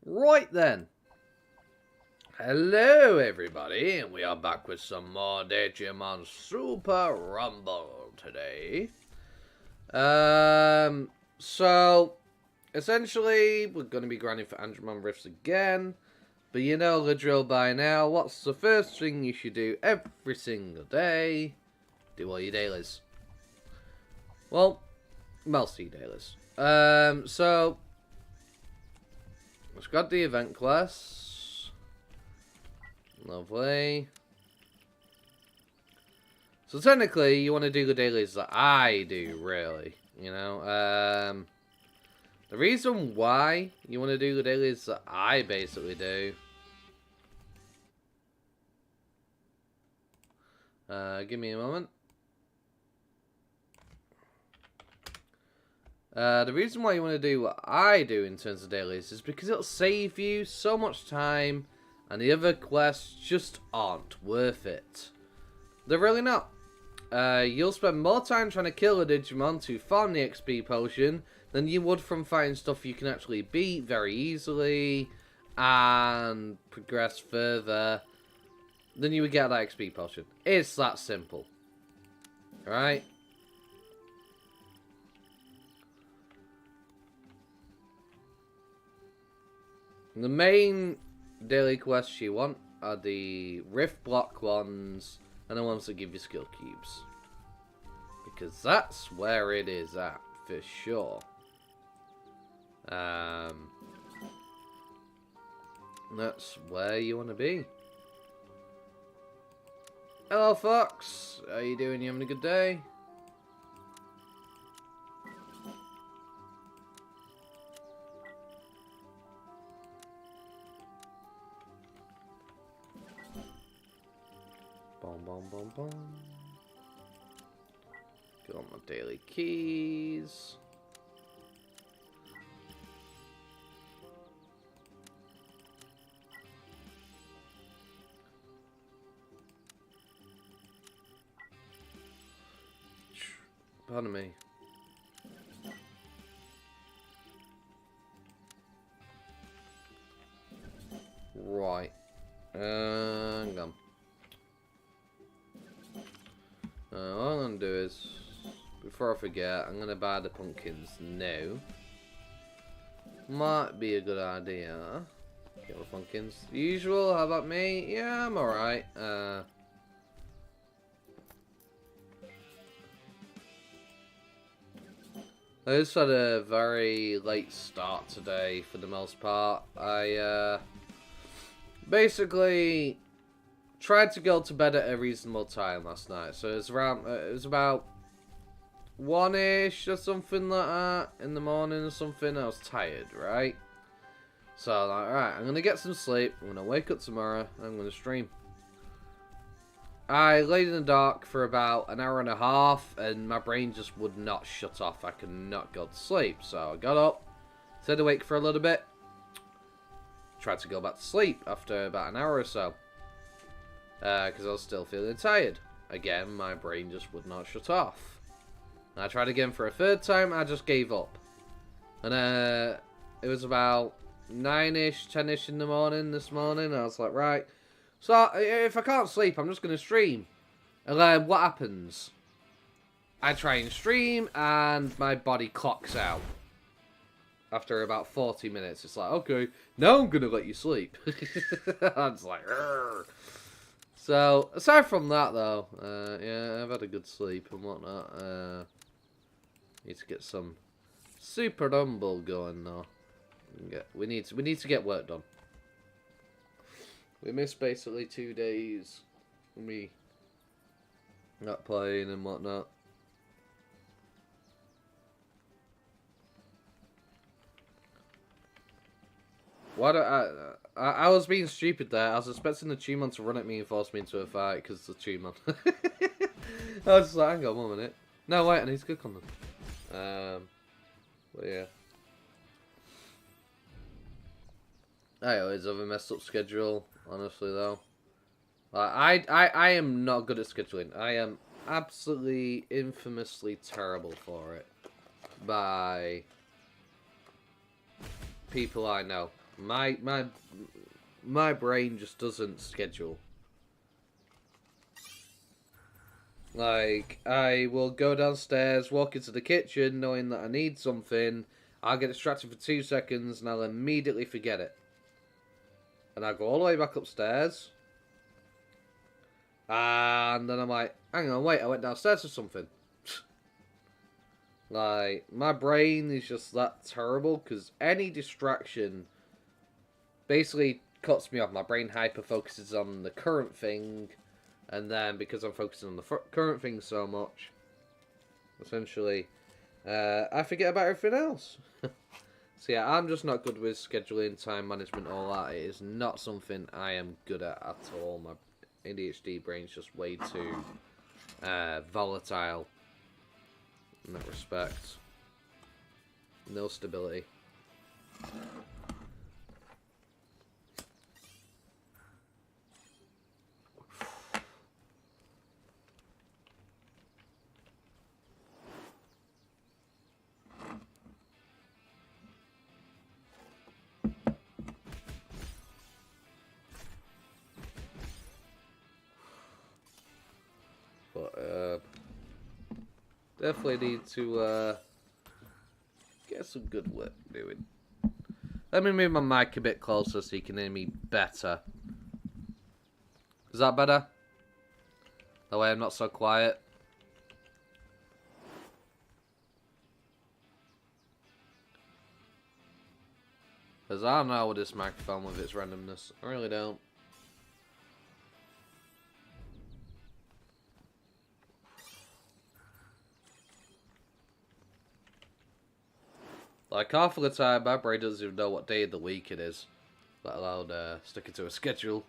Right then. Hello everybody, and we are back with some more Digimon Super Rumble today. So, essentially, we're going to be grinding for Andromon Rifts again. But you know the drill by now. What's the first thing you should do every single day? Do all your dailies. Well, most of your dailies. So, we've got the event quests. Lovely. So technically, you want to do the dailies that I do, really. You know, the reason why you want to do the dailies that I basically do. Give me a moment. The reason why you want to do what I do in terms of dailies is because it'll save you so much time, and the other quests just aren't worth it. They're really not. You'll spend more time trying to kill a Digimon to farm the XP potion than you would from fighting stuff you can actually beat very easily and progress further than you would get that XP potion. It's that simple. Alright? The main daily quests you want are the Rift Block ones and the ones that give you skill cubes. Because that's where it is at, for sure. That's where you want to be. Hello, Fox. How you doing? You having a good day? Boom, boom, boom, boom. Get on my daily keys. Pardon me. Right. Hang on. What I'm going to do is, before I forget, I'm going to buy the pumpkins now. Might be a good idea. Get the pumpkins. Usual, how about me? Yeah, I'm alright. I just had a very late start today for the most part. I basically tried to go to bed at a reasonable time last night. So it was about 1-ish or something like that in the morning or something. I was tired, right? So I'm like, alright, I'm gonna get some sleep. I'm gonna wake up tomorrow. I'm gonna stream. I laid in the dark for about an hour and a half, and my brain just would not shut off. I could not go to sleep. So I got up, stayed awake for a little bit, tried to go back to sleep after about an hour or so, because I was still feeling tired. Again, my brain just would not shut off. And I tried again for a third time, I just gave up. And it was about 9-ish, 10-ish in the morning this morning, and I was like, right. So, if I can't sleep, I'm just going to stream. And then what happens? I try and stream, and my body clocks out. After about 40 minutes, it's like, okay, now I'm going to let you sleep. I'm just like, Rrr. So, aside from that, though, yeah, I've had a good sleep and whatnot. Need to get some Super Rumble going, though. We need to get work done. We missed basically 2 days from me not playing and whatnot. Why don't I was being stupid there. I was expecting the Digimon to run at me and force me into a fight because it's the Digimon. I was just like, hang on 1 minute. No, wait, I need to click on them. But yeah. I always have a messed up schedule, honestly, though. I am not good at scheduling. I am absolutely infamously terrible for it. By people I know. My brain just doesn't schedule. Like, I will go downstairs, walk into the kitchen, knowing that I need something. I'll get distracted for 2 seconds, and I'll immediately forget it. And I'll go all the way back upstairs. And then I'm like, hang on, wait, I went downstairs for something. Like, my brain is just that terrible, because any distraction basically cuts me off. My brain hyper-focuses on the current thing. And then, because I'm focusing on the current thing so much, essentially, I forget about everything else. So yeah, I'm just not good with scheduling, time management, all that. It is not something I am good at all. My ADHD brain's just way too volatile in that respect. No stability. But definitely need to get some good work doing. Let me move my mic a bit closer so you can hear me better. Is that better? That way I'm not so quiet. Because I don't know with this microphone with its randomness. I really don't. Like, half of the time, my brain doesn't even know what day of the week it is. Let alone sticking to a schedule.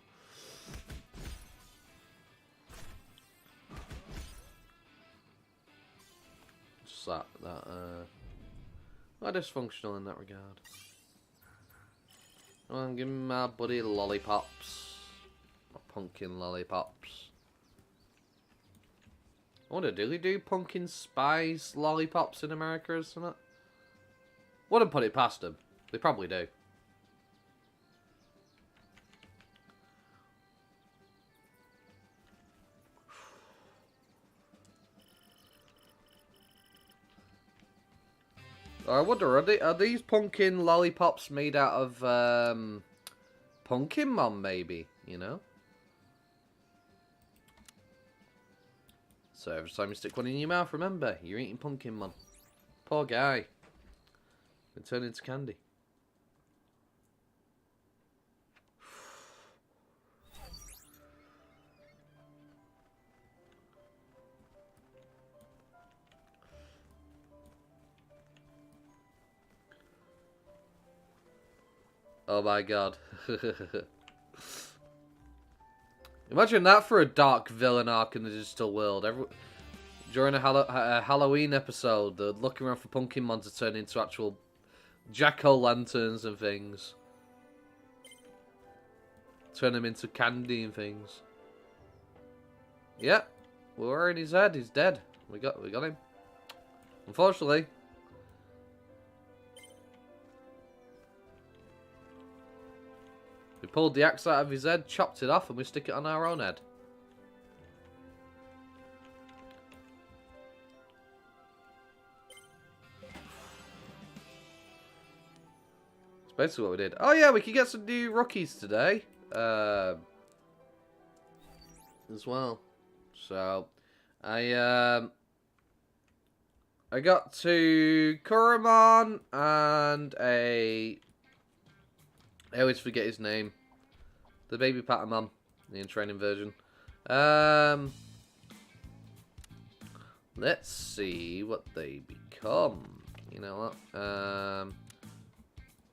Just that not dysfunctional in that regard. I'm giving my buddy lollipops. My pumpkin lollipops. I wonder, do they do pumpkin spice lollipops in America or something? Wouldn't put it past them. They probably do. I wonder, are these pumpkin lollipops made out of pumpkin mom, maybe? You know? So every time you stick one in your mouth, remember, you're eating pumpkin mom. Poor guy. And turn into candy. Oh my god. Imagine that for a dark villain arc in the digital world. During a Halloween episode, they're looking around for Pumpkinmon to turn into actual jack-o'-lanterns and things. Turn them into candy and things. Yeah, we're in his head. He's dead. We got him. Unfortunately. We pulled the axe out of his head, chopped it off, and we stick it on our own head. That's basically what we did. Oh yeah, we could get some new rookies today. As well. So, I got to Kuramon and I always forget his name. The baby Patamon, the in-training version. Let's see what they become. You know what?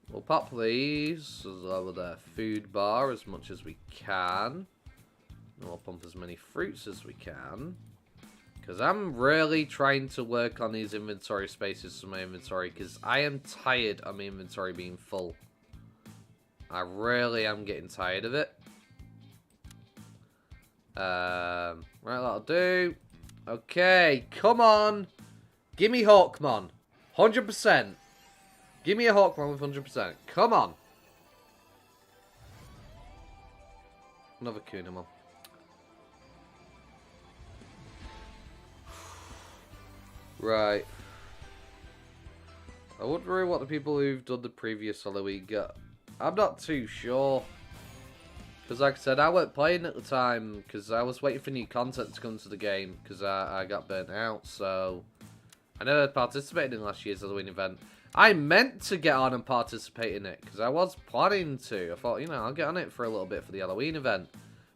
We'll pop these as well with their food bar as much as we can. And we'll pump as many fruits as we can. Because I'm really trying to work on these inventory spaces for my inventory. Because I am tired of my inventory being full. I really am getting tired of it. Right, that'll do. Okay, come on. Give me Hawkmon. 100%. Give me a Hawkmon with 100%. Come on. Another Kunamon. Right. I wonder what the people who've done the previous Halloween got. I'm not too sure. Because like I said, I weren't playing at the time because I was waiting for new content to come to the game because I got burnt out. So I never participated in last year's Halloween event. I meant to get on and participate in it because I was planning to. I thought, you know, I'll get on it for a little bit for the Halloween event.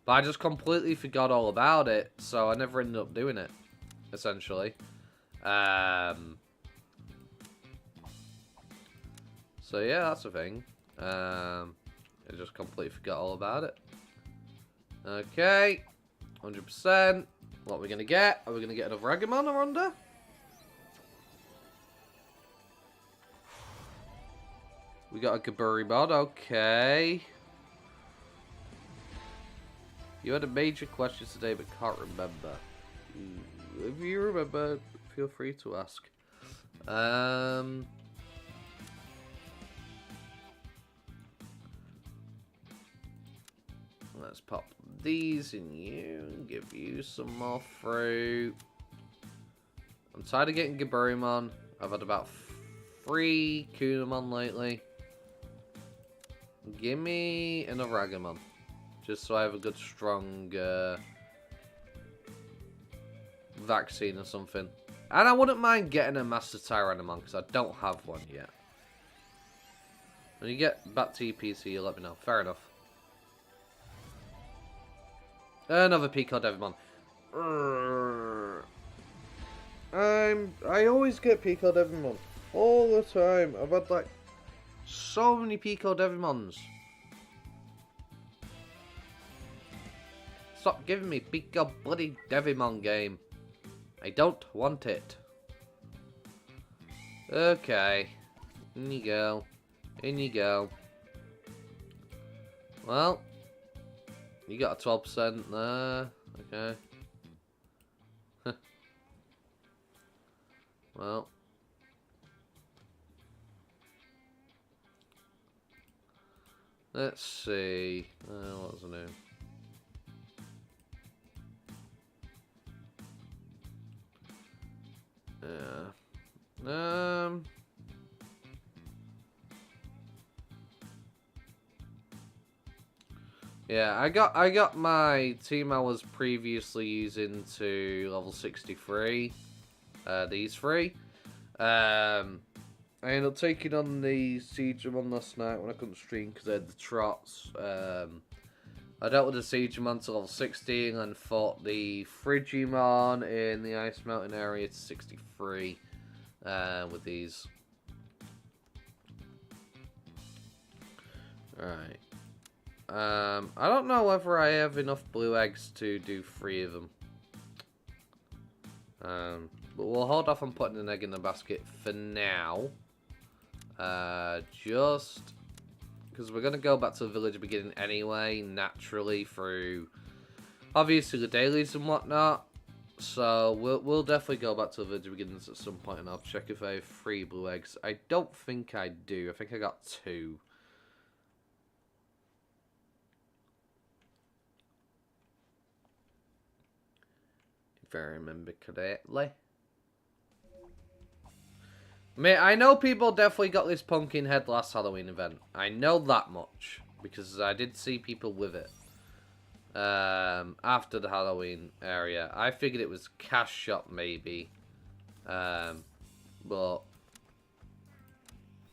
But I just completely forgot all about it. So I never ended up doing it, essentially. So yeah, that's the thing. I just completely forgot all about it. Okay, 100%. What are we gonna get? Are we gonna get another Agumon, I wonder? We got a Gaburimon, okay. You had a major question today, but can't remember. If you remember, feel free to ask. Let's pop these in you and give you some more fruit. I'm tired of getting Gaburimon. I've had about 3 Kunamon lately. Give me another Agumon. Just so I have a good, strong vaccine or something. And I wouldn't mind getting a Master Tyrannomon because I don't have one yet. When you get back to your PC, you let me know. Fair enough. Another Pico Devimon. I always get Pico Devimon. All the time. I've had like so many Pico Devimons. Stop giving me Pico bloody Devimon game. I don't want it. Okay. In you go. In you go. Well. You got a 12% there. Okay. Well. Let's see. What was the name? Yeah. Yeah, I got my team I was previously using to level 63. These 3. I ended up taking on the Digimon last night when I couldn't stream because I had the trots. I dealt with the Digimon to level 60 and then fought the Frigimon in the Ice Mountain area to 63 with these. Alright. I don't know whether I have enough blue eggs to do 3 of them. But we'll hold off on putting an egg in the basket for now. Just because we're going to go back to the village beginning anyway, naturally, through obviously the dailies and whatnot. So we'll definitely go back to the village beginnings at some point, and I'll check if I have 3 blue eggs. I don't think I do. I think I got 2. If I remember correctly. I know people definitely got this pumpkin head last Halloween event. I know that much. Because I did see people with it. After the Halloween area. I figured it was cash shop maybe. But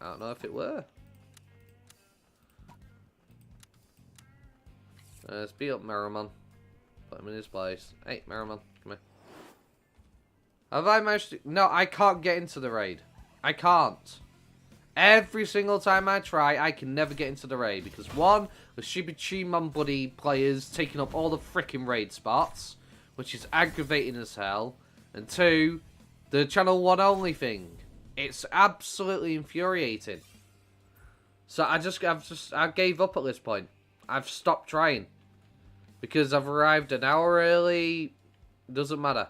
I don't know if it were. Let's beat up Meramon. Put him in his place. Hey, Meramon, come here. Have I managed to... No, I can't get into the raid. I can't. Every single time I try, I can never get into the raid. Because 1, the stupid Digimon buddy players taking up all the freaking raid spots. Which is aggravating as hell. And 2, the channel 1 only thing. It's absolutely infuriating. So I gave up at this point. I've stopped trying. Because I've arrived an hour early. Doesn't matter.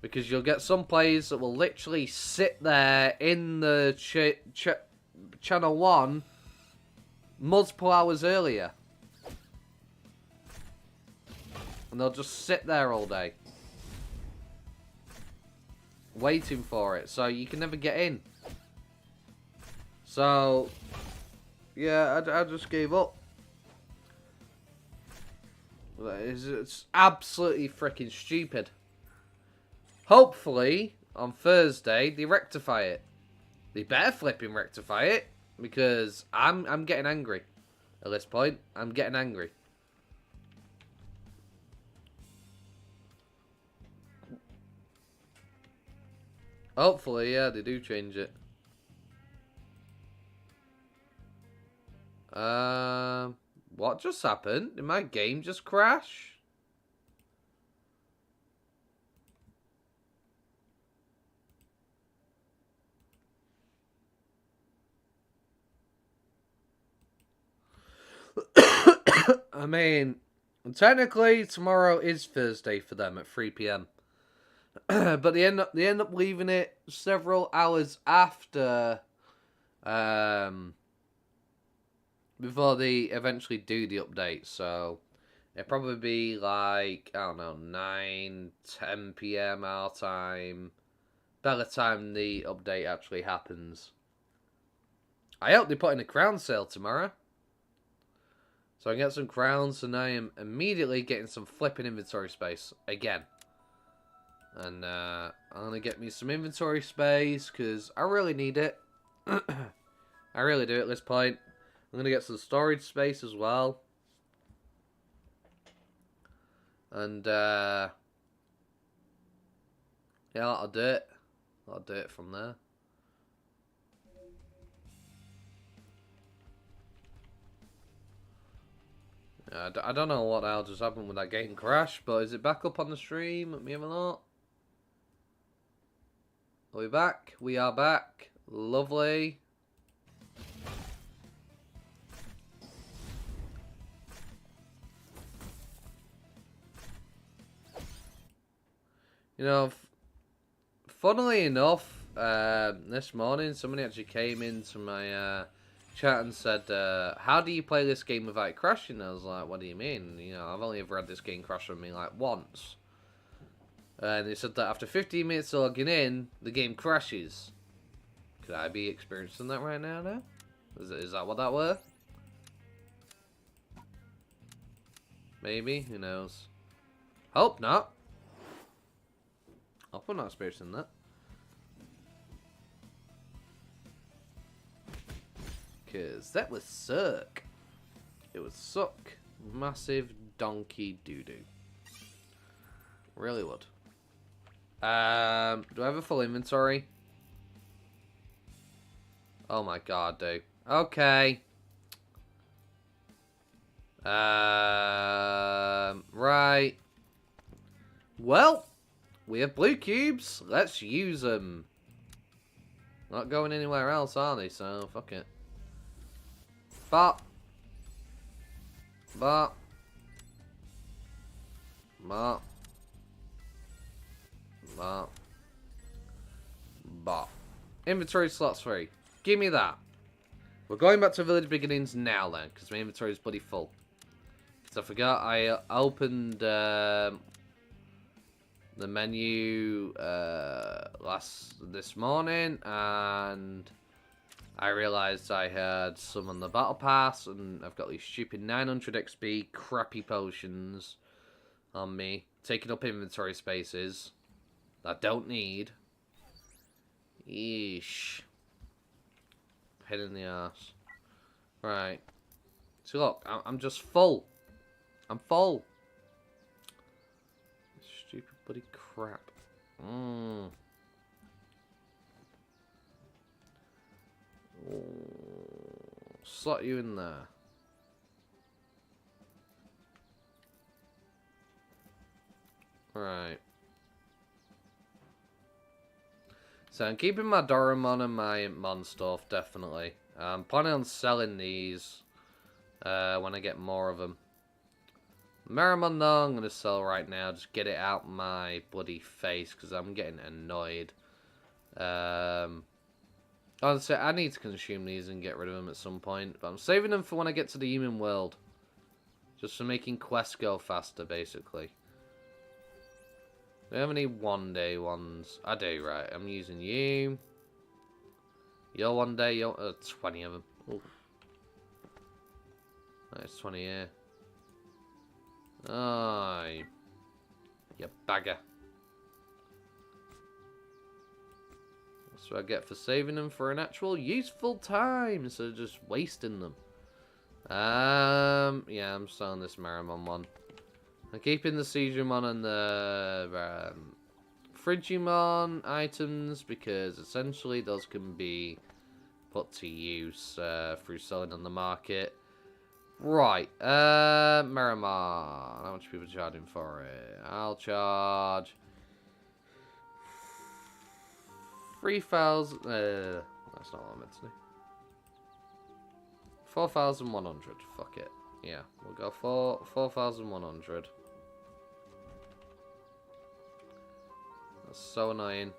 Because you'll get some players that will literally sit there in the channel 1 multiple hours earlier. And they'll just sit there all day. Waiting for it. So you can never get in. So, yeah, I just gave up. It's absolutely freaking stupid. Hopefully, on Thursday, they rectify it. They better flipping rectify it. Because I'm getting angry. At this point, I'm getting angry. Hopefully, yeah, they do change it. What just happened? Did my game just crash? I mean, technically tomorrow is Thursday for them at 3 p.m. But they end up leaving it several hours after before they eventually do the update. So it'll probably be like, I don't know, 9, 10 p.m. our time by the time the update actually happens. I hope they put in a crown sale tomorrow. So I can get some crowns, and I am immediately getting some flipping inventory space again. And I'm going to get me some inventory space, because I really need it. I really do at this point. I'm going to get some storage space as well. And, yeah, I'll do it. I'll do it from there. I don't know what the hell just happened with that game crash, but is it back up on the stream? Let me have a look. Are we back? We are back. Lovely. You know, funnily enough, this morning somebody actually came into my chat and said, how do you play this game without it crashing? I was like, what do you mean? You know, I've only ever had this game crash on me like once. And they said that after 15 minutes of logging in, the game crashes. Could I be experiencing that right now? Is that what that were? Maybe, who knows? Hope not. Hope I'm not experiencing that. Because that would suck. It would suck. Massive donkey doo-doo. Really would. Do I have a full inventory? Oh my god, dude. Okay. Right. Well, we have blue cubes. Let's use them. Not going anywhere else, are they? So, fuck it. Bop. Bop. Bop. Bop. Bop. Inventory slots free. Give me that. We're going back to village beginnings now then, because my inventory is bloody full. Because I forgot I opened the menu this morning, and I realised I had some on the battle pass, and I've got these stupid 900 XP crappy potions on me, taking up inventory spaces that I don't need. Yeesh. Head in the ass. Right. So look, I'm just full. I'm full. Stupid bloody crap. Slot you in there. Right. So I'm keeping my Andromon and my Mon stuff, definitely. I'm planning on selling these when I get more of them. Marimon, though, I'm going to sell right now. Just get it out my bloody face, because I'm getting annoyed. Honestly, I need to consume these and get rid of them at some point. But I'm saving them for when I get to the human world. Just for making quests go faster, basically. Do I have any one-day ones? I do, right. I'm using you. Your one day, your 20 of them. Ooh. That's 20 here. Oh, you bagger. That's what I get for saving them for an actual useful time instead of just wasting them. Yeah, I'm selling this Marimon one. I'm keeping the Seedramon and the Frigimon items because essentially those can be put to use through selling on the market. Right, Marimon. How much are people charging for it? I'll charge 3,000. That's not what I meant to do. 4,100. Fuck it. Yeah, we'll go for 4,100. That's so annoying.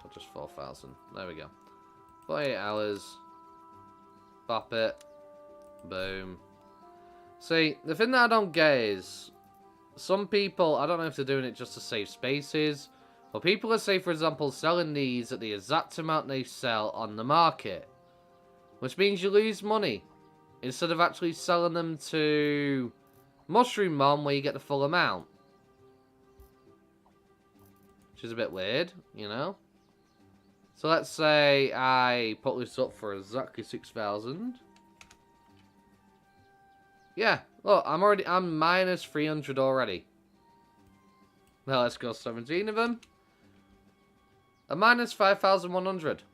Or just 4,000. There we go. 48 hours. Bop it. Boom. See, the thing that I don't get is some people, I don't know if they're doing it just to save spaces, but people are, say, for example, selling these at the exact amount they sell on the market, which means you lose money instead of actually selling them to Mushroomon where you get the full amount. Which is a bit weird, you know? So let's say I put this up for exactly 6,000. Yeah, look, I'm minus 300 already. Now let's go 17 of them. A minus 5,100.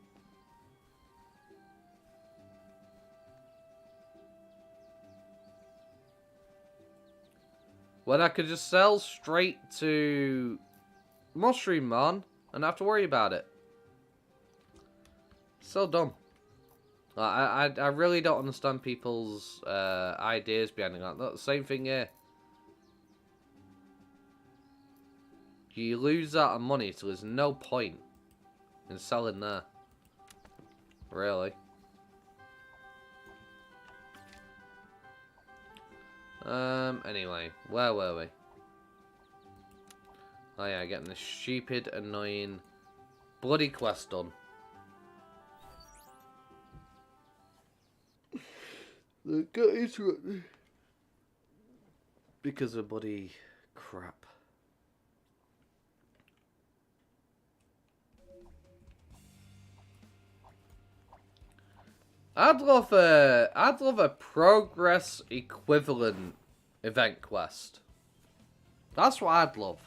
When I could just sell straight to Mushroomon and not have to worry about it. So dumb. I really don't understand people's ideas behind it. Like, same thing here. You lose out on money, so there's no point in selling there. Really. Anyway, where were we? Oh yeah, getting this stupid, annoying, bloody quest done. Got interrupted because of bloody crap. I'd love a progress equivalent event quest. That's what I'd love.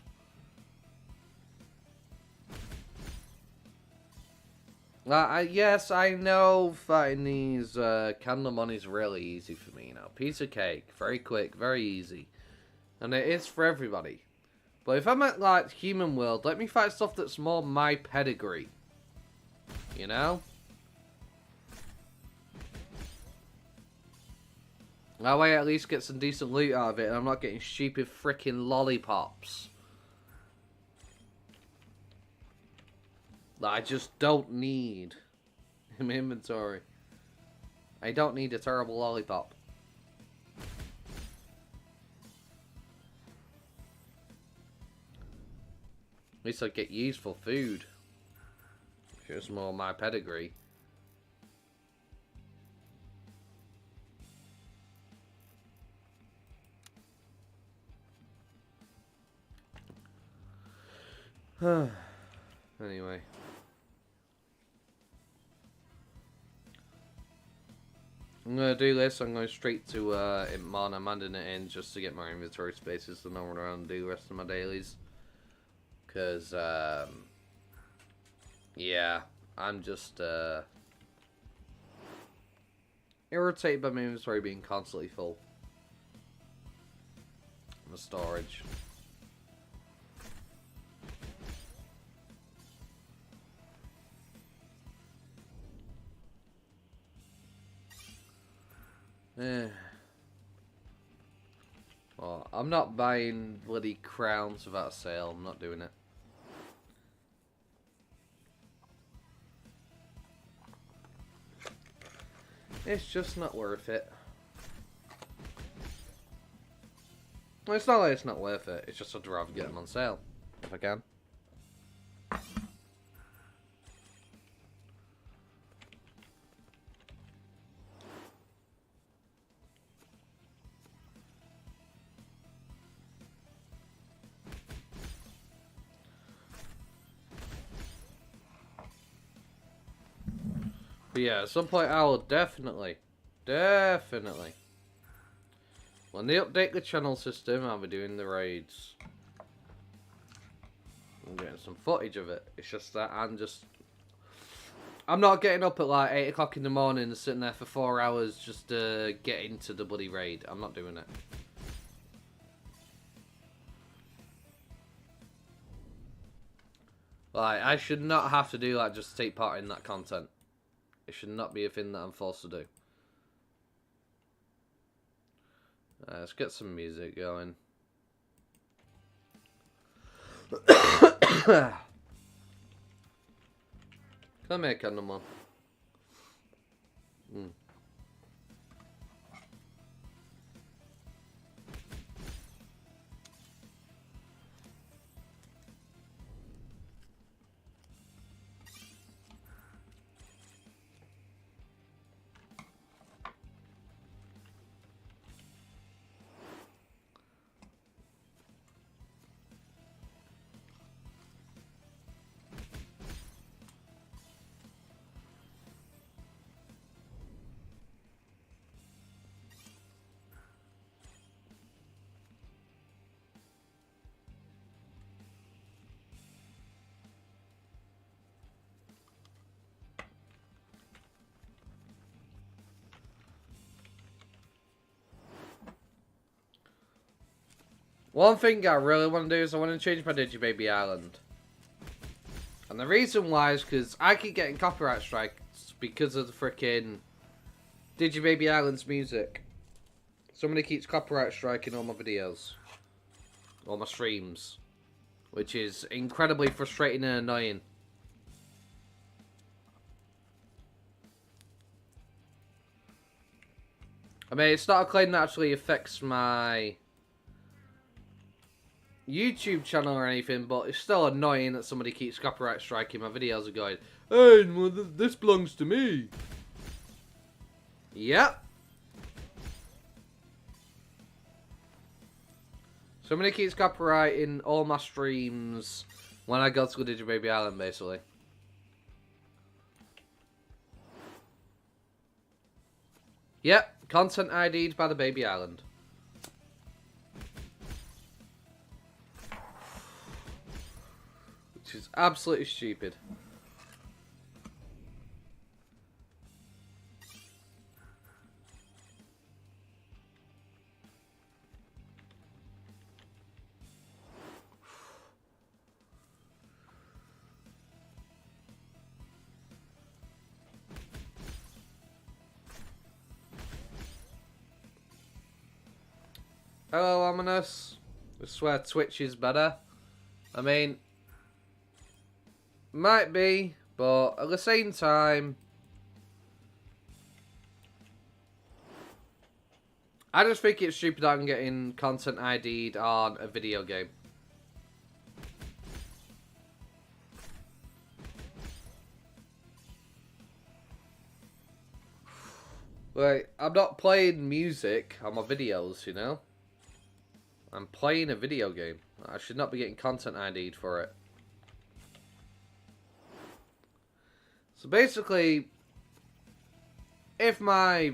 Yes, I know fighting these Candlemon is really easy for me, you know. Piece of cake, very quick, very easy. And it is for everybody. But if I'm at, like, Human World, let me fight stuff that's more my pedigree. You know? That way I at least get some decent loot out of it and I'm not getting stupid freaking lollipops. That I just don't need in my inventory. I don't need a terrible lollipop. At least I get useful food. Just more my pedigree. Anyway. I'm going to do this. I'm going straight to Impmon. I'm adding it in just to get my inventory spaces to not run around and do the rest of my dailies. Because, yeah, I'm just irritated by my inventory being constantly full. My storage. Well, I'm not buying bloody crowns without a sale. I'm not doing it. It's just not worth it. Well, it's not like it's not worth it. It's just I'd rather get them on sale if I can. But yeah, at some point I will definitely. When they update the channel system, I'll be doing the raids. I'm getting some footage of it. It's just that I'm not getting up at like 8 o'clock in the morning and sitting there for 4 hours just to get into the bloody raid. I'm not doing it. Like, I should not have to do that just to take part in that content. It should not be a thing that I'm forced to do. Let's get some music going. Come here, Andromon. One thing I really want to do is I want to change my Digibaby Island. And the reason why is because I keep getting copyright strikes because of the freaking Digibaby Island's music. Somebody keeps copyright striking all my videos. All my streams. Which is incredibly frustrating and annoying. I mean, it's not a claim that actually affects my YouTube channel or anything, but it's still annoying that somebody keeps copyright striking my videos and going, hey, well, this belongs to me. Yep. Somebody keeps copyrighting all my streams when I go to the Digibaby Island, basically. Yep, content ID'd by the Baby Island. Which is absolutely stupid. Hello, Ominous. I swear Twitch is better. I mean, might be, but at the same time, I just think it's stupid that I'm getting content ID'd on a video game. Like, I'm not playing music on my videos, you know? I'm playing a video game. I should not be getting content ID'd for it. So basically, if my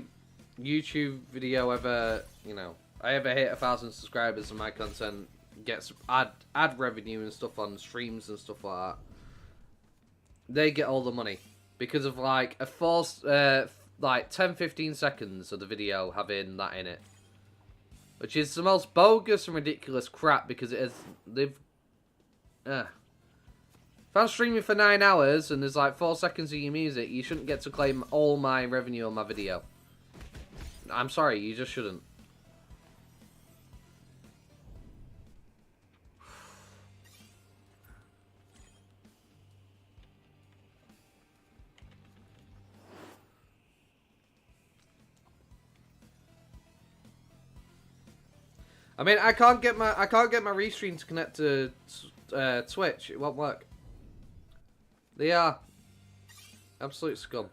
YouTube video ever, you know, I ever hit 1,000 subscribers and my content gets ad revenue and stuff on streams and stuff like that, they get all the money. Because of like a forced, like 10-15 seconds of the video having that in it. Which is the most bogus and ridiculous crap because it is, if I'm streaming for 9 hours and there's like 4 seconds of your music, you shouldn't get to claim all my revenue on my video. I'm sorry, you just shouldn't. I mean, I can't get my restream to connect to Twitch. It won't work. They are absolute scum.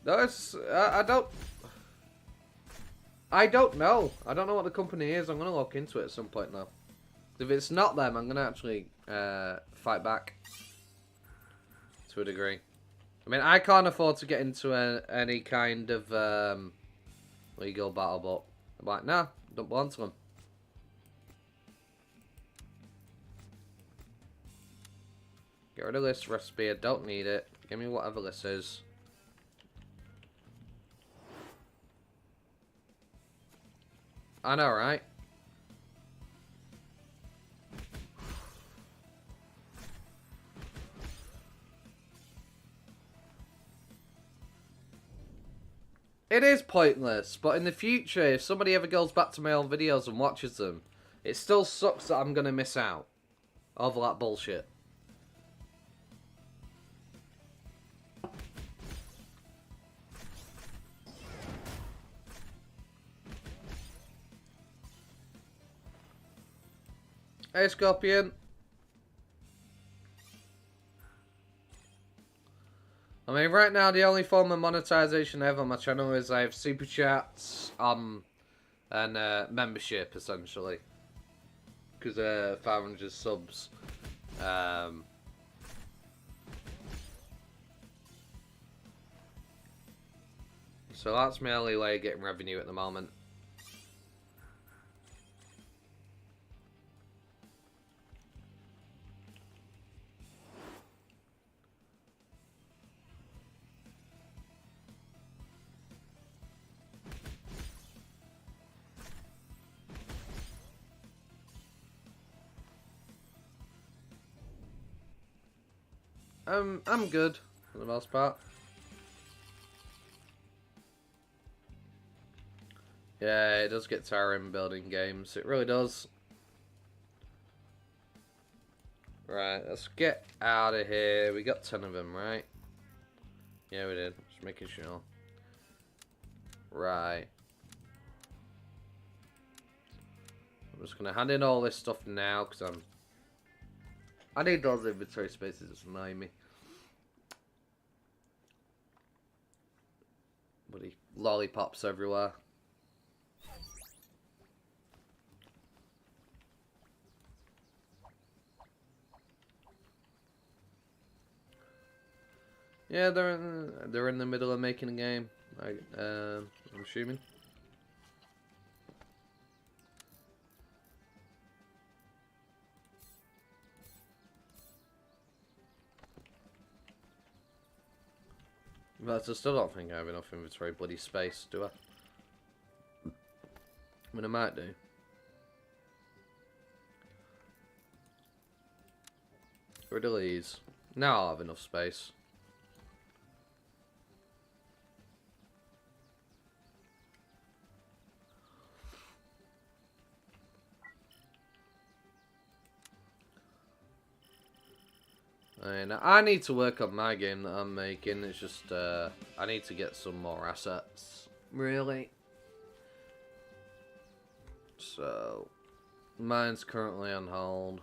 No, it's, I don't know. I don't know what the company is. I'm gonna look into it at some point now. If it's not them, I'm going to actually fight back to a degree. I mean, I can't afford to get into any kind of legal battle, but I'm like, nah, don't belong to them. Get rid of this recipe, I don't need it. Give me whatever this is. I know, right? It is pointless, but in the future, if somebody ever goes back to my old videos and watches them, it still sucks that I'm going to miss out over that bullshit. Hey, Scorpion. I mean, right now, the only form of monetization I have on my channel is I have super chats and membership, essentially. Because 500 subs. So that's my only way of getting revenue at the moment. I'm good for the most part. Yeah, it does get tiring building games. It really does. Right, let's get out of here. We got 10 of them, right? Yeah, we did. Just making sure. Right. I'm just gonna hand in all this stuff now because I need those inventory spaces. It's annoying me. Bloody lollipops everywhere. Yeah, they're in the middle of making a game. I'm assuming. But I still don't think I have enough inventory bloody space, do I? I mean, I might do. Get rid of these. Now I'll have enough space. I need to work on my game that I'm making. It's just, I need to get some more assets. Really? So, mine's currently on hold.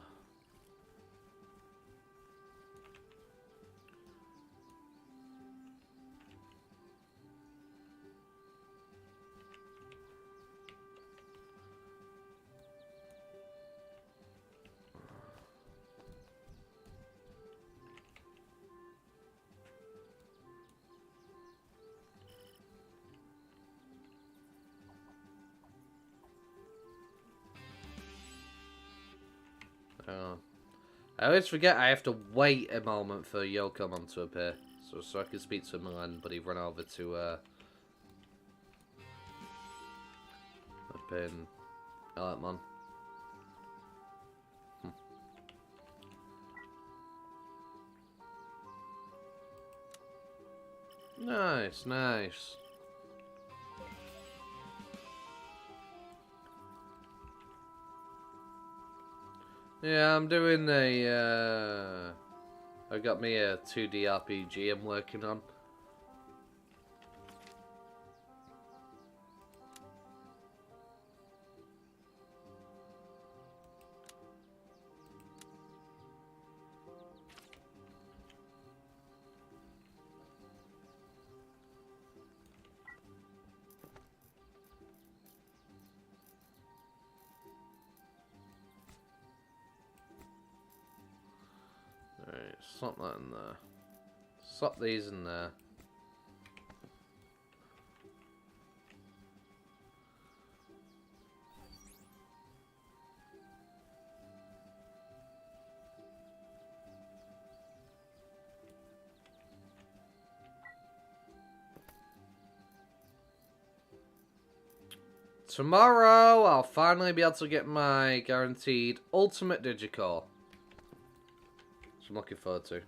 I always forget I have to wait a moment for Yokomon to appear. So I can speak to him and but he run over to up in Andromon. Nice, nice. Yeah, I'm doing I got me a 2D RPG I'm working on. slot that in there. Slot these in there. Tomorrow, I'll finally be able to get my guaranteed ultimate Digicore. Which I'm looking forward to.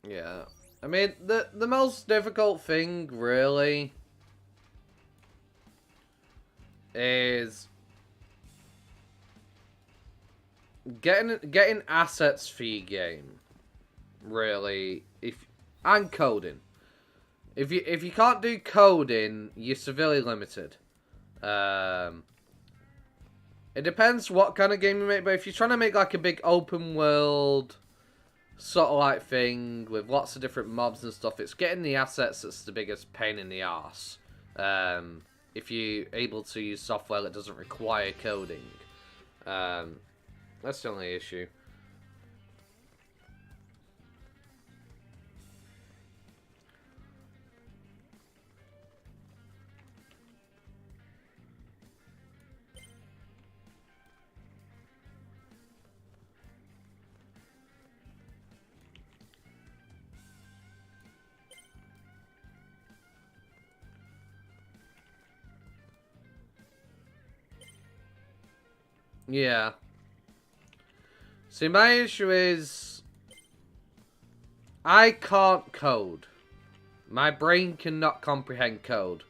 Yeah. I mean, the most difficult thing, really, is getting assets for your game. Really, and coding. If you can't do coding, you're severely limited. It depends what kind of game you make, but if you're trying to make like a big open world sort of like thing with lots of different mobs and stuff, it's getting the assets that's the biggest pain in the arse. If you're able to use software that doesn't require coding, that's the only issue. Yeah. See, my issue is I can't code. My brain cannot comprehend code.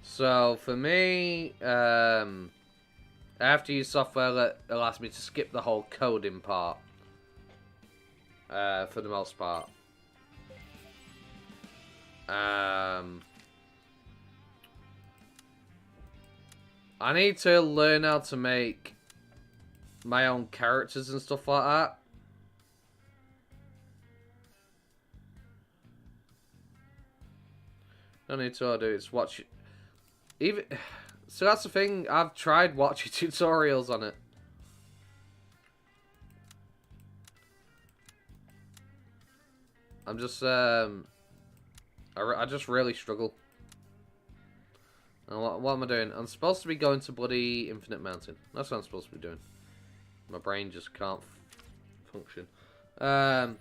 So, for me, I have to use software that allows me to skip the whole coding part. For the most part. I need to learn how to make my own characters and stuff like that. Don't need to do is watch. Even so, that's the thing. I've tried watching tutorials on it. I'm just I just really struggle. And what am I doing? I'm supposed to be going to bloody Infinite Mountain. That's what I'm supposed to be doing. My brain just can't function. I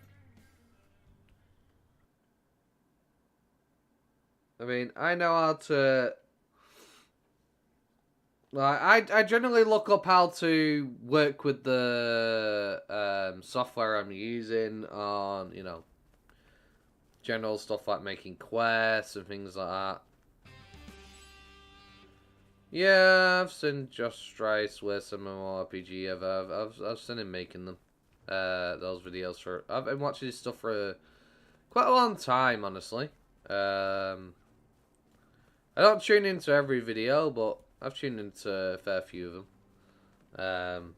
mean, I know how to... I generally look up how to work with the software I'm using on, you know, general stuff like making quests and things like that. Yeah, I've seen Just Rice with some MMORPG. I've seen him making them. Those videos for. I've been watching his stuff for quite a long time, honestly. I don't tune into every video, but I've tuned into a fair few of them.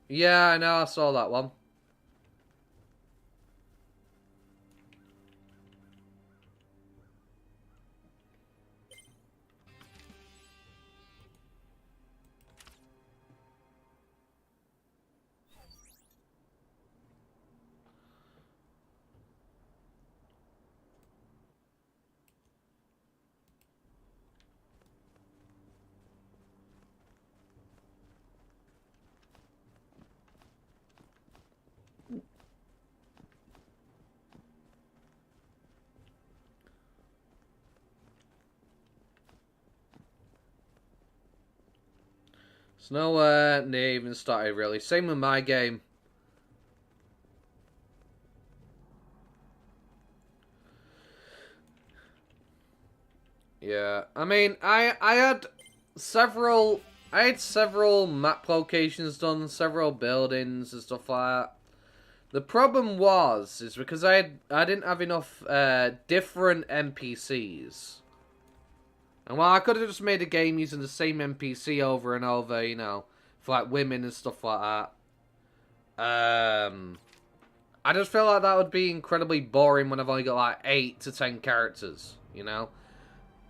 Yeah, I know. I saw that one. It's nowhere near even started, really. Same with my game. Yeah, I mean, I had several map locations done, several buildings and stuff like that. The problem is because I didn't have enough different NPCs. And while I could have just made a game using the same NPC over and over, you know, for like women and stuff like that. I just feel like that would be incredibly boring when I've only got like 8 to 10 characters, you know?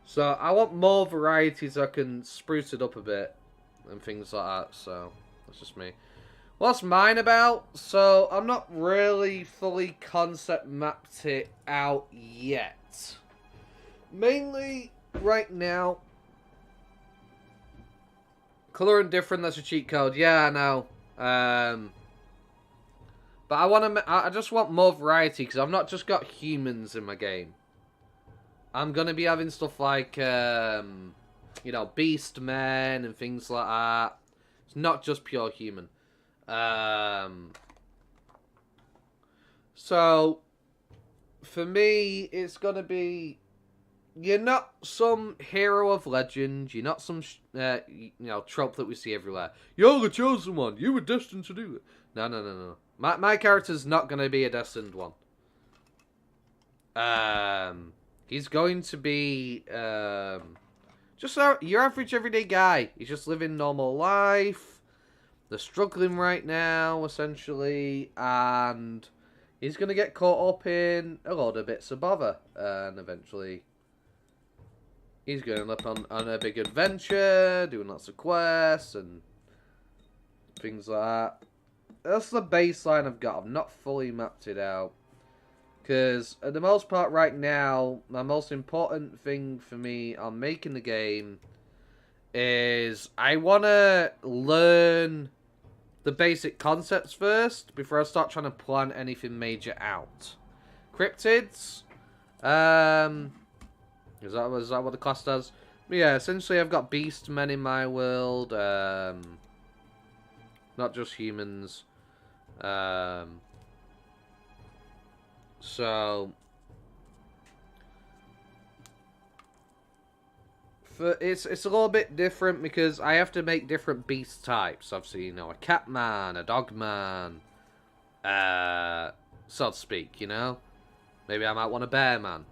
So I want more variety so I can spruce it up a bit and things like that, so that's just me. What's mine about? So I'm not really fully concept mapped it out yet. Mainly right now, color and different, that's a cheat code. Yeah, I know. But I just want more variety because I've not just got humans in my game. I'm going to be having stuff like, you know, beast men and things like that. It's not just pure human. So, for me, it's going to be, you're not some hero of legend. You're not some, you know, trope that we see everywhere. You're the chosen one. You were destined to do it. No, no, no, no. My character's not going to be a destined one. He's going to be just your average everyday guy. He's just living normal life. They're struggling right now, essentially, and he's going to get caught up in a lot of bits of bother, and eventually he's going up on a big adventure, doing lots of quests and things like that. That's the baseline I've got. I've not fully mapped it out. Because, at the most part right now, my most important thing for me on making the game is I want to learn the basic concepts first before I start trying to plan anything major out. Cryptids, is that what the class does? But yeah, essentially I've got beast men in my world, not just humans. So, it's a little bit different because I have to make different beast types. Obviously, you know, a cat man, a dog man, so to speak, you know? Maybe I might want a bear man.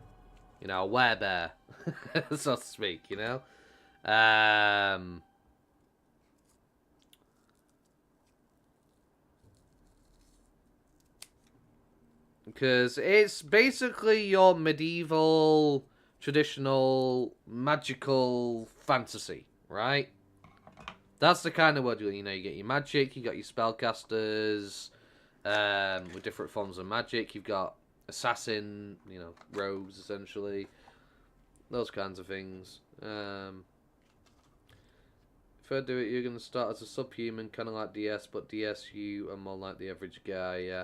You know, a werebear, so to speak, you know? Because it's basically your medieval, traditional, magical fantasy, right? That's the kind of world you know. You get your magic, you got your spellcasters, with different forms of magic. You've got assassin, you know, rogues essentially, those kinds of things. If I do it, you're gonna start as a subhuman, kind of like DS, but DS you are more like the average guy. Yeah.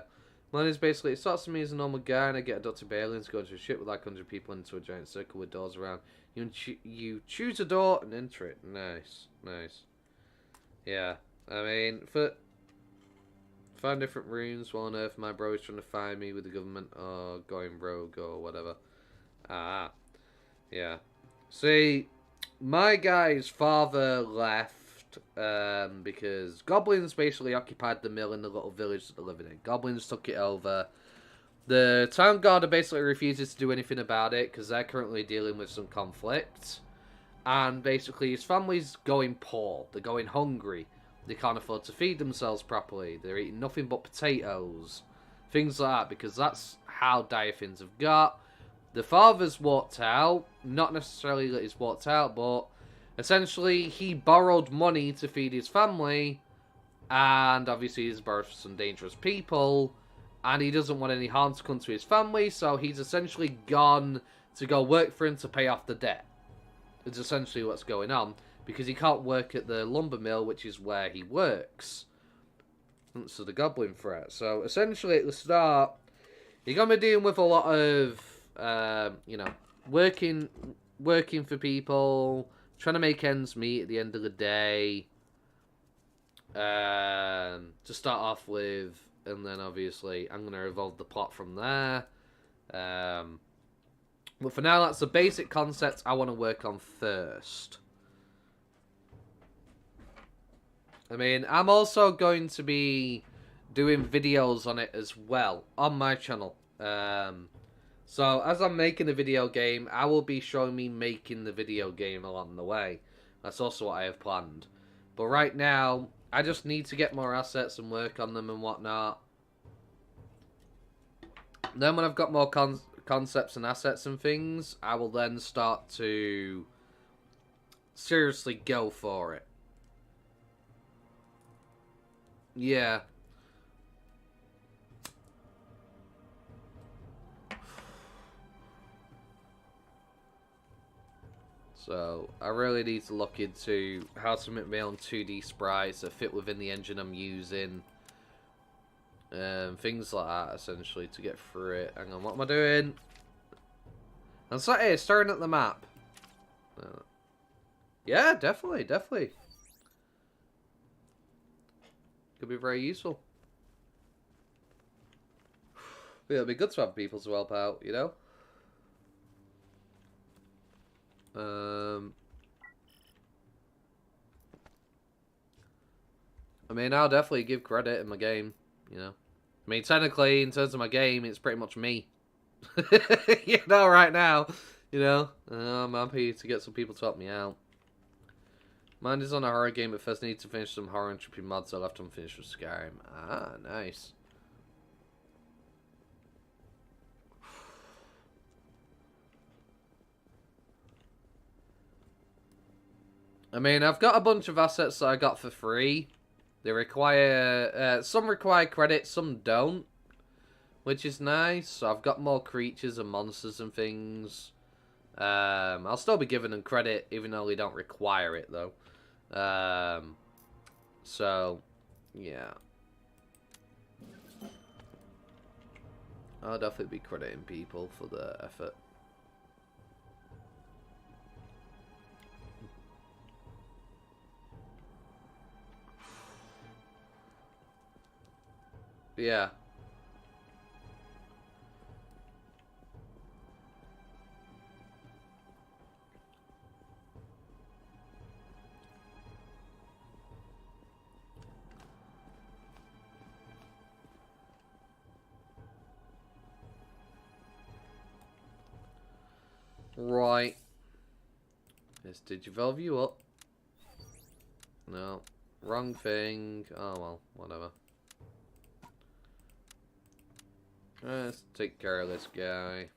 Mine is basically, it starts to me as a normal guy and I get abducted by aliens, go into a ship with like 100 people into a giant circle with doors around. You choose a door and enter it. Nice, nice. Yeah, I mean, find different rooms while on Earth my bro is trying to find me with the government or going rogue or whatever. Ah, yeah. See, my guy's father left because goblins basically occupied the mill in the little village that they're living in. Goblins took it over. The town guard basically refuses to do anything about it because they're currently dealing with some conflict. And basically his family's going poor. They're going hungry. They can't afford to feed themselves properly. They're eating nothing but potatoes. Things like that, because that's how dire things have got. The father's walked out. Not necessarily that he's walked out, but essentially, he borrowed money to feed his family, and obviously he's borrowed from some dangerous people, and he doesn't want any harm to come to his family, so he's essentially gone to go work for him to pay off the debt. It's essentially what's going on, because he can't work at the lumber mill, which is where he works. So the goblin threat. So essentially, at the start, you're going to be dealing with a lot of, you know, working for people, trying to make ends meet at the end of the day. To start off with, and then obviously I'm going to evolve the plot from there. But for now, that's the basic concept I want to work on first. I mean, I'm also going to be doing videos on it as well on my channel. So as I'm making the video game, I will be showing me making the video game along the way. That's also what I have planned. But right now, I just need to get more assets and work on them and whatnot. Then when I've got more concepts and assets and things, I will then start to seriously go for it. Yeah. So, I really need to look into how to make my own 2D sprites that fit within the engine I'm using. Things like that, essentially, to get through it. Hang on, what am I doing? I'm sat here staring at the map. Yeah, definitely, definitely. Could be very useful. Yeah, it'd be good to have people to help out, you know? I mean, I'll definitely give credit in my game, you know? I mean, technically, in terms of my game, it's pretty much me. You know, right now. You know? I'm happy to get some people to help me out. Mine is on a horror game, but first need to finish some horror entropy mods I left unfinished with Skyrim. Ah, nice. I mean, I've got a bunch of assets that I got for free. They require... some require credit, some don't. Which is nice. So I've got more creatures and monsters and things. I'll still be giving them credit, even though they don't require it, though. So, yeah. I'll definitely be crediting people for their effort. Yeah. Right. Yes, did you valve you up? No. Wrong thing. Oh well, whatever. Let's take care of this guy.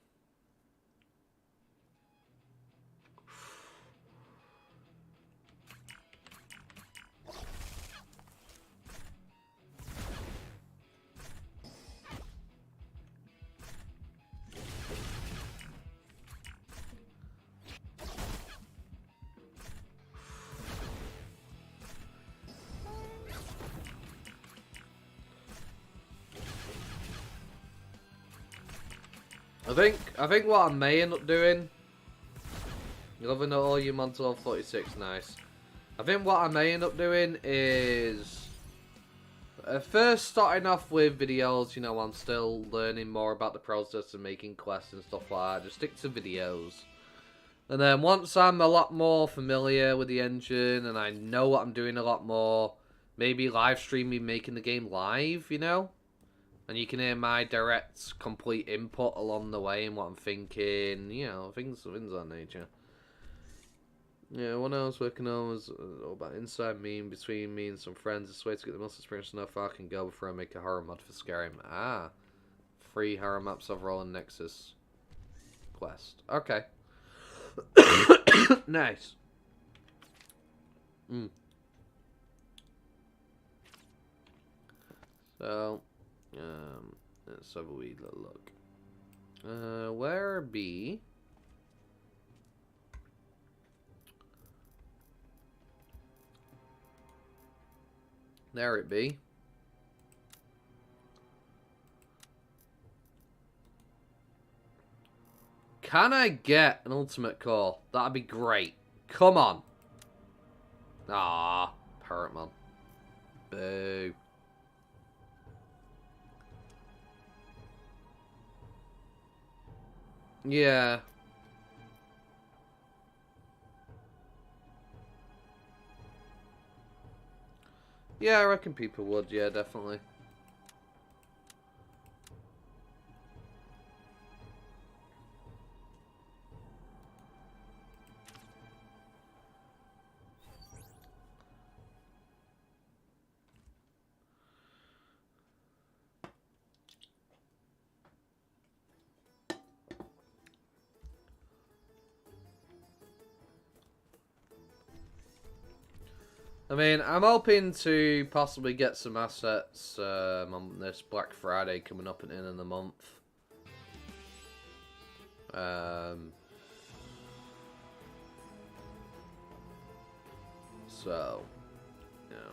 I think what I may end up doing, loving all you Montel 46, nice. I think what I may end up doing is first starting off with videos. You know, I'm still learning more about the process of making quests and stuff like that. Just stick to videos, and then once I'm a lot more familiar with the engine and I know what I'm doing a lot more, maybe live stream me making the game live. You know. And you can hear my direct, complete input along the way and what I'm thinking, you know, things of that nature. Yeah, one I was working on was all about inside me and between me and some friends. It's a way to get the most experience enough I can go before I make a horror mod for Skyrim. Ah, free horror maps overall in Nexus quest. Okay. Nice. So... let's have a wee little look. Where be? There it be. Can I get an ultimate core? That'd be great. Come on. Ah, Parrotmon. Boo. Yeah. Yeah, I reckon people would. Yeah, definitely. I mean, I'm hoping to possibly get some assets on this Black Friday coming up at the end of the month. So, you know.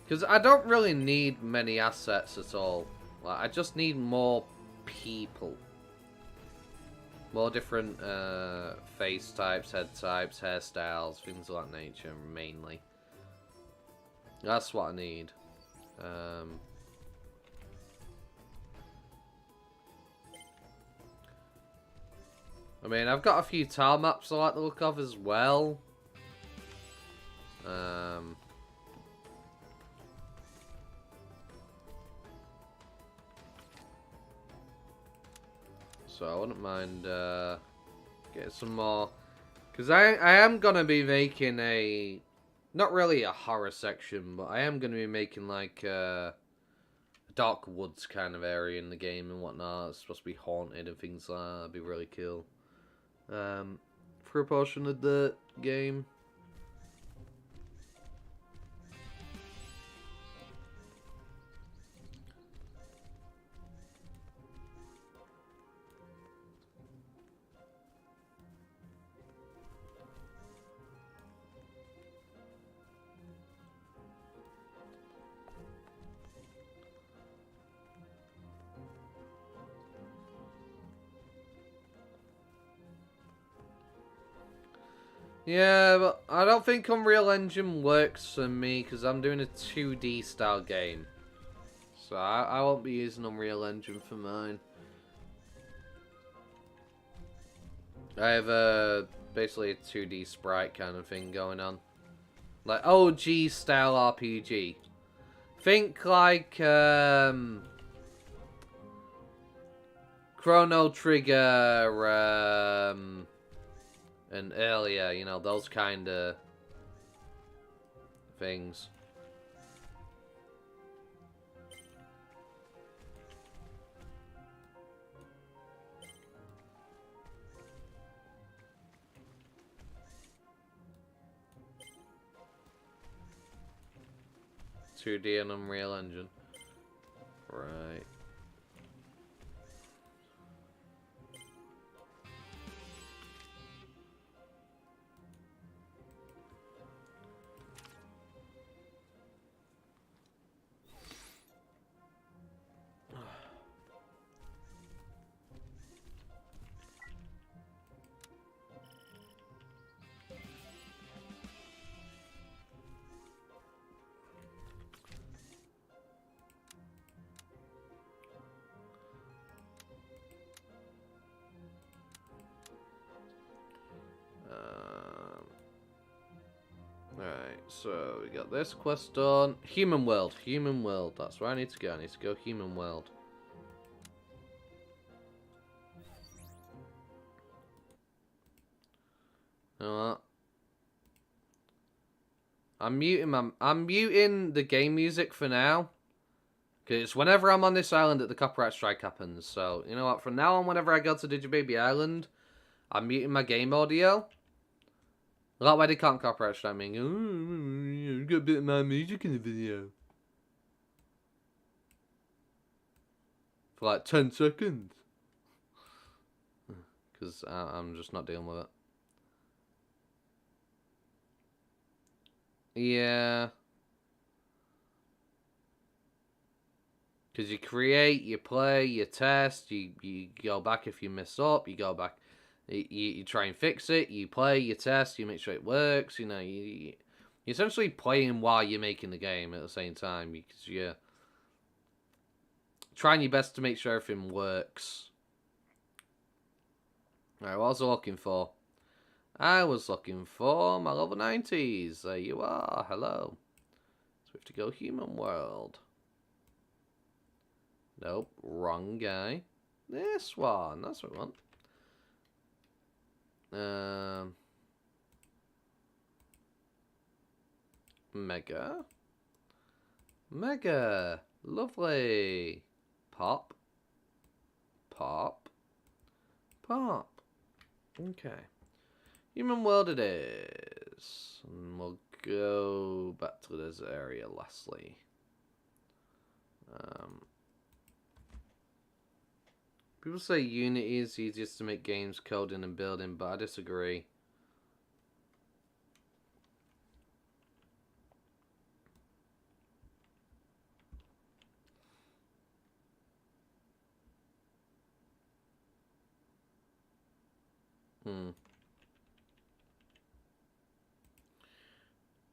Because I don't really need many assets at all. Like, I just need more people. More different face types, head types, hairstyles, things of that nature, mainly. That's what I need. I mean, I've got a few tile maps I like the look of as well. So I wouldn't mind getting some more. Because I am going to be making a... Not really a horror section, but I am going to be making like a dark woods kind of area in the game and whatnot. It's supposed to be haunted and things like that. That'd be really cool. For a portion of the game. Yeah, but I don't think Unreal Engine works for me because I'm doing a 2D style game. So I won't be using Unreal Engine for mine. I have basically a 2D sprite kind of thing going on. Like OG style RPG. Think like Chrono Trigger and earlier, you know, those kind of things. $2D and Unreal Engine. Right. Alright, so we got this quest done. Human World. Human World. That's where I need to go. I need to go Human World. You know what? I'm muting the game music for now. Because whenever I'm on this island that the copyright strike happens. So, you know what? From now on, whenever I go to Digibaby Island, I'm muting my game audio. That way they can't copyright strike me. Oh, got a bit of my music in the video. For like 10 seconds. Because I'm just not dealing with it. Yeah. Because you create, you play, you test, you go back if you mess up, you go back. You try and fix it, you play, you test, you make sure it works, you know, You're essentially playing while you're making the game at the same time, because you're trying your best to make sure everything works. Alright, what was I looking for? I was looking for my level 90s. There you are. Hello. So we have to go human world. Nope, wrong guy. This one. That's what we want. Mega. Mega. Lovely. Pop. Pop. Pop. Okay. Human world it is. And we'll go back to this area lastly. People say Unity is easiest to make games, coding and building, but I disagree.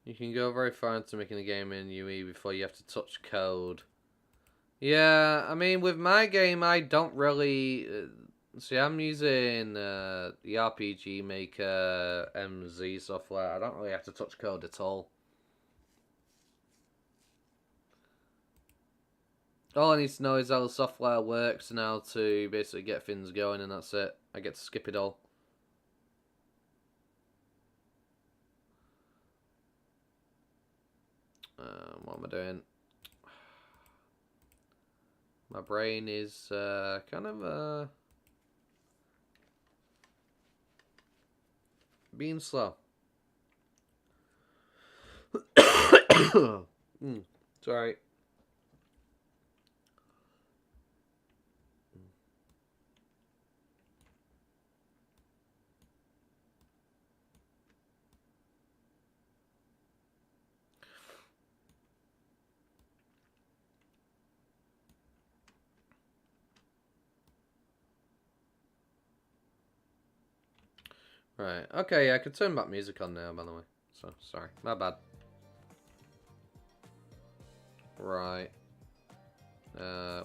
You can go very far into making a game in UE before you have to touch code. Yeah, I mean, with my game, I don't really... see, I'm using the RPG Maker MZ software. I don't really have to touch code at all. All I need to know is how the software works and how to basically get things going, and that's it. I get to skip it all. What am I doing? My brain is kind of being slow. Sorry. Right. Okay, I could turn back music on now, by the way. So, sorry. My bad. Right.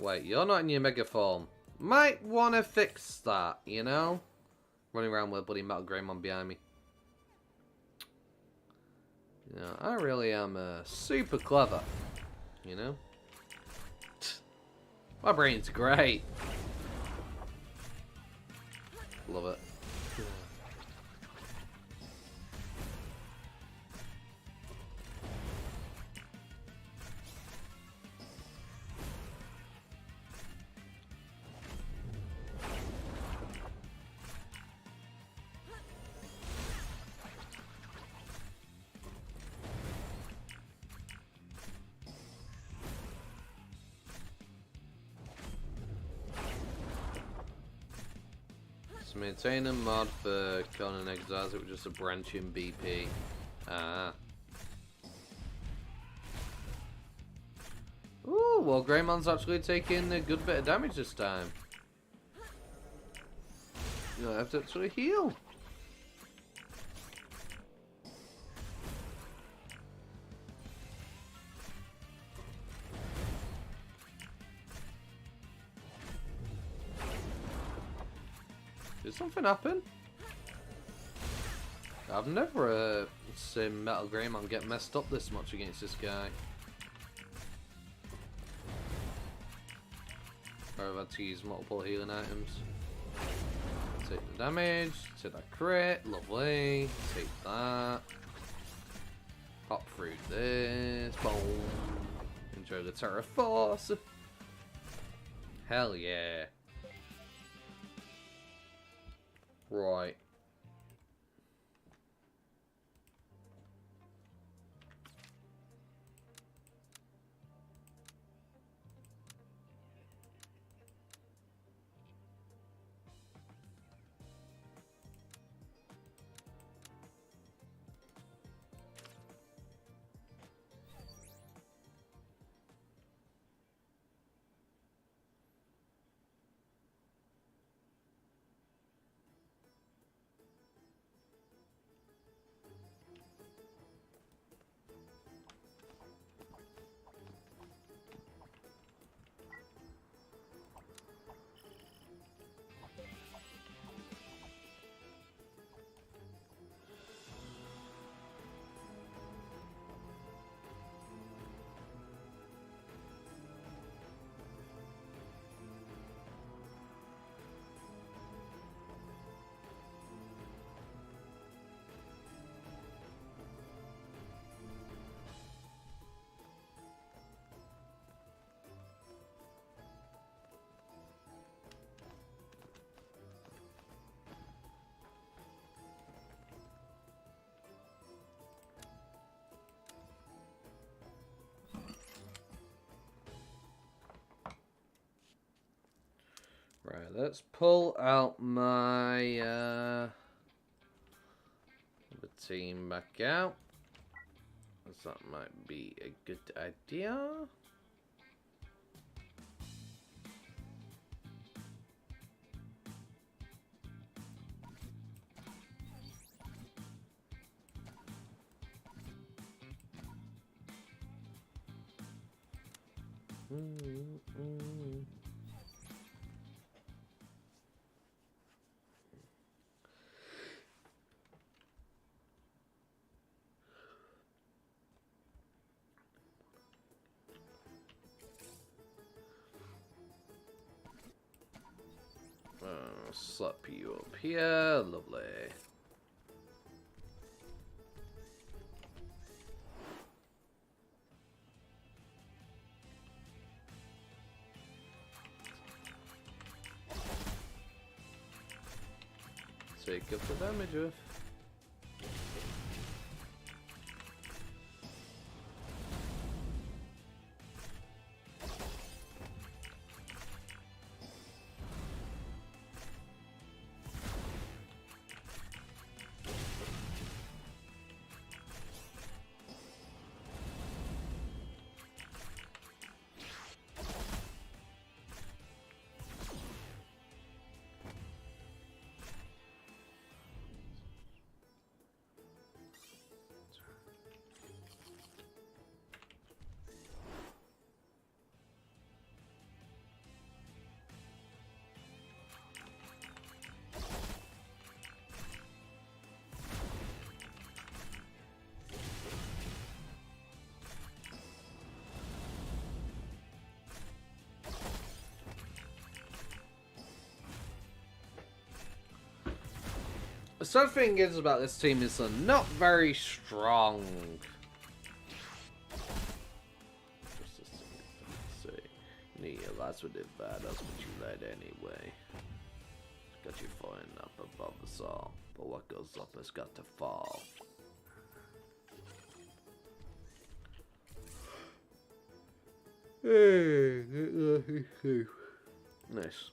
Wait, you're not in your mega form. Might want to fix that, you know? Running around with bloody machinedramon behind me. You know, I really am super clever. You know? My brain's great. Love it. So maintain a mod for Conan Exiles, it was just a branching BP. Ah. Ooh, well Greymon's actually taking a good bit of damage this time. You don't have to actually heal. Did something happen? I've never seen Metal Greymon get messed up this much against this guy. Or I've had to use multiple healing items. Take the damage, take that crit, lovely. Take that. Pop through this, boom. Enjoy the Terra Force. Hell yeah. Right. let's pull out my the team back out. That might be a good idea. Slap you up here, lovely. Take up the damage with. The sad thing is about this team is they're not very strong. Yeah, that's what it bad. That's what you led anyway. Got you flying up above us all, but what goes up has got to fall. Nice.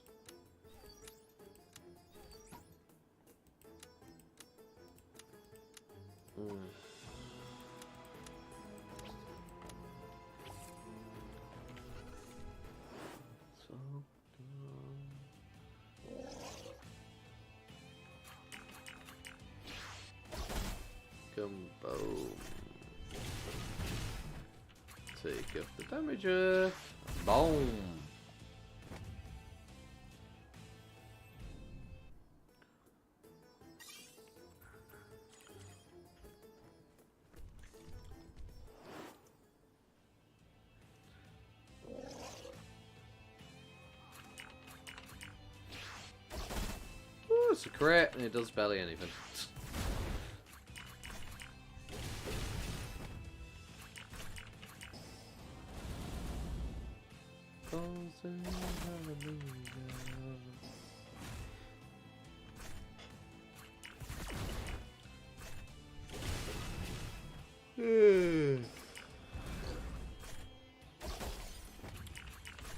Boom. Take up the damage. Boom. Ooh, it's a crit and it does barely anything.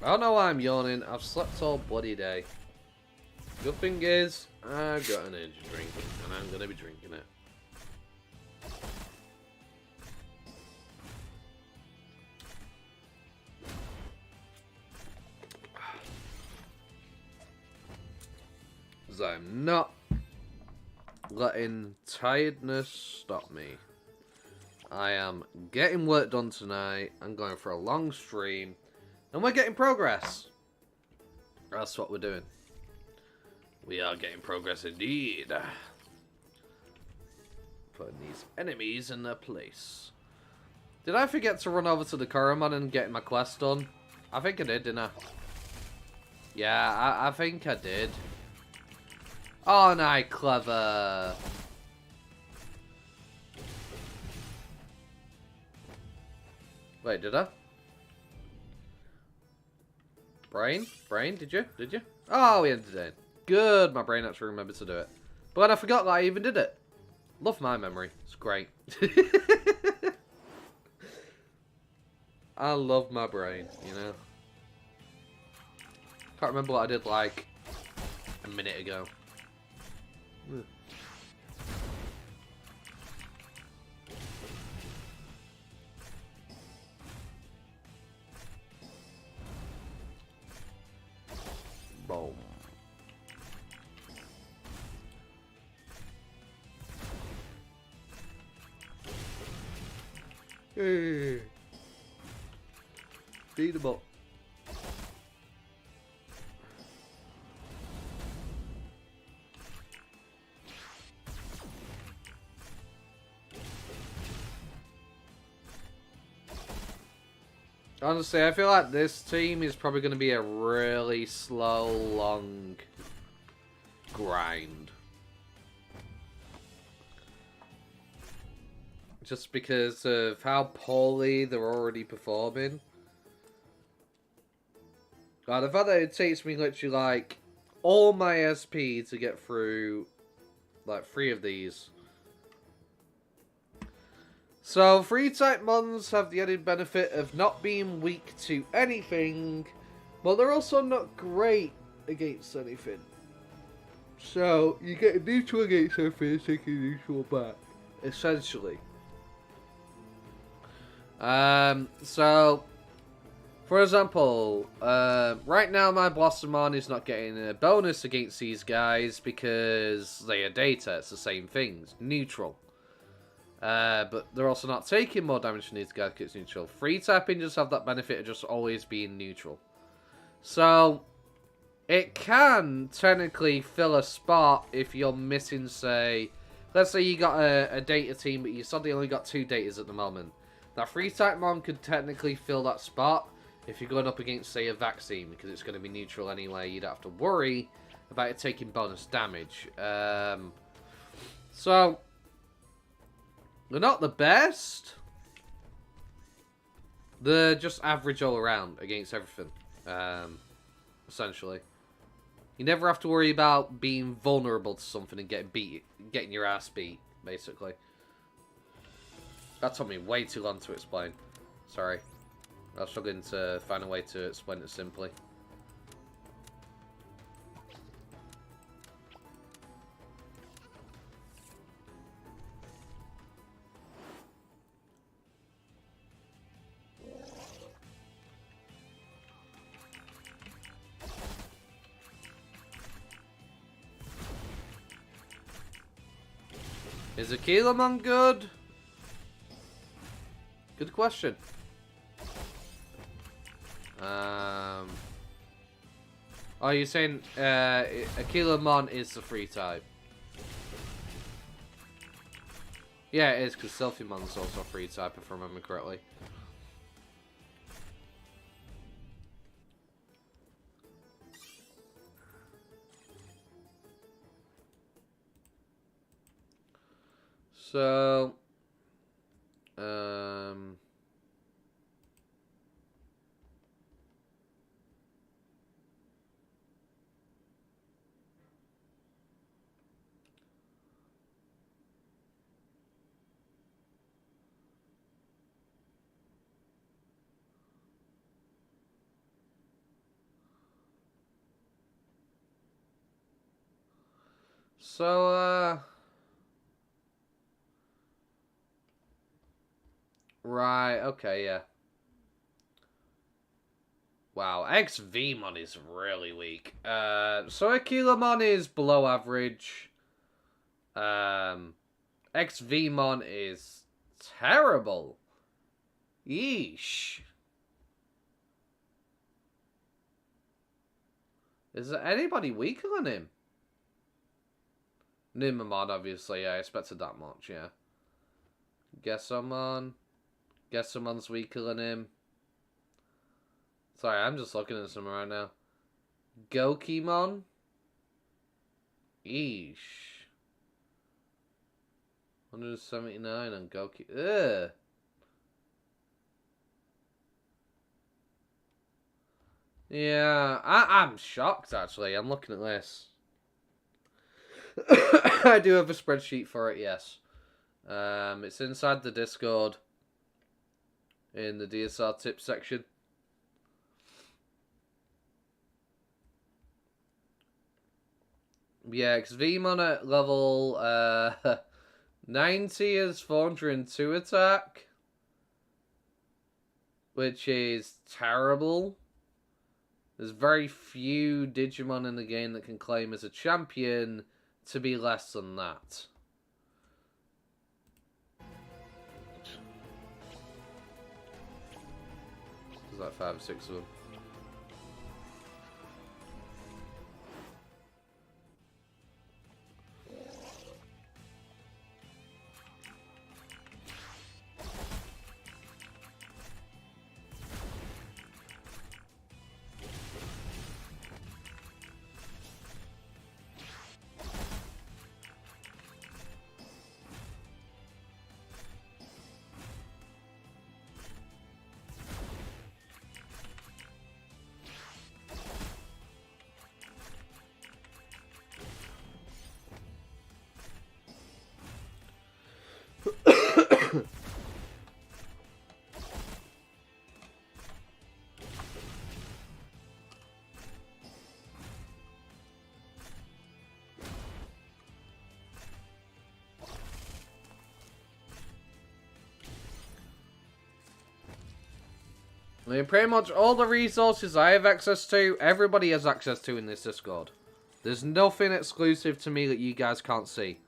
I don't know why I'm yawning. I've slept all bloody day. Good thing is, I've got an energy drink, and I'm going to be drinking it. Because I'm not letting tiredness stop me. I am getting work done tonight. I'm going for a long stream. And we're getting progress. That's what we're doing. We are getting progress indeed. Putting these enemies in their place. Did I forget to run over to the Coromon and get my quest done? I think I did, didn't I? Yeah, I think I did. Oh, no, clever. Wait, did I? Brain? Brain? Did you? Did you? Oh, we ended it. Good, my brain actually remembered to do it. But I forgot that I even did it. Love my memory. It's great. I love my brain, you know. Can't remember what I did like a minute ago. Boom. Hey. Beat him up. Honestly, I feel like this team is probably going to be a really slow, long grind. Just because of how poorly they're already performing. God, the fact that it takes me literally like all my SP to get through like 3 of these. So, 3-type mons have the added benefit of not being weak to anything, but they're also not great against anything. So, you get neutral against everything, taking neutral back, essentially. So, for example, right now my Blossomon is not getting a bonus against these guys because they are data, it's the same things, neutral. But they're also not taking more damage from these guys because it's neutral. 3-tapping just have that benefit of just always being neutral. So, it can technically fill a spot if you're missing, say... Let's say you got a data team, but you suddenly only got 2 datas at the moment. That 3-type mon could technically fill that spot if you're going up against, say, a vaccine, because it's going to be neutral anyway. You don't have to worry about it taking bonus damage. So... They're not the best. They're just average all around against everything. Essentially. You never have to worry about being vulnerable to something and getting your ass beat, basically. That took me way too long to explain. Sorry. I was struggling to find a way to explain it simply. Is Aquilomon good? Good question. Oh, you're saying Aquilomon is the 3-type? Yeah, it is, because Selfiemon's also a 3-type, if I remember correctly. So, right, okay, yeah. Wow, XVmon is really weak. So Aquilomon is below average. XVmon is terrible. Yeesh. Is there anybody weaker than him? Nimamon, obviously, yeah, I expected that much, yeah. Gessomon's weaker than him. Sorry, I'm just looking at some right now. Gokimon? Eesh. 179 on Goki. Ugh. Yeah, I'm shocked, actually. I'm looking at this. I do have a spreadsheet for it, yes. It's inside the Discord. In the DSR tip section. Yeah, because Vmon at level 90 is 402 attack. Which is terrible. There's very few Digimon in the game that can claim as a champion to be less than that. There's like 5 or 6 of them. I mean, pretty much all the resources I have access to, everybody has access to in this Discord. There's nothing exclusive to me that you guys can't see.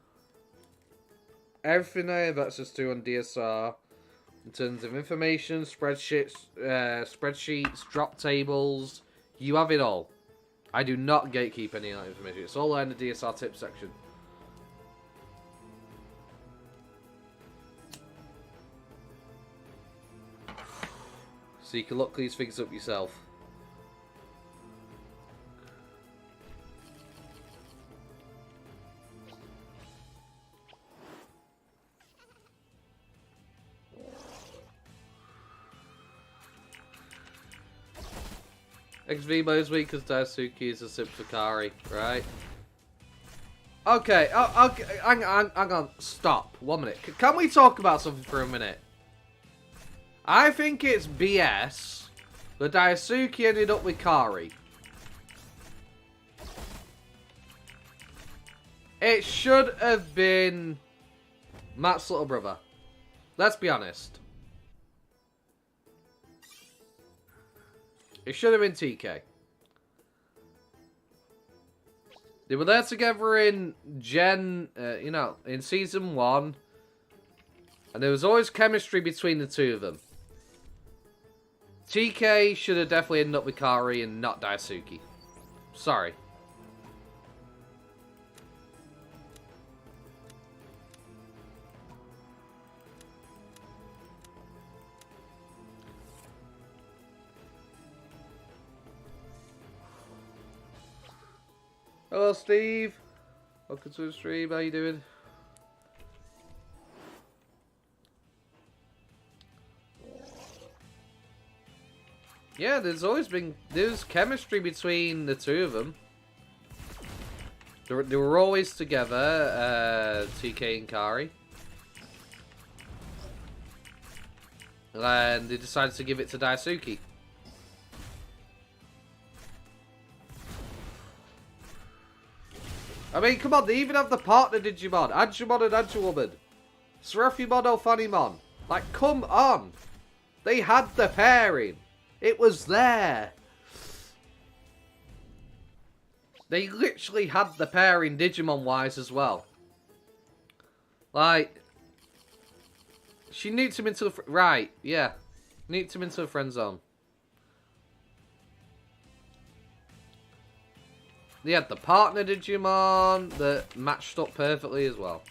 Everything I have access to on DSR, in terms of information, spreadsheets, drop tables, you have it all. I do not gatekeep any of that information. It's all in the DSR tip section. So you can look these things up yourself. XVMO is weak because Daisuke is a Simfakari, right? Okay, okay, hang on, stop. 1 minute. Can we talk about something for a minute? I think it's BS that Daisuke ended up with Kari. It should have been Matt's little brother. Let's be honest. It should have been TK. They were there together in in season 1. And there was always chemistry between the two of them. TK should have definitely ended up with Kari and not Daisuke. Sorry. Hello, Steve. Welcome to the stream. How you doing? Yeah, there's chemistry between the two of them. They were always together, TK and Kari. And they decided to give it to Daisuke. I mean, come on, they even have the partner Digimon. Andromon and Andromon. Seraphimon or Phanimon. Like, come on. They had the pairing. It was there. They literally had the pairing Digimon-wise as well. Like, she nuked him into the... Right, yeah. Nuked him into the friend zone. They had the partner Digimon that matched up perfectly as well.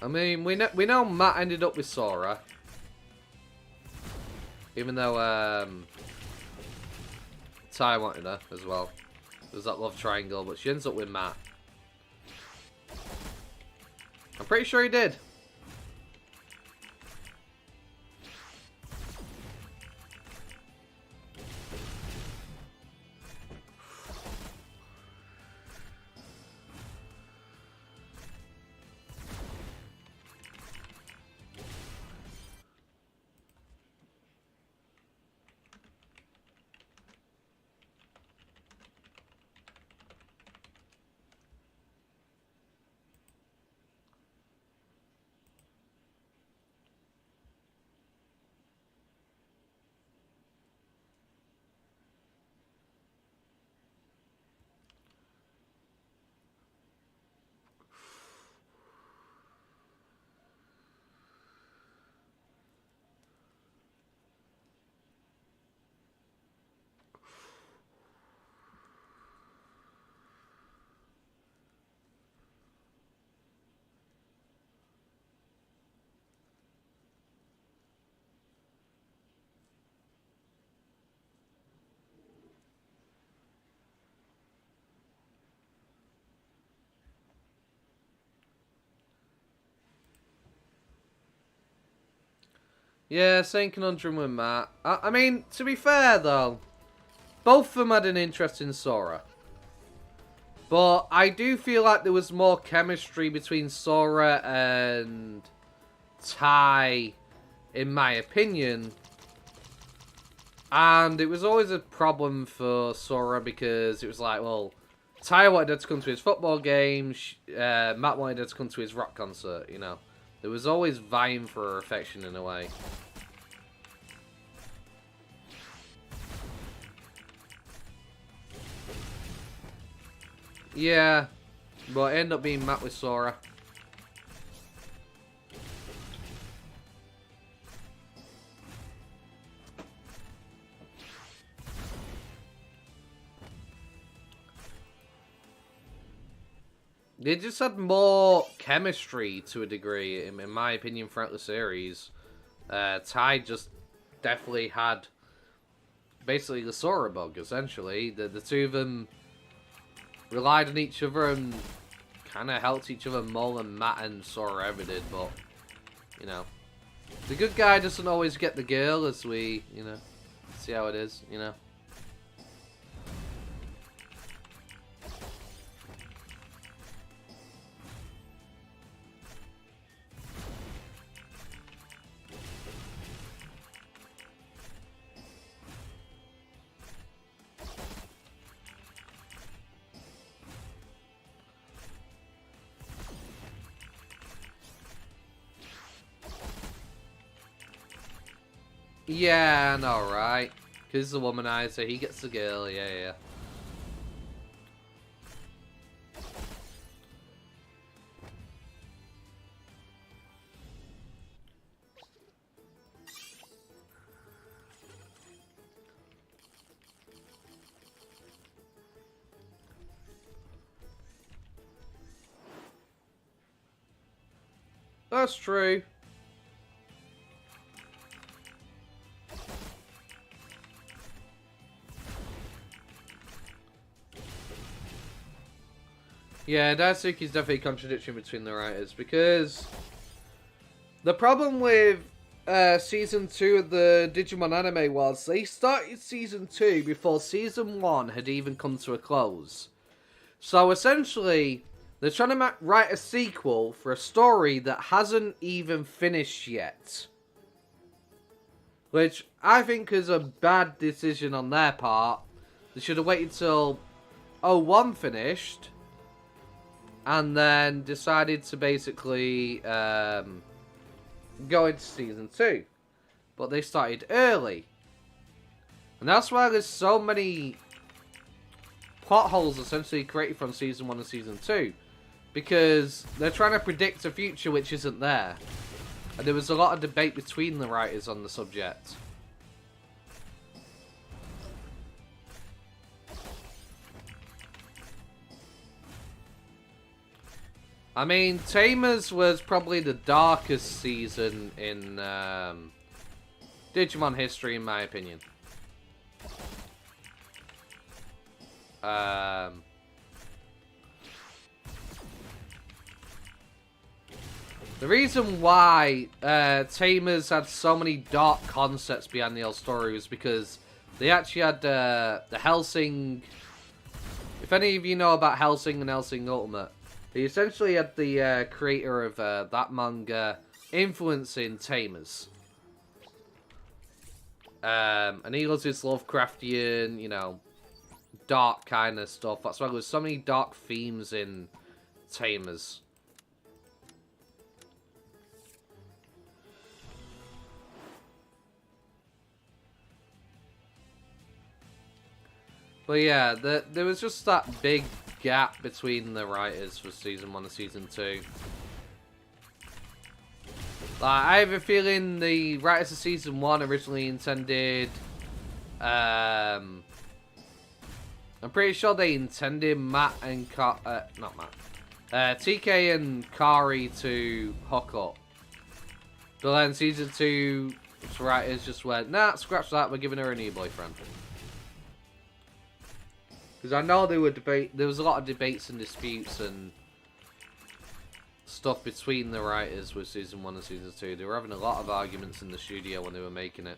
I mean, we know Matt ended up with Sora. Even though Tai wanted her as well. There's that love triangle, but she ends up with Matt. I'm pretty sure he did. Yeah, same conundrum with Matt. I mean, to be fair though, both of them had an interest in Sora. But I do feel like there was more chemistry between Sora and Tai, in my opinion. And it was always a problem for Sora because it was like, well, Tai wanted her to come to his football game, Matt wanted her to come to his rock concert, you know. There was always vying for her affection in a way. Yeah, but it ended up being Matt with Sora. They just had more chemistry to a degree, in my opinion, throughout the series. Tai just definitely had basically the Sora bug, essentially. The two of them relied on each other and kind of helped each other more than Matt and Sora ever did, but, you know. The good guy doesn't always get the girl, as we, you know, see how it is, you know. Yeah, I know, right? Because the womanizer, he gets the girl, yeah. That's true. Yeah, Daisuke's definitely a contradiction between the writers, because the problem with Season 2 of the Digimon anime was they started Season 2 before Season 1 had even come to a close. So essentially, they're trying to write a sequel for a story that hasn't even finished yet. Which I think is a bad decision on their part. They should have waited till 01 finished and then decided to basically go into Season 2. But they started early. And that's why there's so many plot holes essentially created from Season 1 and Season 2. Because they're trying to predict a future which isn't there. And there was a lot of debate between the writers on the subject. I mean, Tamers was probably the darkest season in Digimon history, in my opinion. The reason why Tamers had so many dark concepts behind the whole story was because they actually had the Hellsing. If any of you know about Hellsing and Hellsing Ultimate, they essentially had the creator of that manga influencing Tamers. And he loves his Lovecraftian, you know, dark kind of stuff. That's why there's so many dark themes in Tamers. But yeah, there was just that big gap between the writers for Season 1 and Season 2. Like, I have a feeling the writers of Season 1 originally intended... I'm pretty sure they intended Matt and... not Matt. TK and Kari to hook up. But then Season 2 writers just went, nah, scratch that, we're giving her a new boyfriend. Because I know there was a lot of debates and disputes and stuff between the writers with Season 1 and Season 2. They were having a lot of arguments in the studio when they were making it.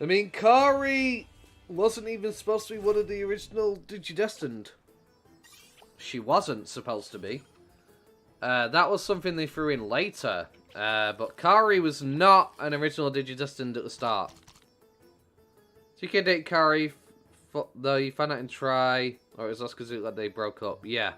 I mean, Kari wasn't even supposed to be one of the original Digidestined. She wasn't supposed to be. That was something they threw in later. But Kari was not an original Digidestined at the start. TK date Kari, though you found out in Try, or it was just because they broke up. Yeah.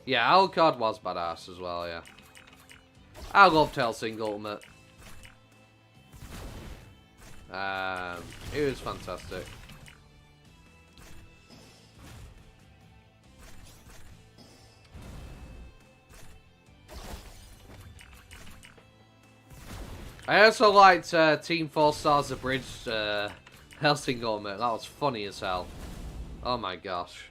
Yeah, Alucard was badass as well, yeah. I love Hellsing Ultimate. It was fantastic. I also liked Team 4 Stars Abridged Hellsing Ultimate. That was funny as hell. Oh my gosh.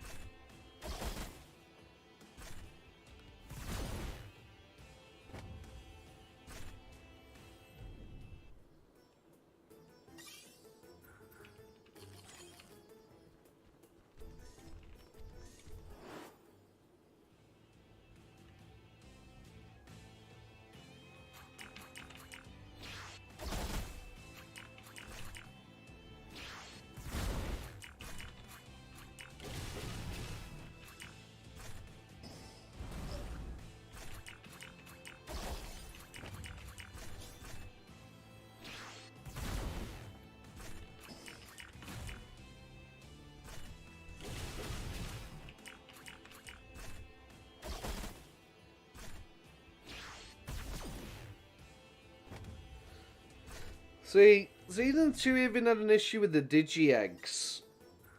See, Season 2 even had an issue with the Digi-Eggs.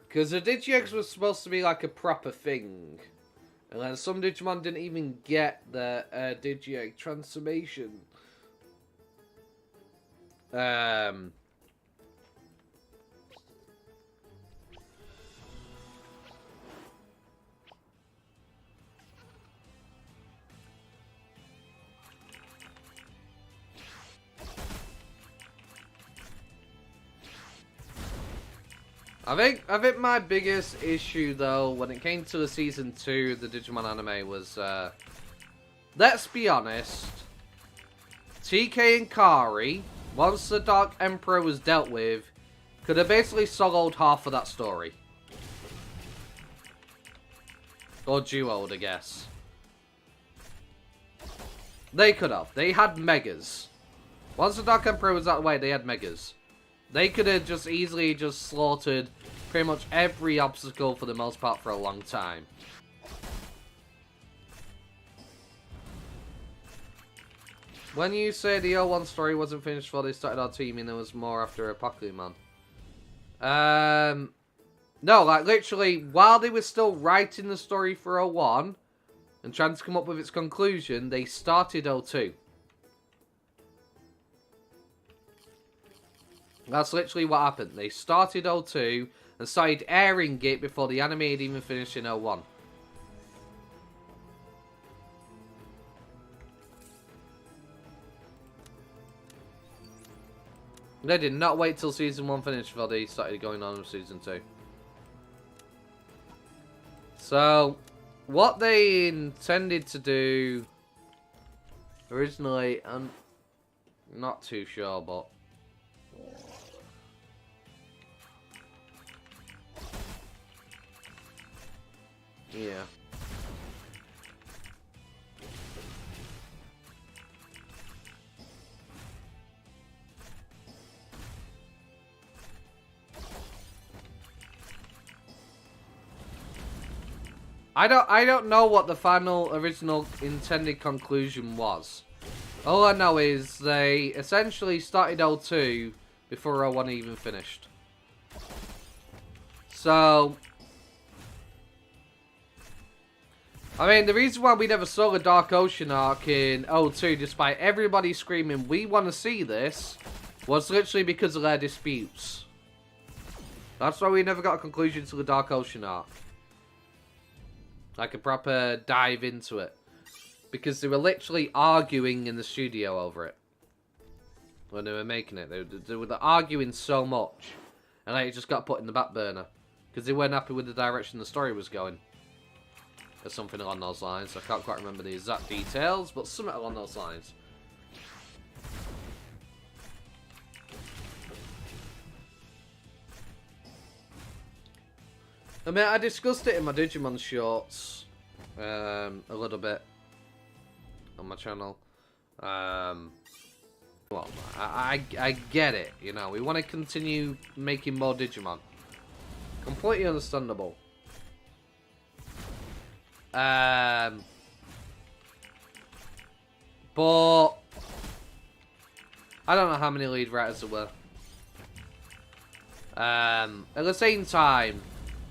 Because the Digi-Eggs was supposed to be like a proper thing. And then some Digimon didn't even get the Digi-Egg transformation. I think my biggest issue though when it came to the Season 2 the Digimon anime was let's be honest, TK and Kari, once the Dark Emperor was dealt with, could have basically soloed half of that story. Or duoed, I guess. They could have. They had megas. Once the Dark Emperor was out of the way, they had megas. They could have just easily just slaughtered pretty much every obstacle for the most part for a long time. When you say the O1 story wasn't finished before they started our team and there was more after Pokemon. No, like literally while they were still writing the story for O1 and trying to come up with its conclusion, they started O2. That's literally what happened. They started O2 and started airing it before the anime had even finished in O1. They did not wait till Season 1 finished before they started going on with Season 2. So, what they intended to do originally, I'm not too sure, but Yeah. I don't know what the final original intended conclusion was. All I know is they essentially started O2 before O1 even finished. So, I mean, the reason why we never saw the Dark Ocean arc in O2, despite everybody screaming, we want to see this, was literally because of their disputes. That's why we never got a conclusion to the Dark Ocean arc. Like a proper dive into it. Because they were literally arguing in the studio over it. When they were making it. They were arguing so much. And like, it just got put in the back burner. Because they weren't happy with the direction the story was going. Or something along those lines. I can't quite remember the exact details. But something along those lines. I mean, I discussed it in my Digimon shorts a little bit on my channel. Well, I get it, you know. We want to continue making more Digimon. Completely understandable. But I don't know how many lead writers there were. At the same time,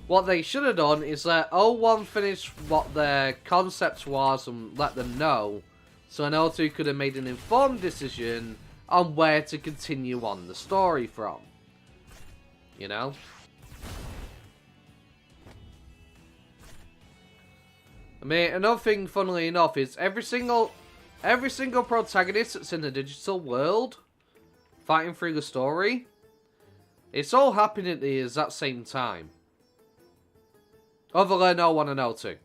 what they should have done is let O1 finish what their concept was and let them know, so an O2 could have made an informed decision on where to continue on the story from. You know? I mean, another thing, funnily enough, is every single protagonist that's in the digital world fighting through the story, it's all happening at the exact same time. Other than O1 and O2.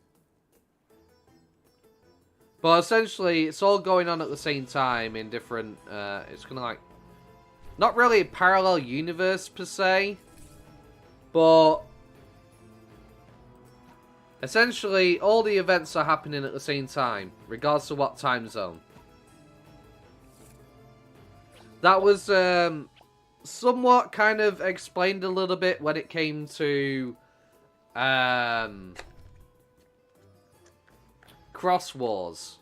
But essentially, it's all going on at the same time in different... it's kind of like... Not really a parallel universe, per se. But... essentially, all the events are happening at the same time. Regardless of what time zone. That was somewhat kind of explained a little bit when it came to... Cross Wars,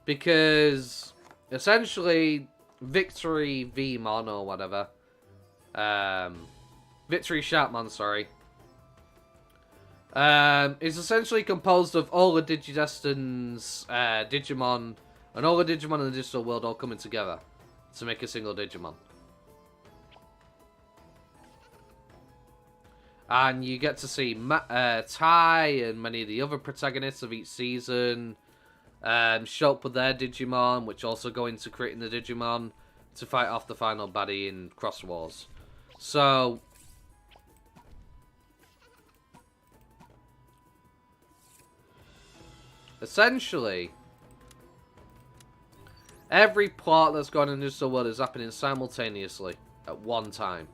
because essentially Victory Vmon or whatever, Victory Sharpmon, sorry, is essentially composed of all the Digidestin's Digimon and all the Digimon in the digital world all coming together to make a single Digimon. And you get to see Tai and many of the other protagonists of each season show up with their Digimon, which also go into creating the Digimon to fight off the final baddie in Cross Wars. So, essentially, every plot that's going on in this world is happening simultaneously at one time.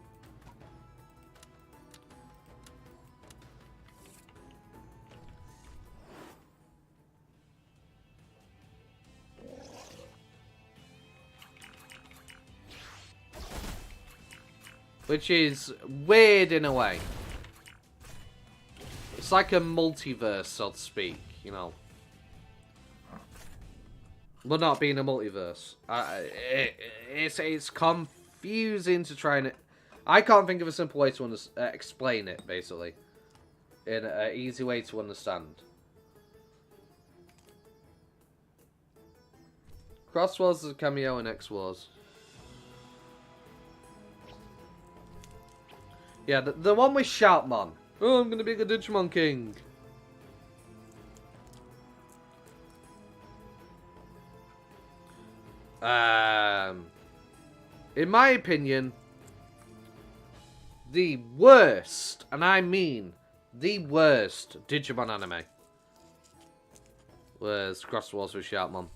Which is weird in a way. It's like a multiverse, so to speak, you know. But not being a multiverse. It's confusing to try and... I can't think of a simple way to explain it, basically. In an easy way to understand. Cross Wars is a cameo in X Wars. Yeah, the one with Shoutmon. Oh, I'm gonna be the Digimon King. In my opinion, the worst, and I mean the worst Digimon anime was Cross Wars with Shoutmon.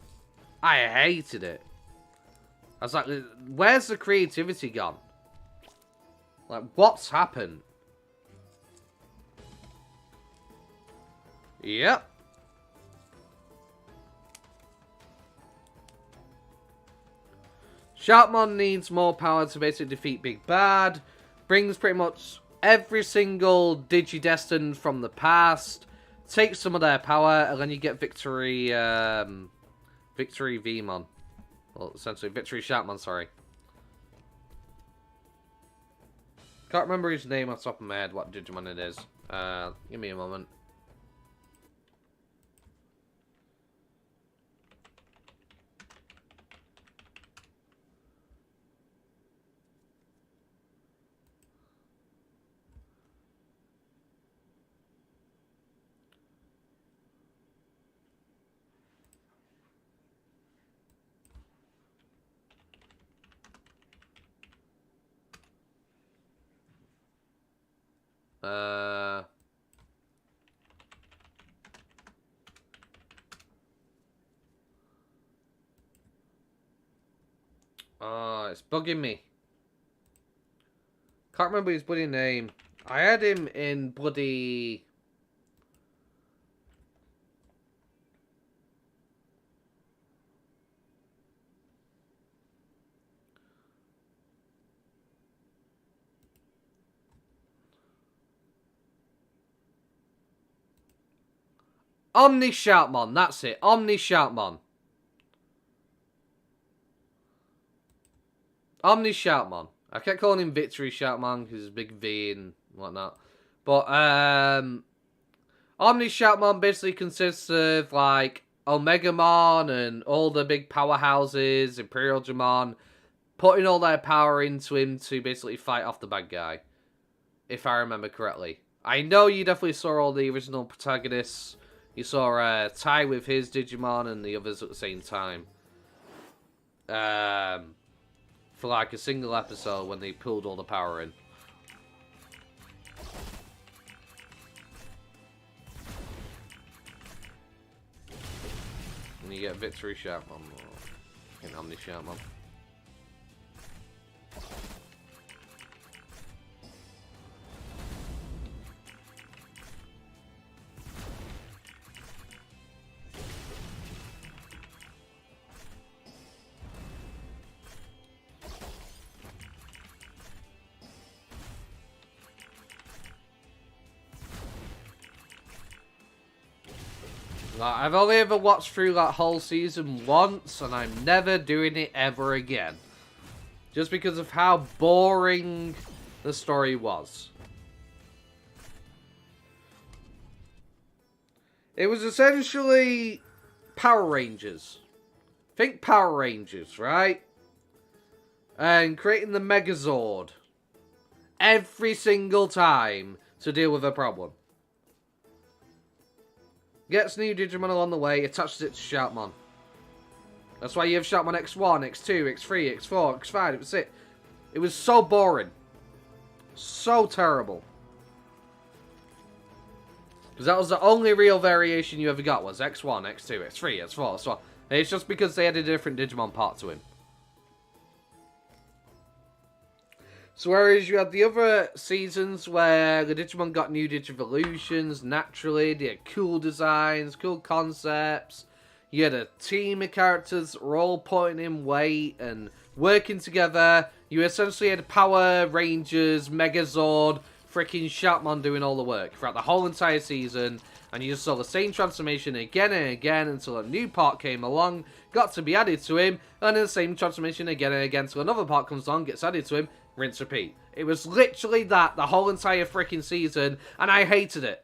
I hated it. I was like, where's the creativity gone? Like, what's happened? Yep. Sharkmon needs more power to basically defeat Big Bad. Brings pretty much every single Digidestined from the past. Takes some of their power, and then you get Victory... Victory Vmon. Well, essentially, Victory Sharkmon, sorry. Can't remember his name off the top of my head, what Digimon it is. Give me a moment. Oh, it's bugging me. Can't remember his bloody name. I had him in bloody... Omni Sharkmon, that's it. Omni Sharkmon. Omni Sharkmon. I kept calling him Victory Sharkmon because he's a big V and whatnot. But, Omni Sharkmon basically consists of, like, Omegamon and all the big powerhouses, Imperial Dramon, putting all their power into him to basically fight off the bad guy. If I remember correctly. I know you definitely saw all the original protagonists. You saw Tai with his Digimon and the others at the same time. For like a single episode when they pulled all the power in. And you get Victory Sharkmon or Omni Sharkmon. Like, I've only ever watched through that whole season once, and I'm never doing it ever again. Just because of how boring the story was. It was essentially Power Rangers. Think Power Rangers, right? And creating the Megazord. Every single time to deal with a problem. Gets new Digimon along the way, attaches it to Sharkmon. That's why you have Sharkmon X1, X2, X3, X4, X5, it was it. It was so boring. So terrible. Because that was the only real variation you ever got, was X1, X2, X3, X4, X1. And it's just because they had a different Digimon part to him. So whereas you had the other seasons where the Digimon got new Digivolutions naturally, they had cool designs, cool concepts, you had a team of characters that were all putting in weight and working together, you essentially had Power Rangers, Megazord, freaking Sharkmon doing all the work throughout the whole entire season, and you just saw the same transformation again and again until a new part came along, got to be added to him, and then the same transformation again and again until another part comes along, gets added to him, rinse, repeat. It was literally that the whole entire freaking season, and I hated it.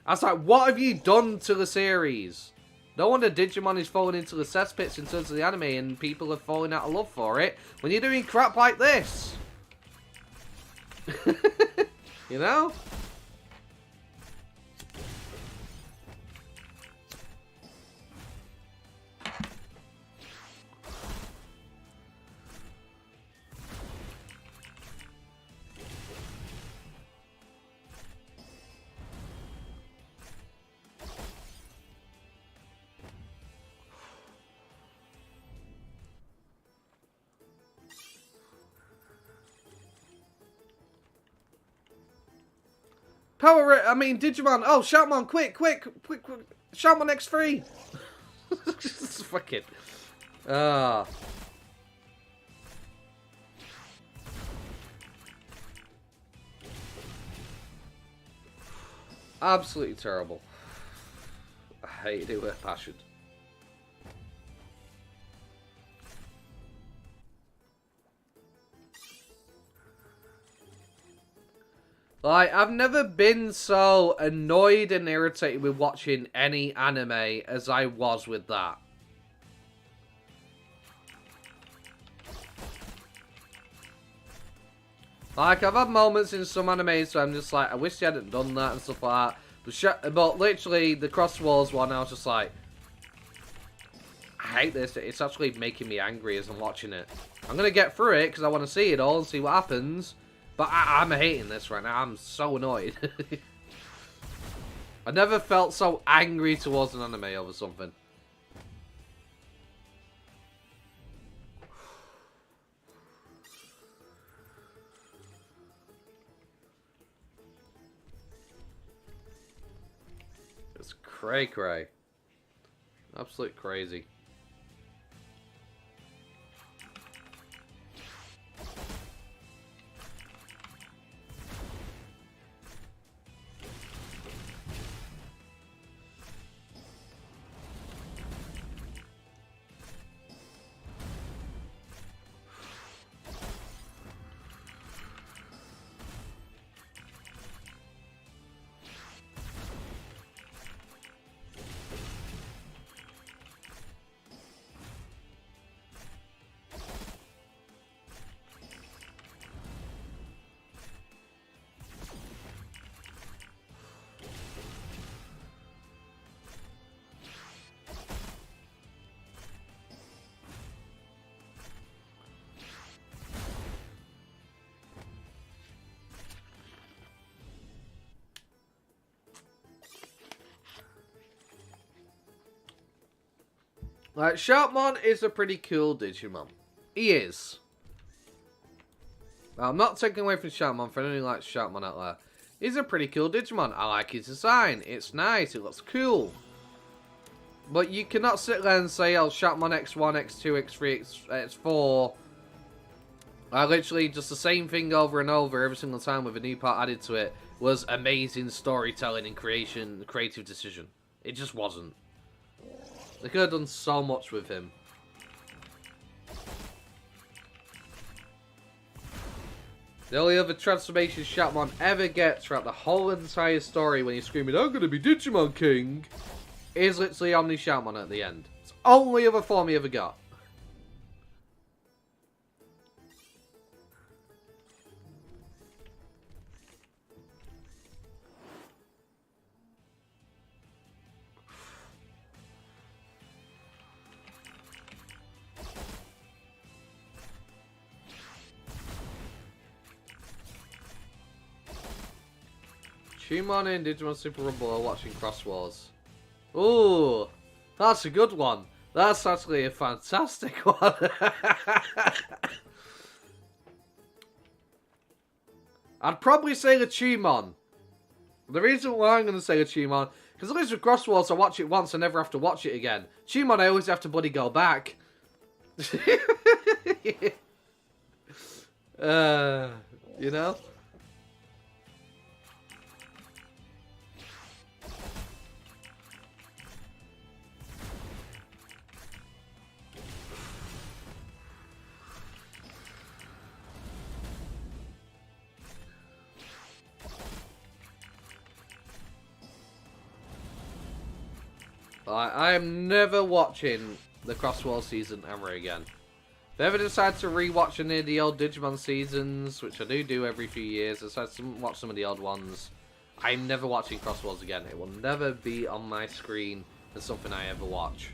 I was like, what have you done to the series? No wonder Digimon is falling into the cesspits in terms of the anime, and people are falling out of love for it, when you're doing crap like this. You know? Digimon. Oh, Shoutmon, quick. Shoutmon X3. Fucking. Ah. Absolutely terrible. I hated it with passion. Like, I've never been so annoyed and irritated with watching any anime as I was with that. Like, I've had moments in some animes where I'm just like, I wish they hadn't done that and stuff like that. But literally, the Cross Walls one, I was just like, I hate this. It's actually making me angry as I'm watching it. I'm going to get through it because I want to see it all and see what happens. But I'm hating this right now. I'm so annoyed. I never felt so angry towards an anime over something. It's cray-cray. Absolute crazy. Like, Sharpmon is a pretty cool Digimon. He is. Now, I'm not taking away from Sharpmon for anything like Sharpmon out there. He's a pretty cool Digimon. I like his design. It's nice. It looks cool. But you cannot sit there and say, oh, Sharpmon X1, X2, X3, X4 are literally just the same thing over and over every single time with a new part added to it was amazing storytelling and creative decision. It just wasn't. They could have done so much with him. The only other transformation Sharpmon ever gets throughout the whole entire story when he's screaming, I'm gonna be Digimon King, is literally Omni Sharpmon at the end. It's the only other form he ever got. Digimon and Digimon Super Rumble are watching Cross Wars. Ooh, that's a good one. That's actually a fantastic one. I'd probably say the Digimon. The reason why I'm going to say the Digimon, because at least with Cross Wars I watch it once and never have to watch it again. Digimon I always have to bloody go back. You know? I am never watching the Cross Wars season ever again. If I ever decide to re-watch any of the old Digimon seasons, which I do every few years, I decide to watch some of the old ones, I'm never watching Cross Wars again. It will never be on my screen as something I ever watch.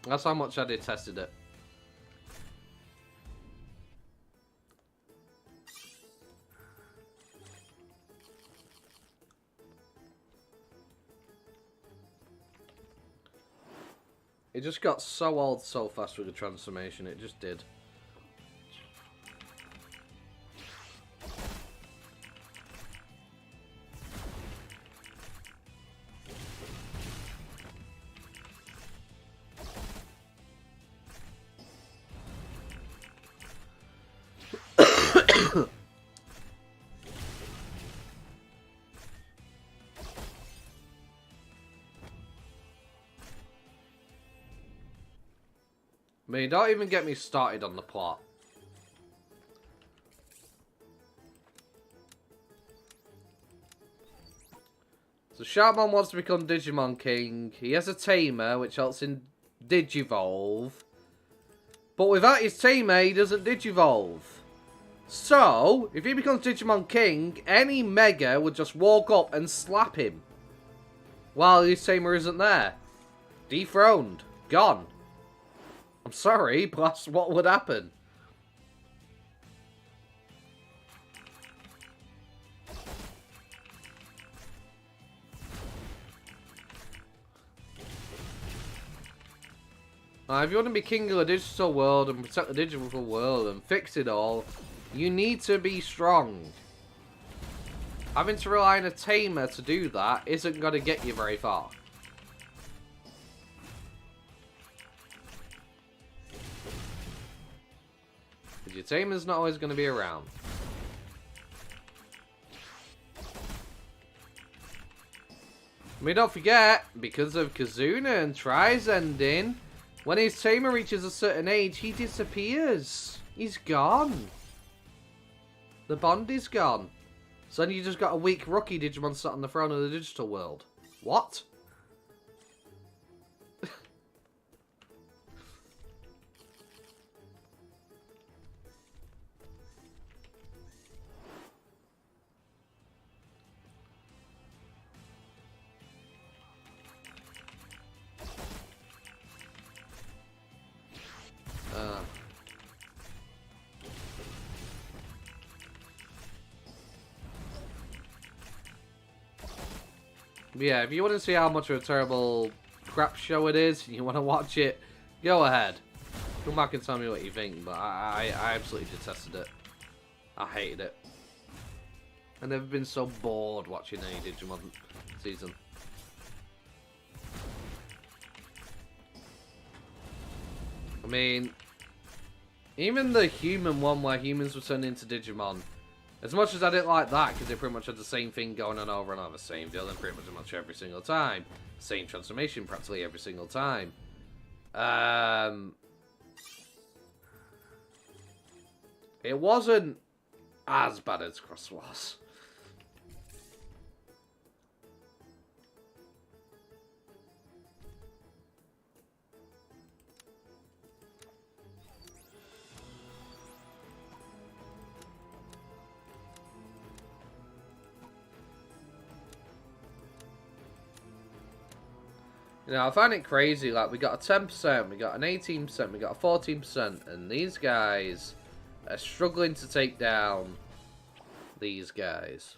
That's how much I detested it. It just got so old so fast with the transformation. It just did. I mean, don't even get me started on the plot. So Sharkmon wants to become Digimon King. He has a tamer, which helps him digivolve. But without his tamer, he doesn't digivolve. So, if he becomes Digimon King, any Mega would just walk up and slap him. While his tamer isn't there. Dethroned. Gone. I'm sorry, but that's what would happen. If you want to be king of the digital world and protect the digital world and fix it all, you need to be strong. Having to rely on a tamer to do that isn't going to get you very far. Your tamer's not always going to be around. I mean, don't forget, because of Kazuna and Tries ending, when his tamer reaches a certain age, he disappears. He's gone. The bond is gone. So then you just got a weak rookie Digimon sat on the throne of the digital world. What? Yeah, if you want to see how much of a terrible crap show it is, and you want to watch it, go ahead. Come back and tell me what you think, but I absolutely detested it. I hated it. I've never been so bored watching any Digimon season. I mean, even the human one where humans were turned into Digimon, as much as I didn't like that, because they pretty much had the same thing going on over and over, same villain pretty much every single time, same transformation practically every single time. It wasn't as bad as Cross was. You know, I find it crazy, like, we got a 10%, we got an 18%, we got a 14%, and these guys are struggling to take down these guys.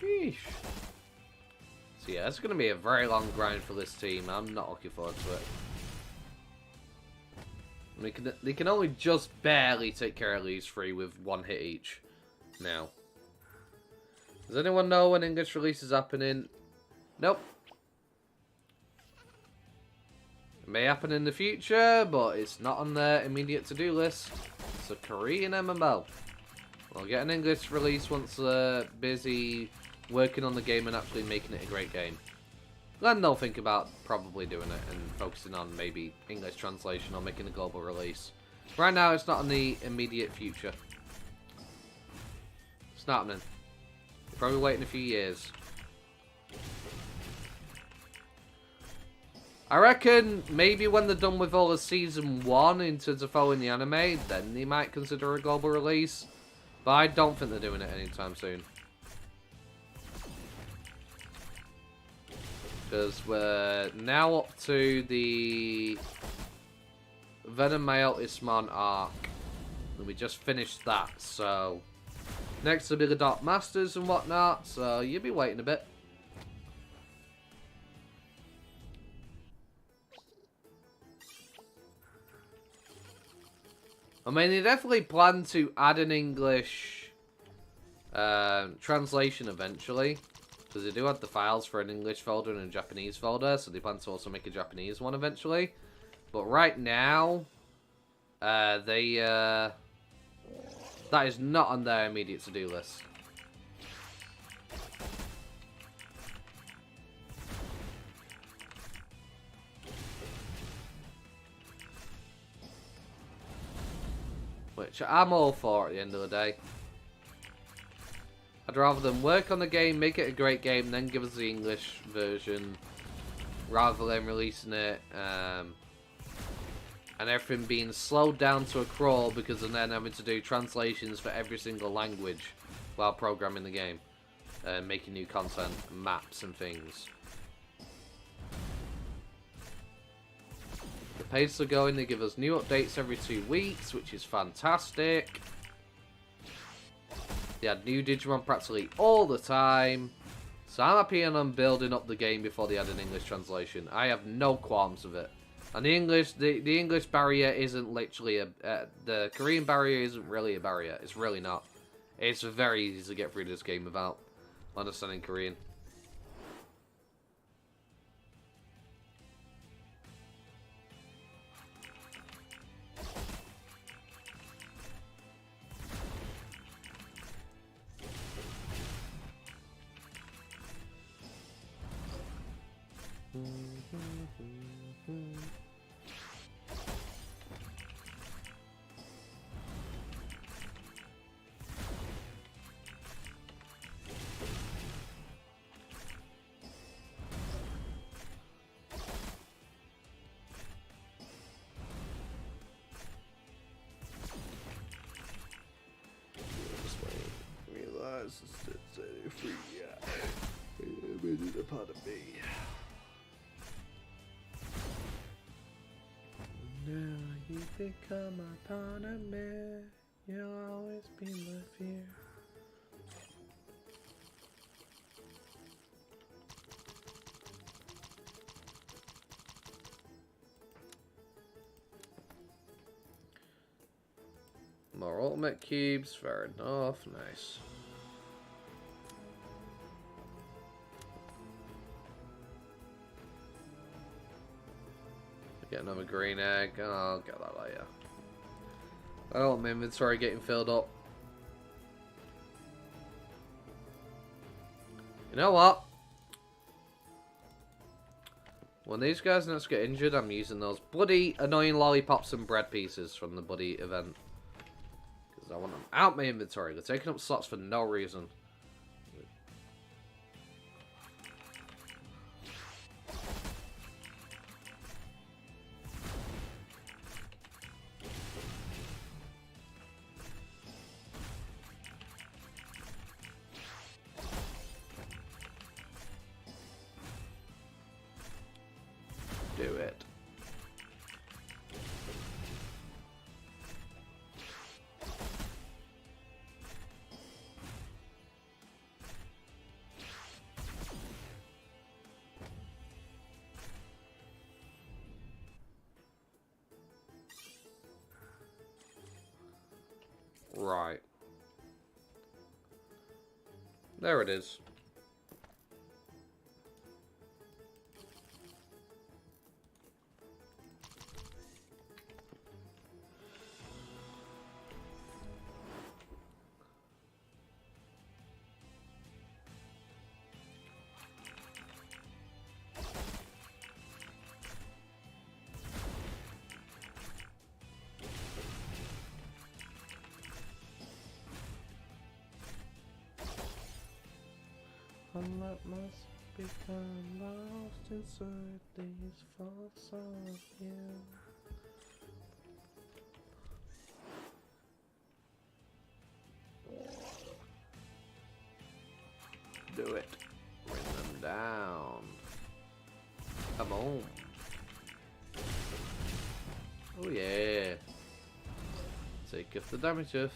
Sheesh. So yeah, it's going to be a very long grind for this team. I'm not looking forward to it. They can only just barely take care of these three with one hit each now. Does anyone know when English release is happening? Nope. It may happen in the future, but it's not on their immediate to-do list. It's a Korean MMO. We'll get an English release once they're busy working on the game and actually making it a great game. Then they'll think about probably doing it and focusing on maybe English translation or making a global release. Right now, it's not in the immediate future. It's not happening. Probably waiting a few years. I reckon maybe when they're done with all of Season 1 in terms of following the anime, then they might consider a global release. But I don't think they're doing it anytime soon. Because we're now up to the Venom Ismon arc. And we just finished that, so... Next will be the Dark Masters and whatnot, so you'll be waiting a bit. I mean, they definitely plan to add an English translation eventually. Because they do have the files for an English folder and a Japanese folder. So they plan to also make a Japanese one eventually. But right now, that is not on their immediate to-do list. Which I'm all for at the end of the day. I'd rather them work on the game, make it a great game, then give us the English version. Rather than releasing it, and everything being slowed down to a crawl because of then having to do translations for every single language while programming the game. And making new content, maps and things. The pace are going, they give us new updates every 2 weeks, which is fantastic. They add new Digimon practically all the time. So I'm happy and I'm building up the game before they add an English translation. I have no qualms with it. And the English barrier isn't literally the Korean barrier isn't really a barrier. It's really not. It's very easy to get through this game without understanding Korean. Part of me. Now you become a part of me. You'll always be my fear. More ultimate cubes, fair enough, nice. Get another green egg. Oh, I'll get that later. Oh, my inventory getting filled up. You know what? When these guys next get injured, I'm using those bloody annoying lollipops and bread pieces from the buddy event. Because I want them out my inventory. They're taking up slots for no reason. Do it. Right. There it is. And that must become lost inside these thoughts of you. Do it. Bring them down. Come on. Oh yeah. Take off the damage off.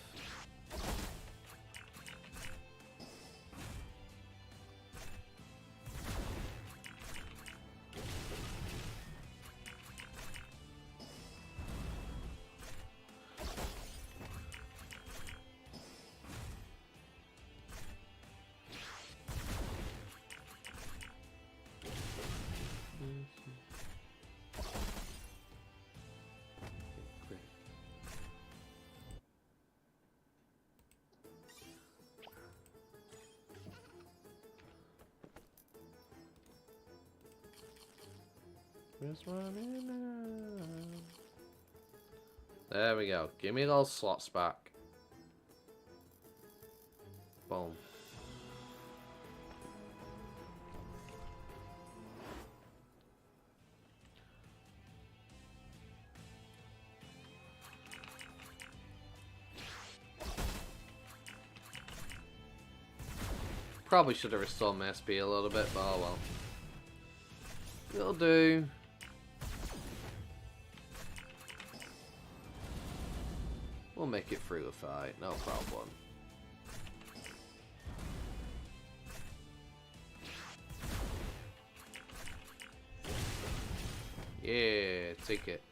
Just running out. There we go. Give me those slots back. Boom. Probably should have restored my SP a little bit, but oh well. It'll do. We'll make it through the fight, no problem. Yeah, take it.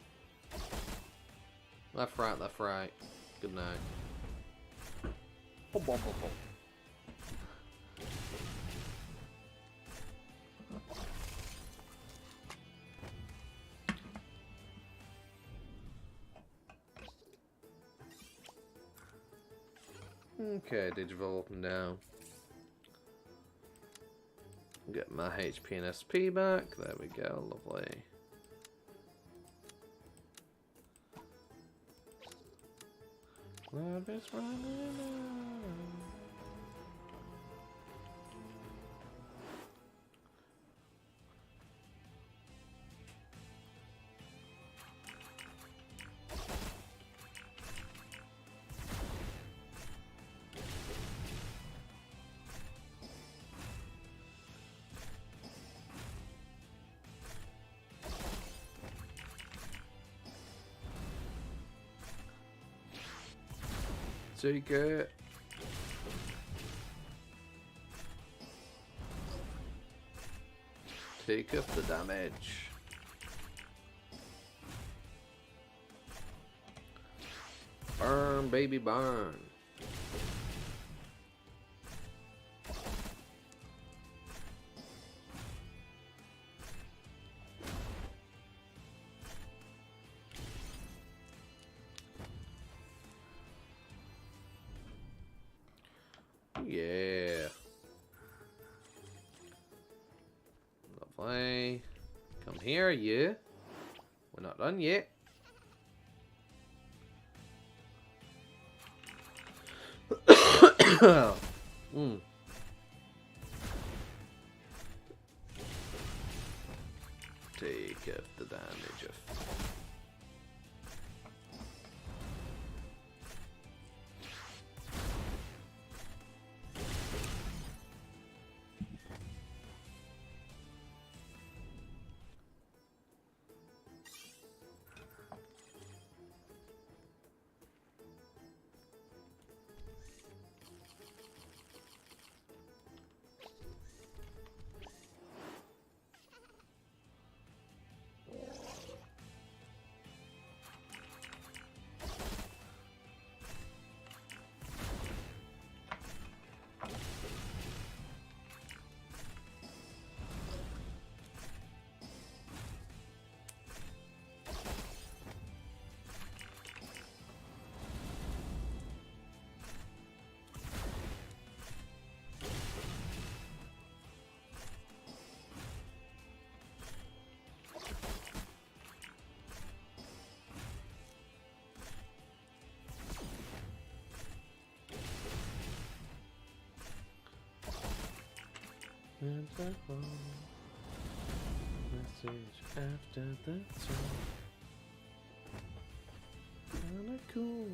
Left, right, left, right. Good night. Boom, boom, boom, boom. Okay, Digivolve up and down. Get my HP and SP back. There we go, lovely. Love is running out. Take it. Take up the damage. Burn, baby, burn. Yeah. Lovely. Come here, you. We're not done yet. Take up the damage of. And the whole message after the tone. Kinda cool.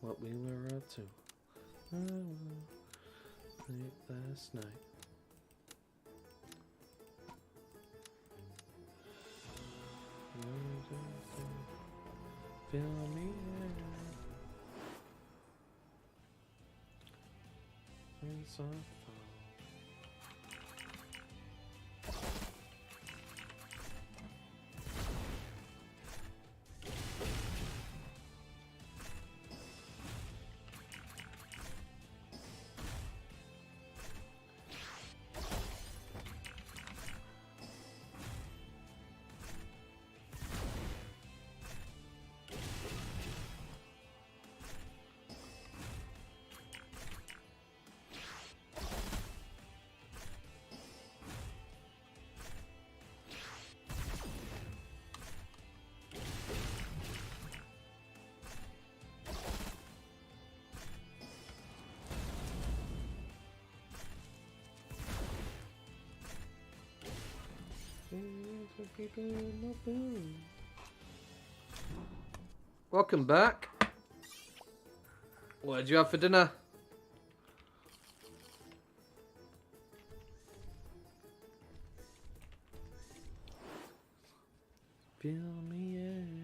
What we were up to. Late last night. Feel me in some fall. Welcome back. What did you have for dinner? Feel me in.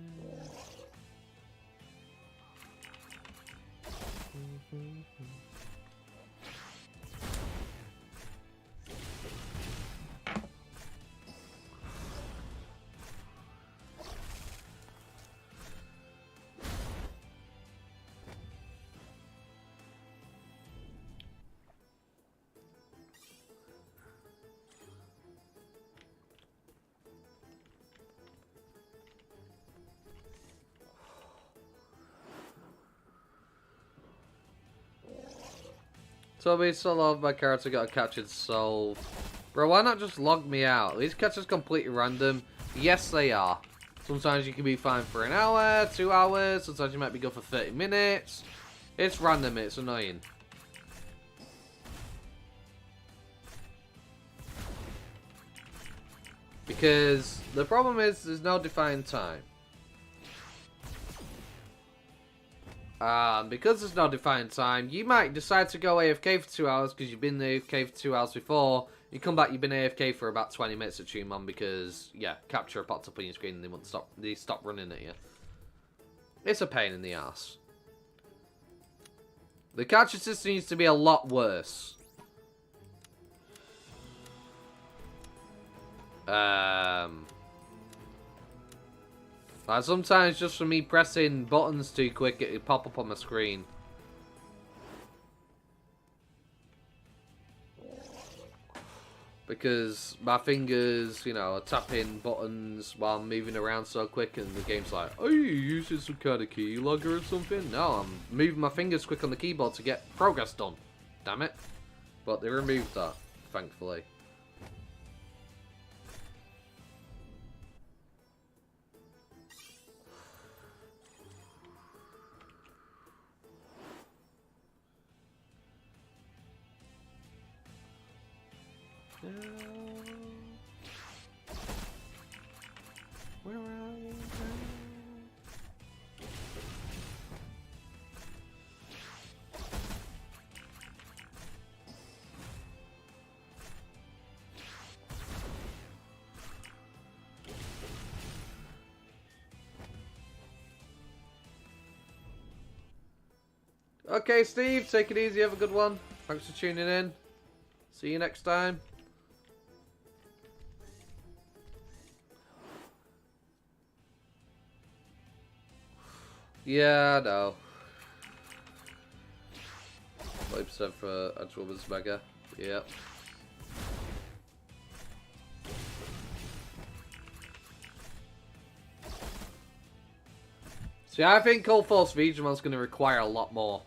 Toby, so love my character got a captured soul. Bro, why not just log me out? These catches completely random. Yes, they are. Sometimes you can be fine for an hour, 2 hours. Sometimes you might be good for 30 minutes. It's random. It's annoying. Because the problem is there's no defined time. Because there's no defined time, you might decide to go AFK for 2 hours because you've been AFK for 2 hours before. You come back, you've been AFK for about 20 minutes at Digimon because, yeah, capture popped up on your screen and they won't stop. They stop running at you. It's a pain in the ass. The capture system needs to be a lot worse. Like sometimes just for me pressing buttons too quick, it'll pop up on my screen. Because my fingers, you know, are tapping buttons while I'm moving around so quick and the game's like, are you using some kind of keylogger or something? No, I'm moving my fingers quick on the keyboard to get progress done. Damn it. But they removed that, thankfully. Where are you now? Okay, Steve, take it easy, have a good one. Thanks for tuning in. See you next time. Yeah, I know. 40% for Andromon's Mega. Yep. See, I think All Force Digimon's going to require a lot more.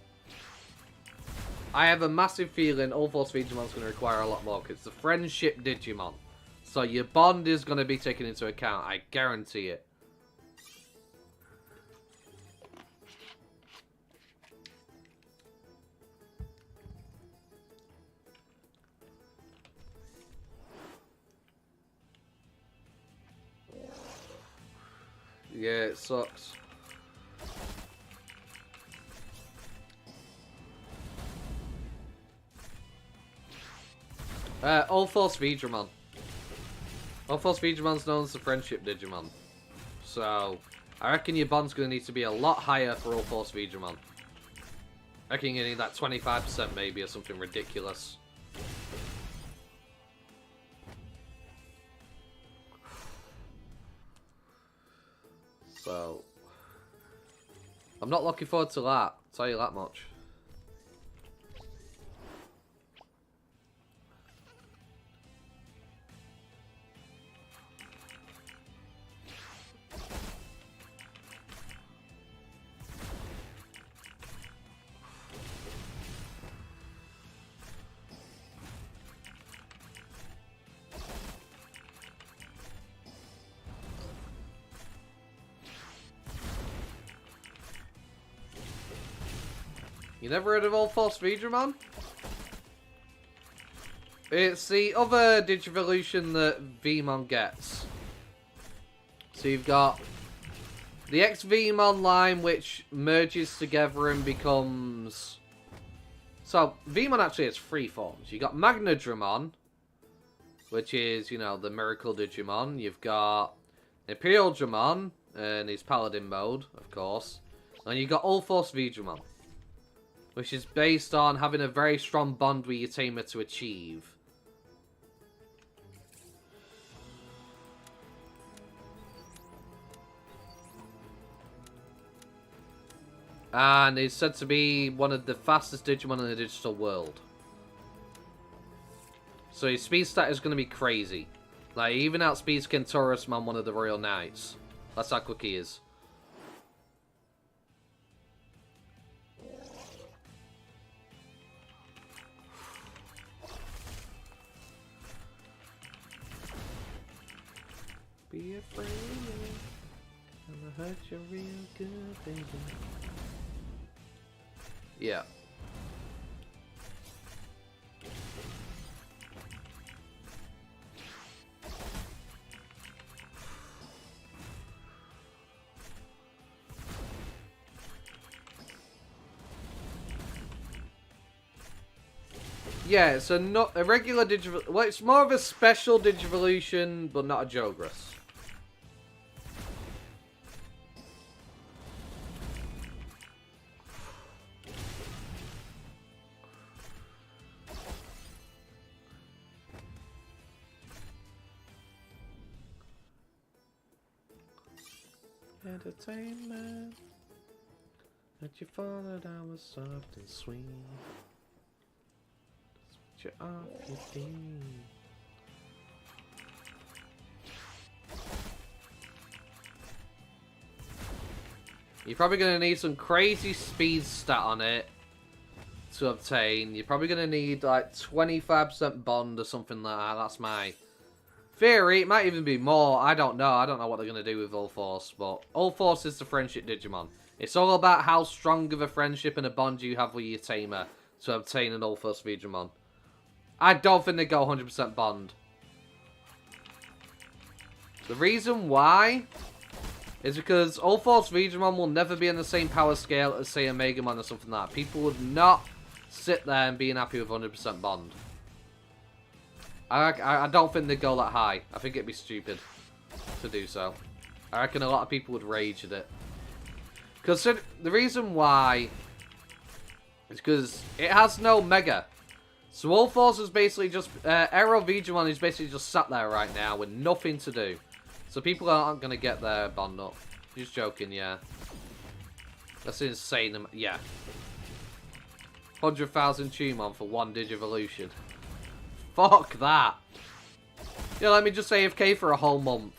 I have a massive feeling All Force Digimon's going to require a lot more because it's a friendship Digimon. So your bond is going to be taken into account. I guarantee it. Yeah, it sucks. All Force Digimon. All Force Digimon's known as the friendship Digimon. So, I reckon your bond's going to need to be a lot higher for All Force Digimon. I reckon you need that 25% maybe or something ridiculous. So, I'm not looking forward to that, I'll tell you that much. You never heard of All Force Digimon? It's the other Digivolution that Vmon gets. So you've got the X-Vmon line, which merges together and becomes... So, Vmon actually has 3 forms. You've got machinedramon, which is, you know, the Miracle Digimon. You've got Imperialdramon, and his Paladin mode, of course. And you've got All-Force Vdramon, which is based on having a very strong bond with your tamer to achieve. And it's said to be one of the fastest Digimon in the digital world. So his speed stat is going to be crazy. Like, he even outspeeds Kentaurus Man, one of the Royal Knights. That's how quick he is. Be afraid, I'll hurt you real good, baby. Yeah. Yeah, it's not a regular Digivolution. Well, it's more of a special Digivolution, but not a Jogress. Entertainment that you thought I was soft and sweet. Switch it off your feet. You're probably going to need some crazy speed stat on it to obtain. You're probably going to need like 25% bond or something like that. That's my theory. It might even be more. I don't know. I don't know what they're going to do with All Force. But All Force is the friendship Digimon. It's all about how strong of a friendship and a bond you have with your tamer to obtain an All Force Digimon. I don't think they go 100% bond. The reason why is because All Force Digimon will never be on the same power scale as, say, a Megamon or something like that. People would not sit there and being happy with 100% bond. I don't think they'd go that high. I think it'd be stupid to do so. I reckon a lot of people would rage at it. Because the reason why is because it has no Mega. So All Force is basically just... Aero Digimon is basically just sat there right now with nothing to do. So people aren't going to get their bond up. Just joking, yeah. That's insane. Yeah. 100,000 Tumon for one Digivolution. Fuck that. Yeah, let me just AFK for a whole month.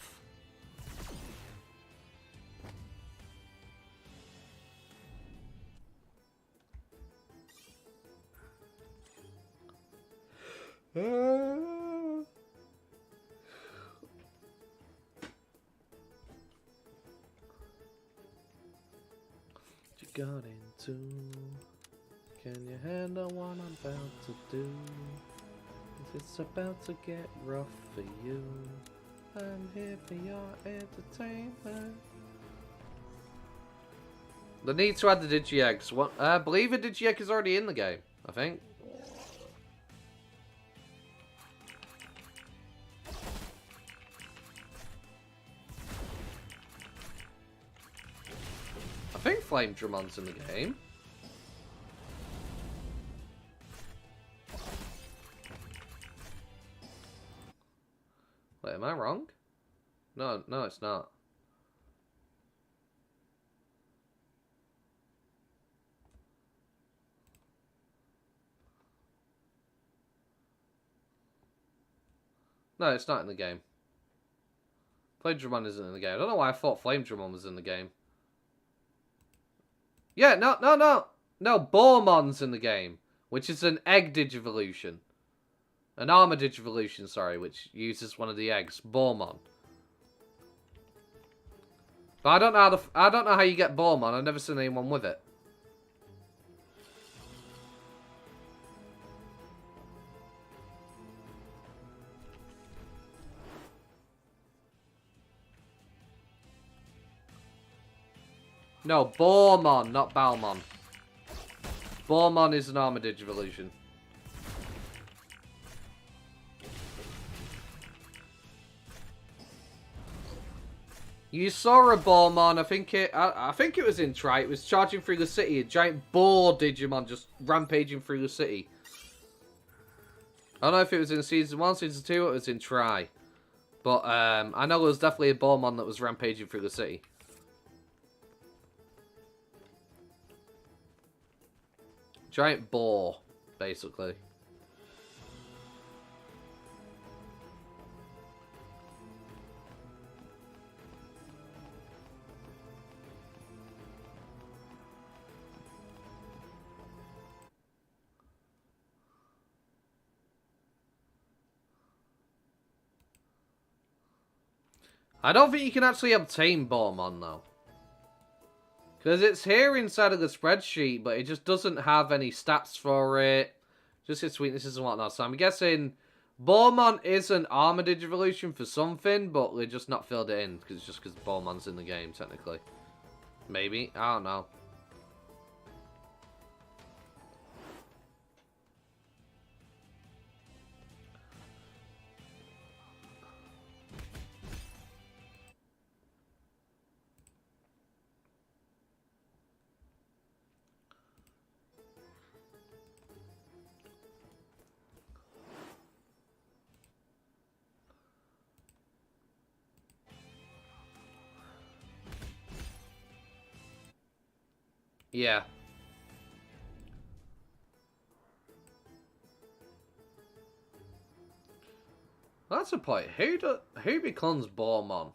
You got into. Can you handle what I'm about to do? It's about to get rough for you. I'm here for your entertainment. The need to add the Digi-Eggs. I believe a Digi-Egg is already in the game, I think. I think Flame Dramon's in the game. Wait, am I wrong? No, it's not. No, it's not in the game. Flame Dramon isn't in the game. I don't know why I thought Flame Dramon was in the game. Yeah, no. No, Bormon's in the game, which is an egg Digivolution. An armor Digivolution, sorry, which uses one of the eggs. Bormon. But I don't know how you get Bormon. I've never seen anyone with it. No, Bormon, not Balmon. Bormon is an armor Digivolution. You saw a Bormon, I think it was in Tri. It was charging through the city. A giant boar Digimon just rampaging through the city. I don't know if it was in Season 1, Season 2, or it was in Tri. But I know there was definitely a Bormon that was rampaging through the city. Giant boar, basically. I don't think you can actually obtain Bormon, though. Because it's here inside of the spreadsheet, but it just doesn't have any stats for it. Just its weaknesses and whatnot. So I'm guessing Bormon is an armor Digivolution for something, but they're just not filled it in. It's just because Bormon's in the game, technically. Maybe. I don't know. Yeah. That's a point. Who becomes Bormon?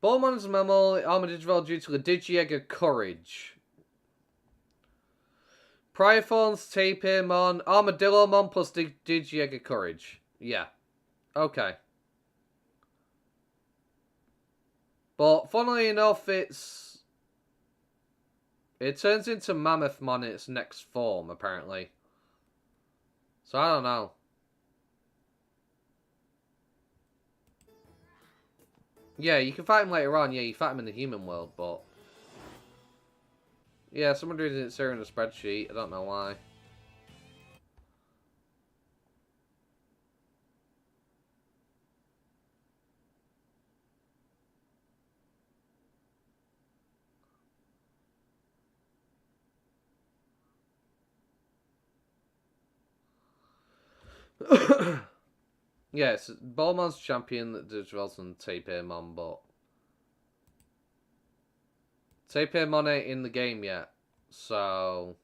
Bormon's mammal armor Digivolve due to the Digiegger Courage. Priothorns, Tapirmon, Armadillomon plus Digiegger Courage. Yeah. Okay. But funnily enough, it turns into Mammothmon in its next form, apparently. So I don't know. Yeah, you can fight him later on. Yeah, you fight him in the human world, but... Yeah, someone reading it here in the spreadsheet. I don't know why. Yes, Bormon's champion that develops on Tapirmon, but Tapirmon ain't in the game yet, so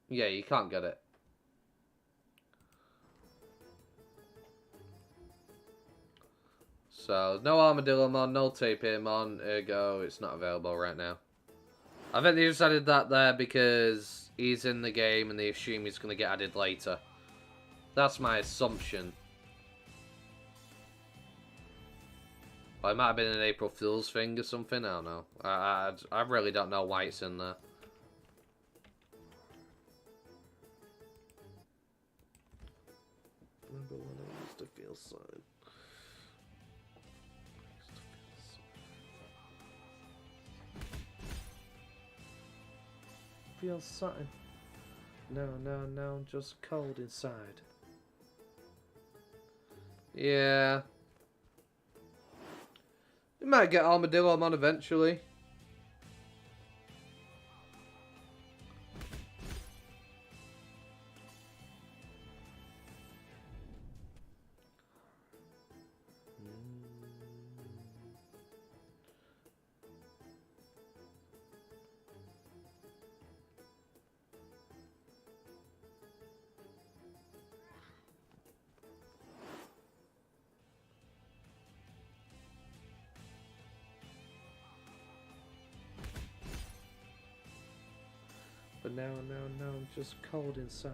yeah, you can't get it. So no Armadillomon, no Tapirmon, ergo it's not available right now. I think they just added that there because he's in the game and they assume he's going to get added later. That's my assumption. Or it might have been an April Fool's thing or something, I don't know. I really don't know why it's in there. Remember when I used to feel sad? Feel something. No, I'm just cold inside. Yeah. We might get Armadillomon eventually. But now I'm just cold inside.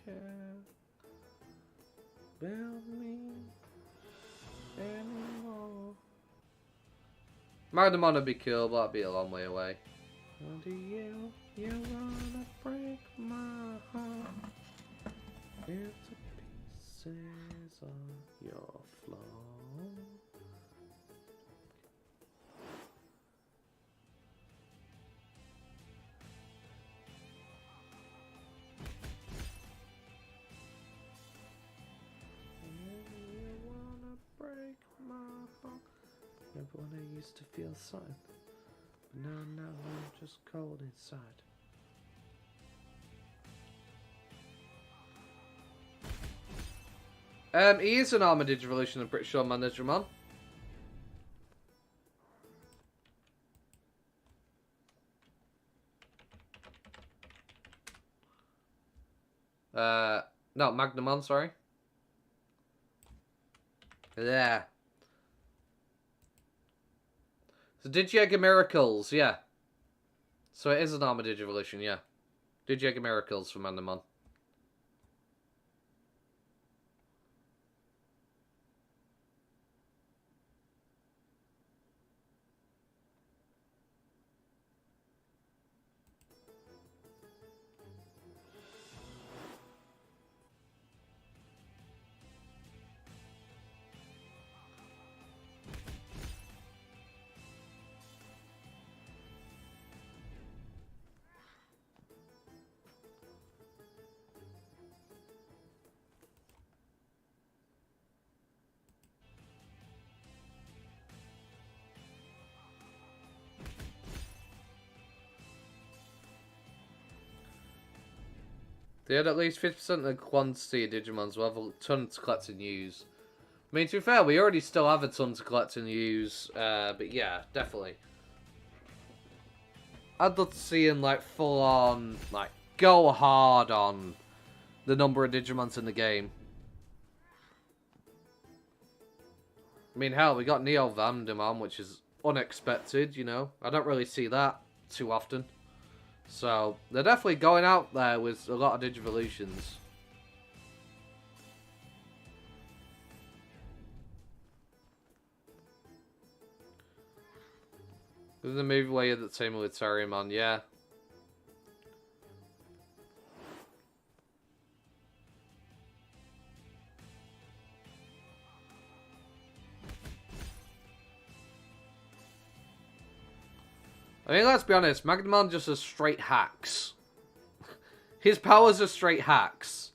care about me anymore. Andromon would be cool, but that'd be a long way away. How do you wanna break my heart into pieces on your floor? You wanna break my heart? Remember when I used to feel something? But now I'm just cold inside. He is an armored Digivolution, I'm pretty sure, Machinedramon. No, Magnamon, sorry. Yeah. So Digiega Miracles, yeah. So it is an armored Digivolution, yeah. Digiega Miracles from Andromon. They had at least 50% of the quantity of Digimons. We'll have a ton to collect and use. I mean, to be fair, we already still have a ton to collect and use. But yeah, definitely. I'd love to see him, like, full on, like, go hard on the number of Digimons in the game. I mean, hell, we got Neo Vandemon, which is unexpected, you know. I don't really see that too often. So, they're definitely going out there with a lot of Digivolutions. This is the movie where you're the same with Terriermon, yeah. I mean, let's be honest, Magnamon just has straight hacks. His powers are straight hacks.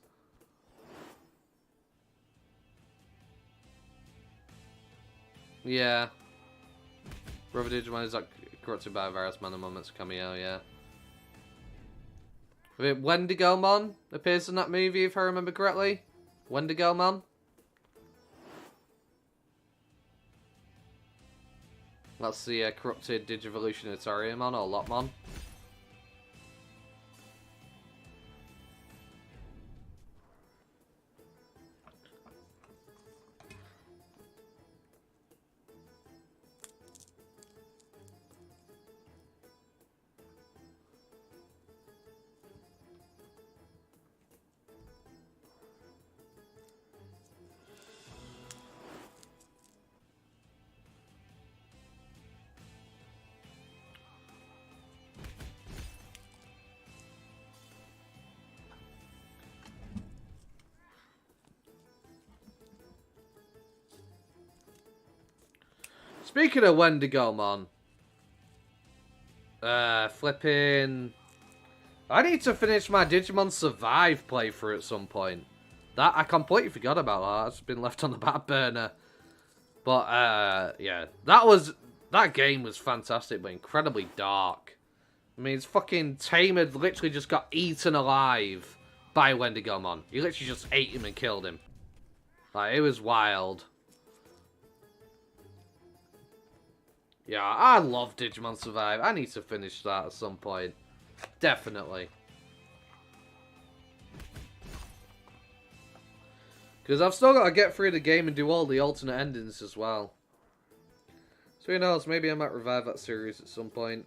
Yeah. Brother Digimon is like corrupted by a virus man, the moment's cameo, yeah. I mean, Wendigomon appears in that movie, if I remember correctly. Wendigomon. That's the corrupted Digivolution of Terriermon or Lotmon. Speaking of Wendigomon, flipping... I need to finish my Digimon Survive playthrough at some point. That, I completely forgot about that. It's been left on the back burner. But, yeah. That game was fantastic, but incredibly dark. I mean, it's fucking Tamer literally just got eaten alive by Wendigomon. He literally just ate him and killed him. Like, it was wild. Yeah, I love Digimon Survive. I need to finish that at some point. Definitely. Because I've still got to get through the game and do all the alternate endings as well. So who knows, maybe I might revive that series at some point.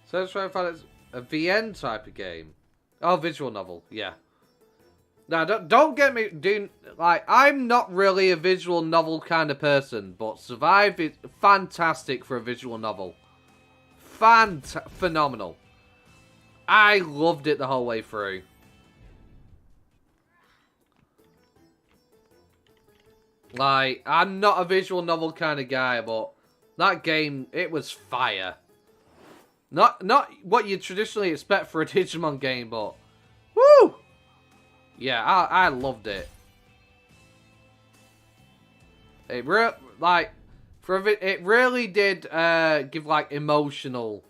So let's try and find a VN type of game. Oh, visual novel. Yeah. Now, don't get me... I'm not really a visual novel kind of person, but Survive is fantastic for a visual novel. Phenomenal. I loved it the whole way through. Like, I'm not a visual novel kind of guy, but that game, it was fire. Not what you traditionally expect for a Digimon game, but... Woo! Yeah, I loved it. It really did give like emotional.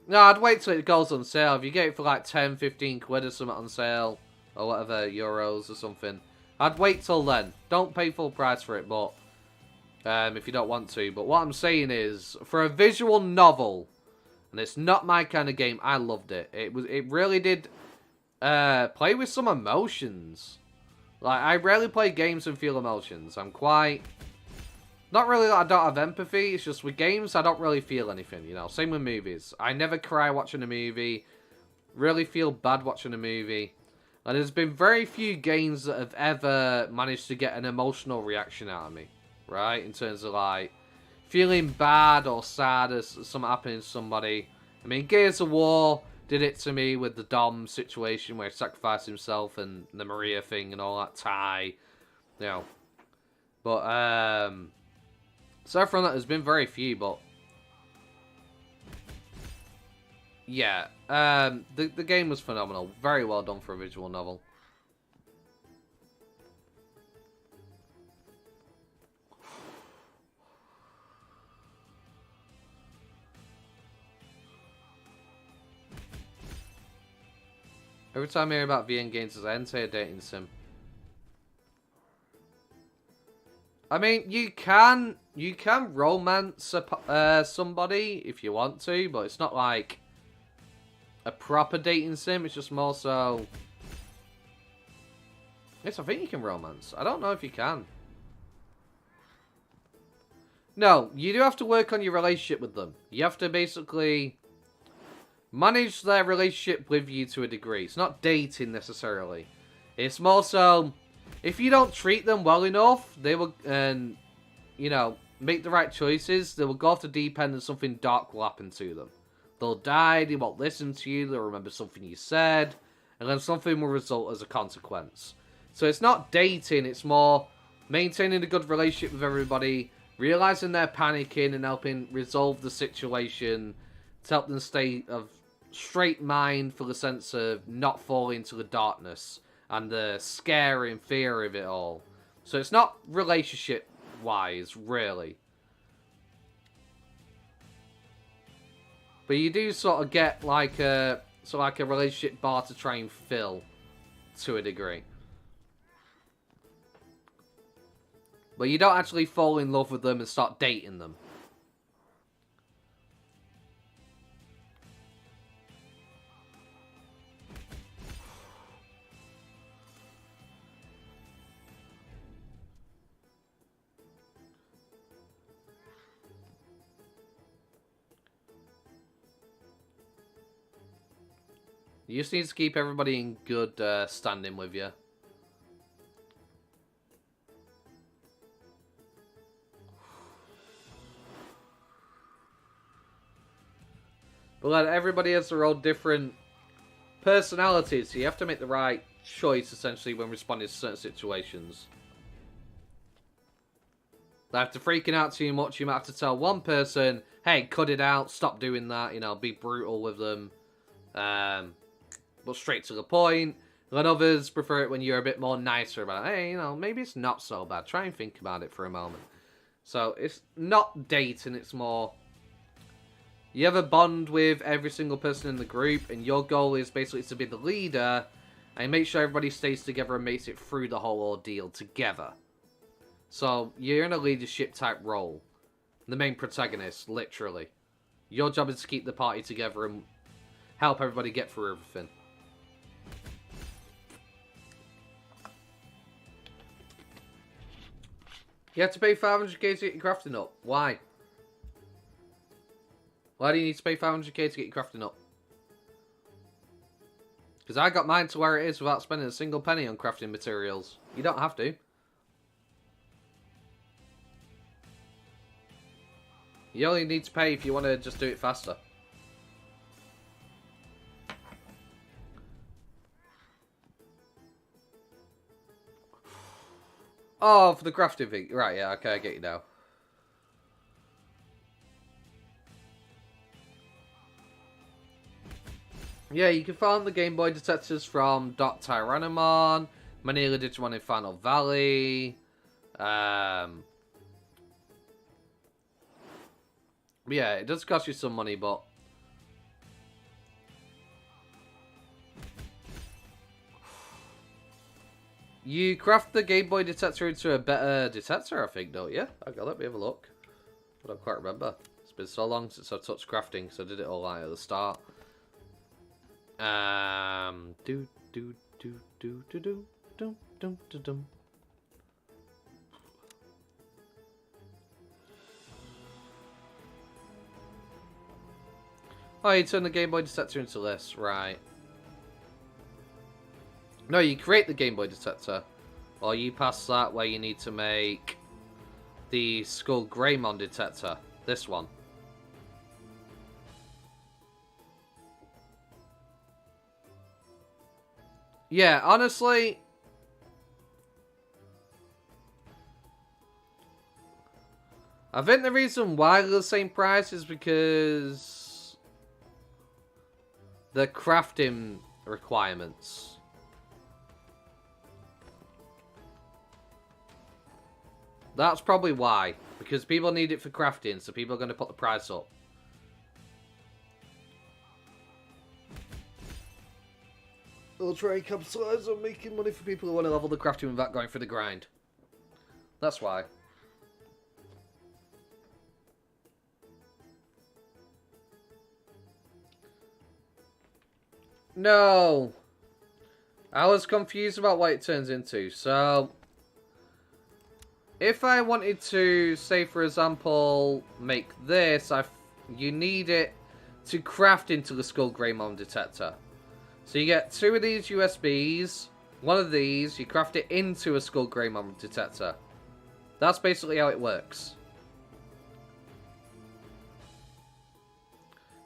No, I'd wait till it goes on sale. If you get it for like 10, 15 quid or something on sale, or whatever, euros or something, I'd wait till then. Don't pay full price for it, but if you don't want to. But what I'm saying is, for a visual novel, and it's not my kind of game, I loved it. It really did play with some emotions. Like, I rarely play games and feel emotions. I'm quite... Not really that I don't have empathy. It's just with games, I don't really feel anything, you know. Same with movies. I never cry watching a movie. Really feel bad watching a movie. And there's been very few games that have ever managed to get an emotional reaction out of me. Right? In terms of, like, feeling bad or sad as something happening to somebody. I mean, Gears of War did it to me with the Dom situation where he sacrificed himself and the Maria thing and all that tie. You know. But, so from that, there's been very few, but... Yeah, the game was phenomenal. Very well done for a visual novel. Every time I hear about VN games, it's enter a dating sim. I mean, you can romance somebody if you want to, but it's not like a proper dating sim. It's just more so... Yes, I think you can romance. I don't know if you can. No, you do have to work on your relationship with them. You have to basically manage their relationship with you to a degree. It's not dating necessarily. It's more so, if you don't treat them well enough, they will, you know, make the right choices, they will go off the deep end and something dark will happen to them. They'll die, they won't listen to you, they'll remember something you said, and then something will result as a consequence. So it's not dating, it's more maintaining a good relationship with everybody, realizing they're panicking and helping resolve the situation to help them stay of straight mind for the sense of not falling into the darkness and the scare and fear of it all. So it's not relationship-wise, really. But you do sort of get like a relationship bar to try and fill to a degree. But you don't actually fall in love with them and start dating them. You just need to keep everybody in good standing with you. But like, everybody has their own different personalities, so you have to make the right choice, essentially, when responding to certain situations. After freaking out too much, you might have to tell one person, hey, cut it out, stop doing that, you know, be brutal with them. But straight to the point. And then others prefer it when you're a bit more nicer about it. Hey, you know, maybe it's not so bad. Try and think about it for a moment. So, it's not dating, it's more... You have a bond with every single person in the group, and your goal is basically to be the leader, and make sure everybody stays together and makes it through the whole ordeal together. So, you're in a leadership type role. The main protagonist, literally. Your job is to keep the party together and help everybody get through everything. You have to pay 500k to get your crafting up. Why? Why do you need to pay 500k to get your crafting up? Because I got mine to where it is without spending a single penny on crafting materials. You don't have to. You only need to pay if you want to just do it faster. Oh, for the crafting thing. Right, yeah, okay, I get you now. Yeah, you can farm the Game Boy detectors from Andromon, Manila Digimon in Final Valley. Yeah, it does cost you some money, but you craft the Game Boy detector into a better detector, I think, don't you? Okay, let me have a look. I don't quite remember. It's been so long since I've touched crafting, so I did it all right at the start. Do. Oh, you turn the Game Boy detector into this, right? No, you create the Game Boy detector, or you pass that where you need to make the Skull Greymon detector. This one. Yeah, honestly, I think the reason why they're the same price is because the crafting requirements. That's probably why. Because people need it for crafting, so people are going to put the price up. They'll try and capitalise on making money for people who want to level the crafting without going for the grind. That's why. No! I was confused about what it turns into. So, if I wanted to, say for example, make this, you need it to craft into the Skull Greymon detector. So you get 2 of these USBs, 1 of these, you craft it into a Skull Greymon detector. That's basically how it works.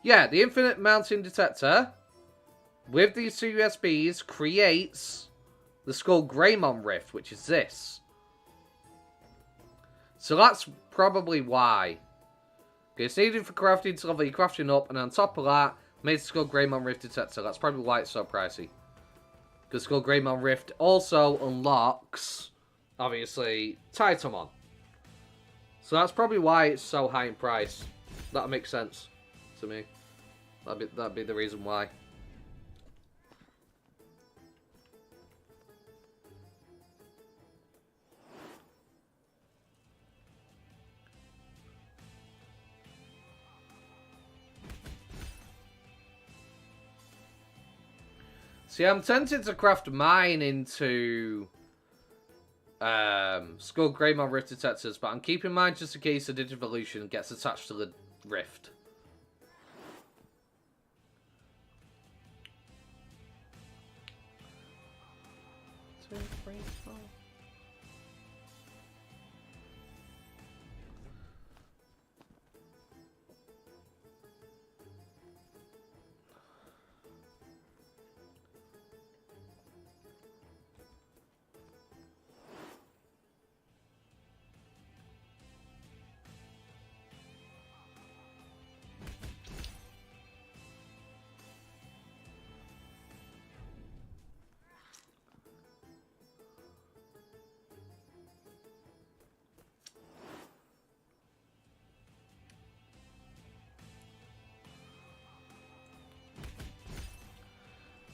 Yeah, the infinite mounting detector with these 2 USBs creates the Skull Greymon rift, which is this. So that's probably why. It's needed for crafting to level your crafting up, and on top of that, made Skull Greymon Rift detector. That's probably why it's so pricey. Because Skull Greymon Rift also unlocks, obviously, Titamon. So that's probably why it's so high in price. That makes sense to me. That'd be the reason why. See, I'm tempted to craft mine into Skull Greymon Rift detectors, but I'm keeping mine just in case the Digivolution gets attached to the Rift.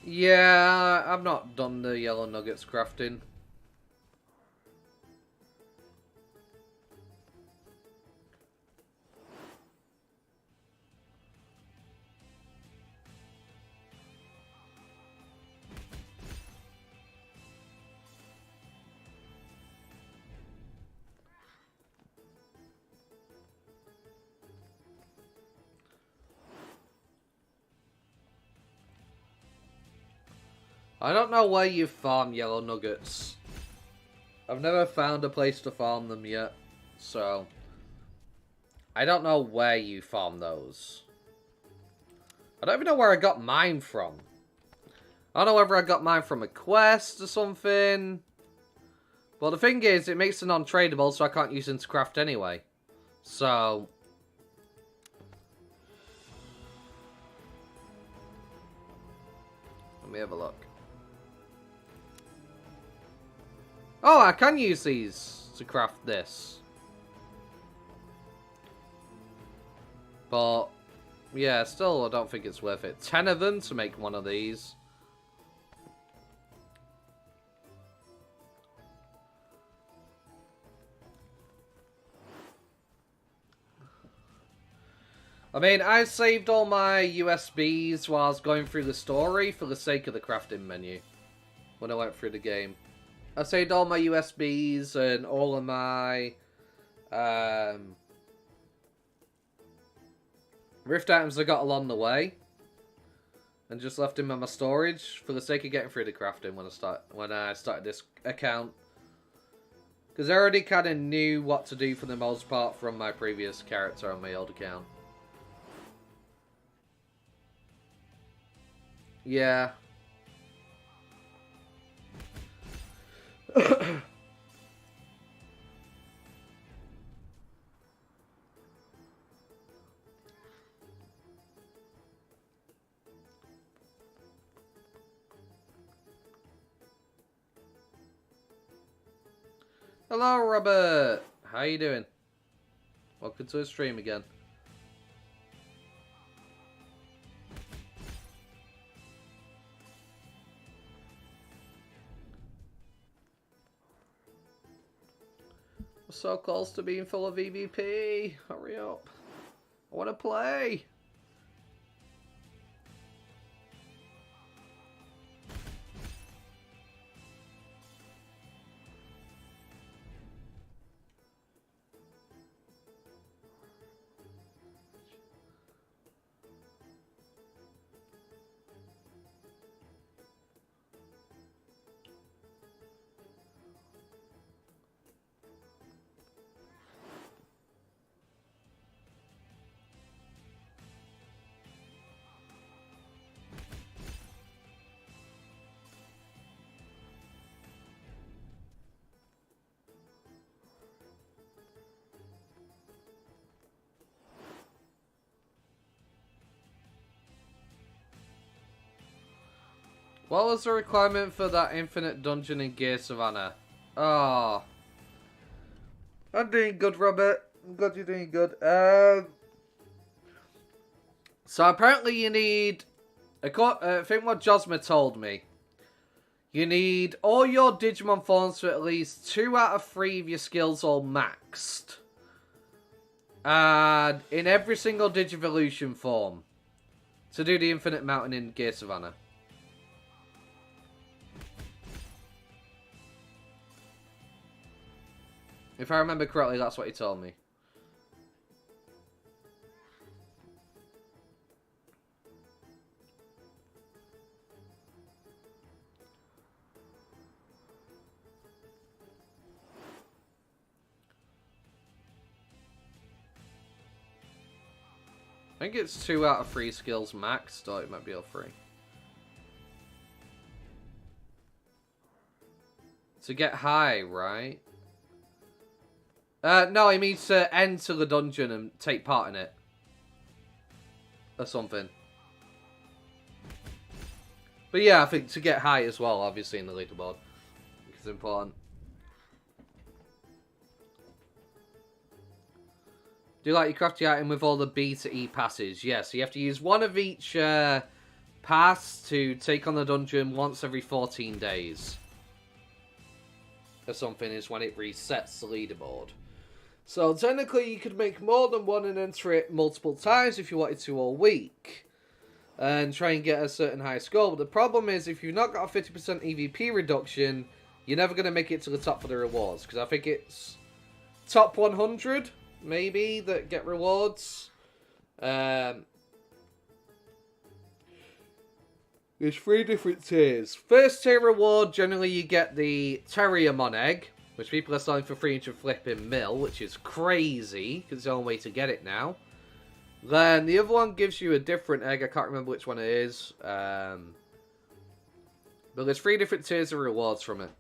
Yeah, I've not done the yellow nuggets crafting. I don't know where you farm yellow nuggets. I've never found a place to farm them yet. So, I don't know where you farm those. I don't even know where I got mine from. I don't know whether I got mine from a quest or something. Well, the thing is, it makes it non-tradable, so I can't use them to craft anyway. So... let me have a look. Oh, I can use these to craft this. But, yeah, still I don't think it's worth it. 10 of them to make one of these. I mean, I saved all my USBs while I was going through the story for the sake of the crafting menu. When I went through the game. I saved all my USBs and all of my rift items I got along the way. And just left them in my storage for the sake of getting through the crafting when I started this account. Because I already kind of knew what to do for the most part from my previous character on my old account. Yeah. Hello, Robert. How you doing? Welcome to the stream again. We're so close to being full of EVP. Hurry up. I want to play. What was the requirement for that infinite dungeon in Gear Savannah? Oh. I'm doing good, Robert. I'm glad you're doing good. So apparently you need... I think what Josma told me. You need all your Digimon forms for at least 2 out of 3 of your skills all maxed. And in every single Digivolution form. To do the infinite mountain in Gear Savannah. If I remember correctly, that's what he told me. I think it's 2 out of 3 skills maxed, or it might be all 3. To get high, right? No, he means to enter the dungeon and take part in it. Or something. But yeah, I think to get high as well, obviously, in the leaderboard. It's important. Do you like your crafty item with all the B to E passes? Yes, so you have to use one of each pass to take on the dungeon once every 14 days. Or something is when it resets the leaderboard. So technically you could make more than one and enter it multiple times if you wanted to all week. And try and get a certain high score. But the problem is if you've not got a 50% EVP reduction, you're never going to make it to the top for the rewards. Because I think it's top 100, maybe, that get rewards. Yeah, There's 3 different tiers. First tier reward, generally you get the Terriermon egg, which people are selling for 300 flipping mil, which is crazy, because it's the only way to get it now. Then the other one gives you a different egg, I can't remember which one it is. But there's 3 different tiers of rewards from it.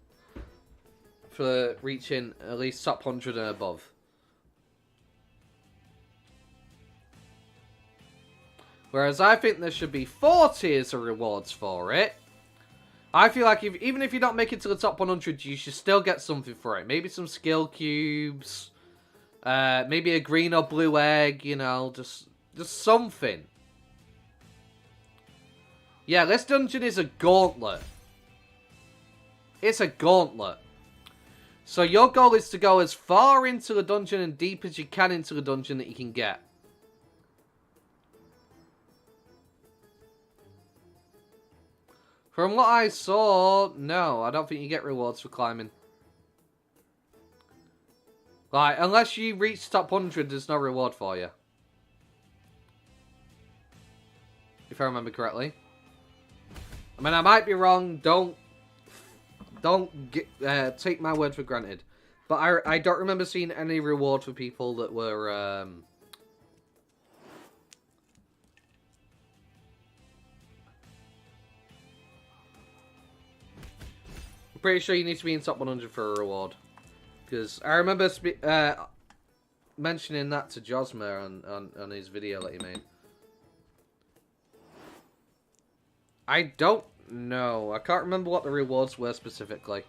For reaching at least top 100 and above. Whereas I think there should be 4 tiers of rewards for it. I feel like even if you don't make it to the top 100, you should still get something for it. Maybe some skill cubes. Maybe a green or blue egg, you know, just something. Yeah, this dungeon is a gauntlet. It's a gauntlet. So your goal is to go as far into the dungeon and deep as you can into the dungeon that you can get. From what I saw, no, I don't think you get rewards for climbing. Like, unless you reach top 100, there's no reward for you. If I remember correctly. I mean, I might be wrong, don't take my word for granted. But I don't remember seeing any reward for people that were, I'm pretty sure you need to be in top 100 for a reward. Because I remember mentioning that to Josmer on his video that he made. I don't know. I can't remember what the rewards were specifically.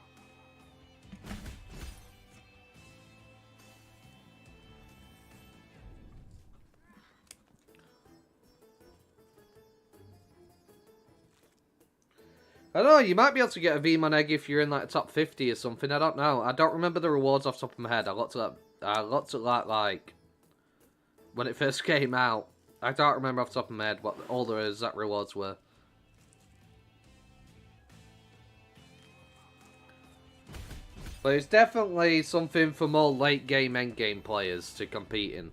I don't know, you might be able to get a Vmon egg if you're in like top 50 or something, I don't know. I don't remember the rewards off the top of my head. I looked at that like when it first came out. I don't remember off the top of my head what all the exact rewards were. But it's definitely something for more late game, end game players to compete in.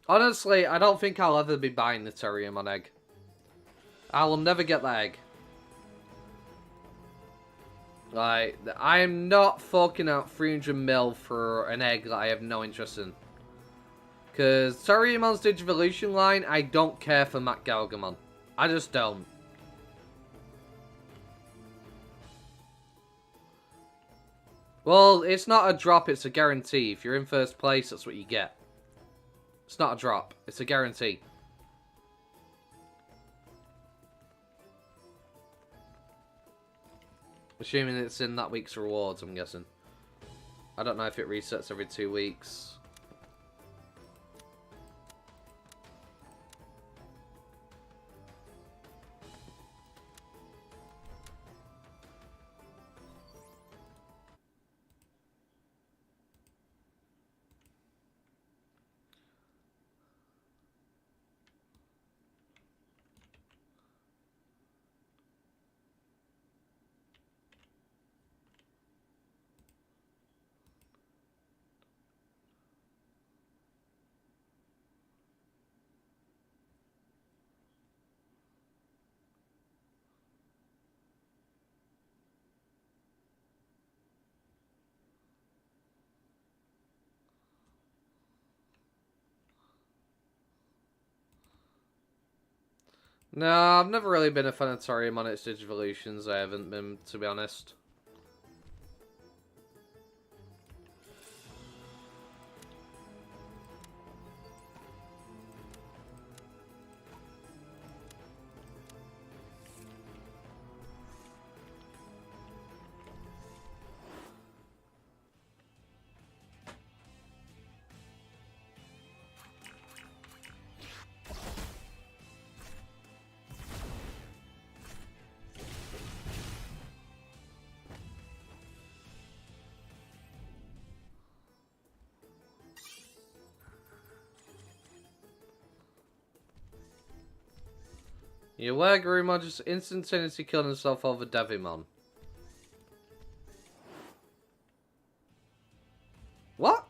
Honestly, I don't think I'll ever be buying the Terriermon egg. I will never get that egg. Like, I'm not forking out 300 mil for an egg that I have no interest in. Because Terriermon's Digivolution line, I don't care for Galgamon. I just don't. Well, it's not a drop, it's a guarantee. If you're in first place, that's what you get. It's not a drop, it's a guarantee. Assuming it's in that week's rewards, I'm guessing. I don't know if it resets every 2 weeks. No, I've never really been a fan of Torium on its Digivolutions. I haven't been, to be honest. Your Wagurumon just instantaneously killed himself over Devimon. What?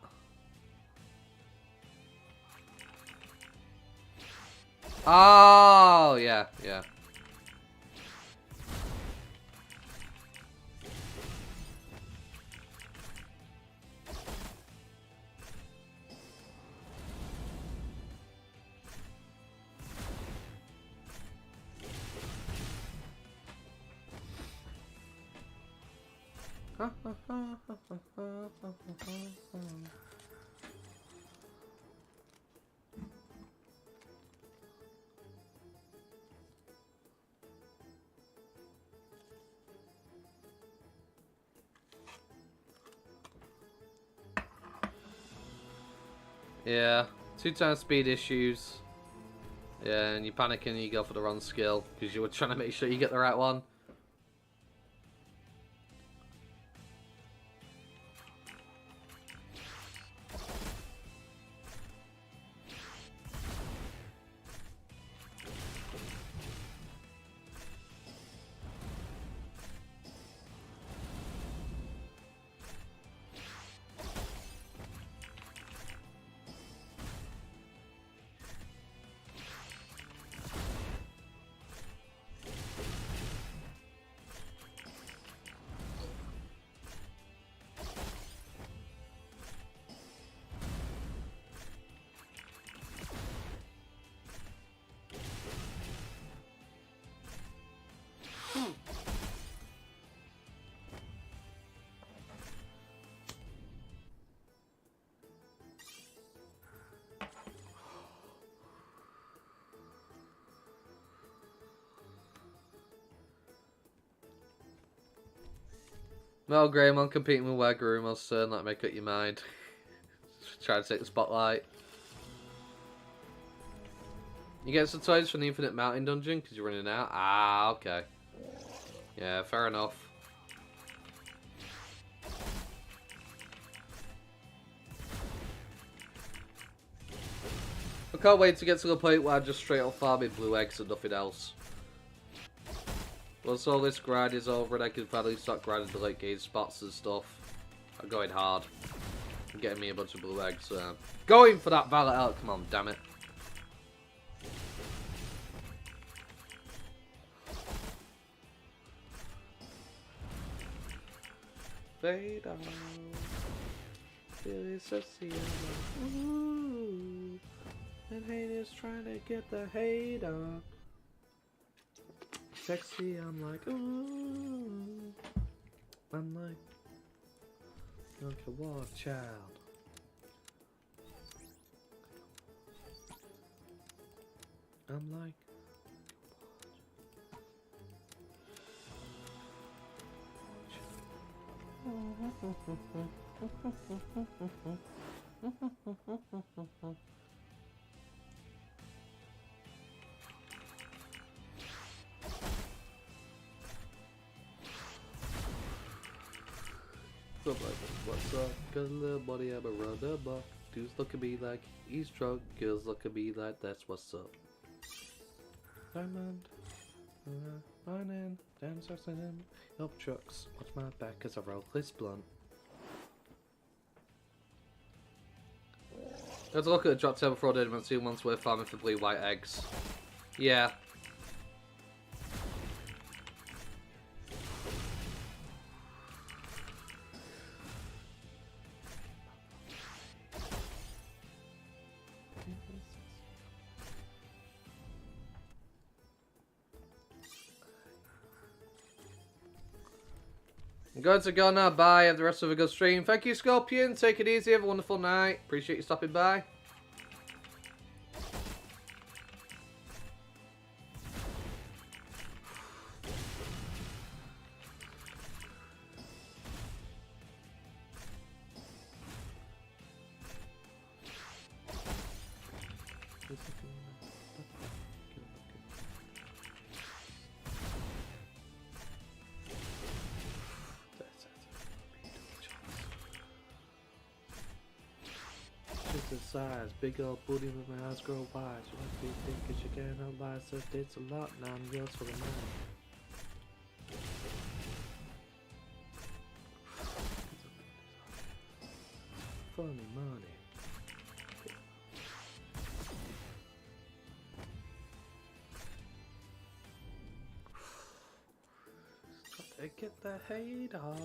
Oh, yeah, yeah. Yeah, 2 times speed issues. Yeah, and you panic and you go for the wrong skill because you were trying to make sure you get the right one. Well, Greymon competing with Wagurumon's turn, that make up your mind. Try to take the spotlight. You get some toys from the Infinite Mountain Dungeon because you're running out? Ah, okay. Yeah, fair enough. I can't wait to get to the point where I'm just straight up farming blue eggs and nothing else. Once all this grind is over and I can finally start grinding the late game spots and stuff, I'm going hard. I'm getting me a bunch of blue eggs. Going for that Violet Elk, come on, damn it. Fade out. Really sexy. Ooh. And haters trying to get the hate on. Sexy, I'm like, ooh. I'm like a war child. I'm like. So like, what's up? Got a little buddy, I'm a run the buck. Dudes look at me like he's drunk. Girls look at me like that's what's up. Diamond, running, dancing in help trucks. Watch my back as I roll this blunt. Let's look at the drop table for Digimon 2 months worth farming for blue white eggs. Yeah. I'm going to go now. Bye. Have the rest of a good stream. Thank you, Scorpion. Take it easy. Have a wonderful night. Appreciate you stopping by. the size, big old booty with my eyes grow wide. So what do you think? Cause you can't help myself, it's a lot, now I'm yours for the night. Funny money. Gotta get the hate off.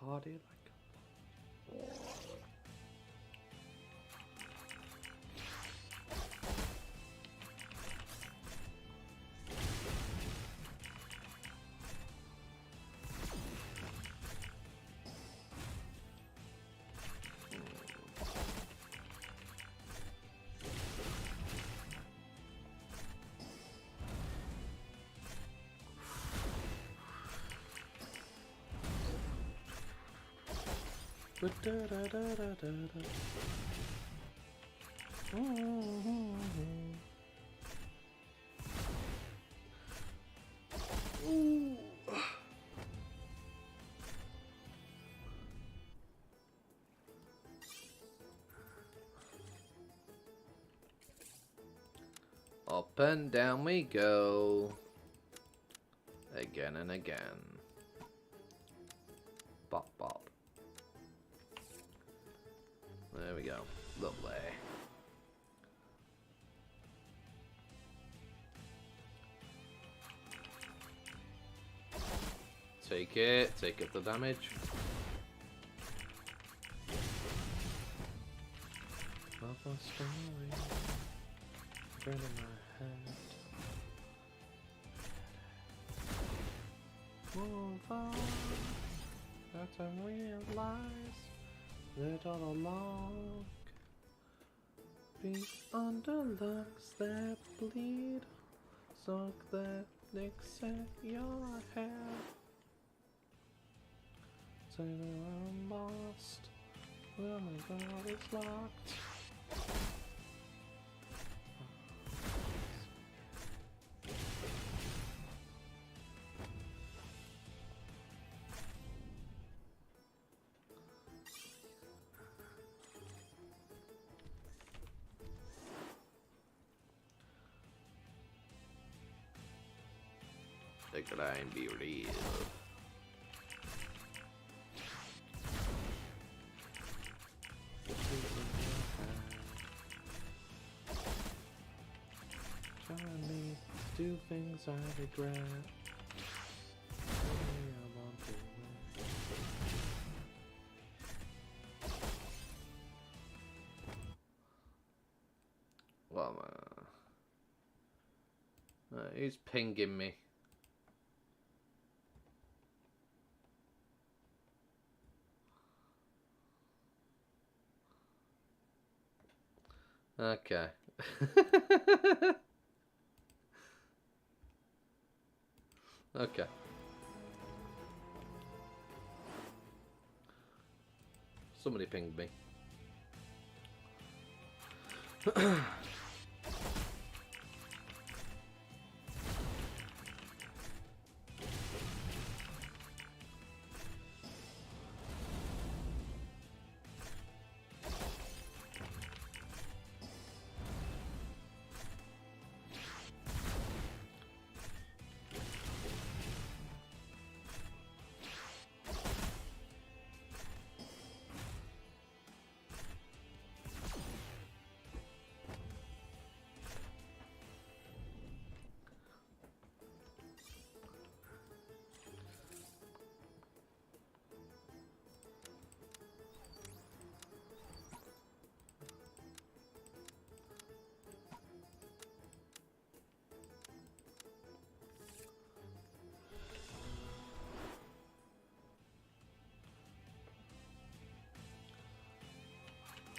Party like da da da da da da. Ooh. Up and down we go. Again and again. Bop bop. There we go. Lovely. Take it. Take up the damage. Of a story, burn in my head. Move on. That's when I realize that all along, be under lungs that bleed, suck that nicks at your head. Say that I'm lost, well my door is locked. The grind be real. Telling me to do things I regret. Maybe I won't do it. Well, he's pinging me. Okay. Okay. Somebody pinged me.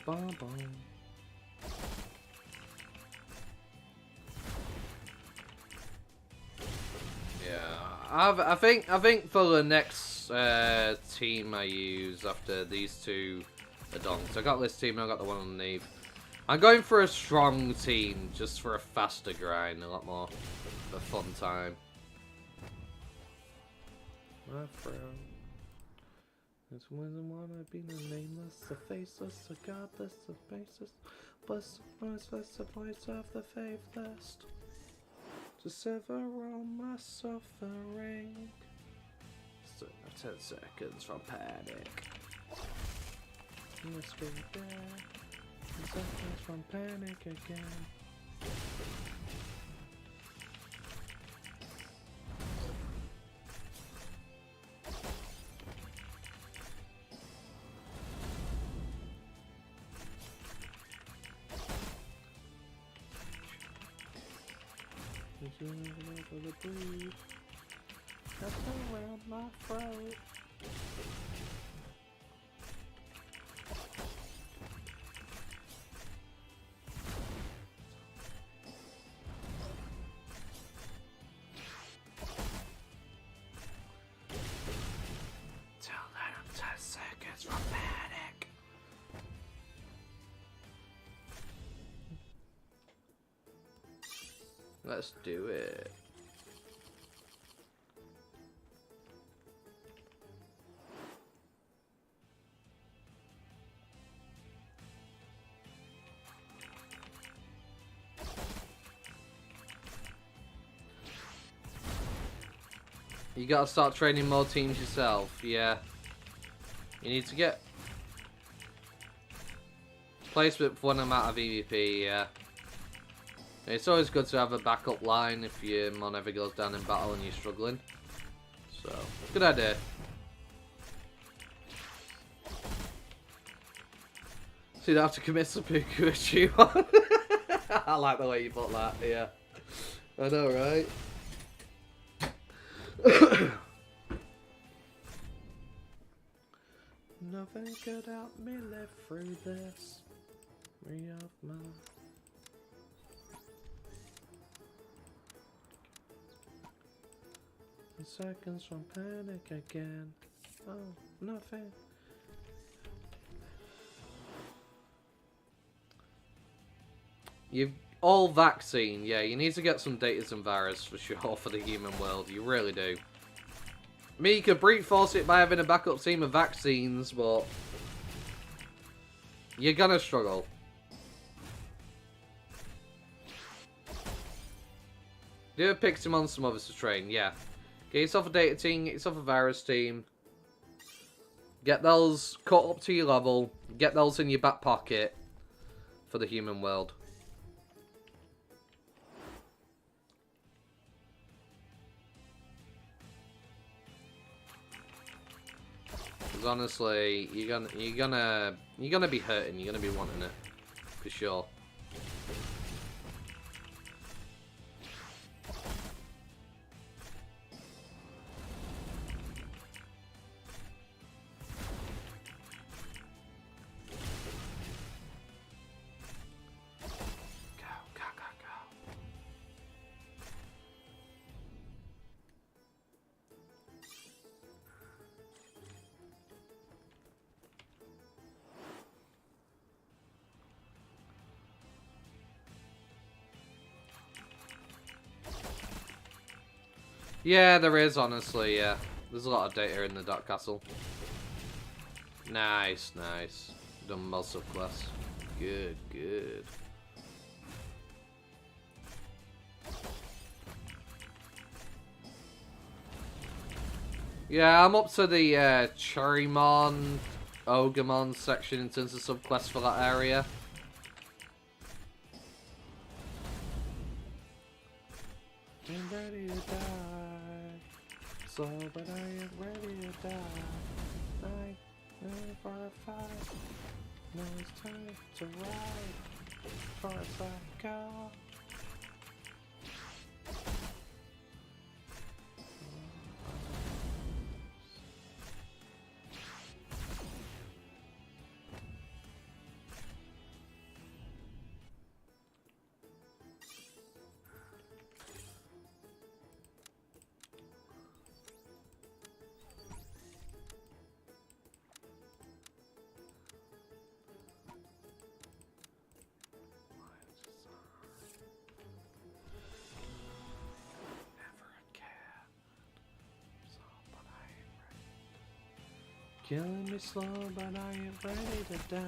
Bum bum. Yeah, I think for the next team I use after these two are done. So I got this team and I got the one underneath. I'm going for a strong team just for a faster grind, a lot more of a fun time. my throat. This wasn't wanna be the nameless, the faceless, the godless, the baseless, but the voice of the faithless. To sever all my suffering. So 10 seconds from panic. Let's go there. 10 seconds from panic again. To breathe. That's around my throat. Tell them 10 seconds from panic. Let's do it. You gotta start training more teams yourself, yeah. You need to get placement for one amount of EVP, yeah. It's always good to have a backup line if your mon ever goes down in battle and you're struggling. So, good idea. So you don't have to commit seppuku with Digimon. I like the way you put that, yeah. I know, right? Nothing could help me live through this. Me of my seconds from panic again. Oh, nothing. You've all vaccine, yeah. You need to get some data and virus for sure for the human world. You really do. I mean, you could brute force it by having a backup team of vaccines, but you're gonna struggle. Do a Pixie on some others to train, yeah. Get yourself a data team, get yourself a virus team. Get those cut up to your level. Get those in your back pocket for the human world. Because honestly, you're gonna be hurting. You're gonna be wanting it for sure. Yeah, there is, honestly, yeah. There's a lot of data in the Dark Castle. Nice, nice. Done most of quests. Good, good. Yeah, I'm up to the Cherrymon, Ogremon section in terms of subquests for that area. I'm ready to die, so but I am ready to die. I'm ready for a fight. Now it's time to ride. Far as I go. Killing me slow, but I ain't ready to die.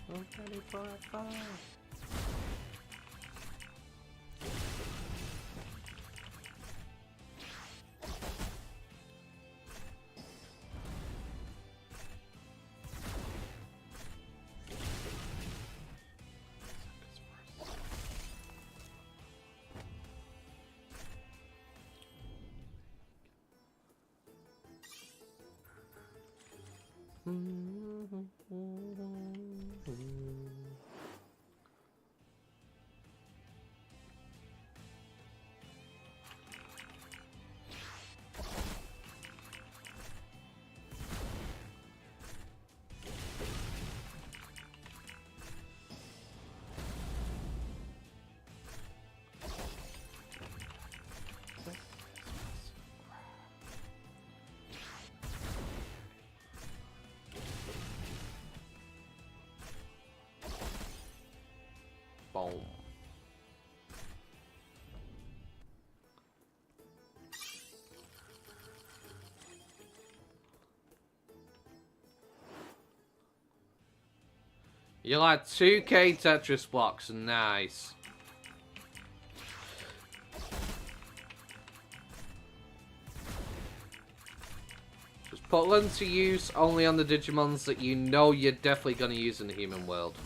I'm ready for a fight. Boom. You're like 2k Tetris blocks, nice. Just put them to use only on the Digimons that you know you're definitely going to use in the human world.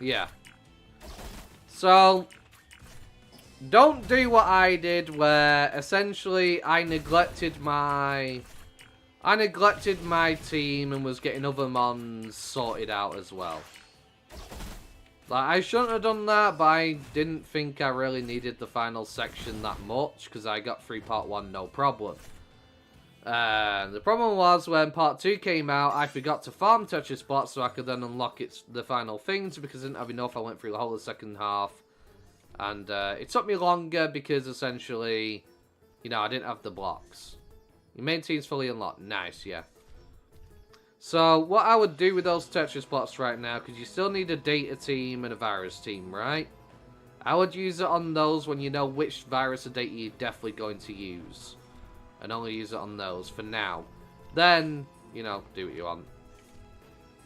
Yeah. So, don't do what I did where essentially I neglected my team and was getting other mons sorted out as well. Like, I shouldn't have done that, but I didn't think I really needed the final section that much because I got through part 1 no problem. The problem was when part 2 came out, I forgot to farm Tetris spots so I could then unlock the final things because I didn't have enough. I went through the whole of the second half. And it took me longer because essentially, you know, I didn't have the blocks. Your main team's fully unlocked. Nice, yeah. So, what I would do with those Tetris spots right now, because you still need a data team and a virus team, right? I would use it on those when you know which virus or data you're definitely going to use. And only use it on those for now. Then, you know, do what you want.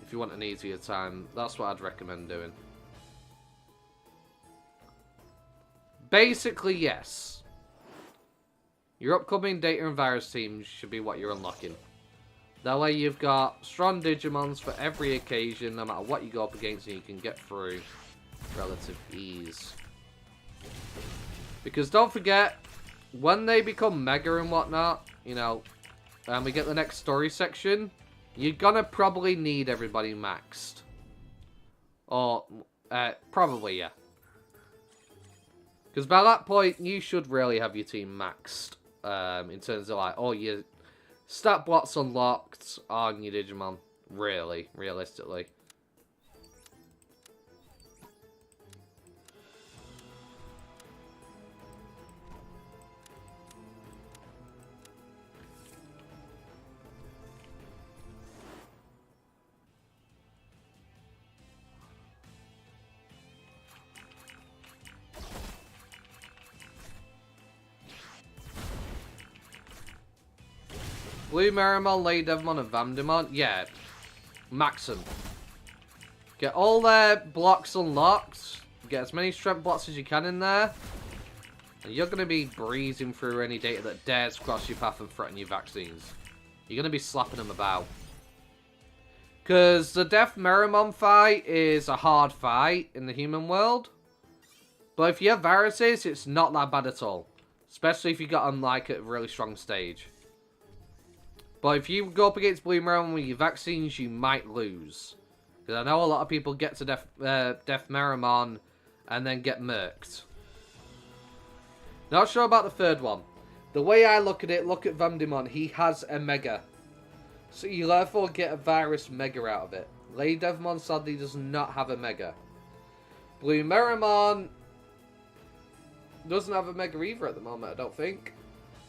If you want an easier time, that's what I'd recommend doing. Basically, yes. Your upcoming data and virus teams should be what you're unlocking. That way you've got strong Digimons for every occasion, no matter what you go up against, and you can get through relative ease. Because don't forget, when they become Mega and whatnot, you know, and we get the next story section, you're gonna probably need everybody maxed. Or, probably, yeah. Because by that point, you should really have your team maxed. In terms of, like, all your stat blocks unlocked on your Digimon. Really, realistically. Blue Meramon, Lady Devimon, and Vandemon? Yeah. Max them. Get all their blocks unlocked. Get as many strength blocks as you can in there. And you're going to be breezing through any data that dares cross your path and threaten your vaccines. You're going to be slapping them about. Because the Death Meramon fight is a hard fight in the human world. But if you have viruses, it's not that bad at all. Especially if you got on, like, a really strong stage. But if you go up against Blue Meramon with your vaccines, you might lose. Because I know a lot of people get to Death Meramon and then get murked. Not sure about the third one. The way I look at it, look at Vandemon, he has a Mega. So you therefore get a virus Mega out of it. Lady Devimon sadly does not have a Mega. Blue Meramon doesn't have a Mega either at the moment, I don't think.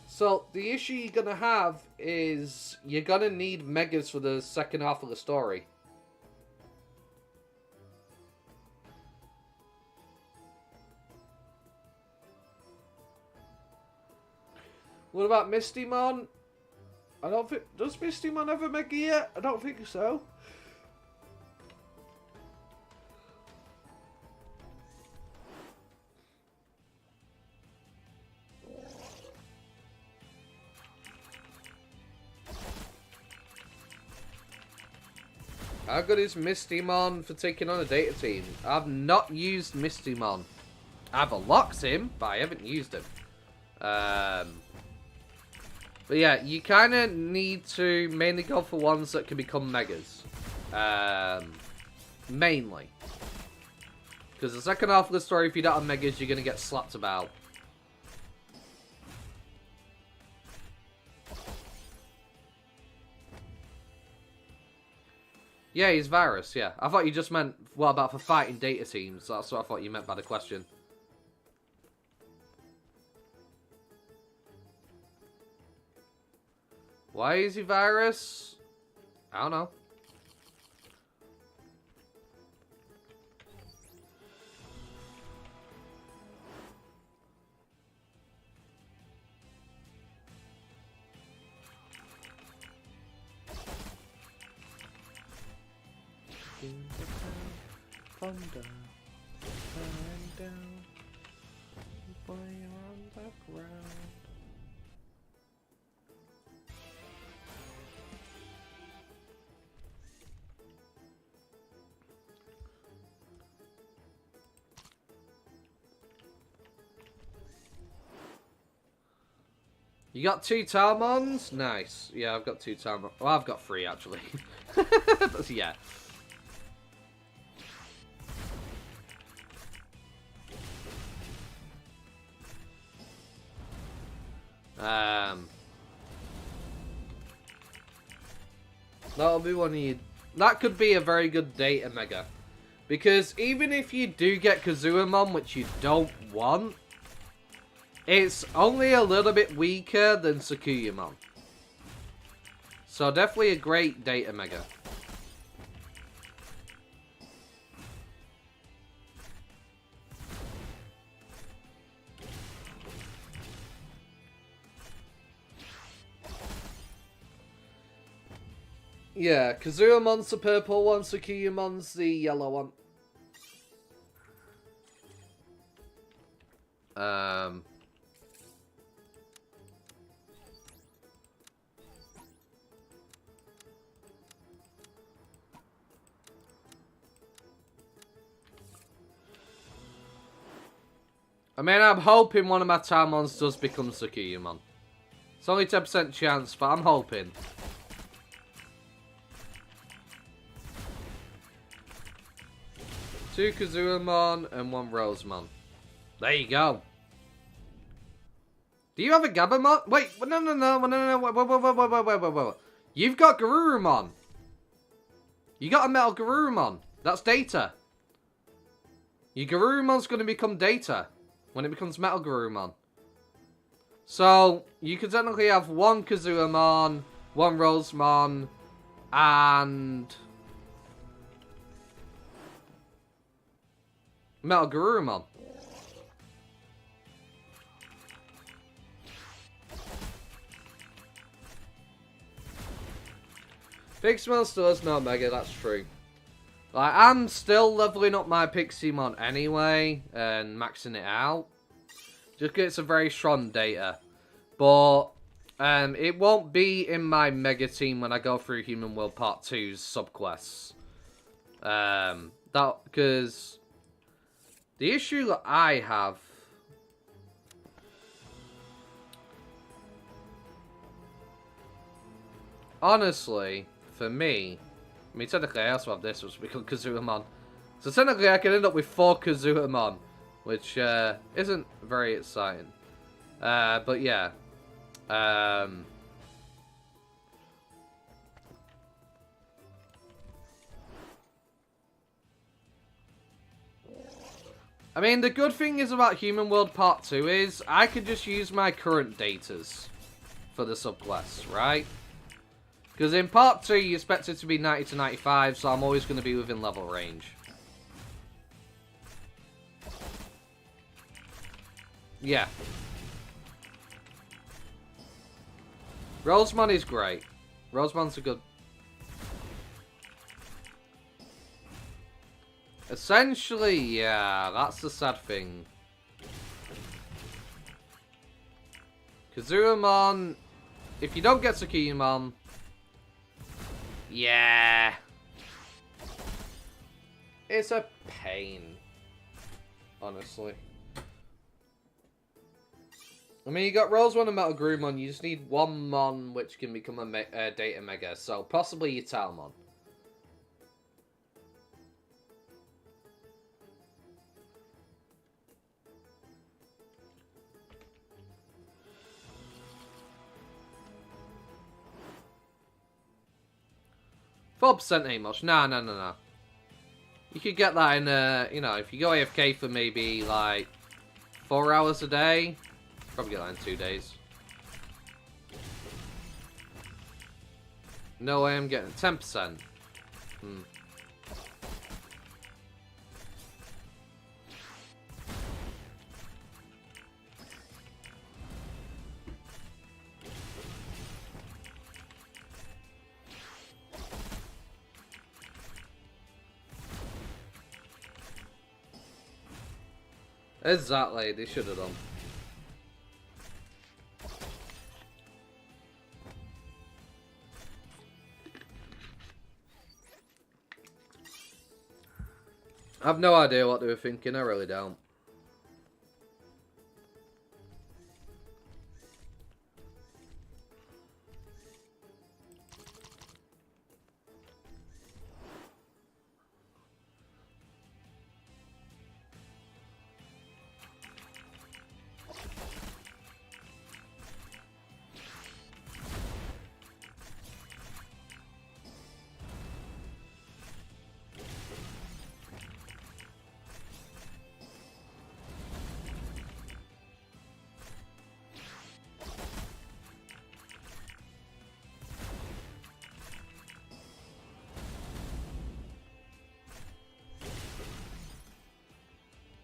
So, the issue you're going to have is you're going to need Megas for the second half of the story. What about Mistymon? I don't think... Does Mistymon ever Mega yet? I don't think so. How good is Mistymon for taking on a data team? I've not used Mistymon. I've unlocked him, but I haven't used him. But yeah, you kind of need to mainly go for ones that can become Megas. Mainly. Because the second half of the story, if you don't have Megas, you're going to get slapped about. Yeah, he's Virus, yeah. I thought you just meant, what about for fighting data teams? That's what I thought you meant by the question. Why is he Virus? I don't know. Come down, and down, boy, you're on the ground. You got 2 Talmons? Nice. Yeah, I've got 2 Talmons. Well, I've got 3, actually. But, yeah. That'll be one of you. That could be a very good data mega. Because even if you do get Kazuamon, which you don't want, it's only a little bit weaker than Sakuyamon. So definitely a great data mega. Yeah, Kazuamon's the purple one, Tsukuyomon's the yellow one. I mean, I'm hoping one of my Talmons does become Tsukuyamon. It's only 10% chance, but I'm hoping. Two Kazuamon and 1 Rosemon. There you go. Do you have a Gabamon? Wait, no, wait. You've got Garurumon. You got a Metal Garurumon. That's Data. Your Garurumon's going to become Data when it becomes Metal Garurumon. So, you could technically have 1 Kazuamon, 1 Rosemon, and Metal Garurumon. Pixelmon still has no Mega, that's true. Like, I'm still leveling up my Pixelmon anyway, and maxing it out. Just because it's a very strong data. But, it won't be in my Mega team when I go through Human World Part 2's subquests. Because the issue that I have... Honestly, for me... I mean, technically I also have this, which will become Kazuamon. So technically I can end up with 4 Kazuamon, which isn't very exciting. But yeah. I mean, the good thing is about Human World Part 2 is I could just use my current datas for the subclass, right? Because in Part 2 you expect it to be 90 to 95, so I'm always going to be within level range. Yeah. Rosemon is great. Rosemon's a good... Essentially, yeah, that's the sad thing. Kazurumon, if you don't get Tsukiyamon, yeah, it's a pain, honestly. I mean, you got Rosemon and Metal Grumon, you just need one Mon which can become a Data Mega, so possibly your Talmon. %, ain't much. No. You could get that in, you know, if you go AFK for maybe, like, 4 hours a day, probably get that in 2 days. No way I'm getting 10%. Exactly, they should have done. I have no idea what they were thinking, I really don't.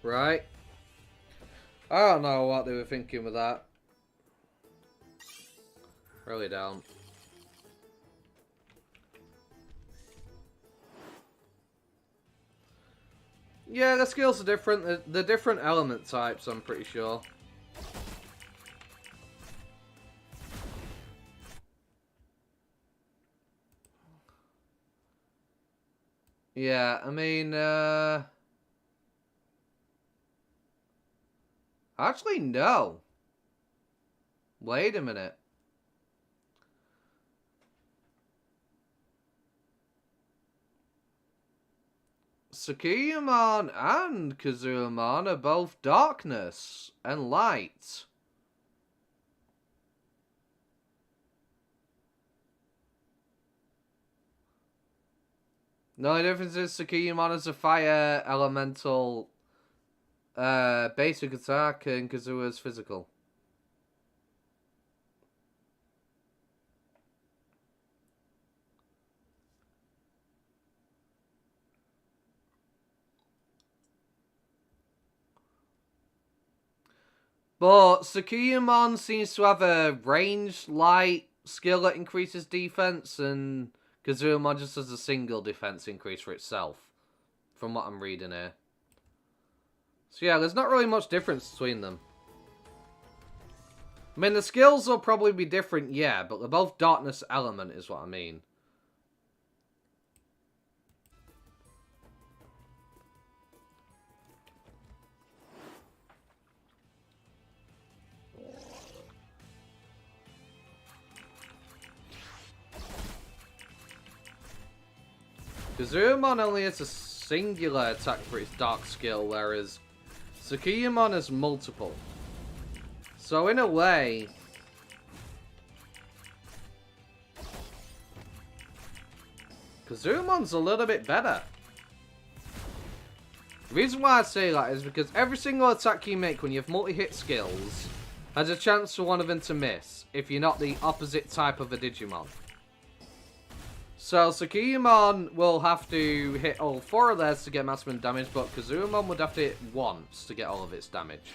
Right? I don't know what they were thinking with that. Really don't. Yeah, the skills are different. They're different element types, I'm pretty sure. Yeah, I mean, actually, no. Wait a minute. Tsukiyamon and Kazurumon are both darkness and light. The only difference is Tsukiyamon is a fire elemental basic attack and Kazuha's physical. But Tsukiyamon seems to have a ranged light skill that increases defense, and Kazurumon just has a single defense increase for itself, from what I'm reading here. So yeah, there's not really much difference between them. I mean, the skills will probably be different, yeah, but they're both darkness element is what I mean. Kazurumon only has a singular attack for its dark skill, whereas Tsukiyamon has multiple. So in a way, Kazurumon's a little bit better. The reason why I say that is because every single attack you make when you have multi-hit skills has a chance for one of them to miss, if you're not the opposite type of a Digimon. So Tsukiyamon will have to hit all 4 of theirs to get maximum damage, but Kazurumon would have to hit once to get all of its damage.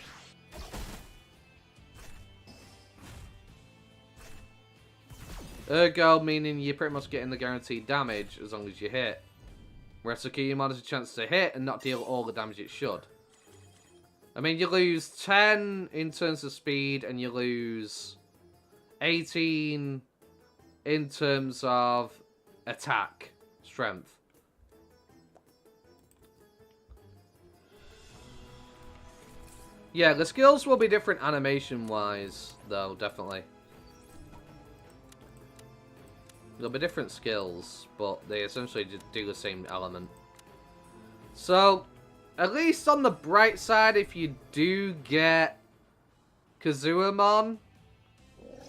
Ergo meaning you're pretty much getting the guaranteed damage as long as you hit. Whereas Tsukiyamon has a chance to hit and not deal all the damage it should. I mean, you lose 10 in terms of speed and you lose 18 in terms of attack strength. Yeah, the skills will be different animation-wise, though, definitely. There'll be different skills, but they essentially just do the same element. So, at least on the bright side, if you do get Kazuamon,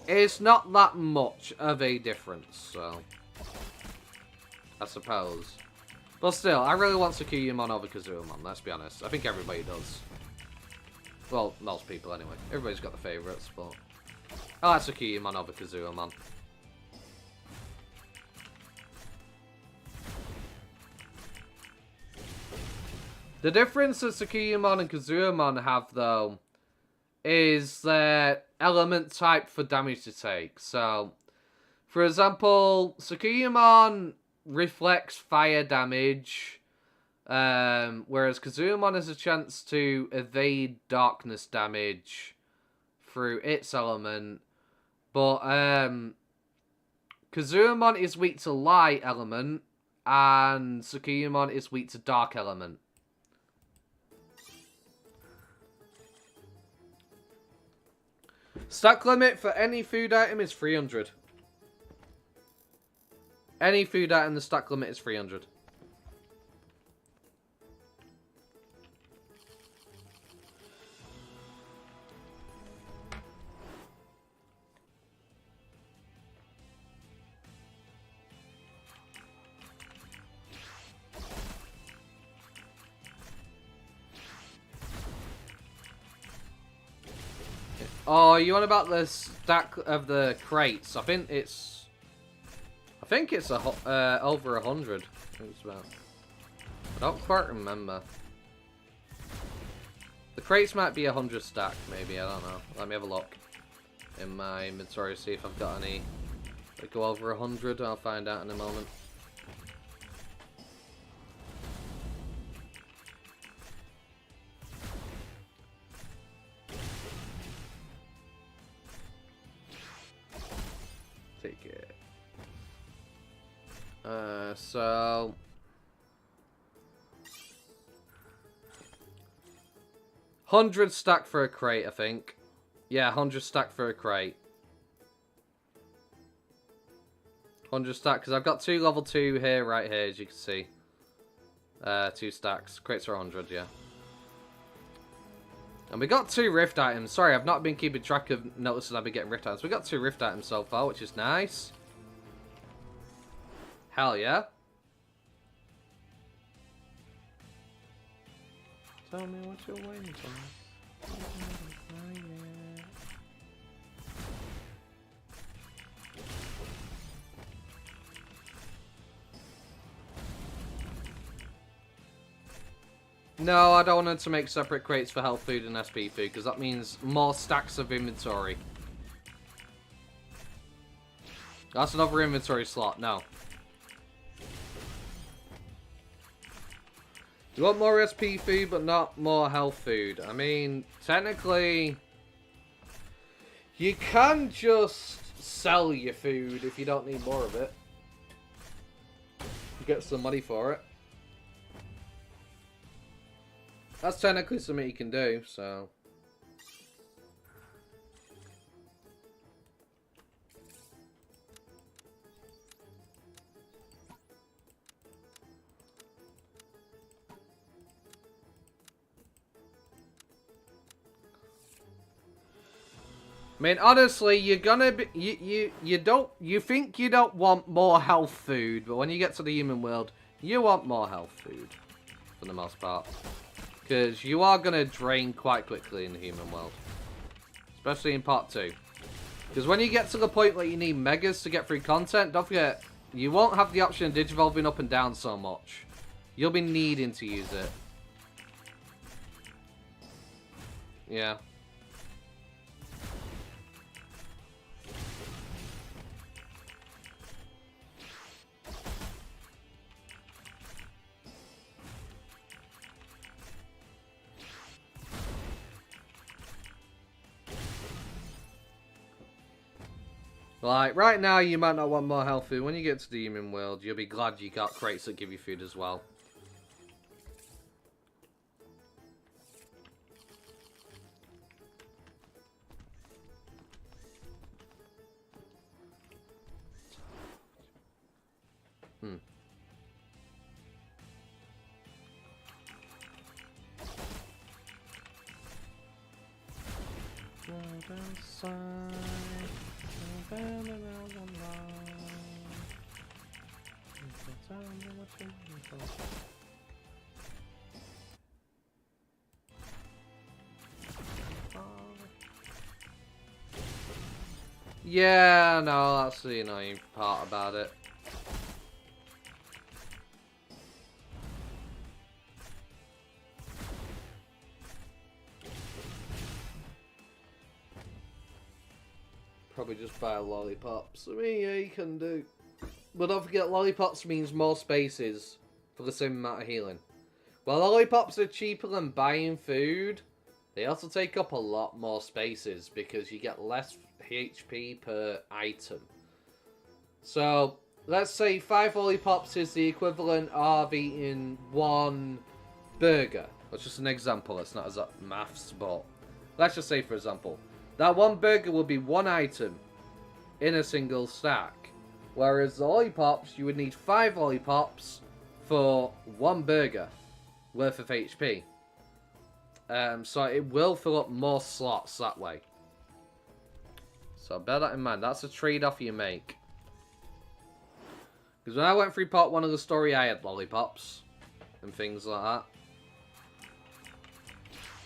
it's not that much of a difference, so... I suppose. But still, I really want Tsukiyamon over Kazuamon, let's be honest. I think everybody does. Well, most people anyway. Everybody's got the favourites, but... I like Tsukiyamon over Kazuamon. The difference that Tsukiyamon and Kazuamon have, though, is their element type for damage to take. So, for example, Tsukiyamon reflects fire damage, whereas Kazuamon has a chance to evade darkness damage through its element. But Kazuamon is weak to light element, and Tsukiyamon is weak to dark element. Stack limit for any food item is 300. Any food item, the stack limit is 300. Oh, you on about the stack of the crates? I think it's over 100. I don't quite remember. The crates might be 100 stack, maybe. I don't know. Let me have a look in my inventory, see if I've got any that go over 100. I'll find out in a moment. Take it. So 100 stack for a crate, I think. Yeah, 100 stack for a crate. 100 stack, because I've got 2 level 2 here, right here, as you can see. 2 stacks. Crates are 100, yeah. And we got 2 rift items. Sorry, I've not been keeping track of notices I've been getting rift items. We got 2 rift items so far, which is nice. Hell yeah. Tell me what you're waiting for. No, I don't want to make separate crates for health food and SP food, because that means more stacks of inventory. That's another inventory slot, no. You want more SP food, but not more health food. I mean, technically, you can just sell your food if you don't need more of it. Get some money for it. That's technically something you can do, so... I mean, honestly, you're gonna be... You think you don't want more health food, but when you get to the human world, you want more health food. For the most part. Because you are going to drain quite quickly in the human world. Especially in part 2. Because when you get to the point where you need megas to get through content, don't forget, you won't have the option of digivolving up and down so much. You'll be needing to use it. Yeah. Like, right now you might not want more health food. When you get to Demon World, you'll be glad you got crates that give you food as well. Yeah, no, that's the annoying part about it. Probably just buy lollipops. I mean, yeah, you can do. But don't forget, lollipops means more spaces for the same amount of healing. While lollipops are cheaper than buying food, they also take up a lot more spaces because you get less HP per item. So, let's say 5 lollipops is the equivalent of eating 1 burger. That's just an example, it's not exact maths, but let's just say, for example, that 1 burger will be 1 item in a single stack. Whereas the lollipops, you would need 5 lollipops for 1 burger worth of HP. So it will fill up more slots that way. So bear that in mind. That's a trade-off you make. Because when I went through part 1 of the story, I had lollipops and things like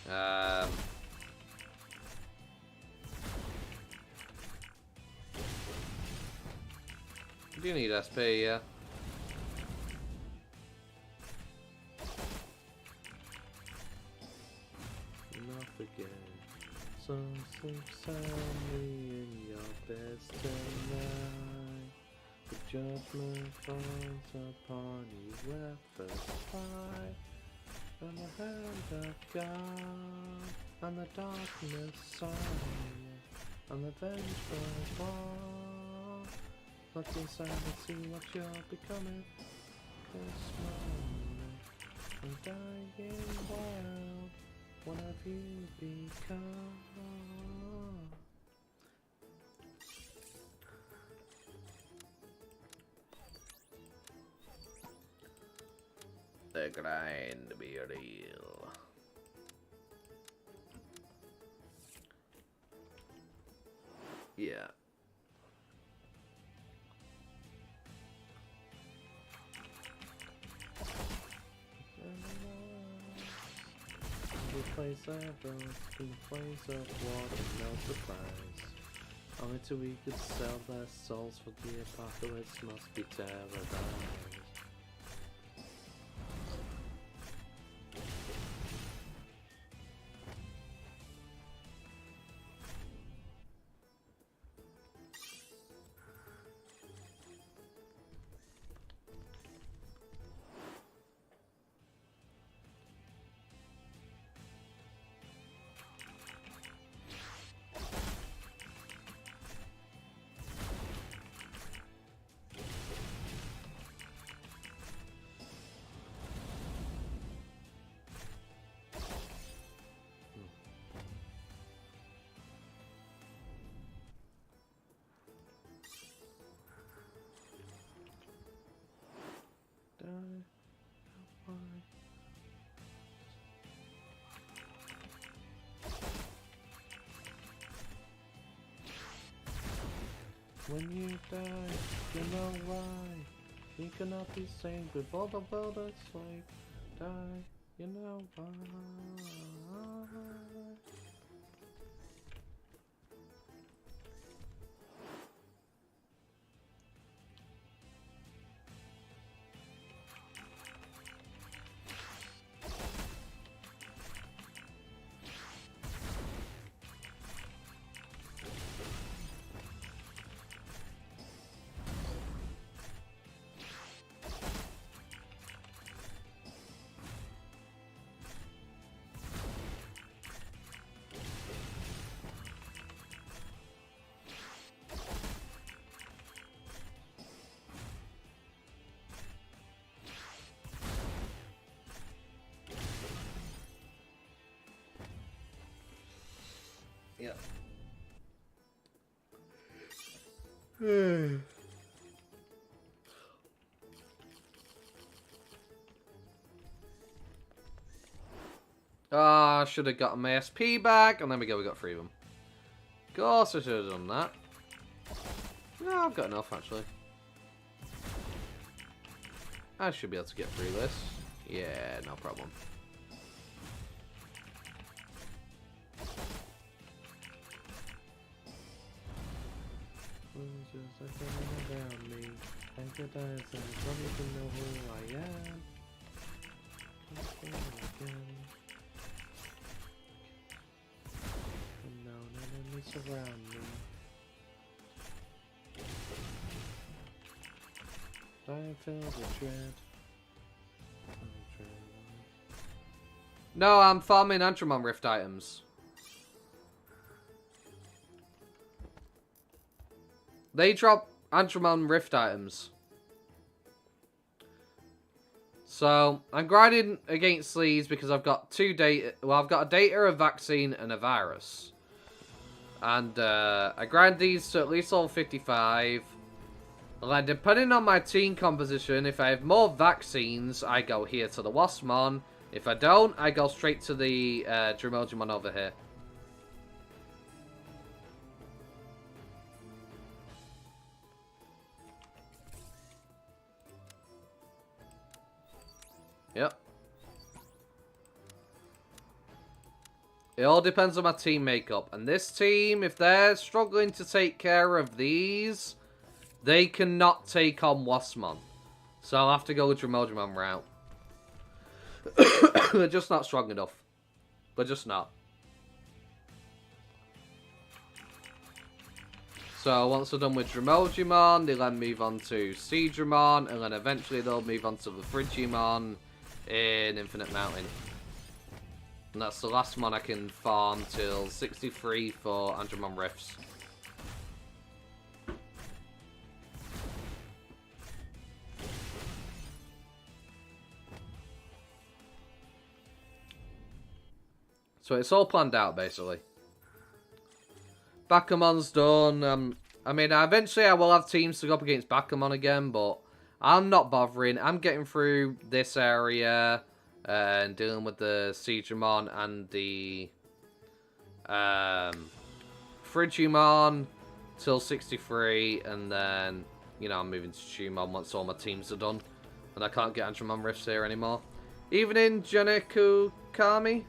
that. Do you need SP, yeah? Not forget, some sleep soundly in your bed tonight. The judgment falls upon you at first sight. From the hand of God, and the darkness side, and the vengeful war. Look inside and see what you're becoming. This moment, I'm dying wild. What have you become? The grind be real. Yeah. The place I rose, the place of water, no surprise. Only till we could sell their souls for the apocalypse must be terrorized. When you die, you know why. You cannot be saved with all the world asleep. Die, you know why. Ah, I should have got my SP back, and there we go, we got 3 of them. Of course I should have done that. No, I've got enough, actually. I should be able to get through this. Yeah, no problem. Surround me. I feel the dread. No, I'm farming Andromon Rift items. They drop Andromon Rift items. So, I'm grinding against these because I've got 2 data. Well, I've got a data, a vaccine, and a virus. And I grind these to at least level 55. And then depending on my team composition, if I have more vaccines, I go here to the Waspmon. If I don't, I go straight to the Digimon over here. Yep. It all depends on my team makeup. And this team, if they're struggling to take care of these, they cannot take on Waspmon. So I'll have to go with Digimon route. They're just not strong enough. They're just not. So once they're done with Digimon, they'll then move on to Seadramon, and then eventually they'll move on to the Frigimon in Infinite Mountain. And that's the last one I can farm till 63 for Andromon Rifts. So it's all planned out, basically. Bakumon's done. I mean, eventually I will have teams to go up against Bakumon again, but I'm not bothering. I'm getting through this area and dealing with the Seadramon and the Frigimon till 63, and then, you know, I'm moving to Shumon once all my teams are done. And I can't get Andromon Rifts here anymore. Even in Janeku Kami.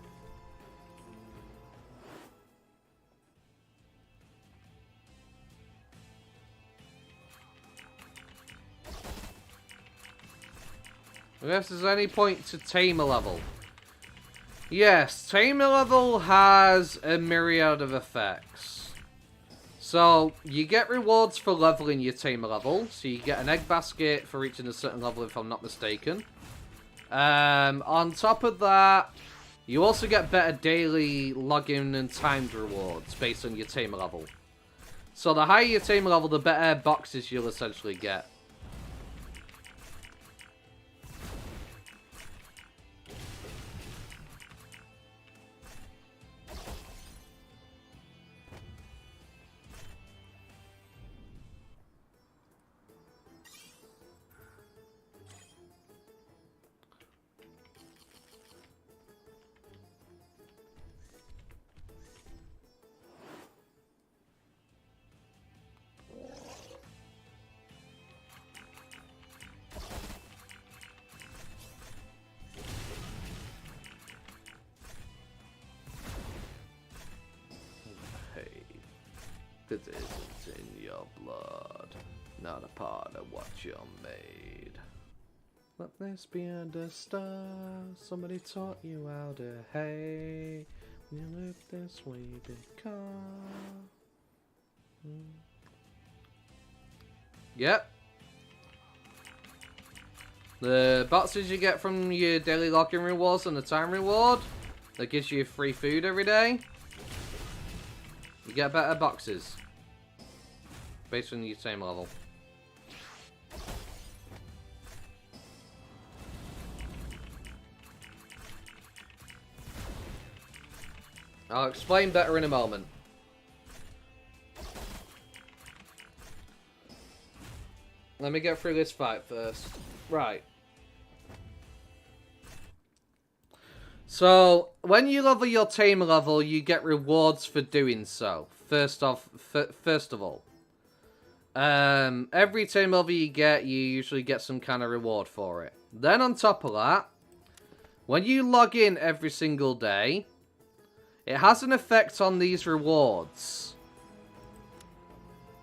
If there's any point to Tamer level. Yes, Tamer level has a myriad of effects. So, you get rewards for leveling your Tamer level. So you get an egg basket for reaching a certain level, if I'm not mistaken. On top of that, you also get better daily login and timed rewards based on your Tamer level. So the higher your Tamer level, the better boxes you'll essentially get. It isn't in your blood, not a part of what you're made. Let this be understood. Somebody taught you how to hate. When you live this way, you become. Yep. The boxes you get from your daily login rewards and the time reward that gives you free food every day. You get better boxes based on your same level. I'll explain better in a moment. Let me get through this fight first. Right. So, when you level your tamer level, you get rewards for doing so. First of all. Every tamer level you get, you usually get some kind of reward for it. Then on top of that, when you log in every single day, it has an effect on these rewards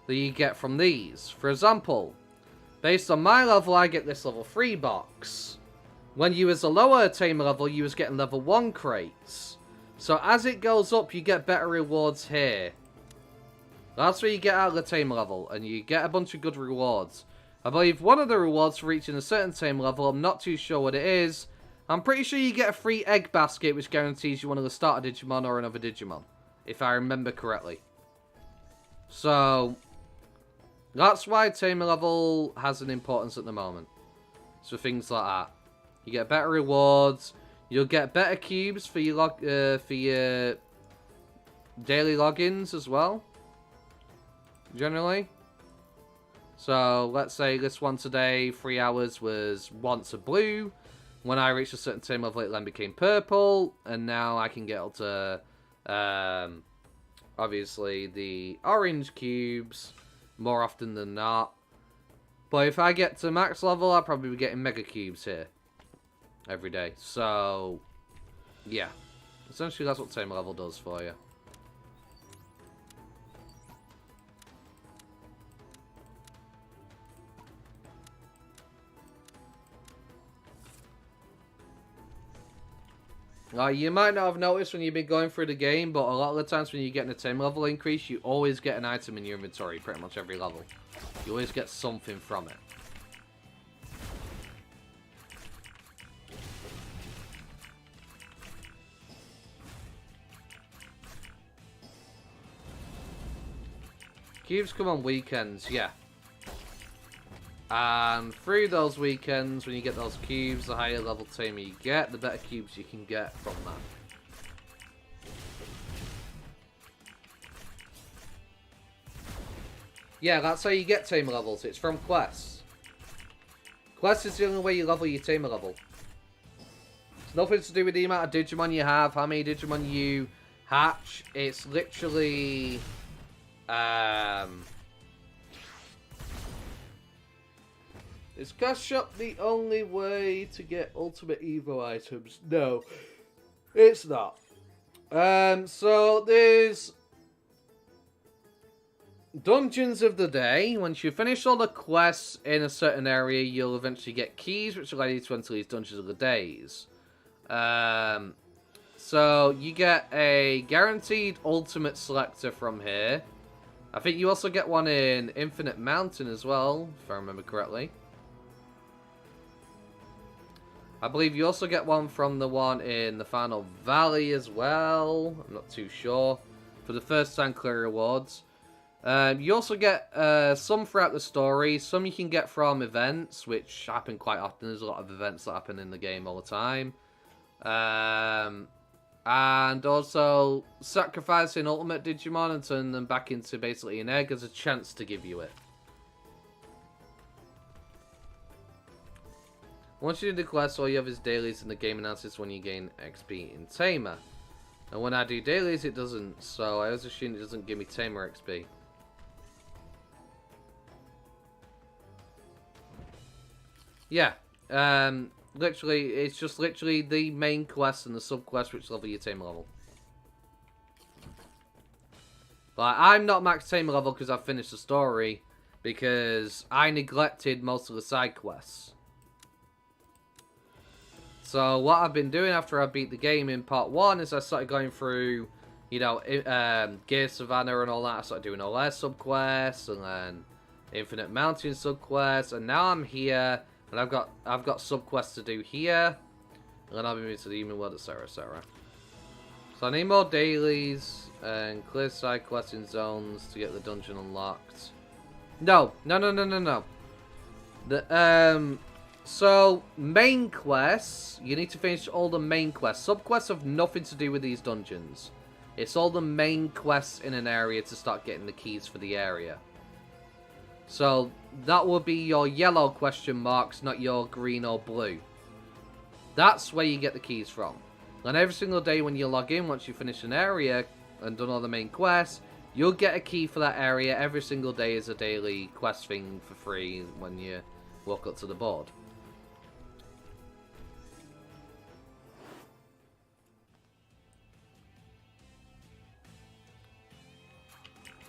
that you get from these. For example, based on my level, I get this level 3 box. When you was a lower tamer level, you was getting level 1 crates. So as it goes up, you get better rewards here. That's what you get out of the tamer level, and you get a bunch of good rewards. I believe one of the rewards for reaching a certain tamer level, I'm not too sure what it is. I'm pretty sure you get a free egg basket, which guarantees you one of the starter Digimon or another Digimon, if I remember correctly. So, that's why tamer level has an importance at the moment. So things like that. You get better rewards. You'll get better cubes for your daily logins as well. Generally. So let's say this one today, 3 hours, was once a blue. When I reached a certain tamer level, it then became purple, and now I can get up to obviously the orange cubes more often than not. But if I get to max level, I'll probably be getting mega cubes here every day. So, yeah. Essentially, that's what tamer level does for you. You might not have noticed when you've been going through the game, but a lot of the times when you're getting a tamer level increase, you always get an item in your inventory pretty much every level. You always get something from it. Cubes come on weekends, yeah. And through those weekends, when you get those cubes, the higher level tamer you get, the better cubes you can get from that. Yeah, that's how you get tamer levels. It's from quests. Quests is the only way you level your tamer level. It's nothing to do with the amount of Digimon you have, how many Digimon you hatch. It's literally... Is Cash Shop the only way to get Ultimate Evo items? No, it's not. So there's Dungeons of the Day. Once you finish all the quests in a certain area, you'll eventually get keys, which allow you to enter these Dungeons of the Days. So you get a guaranteed Ultimate Selector from here. I think you also get one in Infinite Mountain as well, if I remember correctly. I believe you also get one from the one in the Final Valley as well. I'm not too sure. For the first time clear rewards. You also get some throughout the story. Some you can get from events, which happen quite often. There's a lot of events that happen in the game all the time. And also sacrificing Ultimate Digimon and turn them back into basically an egg as a chance to give you it. Once you do the quest, all you have is dailies, and the game announces when you gain XP in Tamer. And when I do dailies, it doesn't, so I always assume it doesn't give me Tamer XP. Yeah, literally, it's just literally the main quest and the sub-quest which level your Tamer level. Like, I'm not max Tamer level because I've finished the story, because I neglected most of the side quests. So what I've been doing after I beat the game in part 1 is I started going through, you know, Gear Savannah and all that. I started doing all their subquests and then Infinite Mountain subquests, and now I'm here and I've got subquests to do here, and then I'll be moving to the Human World, etc., etc. So I need more dailies and clear side quests in zones to get the dungeon unlocked. No. So, main quests, you need to finish all the main quests. Subquests have nothing to do with these dungeons. It's all the main quests in an area to start getting the keys for the area. So, that will be your yellow question marks, not your green or blue. That's where you get the keys from. And every single day when you log in, once you finish an area and done all the main quests, you'll get a key for that area. Every single day is a daily quest thing for free when you walk up to the board.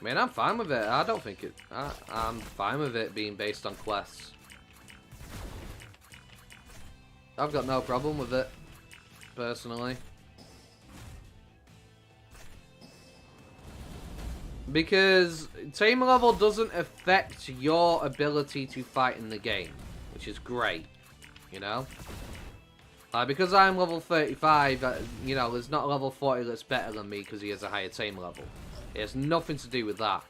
I mean, I'm fine with it. I don't think it... I'm fine with it being based on quests. I've got no problem with it, personally. Because team level doesn't affect your ability to fight in the game, which is great, you know? Because I'm level 35, you know, there's not a level 40 that's better than me because he has a higher team level. It has nothing to do with that.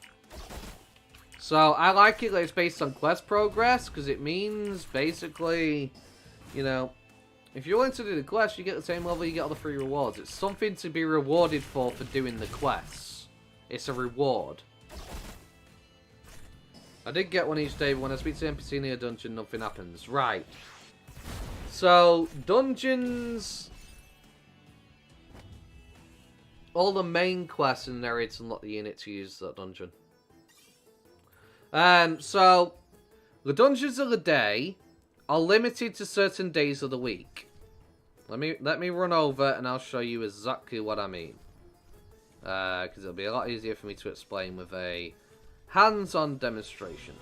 So, I like it that it's based on quest progress, because it means, basically, you know, if you're willing to do the quest, you get the same level, you get all the free rewards. It's something to be rewarded for doing the quests. It's a reward. I did get one each day, but when I speak to the NPC in a dungeon, nothing happens. Right. So, dungeons... all the main quests in there, it's unlock the unit to use that dungeon. So, the dungeons of the day are limited to certain days of the week. Let me run over and I'll show you exactly what I mean. Because it'll be a lot easier for me to explain with a hands-on demonstration.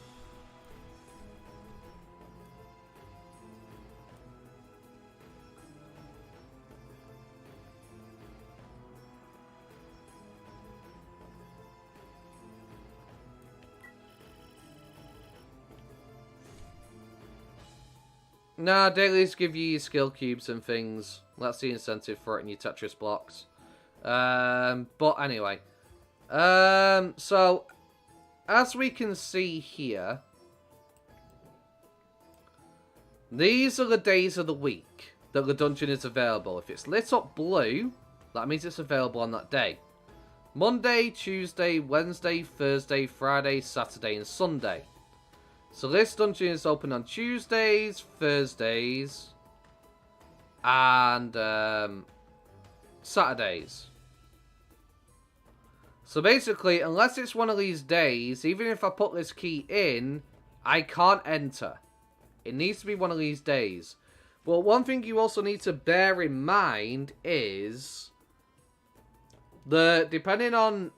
Nah, dailies give you skill cubes and things. That's the incentive for it in your Tetris blocks. But anyway. So, as we can see here, these are the days of the week that the dungeon is available. If it's lit up blue, that means it's available on that day. Monday, Tuesday, Wednesday, Thursday, Friday, Saturday, and Sunday. So this dungeon is open on Tuesdays, Thursdays, and Saturdays. So basically, unless it's one of these days, even if I put this key in, I can't enter. It needs to be one of these days. But one thing you also need to bear in mind is depending on...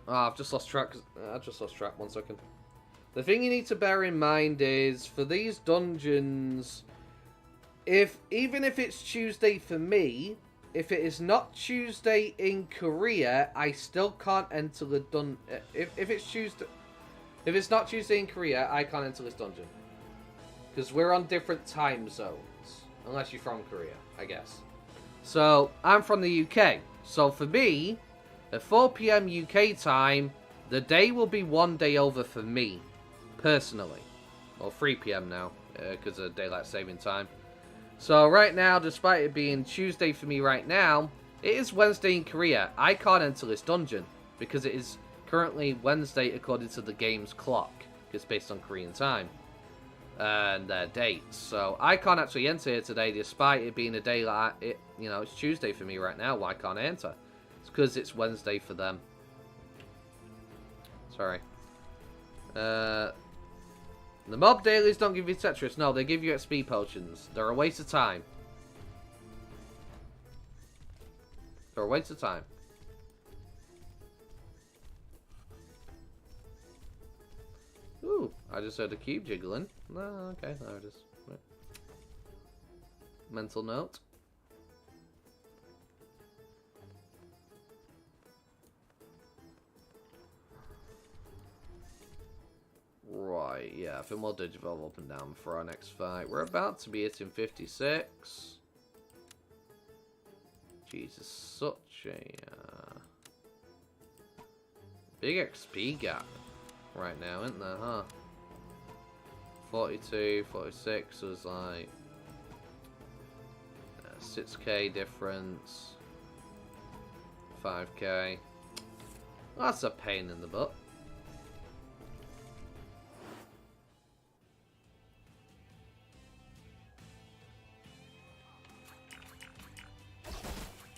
oh, I've just lost track. I just lost track. 1 second. The thing you need to bear in mind is, for these dungeons, even if it's Tuesday for me, if it is not Tuesday in Korea, I still can't enter the if it's not Tuesday in Korea, I can't enter this dungeon. Because we're on different time zones. Unless you're from Korea, I guess. So, I'm from the UK. So, for me, at 4 PM UK time, the day will be one day over for me, personally. Or 3 PM now, because of daylight saving time. So, right now, despite it being Tuesday for me right now, it is Wednesday in Korea. I can't enter this dungeon, because it is currently Wednesday according to the game's clock. It's based on Korean time. And their dates. So I can't actually enter here today, despite it being a day like it. You know, it's Tuesday for me right now. Why can't I enter? It's because it's Wednesday for them. Sorry. The mob dailies don't give you Tetris. No, they give you XP potions. They're a waste of time. They're a waste of time. Ooh, I just heard a cube jiggling. No, okay, there it is. Right. Mental note. Right, yeah, I think we'll digivolve up and down for our next fight. We're about to be hitting 56. Jesus, such a big XP gap right now, isn't there, huh? 42, 46 was like 6k difference, 5k. That's a pain in the butt.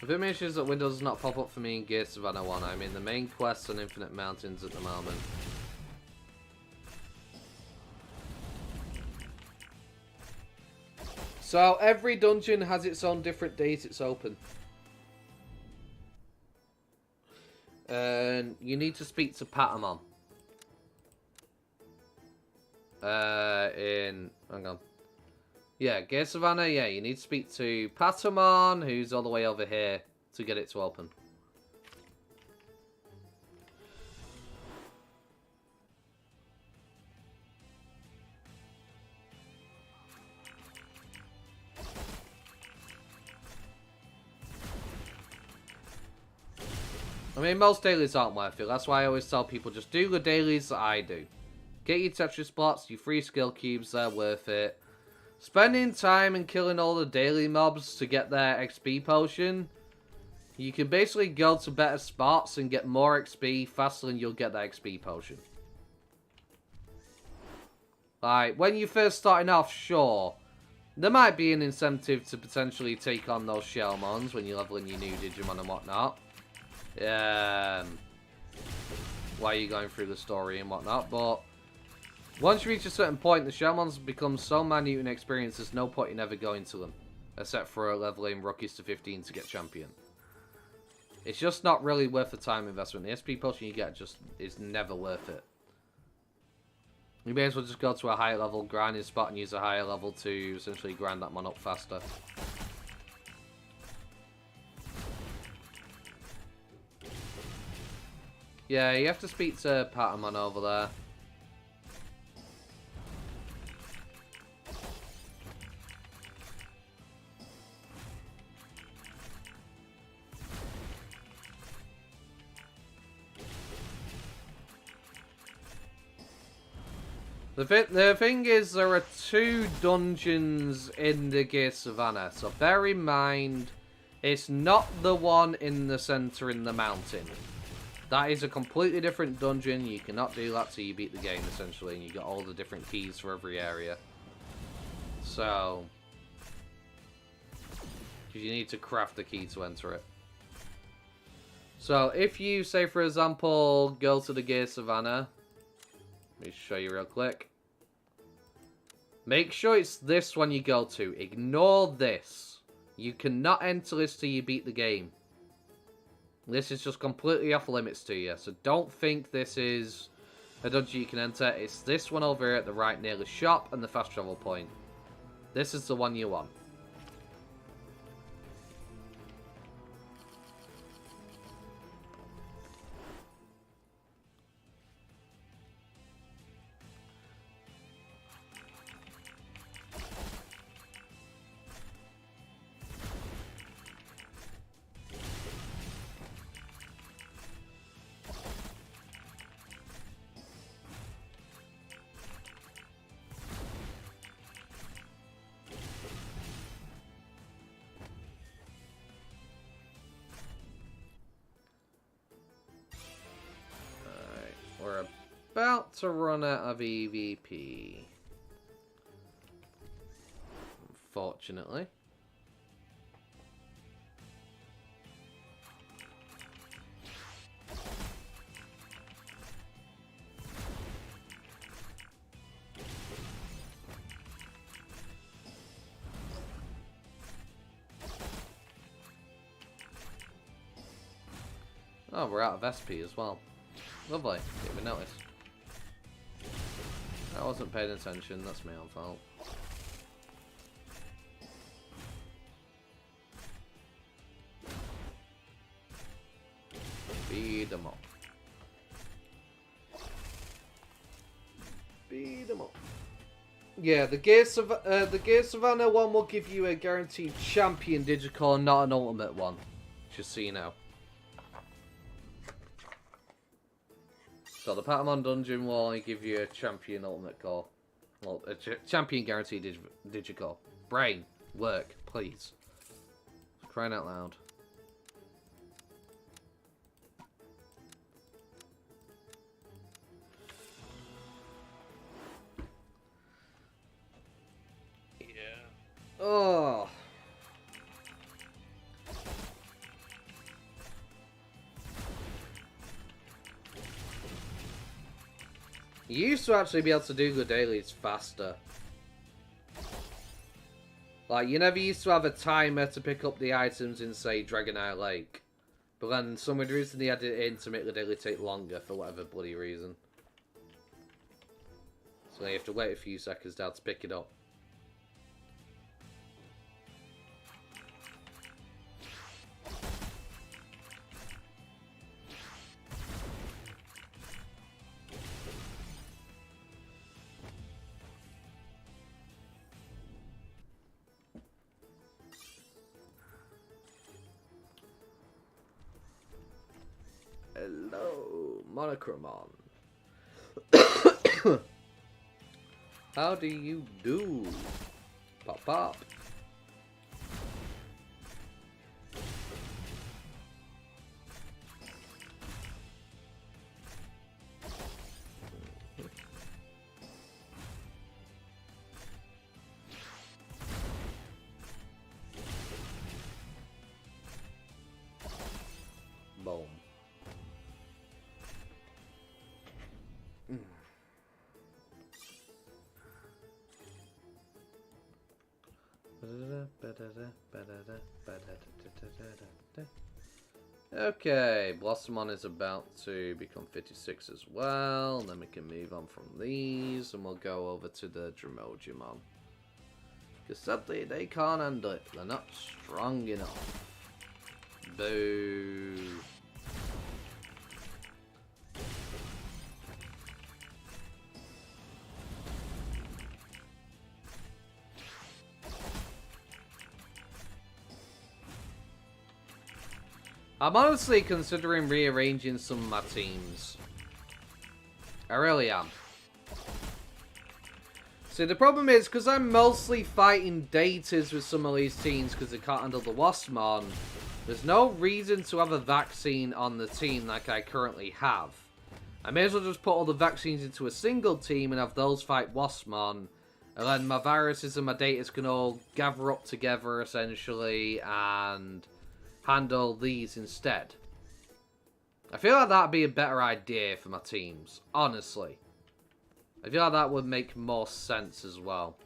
The bit issues that windows does not pop up for me in Gear Savannah 1. I'm in the main quest on Infinite Mountains at the moment. So every dungeon has its own different date it's open. And you need to speak to Patamon. Hang on. Yeah, Gear Savannah, yeah, you need to speak to Patamon, who's all the way over here, to get it to open. I mean, most dailies aren't worth it. That's why I always tell people, just do the dailies that I do. Get your Tetris blocks, your free skill cubes, they're worth it. Spending time and killing all the daily mobs to get their XP potion, you can basically go to better spots and get more XP faster than you'll get that XP potion. Like, when you're first starting off, sure, there might be an incentive to potentially take on those Shellmons when you're leveling your new Digimon and whatnot. While you're going through the story and whatnot, but once you reach a certain point, the Shellmons become so minute in experience, there's no point in ever going to them. Except for leveling rookies to 15 to get champion. It's just not really worth the time investment. The SP potion you get just is never worth it. You may as well just go to a higher level grinding spot and use a higher level to essentially grind that mon up faster. Yeah, you have to speak to Patamon over there. The thing is, there are 2 dungeons in the Gear Savannah, so bear in mind, it's not the one in the center in the mountain. That is a completely different dungeon. You cannot do that till you beat the game, essentially, and you get all the different keys for every area. So, because you need to craft the key to enter it. So, if you, say for example, go to the Gear Savannah, let me show you real quick. Make sure it's this one you go to. Ignore this. You cannot enter this till you beat the game. This is just completely off limits to you. So don't think this is a dungeon you can enter. It's this one over here at the right near the shop and the fast travel point. This is the one you want. We're about to run out of EVP. Unfortunately. Oh, we're out of SP as well. Lovely. Didn't even notice. I wasn't paying attention. That's my own fault. Beat them up. Beat them up. Yeah, the Gear Savannah one will give you a guaranteed champion Digicore, not an ultimate one. Just so you know. So the Patamon dungeon will only give you a champion ultimate core. Well, a champion guaranteed Digicore. Brain, work, please. Crying out loud. Yeah. Oh. You used to actually be able to do the dailies faster. Like, you never used to have a timer to pick up the items in, say, Dragonite Lake. But then, some weird reason they added it in to make the daily take longer for whatever bloody reason. So you have to wait a few seconds now to pick it up. Hello, Monochromon. How do you do? Pop pop. Boom. Okay, Blossomon is about to become 56 as well. And then we can move on from these, and we'll go over to the Digimon. Because sadly, they can't handle it. They're not strong enough. Boo. I'm honestly considering rearranging some of my teams. I really am. See, the problem is, because I'm mostly fighting Datas with some of these teams because they can't handle the Waspmon, there's no reason to have a vaccine on the team like I currently have. I may as well just put all the vaccines into a single team and have those fight Waspmon, and then my viruses and my Datas can all gather up together, essentially, and handle these instead. I feel like that'd be a better idea for my teams, honestly. I feel like that would make more sense as well.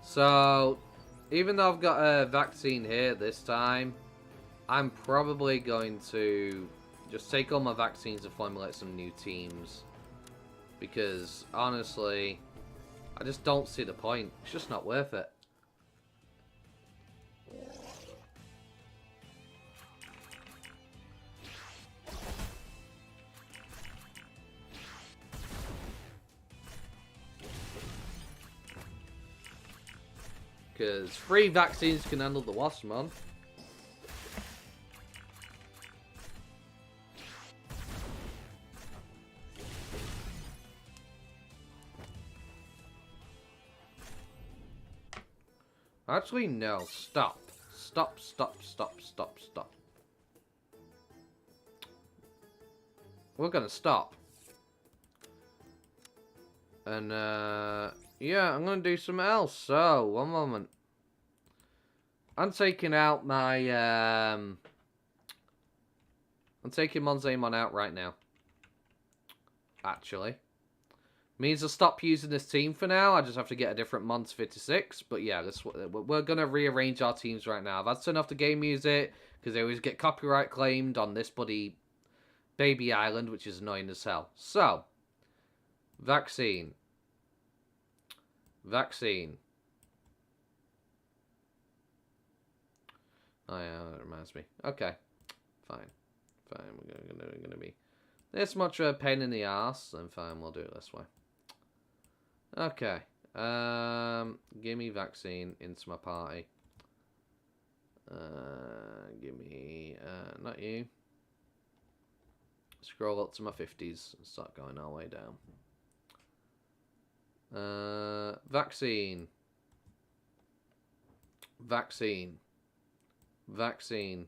So, even though I've got a vaccine here this time, I'm probably going to just take all my vaccines and formulate some new teams. Because, honestly, I just don't see the point. It's just not worth it. Because 3 vaccines can handle the Waspmon. Actually, no. Stop. Stop, stop, stop, stop, stop. We're gonna stop. And, yeah, I'm gonna do something else. So, one moment. I'm taking out my, I'm taking Monzamon out right now. Actually. Means I'll stop using this team for now. I just have to get a different Mons 56. But yeah, we're gonna rearrange our teams right now. I've had to turn off the game music, because they always get copyright claimed on this bloody baby island, which is annoying as hell. So, vaccine. Vaccine. Oh yeah, that reminds me. Okay, fine, fine. We're gonna be this much of a pain in the ass. Then fine, we'll do it this way. Okay. Give me vaccine into my party. Give me not you. Scroll up to my 50s and start going our way down. Vaccine. Vaccine. Vaccine.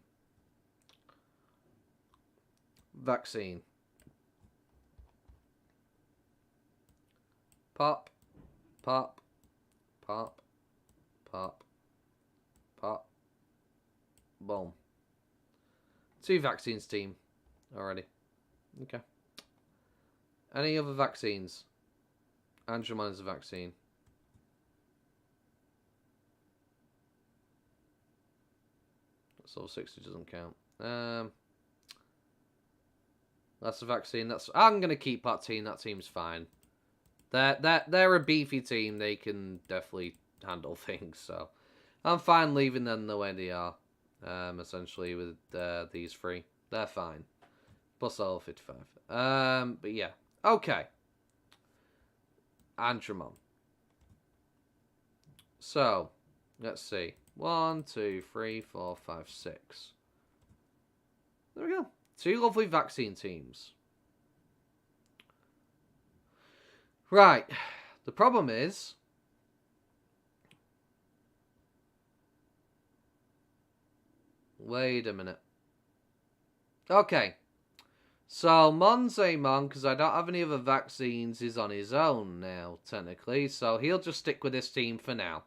Vaccine. Pop. Pop. Pop. Pop. Pop. Boom. 2 vaccines, team. already. Okay. Any other vaccines? Andromon is a vaccine. So 60 doesn't count. That's a vaccine. I'm gonna keep that team. That team's fine. They're a beefy team. They can definitely handle things. So I'm fine leaving them the way they are. Essentially with these three, they're fine. Plus level 55. But yeah. Okay. Andromon. So let's see. 1, 2, 3, 4, 5, 6. There we go. 2 lovely vaccine teams. Right. The problem is... Wait a minute. Okay. So, Monzemon, because I don't have any other vaccines, is on his own now, technically. So, he'll just stick with this team for now.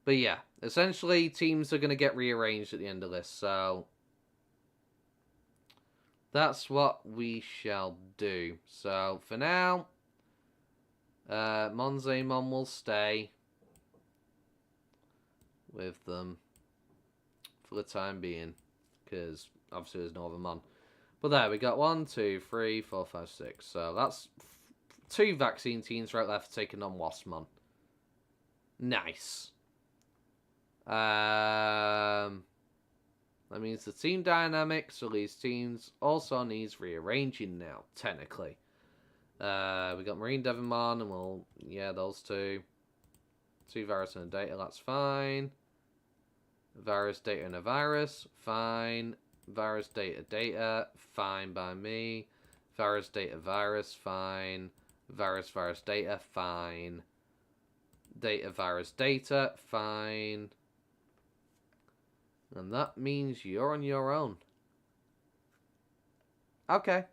But yeah, essentially, teams are going to get rearranged at the end of this, so... That's what we shall do. So, for now, Monzemon will stay with them for the time being, because obviously there's no other Mon. But there, we got 1, 2, 3, 4, 5, 6. So, that's 2 vaccine teams right left taking on Waspmon. Nice. That means the team dynamics for these teams also needs rearranging now, technically. We got Marine Devonmon, and yeah, those 2. 2 virus and a data, that's fine. Virus, data, and a virus, fine. Virus, data, fine by me. Virus, data, virus, fine. Virus, data, fine. Data, virus, data, fine. And that means you're on your own. Okay.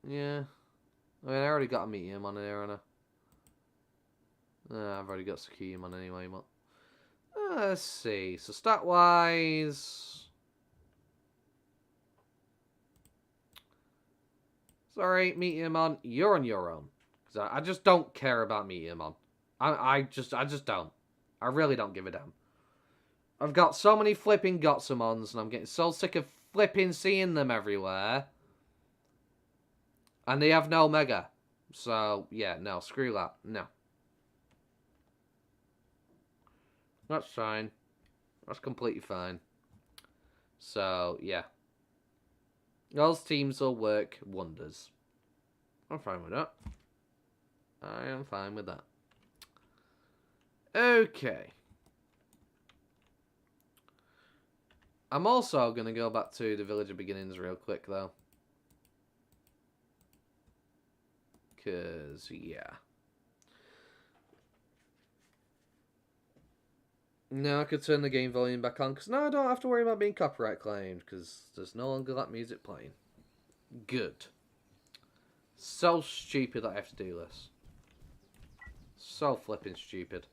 Yeah. I mean, I already got a medium on here, and I've already got Sakiyam on anyway, but... let's see. So, stat-wise... Sorry, Meteormon, you're on your own. Because I just don't care about Meteormon. I just don't. I really don't give a damn. I've got so many flipping Gotsamons, and I'm getting so sick of flipping seeing them everywhere. And they have no Mega. So, yeah, no, screw that. No. That's fine. That's completely fine. So, yeah. Those teams will work wonders. I'm fine with that. I am fine with that. Okay. I'm also going to go back to the Village of Beginnings real quick, though. Because, yeah. Now I could turn the game volume back on, because now I don't have to worry about being copyright claimed, because there's no longer that music playing. Good. So stupid that I have to do this. So flipping stupid.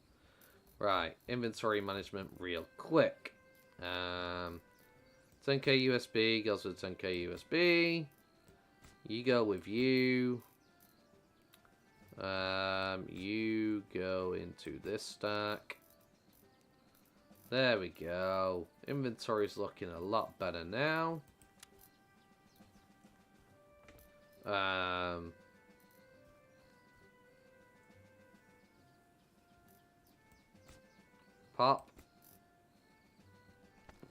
Right, inventory management real quick. 10k USB goes with 10k USB. You go with you. You go into this stack. There we go. Inventory's looking a lot better now. Pop.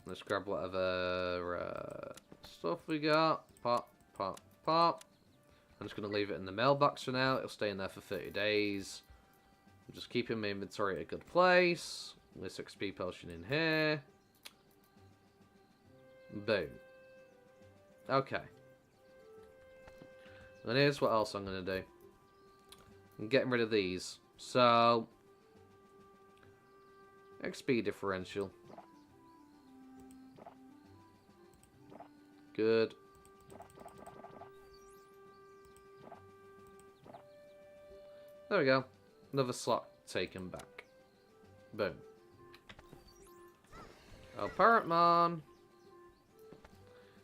Let's grab whatever stuff we got. Pop, pop, pop. I'm just going to leave it in the mailbox for now. It'll stay in there for 30 days. I'm just keeping my inventory at a good place. This XP potion in here. Boom. Okay. And here's what else I'm going to do. I'm getting rid of these. So, XP differential. Good. There we go. Another slot taken back. Boom. Oh, Parrotmon.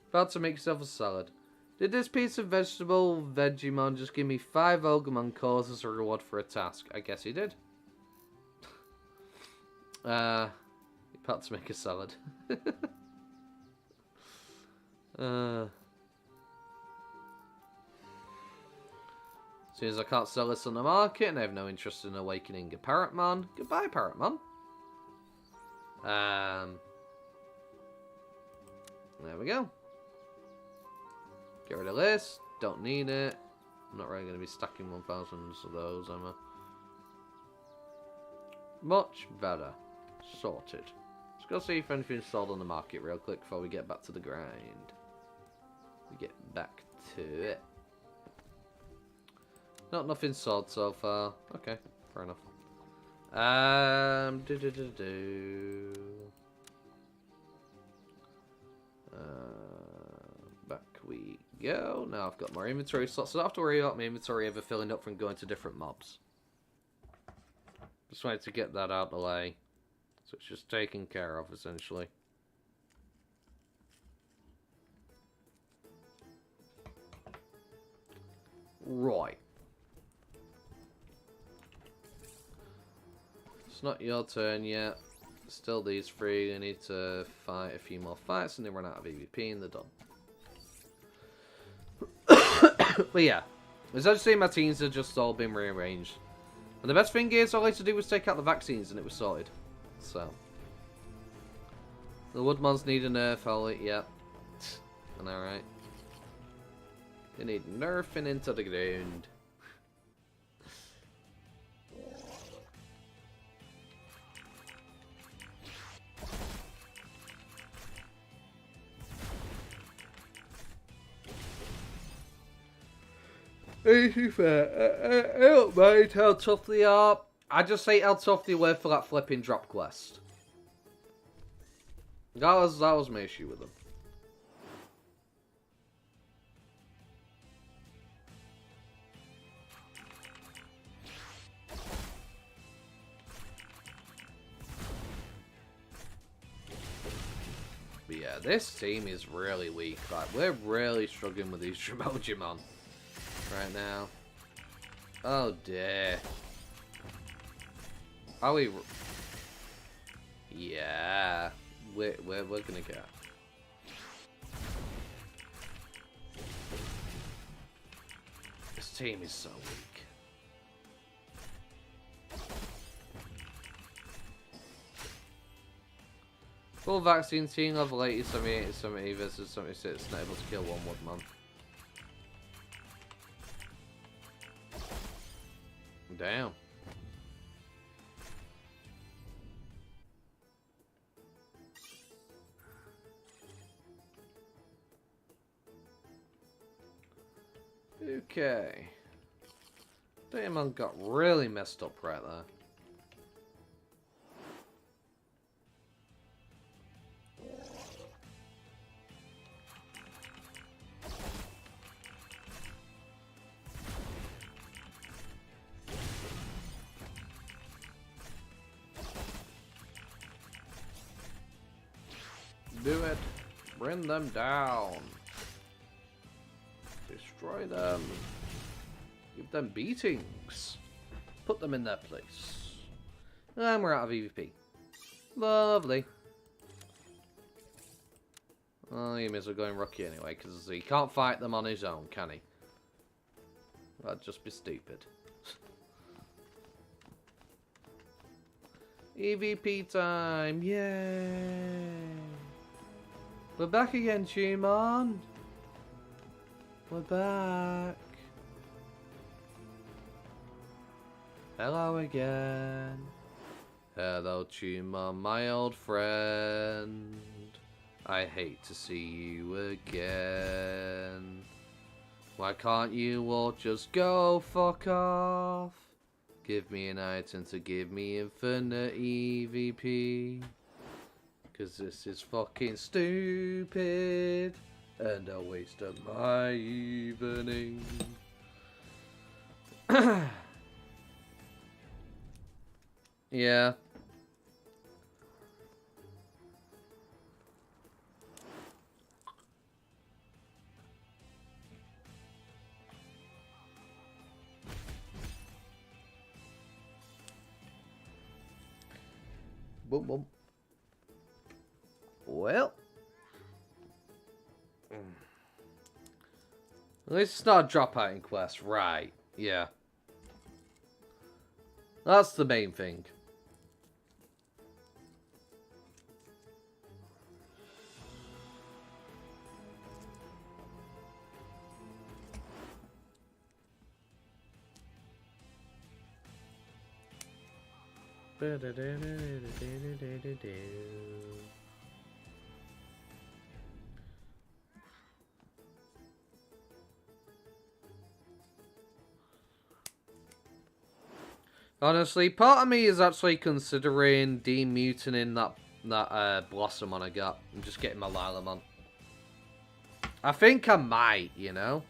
About to make yourself a salad. Did this piece of vegetable Vegemon just give me 5 Ogremon cores as a reward for a task? I guess he did. About to make a salad. As soon as I can't sell this on the market and I have no interest in awakening a Parrotmon. Goodbye, Parrotmon. There we go. Get rid of this. Don't need it. I'm not really going to be stacking 1000s of those, am I? Much better. Sorted. Let's go see if anything's sold on the market real quick before we get back to the grind. We get back to it. Nothing sold so far. Okay, fair enough. Back we go. Now I've got more inventory slots, so I don't have to worry about my inventory ever filling up from going to different mobs. Just wanted to get that out of the way. So it's just taken care of, essentially. Right. It's not your turn yet. Still these 3. I need to fight a few more fights and then run out of EVP and they're done. But yeah. As I say, my teams have just all been rearranged. And the best thing is, all I had to do was take out the vaccines and it was sorted. So. The Woodmons need a nerf, yep. I know, right? They need nerfing into the ground. To fair, I don't mind how tough they are. I just hate how tough they were for that flipping drop quest. That was my issue with them. But yeah, this team is really weak. Like, we're really struggling with these Digimon right now. Oh dear. Are we? Yeah, we're gonna get. This team is so weak. Full vaccine team level 80, 78, 70 versus 76, not able to kill one Woodmon. Damn. Okay. Digimon got really messed up right there. Do it. Bring them down. Destroy them. Give them beatings. Put them in their place. And we're out of EVP. Lovely. Oh, he may as well go in Rocky anyway, because he can't fight them on his own, can he? That'd just be stupid. EVP time! Yay! We're back again, Digimon! We're back! Hello again! Hello, Digimon, my old friend! I hate to see you again. Why can't you all just go fuck off? Give me an item to give me infinite EVP. Cause this is fucking stupid. And a waste of my evening. Yeah. Boom, boom. Well. At least it's not a dropout in quest. Right. Yeah. That's the main thing. Honestly, part of me is actually considering demutating that Blossomon I got and just getting my Lilamon. I think I might, you know.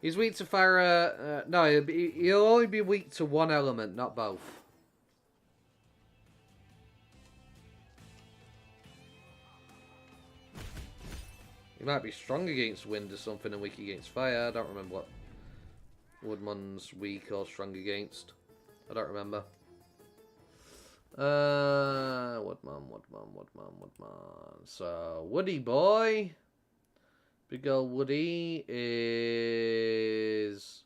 He's weak to fire. No, he'll only be weak to one element, not both. He might be strong against wind or something and weak against fire. I don't remember what Woodmon's weak or strong against. I don't remember. Woodmon. So, Woody boy. Big ol' Woody is...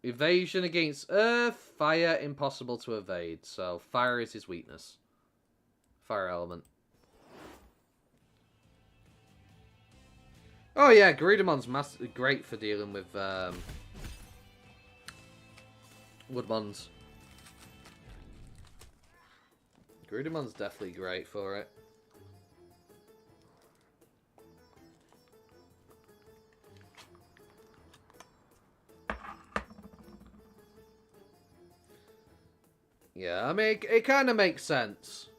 evasion against earth, fire, impossible to evade. So, fire is his weakness. Fire element. Oh yeah, Garudamon's great for dealing with Woodmons. Garudamon's definitely great for it. Yeah, I mean, it kind of makes sense.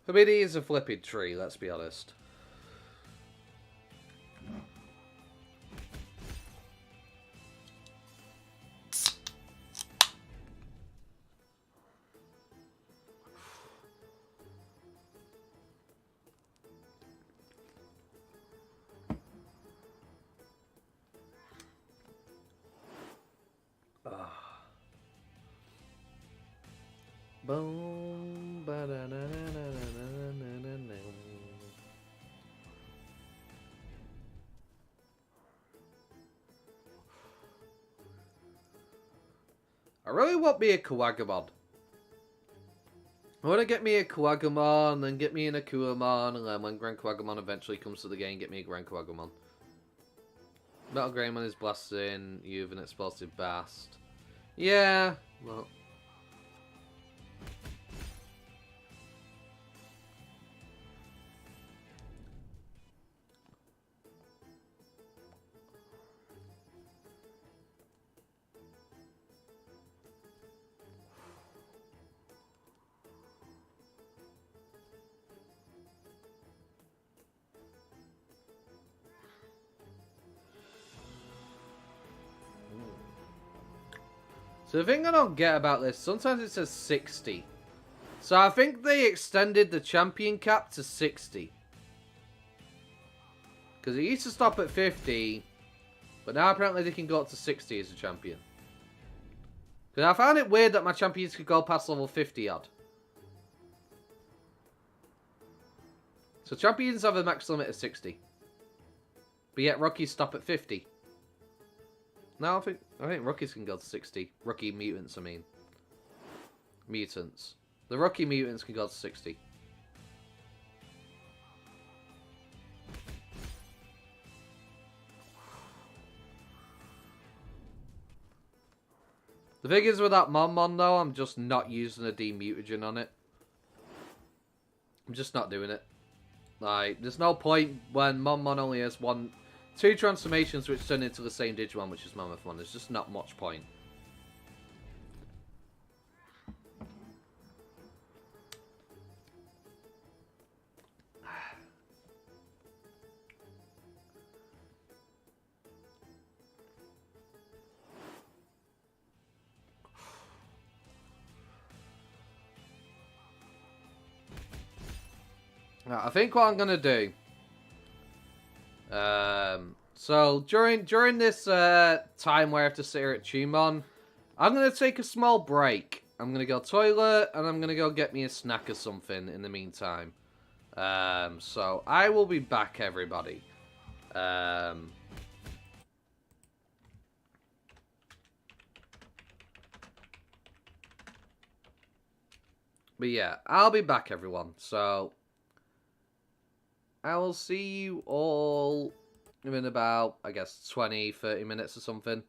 I mean, he is a flipping tree, let's be honest. Boom, ba da na na na na na na. I really want me a Kuwagamon. I want to get me a Kuwagamon, then get me an Akuamon, and then when Grand Kuwagamon eventually comes to the game, get me a Grand Kuwagamon. Metal Greymon is blasting, you have an explosive bast. Yeah, well... So the thing I don't get about this, sometimes it says 60. So I think they extended the champion cap to 60. Because it used to stop at 50, but now apparently they can go up to 60 as a champion. Because I found it weird that my champions could go past level 50 odd. So champions have a max limit of 60. But yet rookies stop at 50. No, I think rookies can go to 60. Rookie mutants, I mean. Mutants. The rookie mutants can go to 60. The thing is with that Monmon though, I'm just not using a demutagen on it. I'm just not doing it. Like, there's no point when Monmon only has two transformations which turn into the same Digimon, which is Mammothmon. There's just not much point. Right, I think what I'm gonna do. So during this time where I have to sit here at Digimon, I'm gonna take a small break. I'm gonna go toilet and I'm gonna go get me a snack or something in the meantime. So I will be back, everybody. But yeah, I'll be back, everyone. So I will see you all in about, I guess, 20, 30 minutes or something.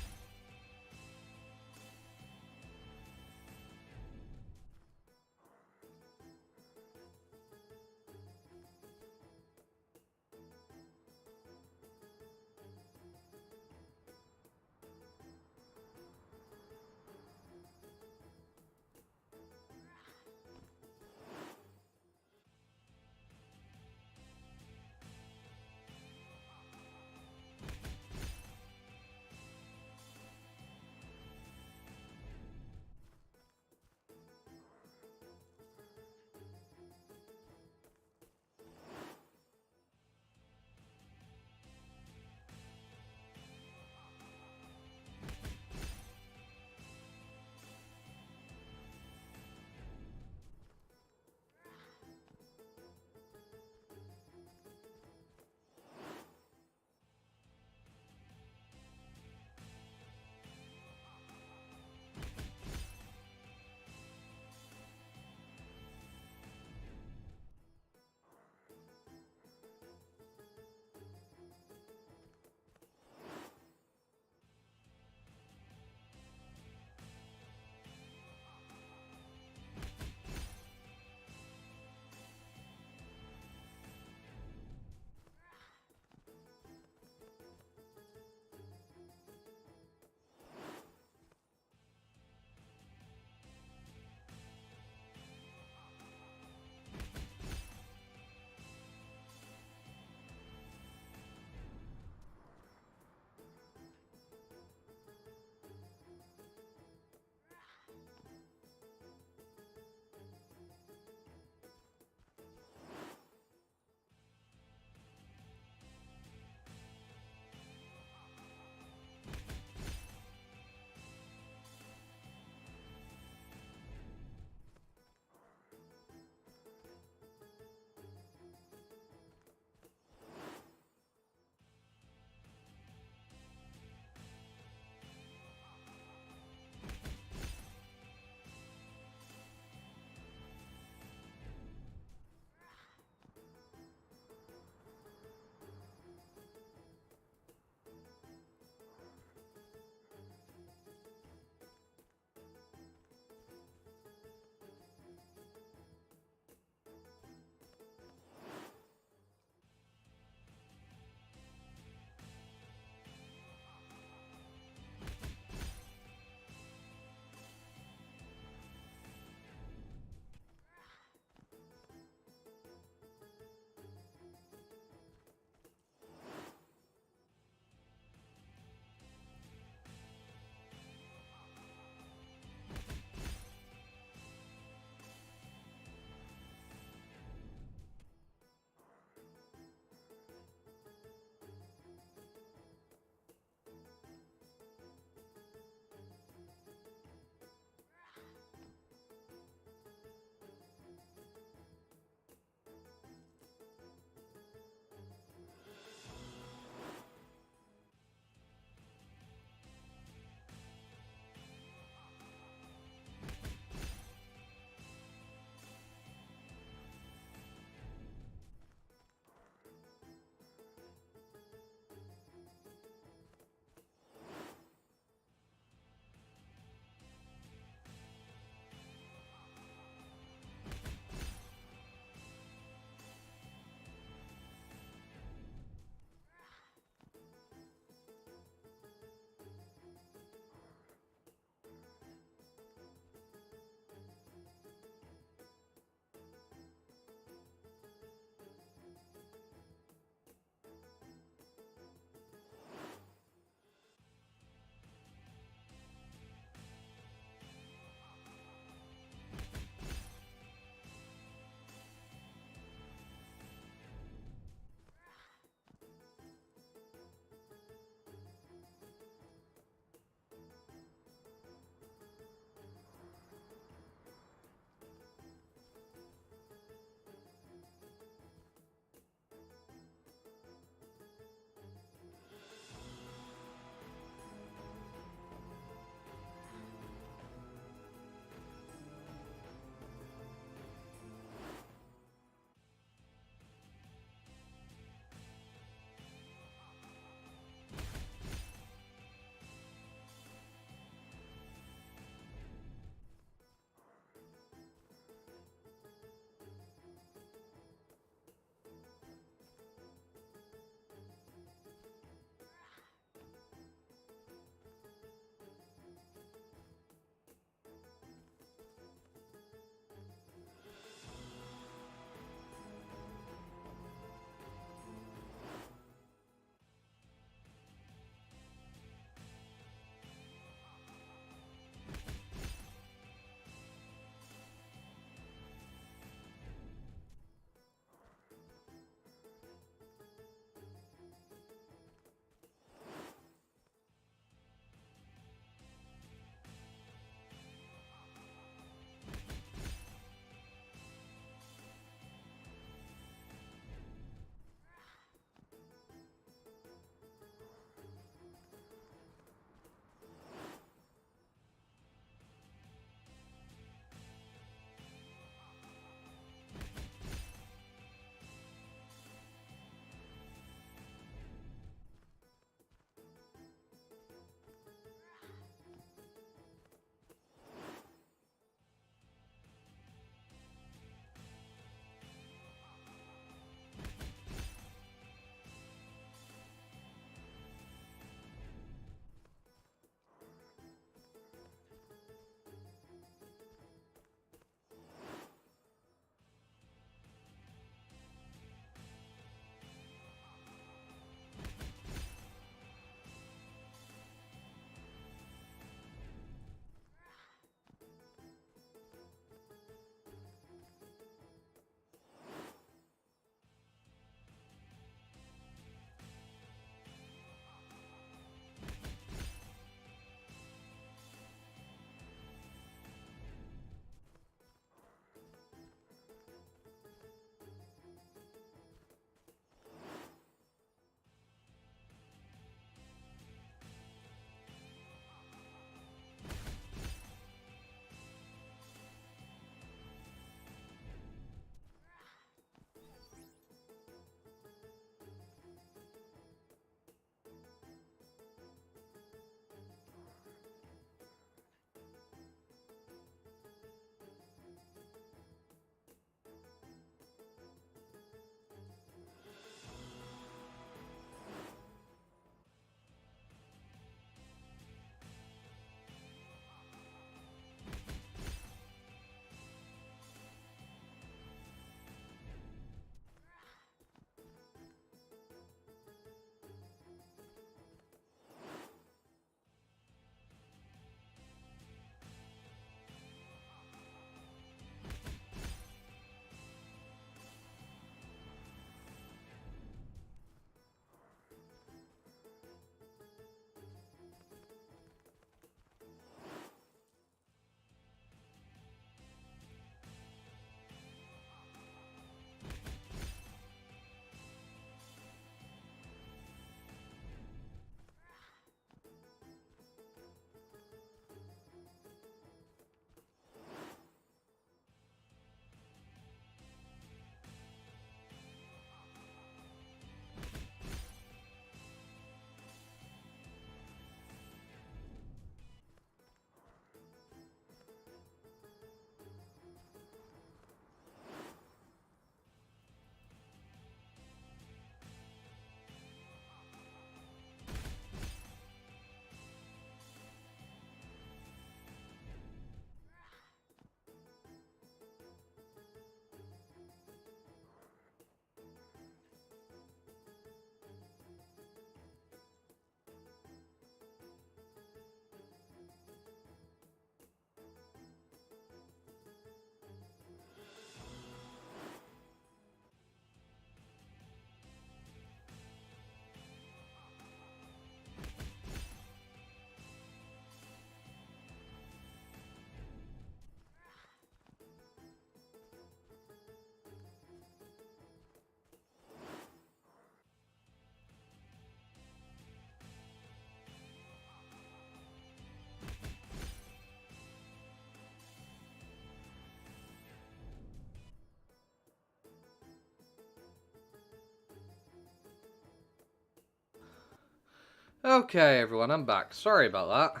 Okay, everyone, I'm back. Sorry about that.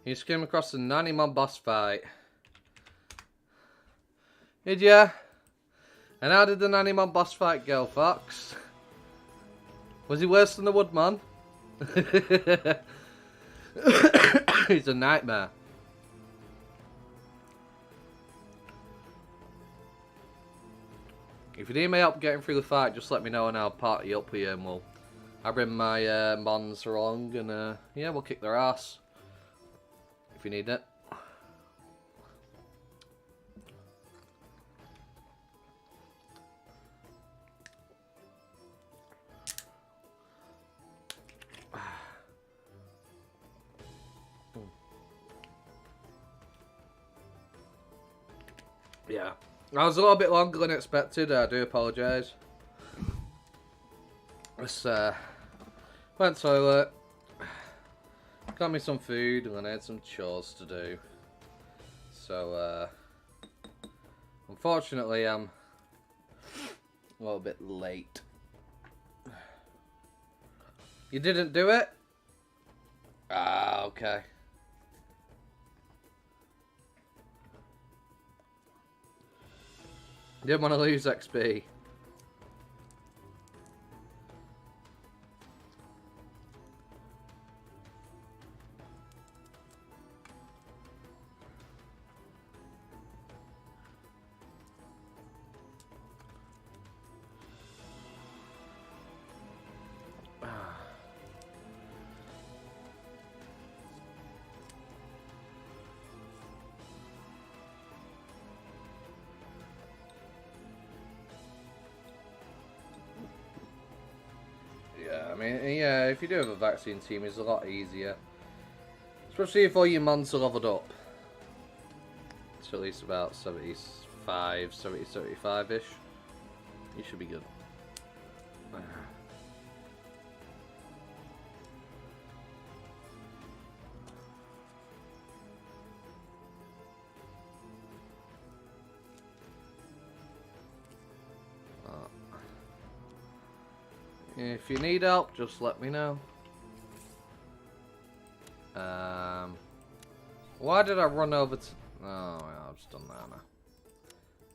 You just came across the Andromon boss fight. Did ya? And how did the Andromon boss fight go, Fox? Was he worse than the Woodman? He's a nightmare. If you need my help getting through the fight, just let me know and I'll party up with you and I'll bring my mons along and yeah, we'll kick their ass. If you need it. Yeah. I was a little bit longer than expected, I do apologise. Just went toilet, got me some food, and then I had some chores to do. So, unfortunately, I'm a little bit late. You didn't do it? Ah, okay. Didn't want to lose XP. I mean, yeah, if you do have a vaccine team, it's a lot easier. Especially if all your mons are leveled up. It's at least about 75-ish. You should be good. If you need help, just let me know. Why did I run over to... Oh, well, I've just done that now.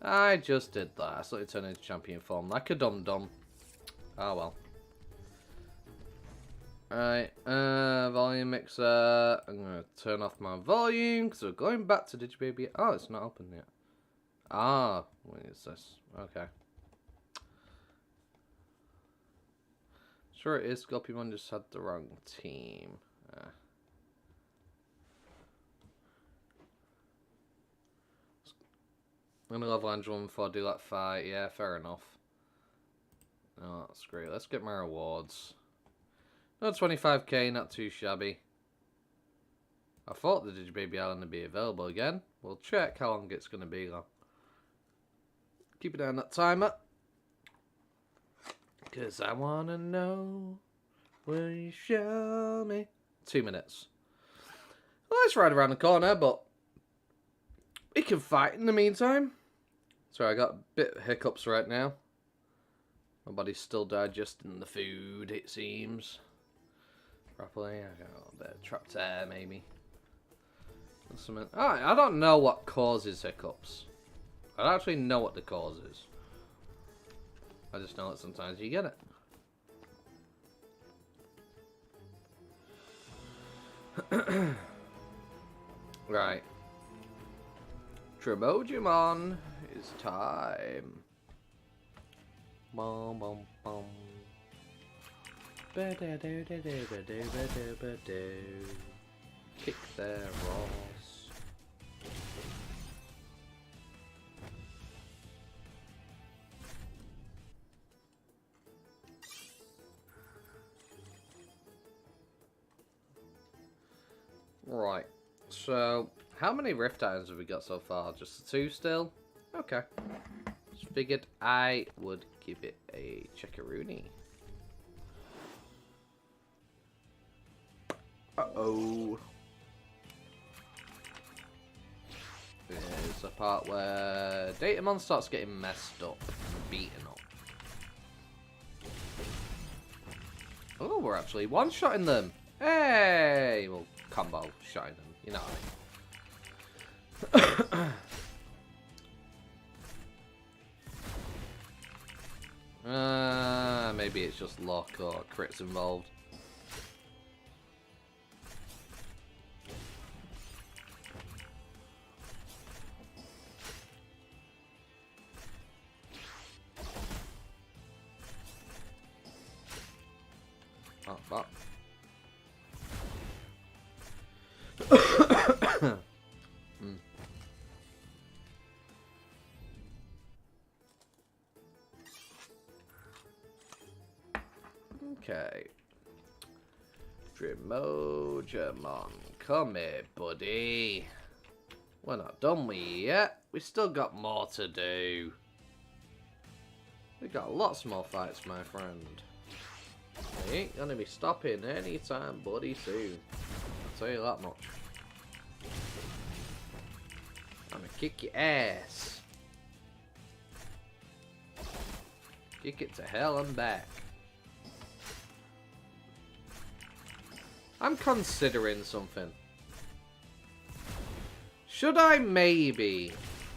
I just did that. I slightly turned into champion form like a dum-dum. Oh, well. Alright, volume mixer. I'm going to turn off my volume because we're going back to Digibaby. Oh, it's not open yet. Ah, what is this? Okay. Sure it is, Scorpion just had the wrong team. I'm gonna level Andromon before I do that fight. Yeah, fair enough. Oh, that's great. Let's get my rewards. No, 25k, not too shabby. I thought the Digibaby Island would be available again. We'll check how long it's gonna be though. Keep it on that timer. Cause I wanna know, will you show me? 2 minutes. Well, it's right around the corner, but we can fight in the meantime. Sorry, I got a bit of hiccups right now. My body's still digesting the food, it seems. Properly, I got a little bit of trapped air, maybe. Something. I don't know what causes hiccups. I don't actually know what the cause is. I just know that sometimes you get it. Right. Digimon is time. Bum bum bum. Kick their ass. Right, so how many rift items have we got so far? Just the 2 still? Okay. Just figured I would give it a checkaroony. Uh-oh. There's a part where Digimon starts getting messed up and beaten up. Oh, we're actually one-shotting them. Hey! Well, combo shotting them. You know what I mean. Maybe it's just luck or crits involved. Oh, fuck. Okay. Digimon, come here, buddy. We're not done with you yet. We still got more to do. We got lots more fights, my friend. We ain't gonna be stopping anytime, buddy, soon. I'll tell you that much. I'm gonna kick your ass. Kick it to hell and back. I'm considering something. Should I maybe,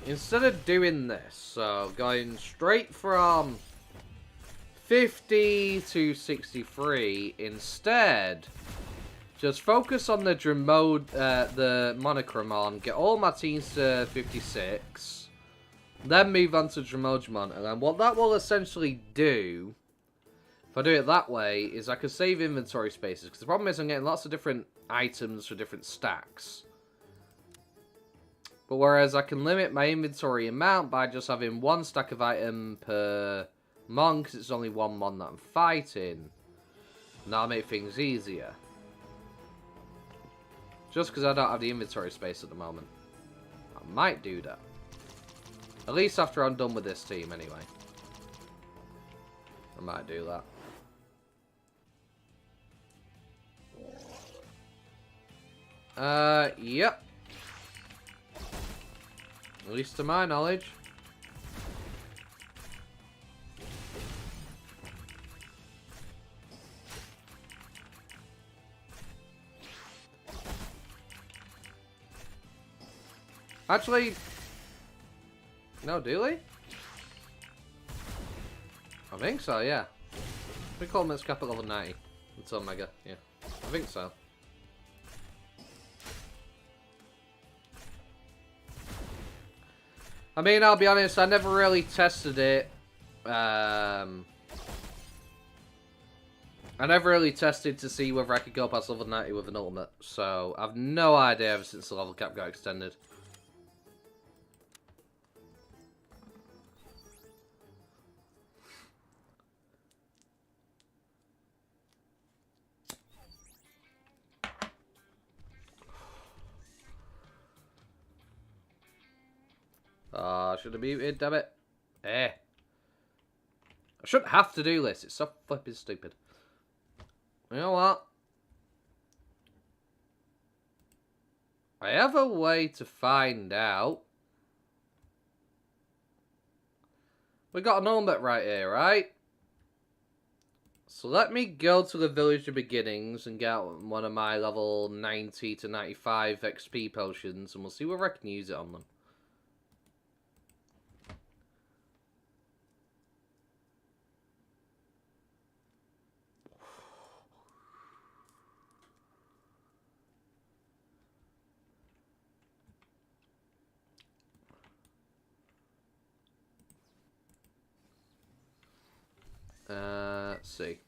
instead of doing this, so going straight from 50 to 63, instead, just focus on the the Monochromon, get all my teams to 56, then move on to Digimon, and then what that will essentially do, if I do it that way, is I can save inventory spaces, because the problem is I'm getting lots of different items for different stacks. But whereas I can limit my inventory amount by just having one stack of item per mon, because it's only one mon that I'm fighting, and that'll make things easier. Just because I don't have the inventory space at the moment. I might do that. At least after I'm done with this team, anyway. I might do that. Yep. At least to my knowledge. Actually, no, do they? I think so, yeah. We call them at cap at level 90. It's Omega, yeah. I think so. I mean, I'll be honest, I never really tested it. I never really tested to see whether I could go past level 90 with an ultimate. So, I've no idea ever since the level cap got extended. I should have muted, damn it. I shouldn't have to do this. It's so flipping stupid. You know what? I have a way to find out. We got an ultimate right here, right? So let me go to the Village of Beginnings and get one of my level 90 to 95 XP potions, and we'll see whether I can use it on them. Let's see.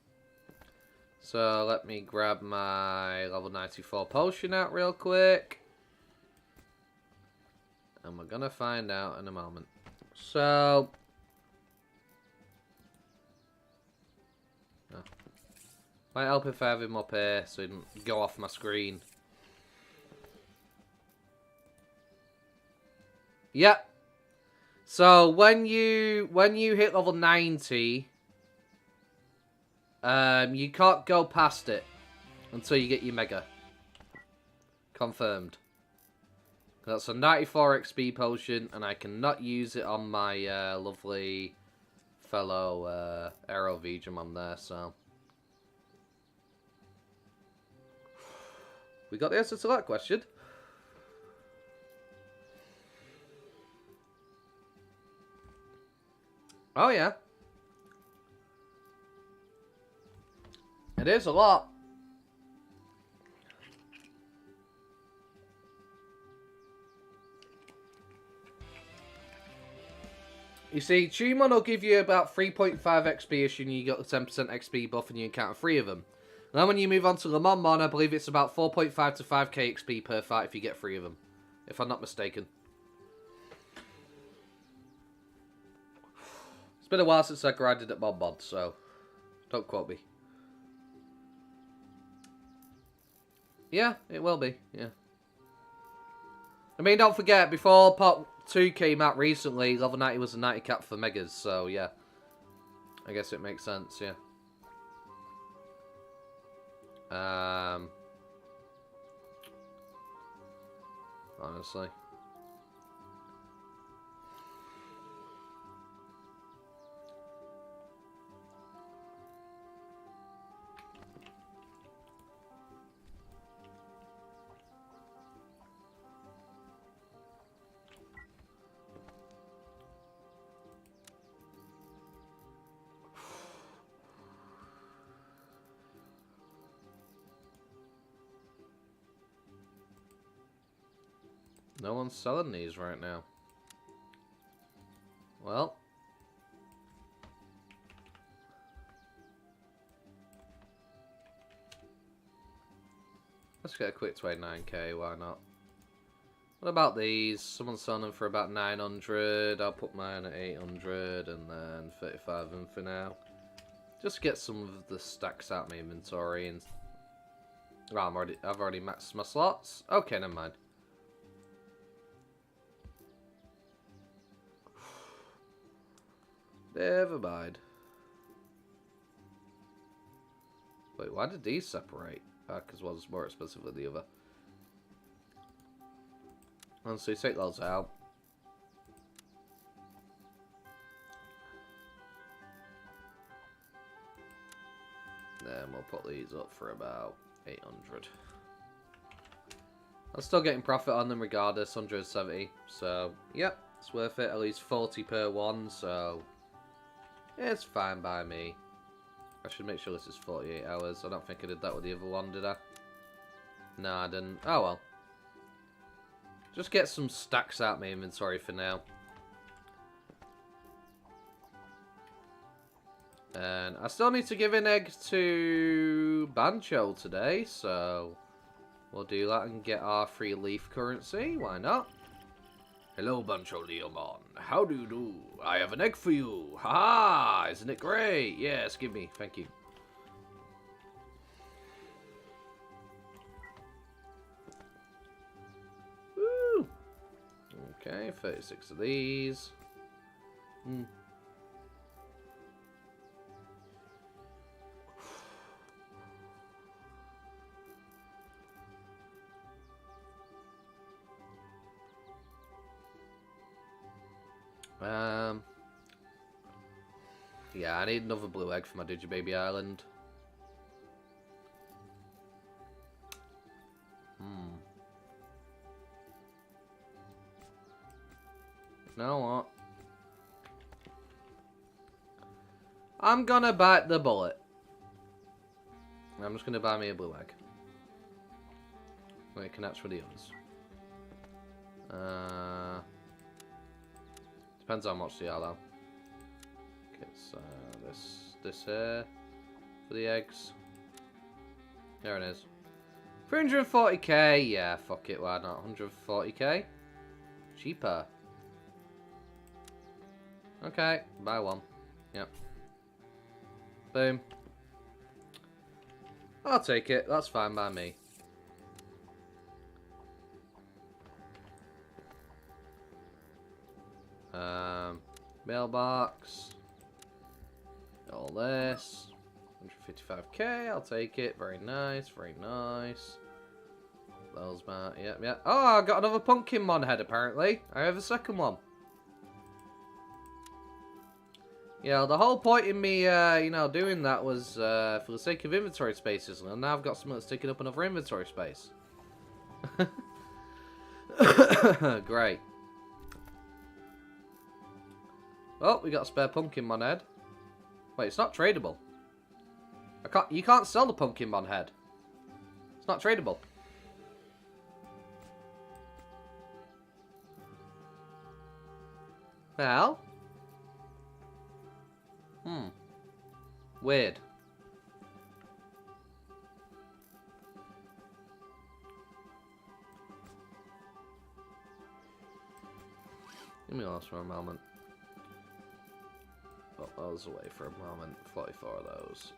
So let me grab my level 94 potion out real quick. And we're gonna find out in a moment. So... Oh. Might help if I have him up here so he doesn't go off my screen. Yep. So when you hit level 90... you can't go past it until you get your Mega. Confirmed. That's a 94 XP potion, and I cannot use it on my lovely fellow Aero Digimon there, so... We got the answer to that question. Oh, yeah. It is a lot. You see, Digimon will give you about 3.5 XP-ish and you got the 10% XP buff and you encounter 3 of them. And then when you move on to Lemonmon, I believe it's about 4.5 to 5k XP per fight if you get 3 of them. If I'm not mistaken. It's been a while since I grinded at Monmon, so don't quote me. Yeah, it will be, yeah. I mean, don't forget, before Part 2 came out recently, level 90 was a 90 cap for Megas, so yeah. I guess it makes sense, yeah. Honestly. No one's selling these right now. Well. Let's get a quick 29k, why not? What about these? Someone's selling them for about 900. I'll put mine at 800 and then 35 of them for now. Just get some of the stacks out of my inventory and... Oh, I've already maxed my slots. Okay, never mind. Never mind. Wait, why did these separate? Because one's more expensive than the other. And so you take those out. Then we'll put these up for about 800. I'm still getting profit on them regardless, 170. So, yep, it's worth it. At least 40 per one, so... it's fine by me. I should make sure this is 48 hours. I don't think I did that with the other one, did I? No, I didn't. Oh well. Just get some stacks out of my inventory for now. And I still need to give an egg to Bancho today, so we'll do that and get our free leaf currency. Why not? Hello, Bancho Leomon. How do you do? I have an egg for you. Ha! Isn't it great? Yes, give me. Thank you. Woo! Okay, 36 of these. Yeah, I need another blue egg for my Digibaby Island. You know what? I'm gonna bite the bullet. I'm just gonna buy me a blue egg. When it connects with the others. Depends how much they are though. Okay, so this here for the eggs. There it is. 340k, yeah, fuck it, why not? 140k? Cheaper. Okay, buy one. Yep. Boom. I'll take it, that's fine by me. Mailbox. All this. 155k, I'll take it. Very nice, very nice. Those, yep, yep. Oh, I got another Pumpkinmon head, apparently. I have a second one. Yeah, the whole point in me, you know, doing that was for the sake of inventory spaces. And now I've got something that's taking up another inventory space. Great. Oh, we got a spare Pumpkinmon head. Wait, it's not tradable. You can't sell the Pumpkinmon head. It's not tradable. The hell? Weird. Give me those for a moment. Put those away for a moment. 44 of those.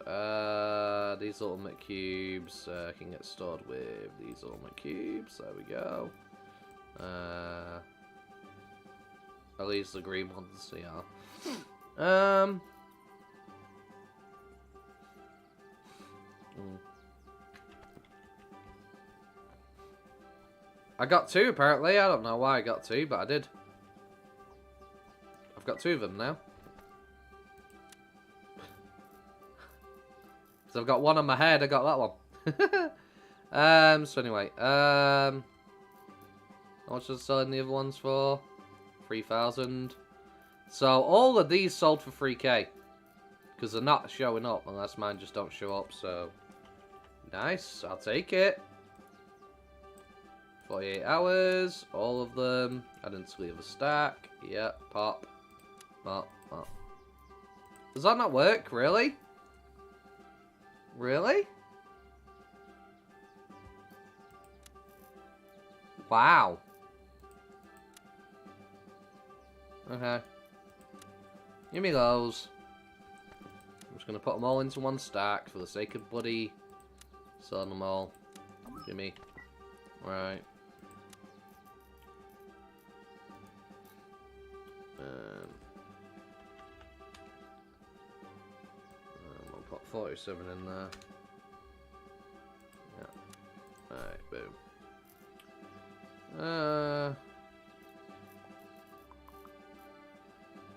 These ultimate cubes can get stored with these ultimate cubes. There we go. At least the green ones, yeah. I got 2 apparently. I don't know why I got 2, but I did. I've got 2 of them now. So I've got 1 on my head. I got that one. So anyway, how much was I selling the other ones for? 3,000. So all of these sold for 3k. Because they're not showing up unless mine just don't show up. So nice. I'll take it. 48 hours. All of them. I didn't sleeve a stack. Yep. Pop. Pop. Pop. Does that not work? Really? Really? Wow. Okay. Give me those. I'm just going to put them all into one stack for the sake of bloody selling them all. Give me. Right. I'll put 47 in there. Yeah. Alright, boom.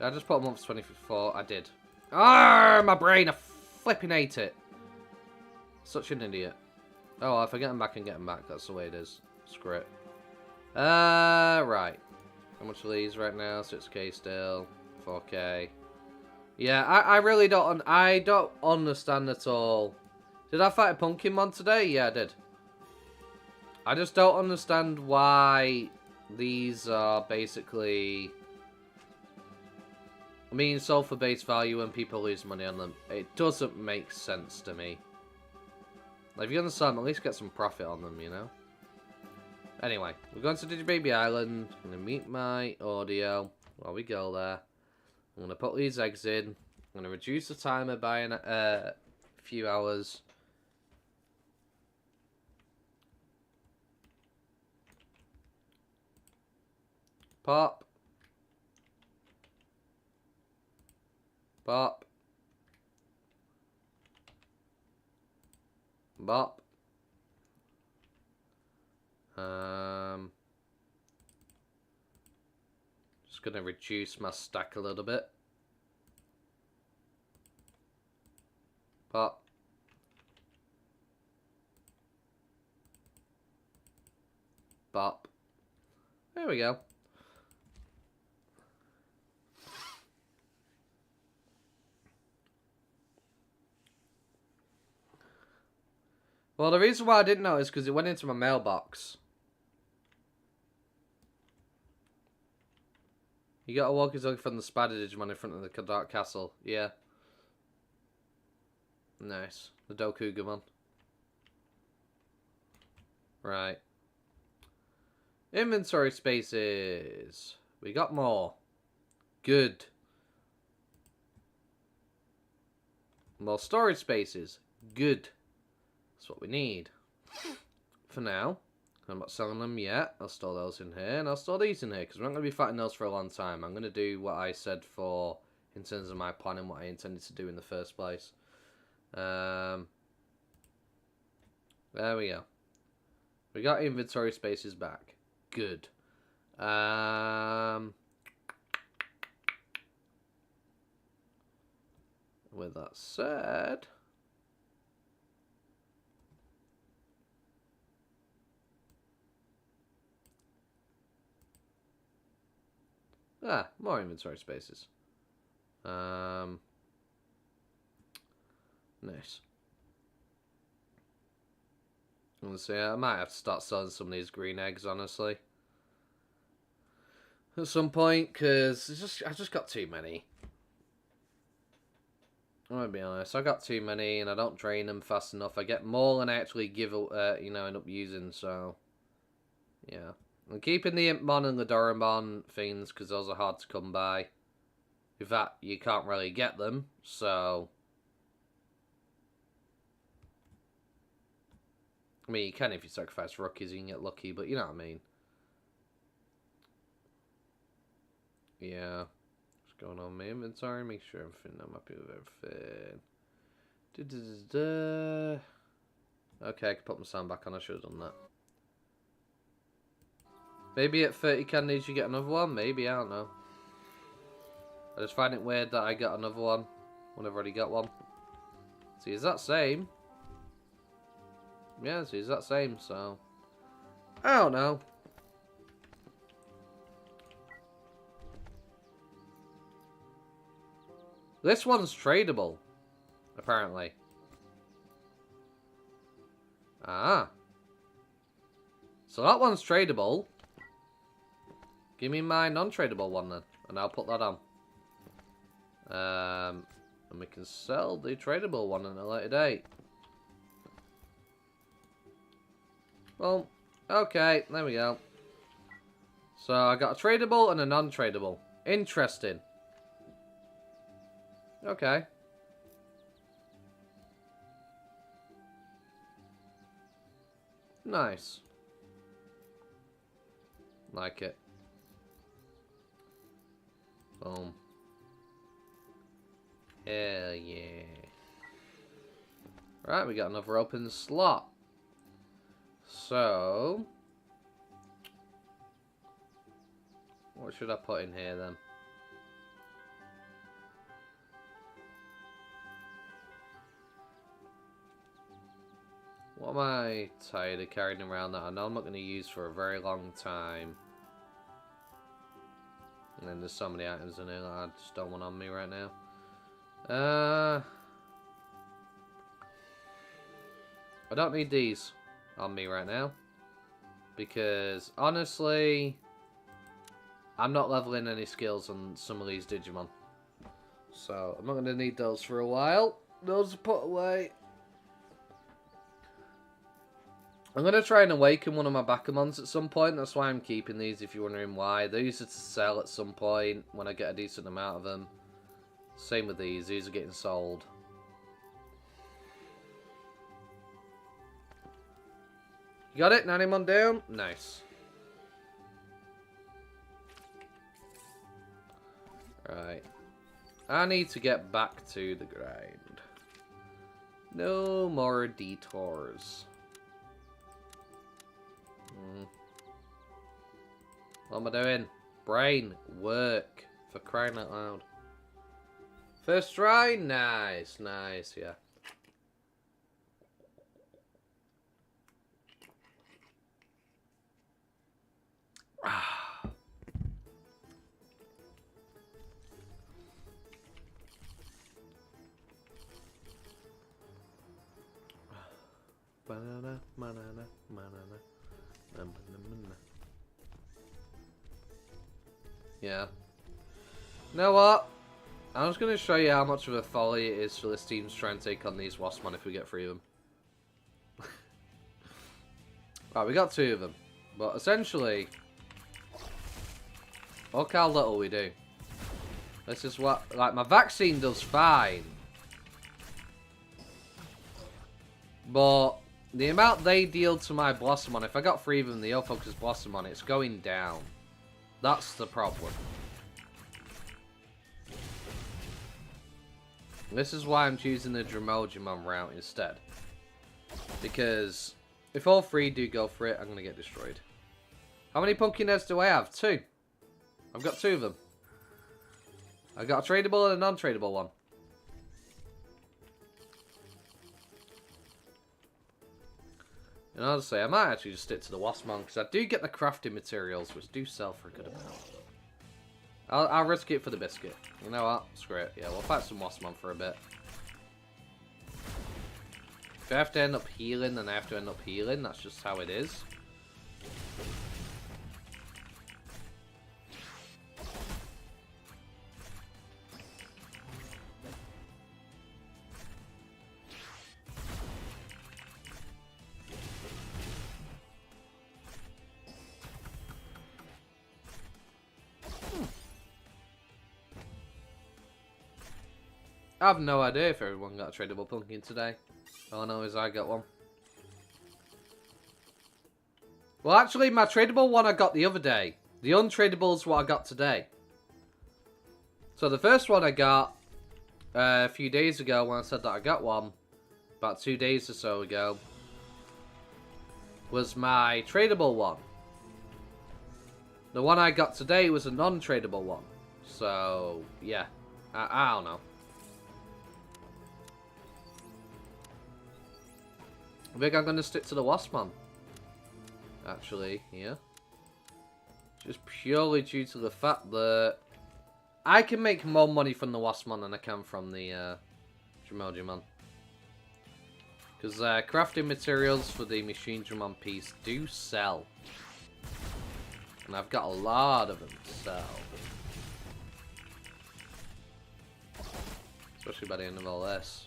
I just put them up for 24. I did. Ah, my brain! I flipping ate it. Such an idiot. Oh, well, if I get them back, I can get them back. That's the way it is. Screw it. Right. How much are these right now? 6k still. 4k. Yeah, I really don't... I don't understand at all. Did I fight a Pumpkinmon today? Yeah, I did. I just don't understand why these are basically... I mean, sold for base value and people lose money on them. It doesn't make sense to me. Like, if you understand, at least get some profit on them, you know? Anyway, we're going to Digibaby Island. I'm going to mute my audio while we go there. I'm going to put these eggs in. I'm going to reduce the timer by a few hours. Pop. Bop. Bop. Just gonna reduce my stack a little bit. Bop. Bop. There we go. Well, the reason why I didn't know is because it went into my mailbox. You got a walkie-talkie from the spider Digimon in front of the Dark Castle. Yeah. Nice. The Dokugamon. Right. Inventory spaces. We got more. Good. More storage spaces. Good. That's what we need. For now. I'm not selling them yet. I'll store those in here. And I'll store these in here. Because we're not going to be fighting those for a long time. I'm going to do what I said for... in terms of my plan and what I intended to do in the first place. There we go. We got inventory spaces back. Good. With that said... Ah, more inventory spaces. Nice. Let's see, I might have to start selling some of these green eggs, honestly. At some point, because I just got too many. I'm gonna be honest, I got too many and I don't drain them fast enough. I get more than I actually give, end up using, so... Yeah. I'm keeping the Impmon and the Doramon things, because those are hard to come by. In fact, you can't really get them, so... I mean, you can if you sacrifice rookies, you can get lucky, but you know what I mean. Yeah. What's going on in my inventory? Make sure I'm happy with everything. Okay, I can put my sound back on. I should have done that. Maybe at 30 candies you get another one? Maybe, I don't know. I just find it weird that I got another one when I've already got one. See, is that same? Yeah, see, is that same, so... I don't know. This one's tradable, apparently. Ah. So that one's tradable. Give me my non-tradable one then, and I'll put that on. And we can sell the tradable one at a later date. Well, okay, there we go. So I got a tradable and a non-tradable. Interesting. Okay. Nice. Like it. Boom. Hell yeah. Right, we got another open slot. So... what should I put in here then? What am I tired of carrying around that I know I'm not going to use for a very long time? And then there's so many items in here that I just don't want on me right now. I don't need these on me right now. Because, honestly, I'm not leveling any skills on some of these Digimon. So, I'm not going to need those for a while. Those are put away. I'm going to try and awaken one of my Bakamons at some point. That's why I'm keeping these, if you're wondering why. These are to sell at some point when I get a decent amount of them. Same with these. These are getting sold. You got it? 90 down? Nice. Right. I need to get back to the grind. No more detours. What am I doing? Brain, work, for crying out loud. First try? Nice, nice, yeah. Banana, banana, banana. Yeah. You know what? I'm just going to show you how much of a folly it is for this team to try and take on these Waspmon if we get 3 of them. Right, we got 2 of them. But essentially, look how little we do. This is what, like, my vaccine does fine. But the amount they deal to my Blossomon, if I got 3 of them, the O-Focus Blossomon, it's going down. That's the problem. This is why I'm choosing the Dromojimon route instead. Because if all 3 do go for it, I'm going to get destroyed. How many pumpkin heads do I have? 2. I've got 2 of them. I've got a tradable and a non-tradable one. And honestly, I might actually just stick to the Waspmon, because I do get the crafting materials, which do sell for a good amount. I'll risk it for the biscuit. You know what? Screw it. Yeah, we'll fight some Waspmon for a bit. If I have to end up healing, then I have to end up healing. That's just how it is. I have no idea if everyone got a tradable pumpkin today. All I know is I got one. Well, actually, my tradable one I got the other day. The untradable is what I got today. So the first one I got a few days ago when I said that I got one, about 2 days or so ago, was my tradable one. The one I got today was a non-tradable one. So, yeah. I don't know. I think I'm going to stick to the Waspmon. Actually, yeah. Just purely due to the fact that I can make more money from the Waspmon than I can from the Digimon. Because crafting materials for the machinedramon piece do sell. And I've got a lot of them to sell. Especially by the end of all this.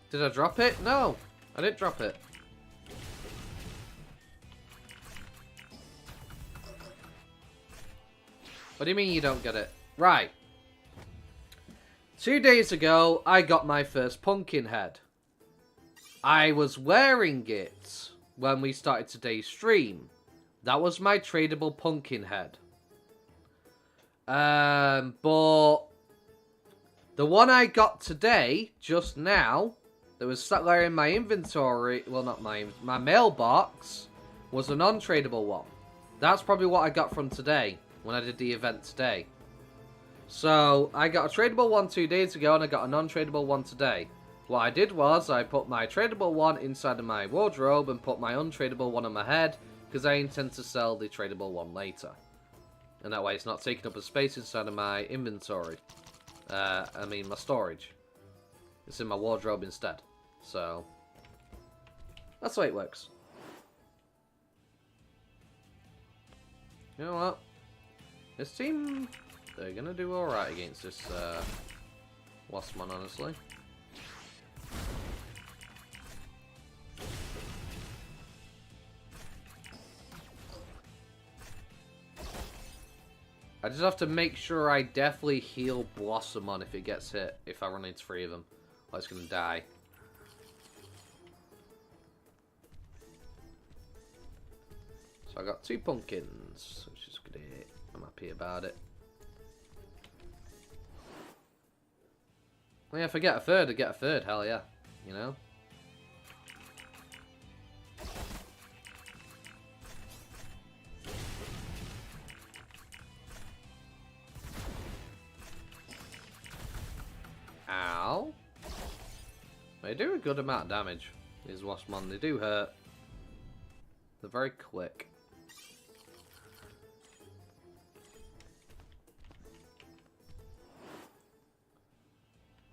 Did I drop it? No, I didn't drop it. What do you mean you don't get it? Right. 2 days ago, I got my first pumpkin head. I was wearing it when we started today's stream. That was my tradable pumpkin head. But the one I got today, just now, that was sat there in my inventory, well, not my mailbox, was a non-tradable one. That's probably what I got from today, when I did the event today. So, I got a tradable one 2 days ago, and I got a non-tradable one today. What I did was, I put my tradable one inside of my wardrobe, and put my untradable one on my head, because I intend to sell the tradable one later. And that way it's not taking up a space inside of my inventory. My storage. It's in my wardrobe instead. So, that's the way it works. You know what? This team, they're going to do alright against this Waspmon, honestly. I just have to make sure I definitely heal Blossomon if it gets hit, if I run into 3 of them. Or it's going to die. So I got 2 pumpkins, which is great. I'm happy about it. Well, yeah, if I get a third, I get a third. Hell yeah. You know? Ow. They do a good amount of damage, these Waspmon. They do hurt. They're very quick.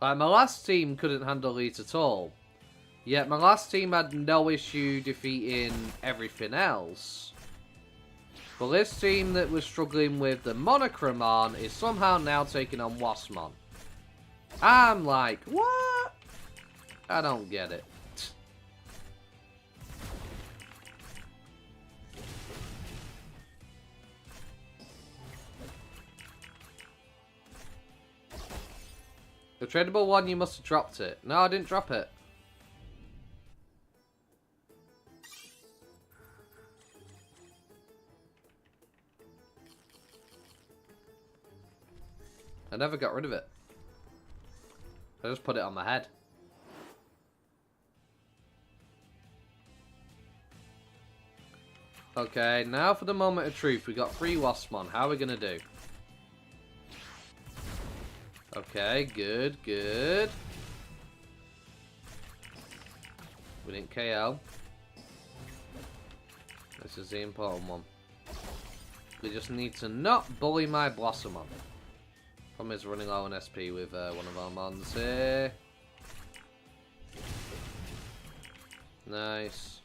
My last team couldn't handle it at all. Yet my last team had no issue defeating everything else. But this team that was struggling with the Monochromon is somehow now taking on Waspmon. I'm like, what? I don't get it. The tradable one, you must have dropped it. No, I didn't drop it. I never got rid of it. I just put it on my head. Okay, now for the moment of truth. We got 3 Waspmon. How are we going to do? Okay, good, good. We didn't KO. This is the important one. We just need to not bully my Blossomon. Problem is running low on SP with one of our mons here. Nice.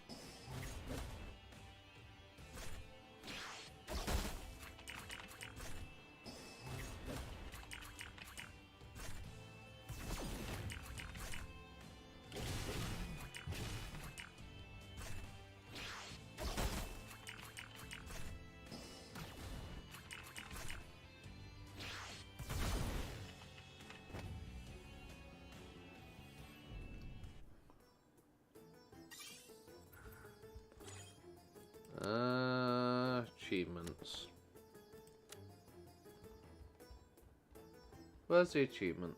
Achievements. Where's the achievement?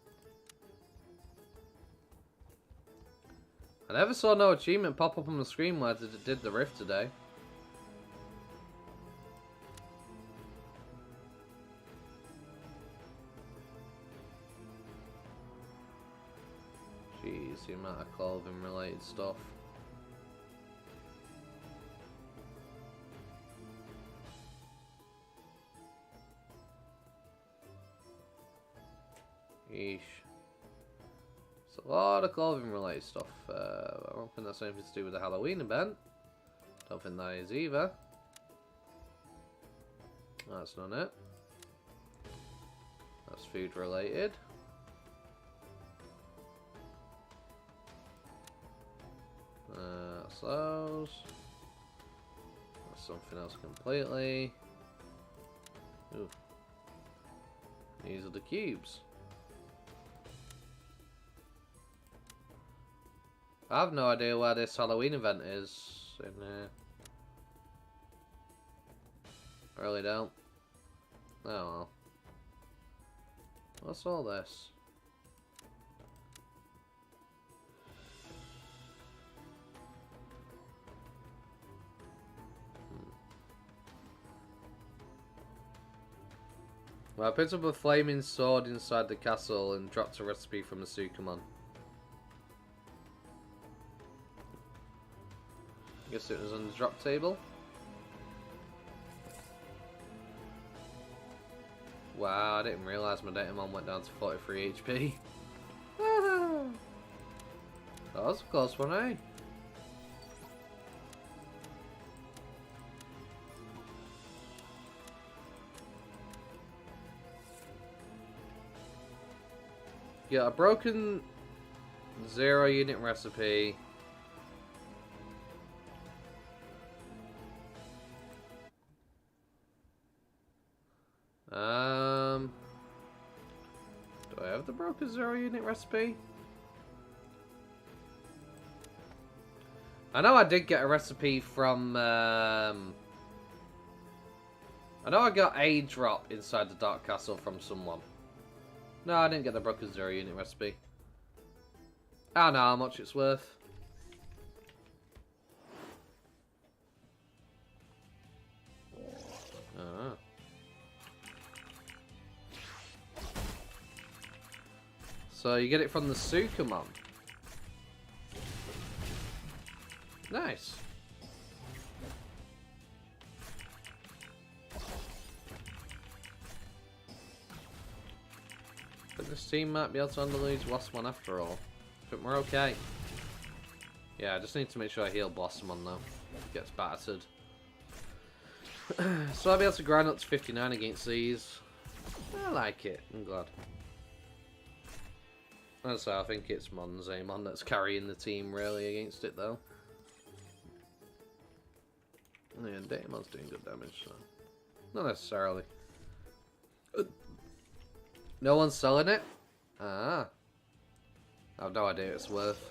I never saw no achievement pop up on the screen where it did the rift today. Jeez, the amount of clothing related stuff. Yeesh. It's a lot of clothing related stuff. I don't think that's anything to do with the Halloween event. Don't think that is either. That's not it. That's food related. That's those. That's something else completely. Ooh. These are the cubes. I have no idea where this Halloween event is in here. I really don't. Oh well. What's all this? Well, I picked up a flaming sword inside the castle and dropped a recipe from the Sukamon. Guess it was on the drop table. Wow, I didn't realise my Digimon went down to 43 HP. That was a close one, eh? Yeah, a broken 0-unit recipe. Do I have the broken 0-unit recipe? I know I did get a recipe from, I know I got a drop inside the Dark Castle from someone. No, I didn't get the broken 0-unit recipe. I don't know how much it's worth. Ah. So you get it from the Sukamon. Nice. But this team might be able to handle these Blossomon after all. But we're okay. Yeah, I just need to make sure I heal Blossomon though. He gets battered. So I'll be able to grind up to 59 against these. I like it. I'm glad. And so I think it's Monzamon that's carrying the team really against it though. Yeah, Datamon's doing good damage, so not necessarily. No one's selling it? Ah. I have no idea what it's worth.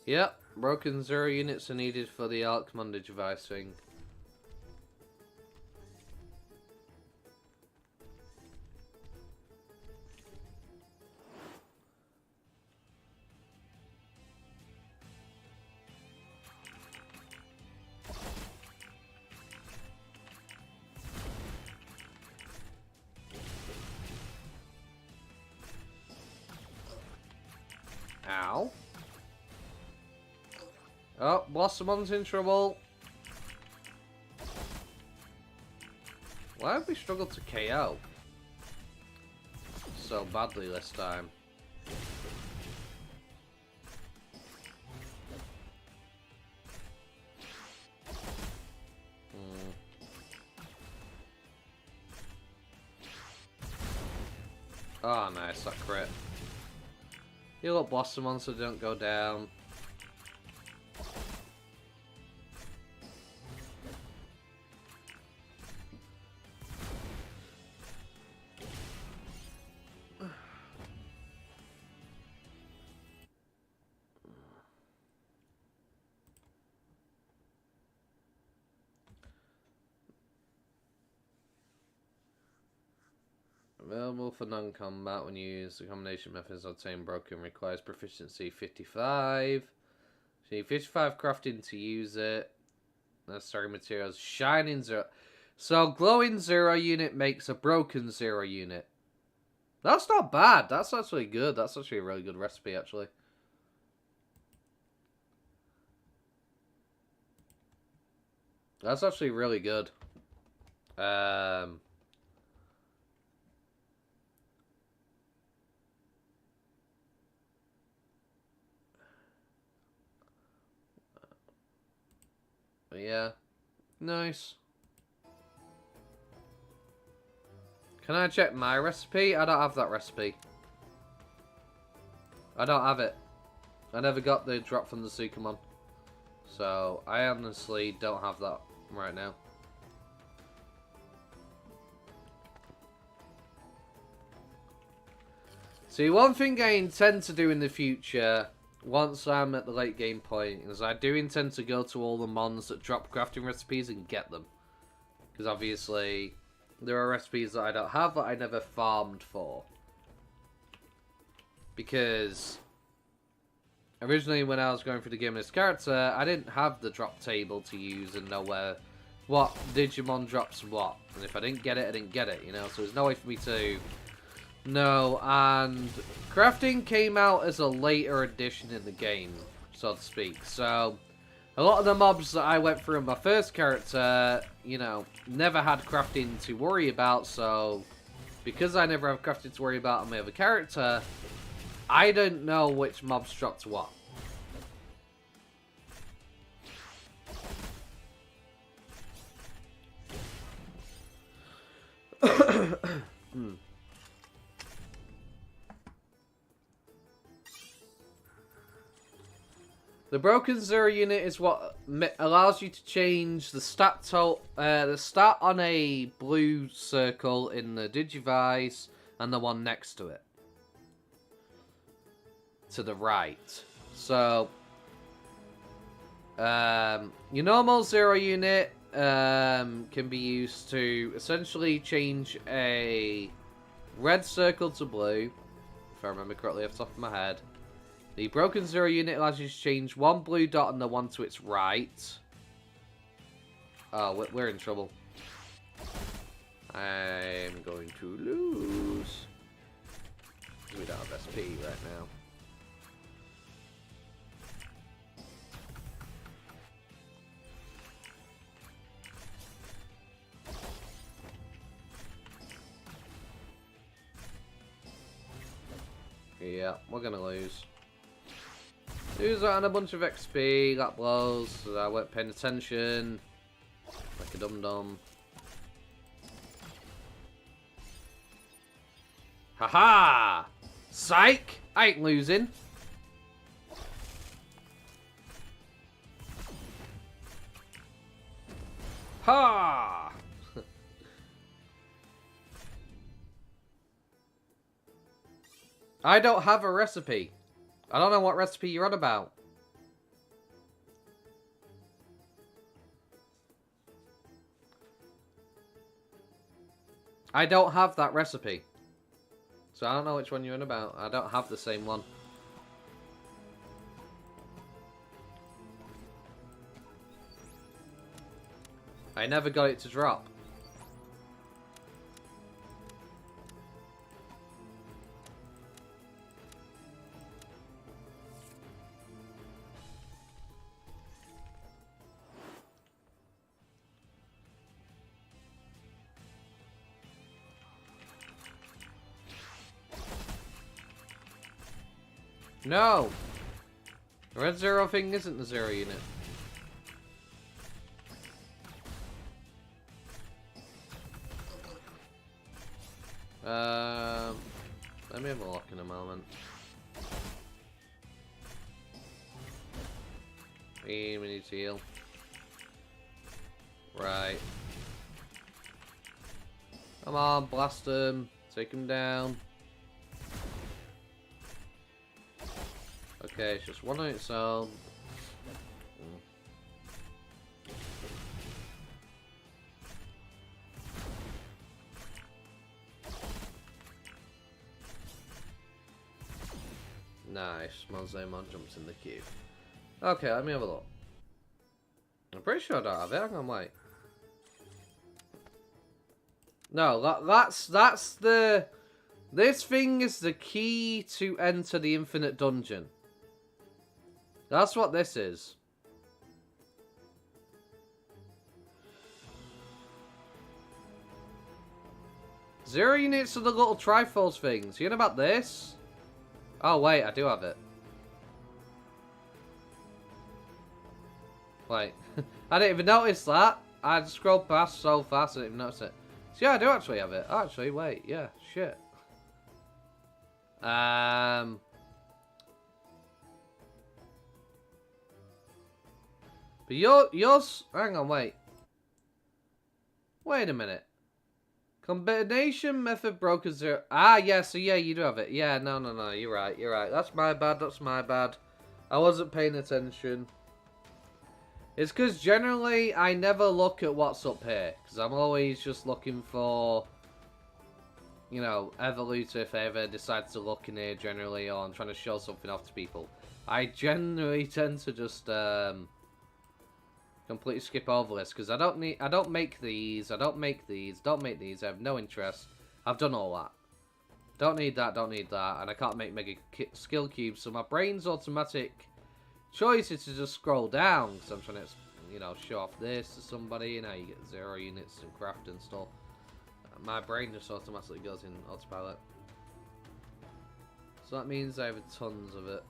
Yep, broken 0 units are needed for the Arcmon device thing. Oh, Blossomon's in trouble. Why have we struggled to KO so badly this time? Oh, nice, that crit. Heal up Blossomon so they don't go down. Available for non-combat when you use the combination methods obtained broken requires proficiency 55. So you need 55 crafting to use it. Necessary materials. Shining 0. So glowing 0 unit makes a broken 0 unit. That's not bad. That's actually good. That's actually a really good recipe, actually. That's actually really good. Yeah. Nice. Can I check my recipe? I don't have that recipe. I don't have it. I never got the drop from the Sukamon. So, I honestly don't have that right now. See, one thing I intend to do in the future, once I'm at the late game point, is I do intend to go to all the mons that drop crafting recipes and get them. Because obviously, there are recipes that I don't have that I never farmed for. Because originally when I was going through the game with this character, I didn't have the drop table to use and know what Digimon drops what. And if I didn't get it, I didn't get it, you know? So there's no way for me to know. And crafting came out as a later addition in the game, so to speak. So a lot of the mobs that I went through in my first character, you know, never had crafting to worry about. So because I never have crafting to worry about on my other character, I don't know which mobs dropped what. The broken 0 unit is what allows you to change the stat on a blue circle in the Digivice and the one next to it. To the right. So, your normal 0 unit can be used to essentially change a red circle to blue, if I remember correctly off the top of my head. The broken 0 unit allows you to change one blue dot and the one to its right. Oh, we're in trouble. I'm going to lose. We don't have SP right now. Yeah, we're gonna lose. Lose out on a bunch of XP, that blows, I weren't paying attention. Like a dum-dum. Haha! Psych! I ain't losing. Ha! I don't have a recipe. I don't know what recipe you're on about. I don't have that recipe. So I don't know which one you're on about. I don't have the same one. I never got it to drop. No! The red zero thing isn't the zero unit. Let me have a look in a moment. We need to heal. Right. Come on, blast him. Take him down. Okay, it's just one on its own. Nice. Andromon jumps in the queue. Okay, let me have a look. I'm pretty sure I don't have it. Hang on, wait. No, that's the... This thing is the key to enter the infinite dungeon. That's what this is. Zero units of the little Triforce things. You know about this? Oh, wait, I do have it. Wait. I didn't even notice that. I just scrolled past so fast I didn't even notice it. So yeah, I do actually have it. Actually, wait, yeah, shit. But yours... Hang on, wait. Wait a minute. Combination method broker zero... Ah, yeah, so yeah, you do have it. Yeah, no, you're right, you're right. That's my bad. I wasn't paying attention. It's because generally I never look at what's up here. Because I'm always just looking for... You know, Evolutor if I ever decide to look in here generally, or I'm trying to show something off to people. I generally tend to just completely skip over this because I don't make these, I don't make these, I have no interest. I've done all that. Don't need that, and I can't make mega skill cubes, so my brain's automatic choice is to just scroll down because I'm trying to, you know, show off this to somebody. You know, you get 0 units and craft and stuff. My brain just automatically goes in autopilot. So that means I have tons of it.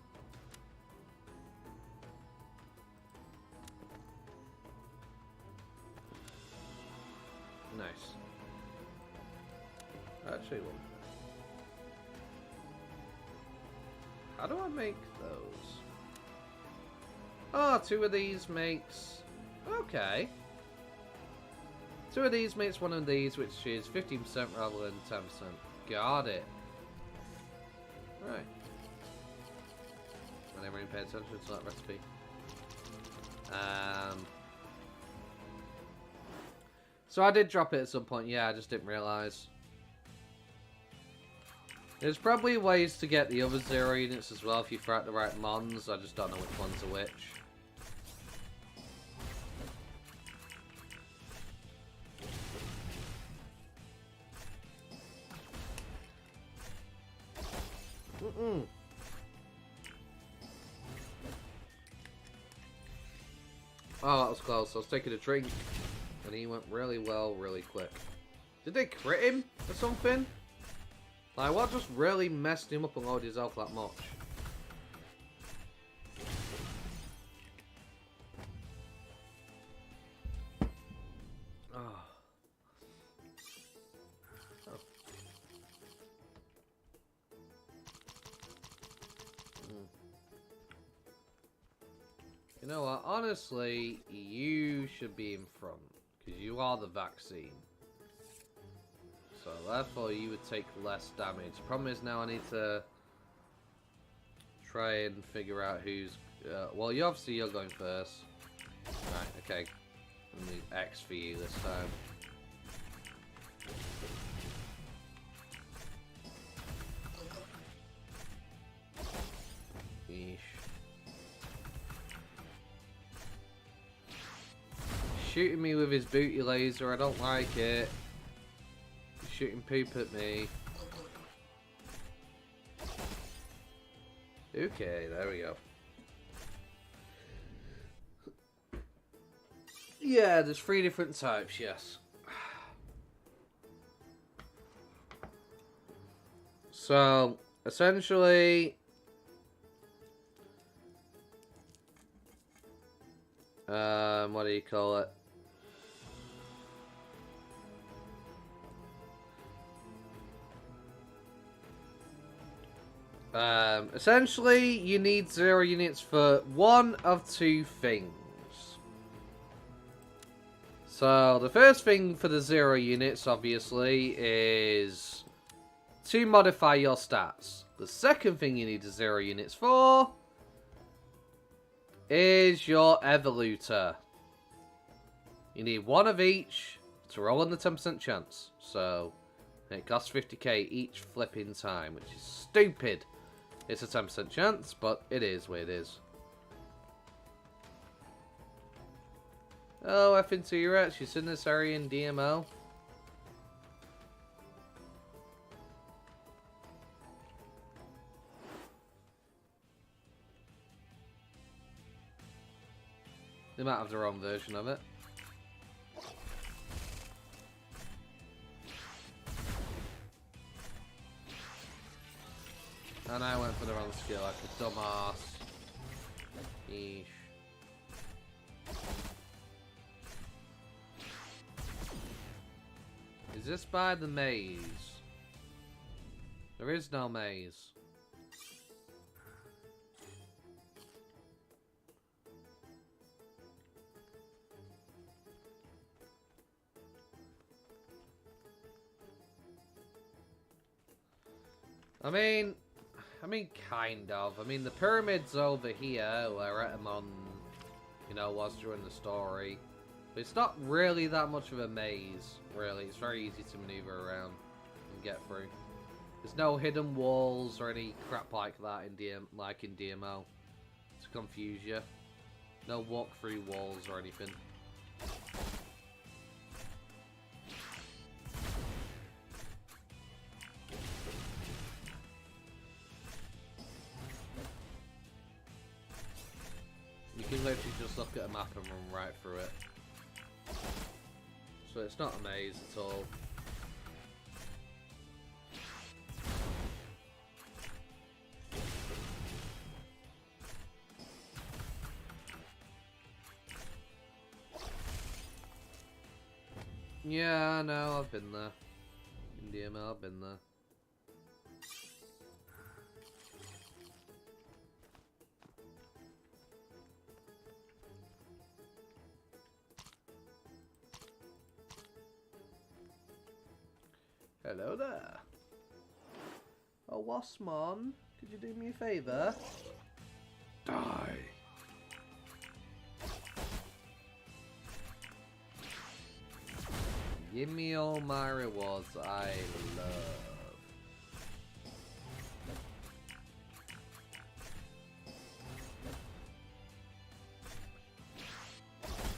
Nice. Actually, well, how do I make those? Oh, 2 of these makes... Okay. 2 of these makes 1 of these, which is 15% rather than 10%. Got it. Right. I never even paid attention to that recipe. So I did drop it at some point. Yeah, I just didn't realise. There's probably ways to get the other 0 units as well if you throw out the right mons. I just don't know which ones are which. Oh, that was close. I was taking a drink, and he went really well, really quick. Did they crit him or something? Like, what just really messed him up and lowered his health that much? Oh. You know what? Honestly, you should be in front. Because you are the vaccine. So, therefore, you would take less damage. Problem is now I need to try and figure out who's... well, you're going first. Right, okay. I need X for you this time. Yeesh. Shooting me with his booty laser, I don't like it. He's shooting poop at me. Okay, there we go. Yeah, there's 3 different types, yes. So, essentially, What do you call it? Essentially, you need 0 units for one of two things. So, the first thing for the 0 units, obviously, is to modify your stats. The second thing you need the 0 units for is your Evolutor. You need one of each to roll on the 10% chance. So, it costs 50k each flipping time, which is stupid. It's a 10% chance, but it is what it is. Oh, effing T-Rex, you're sitting in this area in DMO. They might have their own version of it. And I went for the wrong skill like a dumbass. Yeesh. Is this by the maze? There is no maze. I mean, kind of. I mean, the pyramid's over here, where Andromon, you know, was during the story. But it's not really that much of a maze, really. It's very easy to maneuver around and get through. There's no hidden walls or any crap like that in DMO to confuse you. No walk-through walls or anything. You can literally just look at a map and run right through it. So it's not a maze at all. Yeah, I know, I've been there. In DML, I've been there. Hello there. Oh, Waspmon, could you do me a favour? Die. Give me all my rewards I love.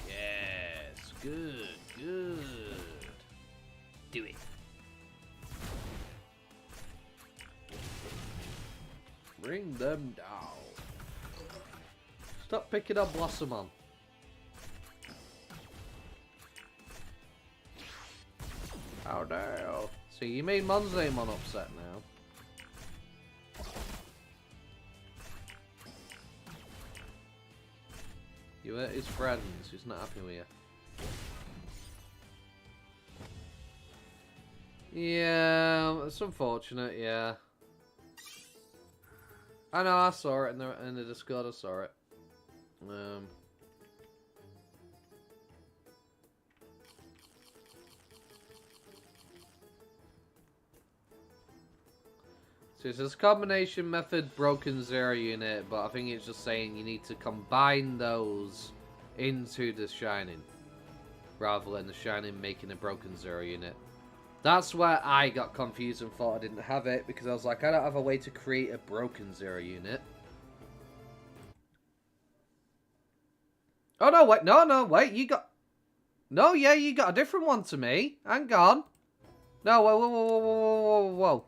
Yes, good, good. Do it. Bring them down. Stop picking up Blossomon. How dare you? So you made Monzamon upset now. You hurt his friends, he's not happy with you. Yeah, it's unfortunate, yeah. I know, I saw it in the Discord, I saw it. So it says combination method broken 0 unit, but I think it's just saying you need to combine those into the Shining, rather than the Shining making a broken 0 unit. That's where I got confused and thought I didn't have it, because I was like, I don't have a way to create a broken 0 unit. Oh no, wait, no, wait, you got... No, yeah, you got a different one to me. Hang on. No, whoa.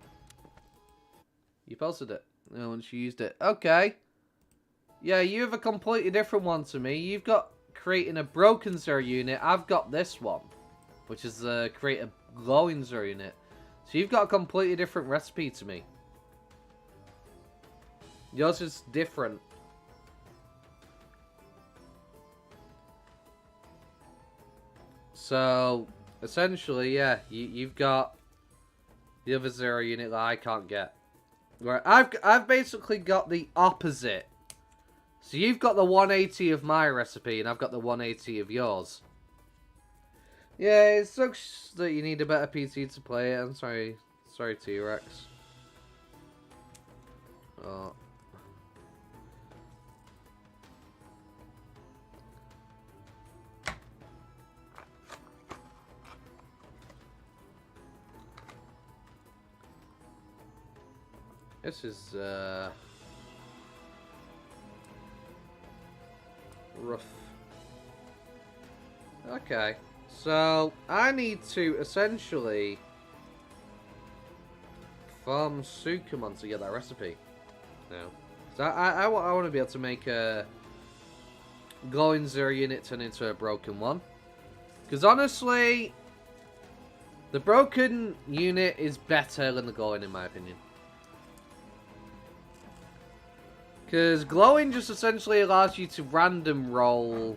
You posted it. No, once you used it. Okay. Yeah, you have a completely different one to me. You've got creating a broken 0 unit. I've got this one, which is create a glowing 0 unit. So you've got a completely different recipe to me. Yours is different. So, essentially, yeah, you've got the other 0 unit that I can't get. Right, I've basically got the opposite. So you've got the 180 of my recipe, and I've got the 180 of yours. Yeah, it sucks that you need a better PC to play it. I'm sorry. Sorry, T-Rex. Oh. This is, rough. Okay. So, I need to essentially farm Sukumon to get that recipe now. So, I want to be able to make a glowing 0 unit turn into a broken one. Because honestly, the broken unit is better than the glowing in my opinion. Because glowing just essentially allows you to random roll,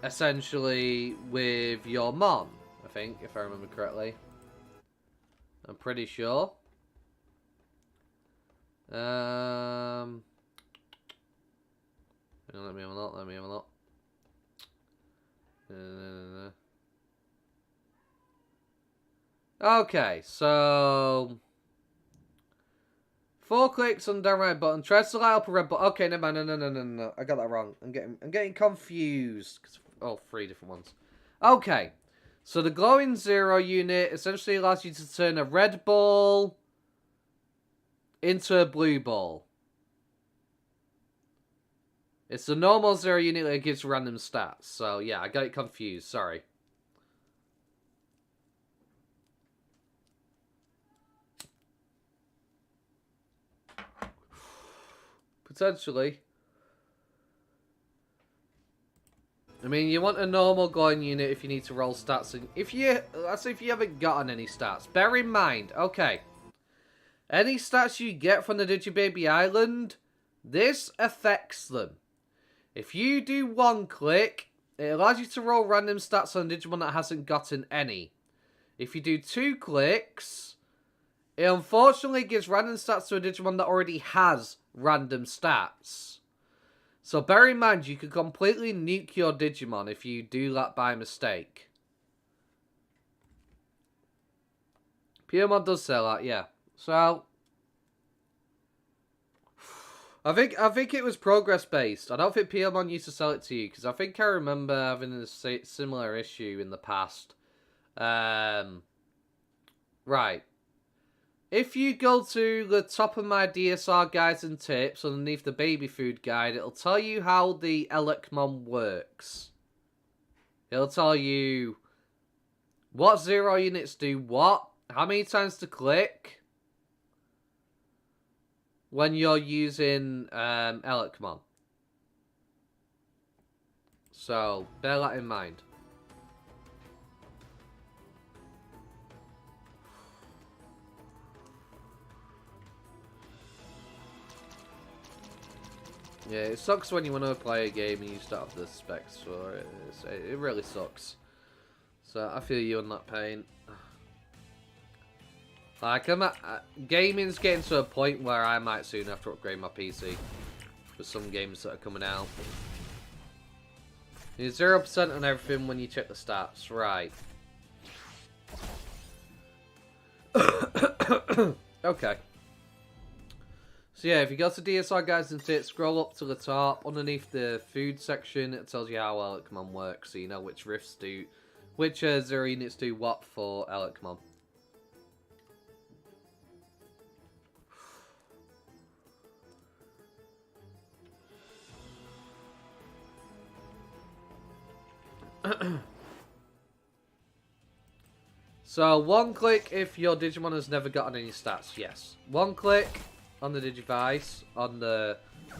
essentially, with your Mon, I think, if I remember correctly. I'm pretty sure. Let me have a look, let me have a look. Okay, so... 4 clicks on the down right button. Try to light up a red button. Okay, never mind. No. I got that wrong. I'm getting confused. Oh, 3 different ones. Okay. So the glowing 0 unit essentially allows you to turn a red ball into a blue ball. It's the normal 0 unit that gives random stats. So yeah, I got it confused. Sorry. Potentially. I mean, you want a normal glowing unit if you need to roll stats. And let's say if you haven't gotten any stats. Bear in mind, okay. Any stats you get from the Digibaby Island, this affects them. If you do 1 click, it allows you to roll random stats on a Digimon that hasn't gotten any. If you do 2 clicks, it unfortunately gives random stats to a Digimon that already has random stats. So bear in mind, you could completely nuke your Digimon if you do that by mistake. Pyromon does sell that, yeah. So I think it was progress based. I don't think Pyromon used to sell it to you because I think I remember having a similar issue in the past. Right. If you go to the top of my DSR guides and tips underneath the baby food guide, it'll tell you how the Elecmon works. It'll tell you what 0 units do what, how many times to click when you're using Elecmon. So, bear that in mind. Yeah, it sucks when you want to play a game and you start off the specs for it. It really sucks. So I feel you on that pain. Like, gaming's getting to a point where I might soon have to upgrade my PC for some games that are coming out. You're 0% on everything when you check the stats, right? Okay. So yeah, if you go to DSR guides and tips, scroll up to the top, underneath the food section, it tells you how Elecmon works, so you know which rifts do, which 0 units do what for Elecmon. So 1 click if your Digimon has never gotten any stats, yes. 1 click on the Digivice, on the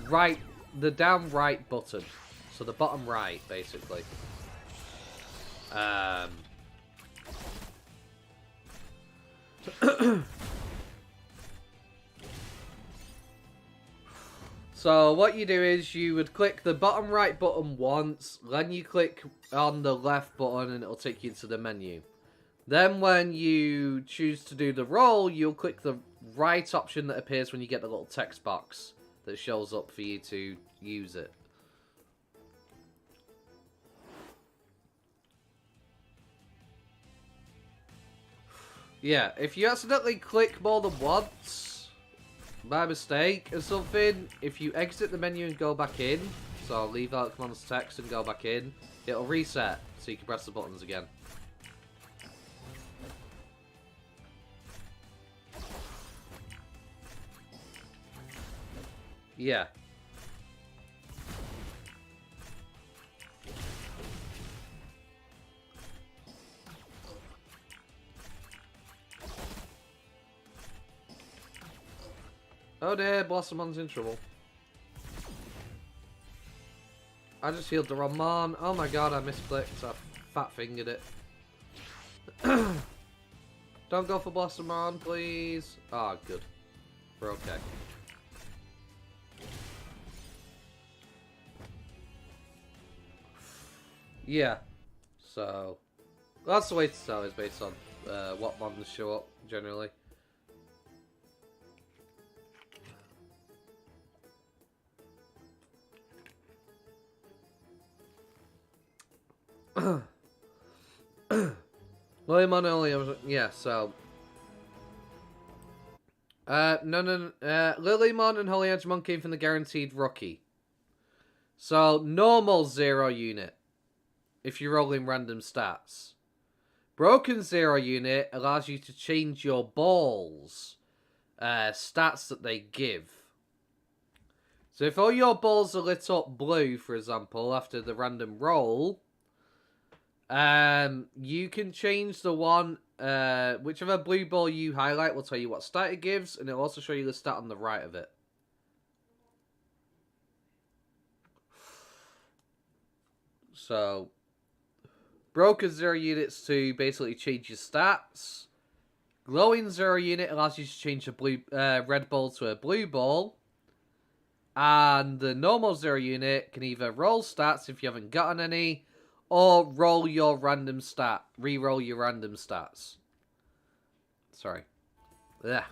right, the down right button. So the bottom right, basically. So what you do is you would click the bottom right button once, then you click on the left button and it'll take you into the menu. Then when you choose to do the roll, you'll click the right option that appears when you get the little text box that shows up for you to use it. Yeah, if you accidentally click more than once, by mistake or something, if you exit the menu and go back in, so leave out command's text and go back in, it'll reset so you can press the buttons again. Yeah. Oh dear, Blossommon's in trouble. I just healed the Andromon. Oh my god, I misclicked. I fat fingered it. Don't go for Blossomon, please. Ah, oh, good. We're okay. Yeah. So, that's the way to tell is based on what mons show up, generally. Lilymon only, yeah, so... Lilymon and Holy Andromon came from the guaranteed rookie. So, normal 0 unit, if you're rolling random stats. Broken 0 unit allows you to change your balls' stats that they give. So if all your balls are lit up blue, for example, after the random roll, you can change the one, whichever blue ball you highlight will tell you what stat it gives, and it'll also show you the stat on the right of it. So, broken 0 units to basically change your stats. Glowing 0 unit allows you to change a blue, red ball to a blue ball. And the normal 0 unit can either roll stats if you haven't gotten any, or roll your random stat. Re-roll your random stats. Sorry. Yeah.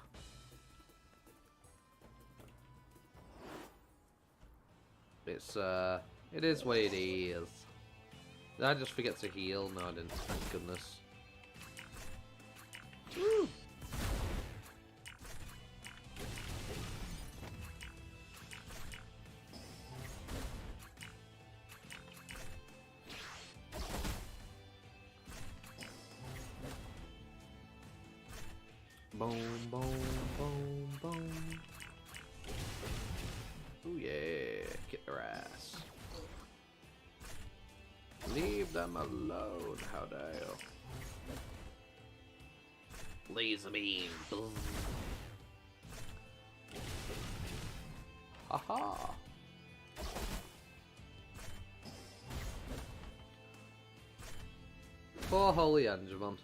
It's, it is what it is. Did I just forget to heal? No, I didn't. Thank goodness. Woo! Boom, boom, boom, boom. Ooh, yeah. Get their ass. Leave them alone, how dare you. Laser beam. Boom. Haha. Poor Holy Andromon.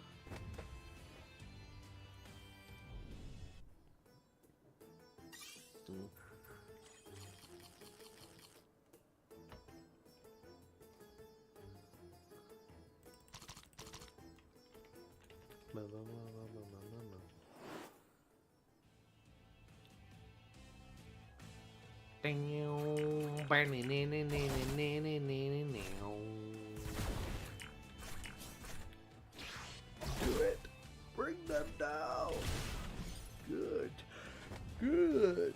Do it. Bring them down. Good. Good.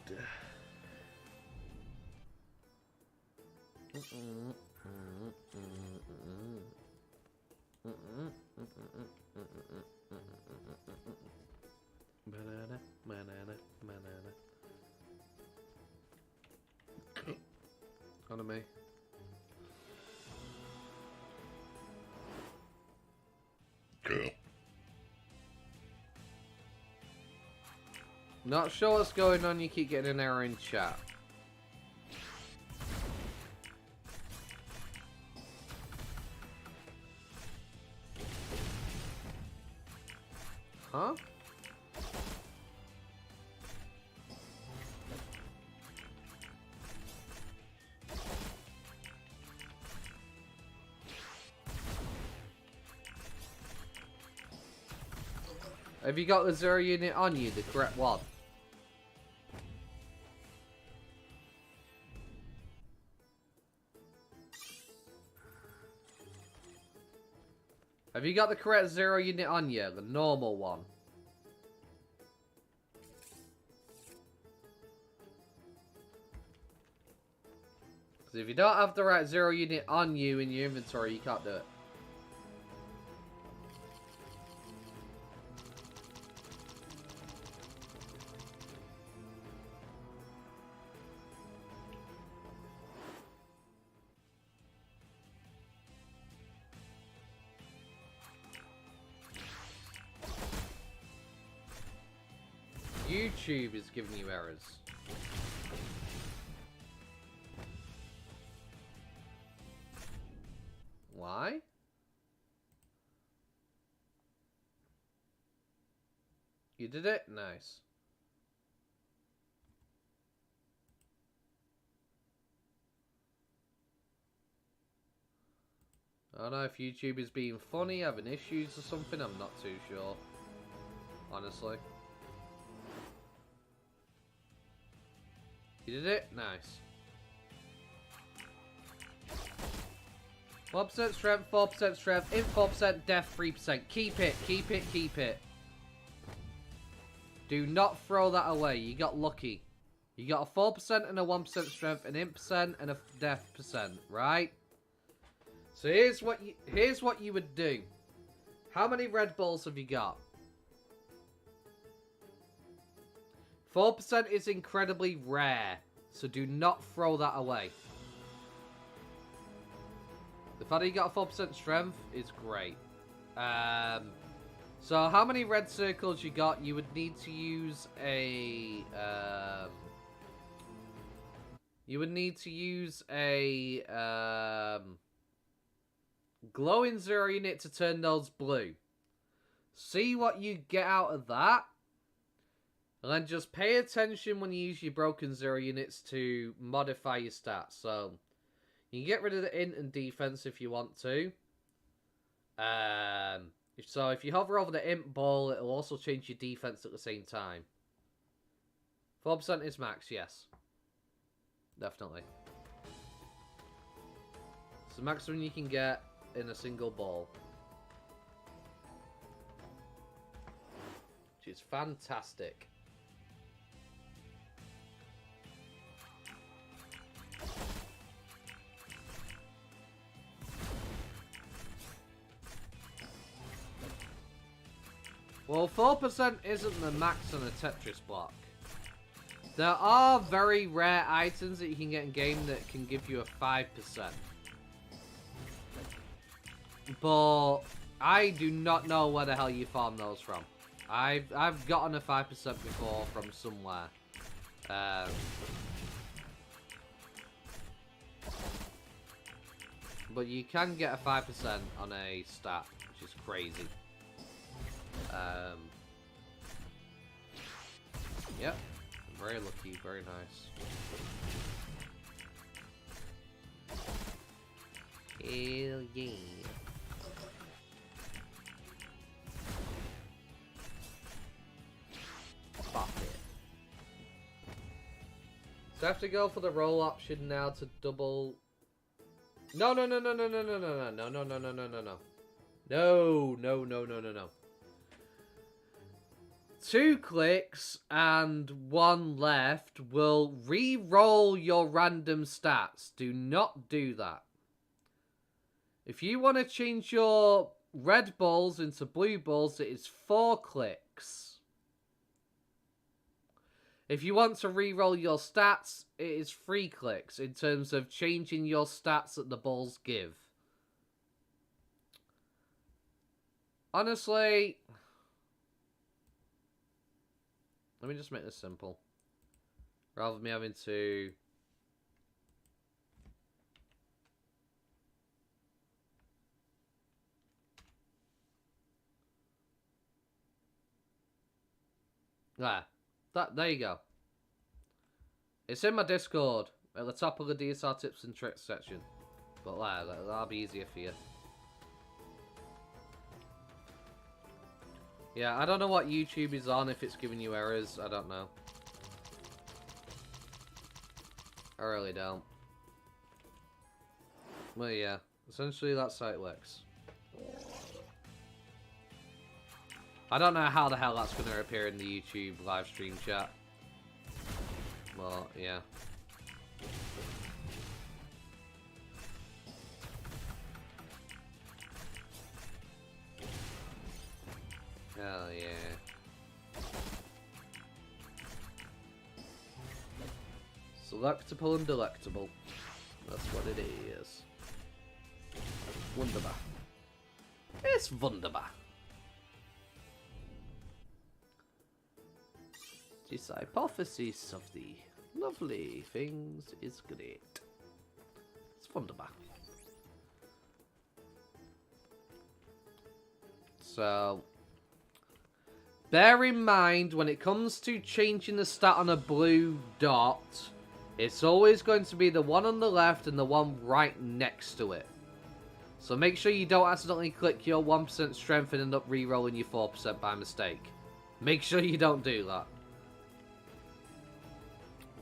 Banana. On me. Not sure what's going on, you keep getting an error in chat. Huh? Have you got the 0 unit on you, the correct one? Have you got the correct 0 unit on you, the normal one? Because if you don't have the right 0 unit on you in your inventory, you can't do it. YouTube is giving you errors. Why? You did it? Nice. I don't know if YouTube is being funny, having issues or something, I'm not too sure. Honestly. You did it? Nice. 4% strength, 4% strength, int 4%, death 3%. Keep it, keep it, keep it. Do not throw that away. You got lucky. You got a 4% and a 1% strength, an int percent, and a death percent, right? So here's what you would do. How many red balls have you got? 4% is incredibly rare, so do not throw that away. The fact that you got a 4% strength is great. So how many red circles you got? You would need to use a... glowing 0 unit to turn those blue. See what you get out of that. And then just pay attention when you use your broken 0 units to modify your stats. So, you can get rid of the int and defense if you want to. So, if you hover over the int ball, it'll also change your defense at the same time. 4% is max, yes. Definitely. It's the maximum you can get in a single ball. Which is fantastic. Well, 4% isn't the max on a Tetris block. There are very rare items that you can get in game that can give you a 5%. But I do not know where the hell you farm those from. I've gotten a 5% before from somewhere. But you can get a 5% on a stat, which is crazy. Yep. Very lucky, very nice. Hell yeah. Pop it. So I have to go for the roll option now to double. No. No. 2 clicks and 1 left will re-roll your random stats. Do not do that. If you want to change your red balls into blue balls, it is 4 clicks. If you want to re-roll your stats, it is 3 clicks in terms of changing your stats that the balls give. Honestly, let me just make this simple. Rather than me having to... There you go. It's in my Discord at the top of the DSR tips and tricks section. But that'll be easier for you. Yeah, I don't know what YouTube is on, if it's giving you errors. I don't know. I really don't. Well, yeah. Essentially, that's how it works. I don't know how the hell that's going to appear in the YouTube live stream chat. Well, yeah. Hell yeah. Selectable and delectable. That's what it is. Wunderbar. It's wunderbar. This hypothesis of the lovely things is great. It's wunderbar. So, bear in mind when it comes to changing the stat on a blue dot, it's always going to be the one on the left and the one right next to it. So make sure you don't accidentally click your 1% strength and end up re-rolling your 4% by mistake. Make sure you don't do that.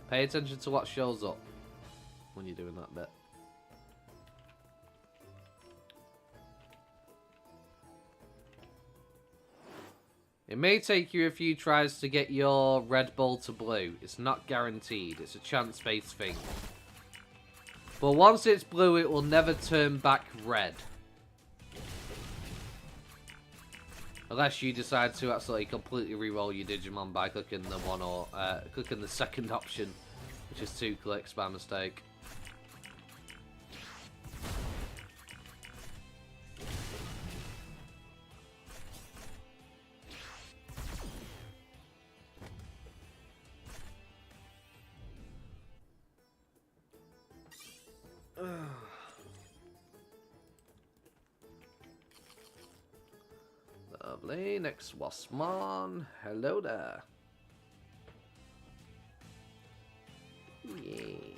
Pay attention to what shows up when you're doing that bit. It may take you a few tries to get your red ball to blue. It's not guaranteed. It's a chance-based thing. But once it's blue, it will never turn back red. Unless you decide to actually completely re-roll your Digimon by clicking the one or clicking the second option, which is 2 clicks by mistake. Lovely. Next Waspmon. Hello there. Yay.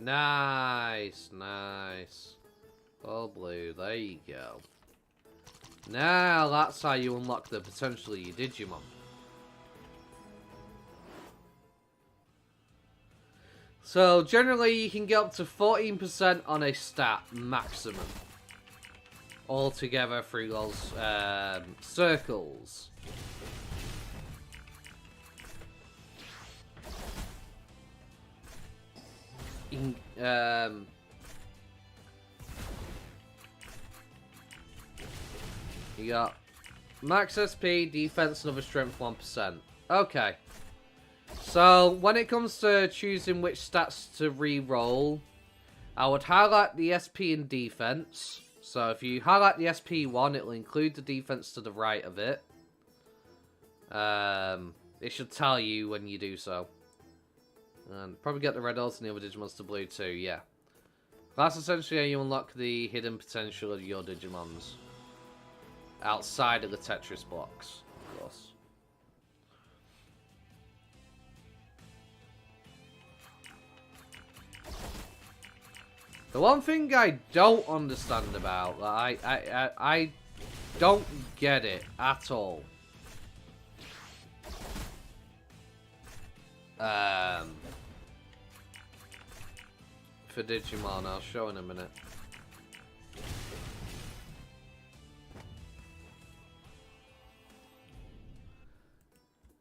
Nice, nice. All blue, there you go. Now that's how you unlock the potentially your Digimon. So generally you can get up to 14% on a stat maximum. Altogether through those circles. You got max SP, defense, another strength 1%. Okay. So, when it comes to choosing which stats to re-roll, I would highlight the SP and defense. So, if you highlight the SP one, it will include the defense to the right of it. It should tell you when you do so. And probably get the red ults and the other Digimons to blue too, yeah. That's essentially how you unlock the hidden potential of your Digimons. Outside of the Tetris blocks, of course. The one thing I don't understand about, I don't get it at all. For Digimon, I'll show in a minute.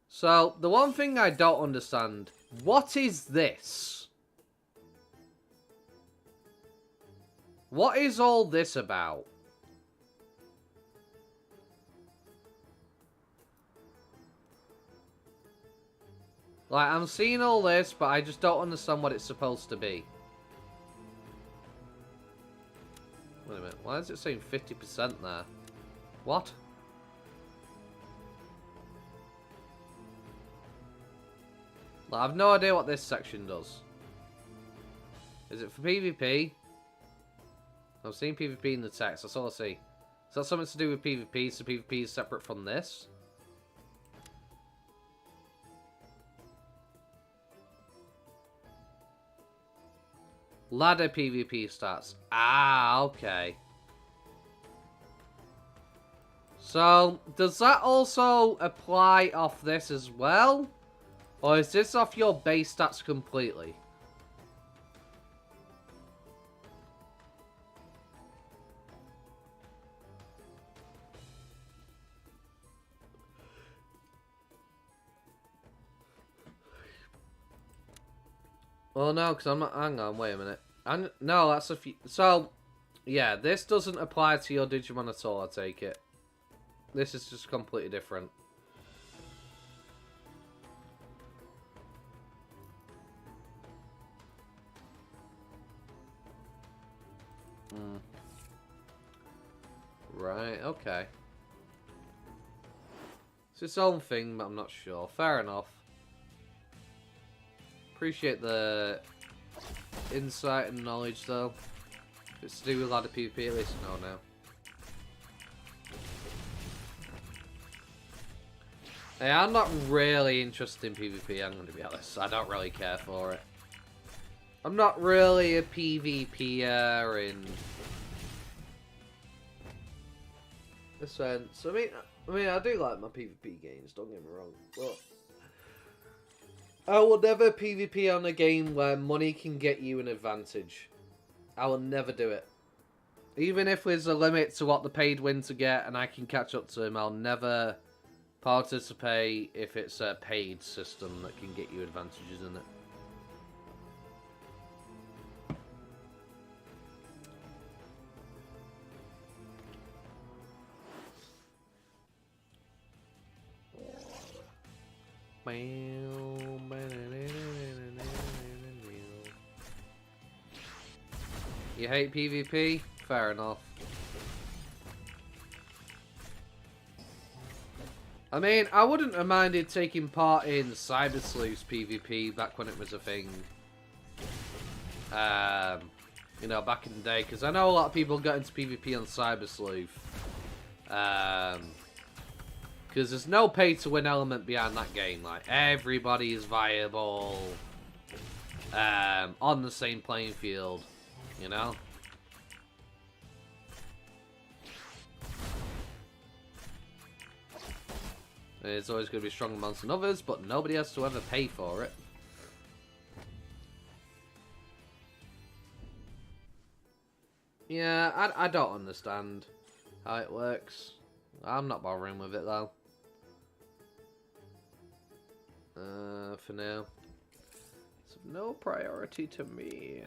So, the one thing I don't understand, what is this? What is all this about? Like, I'm seeing all this, but I just don't understand what it's supposed to be. Wait a minute, why is it saying 50% there? What? Like, I've no idea what this section does. Is it for PvP? I've seen PvP in the text, that's all I see. Is that something to do with PvP, so PvP is separate from this? Ladder PvP stats. Ah, okay. So, does that also apply off this as well? Or is this off your base stats completely? Well, no, because I'm not... Hang on, wait a minute. No, that's a few... So, yeah, this doesn't apply to your Digimon at all, I take it. This is just completely different. Right, okay. It's its own thing, but I'm not sure. Fair enough. Appreciate the insight and knowledge, though. If it's to do with ladder PvP, at least I know now. Hey, I'm not really interested in PvP, I'm going to be honest. I don't really care for it. I'm not really a PvPer in a sense. I mean, I do like my PvP games, don't get me wrong, but I will never PvP on a game where money can get you an advantage. I will never do it. Even if there's a limit to what the paid win to get and I can catch up to him, I'll never participate if it's a paid system that can get you advantages in it. You hate PvP? Fair enough. I mean, I wouldn't have minded taking part in Cyber Sleuth's PvP back when it was a thing. You know, back in the day, because I know a lot of people got into PvP on Cyber Sleuth. Because there's no pay-to-win element behind that game. Like, everybody is viable. On the same playing field. You know? There's always going to be stronger monsters than others, but nobody has to ever pay for it. Yeah, I don't understand how it works. I'm not bothering with it, though. For now. It's of no priority to me.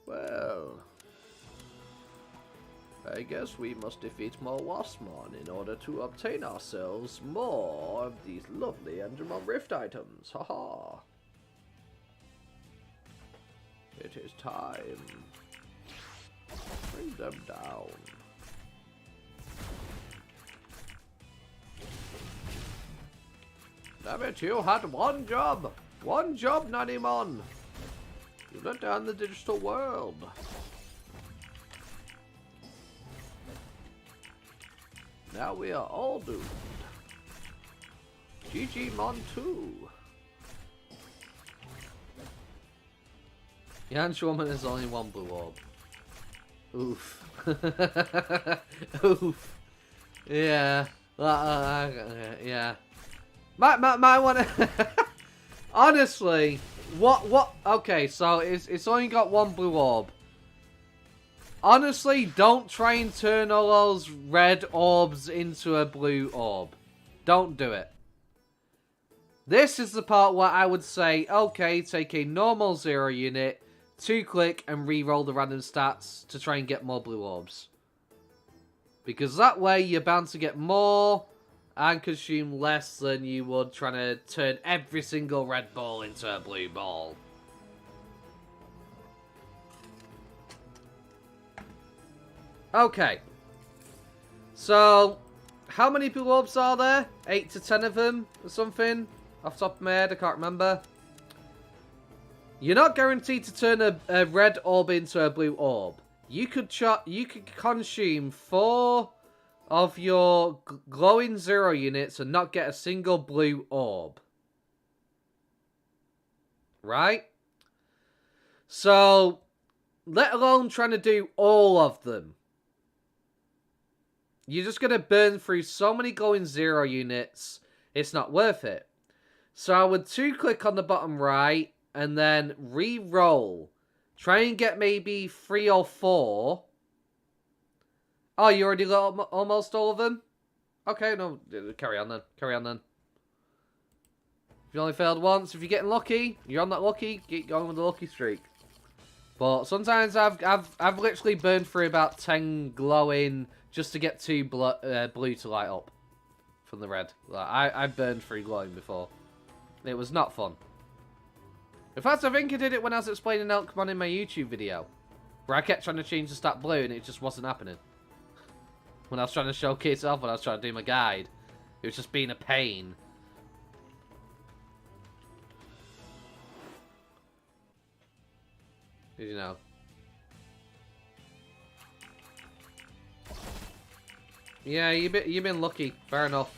Well, I guess we must defeat more Waspmon in order to obtain ourselves more of these lovely Andromon Rift items. Haha. It is time. Bring them down. Damn it, you had one job! One job, Nanimon! You let down the digital world. Now we are all doomed. Digimon 2. The Andromon is only one blue orb. Oof. Oof. Yeah. Yeah. Might wanna... Honestly, what... Okay, so it's only got one blue orb. Honestly, don't try and turn all those red orbs into a blue orb. Don't do it. This is the part where I would say, okay, take a normal 0 unit, 2-click, and re-roll the random stats to try and get more blue orbs. Because that way, you're bound to get more and consume less than you would trying to turn every single red ball into a blue ball. Okay. So, how many blue orbs are there? 8 to 10 of them or something? Off the top of my head, I can't remember. You're not guaranteed to turn a red orb into a blue orb. You could consume 4 of your glowing 0 units and not get a single blue orb. Right? So, let alone trying to do all of them. You're just going to burn through so many glowing 0 units, it's not worth it. So I would 2-click on the bottom right, and then re-roll. Try and get maybe 3 or 4. Oh, you already got almost all of them? Okay, no, carry on then. Carry on then. If you only failed once, if you're getting lucky, you're on that lucky, keep going with the lucky streak. But sometimes I've literally burned through about 10 glowing just to get 2 blue to light up from the red. Like, I burned through glowing before. It was not fun. In fact, I think I did it when I was explaining Elkmon in my YouTube video, where I kept trying to change the stat blue and it just wasn't happening. When I was trying to showcase it off, when I was trying to do my guide, it was just being a pain. Did you know? Yeah, you've been lucky. Fair enough.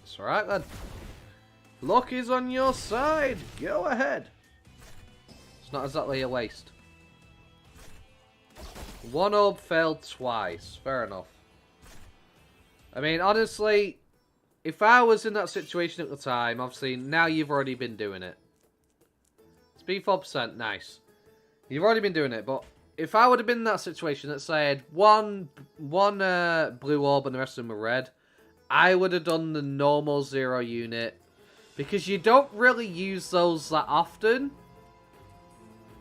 It's alright then. Luck is on your side. Go ahead. It's not exactly a waste. 1 orb failed twice. Fair enough. I mean, honestly, if I was in that situation at the time, obviously, now you've already been doing it. Speed 4%, nice. You've already been doing it, but if I would have been in that situation that said one blue orb and the rest of them were red, I would have done the normal 0 unit. Because you don't really use those that often.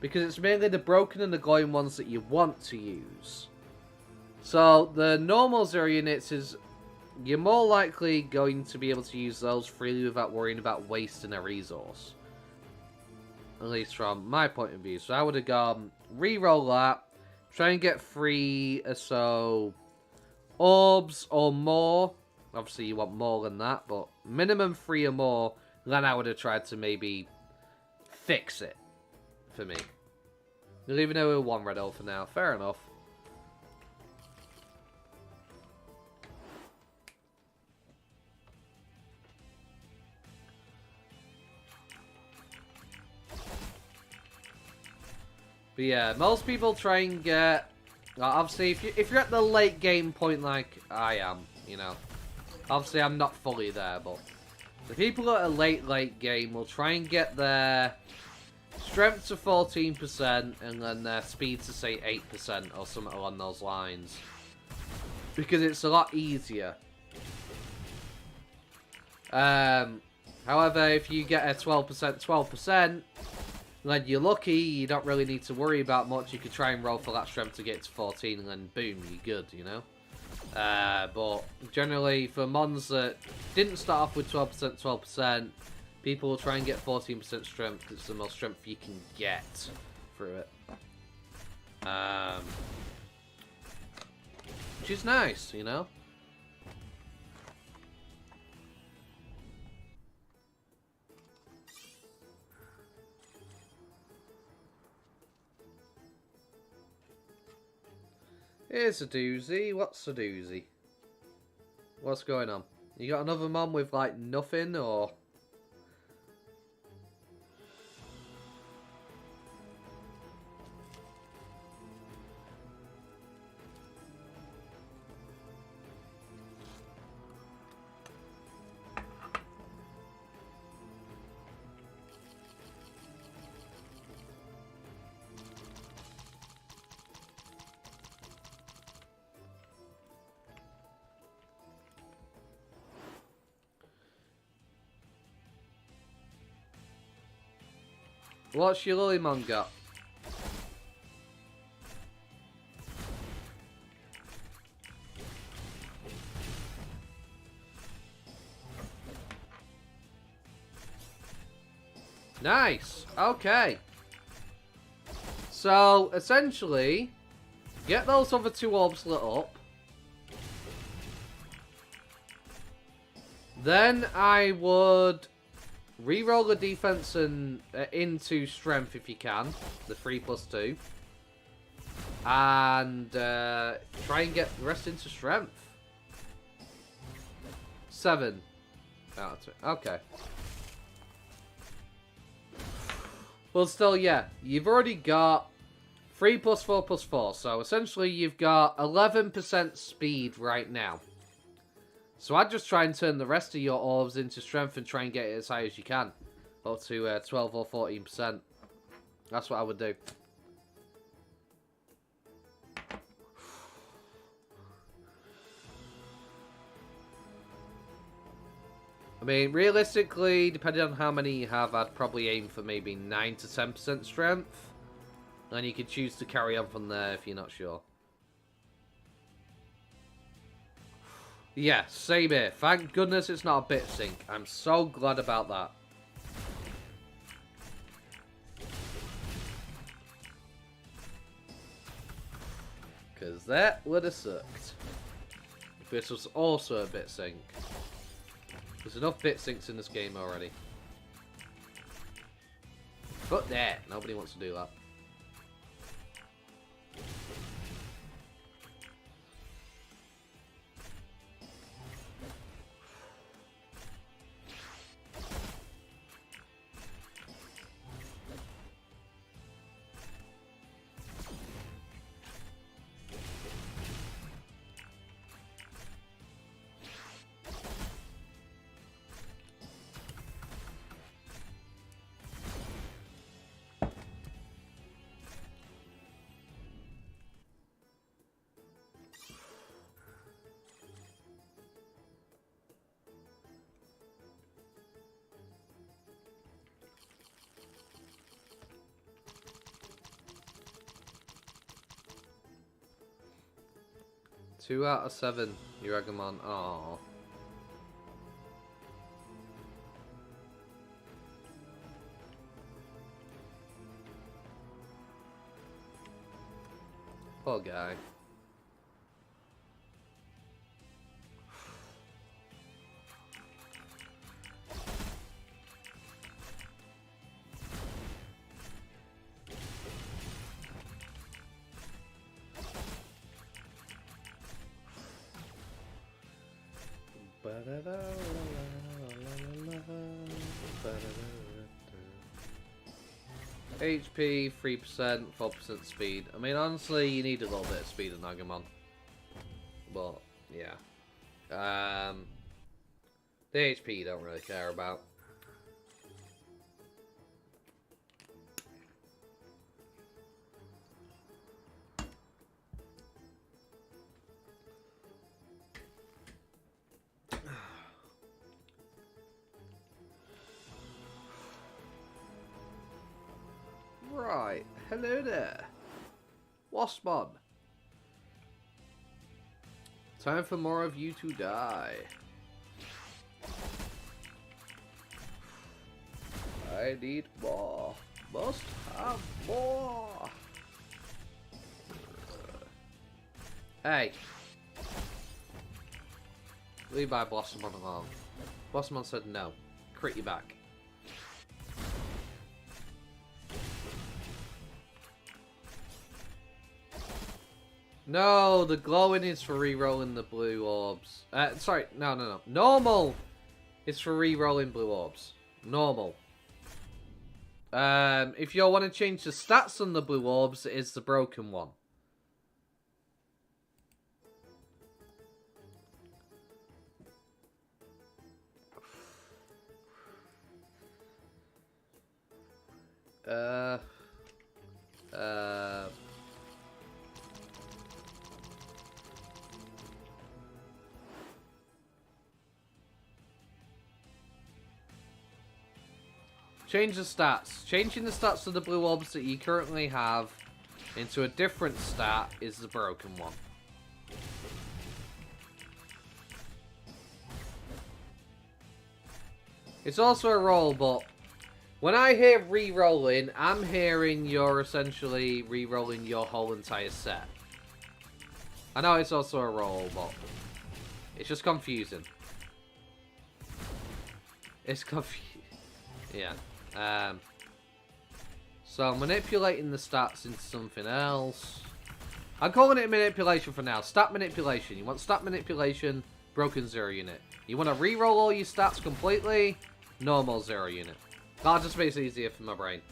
Because it's mainly the broken and the glowing ones that you want to use. So, the normal 0 units is... You're more likely going to be able to use those freely without worrying about wasting a resource. At least from my point of view. So I would have gone, re-roll that, try and get 3 or so orbs or more. Obviously you want more than that, but minimum 3 or more. Then I would have tried to maybe fix it for me. You'll even know we're 1 red orb for now. Fair enough. But yeah, most people try and get... obviously, if you're at the late game point like I am, you know. Obviously, I'm not fully there, but... The people at a late game will try and get their strength to 14% and then their speed to, say, 8% or something along those lines. Because it's a lot easier. However, if you get a 12%, then you're lucky, you don't really need to worry about much. You could try and roll for that strength to get to 14 and then boom, you're good, you know? But generally, for mons that didn't start off with 12%, people will try and get 14% strength because it's the most strength you can get through it. Which is nice, you know? Here's a doozy. What's a doozy? What's going on? You got another mom with, like, nothing, or... What's your Lilymon got? Nice. Okay. So, essentially, get those other 2 orbs lit up. Then I would reroll the defense and into strength if you can. The 3+2. And try and get the rest into strength. 7. Oh, okay. Well, still, yeah. You've already got 3+4+4. So, essentially, you've got 11% speed right now. So, I'd just try and turn the rest of your orbs into strength and try and get it as high as you can. Up to 12 or 14%. That's what I would do. I mean, realistically, depending on how many you have, I'd probably aim for maybe 9 to 10% strength. And you can choose to carry on from there if you're not sure. Yeah, same here. Thank goodness it's not a bit sync. I'm so glad about that. Because that would have sucked. If this was also a bit sync. There's enough bit syncs in this game already. But there, nobody wants to do that. Two out of 7, Andromon. Aww. Poor guy. HP, 3%, 4% speed. I mean, honestly, you need a little bit of speed in Agumon. But, yeah. The HP you don't really care about. Right, hello there. Waspmon. Time for more of you to die. I need more. Must have more. Hey. Leave my Blossomon alone. Blossomon said no. Crit you back. No, the glowing is for re-rolling the blue orbs. Sorry, no. Normal is for re-rolling blue orbs. Normal. If you want to change the stats on the blue orbs, it is the broken one. Change the stats. Changing the stats of the blue orbs that you currently have into a different stat is the broken one. It's also a roll, but When I hear re-rolling, I'm hearing you're essentially re-rolling your whole entire set. I know it's also a roll, but it's just confusing. It's confusing. Yeah. So manipulating the stats into something else. I'm calling it manipulation for now. Stat manipulation. You want stat manipulation, broken 0 unit. You want to re-roll all your stats completely, normal 0 unit. That just makes it easier for my brain.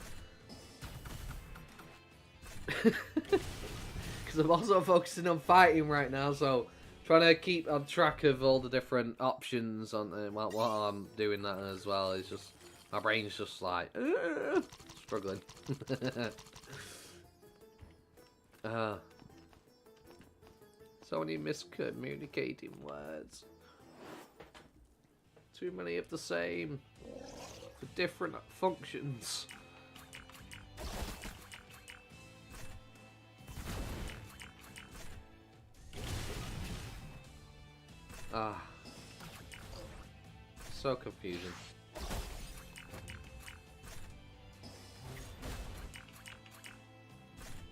Because I'm also focusing on fighting right now, so trying to keep on track of all the different options on while I'm doing that as well. It's just, my brain's just like, struggling. So many miscommunicating words. Too many of the same. For different functions. So confusing.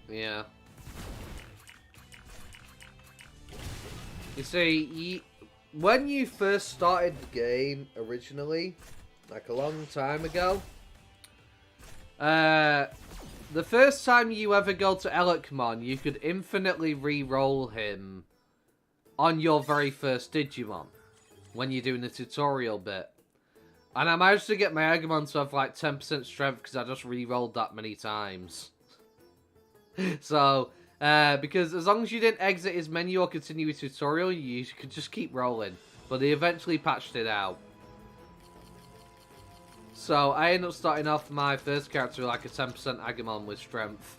Yeah. You see, when you first started the game originally, like a long time ago, the first time you ever go to Elecmon, you could infinitely re-roll him on your very first Digimon when you're doing the tutorial bit. And I managed to get my Agumon to have like 10% strength because I just re-rolled that many times. So, because as long as you didn't exit his menu or continue his tutorial, you could just keep rolling. But they eventually patched it out. So, I ended up starting off my first character with like a 10% Agumon with strength.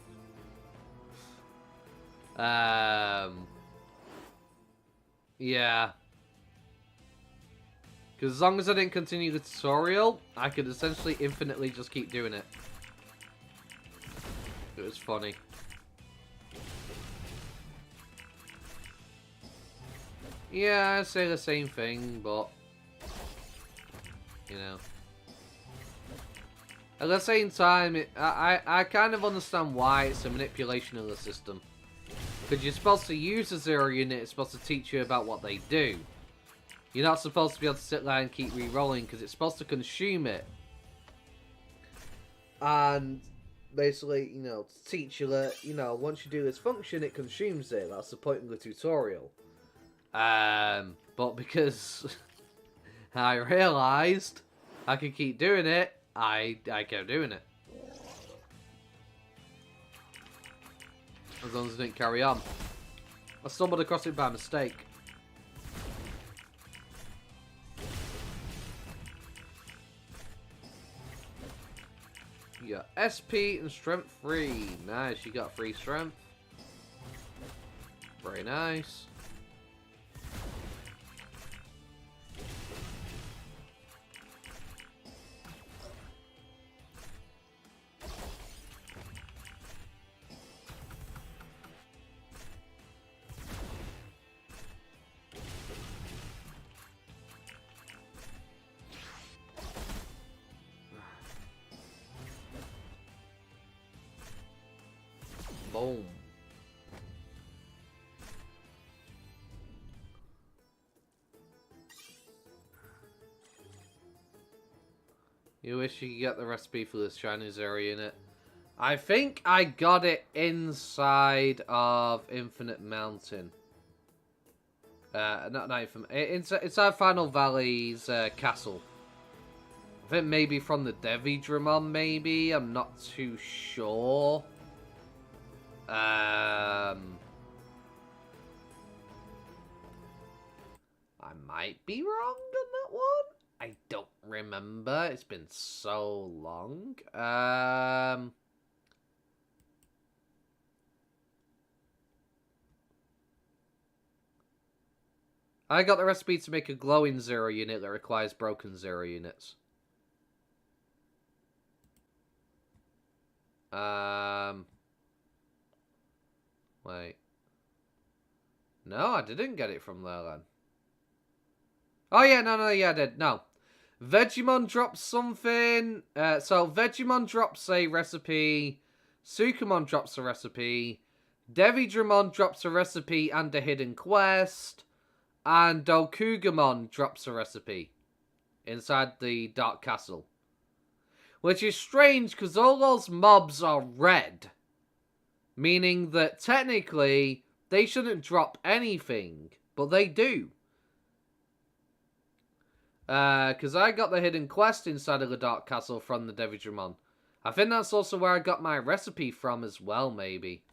Yeah. Because as long as I didn't continue the tutorial, I could essentially infinitely just keep doing it. It was funny. Yeah, I say the same thing, but... You know. At the same time, I kind of understand why it's a manipulation of the system. Because you're supposed to use a 0 unit, it's supposed to teach you about what they do. You're not supposed to be able to sit there and keep re-rolling, because it's supposed to consume it. And basically, you know, to teach you that, you know, once you do this function, it consumes it. That's the point of the tutorial. But because I realised I could keep doing it, I kept doing it. As long as I didn't carry on. I stumbled across it by mistake. You got SP and strength 3. Nice, you got 3 strength. Very nice. Boom. You wish you could get the recipe for this shiny 0 unit. I think I got it inside of Infinite Mountain. Not Infinite. Inside Final Valley's castle. I think maybe from the Digimon, maybe. I'm not too sure. I might be wrong on that one. I don't remember. It's been so long. I got the recipe to make a glowing 0 unit that requires broken 0 units. Wait. No, I didn't get it from there then. Oh, yeah, no, yeah, I did. No. Vegemon drops something. So Vegemon drops a recipe. Sukamon drops a recipe. Digimon drops a recipe and a hidden quest. And Dokugamon drops a recipe inside the Dark Castle. Which is strange because all those mobs are red. Meaning that technically they shouldn't drop anything. But they do. Because I got the hidden quest inside of the Dark Castle from the Digimon. I think that's also where I got my recipe from as well, maybe.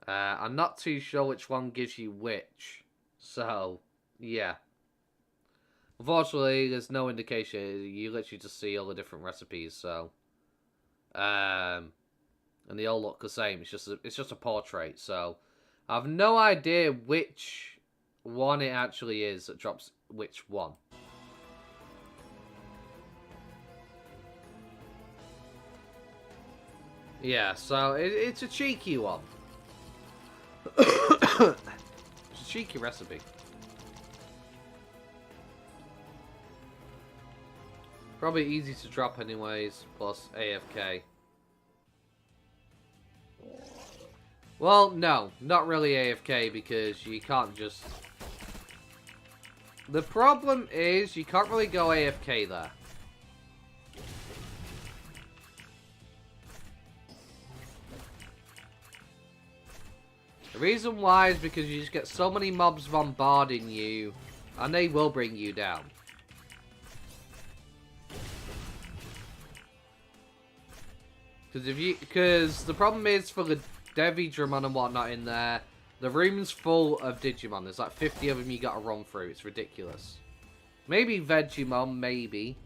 I'm not too sure which one gives you which. So, yeah. Unfortunately, there's no indication. You literally just see all the different recipes, so. And they all look the same. It's just a portrait, so. I have no idea which one it actually is that drops which one. Yeah, so it's a cheeky one. It's a cheeky recipe. Probably easy to drop anyways, plus AFK. Well, no, not really AFK because you can't just... The problem is you can't really go AFK there. The reason why is because you just get so many mobs bombarding you, and they will bring you down. Because the problem is for the Digimon and whatnot in there, the room's full of Digimon. There's like 50 of them you gotta run through. It's ridiculous. Maybe Vegemon, maybe.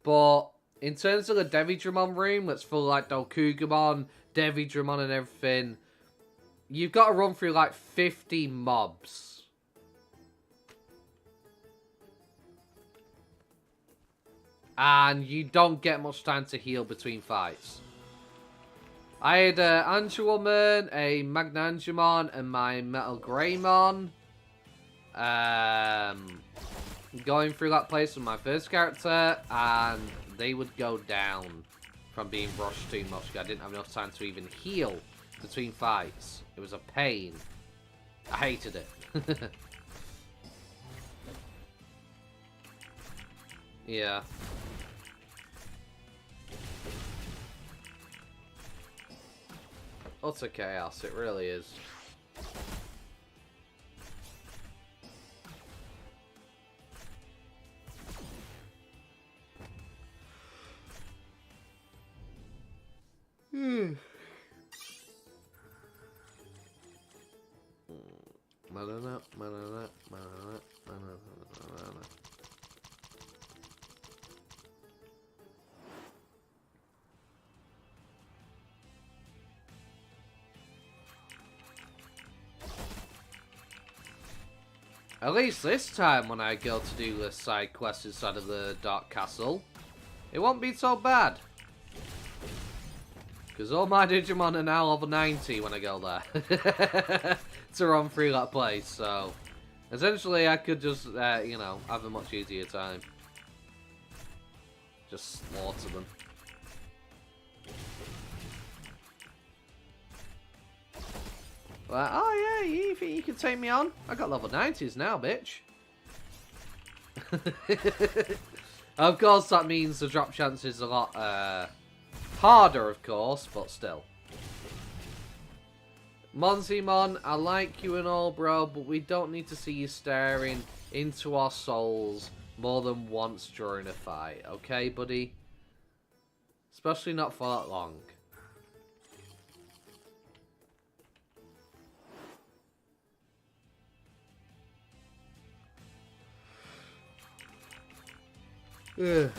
But in terms of the Digimon room, that's full of like Dokugamon, Digimon and everything, you've got to run through like 50 mobs. And you don't get much time to heal between fights. I had an Andromon, a Magnangemon, and my Metal Greymon. Going through that place with my first character, and they would go down from being rushed too much. I didn't have enough time to even heal between fights. It was a pain. I hated it. Yeah. Utter chaos, it really is. At least this time when I go to do the side quest inside of the Dark Castle, it won't be so bad. Because all my Digimon are now level 90 when I go there. To run through that place, so... Essentially, I could just, you know, have a much easier time. Just slaughter them. Like, oh yeah, you think you can take me on? I got level 90s now, bitch. Of course, that means the drop chance is a lot harder, of course, but still. Monzimon, I like you and all, bro, but we don't need to see you staring into our souls more than once during a fight, okay, buddy? Especially not for that long. Ugh.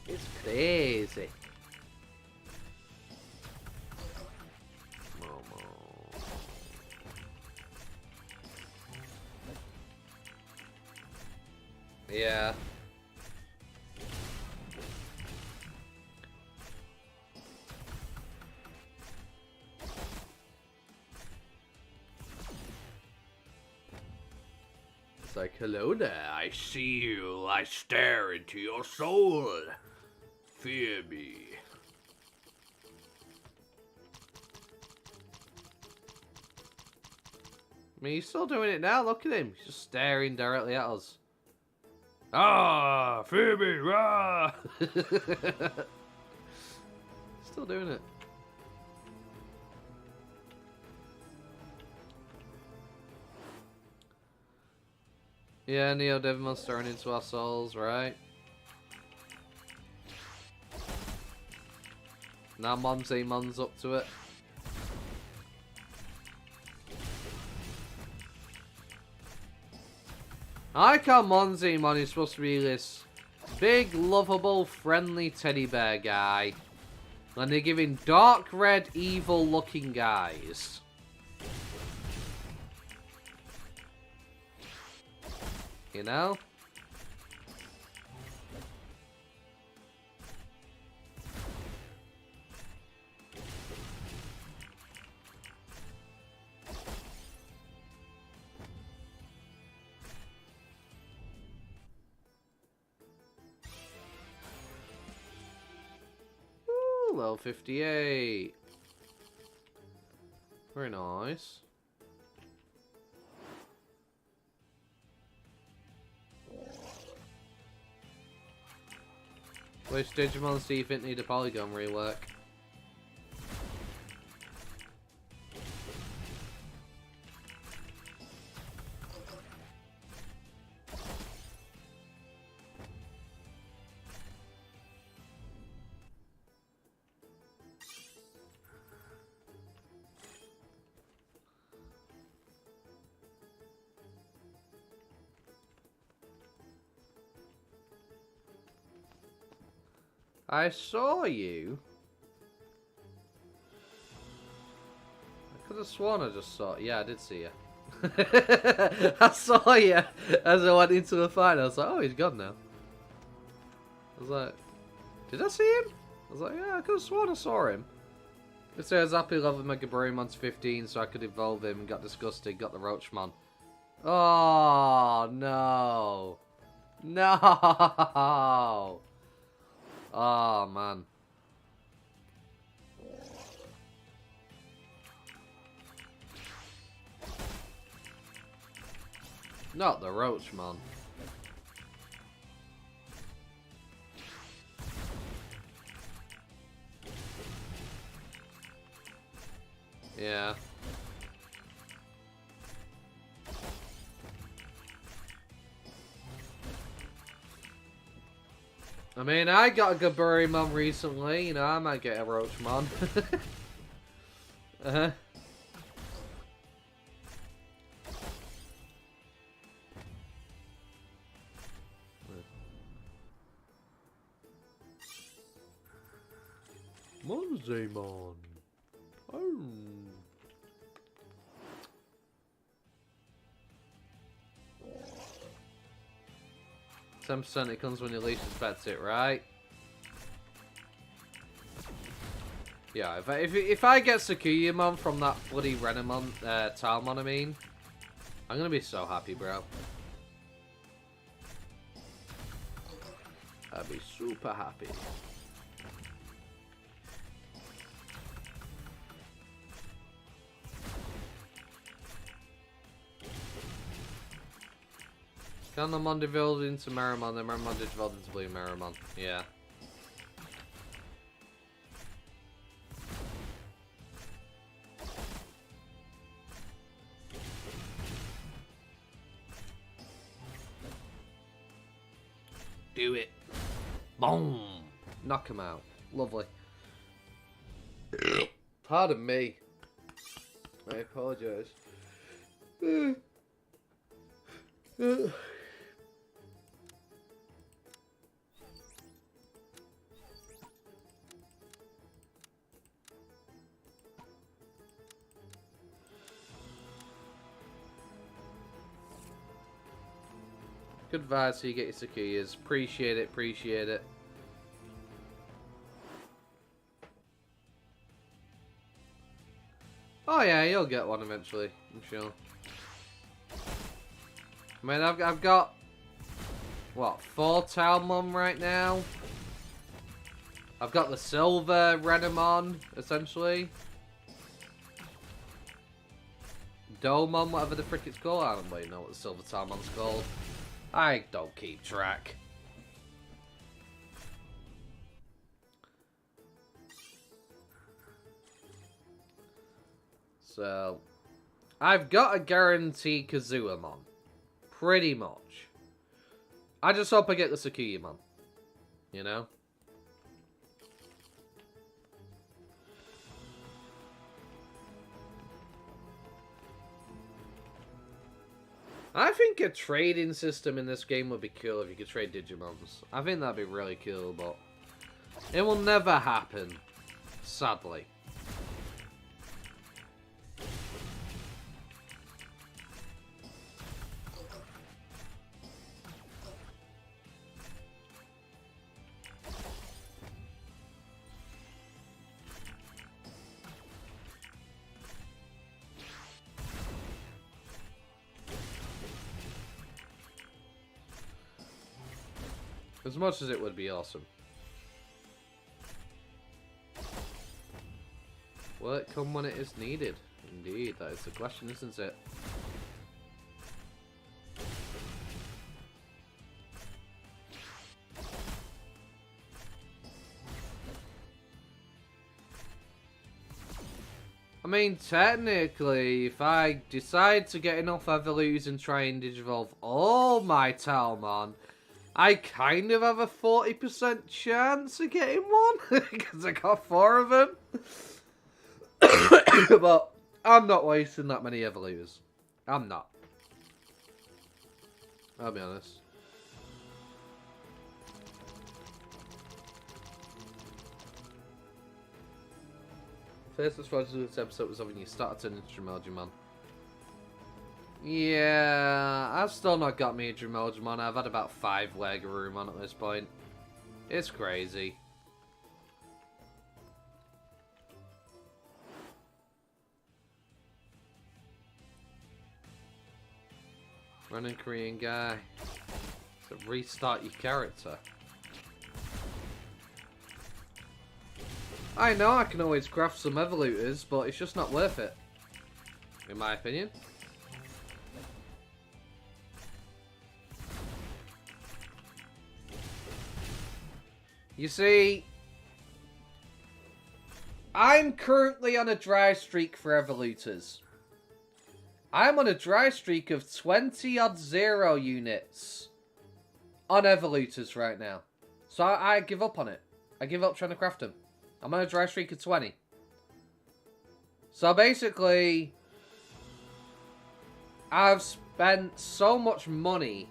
It's crazy. Yeah. It's like, hello there, I see you, I stare into your soul. Fear me. I mean, he's still doing it now, look at him. He's just staring directly at us. Ah, fear me, rah! Still doing it. Yeah, Neo Demon's staring into our souls, right? Now Mon's up to it. I like how Mon is supposed to be this big, lovable, friendly teddy bear guy. And they're giving dark red, evil looking guys. You know? Ooh, level 58. Very nice. Which Digimon do you think need a polygon rework? I saw you. I could have sworn I just saw. Yeah, I did see you. I saw you as I went into the fight. I was like, oh, he's gone now. I was like, did I see him? I was like, yeah, I could have sworn I saw him. It says happy level Mega Burymon's 15, so I could evolve him and got disgusted, got the Roachmon. Oh, no. No. Oh, man. Not the Roachmon. Yeah. I mean, I got a good Buryomon recently, you know, I might get a Roachmon. Uh-huh. Monzemon. Oh. 10% it comes when you least expect it, right? Yeah, if I get Sakuyamon from that bloody Renamon, Talmon, I mean, I'm gonna be so happy, bro. I'd be super happy. Can the Mon devolve into Meramon, then Meramon devolved into Blue Meramon. Yeah. Do it. Boom. Knock him out. Lovely. Pardon me. I apologise. Good vibes so you get your Sakuyas. Appreciate it, appreciate it. Oh yeah, you'll get one eventually, I'm sure. I mean, I've got, what, 4 Talmon right now? I've got the silver Renamon, essentially. Domon, whatever the frick it's called. I don't really know what the silver Talmon's called. I don't keep track. So, I've got a guaranteed Kazuamon. Pretty much. I just hope I get the Sakuyamon. You know? I think a trading system in this game would be cool if you could trade Digimons. I think that'd be really cool, but it will never happen. Sadly. As much as it would be awesome. Will it come when it is needed? Indeed, that is the question, isn't it? I mean, technically, if I decide to get enough Evolus and try and Digivolve all my Talmon, I kind of have a 40% chance of getting one, because I got 4 of them. But I'm not wasting that many Evolus. I'm not. I'll be honest. First response to this episode was when you started turning into Digimon. Yeah, I've still not got me a Digimon. I've had about 5 Legurumon at this point. It's crazy. Running Korean guy. So restart your character. I know I can always craft some Evolutors, but it's just not worth it. In my opinion. You see, I'm currently on a dry streak for Evolutors. I'm on a dry streak of 20-odd 0 units on Evolutors right now. So I give up on it. I give up trying to craft them. I'm on a dry streak of 20. So basically, I've spent so much money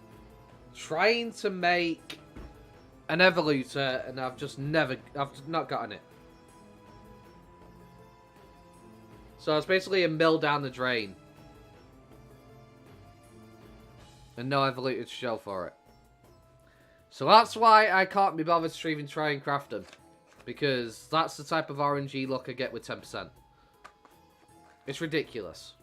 trying to make an Evolutor, and I've not gotten it. So it's basically a mill down the drain. And no Evolutor to show for it. So that's why I can't be bothered to even try and craft them. Because that's the type of RNG luck I get with 10%. It's ridiculous.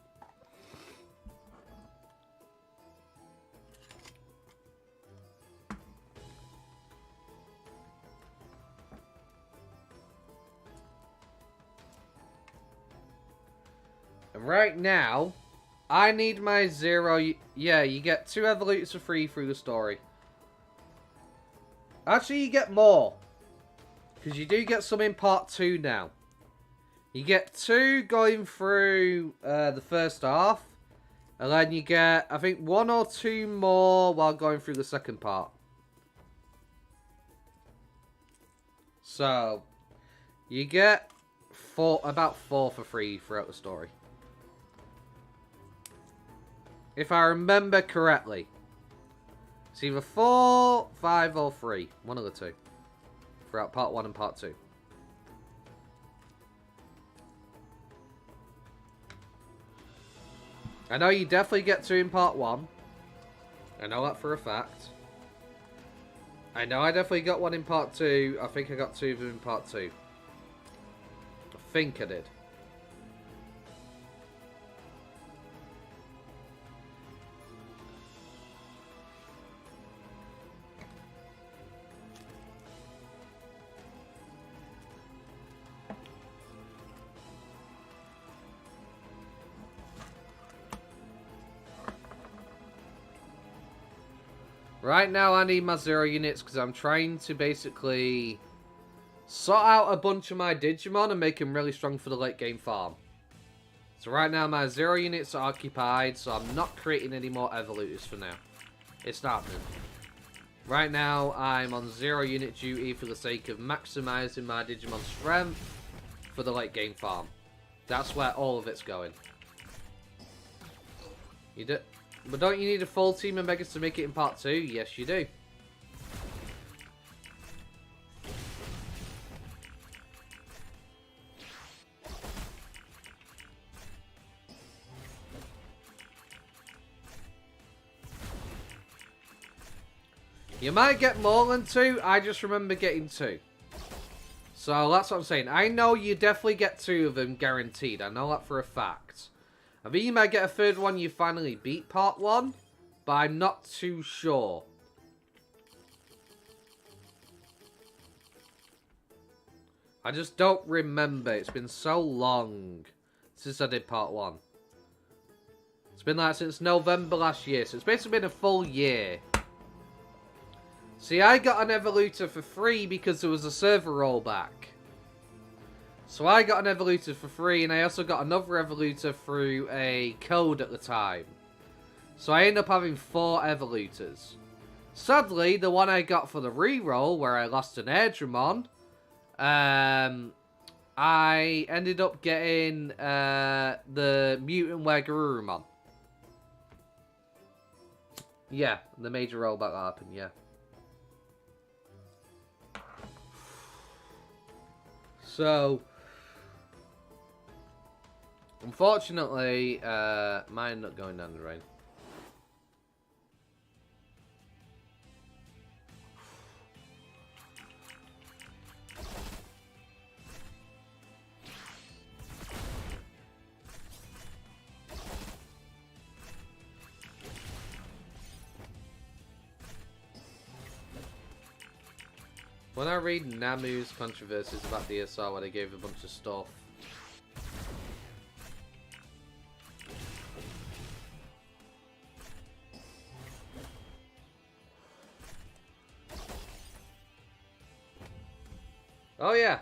And right now, I need my 0... Yeah, you get 2 Evolutors for free through the story. Actually, you get more. Because you do get some in part 2 now. You get 2 going through the first half. And then you get, I think, 1 or 2 more while going through the second part. So, you get about 4 for free throughout the story. If I remember correctly. It's either 4, 5, or 3. One of the 2. Throughout part 1 and part 2. I know you definitely get 2 in part 1. I know that for a fact. I know I definitely got 1 in part 2. I think I got 2 of them in part 2. I think I did. Right now I need my 0 units because I'm trying to basically sort out a bunch of my Digimon and make them really strong for the late game farm. So right now my 0 units are occupied, so I'm not creating any more Evolutors for now. It's not happening. Right now I'm on 0 unit duty for the sake of maximizing my Digimon strength for the late game farm. That's where all of it's going. You do, but don't you need a full team of Megas to make it in part 2? Yes, you do. You might get more than 2. I just remember getting 2. So that's what I'm saying. I know you definitely get 2 of them guaranteed. I know that for a fact. I think you might get a 3rd one you finally beat part 1. But I'm not too sure. I just don't remember. It's been so long since I did part 1. It's been like since November last year. So it's basically been a full year. See, I got an Evolutor for free because there was a server rollback. So I got an Evolutor for free, and I also got another Evolutor through a code at the time. So I ended up having 4 Evolutors. Sadly, the one I got for the reroll, where I lost an Andromon, I ended up getting the Mutant Garurumon. Yeah, the major rollback that happened, yeah. So, unfortunately, mine not going down the drain. When I read Namu's controversies about DSR where they gave a bunch of stuff. Oh yeah.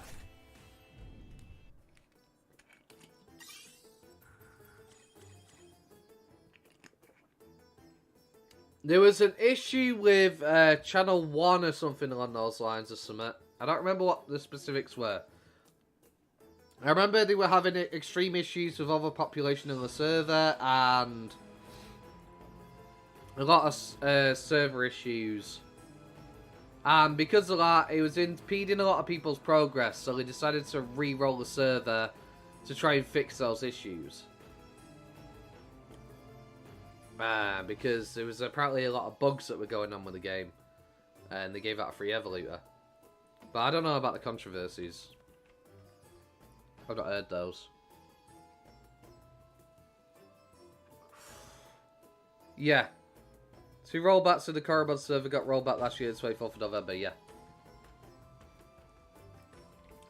There was an issue with Channel 1 or something along those lines or something. I don't remember what the specifics were. I remember they were having extreme issues with overpopulation in the server and a lot of server issues. And because of that, it was impeding a lot of people's progress, so they decided to re-roll the server to try and fix those issues. Because there was apparently a lot of bugs that were going on with the game. And they gave out a free Evolutor. But I don't know about the controversies. I've not heard those. Yeah. 2 rollbacks to the Korriban server got rolled back last year, the 24th of November, yeah.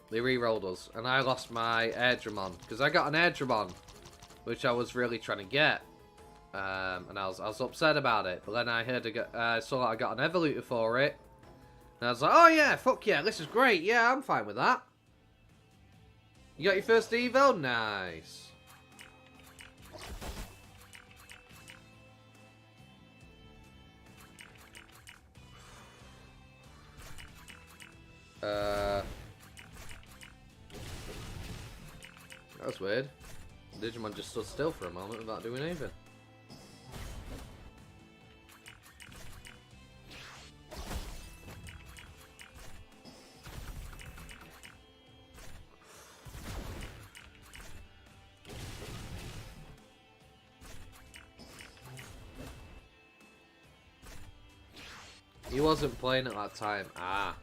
They re-rolled us. And I lost my Andromon. Because I got an Andromon, which I was really trying to get. And I was upset about it, but then I heard I saw that I got an Evolutor for it, and I was like, oh yeah, fuck yeah, this is great, yeah, I'm fine with that. You got your first Evo? Nice. That was weird. Digimon just stood still for a moment without doing anything. He wasn't playing at that time. Ah.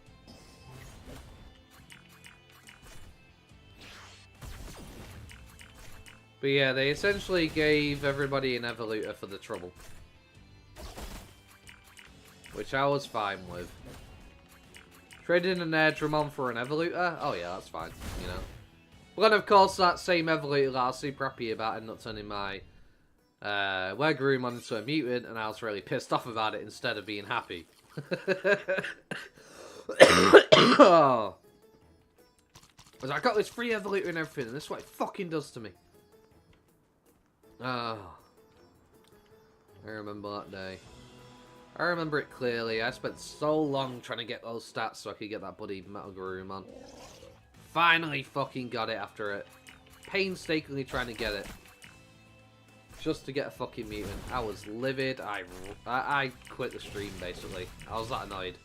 But yeah, they essentially gave everybody an Evolutor for the trouble. Which I was fine with. Trading an Andromon for an Evolutor? Oh yeah, that's fine, you know. But then of course that same Evolutor that I was super happy about ended up turning my Where Garurumon into a mutant, and I was really pissed off about it instead of being happy. Oh. I got this free evolution and everything, and this is what it fucking does to me. Oh. I remember that day. I remember it clearly. I spent so long trying to get those stats so I could get that bloody Metal Garurumon. Finally fucking got it after it. Painstakingly trying to get it. Just to get a fucking mutant. I was livid. I quit the stream, basically. I was that annoyed.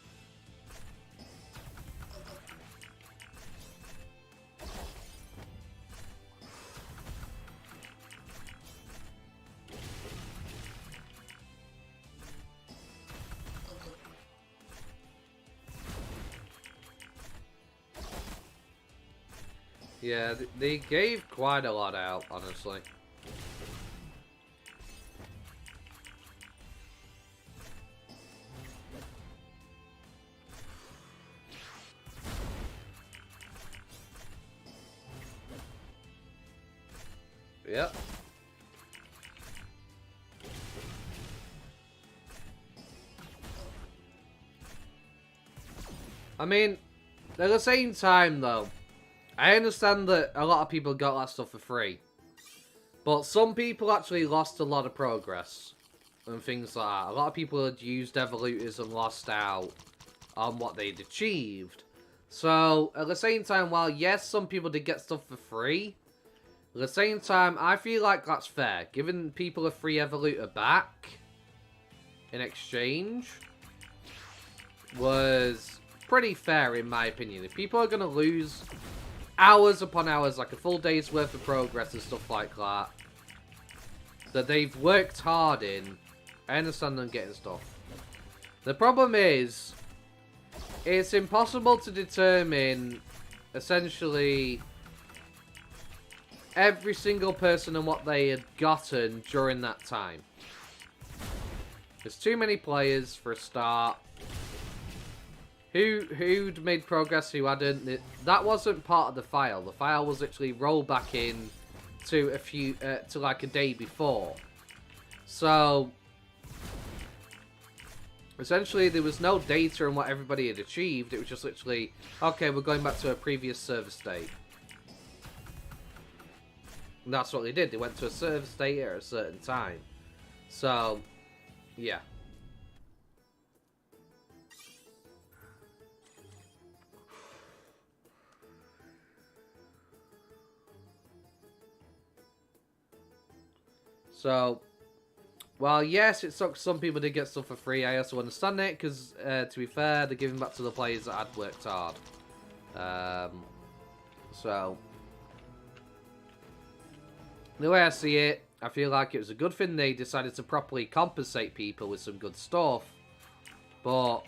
Yeah, they gave quite a lot out, honestly. Yep. I mean, at the same time, though, I understand that a lot of people got that stuff for free. But some people actually lost a lot of progress and things like that. A lot of people had used Evolutors and lost out on what they'd achieved. So, at the same time, while yes, some people did get stuff for free, at the same time, I feel like that's fair. Giving people a free Evolutor back in exchange was pretty fair, in my opinion. If people are going to lose hours upon hours, like a full day's worth of progress and stuff like that, that they've worked hard in, I understand them getting stuff. The problem is, it's impossible to determine, essentially, every single person and what they had gotten during that time. There's too many players, for a start. Who'd made progress, who hadn't. That wasn't part of the file. The file was actually rolled back in to to like a day before. So, essentially, there was no data on what everybody had achieved. It was just literally, okay, we're going back to a previous server state. And that's what they did. They went to a server state at a certain time. So, yeah. So, well, yes, it sucks some people did get stuff for free. I also understand it, because, to be fair, they're giving back to the players that had worked hard. So, the way I see it, I feel like it was a good thing they decided to properly compensate people with some good stuff. But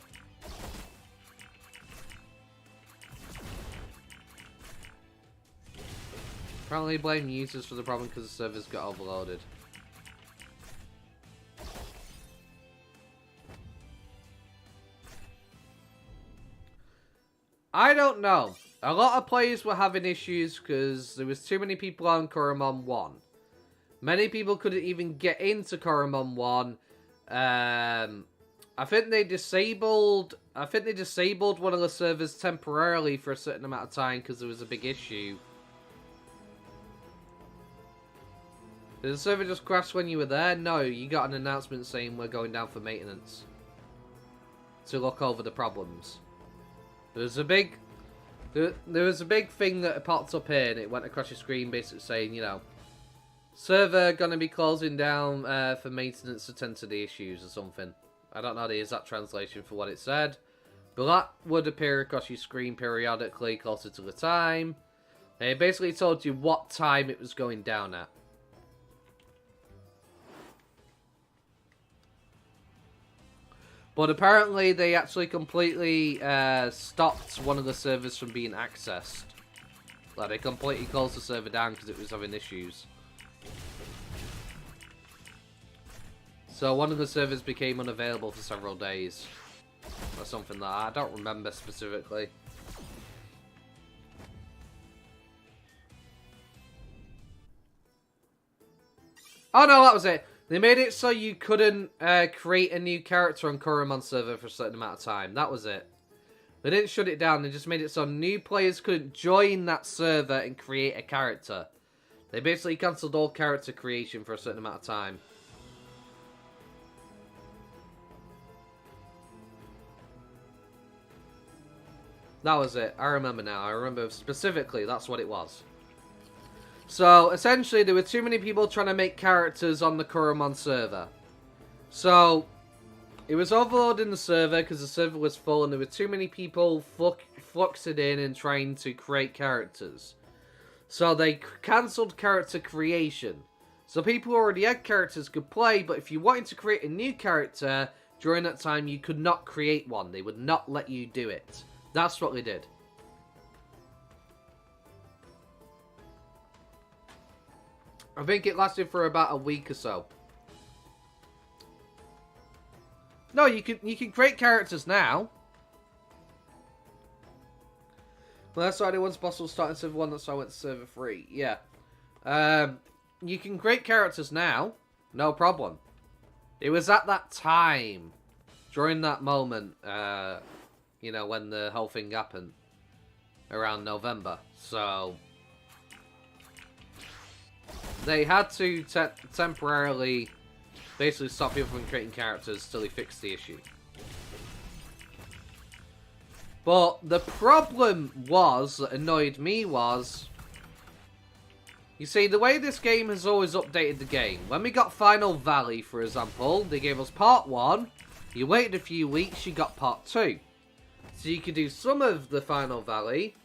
apparently blame users for the problem because the servers got overloaded. I don't know. A lot of players were having issues because there was too many people on Koromon 1. Many people couldn't even get into Koromon 1. I think they disabled one of the servers temporarily for a certain amount of time because there was a big issue. Did the server just crash when you were there? No, you got an announcement saying we're going down for maintenance to look over the problems. There was a big thing that popped up here, and it went across your screen, basically saying, you know, server gonna be closing down for maintenance to tend to the issues or something. I don't know the exact translation for what it said, but that would appear across your screen periodically closer to the time. And it basically told you what time it was going down at. But apparently they actually completely stopped one of the servers from being accessed. Like, they completely closed the server down because it was having issues. So one of the servers became unavailable for several days. Or something like that. I don't remember specifically. Oh no, that was it. They made it so you couldn't create a new character on Coromon server for a certain amount of time. That was it. They didn't shut it down. They just made it so new players couldn't join that server and create a character. They basically cancelled all character creation for a certain amount of time. That was it. I remember now. I remember specifically that's what it was. So, essentially, there were too many people trying to make characters on the Coromon server. So, it was overloading the server because the server was full and there were too many people fluxing in and trying to create characters. So, they cancelled character creation. So, people who already had characters could play, but if you wanted to create a new character, during that time, you could not create one. They would not let you do it. That's what they did. I think it lasted for about a week or so. No, you can create characters now. Well, that's why once possible starting server 1, that's why I went to server 3. Yeah. You can create characters now. No problem. It was at that time, during that moment, you know, when the whole thing happened. Around November. So they had to temporarily basically stop people from creating characters till they fixed the issue. But the problem was, that annoyed me was, you see, the way this game has always updated the game. When we got Final Valley, for example, they gave us Part 1. You waited a few weeks, you got Part 2. So you could do some of the Final Valley.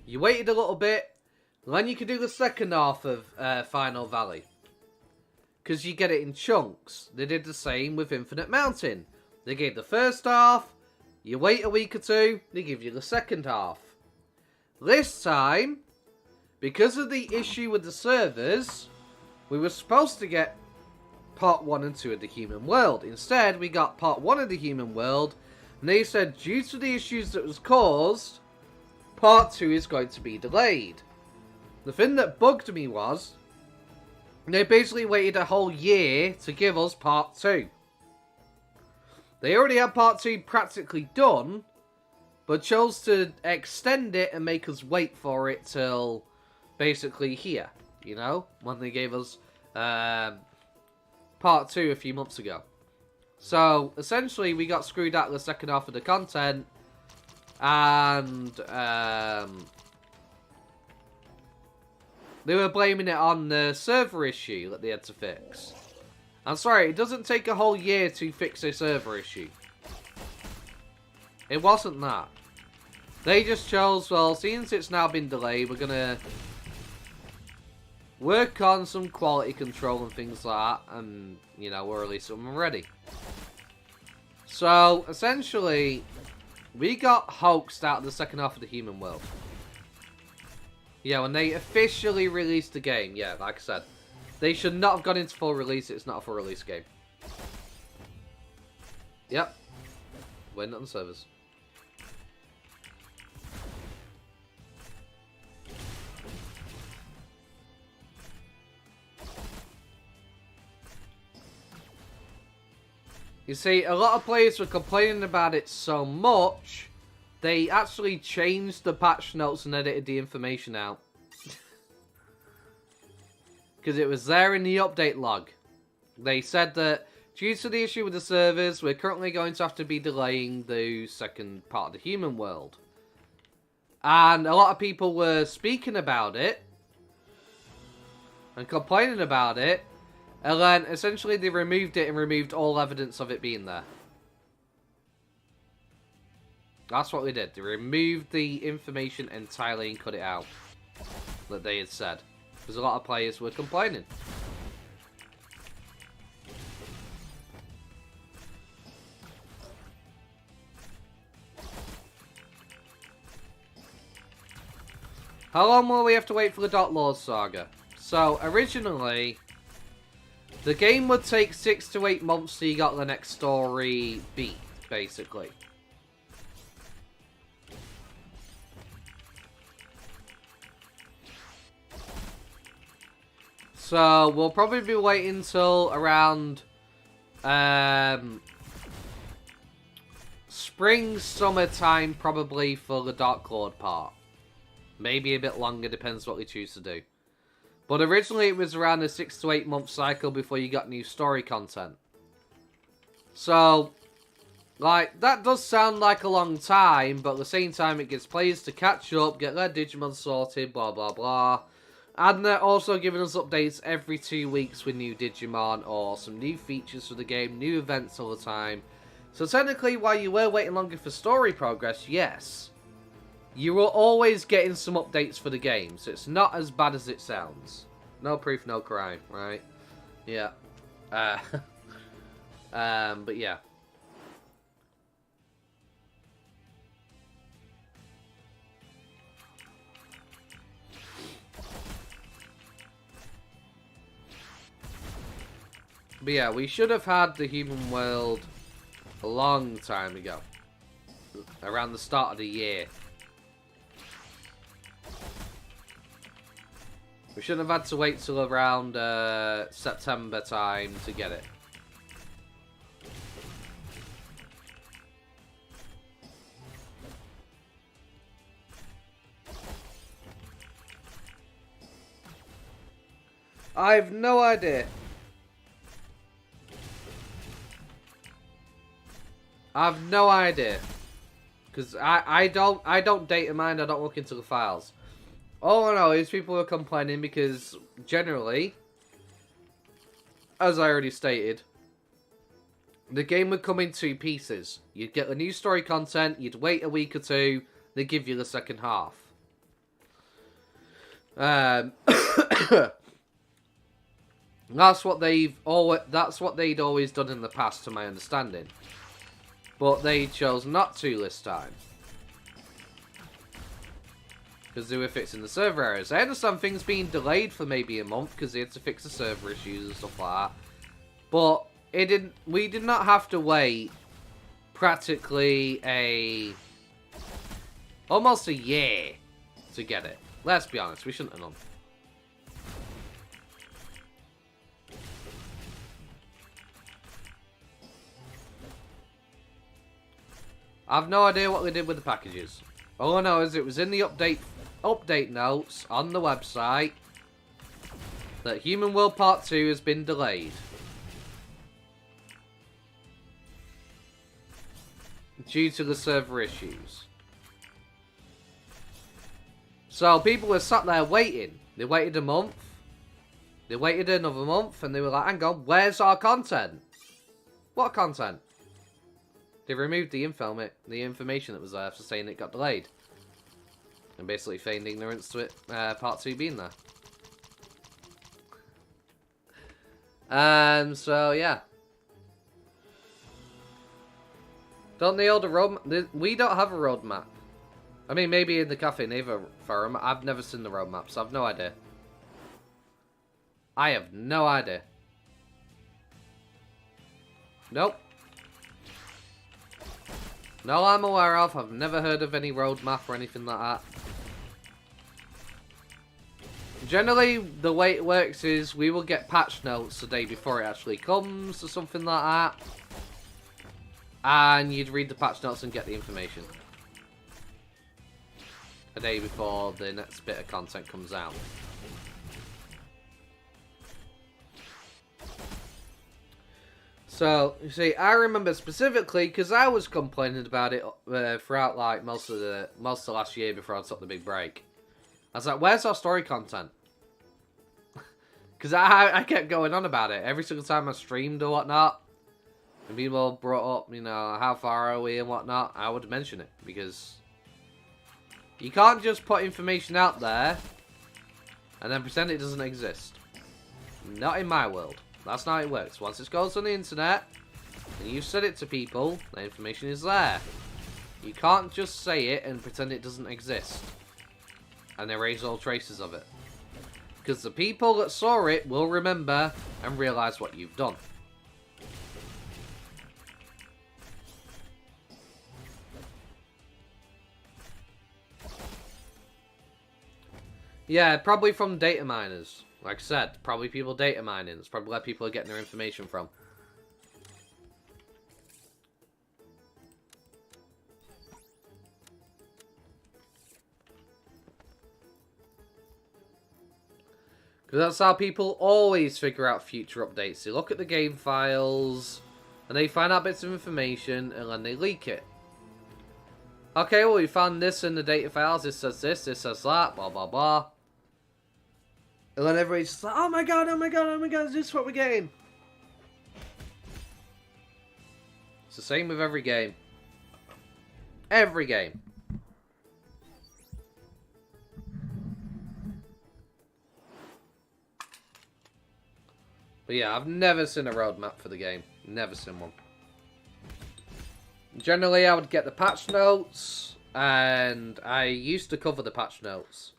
You waited a little bit. Then you could do the second half of Final Valley. Because you get it in chunks. They did the same with Infinite Mountain. They gave the first half. You wait a week or two. They give you the second half. This time, because of the issue with the servers, we were supposed to get Part 1 and 2 of the Human World. Instead, we got Part 1 of the Human World. And they said, due to the issues that was caused, Part 2 is going to be delayed. The thing that bugged me was, they basically waited a whole year to give us Part 2. They already had Part 2 practically done, but chose to extend it and make us wait for it till basically here, you know, when they gave us Part 2 a few months ago. So, essentially, we got screwed out of the second half of the content, and they were blaming it on the server issue that they had to fix. I'm sorry, it doesn't take a whole year to fix a server issue. It wasn't that. They just chose, well, since it's now been delayed, we're gonna work on some quality control and things like that, and, you know, we'll release it when we're ready. So, essentially, we got hoaxed out of the second half of the Human World. Yeah, when they officially released the game, yeah, like I said, they should not have gone into full release. It's not a full release game. Yep. Waiting on the servers. You see, a lot of players were complaining about it so much, they actually changed the patch notes and edited the information out. Because it was there in the update log. They said that, due to the issue with the servers, we're currently going to have to be delaying the second part of the Human World. And a lot of people were speaking about it, and complaining about it, and then, essentially, they removed it and removed all evidence of it being there. That's what they did. They removed the information entirely and cut it out. That they had said. Because a lot of players were complaining. How long will we have to wait for the Dark Lord Saga? So, originally, the game would take 6 to 8 months till you got the next story beat, basically. So we'll probably be waiting until around spring, summertime, probably for the Dark Lord part. Maybe a bit longer, depends what we choose to do. But originally it was around a 6 to 8 month cycle before you got new story content. So, like, that does sound like a long time, but at the same time it gives players to catch up, get their Digimon sorted, blah blah blah. And they're also giving us updates every 2 weeks with new Digimon or some new features for the game, new events all the time. So technically, while you were waiting longer for story progress, yes, you were always getting some updates for the game, so it's not as bad as it sounds. No proof, no crime, right? Yeah. But yeah. But yeah, we should have had the human world a long time ago. Around the start of the year. We shouldn't have had to wait till around September time to get it. I've no idea. I've no idea. Because I don't data mine, I don't look into the files. All I know is people are complaining because, generally, as I already stated, the game would come in 2 pieces. You'd get the new story content, you'd wait a week or 2, they give you the second half. That's what they'd always done in the past, to my understanding. But they chose not to this time. Because they were fixing the server errors. I understand things being delayed for maybe a month because they had to fix the server issues and stuff like that. But we did not have to wait practically almost a year to get it. Let's be honest, we shouldn't have done. I have no idea what they did with the packages. All I know is it was in the update notes on the website that Human World Part 2 has been delayed. Due to the server issues. So people were sat there waiting. They waited a month. They waited another month and they were like, hang on, where's our content? What content? They removed the information that was there for saying it got delayed. And basically feigned ignorance to it, part 2 being there. So yeah. Don't they hold a roadmap? We don't have a roadmap. I mean, maybe in the Cafe Neva forum. I've never seen the roadmap, so I've no idea. I have no idea. Nope. No, I'm aware of. I've never heard of any roadmap or anything like that. Generally, the way it works is we will get patch notes the day before it actually comes or something like that. And you'd read the patch notes and get the information. A day before the next bit of content comes out. So, you see, I remember specifically, because I was complaining about it throughout, like, most of last year before I took the big break. I was like, where's our story content? Because I kept going on about it. Every single time I streamed or whatnot, and people brought up, you know, how far are we and whatnot, I would mention it. Because you can't just put information out there and then pretend it doesn't exist. Not in my world. That's not how it works. Once it goes on the internet, and you've said it to people, the information is there. You can't just say it and pretend it doesn't exist. And erase all traces of it. Because the people that saw it will remember and realise what you've done. Yeah, probably from data miners. Like I said, probably people data mining. It's probably where people are getting their information from. Because that's how people always figure out future updates. They look at the game files, and they find out bits of information, and then they leak it. Okay, well, we found this in the data files. This says this says that, blah, blah, blah. And then everybody's just like, oh my god, oh my god, oh my god, is this what we're getting? It's the same with every game. Every game. But yeah, I've never seen a roadmap for the game. Never seen one. Generally, I would get the patch notes, and I used to cover the patch notes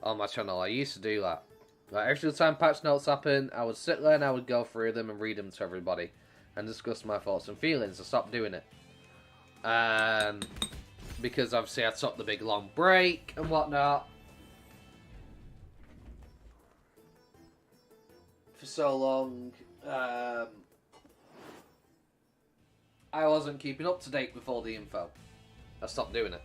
on my channel. I used to do that. Like, every single time patch notes happen, I would sit there and I would go through them and read them to everybody and discuss my thoughts and feelings. I stopped doing it. Because obviously I took the big long break and whatnot. For so long. I wasn't keeping up to date with all the info. I stopped doing it.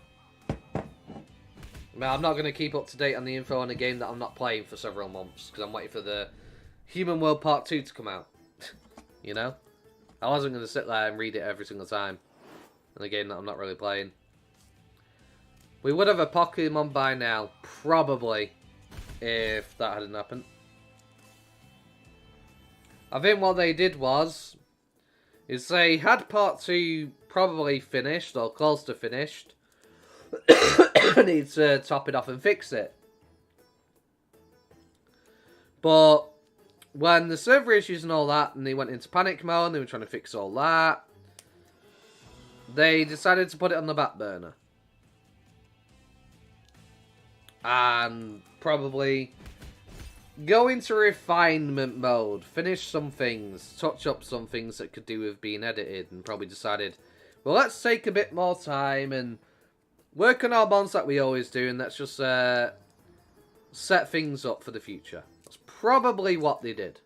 I mean, I'm not going to keep up to date on the info on a game that I'm not playing for several months, because I'm waiting for the Human World Part 2 to come out. You know? I wasn't going to sit there and read it every single time on a game that I'm not really playing. We would have a Pokemon by now, probably, if that hadn't happened. I think what they did is they had Part 2 probably finished, or close to finished. Need to top it off and fix it. But when the server issues and all that, and they went into panic mode, and they were trying to fix all that, they decided to put it on the back burner. And probably go into refinement mode, finish some things, touch up some things that could do with being edited, and probably decided, well, let's take a bit more time and work on our bonds that we always do, and let's just set things up for the future. That's probably what they did.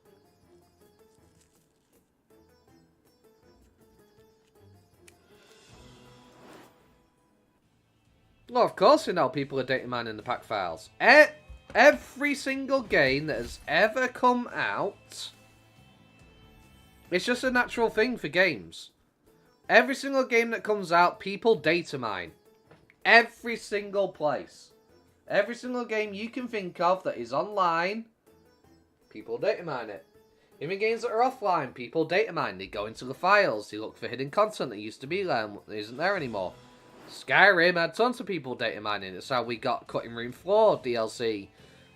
Well, of course, you know, people are data mining the pack files. Every single game that has ever come out, it's just a natural thing for games. Every single game that comes out, people data mine. Every single place. Every single game you can think of that is online, people data mine it. Even games that are offline, people data mine. They go into the files, they look for hidden content that used to be there and isn't there anymore. Skyrim had tons of people data mining. It's how we got Cutting Room Floor DLC.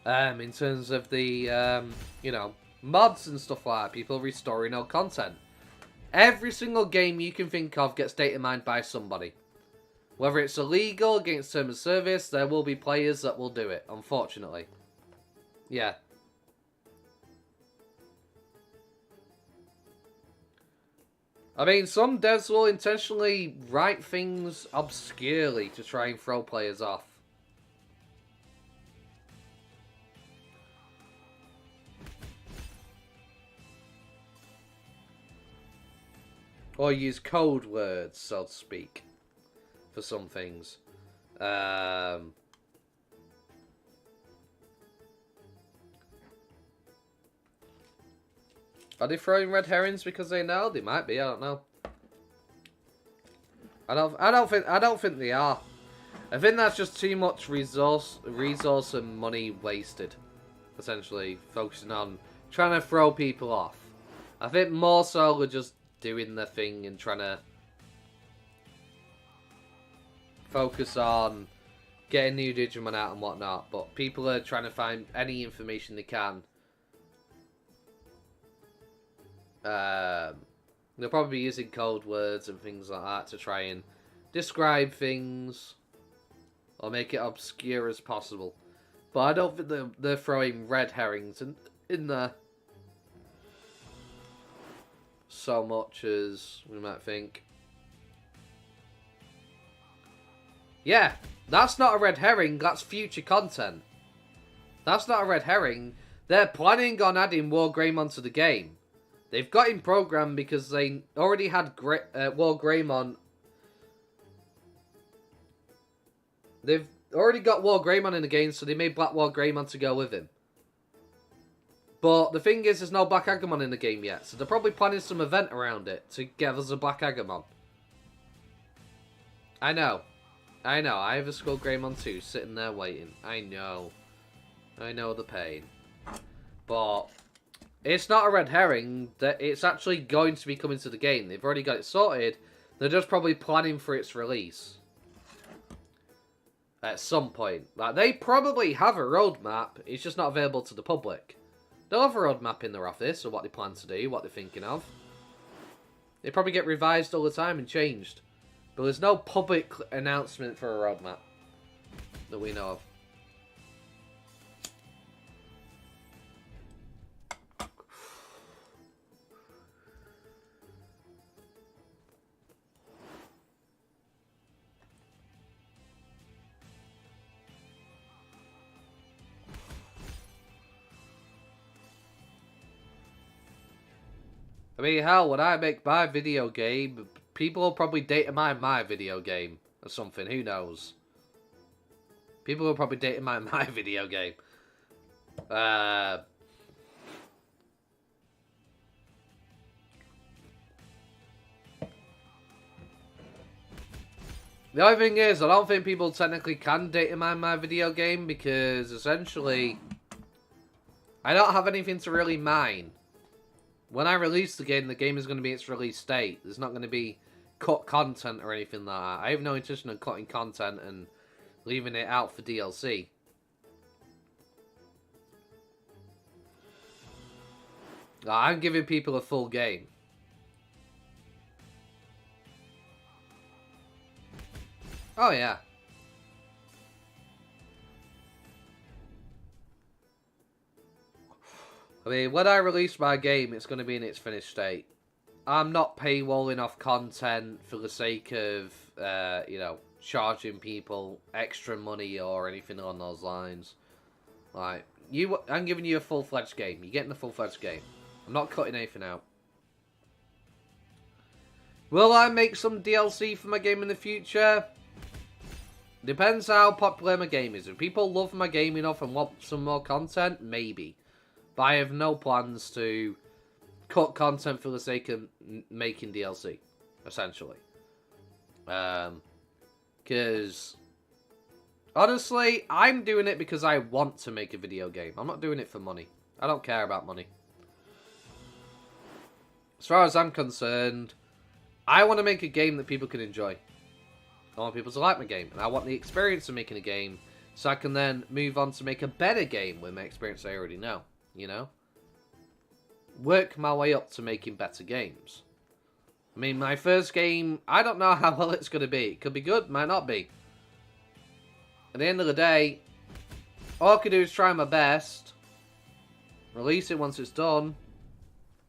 In terms of the, you know, mods and stuff like that. People restoring old content. Every single game you can think of gets data mined by somebody. Whether it's illegal, against terms of service, there will be players that will do it, unfortunately. Yeah. I mean, some devs will intentionally write things obscurely to try and throw players off. Or use code words, so to speak, for some things. Are they throwing red herrings because they know? They might be. I don't know. I don't think they are. I think that's just too much resource and money wasted. Essentially, focusing on trying to throw people off. I think more so we're just doing their thing and trying to focus on getting new Digimon out and whatnot. But people are trying to find any information they can. They'll probably be using code words and things like that to try and describe things or make it obscure as possible. But I don't think they're throwing red herrings in there so much as we might think. Yeah, that's not a red herring, that's future content. That's not a red herring. They're planning on adding War Greymon to the game. They've got him programmed because they already had War Greymon. They've already got War Greymon in the game, so they made Black War Greymon to go with him. But the thing is, there's no Black Agumon in the game yet, so they're probably planning some event around it to give us a Black Agumon. I know. I know. I have a Skull Greymon too, sitting there waiting. I know. I know the pain. But it's not a red herring. That it's actually going to be coming to the game. They've already got it sorted. They're just probably planning for its release. At some point. Like, they probably have a roadmap. It's just not available to the public. They'll have a roadmap in their office of what they plan to do, what they're thinking of. They probably get revised all the time and changed. But there's no public announcement for a roadmap that we know of. I mean, hell, when I make my video game, people will probably data mine my video game or something. Who knows? People will probably data mine my video game. The only thing is, I don't think people technically can data mine my video game because essentially, I don't have anything to really mine. When I release the game is going to be its release state. There's not going to be cut content or anything like that. I have no intention of cutting content and leaving it out for DLC. I'm giving people a full game. Oh, yeah. I mean, when I release my game, it's going to be in its finished state. I'm not paywalling off content for the sake of, you know, charging people extra money or anything along those lines. Like, I'm giving you a full-fledged game. You're getting a full-fledged game. I'm not cutting anything out. Will I make some DLC for my game in the future? Depends how popular my game is. If people love my game enough and want some more content, maybe. But I have no plans to cut content for the sake of making DLC, essentially. Because, honestly, I'm doing it because I want to make a video game. I'm not doing it for money. I don't care about money. As far as I'm concerned, I want to make a game that people can enjoy. I want people to like my game. And I want the experience of making a game so I can then move on to make a better game with my experience I already know. You know? Work my way up to making better games. I mean, my first game, I don't know how well it's going to be. It could be good, might not be. At the end of the day, all I can do is try my best. Release it once it's done.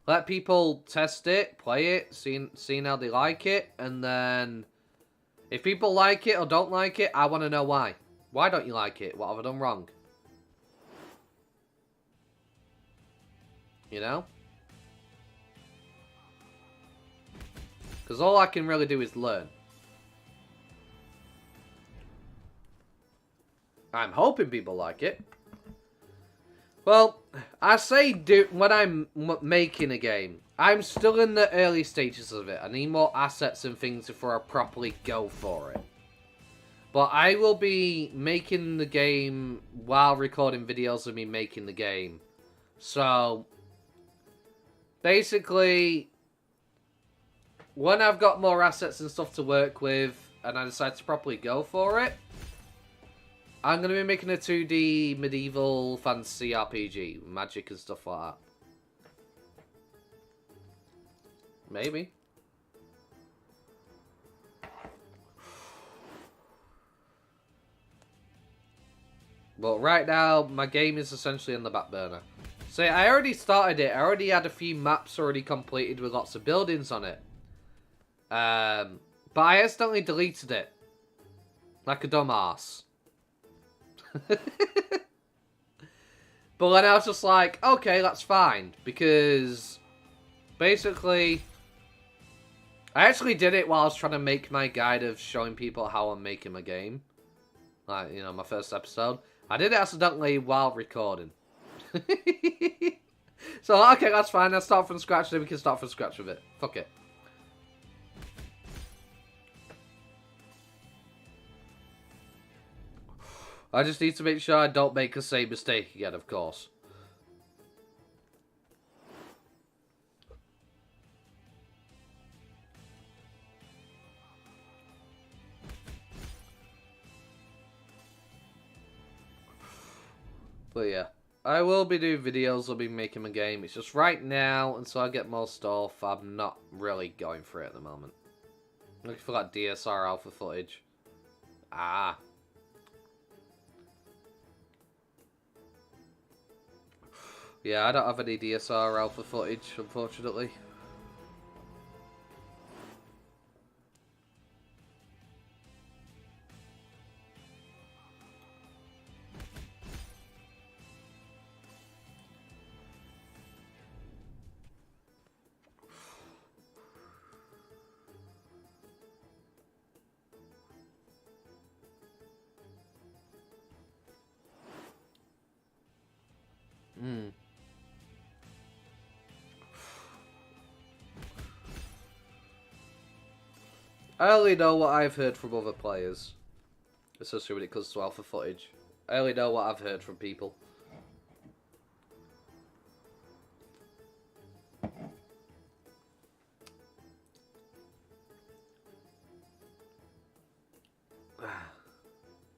Let people test it, play it, seeing how they like it. And then, if people like it or don't like it, I want to know why. Why don't you like it? What have I done wrong? You know? Because all I can really do is learn. I'm hoping people like it. Well, I say when I'm making a game, I'm still in the early stages of it. I need more assets and things before I properly go for it. But I will be making the game while recording videos of me making the game. So, basically, when I've got more assets and stuff to work with, and I decide to properly go for it, I'm going to be making a 2D medieval fantasy RPG, magic and stuff like that. Maybe. But right now, my game is essentially on the back burner. See, I already started it. I already had a few maps already completed with lots of buildings on it. But I accidentally deleted it. Like a dumbass. But then I was just like, okay, that's fine. Because basically, I actually did it while I was trying to make my guide of showing people how I'm making my game. Like, you know, my first episode. I did it accidentally while recording. So, okay, that's fine. Let's start from scratch, then we can start from scratch with it. Fuck it. I just need to make sure I don't make the same mistake again, of course. But yeah, I will be doing videos, I'll be making a game. It's just right now, until I get more stuff, I'm not really going for it at the moment. I'm looking for that DSR alpha footage. Ah. Yeah, I don't have any DSR alpha footage, unfortunately. I only know what I've heard from other players, especially when it comes to alpha footage. I only know what I've heard from people.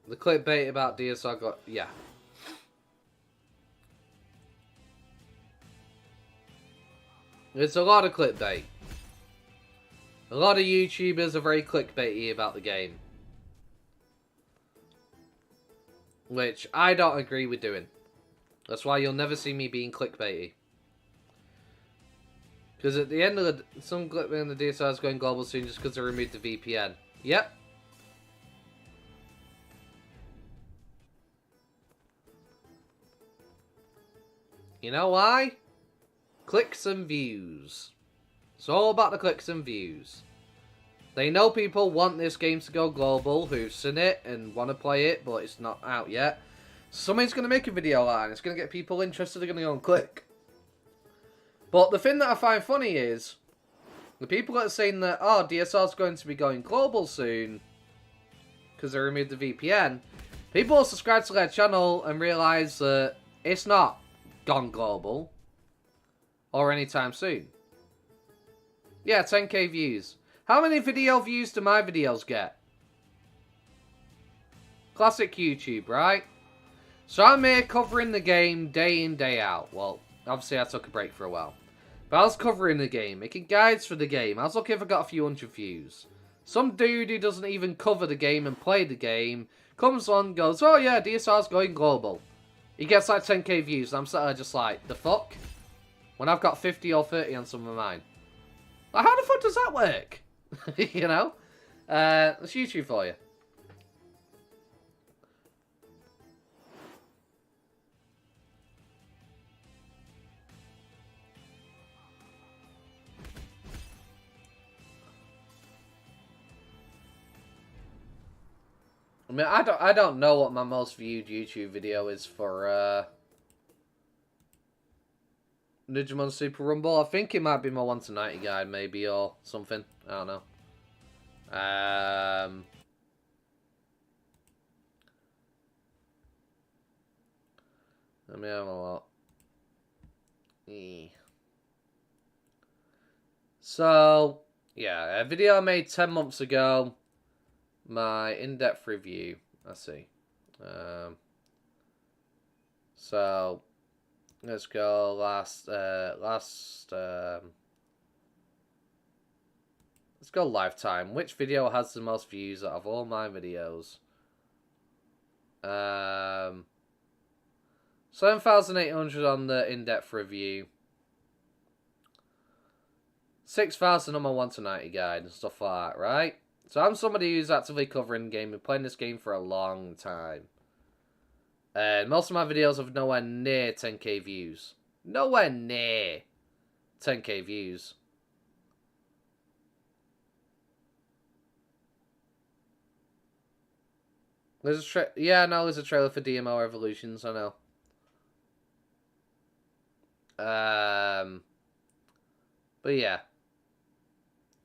The clickbait about DSR got... yeah. It's a lot of clickbait. A lot of YouTubers are very clickbaity about the game. Which I don't agree with doing. That's why you'll never see me being clickbaity. Because at the end of the... some clickbait in the DSR is going global soon just because they removed the VPN. Yep. You know why? Clicks and views. It's all about the clicks and views. They know people want this game to go global, who've seen it and want to play it, but it's not out yet. Somebody's going to make a video on it, and it's going to get people interested, they're going to go and click. But the thing that I find funny is, the people that are saying that, oh, DSR's going to be going global soon, because they removed the VPN, people will subscribe to their channel and realise that it's not gone global, or anytime soon. Yeah, 10k views. How many video views do my videos get? Classic YouTube, right? So I'm here covering the game day in, day out. Well, obviously I took a break for a while. But I was covering the game, making guides for the game. I was lucky if I got a few hundred views. Some dude who doesn't even cover the game and play the game comes on and goes, oh yeah, DSR's going global. He gets like 10k views. And I'm sat there just like, the fuck? When I've got 50 or 30 on some of mine. Like, how the fuck does that work? You know? That's YouTube for you. I mean, I don't know what my most viewed YouTube video is for Digimon Super Rumble. I think it might be my 1 to 90 guide, maybe, or something. I don't know. Let me have a look. So, yeah, a video I made 10 months ago. My in-depth review. Let's see. So, let's go let's go lifetime. Which video has the most views out of all my videos? 7,800 on the in-depth review. 6,000 on my 1 to 90 guide and stuff like that, right? So I'm somebody who's actively covering the game and playing this game for a long time. And most of my videos have nowhere near 10k views. Nowhere near 10k views. There's a there's a trailer for DMO Evolutions, I know. But yeah.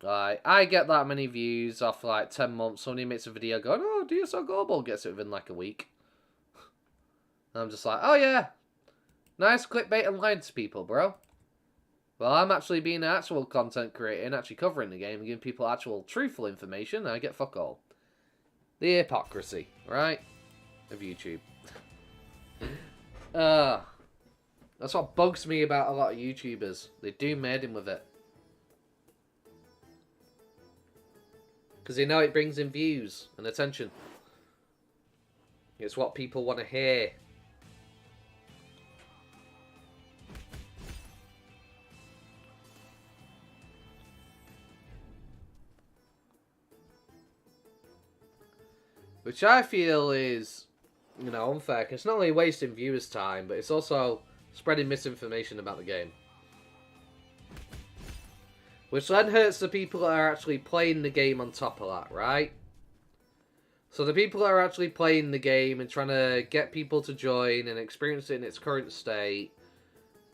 I get that many views off like 10 months. Somebody makes a video going, oh, DSO Global, gets it within like a week. And I'm just like, oh yeah. Nice clickbait and lying to people, bro. Well, I'm actually being an actual content creator and actually covering the game and giving people actual truthful information, and I get fuck all. The hypocrisy, right? Of YouTube. That's what bugs me about a lot of YouTubers. They do murder with it. Because they know it brings in views and attention. It's what people want to hear. Which I feel is, unfair. Because it's not only wasting viewers' time, but it's also spreading misinformation about the game. Which then hurts the people that are actually playing the game on top of that, right? So the people that are actually playing the game and trying to get people to join and experience it in its current state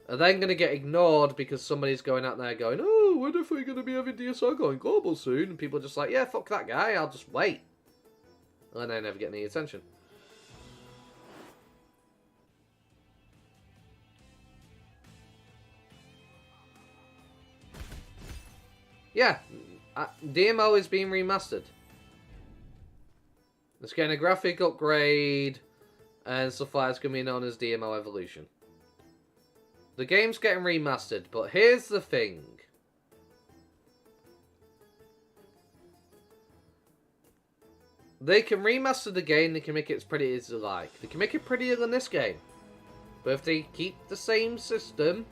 are then going to get ignored because somebody's going out there going, oh, what if we're going to be having DSR going global soon? And people are just like, yeah, fuck that guy, I'll just wait. And I never get any attention. Yeah, DMO is being remastered. It's getting a graphic upgrade and stuff like that's going to be known as DMO Evolution. The game's getting remastered, but here's the thing. They can remaster the game, they can make it as pretty as they like. They can make it prettier than this game. But if they keep the same system,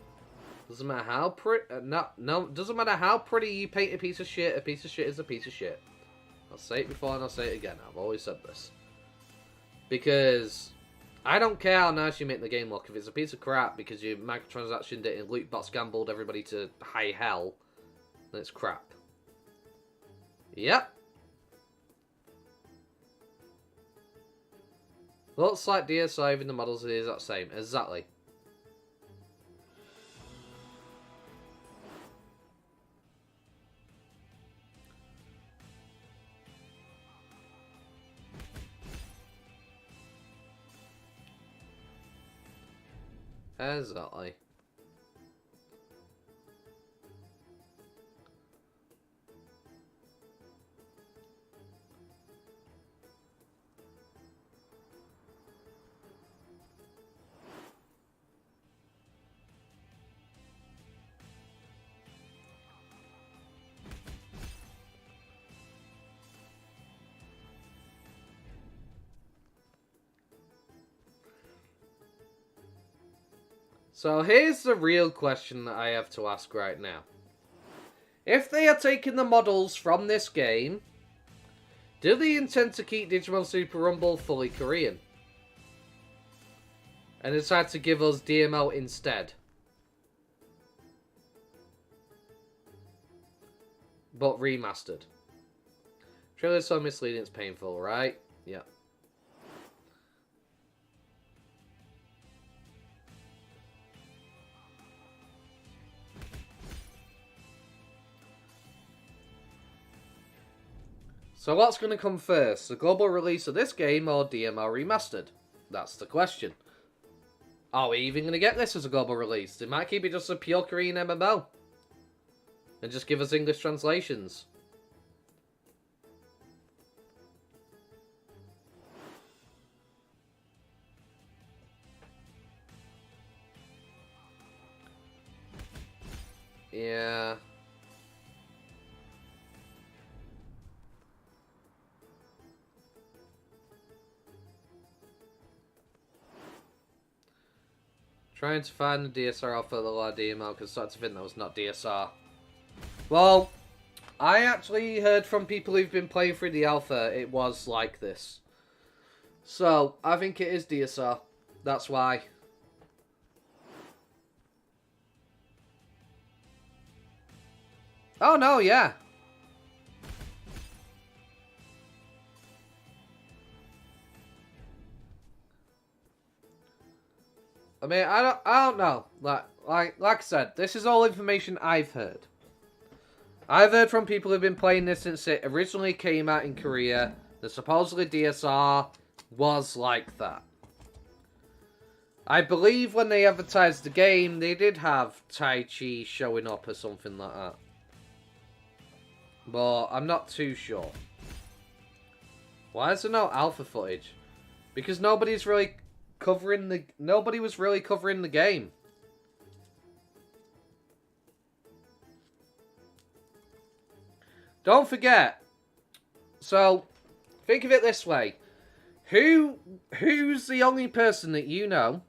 doesn't matter how pretty, doesn't matter how pretty you paint a piece of shit is a piece of shit. I'll say it before and I'll say it again, I've always said this. Because I don't care how nice you make the game look. If it's a piece of crap because you microtransactioned it and loot box gambled everybody to high hell, then it's crap. Yep. Looks like DSI, even the models are the exact same. Exactly. Exactly. So here's the real question that I have to ask right now. If they are taking the models from this game, do they intend to keep Digimon Super Rumble fully Korean? And decide to give us DMO instead? But remastered. Trailer's so misleading it's painful, right? Yeah. So what's going to come first? The global release of this game or DMO Remastered? That's the question. Are we even going to get this as a global release? They might keep it just a pure Korean MMO. And just give us English translations. Yeah. Trying to find the DSR alpha, the law DMO, because I started to think that was not DSR. Well, I actually heard from people who've been playing through the alpha, it was like this. So, I think it is DSR. That's why. Oh, no, yeah. I mean, I don't know. Like I said, this is all information I've heard. I've heard from people who've been playing this since it originally came out in Korea. The supposedly DSR was like that. I believe when they advertised the game, they did have Tai Chi showing up or something like that. But I'm not too sure. Why is there no alpha footage? Because nobody was really covering the game. Don't forget. So, think of it this way. Who's the only person that you know?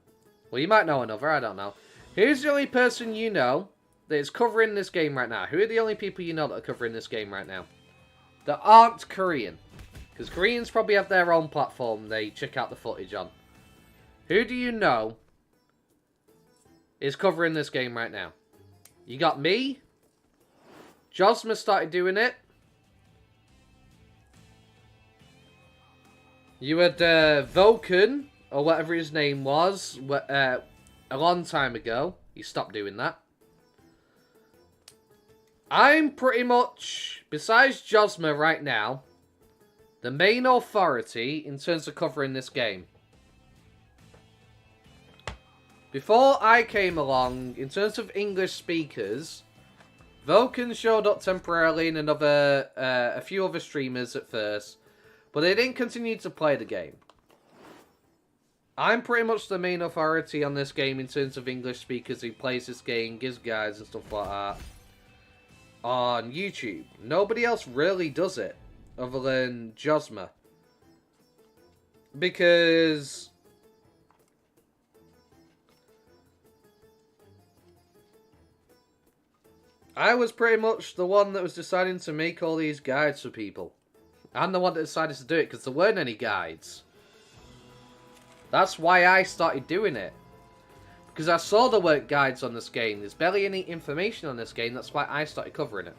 Well, you might know another, I don't know. Who's the only person you know that is covering this game right now? Who are the only people you know that are covering this game right now? That aren't Korean. Because Koreans probably have their own platform they check out the footage on. Who do you know is covering this game right now? You got me. Josma started doing it. You had Vulcan, or whatever his name was, a long time ago. He stopped doing that. I'm pretty much, besides Josma right now, the main authority in terms of covering this game. Before I came along, in terms of English speakers, Vulcan showed up temporarily and a few other streamers at first, but they didn't continue to play the game. I'm pretty much the main authority on this game in terms of English speakers who plays this game, gives guides and stuff like that on YouTube. Nobody else really does it other than Josma. Because I was pretty much the one that was deciding to make all these guides for people. I'm the one that decided to do it because there weren't any guides. That's why I started doing it. Because I saw there weren't guides on this game. There's barely any information on this game. That's why I started covering it.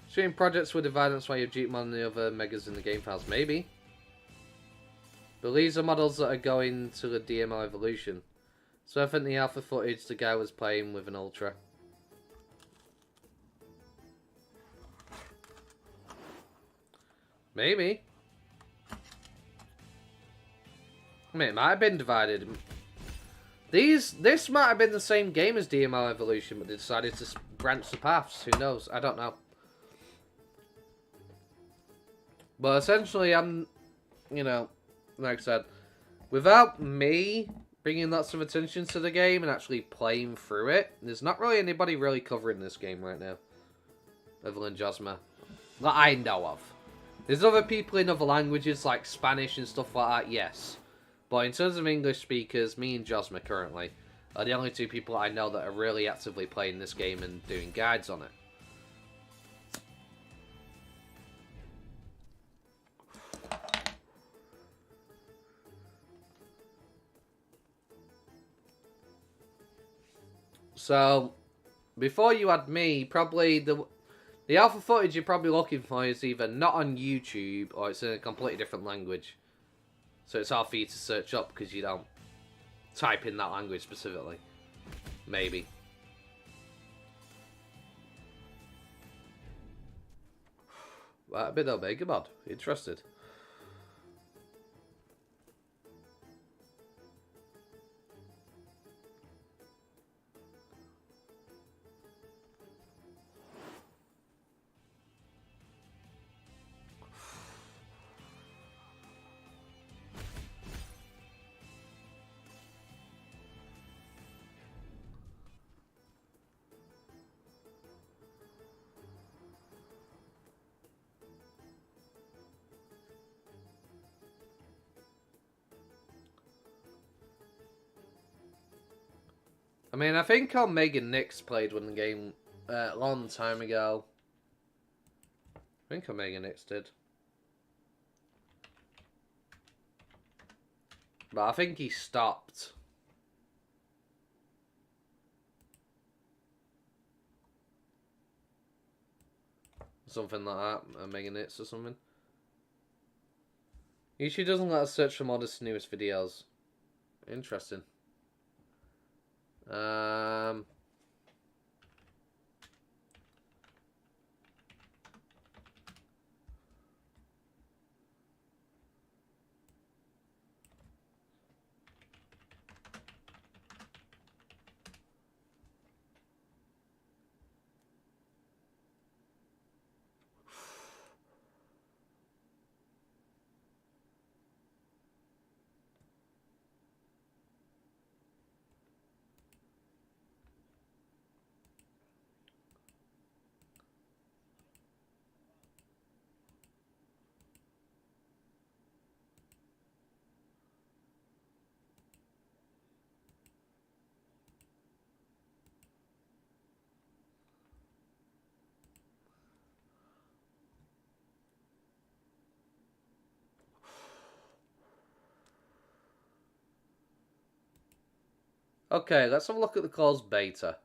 Shooting projects with dividends while you have Digimon and the other megas in the game files. Maybe. But these are models that are going to the DMO evolution. So I think the alpha footage, the guy was playing with an Ultra. Maybe. I mean, it might have been divided. This might have been the same game as DMO Evolution, but they decided to branch the paths. Who knows? I don't know. But essentially, I'm, you know, like I said, without me bringing lots of attention to the game and actually playing through it, there's not really anybody really covering this game right now, other than Josma, that I know of. There's other people in other languages like Spanish and stuff like that, yes. But in terms of English speakers, me and Josma currently are the only two people I know that are really actively playing this game and doing guides on it. So, before you had me, probably the alpha footage you're probably looking for is either not on YouTube or it's in a completely different language. So it's hard for you to search up because you don't type in that language specifically. Maybe. Right, a bit of Digimon. Interested. I mean, I think Omega Nyx played one the game a long time ago. I think Omega Nyx did. But I think he stopped. Something like that. A Mega Nits or something. YouTube doesn't let us search for modest newest videos. Interesting. Okay, let's have a look at the closed beta.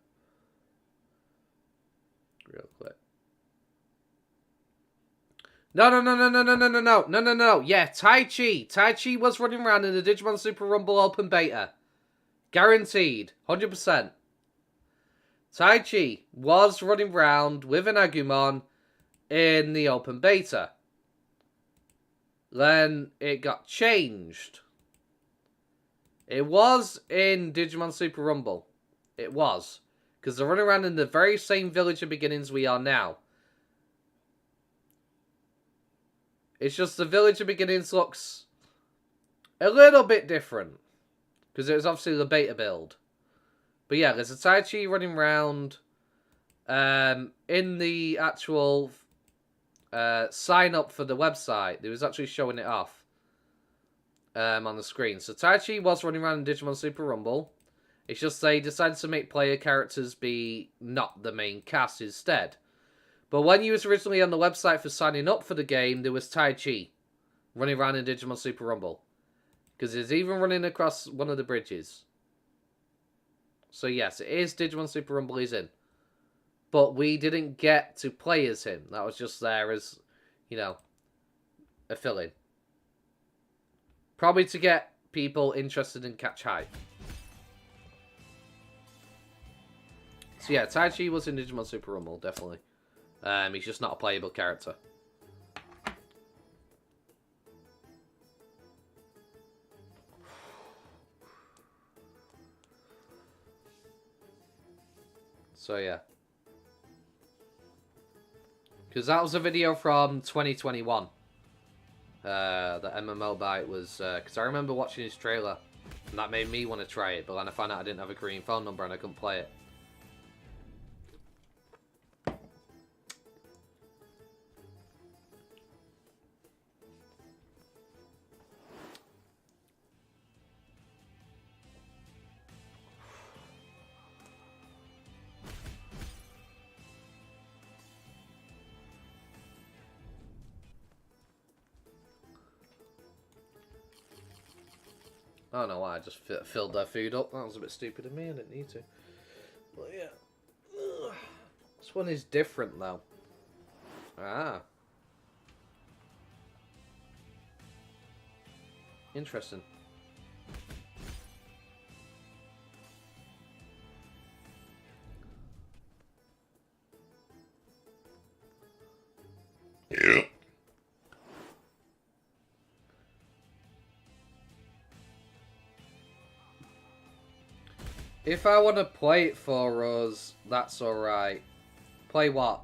Real quick. No. Yeah, Tai Chi. Tai Chi was running around in the Digimon Super Rumble open beta. Guaranteed. 100%. Tai Chi was running around with an Agumon in the open beta. Then it got changed. It was in Digimon Super Rumble. It was. Because they're running around in the very same village of beginnings we are now. It's just the village of beginnings looks a little bit different. Because it was obviously the beta build. But yeah, there's a Tai Chi running around in the actual sign up for the website. They was actually showing it off on the screen. So Tai Chi was running around in Digimon Super Rumble. It's just they decided to make player characters be not the main cast instead. But when you was originally on the website for signing up for the game, there was Tai Chi running around in Digimon Super Rumble. Because it's even running across one of the bridges. So yes, it is Digimon Super Rumble he's in. But we didn't get to play as him. That was just there as, you know, a fill-in. Probably to get people interested in Catch Hype. So yeah, Tai Chi was in Digimon Super Rumble, definitely. He's just not a playable character. So yeah. Because that was a video from 2021. The MMO bite was... Because I remember watching his trailer. And that made me want to try it. But then I found out I didn't have a Korean phone number and I couldn't play it. I don't know why I just filled their food up. That was a bit stupid of me. I didn't need to. But yeah. Ugh. This one is different though. Ah. Interesting. Yeah. If I want to play it for us, that's alright. Play what?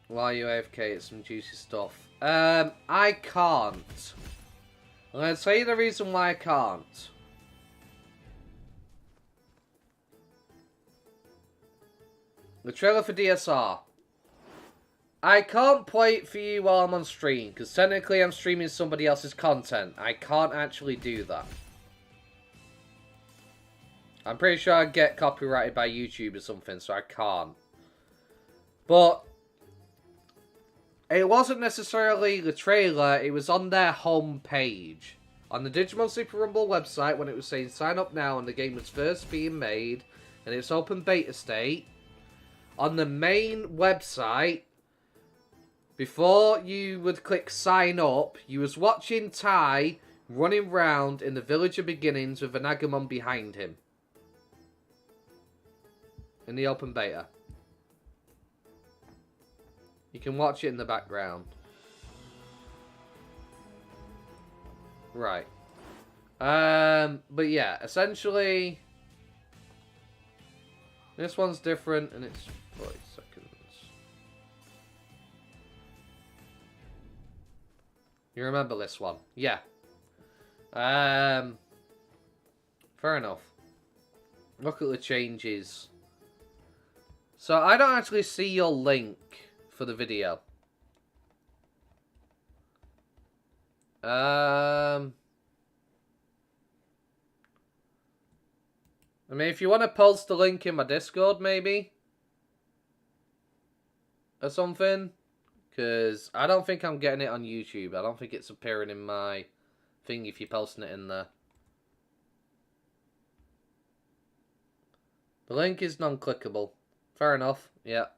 While you AFK, it's some juicy stuff. I can't. I'm going to tell you the reason why I can't. The trailer for DSR. I can't play it for you while I'm on stream, because technically I'm streaming somebody else's content. I can't actually do that. I'm pretty sure I'd get copyrighted by YouTube or something, so I can't. But it wasn't necessarily the trailer, it was on their home page. On the Digimon Super Rumble website, when it was saying sign up now and the game was first being made, and it's open beta state, on the main website, before you would click sign up, you was watching Tai running round in the Village of Beginnings with an Agumon behind him. In the open beta. You can watch it in the background. Right. But yeah, essentially, this one's different, and it's 40 seconds. You remember this one? Yeah. Fair enough. Look at the changes. So I don't actually see your link for the video. I mean, if you want to post the link in my Discord, maybe, or something, because I don't think I'm getting it on YouTube. I don't think it's appearing in my thing if you're posting it in there. The link is non-clickable. Fair enough. Yeah.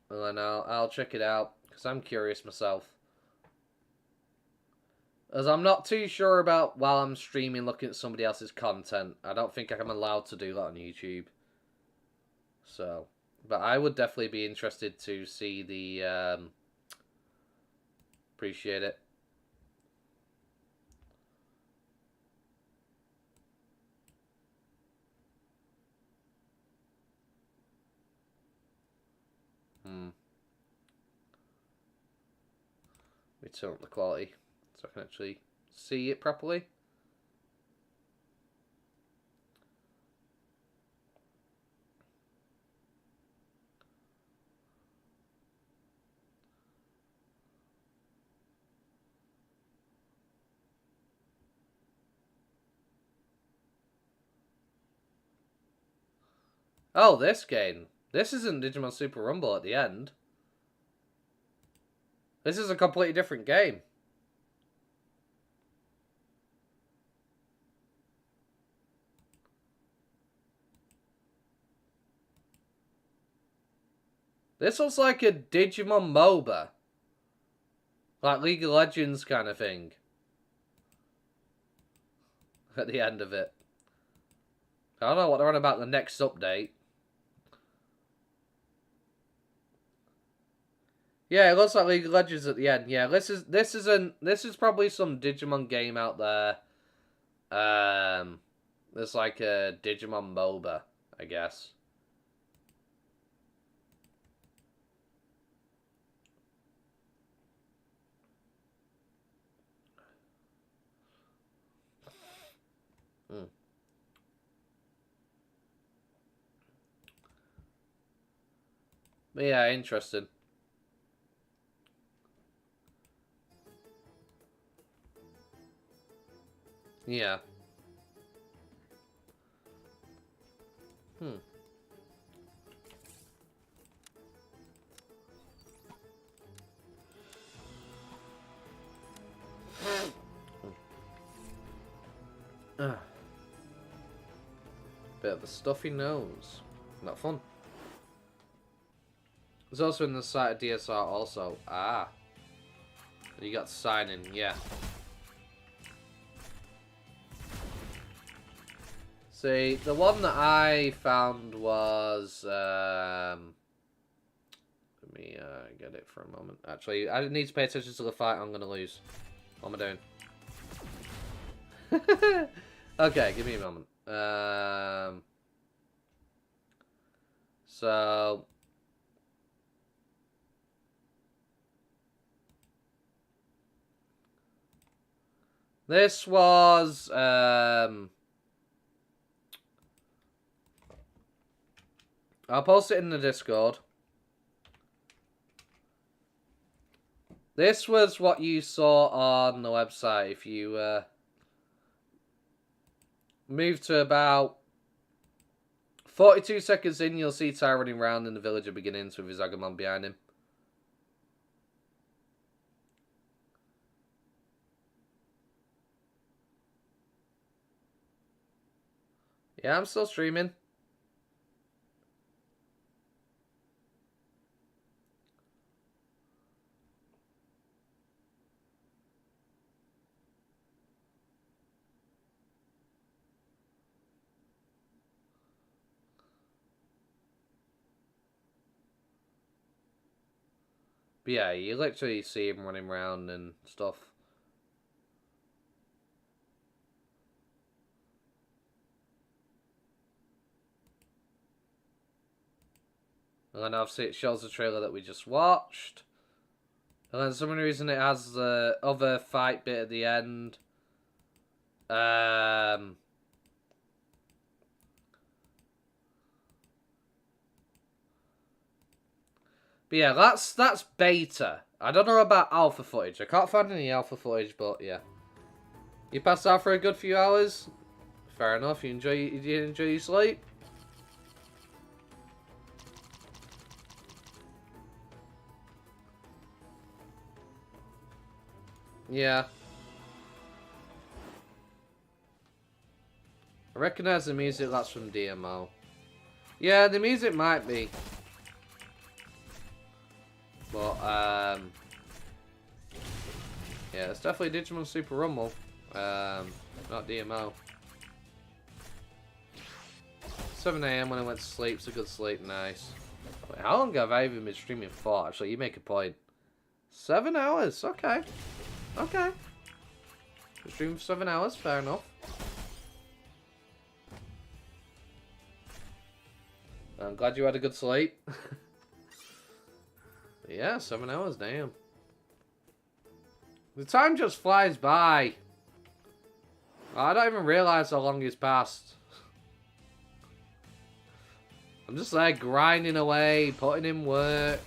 Well, then I'll check it out, because I'm curious myself. As I'm not too sure about, while I'm streaming, looking at somebody else's content. I don't think I'm allowed to do that on YouTube. So, but I would definitely be interested to see the, appreciate it. Let me turn up the quality so I can actually see it properly. Oh, this game. This isn't Digimon Super Rumble at the end. This is a completely different game. This looks like a Digimon MOBA. Like League of Legends kind of thing. At the end of it. I don't know what they're on about the next update. Yeah, it looks like League of Legends at the end. Yeah, this is probably some Digimon game out there. It's like a Digimon MOBA, I guess. But yeah, interesting. Yeah. Bit of a stuffy nose. Not fun. There's also in the site of DSR also. Ah. You got signing, yeah. See, the one that I found was, let me get it for a moment. Actually, I need to pay attention to the fight I'm going to lose. What am I doing? Okay, give me a moment. So... This was, I'll post it in the Discord. This was what you saw on the website. If you move to about 42 seconds in, you'll see Ty running around in the villager beginnings with his Agumon behind him. Yeah, I'm still streaming. But yeah, you literally see him running around and stuff. And then obviously it shows the trailer that we just watched. And then for some reason it has the other fight bit at the end. But yeah, that's beta. I don't know about alpha footage. I can't find any alpha footage, but yeah. You passed out for a good few hours? Fair enough. You enjoy your sleep? Yeah. I recognise the music that's from DMO. Yeah, the music might be. But, yeah, it's definitely Digimon Super Rumble. Not DMO. 7 AM when I went to sleep. It's a good sleep. Nice. Wait, how long have I even been streaming for? Actually, you make a point. 7 hours. Okay. Okay. Stream for 7 hours. Fair enough. I'm glad you had a good sleep. Yeah, 7 hours, damn. The time just flies by. I don't even realise how long it's passed. I'm just there grinding away, putting in work.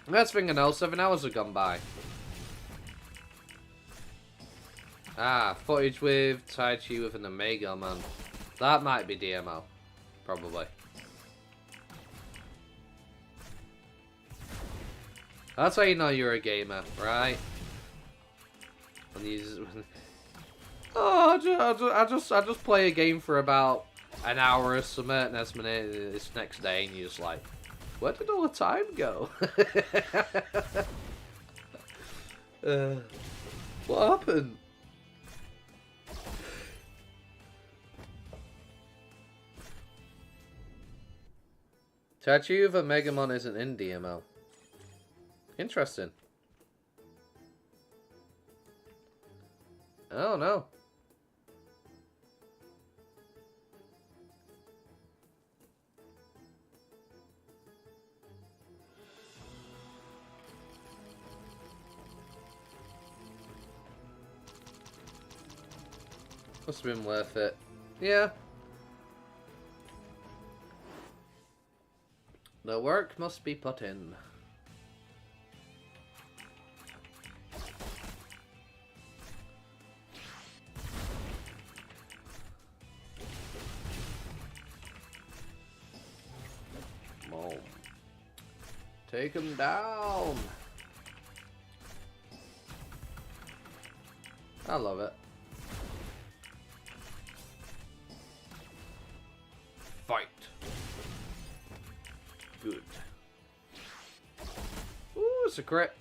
Next thing I know, 7 hours have gone by. Ah, footage with Tai Chi with an Omega Man. That might be DMO. Probably. That's how you know you're a gamer, right? When you I just play a game for about an hour or something, and it's next day, and you're just like, where did all the time go? What happened? Tattoo of a Megamon isn't in DMO. Interesting. Oh no. Must have been worth it. Yeah. The work must be put in. Boom. Take him down. I love it. Fight. Good. Ooh, it's a crit.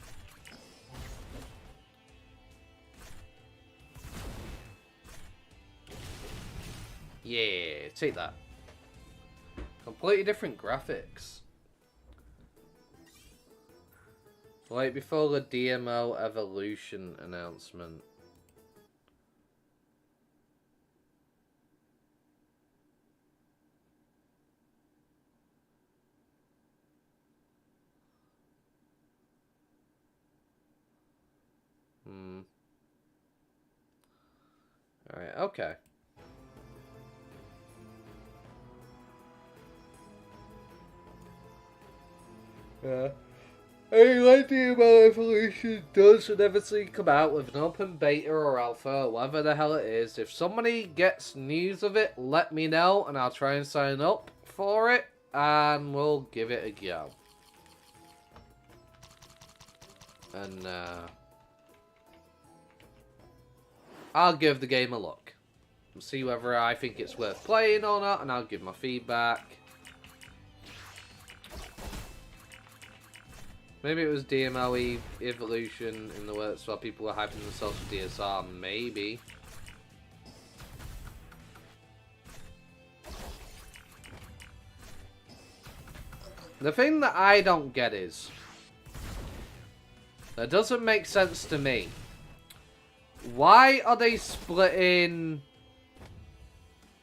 Yeah, take that. Completely different graphics. Like before the DMO Evolution announcement. Alright, okay. Yeah. Anyway, DMO Evolution does inevitably come out with an open beta or alpha, or whatever the hell it is. If somebody gets news of it, let me know, and I'll try and sign up for it, and we'll give it a go. And, I'll give the game a look. And see whether I think it's worth playing or not, and I'll give my feedback. Maybe it was DMO Evolution in the works while people were hyping themselves for DSR, maybe. The thing that I don't get is, that doesn't make sense to me. Why are they splitting?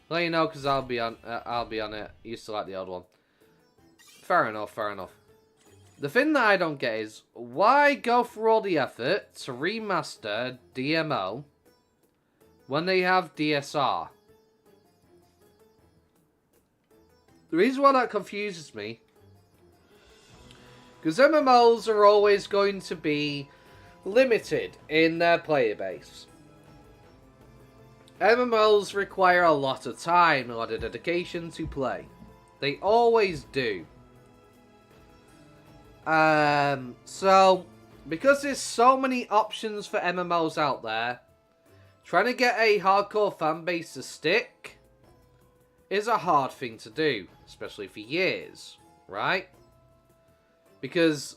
Let you know, because I'll be on it. Used to like the old one. Fair enough, fair enough. The thing that I don't get is, why go through all the effort to remaster DMO when they have DSR? The reason why that confuses me, because MMOs are always going to be limited in their player base. MMOs require a lot of time, a lot of dedication to play. They always do. So, because there's so many options for MMOs out there, trying to get a hardcore fan base to stick is a hard thing to do, especially for years, right? Because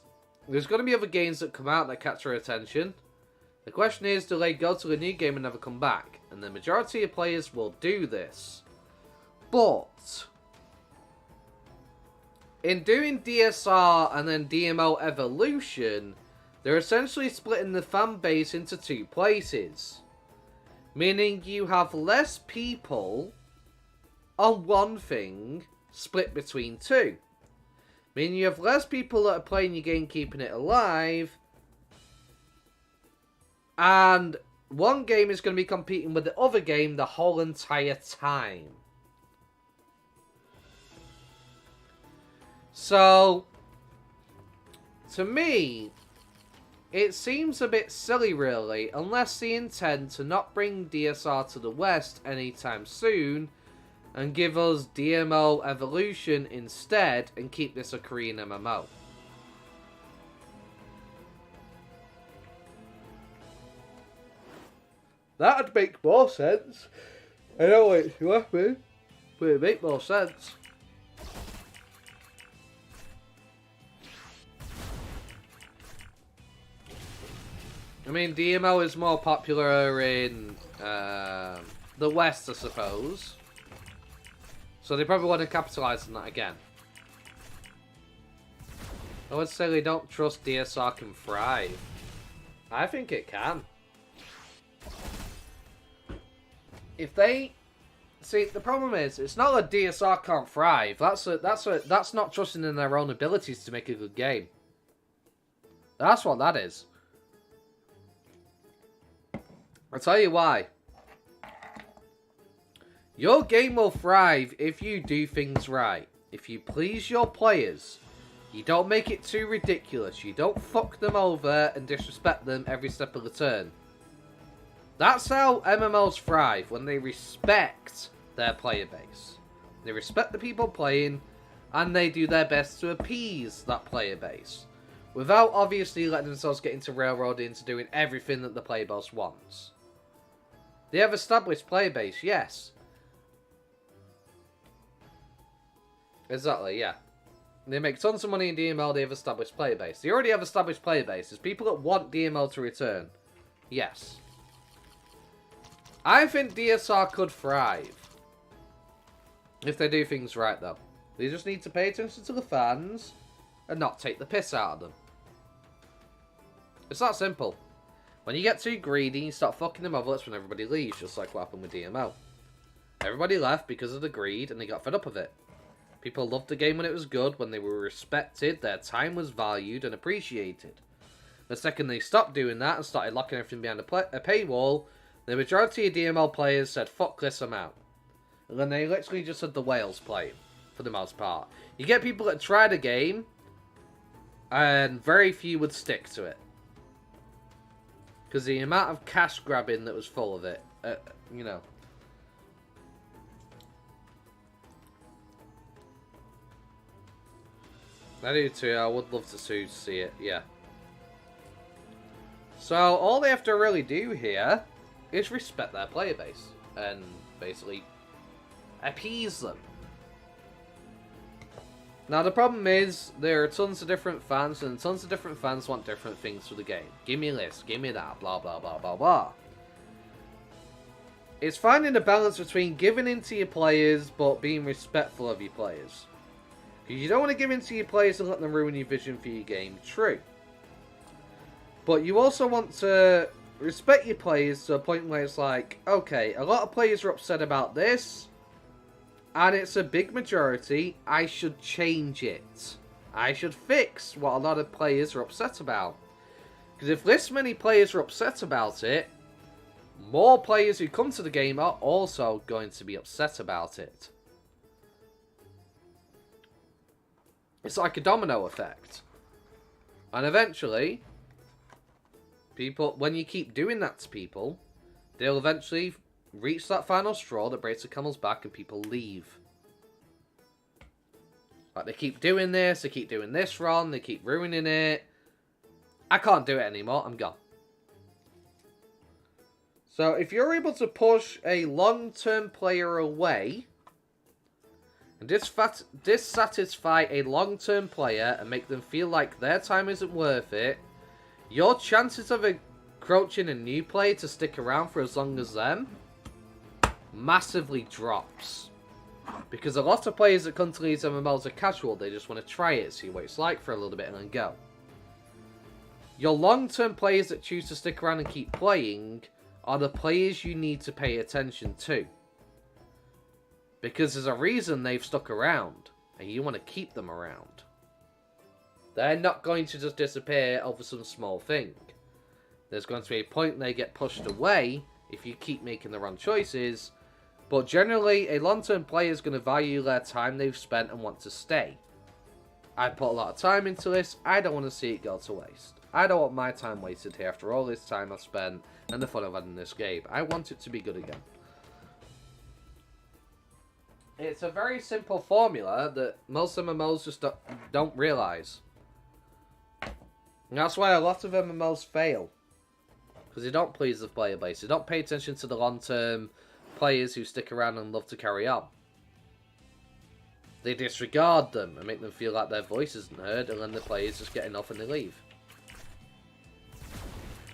there's going to be other games that come out that catch our attention. The question is, do they go to a new game and never come back? And the majority of players will do this. But in doing DSR and then DMO Evolution, they're essentially splitting the fan base into two places. Meaning you have less people on one thing split between two. Meaning you have less people that are playing your game, keeping it alive. And one game is going to be competing with the other game the whole entire time. So, to me, it seems a bit silly really, unless they intend to not bring DSR to the West anytime soon, and give us DMO Evolution instead, and keep this a Korean MMO. That'd make more sense. I know it's laughing, but it'd make more sense. I mean, DMO is more popular in the West, I suppose. So they probably want to capitalise on that again. I would say they don't trust DSR can thrive. I think it can. If they... See, the problem is, it's not that DSR can't thrive. That's not trusting in their own abilities to make a good game. That's what that is. I'll tell you why. Your game will thrive if you do things right. If you please your players. You don't make it too ridiculous. You don't fuck them over and disrespect them every step of the turn. That's how MMOs thrive, when they respect their player base. They respect the people playing, and they do their best to appease that player base. Without obviously letting themselves get into railroading into doing everything that the player base wants. They have established player base, yes. Exactly, yeah. They make tons of money in DML, they have established player base. They already have established player base. There's people that want DML to return. Yes. I think DSR could thrive. If they do things right, though. They just need to pay attention to the fans and not take the piss out of them. It's that simple. When you get too greedy, you start fucking them over, that's when everybody leaves, just like what happened with DMO. Everybody left because of the greed, and they got fed up of it. People loved the game when it was good, when they were respected, their time was valued and appreciated. The second they stopped doing that and started locking everything behind a paywall, the majority of DML players said, fuck this, I'm out. And then they literally just had the whales playing, for the most part. You get people that try the game, And very few would stick to it. Because the amount of cash grabbing that was full of it, you know. I do too. I would love to see it, yeah. So, all they have to really do here is respect their player base. And basically appease them. Now, the problem is, there are tons of different fans, and tons of different fans want different things for the game. Give me this, give me that, blah, blah, blah, blah, blah. It's finding a balance between giving in to your players, but being respectful of your players. Because you don't want to give in to your players and let them ruin your vision for your game, true. But you also want to respect your players to a point where it's like, okay, a lot of players are upset about this, and it's a big majority, I should change it. I should fix what a lot of players are upset about. Because if this many players are upset about it, more players who come to the game are also going to be upset about it. It's like a domino effect. And eventually, people, when you keep doing that to people, they'll eventually reach that final straw that breaks the camel's back and people leave. Like, they keep doing this, they keep doing this wrong, they keep ruining it. I can't do it anymore, I'm gone. So, if you're able to push a long-term player away, and dissatisfy a long-term player and make them feel like their time isn't worth it, your chances of encroaching a new player to stick around for as long as them massively drops. Because a lot of players that come to these MMOs are casual, they just want to try it, see what it's like for a little bit and then go. Your long-term players that choose to stick around and keep playing are the players you need to pay attention to. Because there's a reason they've stuck around, and you want to keep them around. They're not going to just disappear over some small thing. There's going to be a point they get pushed away if you keep making the wrong choices. But generally, a long-term player is going to value their time they've spent and want to stay. I put a lot of time into this. I don't want to see it go to waste. I don't want my time wasted here after all this time I've spent and the fun I've had in this game. I want it to be good again. It's a very simple formula that most MMOs just don't realise. And that's why a lot of MMOs fail. Because they don't please the player base. They don't pay attention to the long-term players who stick around and love to carry on. They disregard them and make them feel like their voice isn't heard, and then the players just get enough and they leave.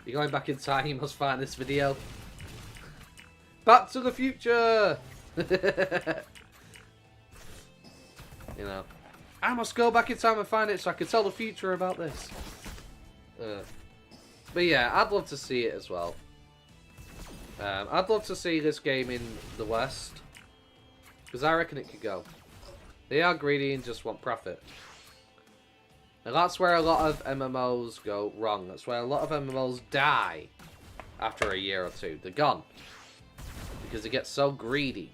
You're going back in time, you must find this video. Back to the future! You know, I must go back in time and find it so I can tell the future about this. But yeah, I'd love to see it as well. I'd love to see this game in the West. Because I reckon it could go. They are greedy and just want profit. And that's where a lot of MMOs go wrong. That's where a lot of MMOs die after a year or two. They're gone. Because they get so greedy.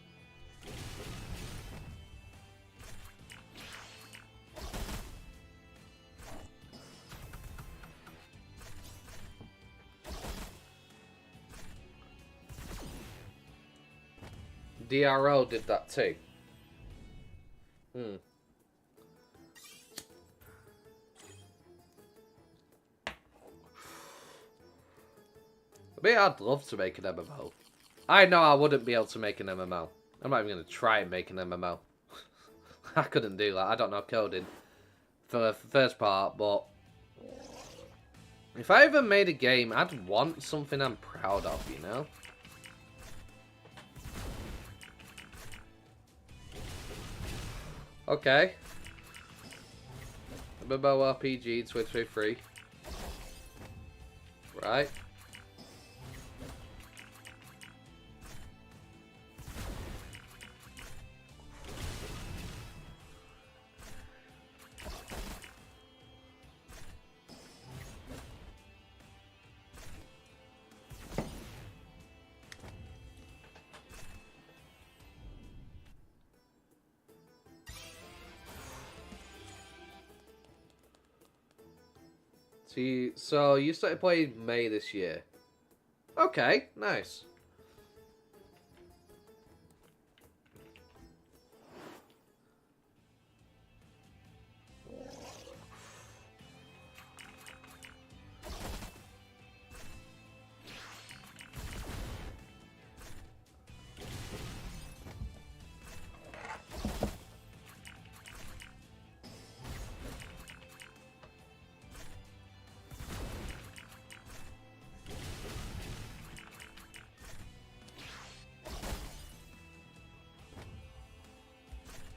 DRO did that too. I mean, I'd love to make an MMO. I know I wouldn't be able to make an MMO. I'm not even going to try and make an MMO. I couldn't do that. I don't know coding for the first part, but if I ever made a game, I'd want something I'm proud of, you know? Okay. MMORPG 2023. Right. So you started playing May this year. Okay, nice.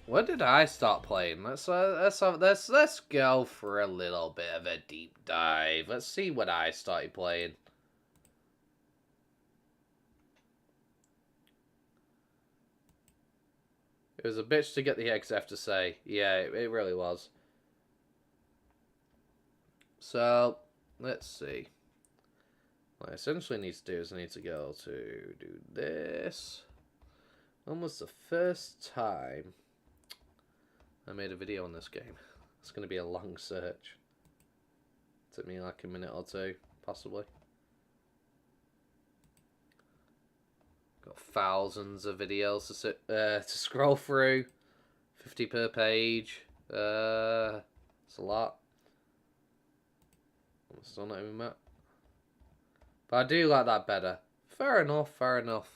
When did I start playing? Let's go for a little bit of a deep dive. Let's see when I started playing. It was a bitch to get the eggs, I have to say. Yeah, it really was. So, let's see. What I essentially need to do is I need to go to do this. When was the first time I made a video on this game? It's going to be a long search. Took me like a minute or two, possibly. Got thousands of videos to scroll through. 50 per page. It's a lot. I'm still not even met. But I do like that better. Fair enough, fair enough.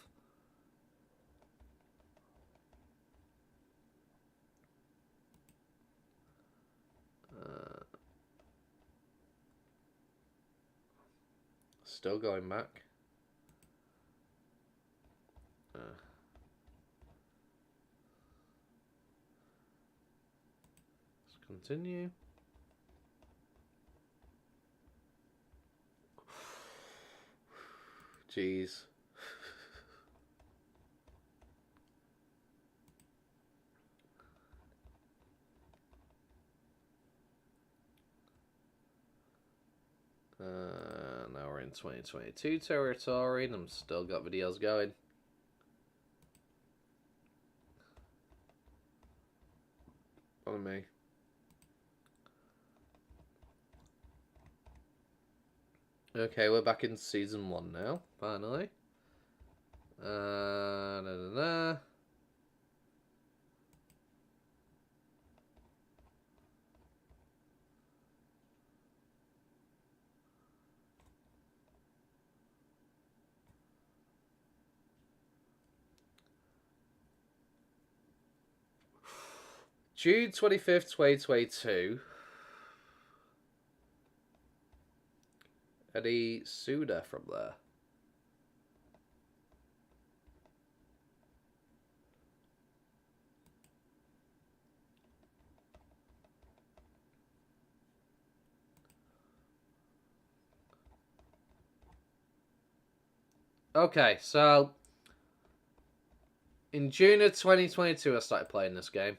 Still going back. Let's continue. Jeez. Now we're in 2022 territory, and I'm still got videos going. On me. Okay, we're back in season 1 now, finally. Da, da, da. June 25th, 2022. Any sooner from there? Okay, so in June of 2022 I started playing this game.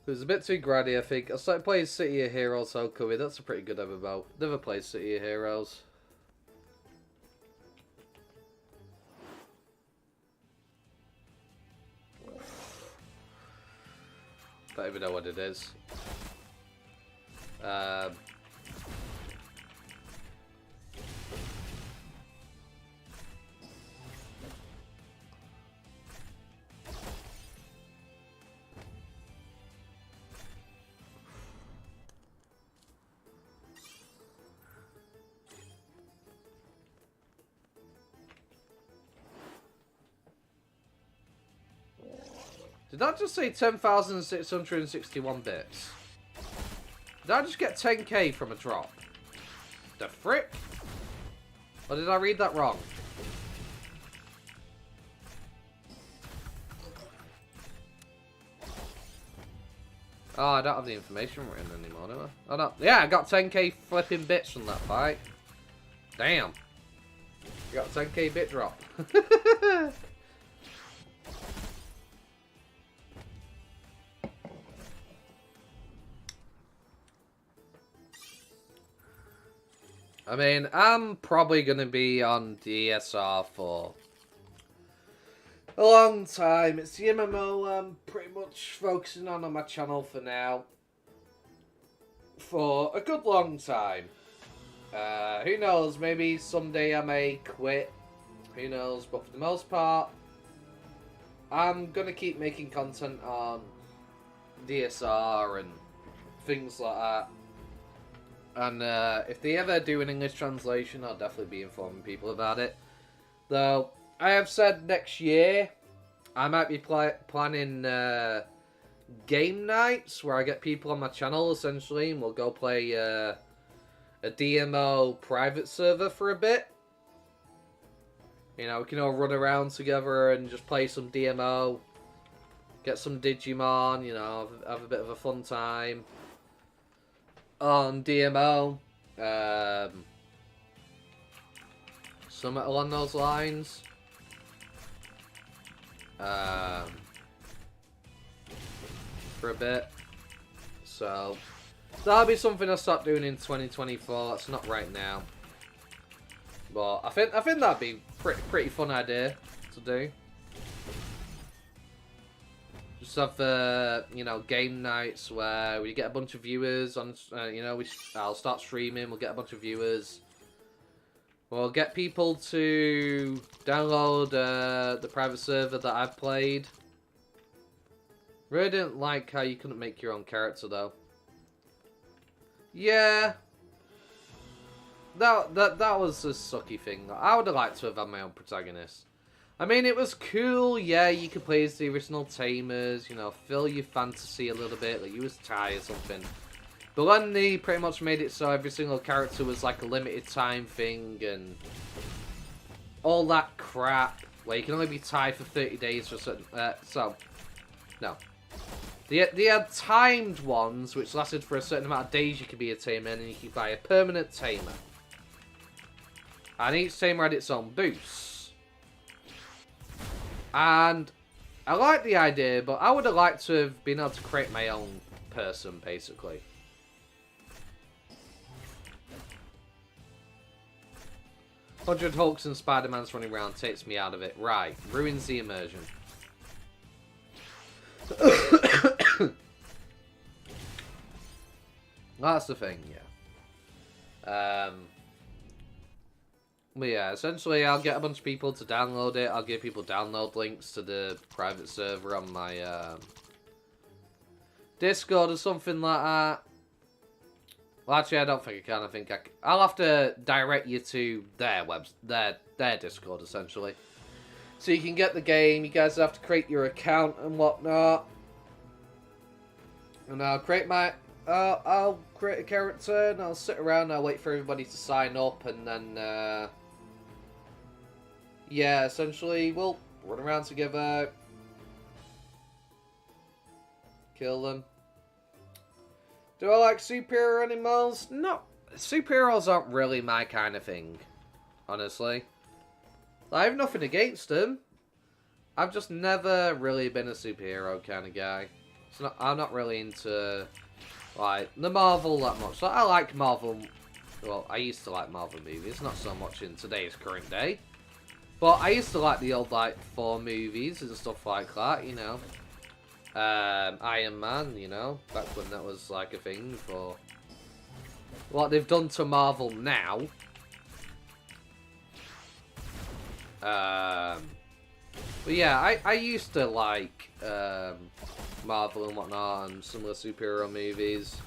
It was a bit too grindy, I think. I started playing City of Heroes Homecoming. That's a pretty good MMO. Never played City of Heroes. Don't even know what it is. Did that just say 10,661 bits? Did I just get 10k from a drop? The frick? Or did I read that wrong? Oh, I don't have the information written anymore, do I? Oh, no. Yeah, I got 10k flipping bits from that fight. Damn. Got 10k bit drop. I mean, I'm probably going to be on DSR for a long time. It's the MMO I'm pretty much focusing on my channel for now. For a good long time. Who knows, maybe someday I may quit. Who knows, but for the most part, I'm gonna keep making content on DSR and things like that. And if they ever do an English translation, I'll definitely be informing people about it. Though, I have said next year, I might be planning game nights where I get people on my channel, essentially, and we'll go play a DMO private server for a bit. You know, we can all run around together and just play some DMO, get some Digimon, you know, have a bit of a fun time on DMO. Something along those lines. For a bit. So that'll be something I'll start doing in 2024. That's not right now. But I think that'd be pretty fun idea to do. Just have you know, game nights where we get a bunch of viewers on. You know, I'll start streaming. We'll get a bunch of viewers. We'll get people to download the private server that I've played. Really didn't like how you couldn't make your own character though. Yeah. That was a sucky thing. I would have liked to have had my own protagonist. I mean, it was cool, yeah, you could play as the original Tamers, you know, fill your fantasy a little bit, like you was Ty or something. But when they pretty much made it so every single character was like a limited time thing and all that crap, where you can only be Ty for 30 days for a certain... no. They had timed ones, which lasted for a certain amount of days you could be a Tamer, and you could buy a permanent Tamer. And each Tamer had its own boosts. And I like the idea, but I would have liked to have been able to create my own person, basically. "100 Hulks and Spider-Man's running around takes me out of it." Right. Ruins the immersion. That's the thing, yeah. But yeah, essentially I'll get a bunch of people to download it. I'll give people download links to the private server on my Discord or something like that. Well, actually, I don't think I can. I think I'll have to direct you to their their Discord, essentially. So you can get the game. You guys have to create your account and whatnot. And I'll create I'll create a character and I'll sit around and I'll wait for everybody to sign up and then, yeah, essentially we'll run around together, kill them. Do I like superhero animals? No, superheroes aren't really my kind of thing, honestly. I have nothing against them. I've just never really been a superhero kind of guy. I'm not really into, like, the Marvel that much. So I like Marvel. Well, I used to like Marvel movies, not so much in today's current day. But I used to like the old, like, Thor movies and stuff like that, you know. Iron Man, you know, back when that was, like, a thing. For what they've done to Marvel now. But yeah, I used to like Marvel and whatnot and similar superhero movies.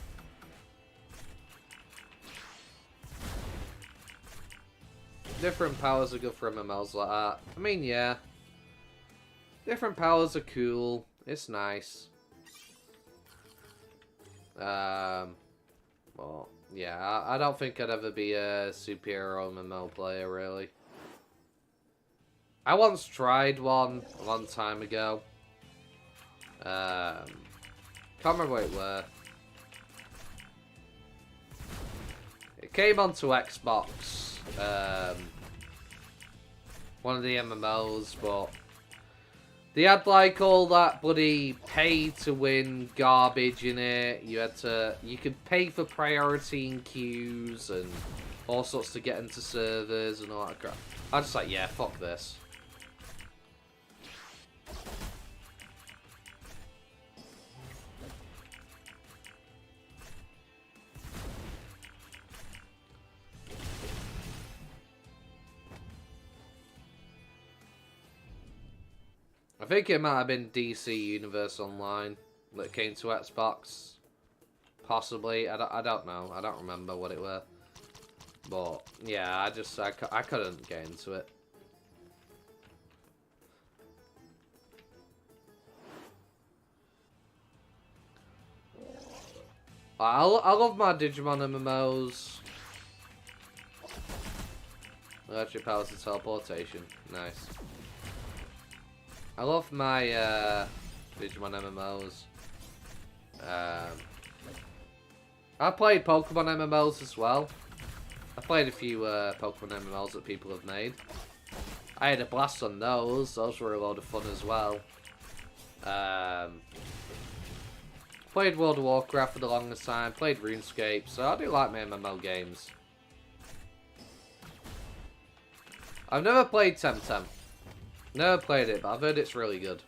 Different powers are good for MMOs like that. I mean, yeah. Different powers are cool. It's nice. Well, yeah, I don't think I'd ever be a superhero MMO player, really. I once tried one a long time ago. Can't remember what it were. It came onto Xbox. One of the MMOs, but they had like all that bloody pay to win garbage in it. You could pay for priority in queues and all sorts to get into servers and all that crap. I was just like, yeah, fuck this. think it might have been DC Universe Online that came to Xbox. Possibly. I don't know. I don't remember what it were. But, yeah, I couldn't get into it. I love my Digimon MMOs. Electric powers of teleportation. Nice. I love my Digimon MMOs. I played Pokemon MMOs as well. I played a few Pokemon MMOs that people have made. I had a blast on those. Those were a load of fun as well. Played World of Warcraft for the longest time. Played RuneScape. So I do like my MMO games. I've never played Temtem. Never played it, but I've heard it's really good.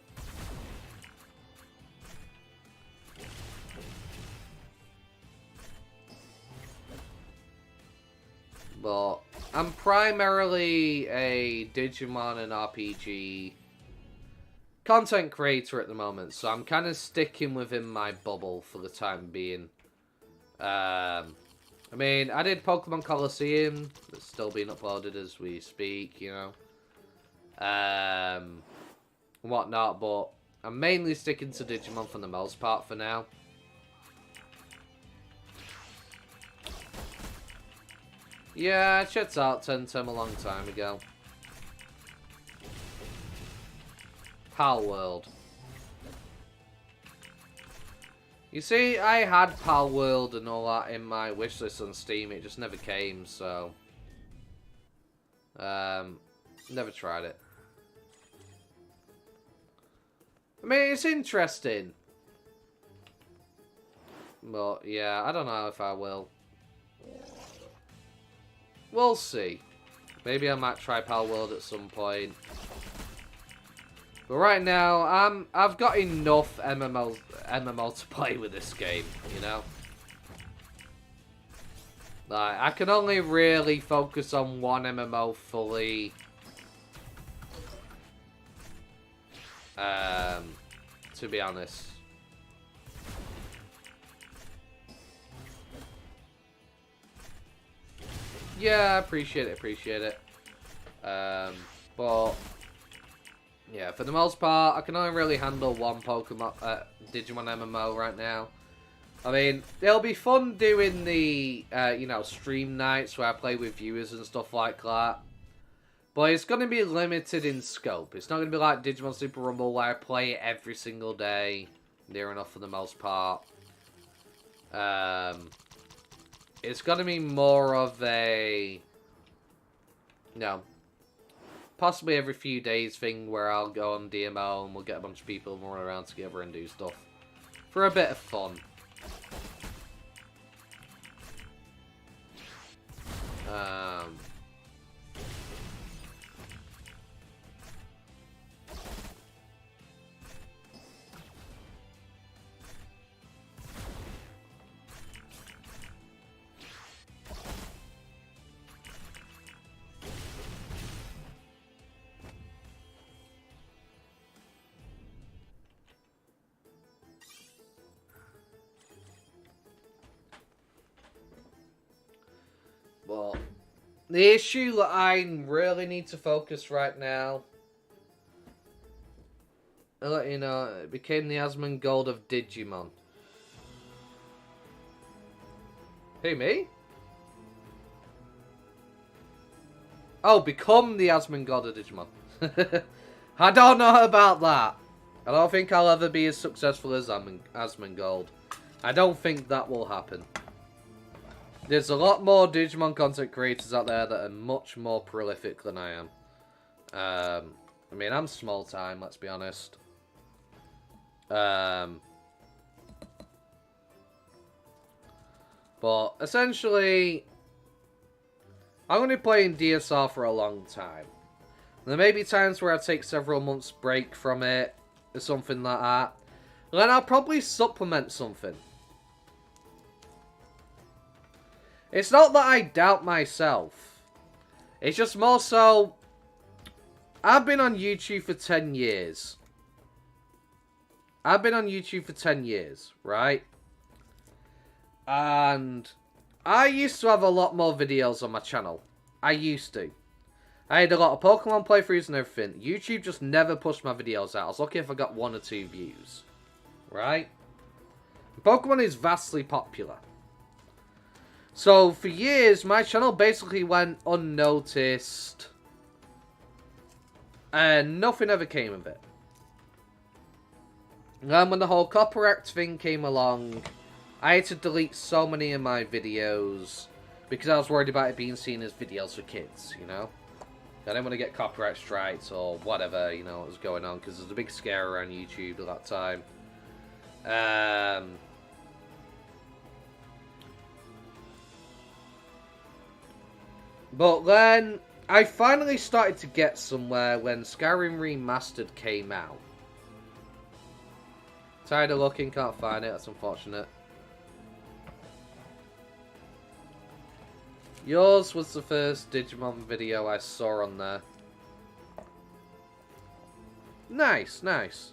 But I'm primarily a Digimon and RPG content creator at the moment, so I'm kind of sticking within my bubble for the time being. I mean, I did Pokemon Colosseum. It's still being uploaded as we speak, you know. Whatnot, but I'm mainly sticking to Digimon for the most part for now. Yeah, I checked out Temtem a long time ago. Pal World. You see, I had Pal World and all that in my wishlist on Steam. It just never came, so... never tried it. I mean, it's interesting. But, yeah, I don't know if I will. We'll see. Maybe I might try Pal World at some point. But right now, I've got enough MMO to play with this game, you know? Like, I can only really focus on one MMO fully. To be honest. Yeah, appreciate it. But yeah, for the most part, I can only really handle one Pokemon, Digimon MMO right now. I mean, it'll be fun doing the, you know, stream nights where I play with viewers and stuff like that. But it's going to be limited in scope. It's not going to be like Digimon Super Rumble where I play it every single day, near enough for the most part. It's going to be more of a, you know, possibly every few days thing where I'll go on DMO and we'll get a bunch of people and run around together and do stuff for a bit of fun. But the issue that I really need to focus right now, I'll let you know, it became the Asmongold of Digimon. Who, me? Oh, become the Asmongold of Digimon. I don't know about that. I don't think I'll ever be as successful as Asmongold. I don't think that will happen. There's a lot more Digimon content creators out there that are much more prolific than I am. I mean, I'm small time, let's be honest. But essentially, I'm going to be playing DSR for a long time. There may be times where I take several months break from it, or something like that. Then I'll probably supplement something. It's not that I doubt myself. It's just more so, I've been on YouTube for 10 years. I've been on YouTube for 10 years, right? And I used to have a lot more videos on my channel. I used to. I had a lot of Pokemon playthroughs and everything. YouTube just never pushed my videos out. I was lucky if I got 1 or 2 views. Right? Pokemon is vastly popular. So, for years, my channel basically went unnoticed. And nothing ever came of it. And then when the whole copyright thing came along, I had to delete so many of my videos because I was worried about it being seen as videos for kids, you know? I didn't want to get copyright strikes or whatever, you know, what was going on, because there's a big scare around YouTube at that time. But then, I finally started to get somewhere when Skyrim Remastered came out. Tired of looking, can't find it, that's unfortunate. Yours was the first Digimon video I saw on there. Nice, nice.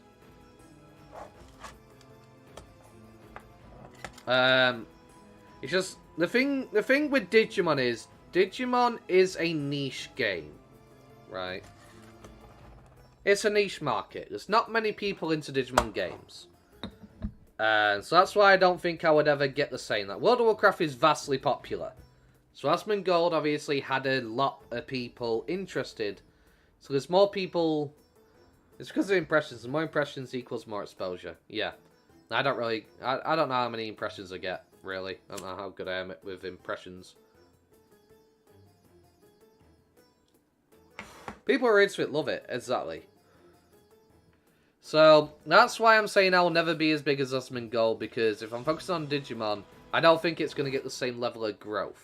It's just the thing with Digimon is a niche game, right? It's a niche market. There's not many people into Digimon games. So that's why I don't think I would ever get the same. That World of Warcraft is vastly popular. So Asmongold obviously had a lot of people interested. So there's more people. It's because of impressions. The more impressions equals more exposure. Yeah. I don't know how many impressions I get, really. I don't know how good I am with impressions. People who are into it love it, exactly. So, that's why I'm saying I'll never be as big as Asmongold, because if I'm focused on Digimon, I don't think it's going to get the same level of growth.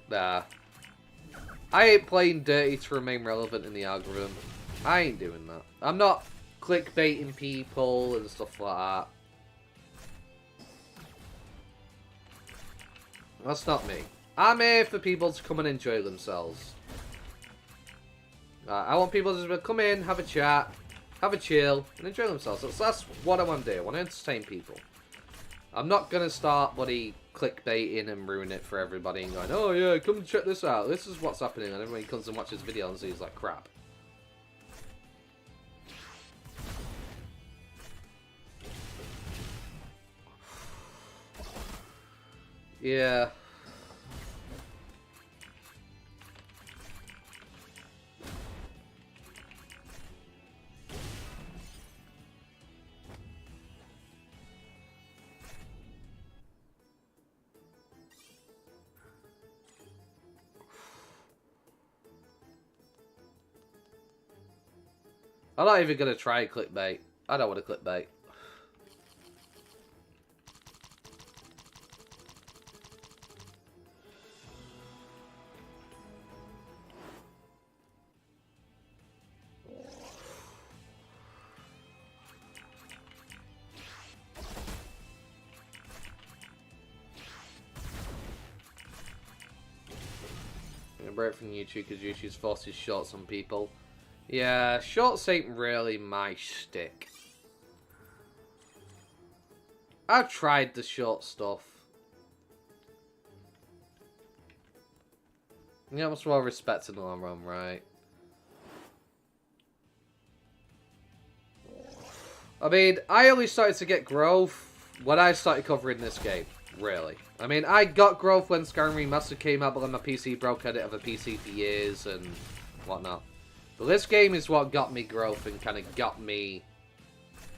Nah. I ain't playing dirty to remain relevant in the algorithm. I ain't doing that. I'm not clickbaiting people and stuff like that. That's not me. I'm here for people to come and enjoy themselves. I want people to just come in, have a chat, have a chill, and enjoy themselves. That's what I want to do. I want to entertain people. I'm not going to start clickbaiting and ruin it for everybody and going, oh yeah, come check this out. This is what's happening. And everybody comes and watches the video and sees like crap. Yeah. I'm not even going to try clickbait. I don't want to clickbait. I'm going to break from YouTube because YouTube's forces shorts on people. Yeah, shorts ain't really my shtick. I've tried the short stuff. Yeah, much more respect in the long run, right? I mean, I only started to get growth when I started covering this game, really. I mean, I got growth when Skyrim Remastered came out, but then my PC broke. I didn't have a PC for years and whatnot. But this game is what got me growth and kind of got me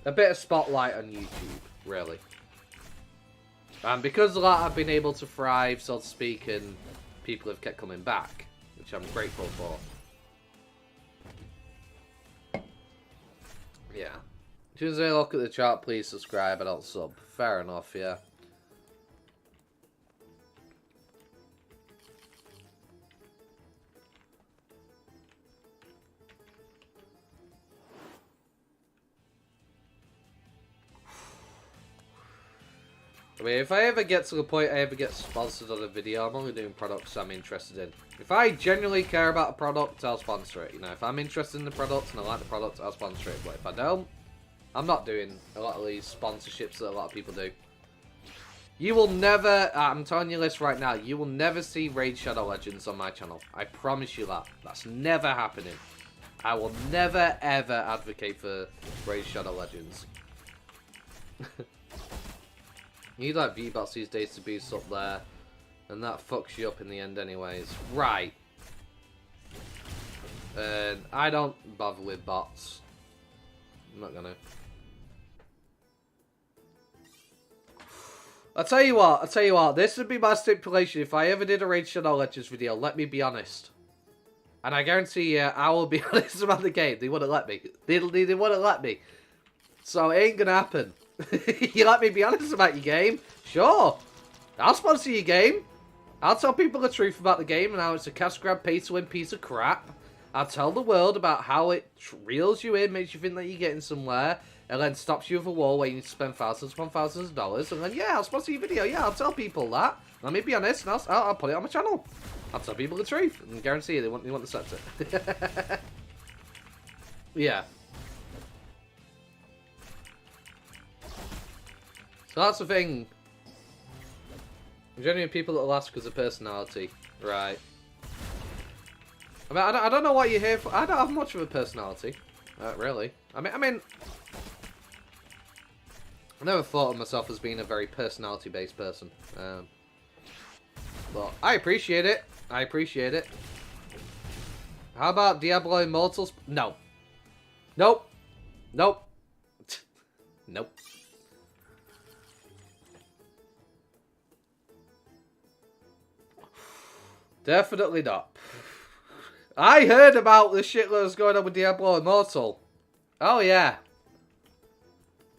a bit of spotlight on YouTube, really. And because of that, I've been able to thrive, so to speak, and people have kept coming back, which I'm grateful for. Yeah. As soon as I look at the chart, please subscribe, I don't sub. Fair enough, yeah. I mean, if I ever get to the point I ever get sponsored on a video, I'm only doing products I'm interested in. If I genuinely care about a product, I'll sponsor it. You know, if I'm interested in the product and I like the product, I'll sponsor it. But if I don't, I'm not doing a lot of these sponsorships that a lot of people do. You will never, I'm telling you this right now, you will never see Raid Shadow Legends on my channel. I promise you that. That's never happening. I will never, ever advocate for Raid Shadow Legends. You need like V-Bots these days to boost up there. And that fucks you up in the end anyways. Right. And I don't bother with bots. I'm not gonna. I'll tell you what. This would be my stipulation. If I ever did a Raid Shadow Legends video, let me be honest. And I guarantee you, I will be honest about the game. They wouldn't let me. They wouldn't let me. So it ain't gonna happen. You let me be honest about your game? Sure. I'll sponsor your game. I'll tell people the truth about the game and how it's a cash grab, pay to win piece of crap. I'll tell the world about how it reels you in, makes you think that you're getting somewhere, and then stops you with a wall where you need to spend thousands upon thousands of dollars. And then, yeah, I'll sponsor your video. Yeah, I'll tell people that. Let me be honest, and I'll put it on my channel. I'll tell people the truth, and guarantee you they won't accept it. Yeah. So that's the thing. Genuine people that will ask because of personality. Right. I mean, I don't know what you're here for. I don't have much of a personality. Really. I mean... I never thought of myself as being a very personality-based person. But I appreciate it. I appreciate it. How about Diablo Immortals? No. Nope. Nope. Nope. Definitely not. I heard about the shit that was going on with Diablo Immortal. Oh, yeah.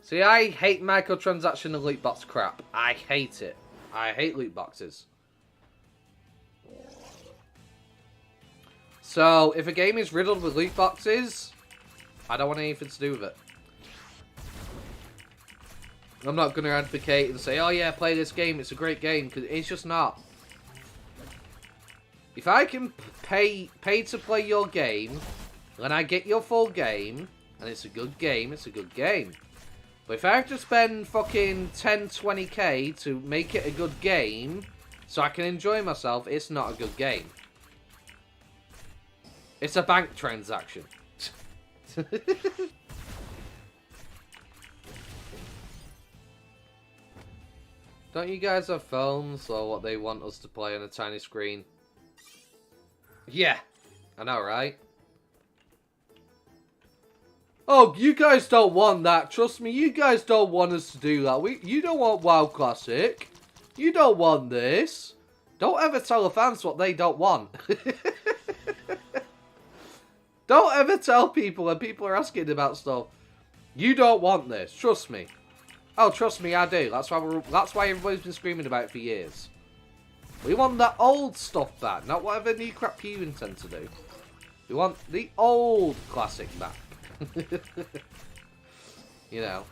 See, I hate microtransaction and loot box crap. I hate it. I hate loot boxes. So, if a game is riddled with loot boxes, I don't want anything to do with it. I'm not going to advocate and say, oh yeah, play this game, it's a great game, because it's just not. If I can pay to play your game, then I get your full game, and it's a good game, it's a good game. But if I have to spend fucking 10, 20k to make it a good game, so I can enjoy myself, it's not a good game. It's a bank transaction. Don't you guys have phones, or what they want us to play on a tiny screen? Yeah, I know, right? Oh, you guys don't want that. Trust me, you guys don't want us to do that. You don't want WoW Classic. You don't want this. Don't ever tell the fans what they don't want. Don't ever tell people when people are asking about stuff. You don't want this. Trust me. Oh, trust me, I do. That's why everybody's been screaming about it for years. We want the old stuff back, not whatever new crap you intend to do. We want the old Classic back. You know.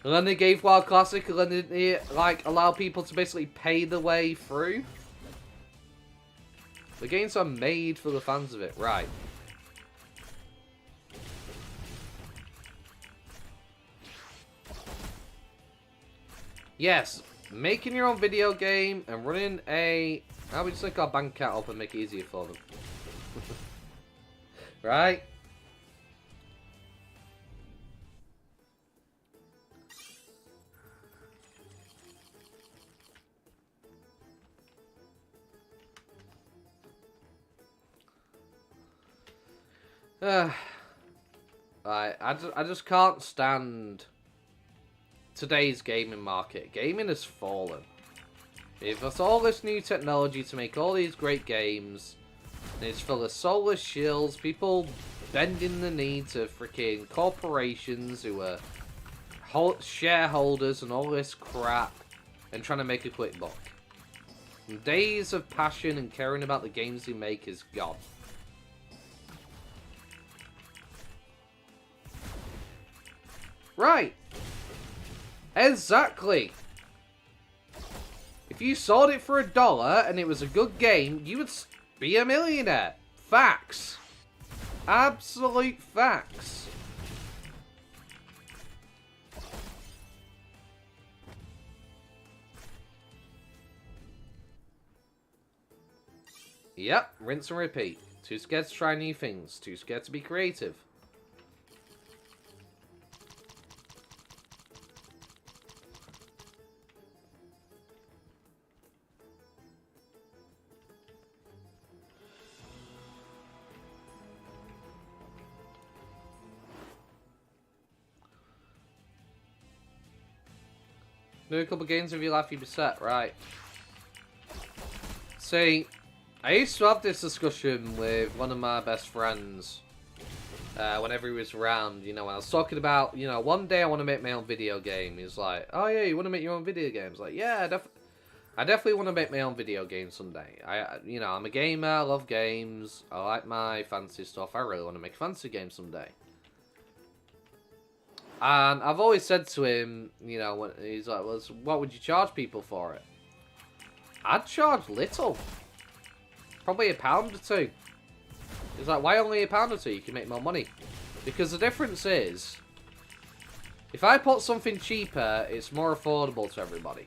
And then they gave WoW Classic, and then they like allow people to basically pay the way through. The games are made for the fans of it, right? Yes, making your own video game and running a... How we just link our bank account up and make it easier for them. Right? I just can't stand today's gaming market. Gaming has fallen. If it's all this new technology to make all these great games, and it's full of soulless shills, people bending the knee to freaking corporations who are shareholders and all this crap, and trying to make a quick buck. And days of passion and caring about the games they make is gone. Right. Exactly. you sold it for $1 and it was a good game, you would be a millionaire. Facts. Absolute facts. Yep, rinse and repeat. Too scared to try new things. Too scared to be creative. Do a couple games of your life, you'd be set, right? See, I used to have this discussion with one of my best friends whenever he was around, you know, when I was talking about, you know, one day I want to make my own video game. He's like, oh yeah, you want to make your own video games? Like, yeah, I definitely want to make my own video game someday. You know, I'm a gamer, I love games, I like my fantasy stuff, I really want to make a fantasy game someday. And I've always said to him, you know, when he's like, well, so what would you charge people for it? I'd charge little. Probably £1 or £2. He's like, why only £1 or £2? You can make more money. Because the difference is, if I put something cheaper, it's more affordable to everybody.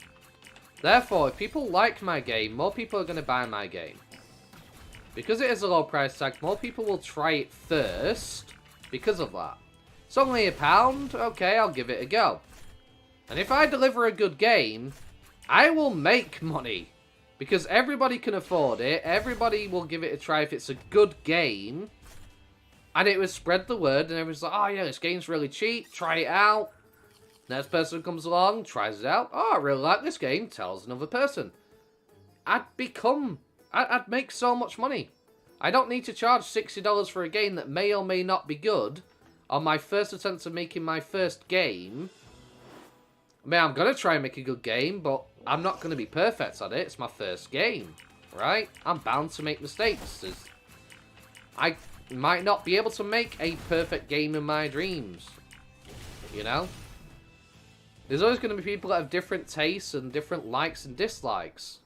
Therefore, if people like my game, more people are going to buy my game. Because it is a low price tag, more people will try it first because of that. It's only £1, okay, I'll give it a go. And if I deliver a good game, I will make money. Because everybody can afford it, everybody will give it a try if it's a good game. And it will spread the word, and everyone's like, oh yeah, this game's really cheap, try it out. Next person comes along, tries it out, oh, I really like this game, tells another person. I'd make so much money. I don't need to charge $60 for a game that may or may not be good. On my first attempt at making my first game. I mean, I'm going to try and make a good game, but I'm not going to be perfect at it. It's my first game, right? I'm bound to make mistakes. I might not be able to make a perfect game in my dreams, you know? There's always going to be people that have different tastes and different likes and dislikes.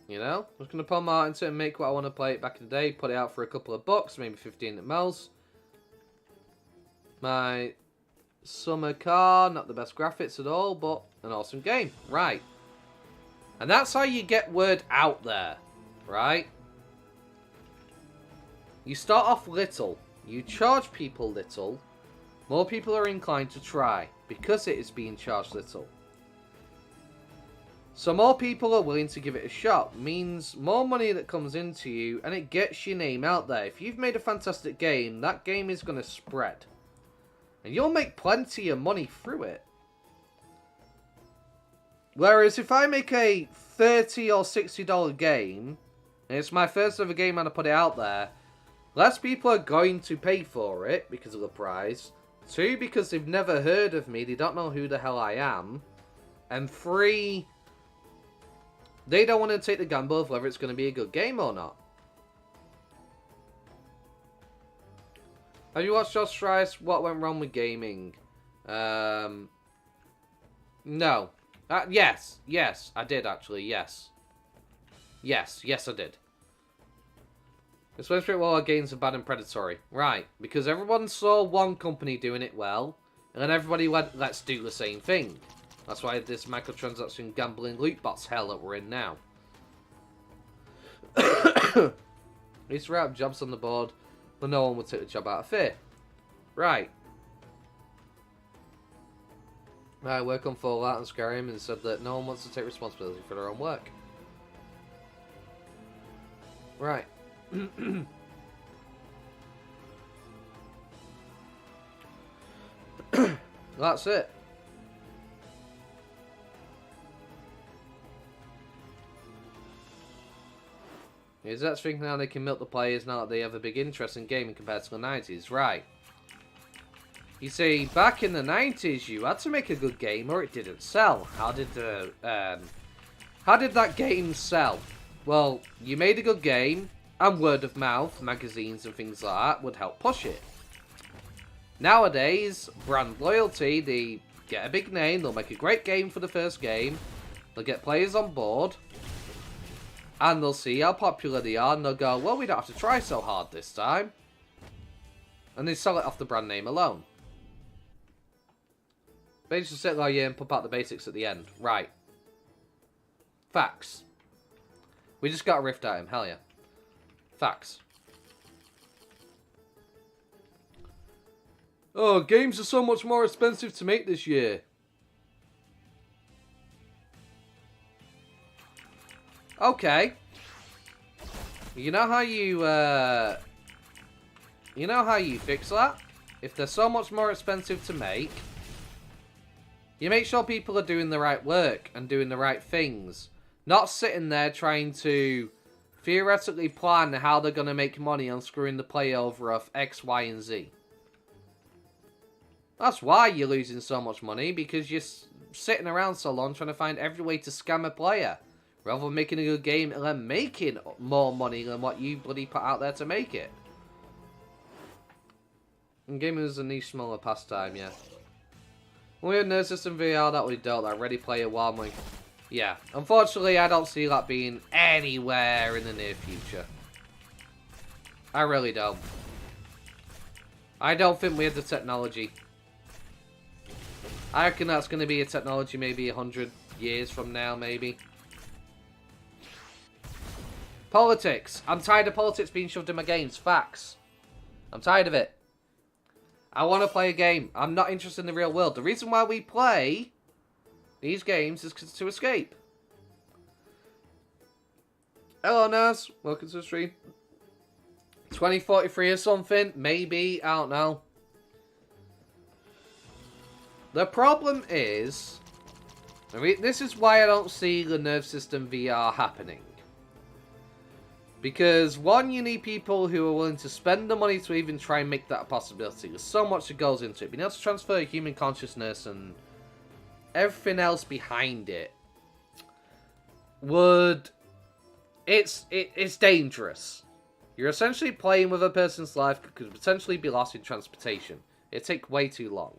You know, I'm just going to put my heart into it and make what I want to play it back in the day. Put it out for a couple of bucks, maybe 15 at most. My summer car, not the best graphics at all, but an awesome game. Right. And that's how you get word out there, right? You start off little. You charge people little. More people are inclined to try because it is being charged little. So more people are willing to give it a shot. Means more money that comes into you, and it gets your name out there. If you've made a fantastic game, that game is going to spread. And you'll make plenty of money through it. Whereas if I make a $30 or $60 game, and it's my first ever game and I put it out there, less people are going to pay for it because of the price. 2, because they've never heard of me, they don't know who the hell I am. And 3, they don't want to take the gamble of whether it's going to be a good game or not. Have you watched Josh Rice, What Went Wrong with Gaming? No. Yes, I did actually, yes. Yes, I did. It's when Street War games are bad and predatory. Right, because everyone saw one company doing it well, and then everybody went, let's do the same thing. That's why this microtransaction gambling loot box hell that we're in now. I used to write jobs on the board, but no one would take the job out of fear. Right. I work on Fallout and Skyrim and said that no one wants to take responsibility for their own work. Right. That's it. Is that thinking how they can milk the players now that they have a big interest in gaming compared to the 90s? Right. You see, back in the 90s, you had to make a good game or it didn't sell. How did that game sell? Well, you made a good game, and word of mouth, magazines and things like that would help push it. Nowadays, brand loyalty, they get a big name, they'll make a great game for the first game, they'll get players on board, and they'll see how popular they are, and they'll go, well, we don't have to try so hard this time. And they sell it off the brand name alone. They just sit like, yeah, and pump out the basics at the end. Right. Facts. We just got a rift item, hell yeah. Facts. Oh, games are so much more expensive to make this year. Okay. You know how you fix that? If they're so much more expensive to make, you make sure people are doing the right work and doing the right things. Not sitting there trying to theoretically plan how they're going to make money on screwing the player over of X, Y, and Z. That's why you're losing so much money, because you're sitting around so long trying to find every way to scam a player. Rather than making a good game and then making more money than what you bloody put out there to make it. And gaming is a niche, smaller pastime, yeah. We have Nerve System VR, that we don't. That Ready Player One, yeah. Unfortunately, I don't see that being anywhere in the near future. I really don't. I don't think we have the technology. I reckon that's going to be a technology maybe 100 years from now, maybe. Politics. I'm tired of politics being shoved in my games. Facts. I'm tired of it. I want to play a game. I'm not interested in the real world. The reason why we play these games is to escape. Hello, Naz. Welcome to the stream. 2043 or something? Maybe. I don't know. The problem is, this is why I don't see the Nerve System VR happening. Because, one, you need people who are willing to spend the money to even try and make that a possibility. There's so much that goes into it. Being able to transfer human consciousness and everything else behind it would... It's dangerous. You're essentially playing with a person's life that could potentially be lost in transportation. It'd take way too long.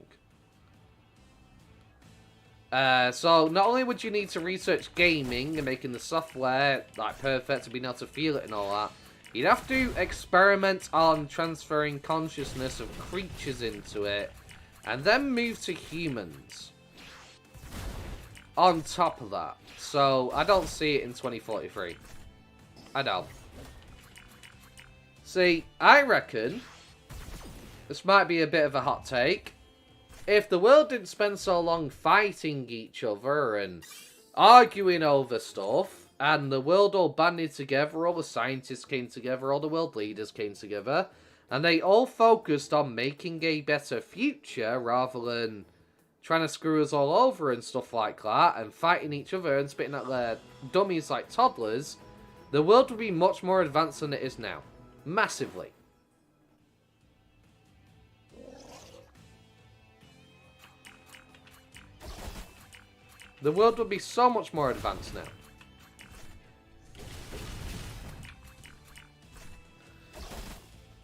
So, not only would you need to research gaming and making the software like perfect and being able to feel it and all that, you'd have to experiment on transferring consciousness of creatures into it, and then move to humans on top of that. So, I don't see it in 2043. I don't. See, I reckon, this might be a bit of a hot take, if the world didn't spend so long fighting each other and arguing over stuff, and the world all banded together, all the scientists came together, all the world leaders came together, and they all focused on making a better future rather than trying to screw us all over and stuff like that, and fighting each other and spitting at their dummies like toddlers, the world would be much more advanced than it is now. Massively. The world would be so much more advanced now.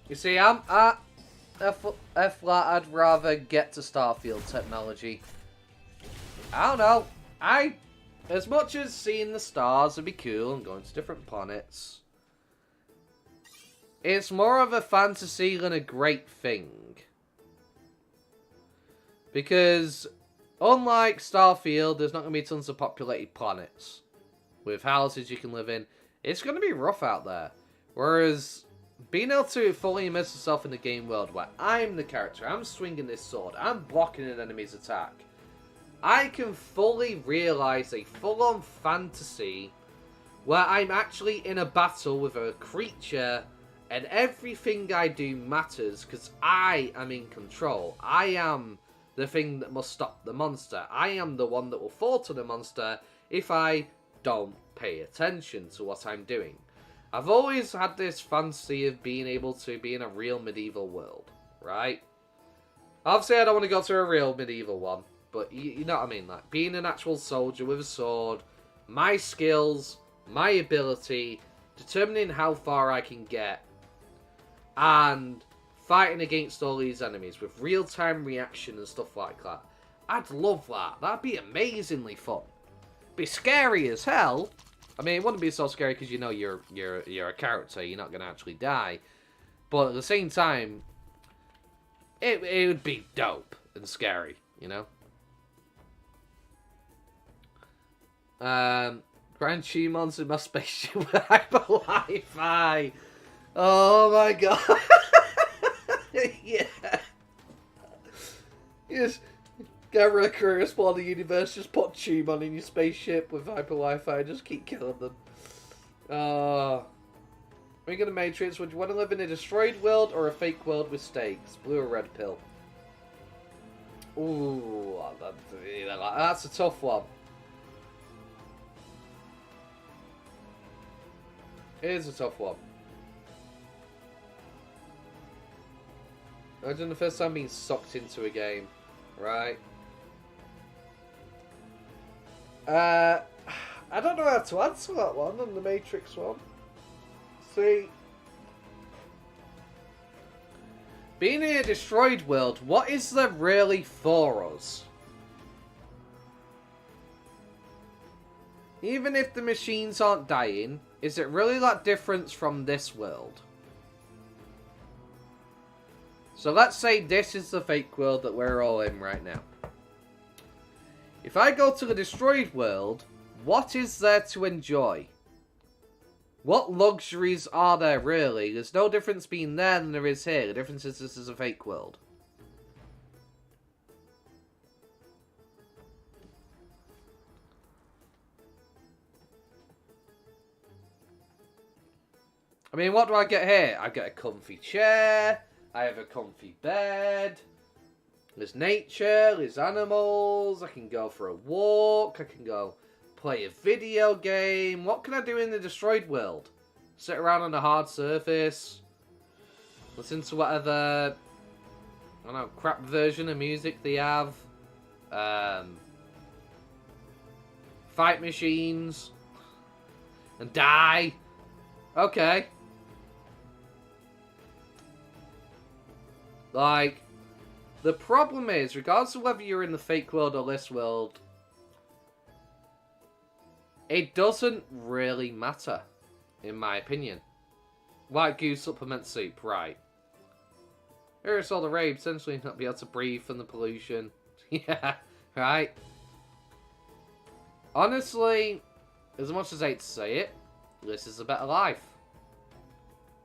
You see, I'm at F-flat, I'd rather get to Starfield technology. I don't know. As much as seeing the stars would be cool and going to different planets, it's more of a fantasy than a great thing. Because unlike Starfield, there's not going to be tons of populated planets with houses you can live in. It's going to be rough out there. Whereas being able to fully immerse yourself in the game world where I'm the character, I'm swinging this sword, I'm blocking an enemy's attack, I can fully realise a full-on fantasy where I'm actually in a battle with a creature and everything I do matters because I am in control. I am the thing that must stop the monster. I am the one that will fall to the monster if I don't pay attention to what I'm doing. I've always had this fantasy of being able to be in a real medieval world, right? Obviously, I don't want to go to a real medieval one, but you know what I mean? Like, being an actual soldier with a sword, my skills, my ability, determining how far I can get, and fighting against all these enemies with real-time reaction and stuff like that. I'd love that. That'd be amazingly fun. Be scary as hell. I mean, it wouldn't be so scary because you know you're a character. You're not going to actually die. But at the same time, it would be dope and scary, you know? Grand Chimons in my spaceship with hyper Wi-Fi. Oh my god. Yeah. Yes. Get a career spawn the universe, just put Chimon in your spaceship with hyper Wi-Fi, just keep killing them. Ring of the Matrix, would you want to live in a destroyed world or a fake world with stakes? Blue or red pill? Ooh, that's a tough one. It is a tough one. Imagine the first time being sucked into a game, right? I don't know how to answer that one on the Matrix one. See, being in a destroyed world, what is there really for us? Even if the machines aren't dying, is it really that different from this world? So let's say this is the fake world that we're all in right now. If I go to the destroyed world, what is there to enjoy? What luxuries are there really? There's no difference being there than there is here. The difference is this is a fake world. I mean, what do I get here? I get a comfy chair. I have a comfy bed. There's nature. There's animals. I can go for a walk. I can go play a video game. What can I do in the destroyed world? Sit around on a hard surface. Listen to whatever, I don't know, crap version of music they have. Fight machines. And die. Okay. Like, the problem is, regardless of whether you're in the fake world or this world, it doesn't really matter, in my opinion. White goo supplement soup, right. Aerosol the raid, essentially not be able to breathe from the pollution. Yeah, right. Honestly, as much as I hate to say it, this is a better life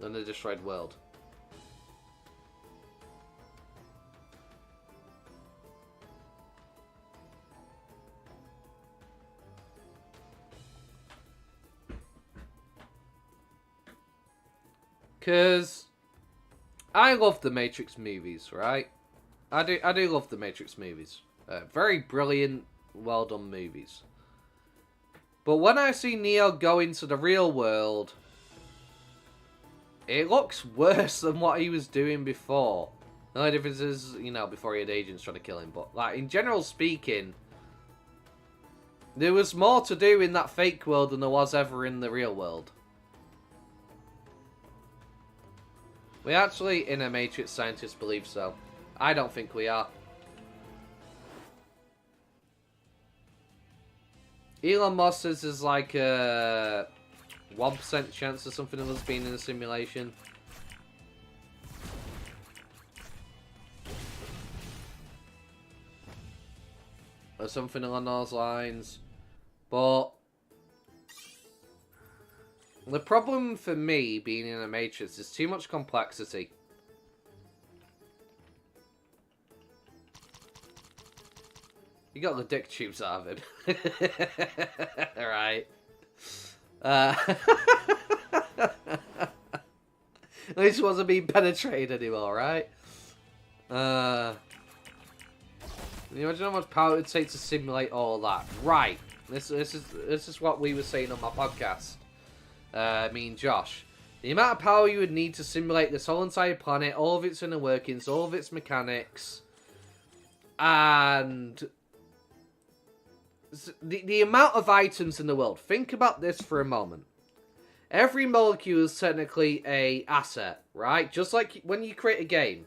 than the destroyed world. Because I love the Matrix movies, right? I do love the Matrix movies. Very brilliant, well done movies. But when I see Neo go into the real world, it looks worse than what he was doing before. The only difference is, you know, before he had agents trying to kill him. But, like, in general speaking, there was more to do in that fake world than there was ever in the real world. We actually, in a Matrix scientist, believe so. I don't think we are. Elon Musk says there's like a 1% chance of something of us being in a simulation. Or something along those lines. But the problem for me being in a Matrix is too much complexity. You got the dick tubes out of him. Alright. At least he wasn't being penetrated anymore, right? Can you imagine how much power it would take to simulate all that? Right. This is what we were saying on my podcast. Me and Josh. The amount of power you would need to simulate this whole entire planet, all of its inner workings, all of its mechanics, and the amount of items in the world. Think about this for a moment. Every molecule is technically a asset, right? Just like when you create a game.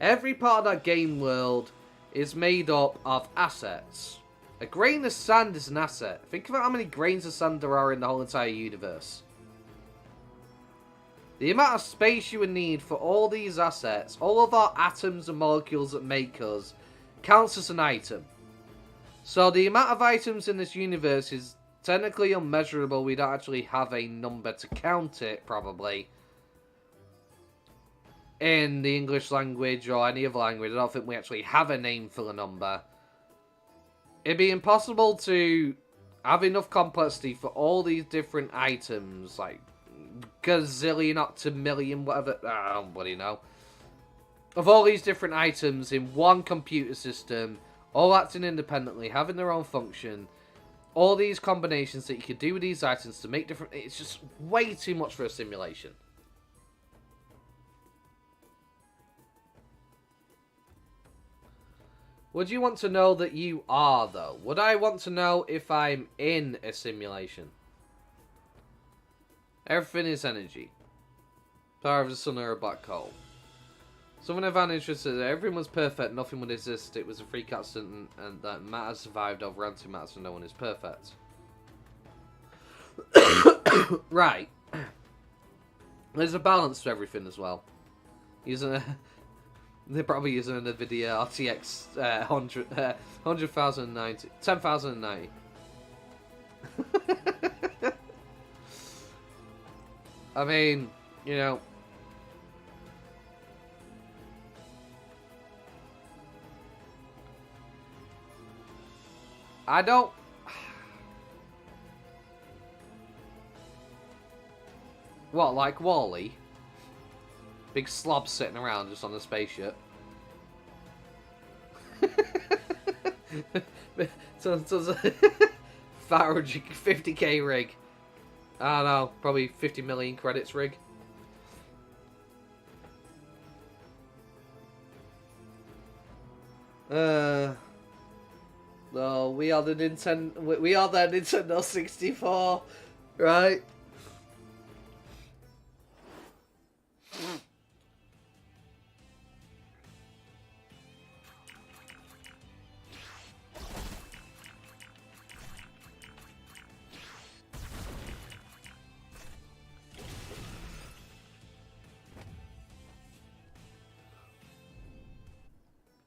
Every part of that game world is made up of assets. A grain of sand is an asset. Think about how many grains of sand there are in the whole entire universe. The amount of space you would need for all these assets, all of our atoms and molecules that make us, counts as an item. So the amount of items in this universe is technically unmeasurable. We don't actually have a number to count it, probably. In the English language or any other language, I don't think we actually have a name for the number. It'd be impossible to have enough complexity for all these different items, like gazillion, octomillion, whatever, I don't bloody know. Of all these different items in one computer system, all acting independently, having their own function, all these combinations that you could do with these items to make different... It's just way too much for a simulation. Would you want to know that you are, though? Would I want to know if I'm in a simulation? Everything is energy. Power of the sun or a black hole. Someone I found interested that everything was perfect, nothing would exist, it was a freak accident, and that matter survived over antimatter, so no one is perfect. Right. There's a balance to everything as well. They're probably using a NVIDIA RTX 10,090. I mean, you know. I don't... What, like Wall-E? Big slob sitting around just on the spaceship. so 50k rig. I don't know, probably 50 million credits rig. No, we are the Nintendo 64, right?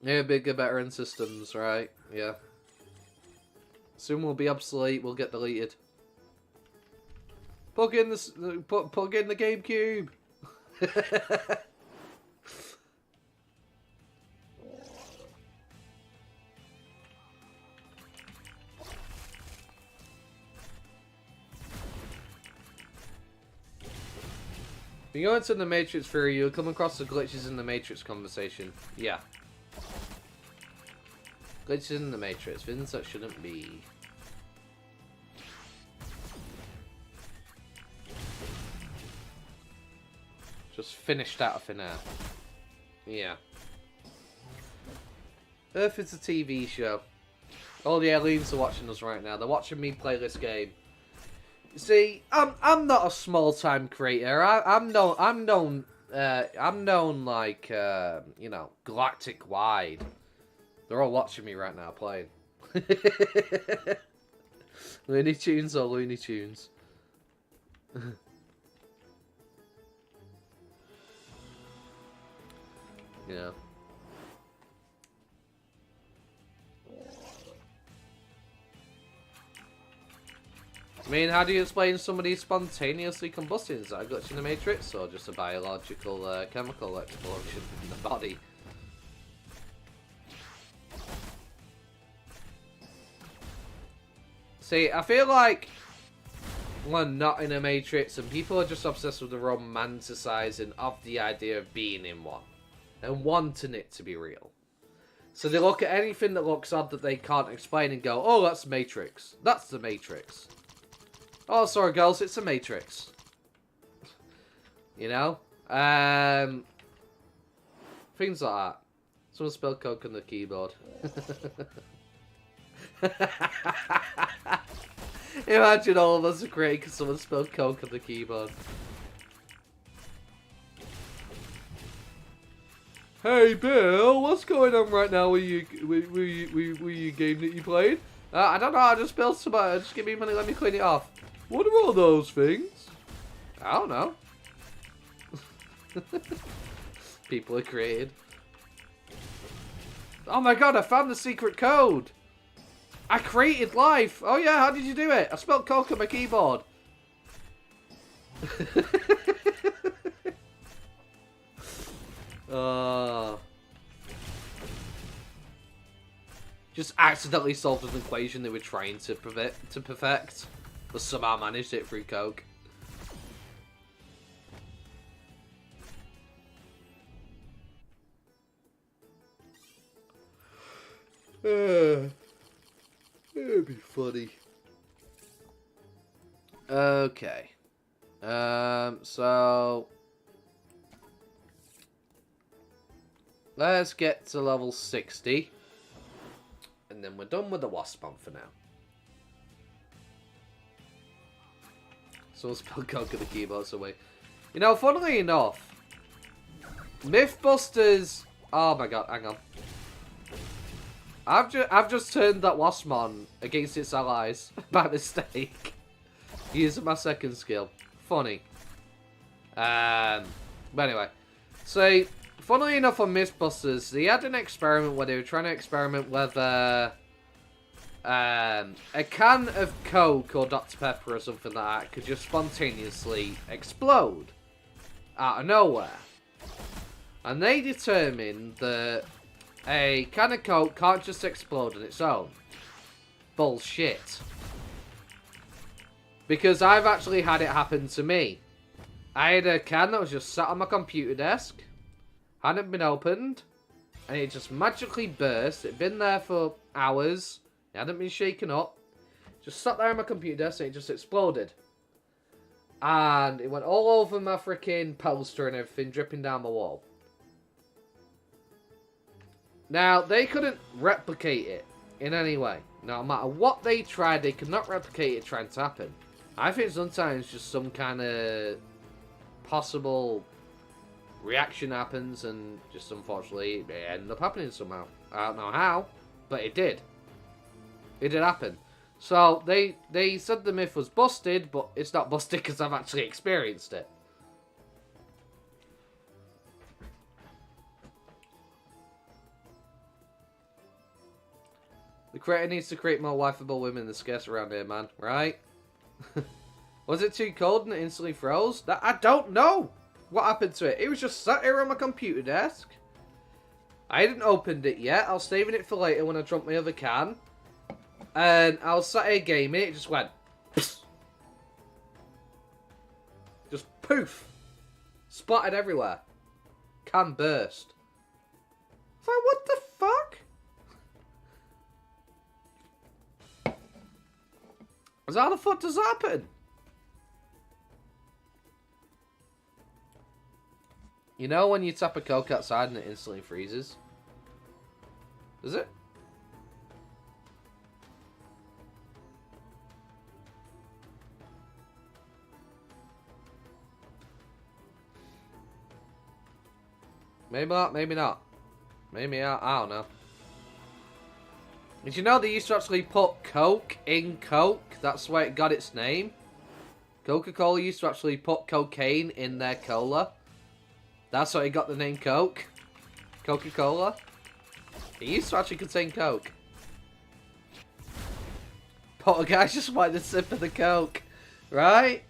Yeah, bigger, better in systems, right? Yeah. Soon we'll be obsolete. We'll get deleted. Plug in the plug in the GameCube. If you go into the Matrix theory, you'll come across the glitches in the Matrix conversation. Yeah. Glitches in the Matrix, things that shouldn't be. Just finished out of thin air. Yeah. Earth is a TV show. All the aliens are watching us right now. They're watching me play this game. See, I'm not a small time creator. I'm known like you know, galactic wide. They're all watching me right now playing. Looney Tunes or Looney Tunes. Yeah. I mean, how do you explain somebody spontaneously combusting? Is that a glitch in the Matrix, or just a biological, chemical explosion in the body? See, I feel like we're not in a Matrix, and people are just obsessed with the romanticizing of the idea of being in one, and wanting it to be real. So they look at anything that looks odd that they can't explain and go, oh, that's Matrix. That's the Matrix. Oh, sorry, girls, it's a Matrix. You know? Things like that. Someone spelled Coke on the keyboard. Imagine all of us are great because someone spelled coke on the keyboard. Hey Bill, what's going on right now with your game that you played? I don't know, I just spilled some, just give me money, let me clean it off. What are all those things? I don't know. People are created. Oh my god, I found the secret code! I created life! Oh yeah, how did you do it? I spelled coke on my keyboard. Just accidentally solved an equation they were trying to perfect, but somehow managed it through coke. It'd be funny. Okay. So let's get to level 60. And then we're done with the Waspon for now. So we'll spell coke on the keyboard, so wait. You know, funnily enough, Mythbusters. Oh my god, hang on. I've just turned that Waspon against its allies by mistake. Using my second skill. Funny. But anyway. So, funnily enough on Mythbusters, they had an experiment where they were trying to experiment whether a can of Coke or Dr. Pepper or something like that could just spontaneously explode out of nowhere. And they determined that a can of Coke can't just explode on its own. Bullshit. Because I've actually had it happen to me. I had a can that was just sat on my computer desk, hadn't been opened, and it just magically burst. It'd been there for hours, it hadn't been shaken up, just sat there on my computer desk and it just exploded. And it went all over my freaking poster and everything, dripping down my wall. Now, they couldn't replicate it in any way. No matter what they tried, they could not replicate it trying to happen. I think sometimes just some kind of possible reaction happens and just unfortunately it ended up happening somehow. I don't know how, but it did. It did happen. So they said the myth was busted, but it's not busted because I've actually experienced it. The creator needs to create more wifeable women than scarce around here, man. Right? Was it too cold and it instantly froze? That I don't know what happened to it. It was just sat here on my computer desk. I hadn't opened it yet. I was saving it for later when I drunk my other can. And I was sat here gaming. It just went. Just poof. Splattered everywhere. Can burst. It's like, what the fuck? How the fuck does that happen? You know when you tap a Coke outside and it instantly freezes? Does it? Maybe not, maybe not. Maybe, I don't know. Did you know they used to actually put Coke in Coke? That's where it got its name. Coca-Cola used to actually put cocaine in their cola. That's how it got the name Coke. Coca-Cola. It used to actually contain Coke. Poor guy's just wanted a sip of the Coke. Right?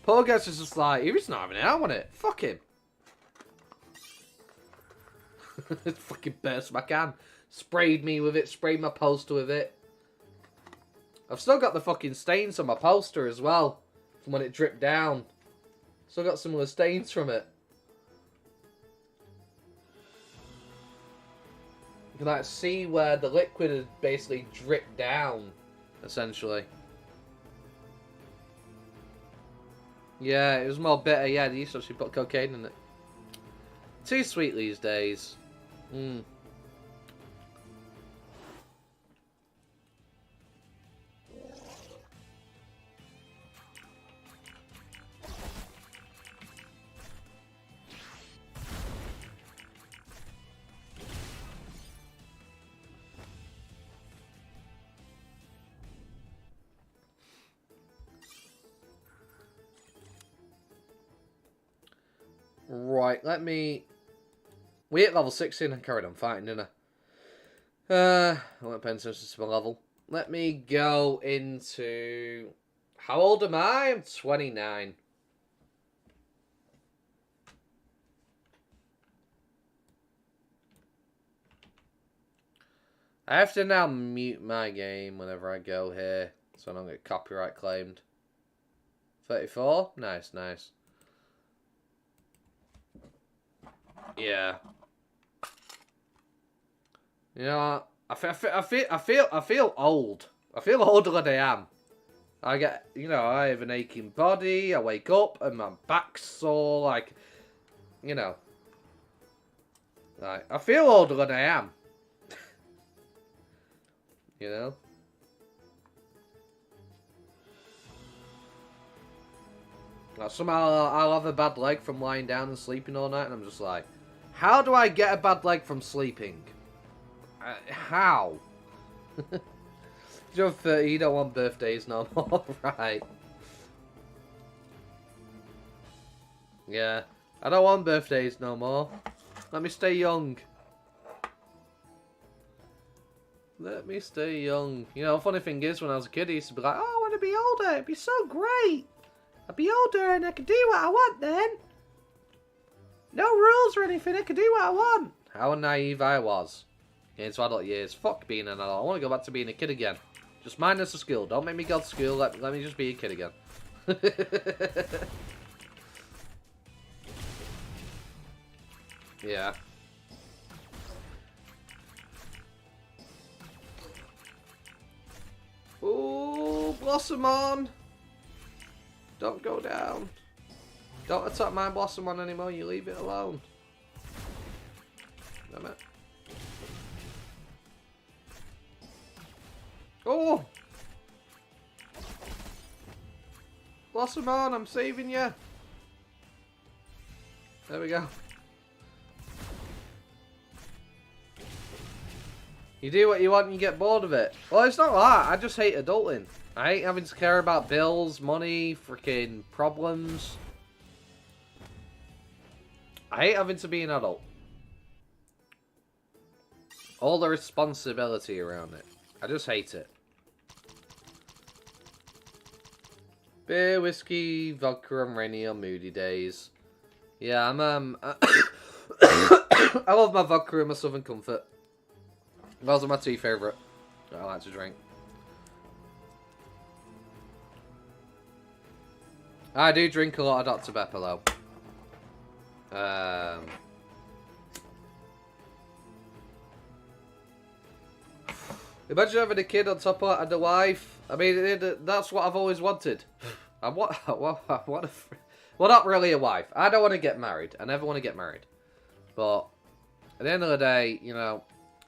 Poor guy's just like, he was not having it, I want it. Fuck him. Fucking burst my can. Sprayed me with it, sprayed my poster with it. I've still got the fucking stains on my poster as well. From when it dripped down. Still got some of the stains from it. You can like see where the liquid had basically dripped down. Essentially. Yeah, it was more bitter. Yeah, they used to actually put cocaine in it. Too sweet these days. Mm. Right, let me... We hit level 16 and carried on fighting, didn't I? I won't pay attention to my level. Let me go into... How old am I? I'm 29. I have to now mute my game whenever I go here, so I don't get copyright claimed. 34? Nice, nice. Yeah. You know, I feel old. I feel older than I am. I get, you know, I have an aching body. I wake up and my back's sore. Like, you know, like I feel older than I am. You know. Like somehow I'll have a bad leg from lying down and sleeping all night, and I'm just like, how do I get a bad leg from sleeping? How? You're 30, you don't want birthdays no more, right? Yeah, I don't want birthdays no more. Let me stay young. Let me stay young. You know, the funny thing is, when I was a kid, I used to be like, oh, I want to be older. It'd be so great. I'd be older and I could do what I want then. No rules or anything. I could do what I want. How naive I was. Into adult years. Fuck being an adult. I want to go back to being a kid again. Just minus the school. Don't make me go to school. Let me just be a kid again. Yeah. Ooh, Blossomon! Don't go down. Don't attack my Blossomon anymore, you leave it alone. Damn it. Oh! Blossomon, I'm saving you! There we go. You do what you want and you get bored of it. Well, it's not that. I just hate adulting. I hate having to care about bills, money, freaking problems. I hate having to be an adult. All the responsibility around it. I just hate it. Beer, whiskey, vodka, and rainy or moody days. Yeah, I'm I love my vodka and my Southern Comfort. Those are my two favourite that I like to drink. I do drink a lot of Dr. Pepper though. Imagine having a kid on top of that and a wife. I mean, that's what I've always wanted. Well, not really a wife. I don't want to get married. I never want to get married. But at the end of the day, you know,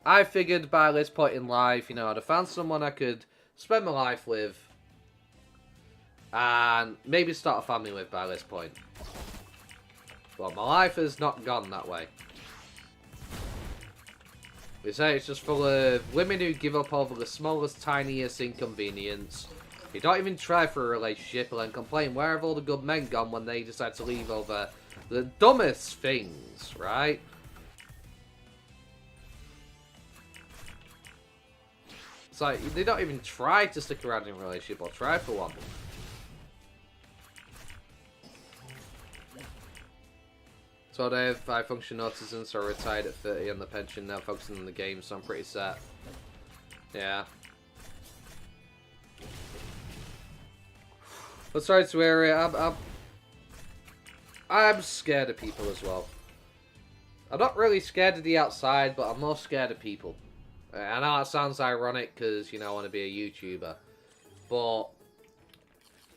I figured by this point in life, you know, I'd have found someone I could spend my life with and maybe start a family with by this point. But my life has not gone that way. They say it's just full of women who give up over the smallest, tiniest inconvenience. They don't even try for a relationship and then complain, where have all the good men gone when they decide to leave over the dumbest things, right? It's like, they don't even try to stick around in a relationship or try for one. So they have 5 function autism, so I retired at 30 on the pension, now focusing on the game, so I'm pretty set. Yeah. But sorry to hear it, I'm scared of people as well. I'm not really scared of the outside, but I'm more scared of people. I know that sounds ironic because, you know, I want to be a YouTuber. But,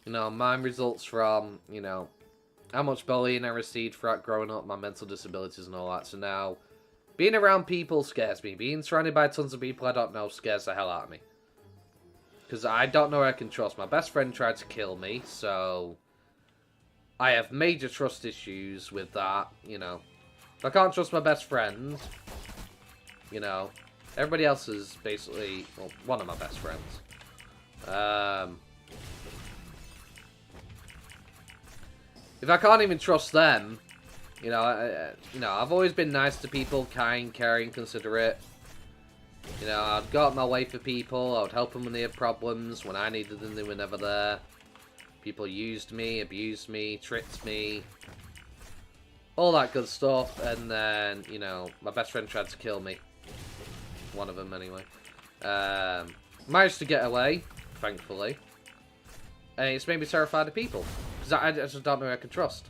you know, mine results from, you know, how much bullying I received throughout growing up, my mental disabilities and all that. So now, being around people scares me. Being surrounded by tons of people I don't know scares the hell out of me. Because I don't know who I can trust. My best friend tried to kill me, so I have major trust issues with that, you know. If I can't trust my best friend, you know, everybody else is basically, well, one of my best friends. If I can't even trust them, You know, I've always been nice to people, kind, caring, considerate. You know, I'd go out my way for people. I would help them when they had problems. When I needed them, they were never there. People used me, abused me, tricked me. All that good stuff. And then, you know, my best friend tried to kill me. One of them, anyway. Managed to get away, thankfully. And it's made me terrified of people. Because I just don't know who I can trust.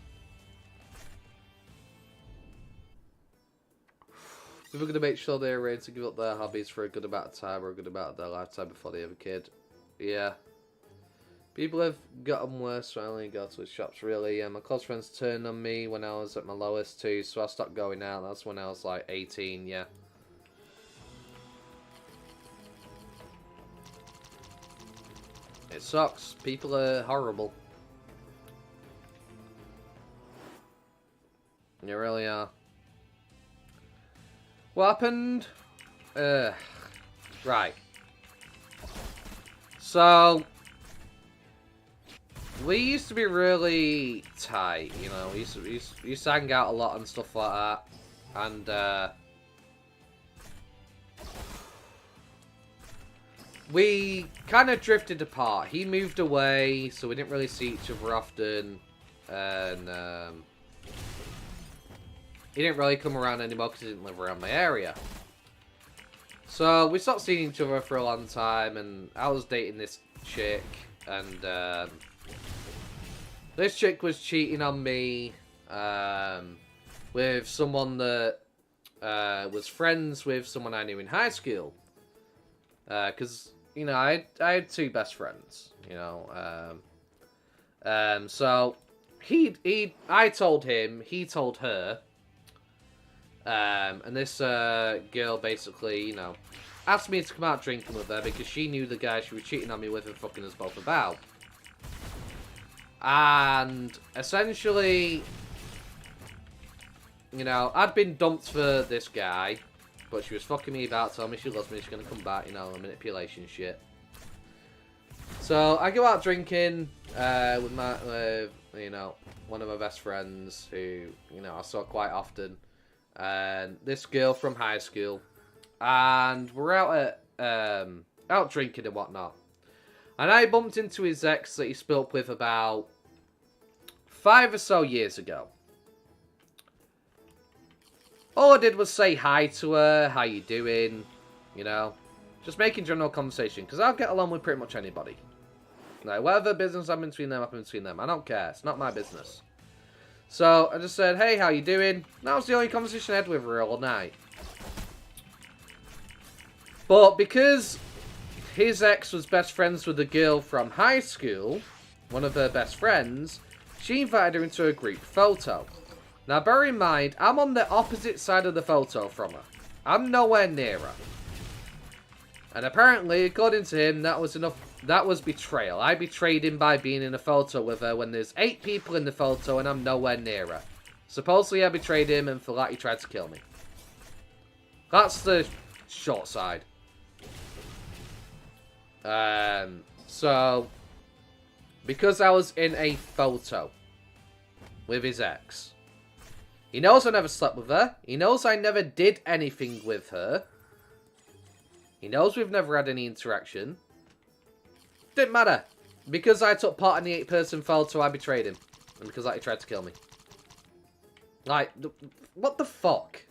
People are going to make sure they're ready to give up their hobbies for a good amount of time or a good amount of their lifetime before they have a kid. Yeah. People have gotten worse when I only go to the shops, really. Yeah, my close friends turned on me when I was at my lowest too, so I stopped going out. That's when I was like 18, yeah. It sucks. People are horrible. They really are. What happened? Right. So, we used to be really tight, you know. We used to hang out a lot and stuff like that. And, we kind of drifted apart. He moved away, so we didn't really see each other often. And, he didn't really come around anymore because he didn't live around my area. So we stopped seeing each other for a long time, and I was dating this chick, and this chick was cheating on me with someone that was friends with someone I knew in high school. Because, you know, I had two best friends, you know. So I told him, he told her. And this girl basically, you know, asked me to come out drinking with her because she knew the guy she was cheating on me with and fucking us both about. And essentially, you know, I'd been dumped for this guy, but she was fucking me about, telling me she loves me, she's gonna come back, you know, manipulation shit. So I go out drinking with you know, one of my best friends who, you know, I saw quite often. And this girl from high school, and we're out at out drinking and whatnot, and I bumped into his ex that he split up with about 5 or so years ago. All I did was say hi to her, how you doing, you know, just making general conversation, because I'll get along with pretty much anybody. Like, whatever business I'm between them, I'm between them. I don't care, it's not my business. So, I just said, hey, how you doing? That was the only conversation I had with her all night. But because his ex was best friends with a girl from high school, one of her best friends, she invited her into a group photo. Now, bear in mind, I'm on the opposite side of the photo from her. I'm nowhere near her. And apparently, according to him, that was enough. That was betrayal. I betrayed him by being in a photo with her when there's 8 people in the photo and I'm nowhere near her. Supposedly I betrayed him and for that he tried to kill me. That's the short side. So, because I was in a photo with his ex, he knows I never slept with her. He knows I never did anything with her. He knows we've never had any interaction. Didn't matter. Because I took part in the 8-person photo, I betrayed him. And because he tried to kill me. Like, what the fuck?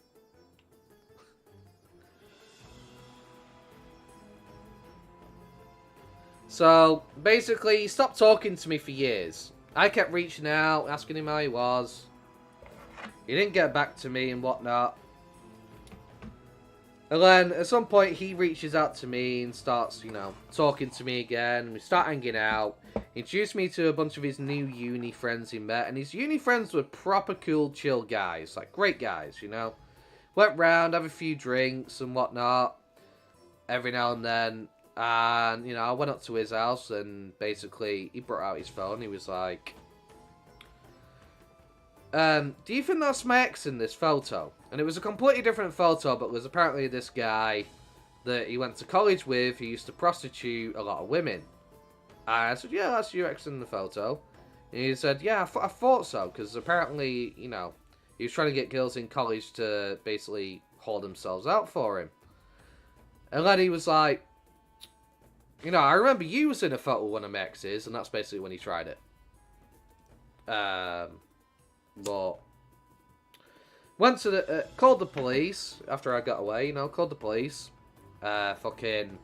So, basically, he stopped talking to me for years. I kept reaching out, asking him how he was. He didn't get back to me and whatnot. And then, at some point, he reaches out to me and starts, you know, talking to me again. We start hanging out. He introduced me to a bunch of his new uni friends he met. And his uni friends were proper cool, chill guys. Like, great guys, you know. Went round, have a few drinks and whatnot. Every now and then. And, you know, I went up to his house and basically, he brought out his phone. He was like, do you think that's my ex in this photo? And it was a completely different photo, but it was apparently this guy that he went to college with who used to prostitute a lot of women. And I said, yeah, that's your ex in the photo. And he said, yeah, I thought so, because apparently, you know, He was trying to get girls in college to basically hold themselves out for him. And then he was like, you know, I remember you was in a photo with one of my exes, and that's basically when he tried it. But went to the called the police after I got away. You know, called the police. Fucking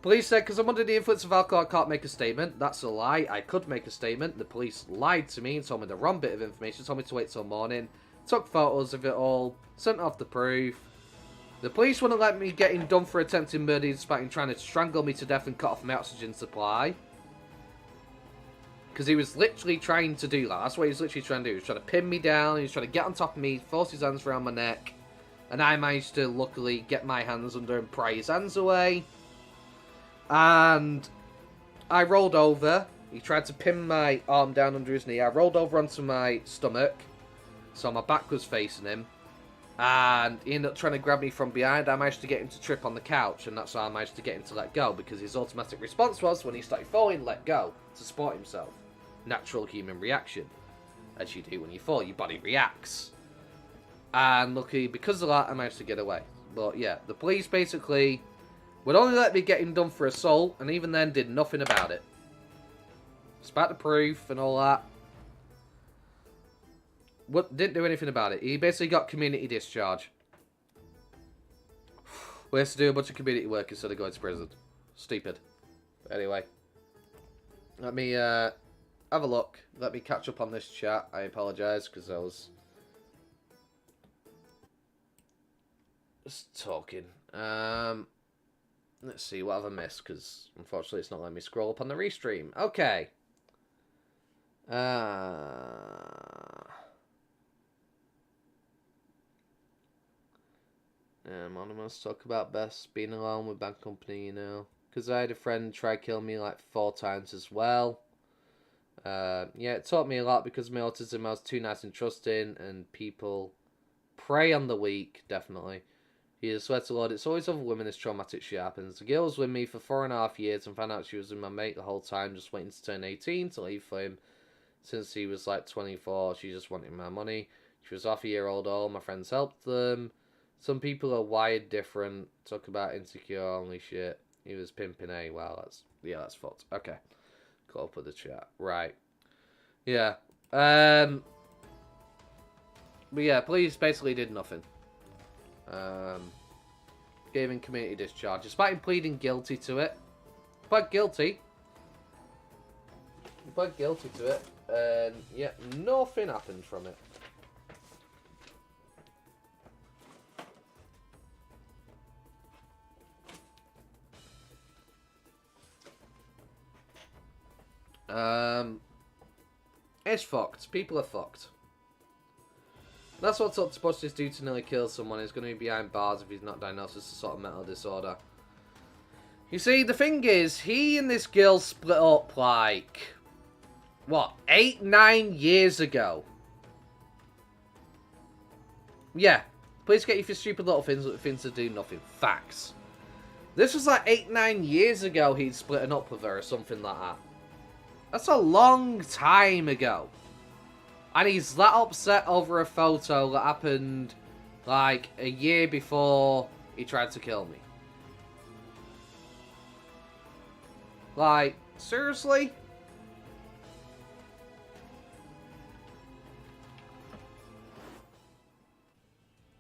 police said because I'm under the influence of alcohol, I can't make a statement. That's a lie. I could make a statement. The police lied to me and told me the wrong bit of information. Told me to wait till morning. Took photos of it all. Sent off the proof. The police wouldn't let me get him done for attempting murder despite him trying to strangle me to death and cut off my oxygen supply. Because he was literally trying to do that. That's what he was literally trying to do. He was trying to pin me down. He was trying to get on top of me, force his hands around my neck. And I managed to, luckily, get my hands under and pry his hands away. And I rolled over. He tried to pin my arm down under his knee. I rolled over onto my stomach. So my back was facing him. And he ended up trying to grab me from behind. I managed to get him to trip on the couch. And that's how I managed to get him to let go. Because his automatic response was, when he started falling, let go. To support himself. Natural human reaction. As you do when you fall, your body reacts. And luckily, because of that, I managed to get away. But yeah, the police basically would only let me get him done for assault, and even then did nothing about it. Despite the proof and all that. Didn't do anything about it. He basically got community discharge. We have to do a bunch of community work instead of going to prison. Stupid. But anyway. Let me have a look. Let me catch up on this chat. I apologise because I was just talking. Let's see, what have I missed? Because unfortunately it's not letting me scroll up on the restream. Okay. Anonymous talk about best being alone with bad company, you know. Because I had a friend try killing me like 4 times as well. Yeah, it taught me a lot because of my autism. I was too nice and trusting, and people prey on the weak, definitely. He is swear to Lord, it's always other women this traumatic shit happens. The girl was with me for 4.5 years and found out she was with my mate the whole time, just waiting to turn 18 to leave for him. Since he was like 24, she just wanted my money. She was half a year old, all my friends helped them. Some people are wired different. Talk about insecure only shit. He was pimping A. Wow, that's fucked. Okay. Caught up with the chat. Right. Yeah. But yeah, police basically did nothing. Gave him community discharge. Despite him pleading guilty to it. He pled guilty. He pled guilty to it. And yeah, nothing happened from it. It's fucked. People are fucked. That's what octopuses do to nearly kill someone. He's going to be behind bars if he's not diagnosed with some sort of mental disorder. You see, the thing is, he and this girl split up like, what, 8-9 years ago? Yeah. Please get you for stupid little things to do nothing. Facts. This was like 8-9 years ago he'd split up with her or something like that. That's a long time ago. And he's that upset over a photo that happened like a year before he tried to kill me. Like, seriously?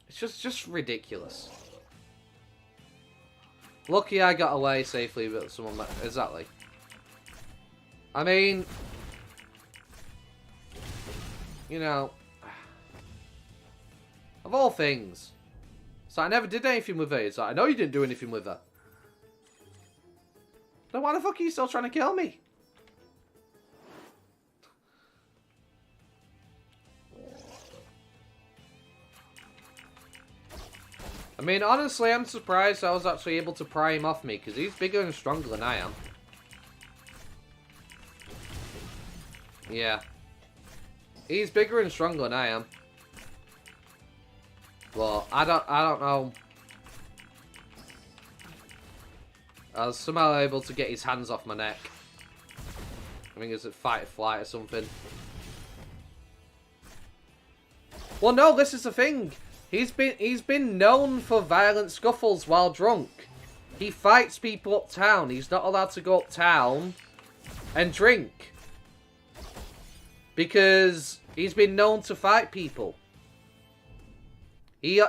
It's just ridiculous. Lucky I got away safely, but someone... Exactly. I mean... You know... Of all things. So I never did anything with her. It's like, I know you didn't do anything with her. Then why the fuck are you still trying to kill me? I mean, honestly, I'm surprised I was actually able to pry him off me, because he's bigger and stronger than I am. Yeah. He's bigger and stronger than I am. Well, I don't know. I was somehow able to get his hands off my neck. I think it's a fight or flight or something. Well, no, this is the thing. He's been known for violent scuffles while drunk. He fights people uptown. He's not allowed to go uptown and drink. Because he's been known to fight people. He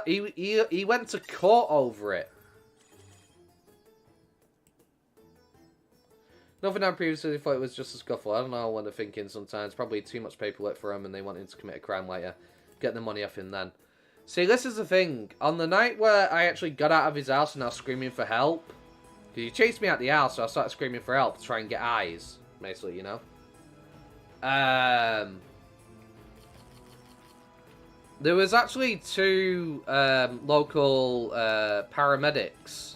went to court over it. Nothing I previously thought it was just a scuffle. I don't know what they're thinking sometimes. Probably too much paperwork for him and they want him to commit a crime later. Get the money off him then. See, this is the thing. On the night where I actually got out of his house and I was screaming for help. Because he chased me out the house, so I started screaming for help to try and get eyes. Basically, you know. There was actually two local paramedics.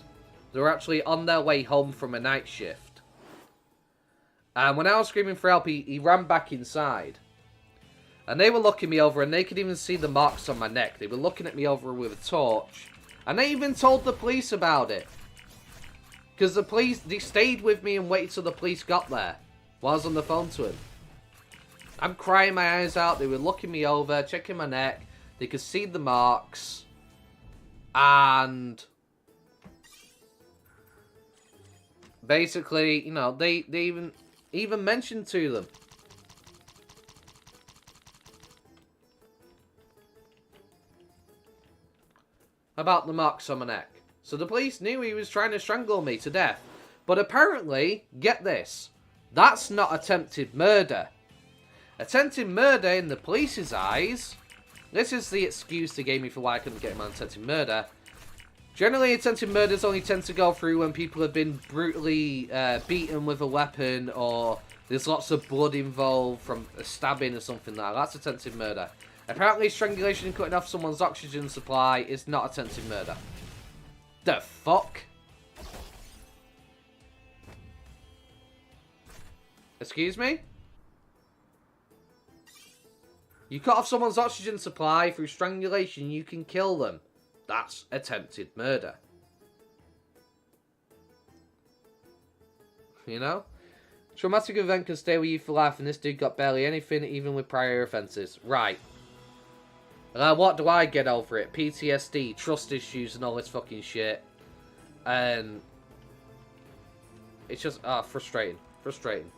They were actually on their way home from a night shift. And when I was screaming for help, he ran back inside. And they were looking me over, and they could even see the marks on my neck. They were looking at me over with a torch. And they even told the police about it. Because the police, they stayed with me and waited till the police got there. While I was on the phone to him. I'm crying my eyes out. They were looking me over, checking my neck. They could see the marks. And basically, you know, they even mentioned to them. About the marks on my neck. So the police knew he was trying to strangle me to death. But apparently, get this, that's not attempted murder. Attempted murder in the police's eyes, this is the excuse they gave me for why I couldn't get him on attempted murder. Generally, attempted murders only tend to go through when people have been brutally beaten with a weapon or there's lots of blood involved from a stabbing or something like that. That's attempted murder. Apparently, strangulation and cutting off someone's oxygen supply is not attempted murder. The fuck? Excuse me? You cut off someone's oxygen supply through strangulation, you can kill them. That's attempted murder. You know? Traumatic event can stay with you for life, and this dude got barely anything, even with prior offences. Right. What do I get over it? PTSD, trust issues, and all this fucking shit. And it's just, frustrating. Frustrating.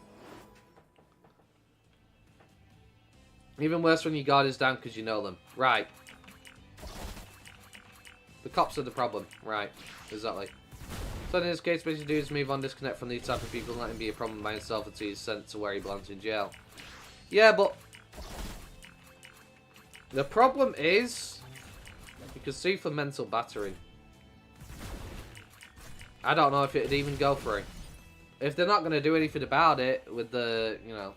Even worse when your guard is down because you know them. Right. The cops are the problem. Right. Exactly. So in this case, what you do is move on, disconnect from these type of people, and let him be a problem by himself until he's sent to where he belongs in jail. Yeah, but the problem is you could sue for mental battering. I don't know if it'd even go through. If they're not going to do anything about it with the, you know,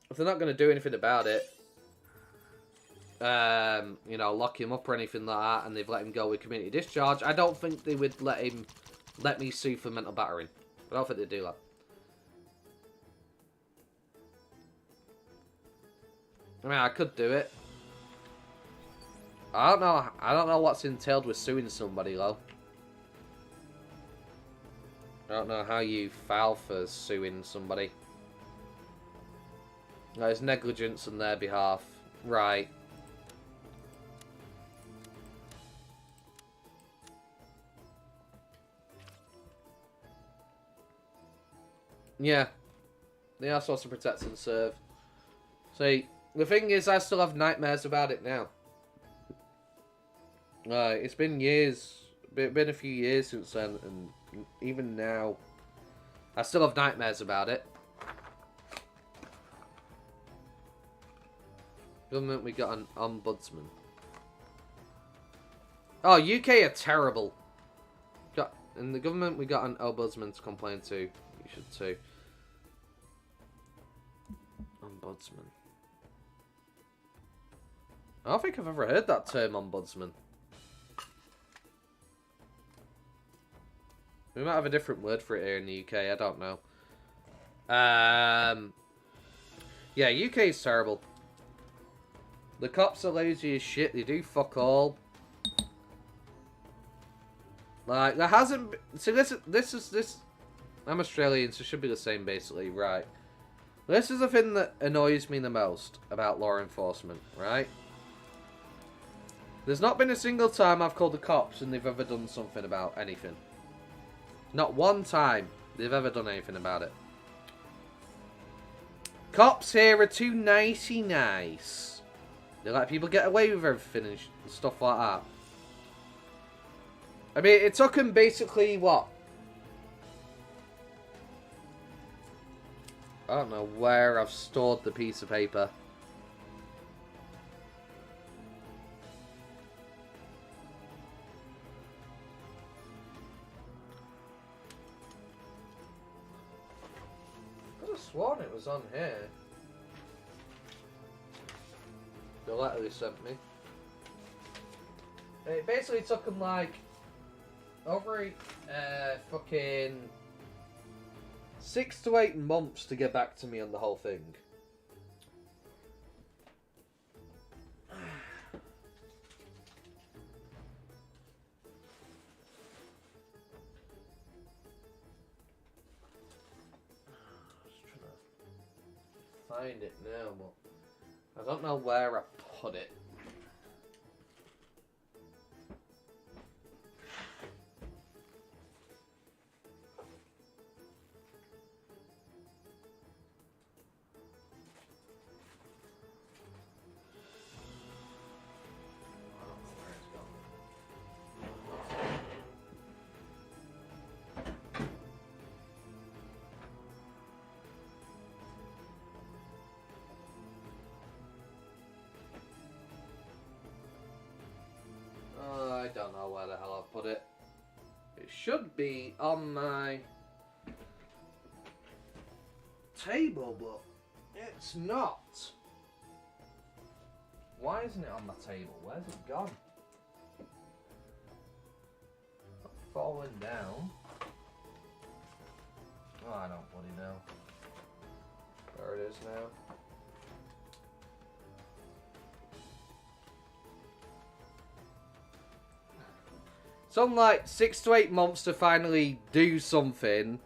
if they're not going to do anything about it, you know, lock him up or anything like that, and they've let him go with community discharge, I don't think they would let me sue for mental battering. I don't think they'd do that. I mean, I could do it. I don't know what's entailed with suing somebody, though. I don't know how you file for suing somebody. No, it's negligence on their behalf. Right. Yeah. They are supposed to protect and serve. See, the thing is, I still have nightmares about it now. It's been years. Been a few years since then, and even now, I still have nightmares about it. Government, we got an ombudsman. Oh, UK are terrible. In the government, we got an ombudsman to complain to. You should too. Ombudsman. I don't think I've ever heard that term, ombudsman. We might have a different word for it here in the UK. I don't know. Yeah, UK is terrible. The cops are lazy as shit. They do fuck all. Like, there hasn't been... See, this... I'm Australian, so it should be the same, basically. Right. This is the thing that annoys me the most about law enforcement, right? There's not been a single time I've called the cops and they've ever done something about anything. Not one time they've ever done anything about it. Cops here are too nicey nice. They let people get away with everything and stuff like that. I mean, it took them basically, what? I don't know where I've stored the piece of paper. I could have sworn it was on here. The letter they sent me. It basically took them like over fucking 6 to 8 months to get back to me on the whole thing. Just trying to find it now, but I don't know where I put it. I don't know where the hell I put it. It should be on my table, but it's not. Why isn't it on my table? Where's it gone? Falling down. Oh, I don't bloody know. There it is now. It's on like 6 to 8 months to finally do something,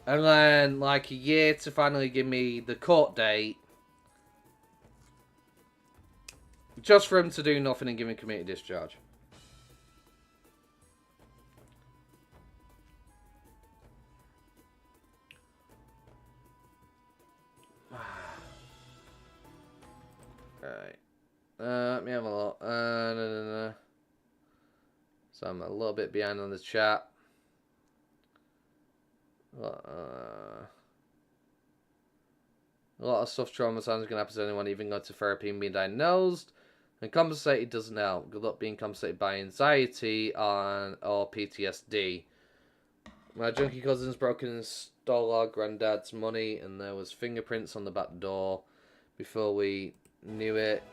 and then like a year to finally give me the court date, just for him to do nothing and give me community discharge. Alright. Let me have a look. No. So I'm a little bit behind on the chat. A lot of stuff traumatizing can happen to anyone, even going to therapy and being diagnosed. And compensated doesn't help. Good luck being compensated by anxiety or PTSD. My junkie cousins broke in and stole our granddad's money, and there was fingerprints on the back door. Before we knew it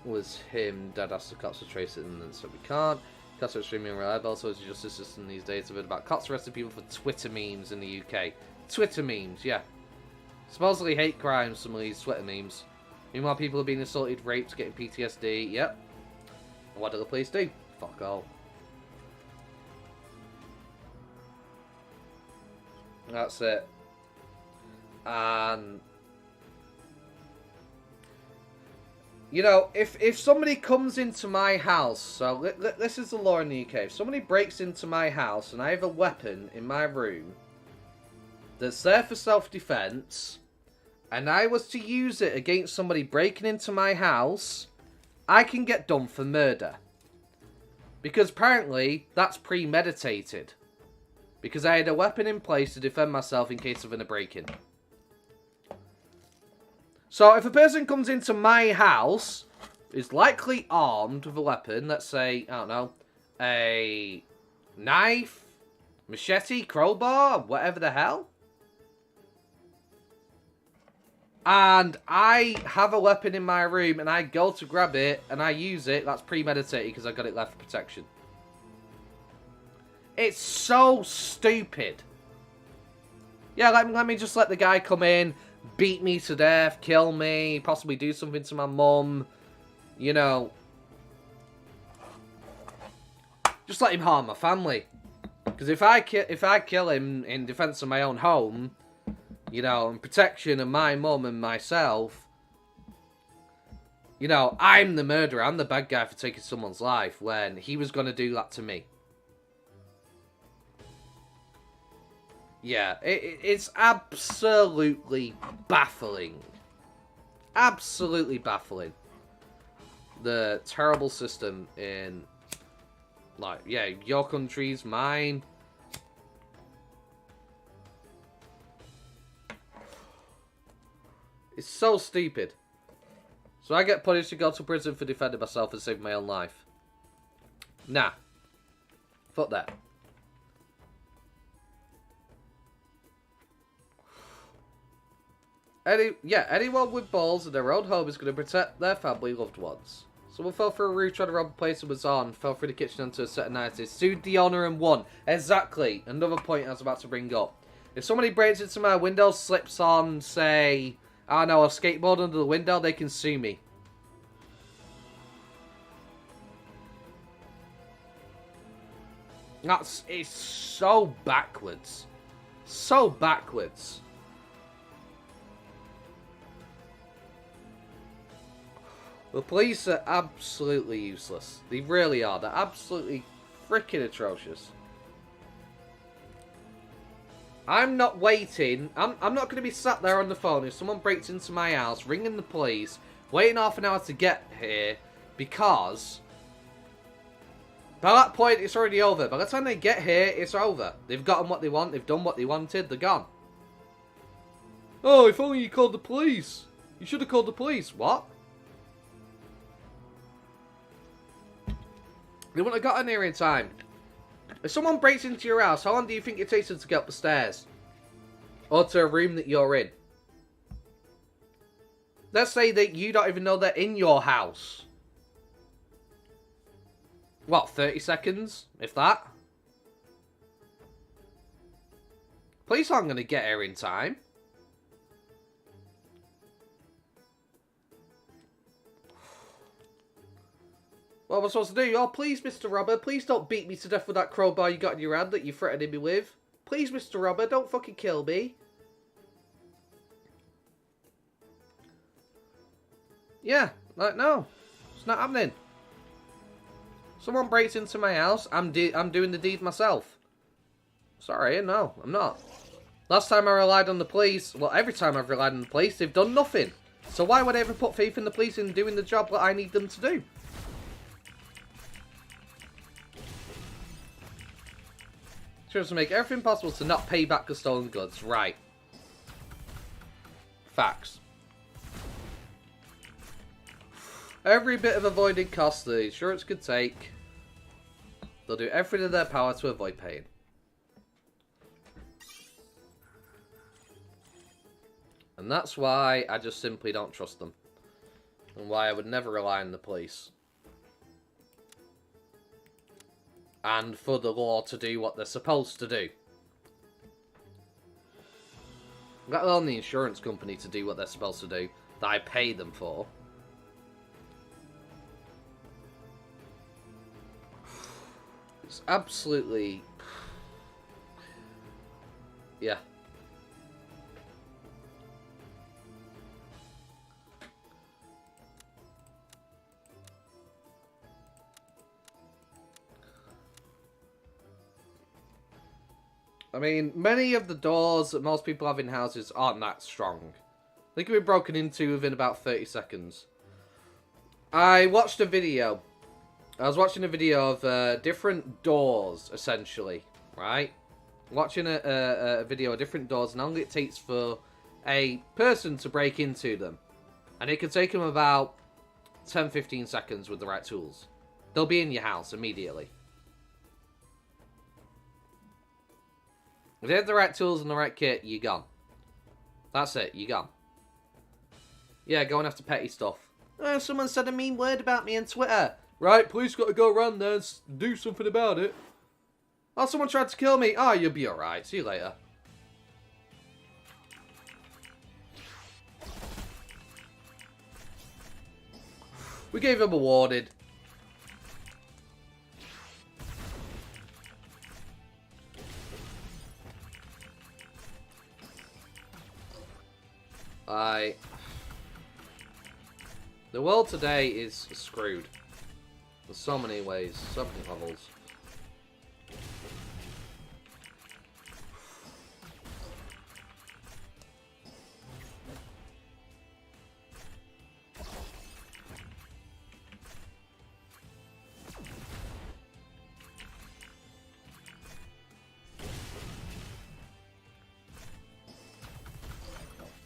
was him, Dad asked the cops to trace it, and then so we can't. Cops are extremely unreliable. Also, as a justice system these days, a bit about cops arresting people for Twitter memes in the UK. Twitter memes, yeah. Supposedly hate crimes, some of these Twitter memes. Meanwhile, people are being assaulted, raped, getting PTSD, yep. And what do the police do? Fuck all. That's it. And you know, if somebody comes into my house, so this is the law in the UK. If somebody breaks into my house and I have a weapon in my room that's there for self-defense, and I was to use it against somebody breaking into my house, I can get done for murder. Because apparently that's premeditated. Because I had a weapon in place to defend myself in case of a break-in. So if a person comes into my house, is likely armed with a weapon, let's say, I don't know, a knife, machete, crowbar, whatever the hell, and I have a weapon in my room and I go to grab it and I use it, that's premeditated because I got it left for protection. It's so stupid. Yeah, let me just let the guy come in, beat me to death, kill me, possibly do something to my mum, you know. Just let him harm my family. Because if I kill him in defense of my own home, You know, and protection of my mum and myself. You know, I'm the murderer. I'm the bad guy for taking someone's life when he was going to do that to me. Yeah, it's absolutely baffling. Absolutely baffling. The terrible system in, like, yeah, your country's mine. It's so stupid. So I get punished to go to prison for defending myself and saving my own life. Nah. Fuck that. Anyone with balls in their own home is going to protect their family loved ones. Someone fell through a roof trying to rob a place and was on, fell through the kitchen onto a set of nights, sued the owner and won. Exactly. Another point I was about to bring up. If somebody breaks into my window, slips on, say, I don't know, a skateboard under the window, they can sue me. It's so backwards. So backwards. The police are absolutely useless. They really are. They're absolutely freaking atrocious. I'm not waiting. I'm not going to be sat there on the phone if someone breaks into my house, ringing the police, waiting half an hour to get here, because by that point it's already over. By the time they get here, it's over. They've gotten what they want. They've done what they wanted. They're gone. Oh, if only you called the police. You should have called the police. What? They wouldn't have got in here in time. If someone breaks into your house, how long do you think it takes them to get up the stairs? Or to a room that you're in? Let's say that you don't even know they're in your house. What, 30 seconds? If that? Police aren't going to get here in time. What am I supposed to do? Oh, please, Mr. Robber, please don't beat me to death with that crowbar you got in your hand that you're threatening me with. Please, Mr. Robber, don't fucking kill me. Yeah, like, no. It's not happening. Someone breaks into my house, I'm doing the deed myself. Sorry, no, I'm not. Last time I relied on the police, well, every time I've relied on the police, they've done nothing. So why would I ever put faith in the police in doing the job that I need them to do? Just to make everything possible to not pay back the stolen goods. Right. Facts. Every bit of avoided cost the insurance could take, they'll do everything in their power to avoid paying. And that's why I just simply don't trust them. And why I would never rely on the police. And for the law to do what they're supposed to do. Let alone the insurance company to do what they're supposed to do, that I pay them for. It's absolutely... yeah. I mean, many of the doors that most people have in houses aren't that strong. They can be broken into within about 30 seconds. I watched a video. I was watching a video of different doors, essentially, right? Watching a video of different doors, and how long it takes for a person to break into them. And it could take them about 10-15 seconds with the right tools. They'll be in your house immediately. If they have the right tools and the right kit, you're gone. That's it, you're gone. Yeah, going after petty stuff. Oh, someone said a mean word about me on Twitter. Right, police got to go around there and do something about it. Oh, someone tried to kill me. Oh, you'll be alright. See you later. We gave him a warning. The world today is screwed. In so many ways, so many levels.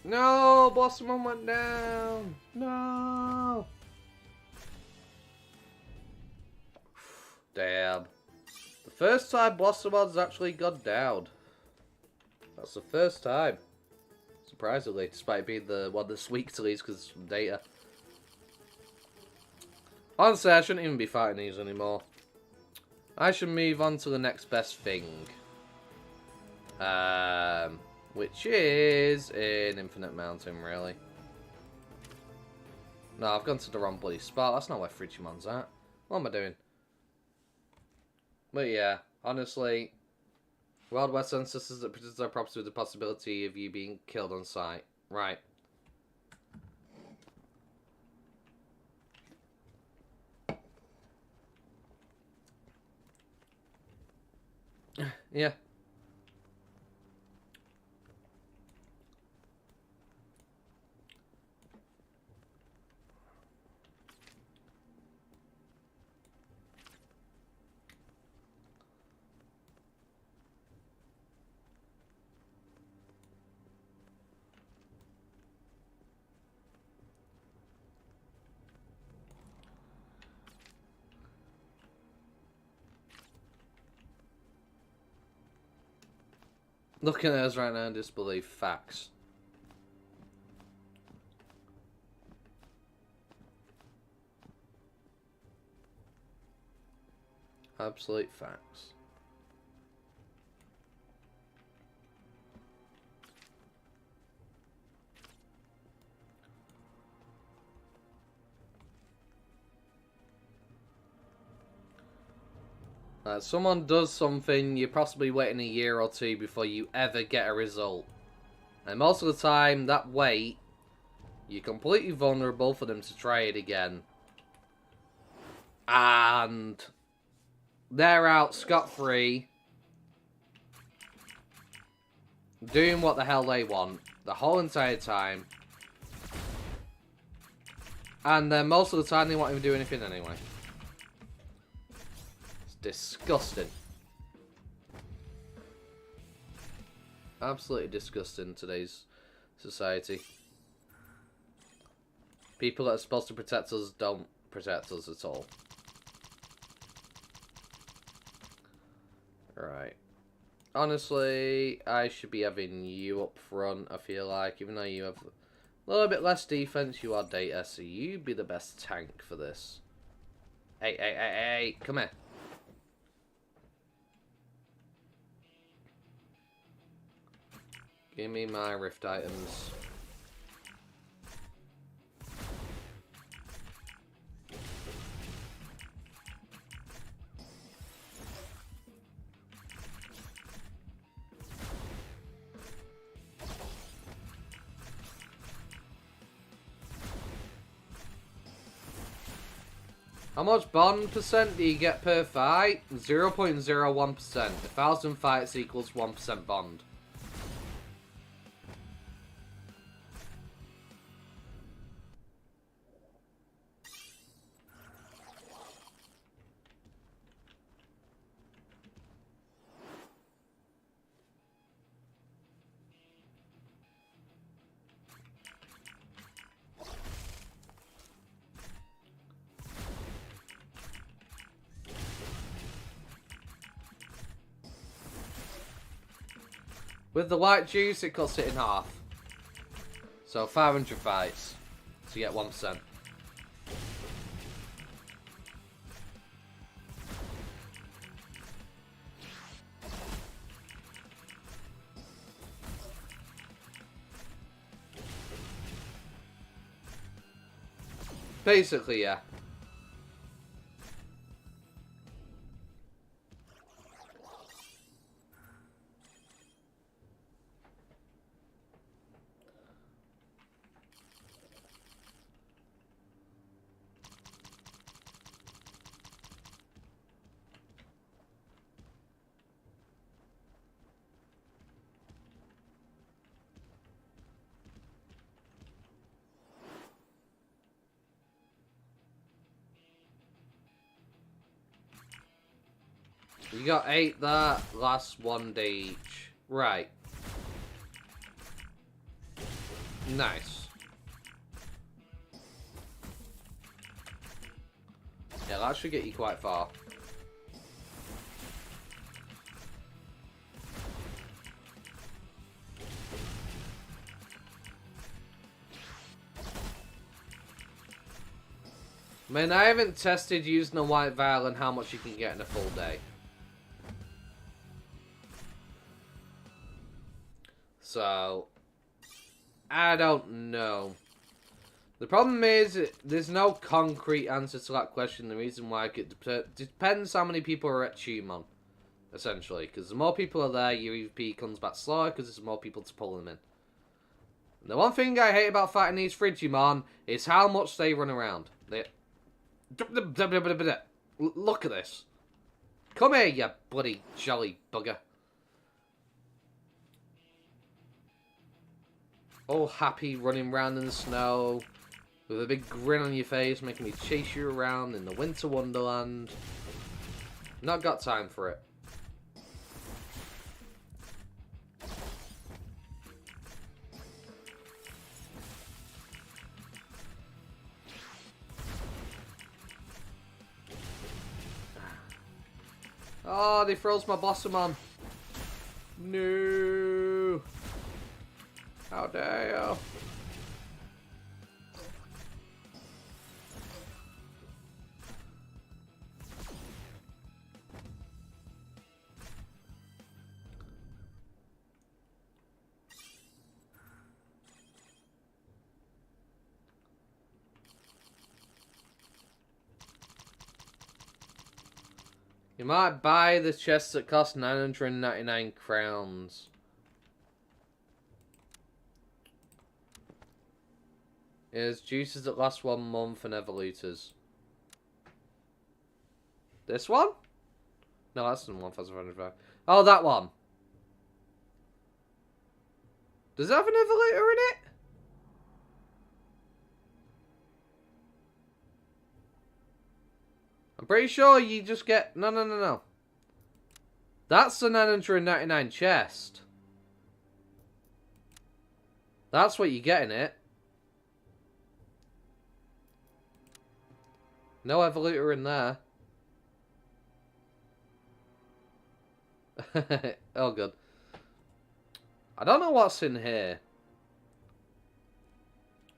No, Blossomon went down. No. Damn. The first time Blossomon's actually gone down. That's the first time. Surprisingly, despite being the one that's weak to these because of data. Honestly, I shouldn't even be fighting these anymore. I should move on to the next best thing. Which is in Infinite Mountain, really. No, I've gone to the wrong bloody spot. That's not where Frigimon's at. What am I doing? But yeah, honestly, Wild West ancestors that protect our property with the possibility of you being killed on sight. Right. Yeah. Looking at us right now and disbelief. Facts. Absolute facts. Someone does something, you're possibly waiting a year or two before you ever get a result. And most of the time, that wait, you're completely vulnerable for them to try it again. And they're out scot-free, doing what the hell they want the whole entire time. And then most of the time, they won't even do anything anyway. Disgusting. Absolutely disgusting in today's society. People that are supposed to protect us don't protect us at all. Right. Honestly, I should be having you up front, I feel like. Even though you have a little bit less defense, you are data, so you'd be the best tank for this. Hey, hey, hey, hey, come here. Give me my rift items. How much bond percent do you get per fight? 0.01%. 1,000 fights equals 1% bond. With the white juice, it cuts it in half. So 500 fights. So you get 1%. Basically, yeah. You got 8 that, last 1 day each. Right. Nice. Yeah, that should get you quite far. Man, I haven't tested using a white vial and how much you can get in a full day. So, I don't know. The problem is, there's no concrete answer to that question. The reason why it depends how many people are at Digimon, essentially. Because the more people are there, your EVP comes back slower because there's more people to pull them in. And the one thing I hate about fighting these Digimon is how much they run around. Look at this. Come here, you bloody jolly bugger. All happy running around in the snow with a big grin on your face, making me chase you around in the winter wonderland. Not got time for it. Oh, they froze my blossom on. No. How dare you? You might buy the chest that cost 999 crowns. Is juices that last 1 month and evolutors. This one? No, that's the 1505. Oh, that one. Does it have an evolutor in it? I'm pretty sure you just get... No. That's the 999 chest. That's what you get in it. No evolutor in there. Oh, good. I don't know what's in here.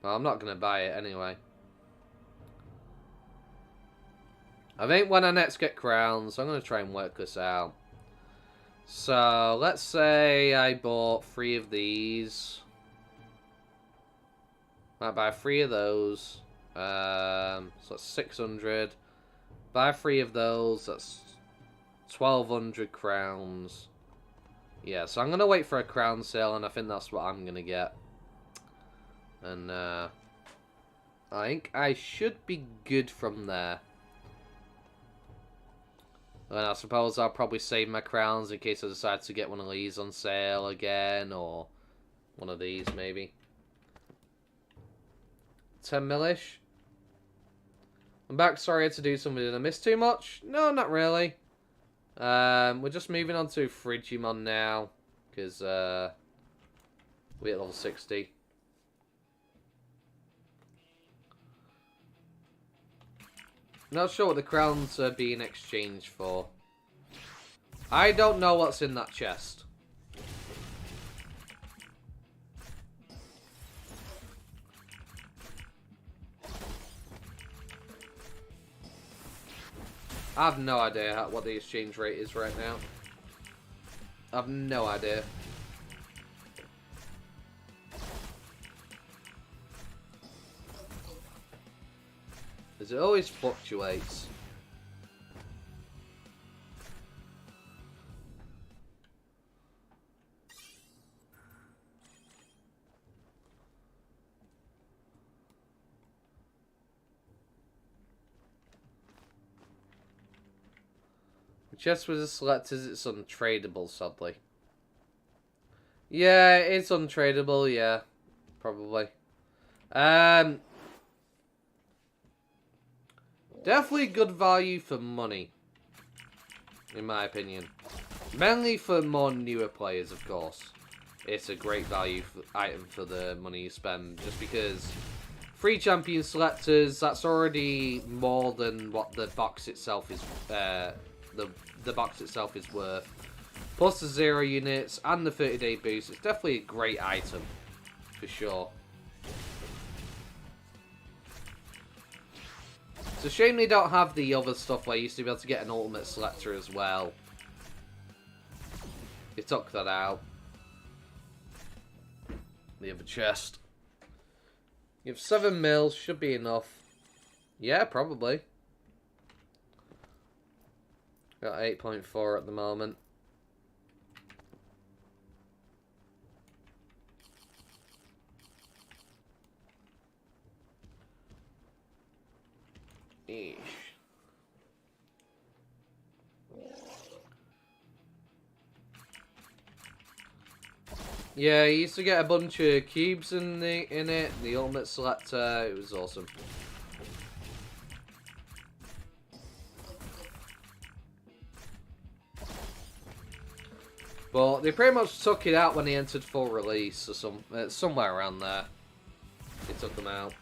Well, I'm not going to buy it anyway. I think when I next get crowns, I'm going to try and work this out. So, let's say I bought 3 of these. Might buy 3 of those. So that's 600. Buy 3 of those. That's 1,200 crowns. Yeah, so I'm going to wait for a crown sale, and I think that's what I'm going to get. And, I think I should be good from there. And I suppose I'll probably save my crowns in case I decide to get one of these on sale again, or one of these, maybe. 10 millish. I'm back. Sorry to do something. Did I miss too much? No, not really. We're just moving on to Digimon now, because we're at level 60. Not sure what the crowns are being exchanged for. I don't know what's in that chest. I have no idea what the exchange rate is right now. I have no idea. Because it always fluctuates. The chest was selected, it's untradeable, sadly. Yeah, it's untradeable, yeah. Probably. Definitely good value for money. in my opinion. Mainly for more newer players, of course. It's a great value item for the money you spend, just because 3 champion selectors, that's already more than what the box itself is, the box itself is worth. Plus the 0 units and the 30-day boost. It's definitely a great item, for sure. It's a shame they don't have the other stuff where you used to be able to get an ultimate selector as well. They took that out. The other chest. You have 7 mils, should be enough. Yeah, probably. Got 8.4 at the moment. Eesh. Yeah, you used to get a bunch of cubes in it, the ultimate selector. It was awesome. But they pretty much took it out when they entered full release, or somewhere around there. They took them out.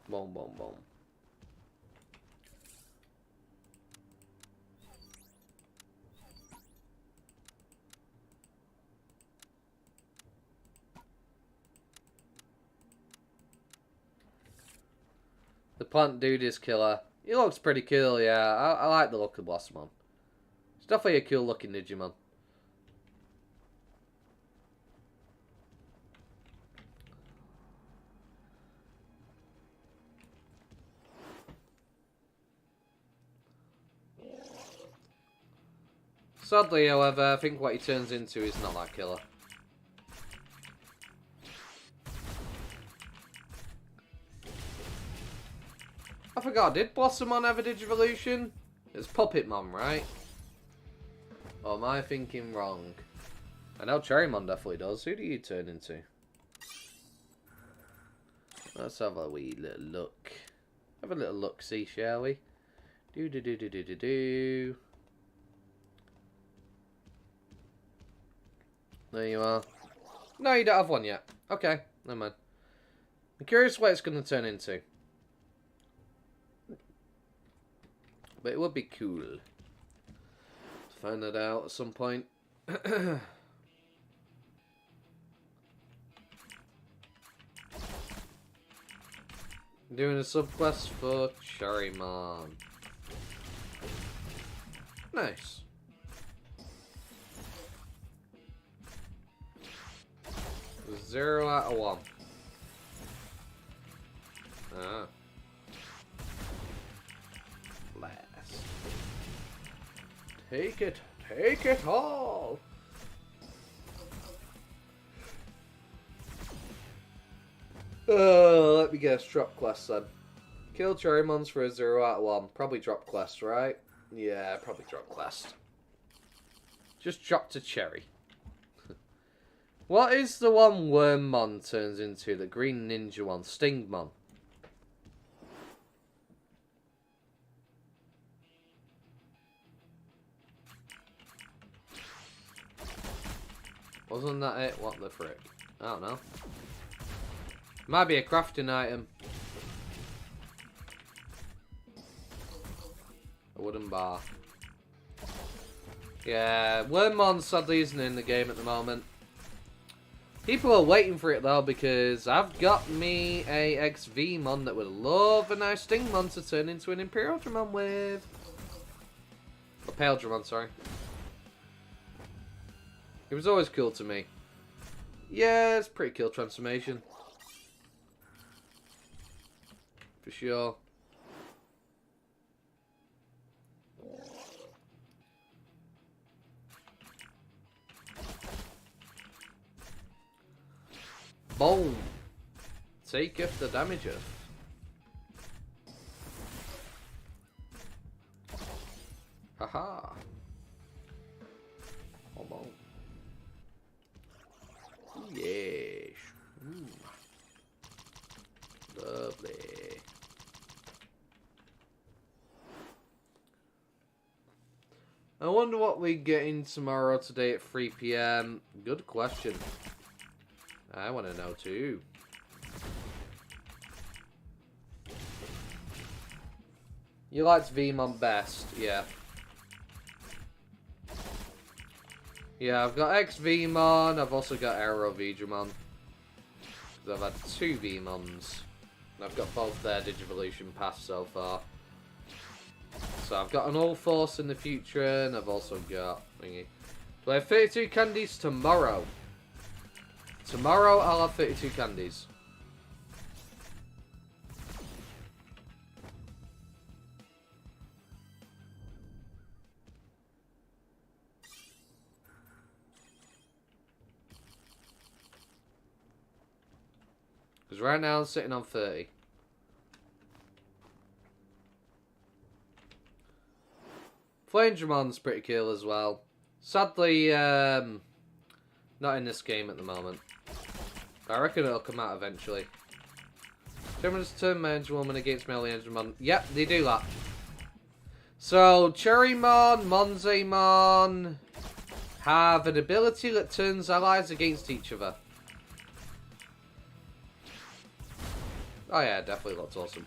Boom, boom, boom. The plant dude is killer. He looks pretty cool, yeah. I like the look of Blossomon. It's definitely a cool looking Digimon. Sadly, however, I think what he turns into is not that killer. I forgot, did Blossomon have a Digivolution? It's Puppetmon, right? Or am I thinking wrong? I know Cherrymon definitely does. Who do you turn into? Let's have a wee little look. Have a little look-see, shall we? Do. There you are. No, you don't have one yet. Okay, never mind. I'm curious what it's going to turn into. But it would be cool to find that out at some point. Doing a subquest for Cherrymon. Nice. Zero out of 1. Ah. Blast. Take it. Take it all. Let me guess. Drop quest then. Kill Cherrymons for a 0 out of 1. Probably drop quest, right? Yeah, probably drop quest. Just drop to Cherry. What is the one Wormmon turns into? The green ninja one. Stingmon. Wasn't that it? What the frick? I don't know. Might be a crafting item. A wooden bar. Yeah, Wormmon sadly isn't in the game at the moment. People are waiting for it though, because I've got me a XV-mon that would love a nice Stingmon to turn into an Imperialdramon with. A Paledramon, sorry. It was always cool to me. Yeah, it's a pretty cool transformation. For sure. Boom. taketh the damageth. Haha. Come on. Yes. Lovely. I wonder what we're getting tomorrow today at 3 PM. Good question. I want to know too. You liked Vmon best, yeah. Yeah, I've got X-Vmon, I've also got Aero Digimon. I've had 2 Vmons. I've got both their Digivolution Pass so far. So I've got an All Force in the future, and I've also got thingy. Do I have 32 candies tomorrow? Tomorrow I'll have 32 candies. Because right now I'm sitting on 30. Andromon's pretty cool as well. Sadly, not in this game at the moment. I reckon it'll come out eventually. Germans turn Mage Woman against melee Andromon. Yep, they do that. So, Cherrymon, Monzemon have an ability that turns allies against each other. Oh yeah, definitely looks awesome.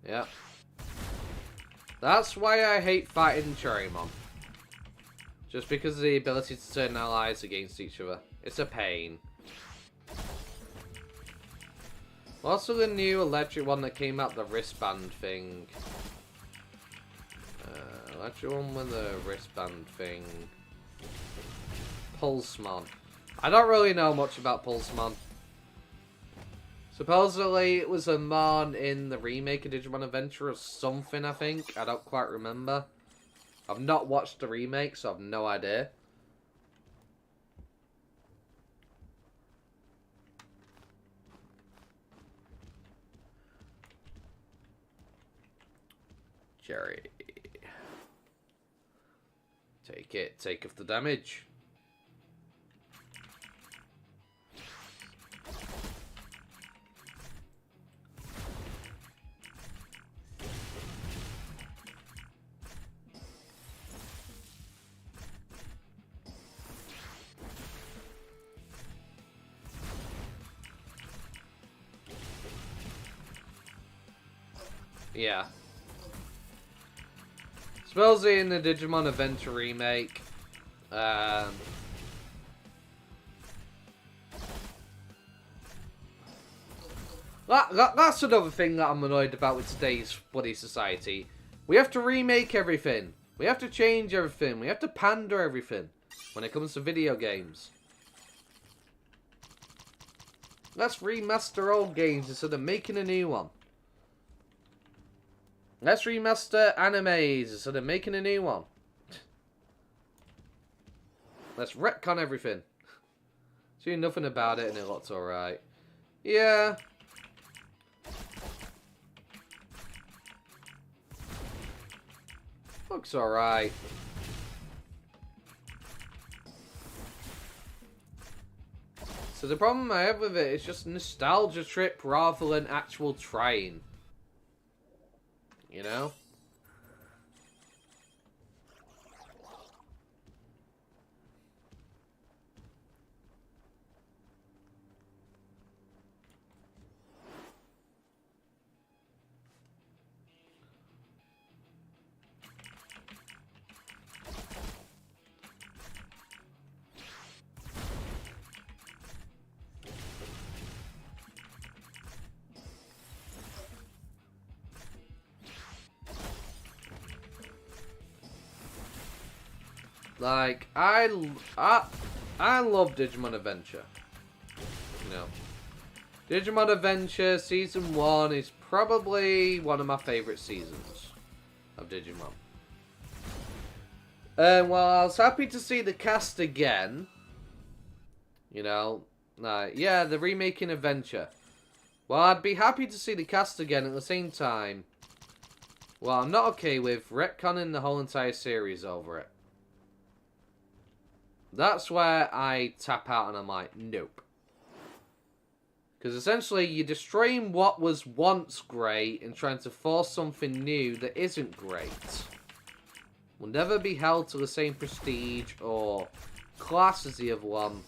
Yeah. That's why I hate fighting Cherrymon. Just because of the ability to turn allies against each other. It's a pain. Also the new electric one that came out, the wristband thing. Electric one with the wristband thing. Pulsemon. I don't really know much about Pulsemon. Supposedly it was a mon in the remake of Digimon Adventure or something, I think. I don't quite remember. I've not watched the remake, so I've no idea. Jerry. Take it. Take off the damage. Yeah. Supposedly in the Digimon Adventure remake, that's another thing that I'm annoyed about with today's bloody society. We have to remake everything. We have to change everything. We have to pander everything when it comes to video games. Let's remaster old games instead of making a new one. Let's remaster animes instead of making a new one. Let's retcon everything. Do nothing about it and it looks alright. Yeah. Looks alright. So the problem I have with it is just nostalgia trip rather than actual trying. You know? Like, I love Digimon Adventure. You know. Digimon Adventure Season 1 is probably one of my favourite seasons of Digimon. And while I was happy to see the cast again, you know, yeah, the remaking Adventure. Well, I'd be happy to see the cast again at the same time. Well, I'm not okay with retconning the whole entire series over it. That's where I tap out and I'm like, nope. Because essentially, you're destroying what was once great and trying to force something new that isn't great. Will never be held to the same prestige or class as the other one.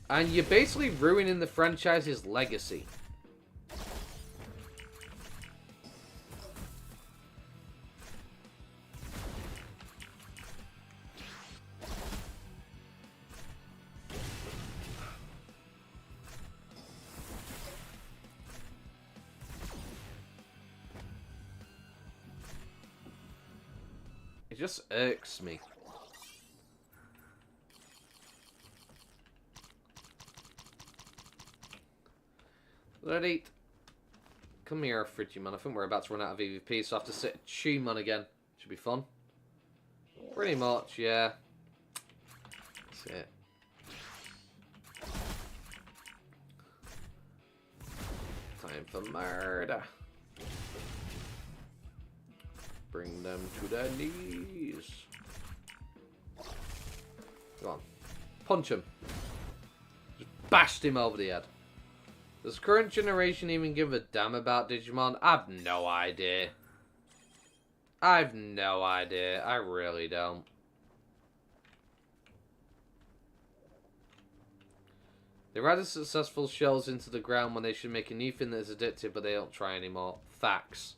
And you're basically ruining the franchise's legacy. It just irks me. Ready? Come here, Frigimon. I think we're about to run out of EVP, so I have to sit Tumon again. Should be fun. Pretty much, yeah. That's it. Time for murder. Bring them to their knees. Go on. Punch him. Just bashed him over the head. Does current generation even give a damn about Digimon? I've no idea. I've no idea. I really don't. They rather successful shells into the ground when they should make a new thing that is addictive, but they don't try anymore. Facts.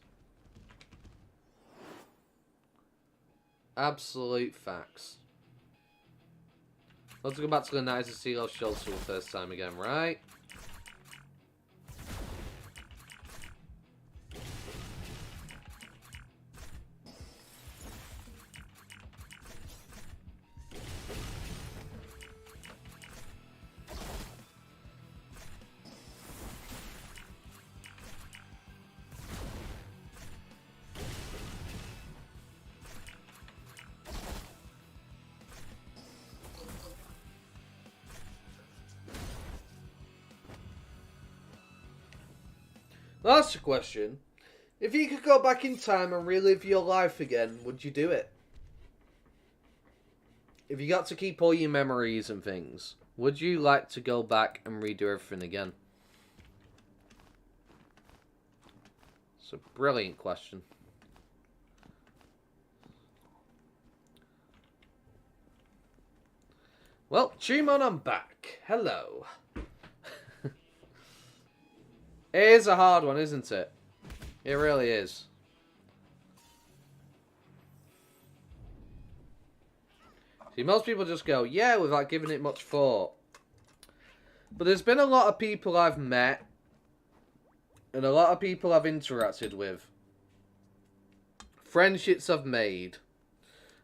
Absolute facts. Let's go back to the night to see those shells for the first time again, right? That's the question. If you could go back in time and relive your life again, would you do it? If you got to keep all your memories and things, would you like to go back and redo everything again? It's a brilliant question. Well, Tumon, I'm back. Hello. It is a hard one, isn't it? It really is. See, most people just go, yeah, without giving it much thought. But there's been a lot of people I've met, and a lot of people I've interacted with. Friendships I've made.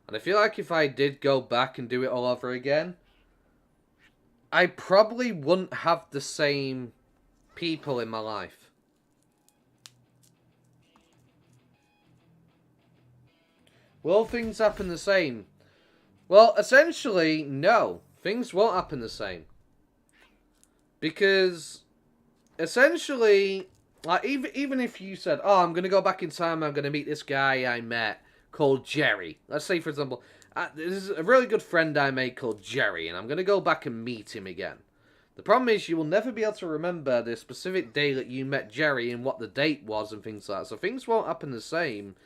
And I feel like if I did go back and do it all over again, I probably wouldn't have the same people in my life. Will things happen the same? Well, essentially, no. Things won't happen the same. Because, essentially, like, even if you said, oh, I'm going to go back in time, I'm going to meet this guy I met called Jerry. Let's say, for example, this is a really good friend I made called Jerry, and I'm going to go back and meet him again. The problem is you will never be able to remember the specific day that you met Jerry and what the date was and things like that. So things won't happen the same,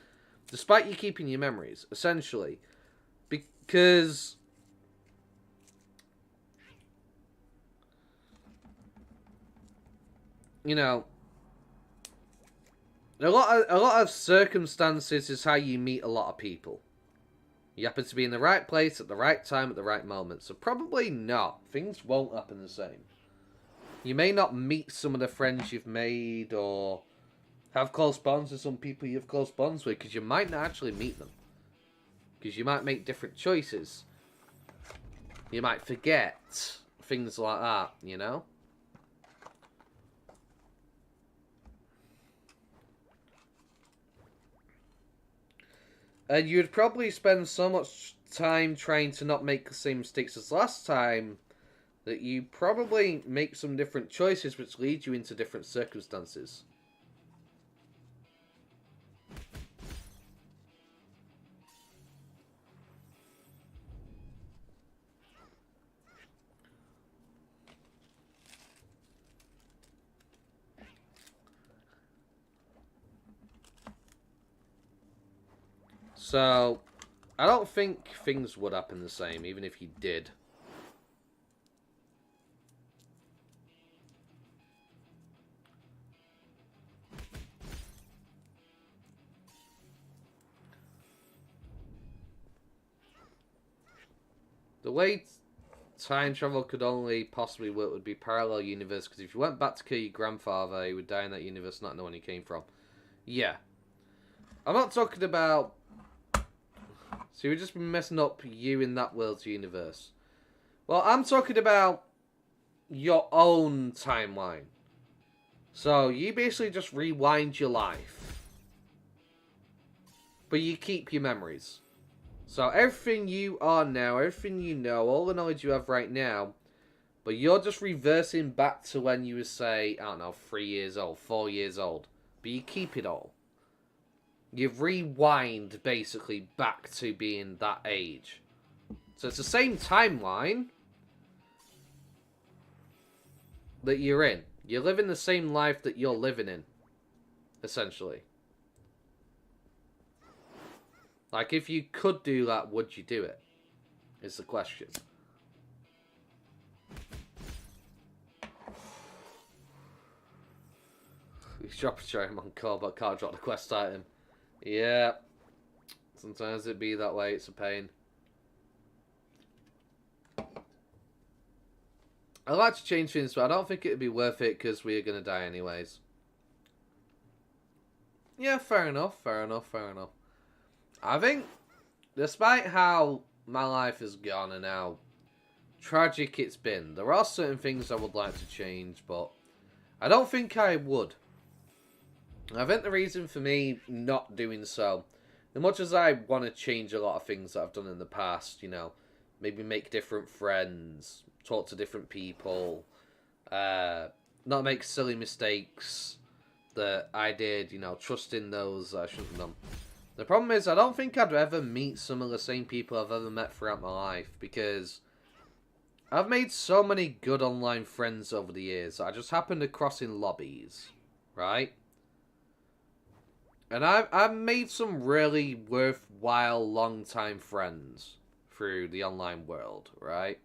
despite you keeping your memories, essentially. Because you know, a lot of circumstances is how you meet a lot of people. You happen to be in the right place at the right time at the right moment. So probably not. Things won't happen the same. You may not meet some of the friends you've made or have close bonds with some people you have close bonds with, because you might not actually meet them. Because you might make different choices. You might forget things like that, you know? And you'd probably spend so much time trying to not make the same mistakes as last time that you probably make some different choices which lead you into different circumstances. So, I don't think things would happen the same, even if you did. The way time travel could only possibly work would be parallel universe, because if you went back to kill your grandfather, he would die in that universe, not know when he came from. Yeah. I'm not talking about... So you would just be messing up you in that world's universe. Well, I'm talking about your own timeline. So you basically just rewind your life. But you keep your memories. So everything you are now, everything you know, all the knowledge you have right now, but you're just reversing back to when you were, say, I don't know, 3 years old, 4 years old. But you keep it all. You rewind, basically, back to being that age. So it's the same timeline that you're in. You're living the same life that you're living in, essentially. Like, if you could do that, would you do it? Is the question. You drop a cherry on call, but can't drop the quest item. Yeah. Sometimes it be that way, it's a pain. I'd like to change things, but I don't think it'd be worth it because we're going to die anyways. Yeah, fair enough, fair enough, fair enough. I think, despite how my life has gone and how tragic it's been, there are certain things I would like to change, but I don't think I would. I think the reason for me not doing so, as much as I want to change a lot of things that I've done in the past, you know, maybe make different friends, talk to different people, not make silly mistakes that I did, you know, trust in those I shouldn't have done. The problem is, I don't think I'd ever meet some of the same people I've ever met throughout my life, because I've made so many good online friends over the years that I just happened to cross in lobbies, right? And I've made some really worthwhile long-time friends through the online world, right?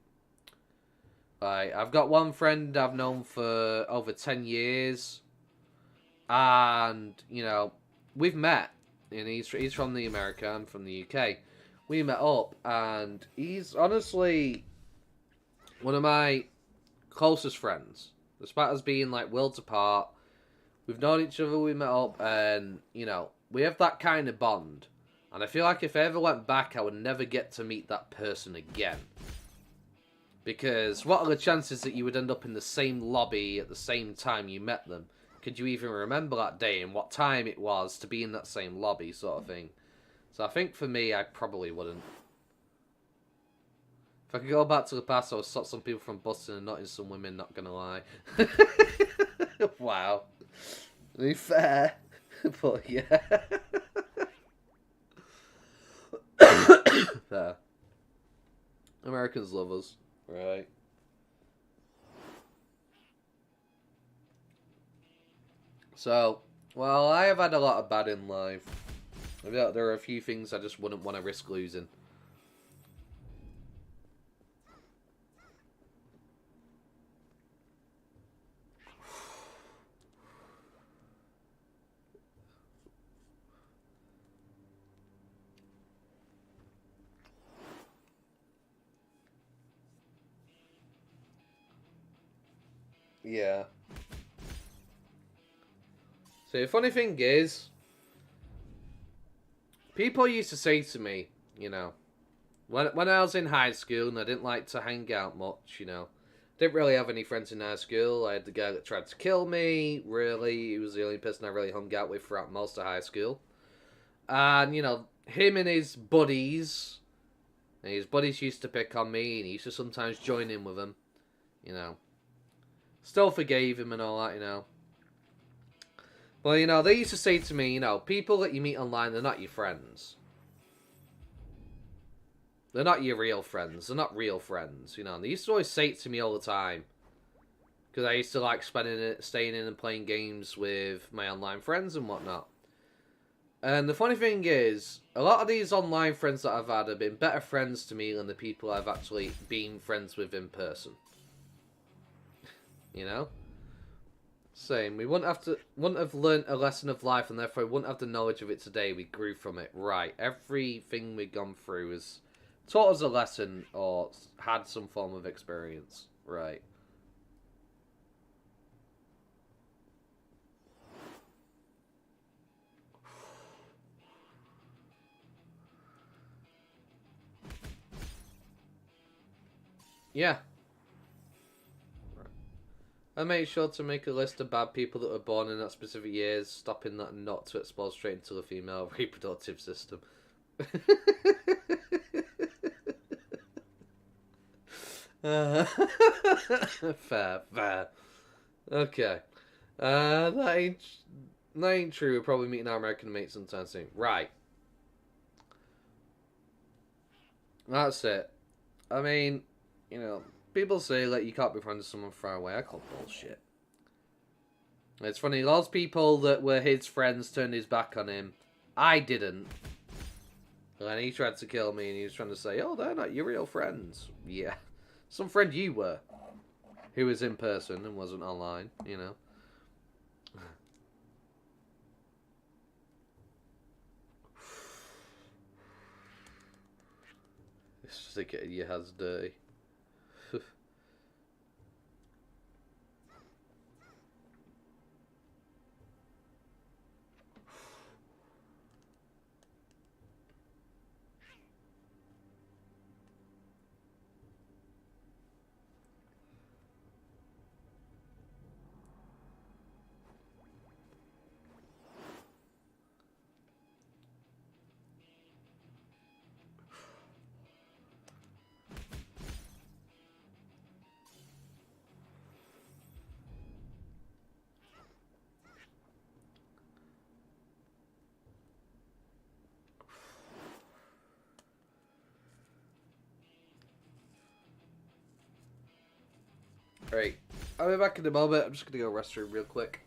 Like, I've got one friend I've known for over 10 years, and, you know, we've met. And he's from the America, I'm from the UK. We met up, and he's honestly one of my closest friends. Despite us being like worlds apart, we've known each other, we met up, and, you know, we have that kind of bond. And I feel like if I ever went back, I would never get to meet that person again. Because what are the chances that you would end up in the same lobby at the same time you met them? Could you even remember that day and what time it was to be in that same lobby, sort of thing? So I think for me, I probably wouldn't. If I could go back to the past, I would stop some people from busting and nutting some women, not gonna lie. Wow. To be fair. But yeah. Fair. Americans love us. Right. So, well, I have had a lot of bad in life. I feel like there are a few things I just wouldn't want to risk losing. Yeah. So the funny thing is, people used to say to me, you know. When I was in high school and I didn't like to hang out much, you know. Didn't really have any friends in high school. I had the guy that tried to kill me. Really, he was the only person I really hung out with throughout most of high school. And, you know, him and his buddies used to pick on me, and he used to sometimes join in with them, you know. Still forgave him and all that, you know. But, you know, they used to say to me, you know, people that you meet online, they're not your friends. They're not your real friends. They're not real friends, you know. And they used to always say it to me all the time. Because I used to like staying in and playing games with my online friends and whatnot. And the funny thing is, a lot of these online friends that I've had have been better friends to me than the people I've actually been friends with in person. You know? Same. We wouldn't have learnt a lesson of life, and therefore we wouldn't have the knowledge of it today. We grew from it. Right. Everything we've gone through has taught us a lesson or had some form of experience. Right. Yeah. I make sure to make a list of bad people that were born in that specific years, stopping that not to expose straight into the female reproductive system. Fair. Okay. That ain't true. We're probably meeting our American mates sometime soon. Right. That's it. I mean, you know, people say like you can't be friends with someone far away. I call bullshit. It's funny, those people that were his friends turned his back on him. I didn't. And then he tried to kill me and he was trying to say, oh, they're not your real friends. Yeah. Some friend you were. Who was in person and wasn't online, you know. It's just like getting your hands dirty. Right. I'll be back in a moment. I'm just going to go restroom real quick.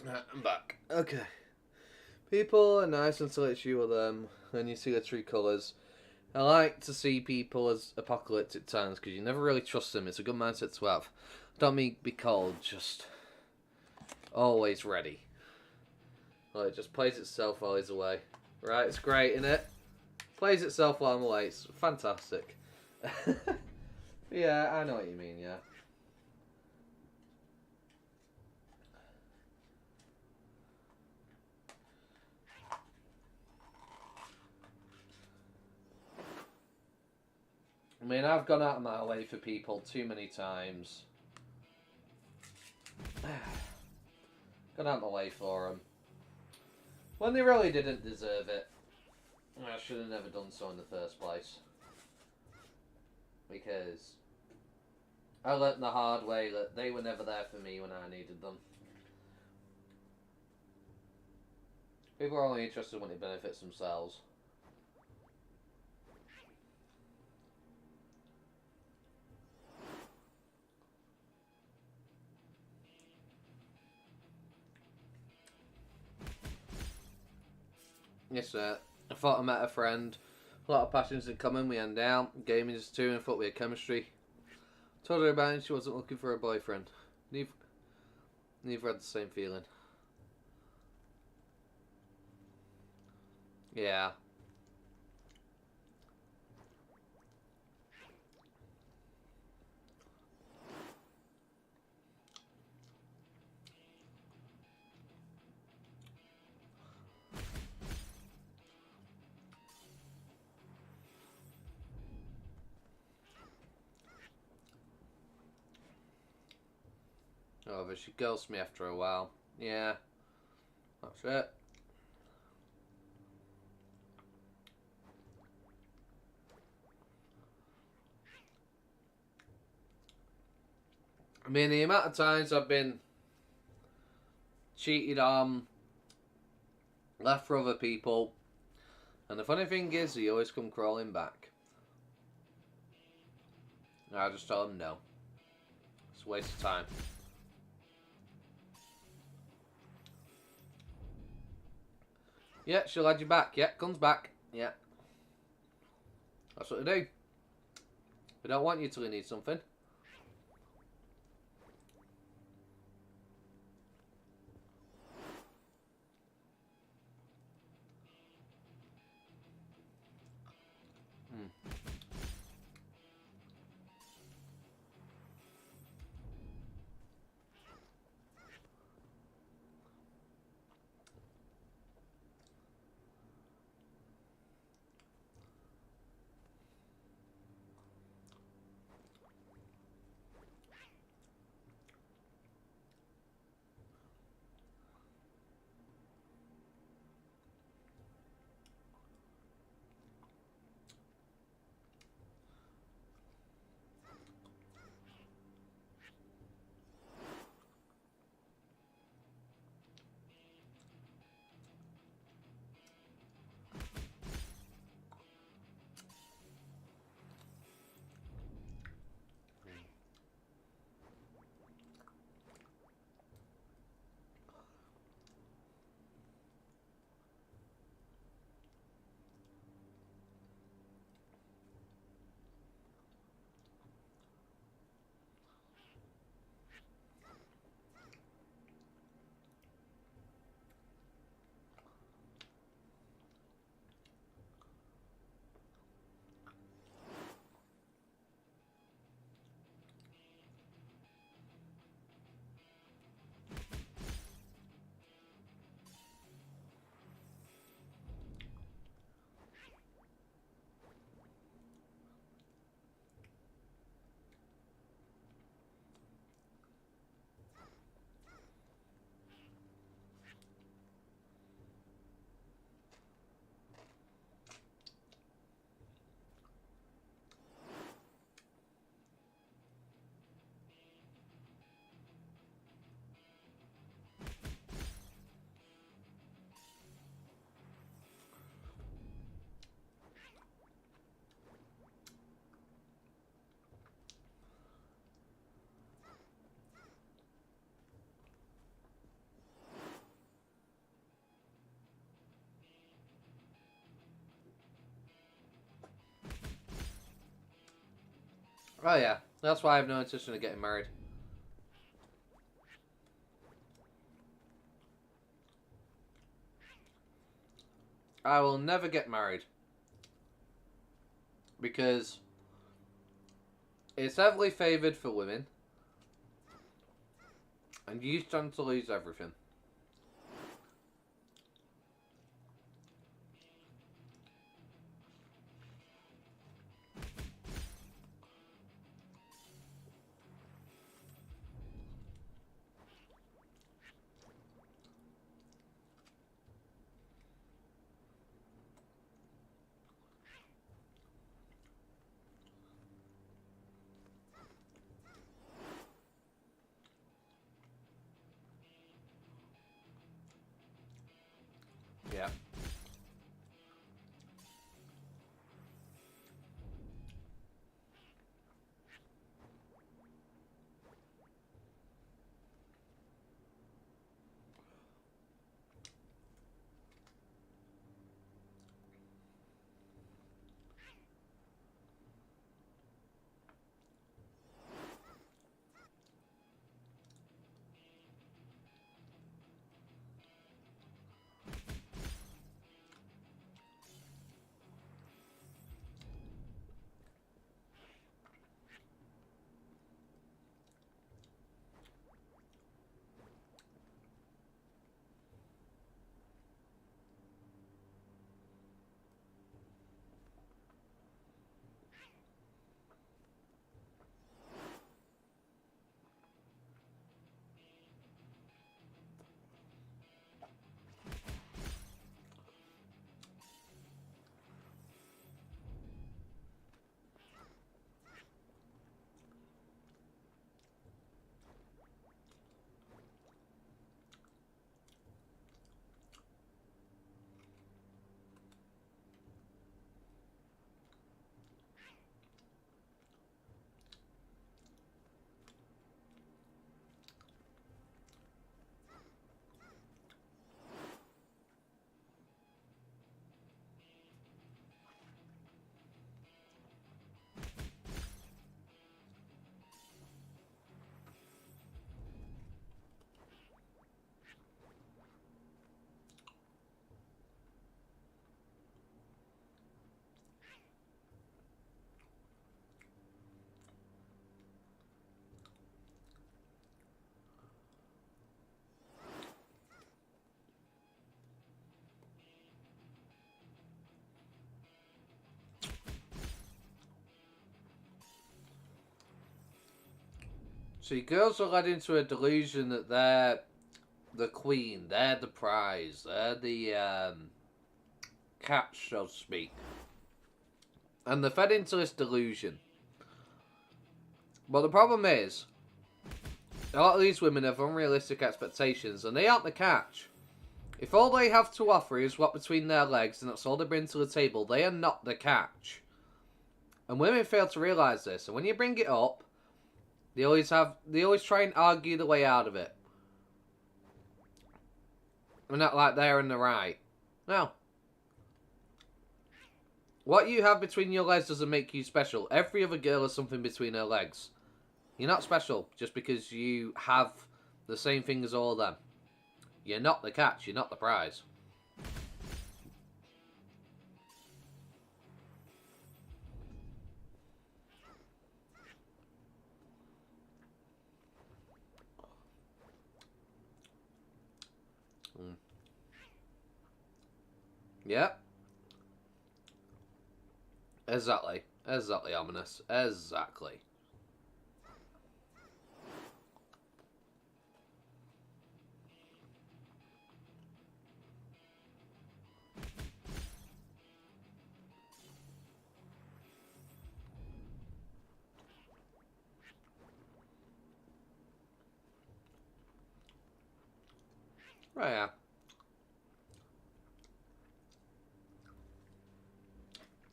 I'm back. Okay. People are nice until it's you or them, and you see the true colours. I like to see people as apocalyptic times because you never really trust them. It's a good mindset to have. Don't mean be cold, just always ready. Well, it just plays itself while he's away. Right, it's great, isn't it? Plays itself while I'm away. It's fantastic. Yeah, I know what you mean, yeah. I mean, I've gone out of my way for people too many times. Gone out of my way for them. When they really didn't deserve it. I should have never done so in the first place. Because I learnt the hard way that they were never there for me when I needed them. People are only interested when it benefits themselves. Yes, sir. I thought I met a friend. A lot of passions in common. We hang out. Gaming is too, and I thought we had chemistry. Told her about it. She wasn't looking for a boyfriend. Neither had the same feeling. Yeah. Oh, but she ghosted me after a while. Yeah. That's it. I mean, the amount of times I've been cheated on, left for other people, and the funny thing is, they always come crawling back. And I just tell them no. It's a waste of time. Yeah, she'll add you back. Yeah, comes back. Yeah. That's what they do. They don't want you till you need something. Oh yeah, that's why I have no intention of getting married. I will never get married. Because it's heavily favoured for women. And you stand to lose everything. Yeah. See, girls are led into a delusion that they're the queen, they're the prize, they're the catch, so to speak. And they're fed into this delusion. But the problem is, a lot of these women have unrealistic expectations, and they aren't the catch. If all they have to offer is what between their legs, and that's all they bring to the table, they are not the catch. And women fail to realise this, and when you bring it up, they always try and argue the way out of it. And not like they're in the right. No. What you have between your legs doesn't make you special. Every other girl has something between her legs. You're not special just because you have the same thing as all of them. You're not the catch, you're not the prize. Yeah. Exactly. Exactly, ominous. Exactly. Right, yeah.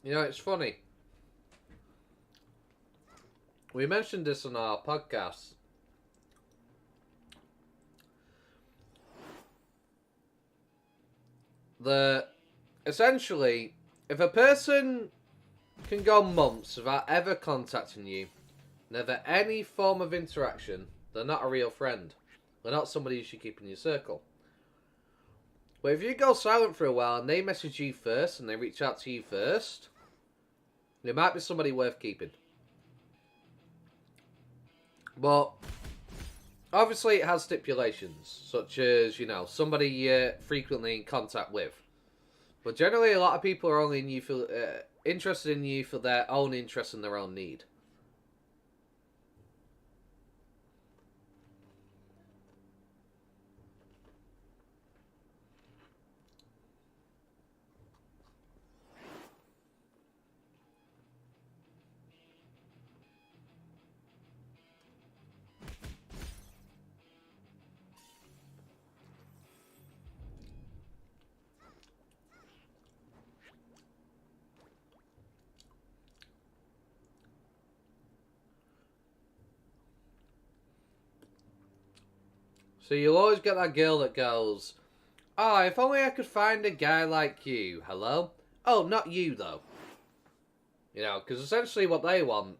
You know, it's funny. We mentioned this on our podcast. Essentially, if a person can go months without ever contacting you, Never any form of interaction. They're not a real friend. They're not somebody you should keep in your circle. But if you go silent for a while and they message you first and they reach out to you first, they might be somebody worth keeping. But obviously it has stipulations, such as, you know, somebody you're frequently in contact with. But generally a lot of people are only in you for, interested in you for their own interest and their own need. So you'll always get that girl that goes, "Oh, if only I could find a guy like you." Hello? Oh, not you, though. You know, because essentially what they want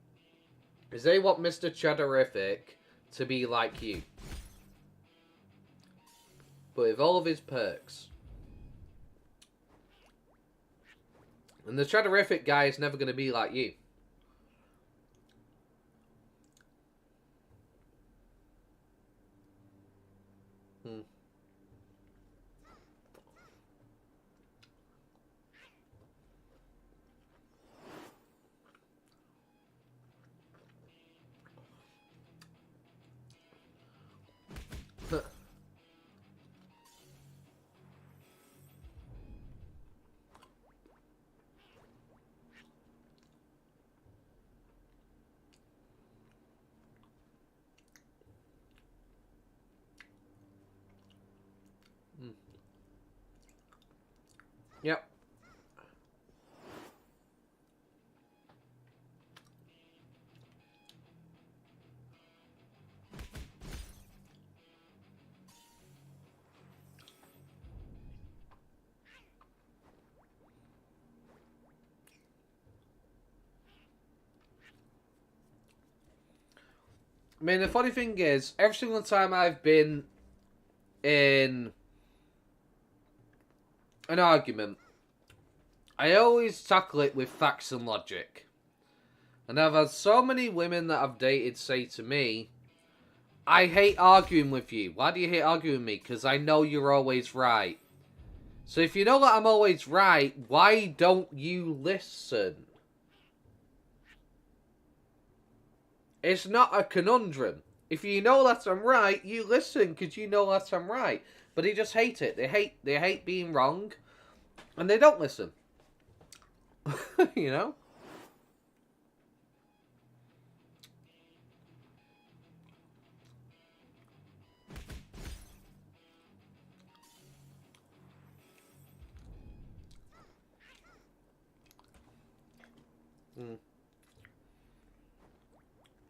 is they want Mr. Cheddarific to be like you. But with all of his perks. And the Cheddarific guy is never going to be like you. Yep. I mean, the funny thing is, every single time I've been in an argument, I always tackle it with facts and logic. And I've had so many women that I've dated say to me, "I hate arguing with you." "Why do you hate arguing with me?" "Because I know you're always right." So if you know that I'm always right, why don't you listen? It's not a conundrum. If you know that I'm right, you listen because you know that I'm right. But they just hate it. They hate being wrong, and they don't listen. You know?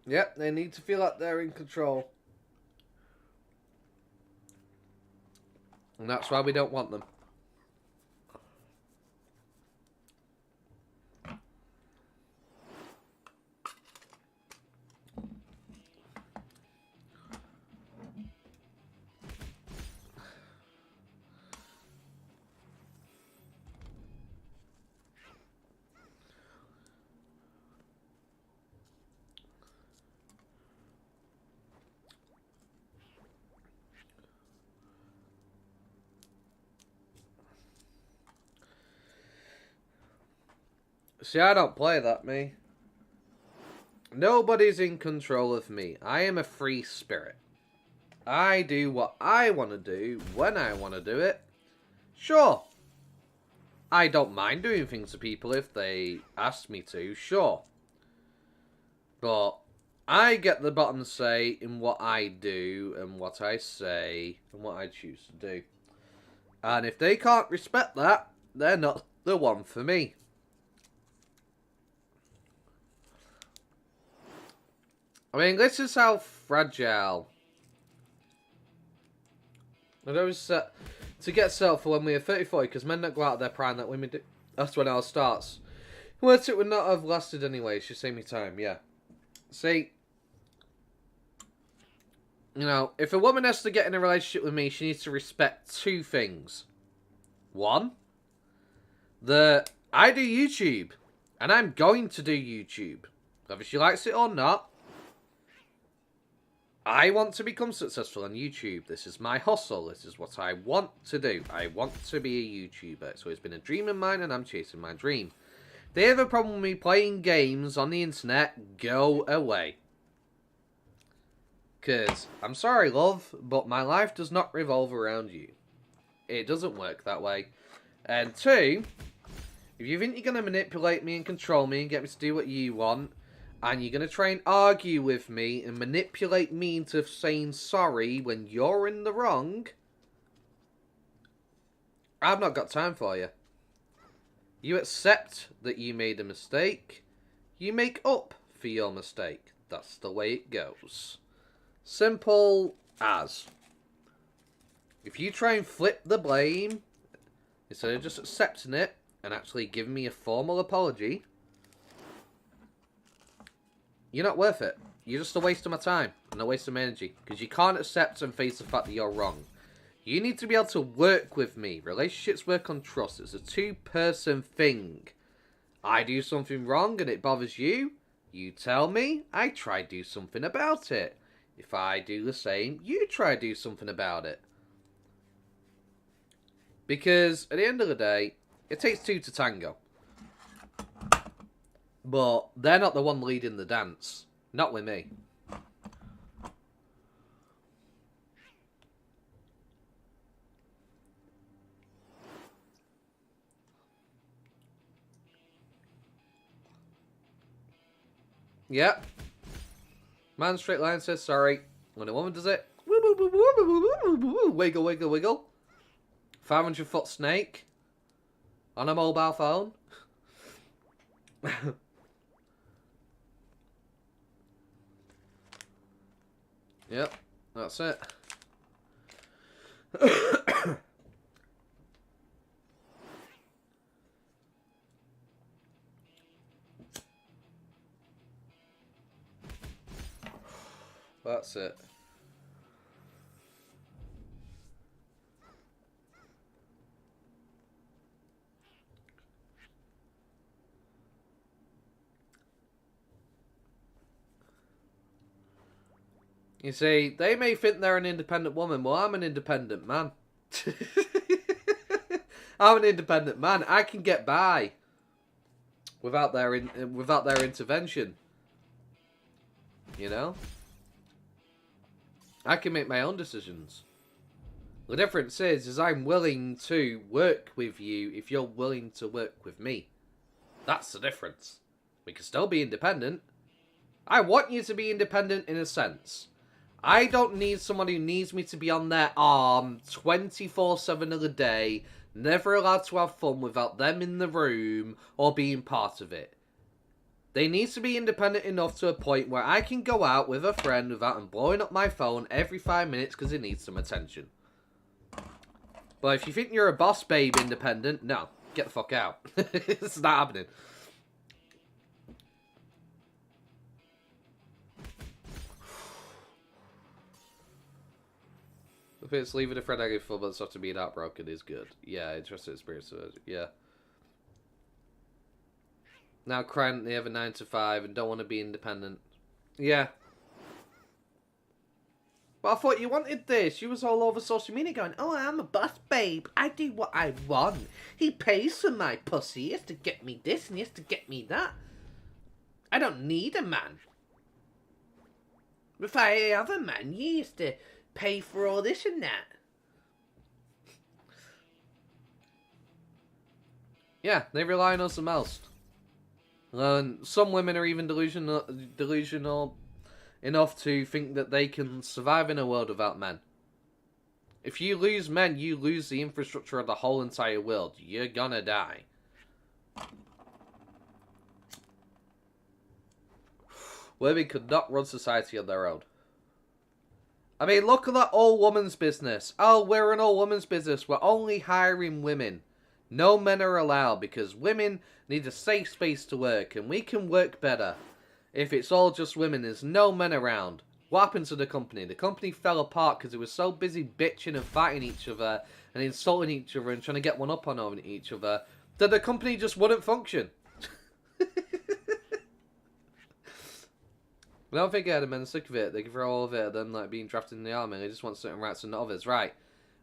Yep, they need to feel like they're in control. And that's why we don't want them. See, I don't play that, me. Nobody's in control of me. I am a free spirit. I do what I want to do, when I want to do it. Sure. I don't mind doing things to people if they ask me to, sure. But I get the bottom say in what I do, and what I say, and what I choose to do. And if they can't respect that, they're not the one for me. I mean, this is how fragile. I always set to get set up for when we are 34, because men don't go out of their prime that women do. That's when ours starts. Words it would not have lasted anyway. She saved me time, yeah. See, You know, if a woman has to get in a relationship with me, she needs to respect two things. One, that I do YouTube, and I'm going to do YouTube. Whether she likes it or not, I want to become successful on YouTube. This is my hustle. This is what I want to do. I want to be a YouTuber. So it's been a dream of mine, and I'm chasing my dream. If they have a problem with me playing games on the internet, go away. Because, I'm sorry, love, but my life does not revolve around you. It doesn't work that way. And two, if you think you're going to manipulate me and control me and get me to do what you want, and you're going to try and argue with me and manipulate me into saying sorry when you're in the wrong, I've not got time for you. You accept that you made a mistake. You make up for your mistake. That's the way it goes. Simple as. If you try and flip the blame, instead of just accepting it and actually giving me a formal apology, you're not worth it. You're just a waste of my time and a waste of my energy. Because you can't accept and face the fact that you're wrong. You need to be able to work with me. Relationships work on trust. It's a two-person thing. I do something wrong and it bothers you. You tell me, I try to do something about it. If I do the same, you try to do something about it. Because at the end of the day, it takes two to tango. But they're not the one leading the dance. Not with me. Yep. Man straight line says sorry. When a woman does it, wiggle, wiggle, wiggle. 500-foot snake on a mobile phone. Yep, that's it. That's it. You see, they may think they're an independent woman. Well, I'm an independent man. I'm an independent man. I can get by without their intervention. You know? I can make my own decisions. The difference is I'm willing to work with you if you're willing to work with me. That's the difference. We can still be independent. I want you to be independent in a sense. I don't need someone who needs me to be on their arm 24/7 of the day, never allowed to have fun without them in the room or being part of it. They need to be independent enough to a point where I can go out with a friend without them blowing up my phone every 5 minutes because it needs some attention. But if you think you're a boss babe independent, no, get the fuck out. It's not happening. If it's leaving a friend hanging for months after being heartbroken is good. Yeah, interesting experience. Yeah. Now crying they have a 9 to 5 and don't want to be independent. Yeah. But I thought you wanted this. You was all over social media going, oh, I'm a boss babe. I do what I want. He pays for my pussy. He has to get me this and he has to get me that. I don't need a man. If I have a man, he has to pay for all this and that. Yeah, they rely on us the most. And some women are even delusional enough to think that they can survive in a world without men. If you lose men, you lose the infrastructure of the whole entire world. You're gonna die. Women could not run society on their own. I mean, look at that all-woman's business. Oh, we're an all-woman's business. We're only hiring women. No men are allowed because women need a safe space to work and we can work better. If it's all just women, there's no men around. What happened to the company? The company fell apart because it was so busy bitching and fighting each other and insulting each other and trying to get one up on each other that the company just wouldn't function. I don't think the men are sick of it. They can throw all of it at them like being drafted in the army. They just want certain rights and not others. Right.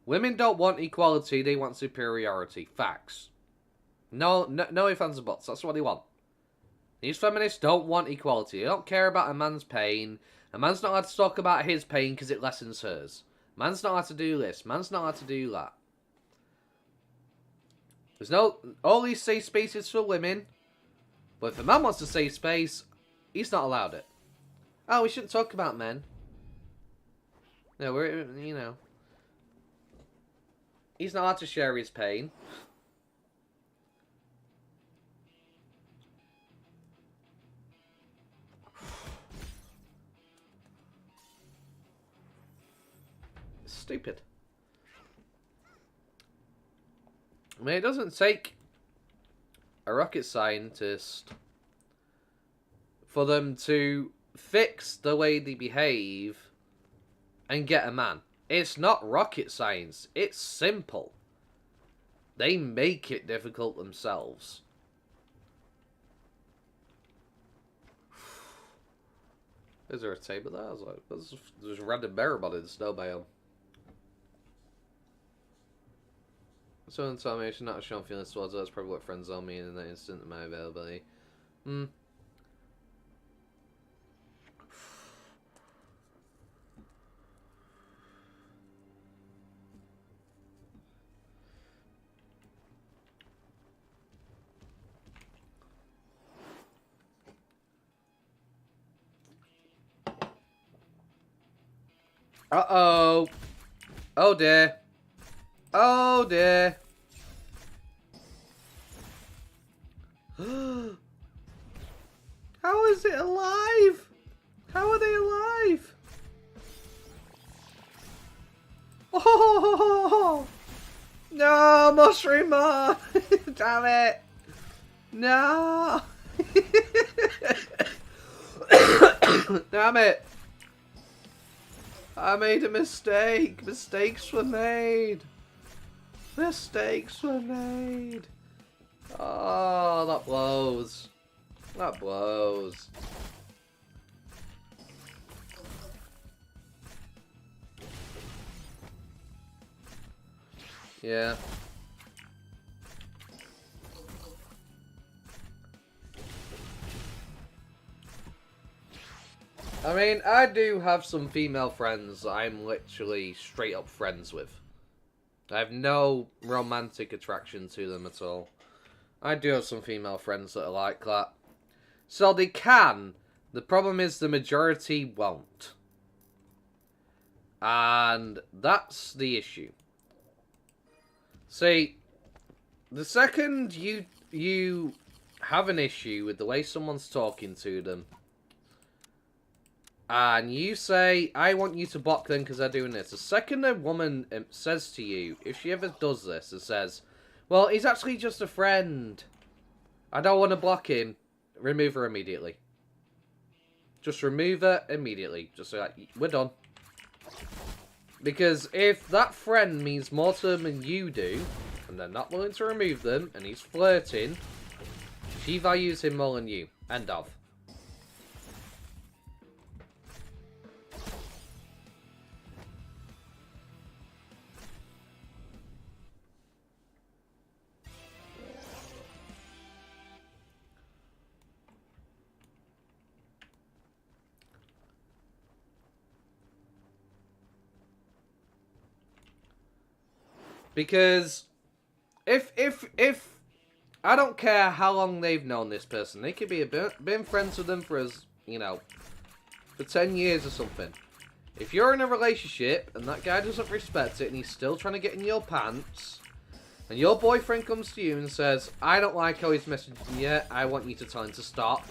Women don't want equality. They want superiority. Facts. No ifs, ands, and buts. That's what they want. These feminists don't want equality. They don't care about a man's pain. A man's not allowed to talk about his pain because it lessens hers. Man's not allowed to do this. Man's not allowed to do that. There's no... All these safe spaces for women. But if a man wants a safe space, he's not allowed it. Oh, we shouldn't talk about men. No, we're... You know. He's not allowed to share his pain. Stupid. I mean, it doesn't take a rocket scientist for them to fix the way they behave and get a man. It's not rocket science. It's simple. They make it difficult themselves. Is there a table there? I was like, there's a random berrybot in the snow biome. Someone told me I should not have shown feelings towards her. That's probably what friends on me in that instant of my availability. Uh-oh. Oh dear. Oh dear. How is it alive? How are they alive? Oh no, Mushroom Man! Damn it! No! Damn it! I made a mistake. Mistakes were made. Mistakes were made. Oh, that blows. That blows. Yeah. I mean, I do have some female friends I'm literally straight up friends with. I have no romantic attraction to them at all. I do have some female friends that are like that. So they can. The problem is the majority won't. And that's the issue. See, the second you have an issue with the way someone's talking to them, and you say, I want you to block them because they're doing this. The second a woman says to you, if she ever does this, and says, well, he's actually just a friend. I don't want to block him. Remove her immediately. Just remove her immediately. Just say, like, we're done. Because if that friend means more to them than you do, and they're not willing to remove them, and he's flirting, she values him more than you. End of. Because if I don't care how long they've known this person, they could be been friends with them for as, you know, for 10 years or something. If you're in a relationship and that guy doesn't respect it and he's still trying to get in your pants, and your boyfriend comes to you and says, I don't like how he's messaging you, I want you to tell him to stop.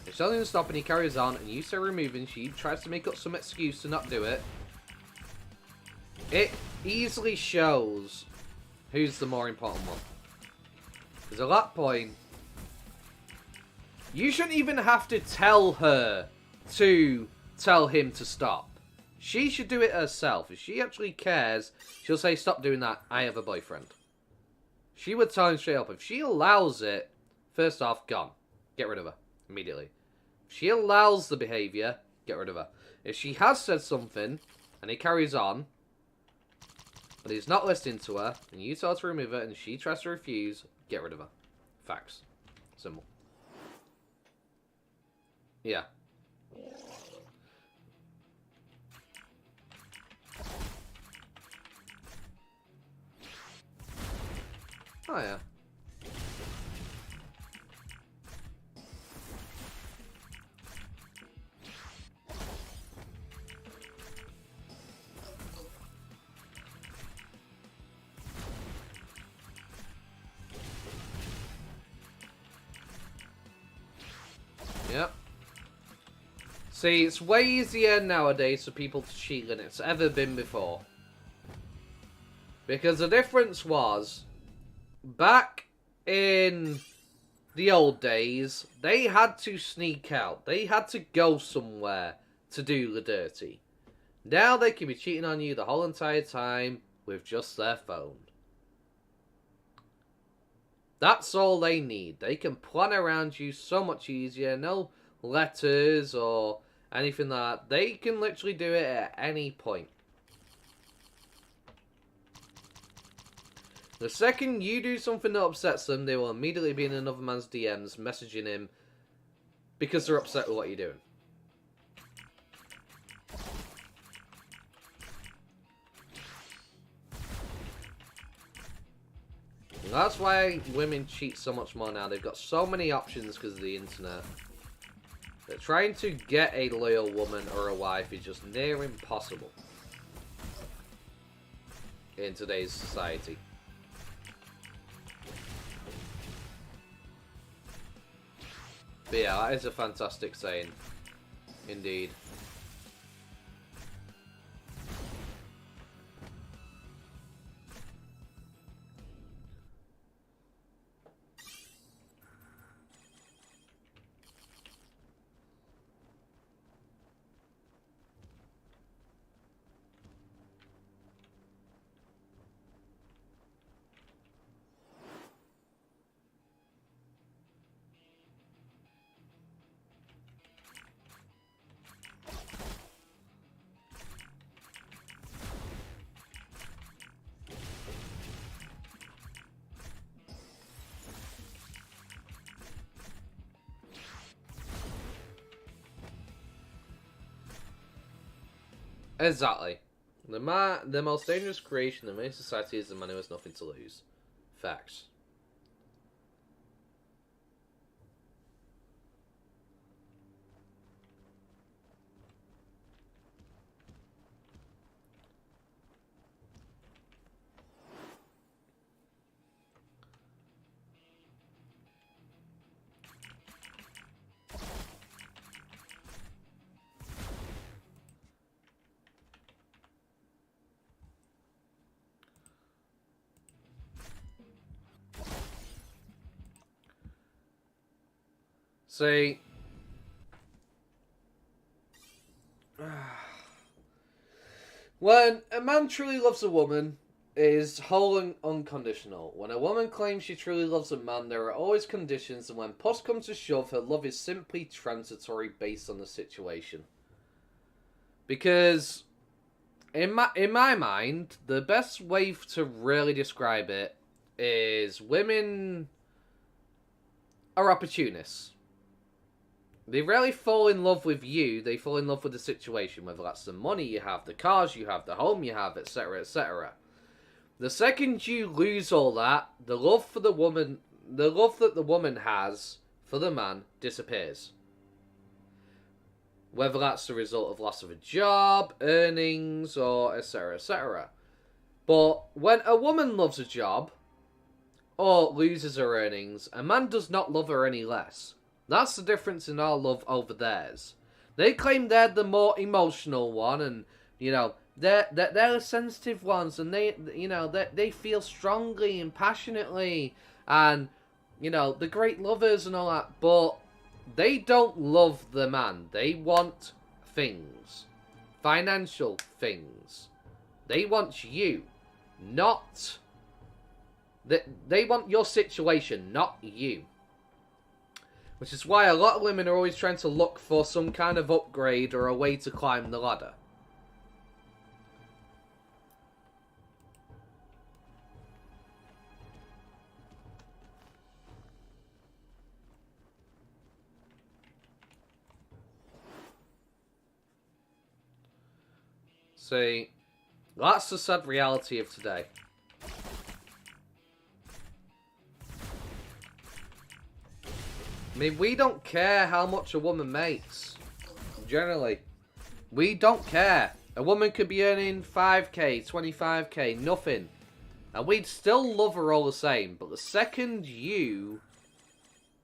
If he tells him to stop and he carries on and you say removing, she tries to make up some excuse to not do it, it easily shows who's the more important one. Because at that point, you shouldn't even have to tell her to tell him to stop. She should do it herself. If she actually cares, she'll say, stop doing that, I have a boyfriend. She would tell him straight up. If she allows it, first off, gone. Get rid of her. Immediately. If she allows the behaviour, get rid of her. If she has said something, and he carries on, but he's not listening to her, and you tell her to remove it, and she tries to refuse, get rid of her. Facts. Simple. Yeah. Oh, yeah. Yep. See, it's way easier nowadays for people to cheat than it's ever been before. Because the difference was, back in the old days, they had to sneak out. They had to go somewhere to do the dirty. Now they can be cheating on you the whole entire time with just their phone. That's all they need. They can plan around you so much easier. No letters or anything like that. They can literally do it at any point. The second you do something that upsets them, they will immediately be in another man's DMs messaging him because they're upset with what you're doing. And that's why women cheat so much more now. They've got so many options because of the internet. They're trying to get a loyal woman or a wife is just near impossible in today's society. But yeah, that is a fantastic saying. Indeed. Exactly. The most dangerous creation in any society is the man who has nothing to lose. Facts. See, when a man truly loves a woman, it is whole and unconditional. When a woman claims she truly loves a man, there are always conditions, and when push comes to shove, her love is simply transitory based on the situation. Because, in my mind, the best way to really describe it is women are opportunists. They rarely fall in love with you, they fall in love with the situation, whether that's the money you have, the cars you have, the home you have, etc, etc. The second you lose all that, the love for the woman, the love that the woman has for the man disappears. Whether that's the result of loss of a job, earnings, or etc, etc. But when a woman loves a job, or loses her earnings, a man does not love her any less. That's the difference in our love over theirs. They claim they're the more emotional one, and you know they're the sensitive ones, and they feel strongly and passionately, and you know the great lovers and all that. But they don't love the man. They want things. Financial things. They want you, not... They want your situation, not you. Which is why a lot of women are always trying to look for some kind of upgrade or a way to climb the ladder. See, that's the sad reality of today. I mean, we don't care how much a woman makes. Generally. We don't care. A woman could be earning 5k, 25k, nothing. And we'd still love her all the same. But the second you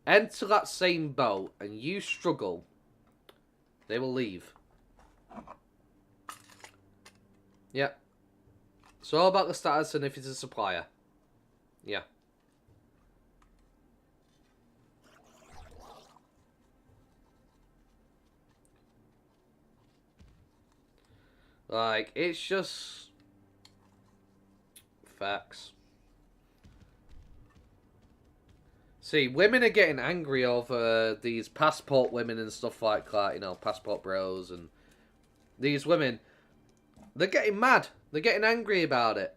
enter that same boat and you struggle, they will leave. Yeah. It's all about the status and if it's a supplier. Yeah. Like, it's just... facts. See, women are getting angry over these passport women and stuff like that, you know, passport bros and these women. They're getting mad. They're getting angry about it.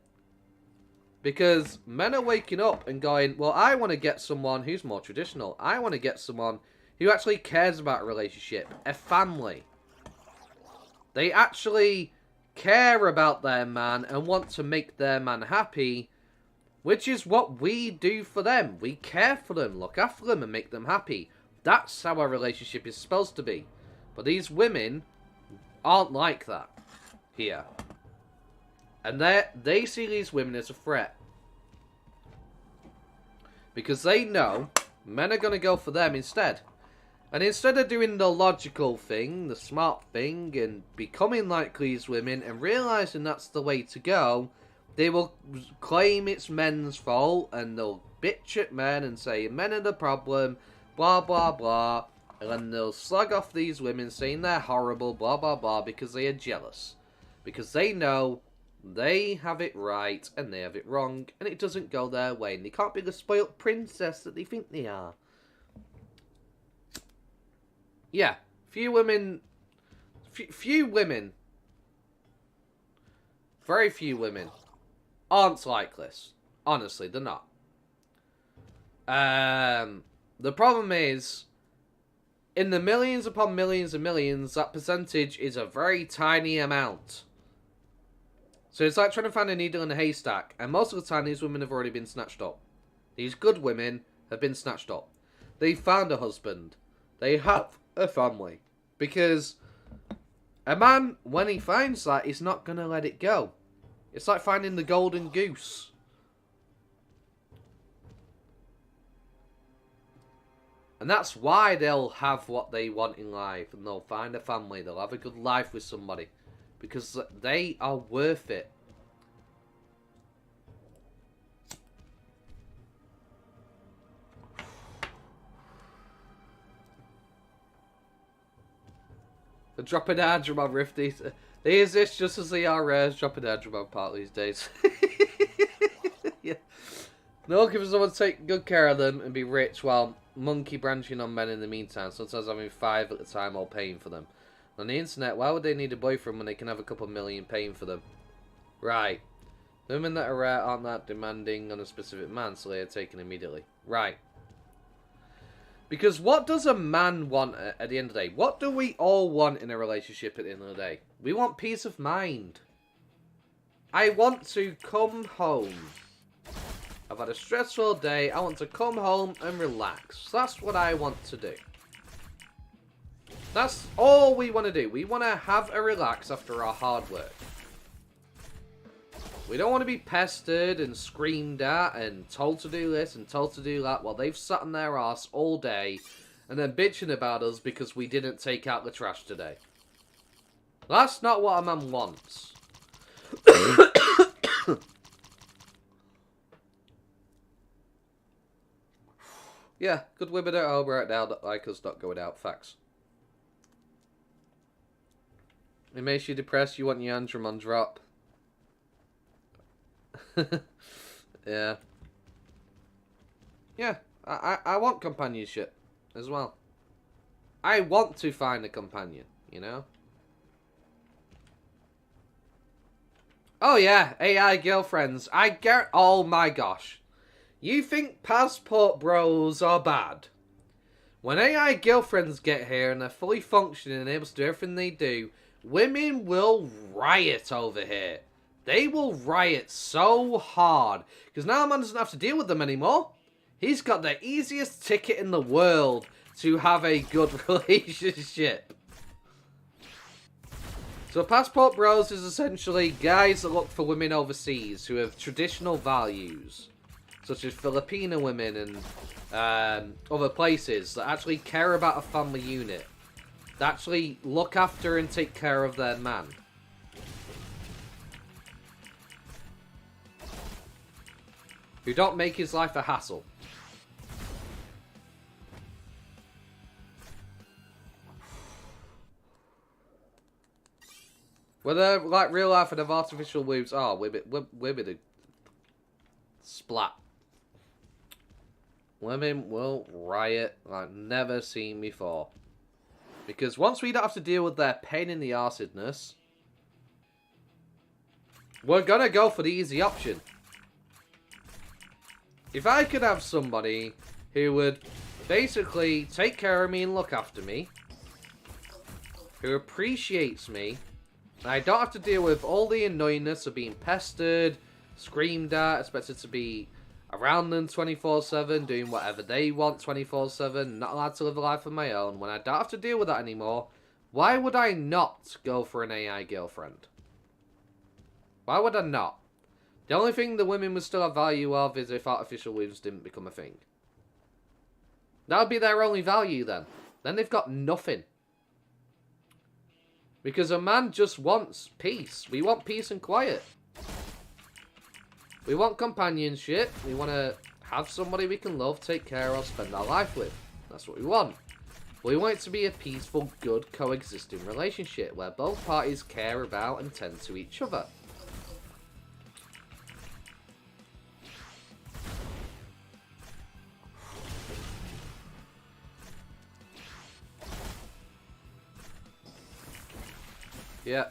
Because men are waking up and going, well, I want to get someone who's more traditional. I want to get someone who actually cares about a relationship, a family. They actually care about their man and want to make their man happy, which is what we do for them. We care for them, look after them, and make them happy. That's how our relationship is supposed to be. But these women aren't like that here. And they see these women as a threat. Because they know men are going to go for them instead. And instead of doing the logical thing, the smart thing, and becoming like these women and realising that's the way to go, they will claim it's men's fault and they'll bitch at men and say men are the problem, blah blah blah. And then they'll slug off these women saying they're horrible, blah blah blah, because they are jealous. Because they know they have it right and they have it wrong and it doesn't go their way. And they can't be the spoilt princess that they think they are. Yeah, few women, very few women aren't like this. Honestly, they're not. The problem is, in the millions upon millions and millions, that percentage is a very tiny amount. So it's like trying to find a needle in a haystack, and most of the time these women have already been snatched up. These good women have been snatched up. They found a husband. They have a family. Because a man, when he finds that, he's not going to let it go. It's like finding the golden goose. And that's why they'll have what they want in life. And they'll find a family. They'll have a good life with somebody. Because they are worth it. The dropping Andromon rift these. They exist just as they are rare. Dropping Andromon part these days. Yeah. No one gives someone to take good care of them and be rich while monkey branching on men in the meantime. Sometimes having 5 at the time while paying for them. On the internet, why would they need a boyfriend when they can have a couple million paying for them? Right. Women that are rare aren't that demanding on a specific man, so they are taken immediately. Right. Because what does a man want at the end of the day? What do we all want in a relationship at the end of the day? We want peace of mind. I want to come home. I've had a stressful day. I want to come home and relax. That's what I want to do. That's all we want to do. We want to have a relax after our hard work. We don't want to be pestered and screamed at and told to do this and told to do that while they've sat on their ass all day and then bitching about us because we didn't take out the trash today. That's not what a man wants. Yeah, good women at home right now that like us not going out. Facts. It makes you depressed. You want your Andromon drop. Yeah. Yeah. I want companionship as well. I want to find a companion, you know? Oh yeah, AI girlfriends. Oh my gosh. You think passport bros are bad? When AI girlfriends get here and they're fully functioning and able to do everything they do, women will riot over here. They will riot so hard. Because now a man doesn't have to deal with them anymore. He's got the easiest ticket in the world to have a good relationship. So passport bros is essentially guys that look for women overseas who have traditional values. Such as Filipino women and other places that actually care about a family unit. That actually look after and take care of their man. Who don't make his life a hassle. Whether like real life and have artificial wombs, women are splat. Women will riot like never seen before. Because once we don't have to deal with their pain in the arsedness, we're gonna go for the easy option. If I could have somebody who would basically take care of me and look after me, who appreciates me, and I don't have to deal with all the annoyingness of being pestered, screamed at, expected to be around them 24/7, doing whatever they want 24/7, not allowed to live a life of my own. When I don't have to deal with that anymore, why would I not go for an AI girlfriend? Why would I not? The only thing the women would still have value of is if artificial wombs didn't become a thing. That would be their only value then. Then they've got nothing. Because a man just wants peace. We want peace and quiet. We want companionship. We want to have somebody we can love, take care of, spend our life with. That's what we want. We want it to be a peaceful, good, coexisting relationship where both parties care about and tend to each other. Yeah.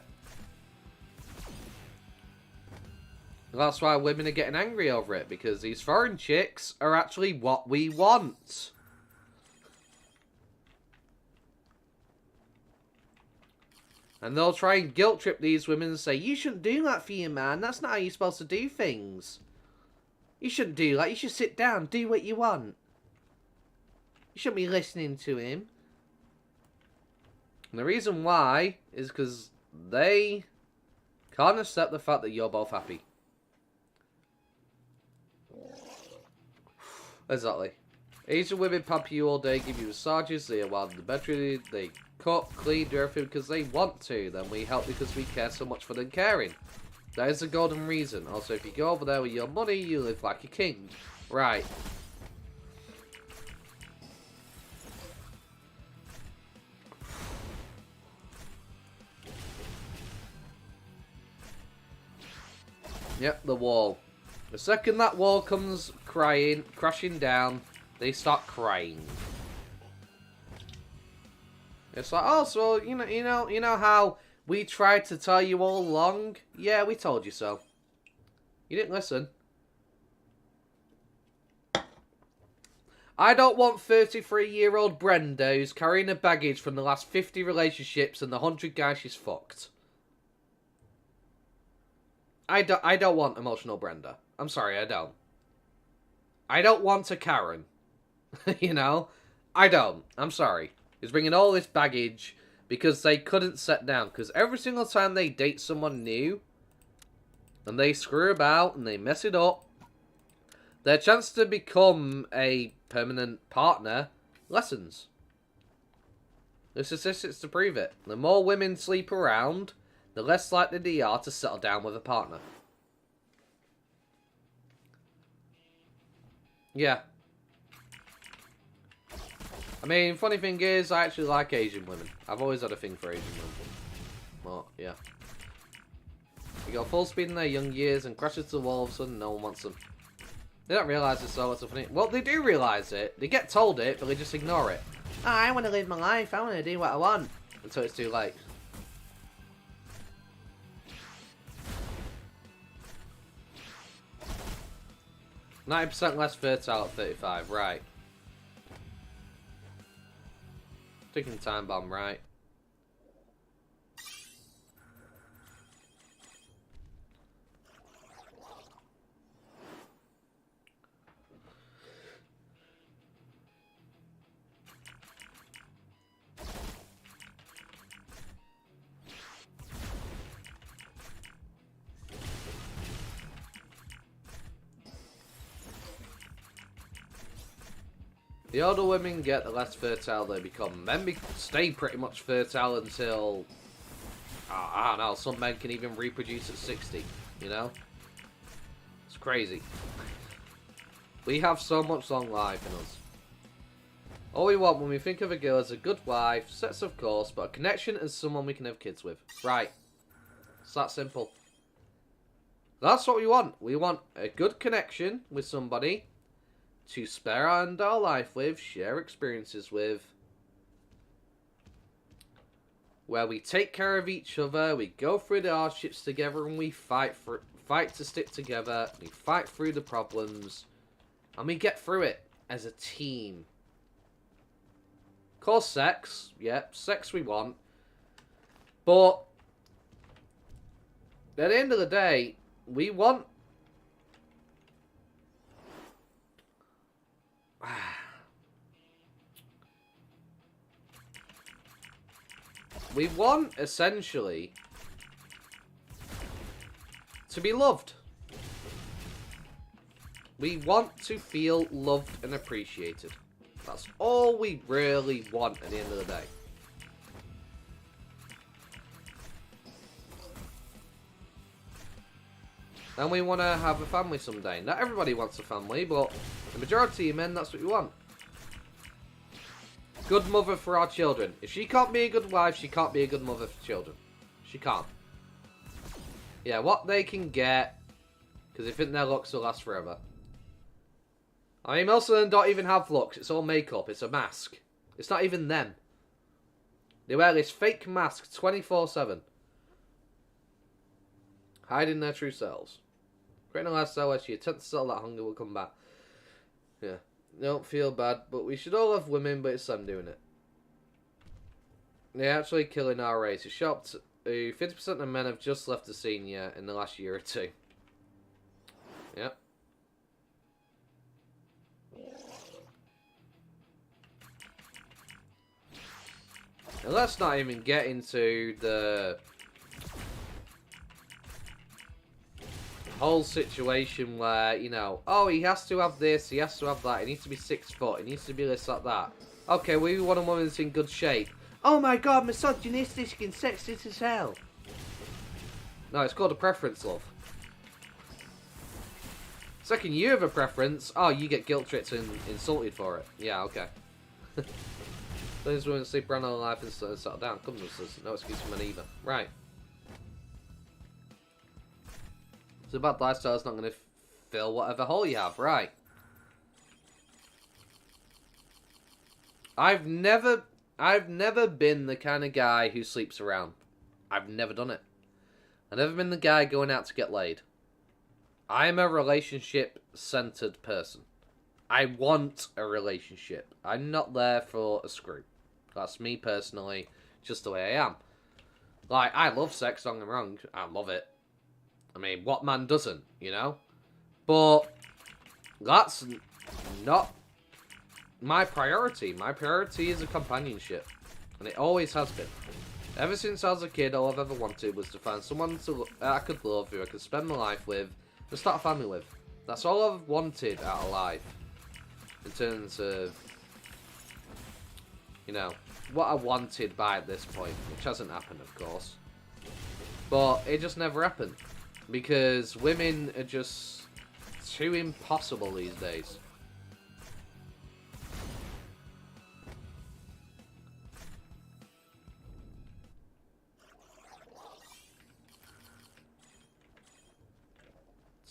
That's why women are getting angry over it, because these foreign chicks are actually what we want. And they'll try and guilt trip these women and say, you shouldn't do that for your man, that's not how you're supposed to do things. You shouldn't do that, you should sit down, do what you want. You shouldn't be listening to him. And the reason why is because they can't accept the fact that you're both happy. Exactly. Asian women pamper you all day, give you massages, they are wild in the bedroom, they cook, clean, do everything because they want to. Then we help because we care so much for them caring. That is the golden reason. Also, if you go over there with your money, you live like a king. Right. Yep, the wall. The second that wall comes crashing down, they start crying. It's like, oh, so you know how we tried to tell you all along? Yeah, we told you so. You didn't listen. I don't want 33-year-old Brenda who's carrying a baggage from the last 50 relationships and the 100 guys she's fucked. I don't want emotional Brenda. I'm sorry, I don't. I don't want a Karen. You know? I don't. I'm sorry. He's bringing all this baggage because they couldn't set down. Because every single time they date someone new and they screw about and they mess it up, their chance to become a permanent partner lessens. There's statistics to prove it. The more women sleep around, the less likely they are to settle down with a partner. Yeah. I mean, funny thing is, I actually like Asian women. I've always had a thing for Asian women. But, yeah. They go full speed in their young years and crash into the wall, all of a sudden no one wants them. They don't realise it's so funny. Well, they do realise it. They get told it, but they just ignore it. Oh, I want to live my life. I want to do what I want. Until it's too late. 90% less fertile at 35, right. Ticking time bomb, right. The older women get, the less fertile they become. Men stay pretty much fertile until... I don't know, some men can even reproduce at 60, you know? It's crazy. We have so much long life in us. All we want when we think of a girl is a good wife, sex of course, but a connection and someone we can have kids with. Right. It's that simple. That's what we want. We want a good connection with somebody to spend our life with, share experiences with, where we take care of each other, we go through the hardships together, and we fight to stick together, we fight through the problems, and we get through it as a team. Of course, sex, yep, sex we want, but at the end of the day, we want essentially, to be loved. We want to feel loved and appreciated. That's all we really want at the end of the day. And we want to have a family someday. Not everybody wants a family, but the majority of men, that's what we want. Good mother for our children. If she can't be a good wife, she can't be a good mother for children. She can't. Yeah, what they can get, because they think their looks will last forever. I mean, most of them don't even have looks. It's all makeup. It's a mask. It's not even them. They wear this fake mask 24/7. Hiding their true selves. Creating a lifestyle where she attempts to sell that hunger will come back. Yeah. Don't feel bad, but we should all have women, but it's them doing it. They're actually killing our race. It's shocked 50% of men have just left the scene yet in the last year or two. Yep. And let's not even get into the whole situation where, you know, oh, he has to have this, he has to have that, he needs to be 6 foot, he needs to be this, like that. Okay, we want a woman that's in good shape. Oh my god, misogynistic and sexist as hell. No, it's called a preference, love. Second, you have a preference, oh, you get guilt-tripped and insulted for it. Yeah, okay. Those women sleep around all life and settle down. Come with us, no excuse for men either. Right. So bad lifestyle is not going to fill whatever hole you have, right? I've never been the kind of guy who sleeps around. I've never done it. I've never been the guy going out to get laid. I am a relationship-centered person. I want a relationship. I'm not there for a screw. That's me personally, just the way I am. Like, I love sex, don't get me wrong. I love it. I mean, what man doesn't, you know? But that's not my priority. My priority is a companionship. And it always has been. Ever since I was a kid, all I've ever wanted was to find someone I could love, who I could spend my life with, and start a family with. That's all I've wanted out of life. In terms of, you know, what I wanted by this point. Which hasn't happened, of course. But it just never happened. Because women are just too impossible these days.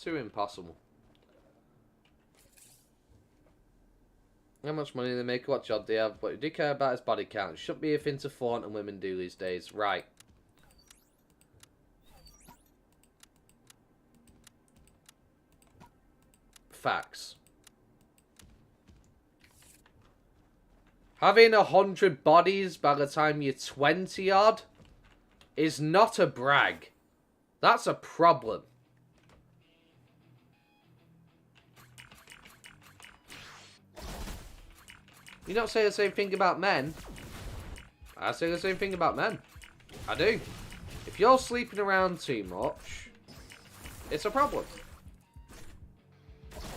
too impossible. How much money they make, what job they have, what do you care about his body count? It shouldn't be a thing to flaunt and women do these days. Right. Facts. Having 100 bodies by the time you're 20 odd is not a brag. That's a problem. You don't say the same thing about men. I say the same thing about men. I do. If you're sleeping around too much, it's a problem.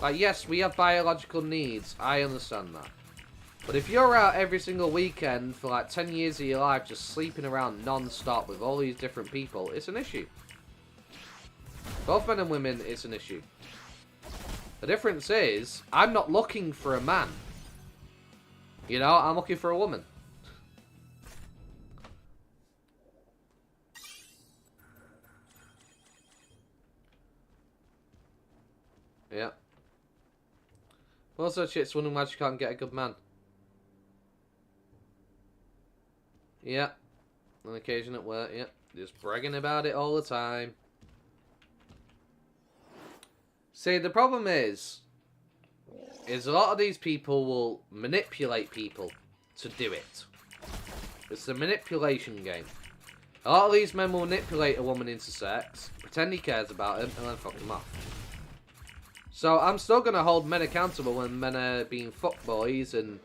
Like, yes, we have biological needs. I understand that. But if you're out every single weekend for like 10 years of your life just sleeping around non-stop with all these different people, it's an issue. Both men and women, it's an issue. The difference is, I'm not looking for a man. You know, I'm looking for a woman. Yeah. Also, chicks wondering why she can't get a good man. Yeah. On occasion at work, yeah. Just bragging about it all the time. See, the problem is a lot of these people will manipulate people to do it. It's a manipulation game. A lot of these men will manipulate a woman into sex, pretend he cares about him, and then fuck him off. So I'm still going to hold men accountable when men are being fuckboys and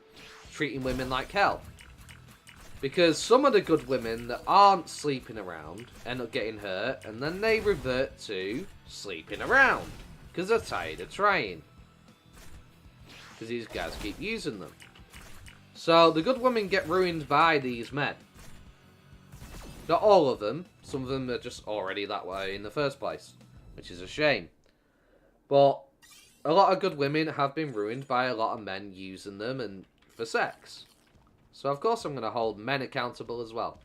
treating women like hell. Because some of the good women that aren't sleeping around end up getting hurt, and then they revert to sleeping around. Because they're tired of trying. Because these guys keep using them. So the good women get ruined by these men. Not all of them. Some of them are just already that way in the first place. Which is a shame. But a lot of good women have been ruined by a lot of men using them and for sex. So of course I'm going to hold men accountable as well.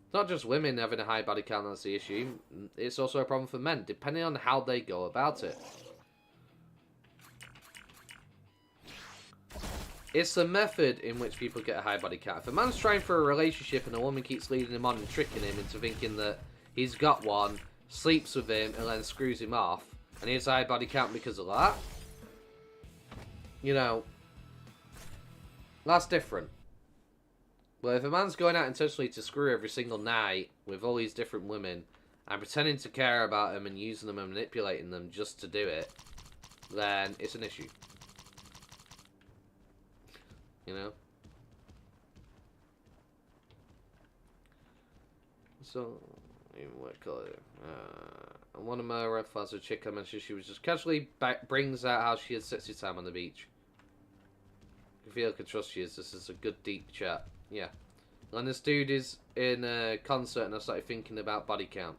It's not just women having a high body count that's the issue. It's also a problem for men, depending on how they go about it. It's the method in which people get a high body count. If a man's trying for a relationship and a woman keeps leading him on and tricking him into thinking that he's got one, sleeps with him, and then screws him off, and he has a high body count because of that, you know, that's different. But if a man's going out intentionally to screw every single night with all these different women and pretending to care about them and using them and manipulating them just to do it, then it's an issue. You know? So, what colour? One of my red flags, a chick I mentioned, she was just casually brings out how she had sexy time on the beach. I feel I can trust you. This is a good deep chat. Yeah. And this dude is in a concert and I started thinking about body count.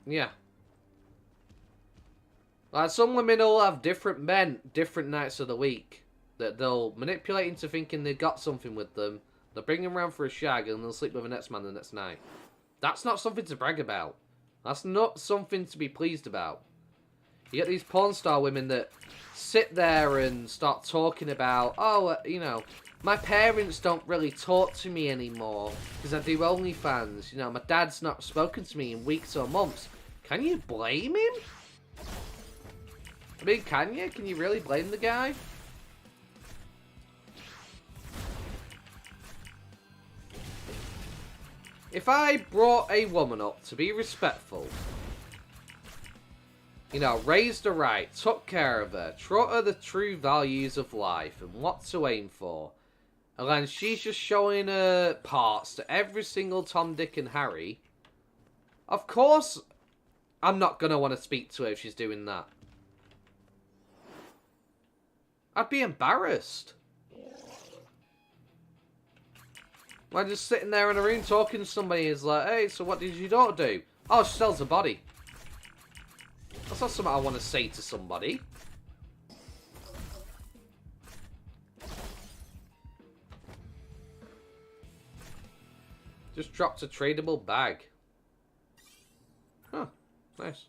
Yeah. Like, some women all have different men, different nights of the week. That they'll manipulate into thinking they've got something with them. They'll bring them around for a shag and they'll sleep with the next man the next night. That's not something to brag about. That's not something to be pleased about. You get these porn star women that sit there and start talking about, oh, you know, my parents don't really talk to me anymore because I do OnlyFans. You know, my dad's not spoken to me in weeks or months. Can you blame him? I mean, can you? Can you really blame the guy? If I brought a woman up to be respectful, you know, raised her right, took care of her, taught her the true values of life and what to aim for, and then she's just showing her parts to every single Tom, Dick and Harry, of course I'm not going to want to speak to her if she's doing that. I'd be embarrassed. Like, just sitting there in a room talking to somebody is like, hey, so what did your daughter do? Oh, she sells a body. That's not something I want to say to somebody. Just dropped a tradable bag. Oh, nice.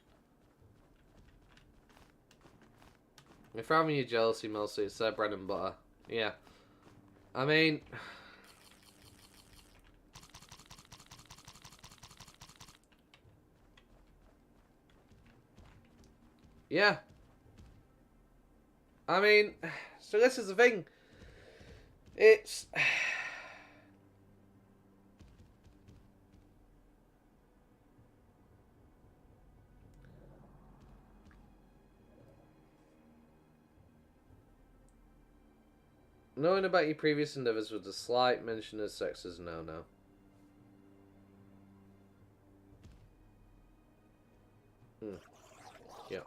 If you're having your jealousy, mostly it's their bread and butter. Yeah. I mean... yeah. I mean, so this is the thing. It's... knowing about your previous endeavours with a slight mention of sex is no-no. Yeah.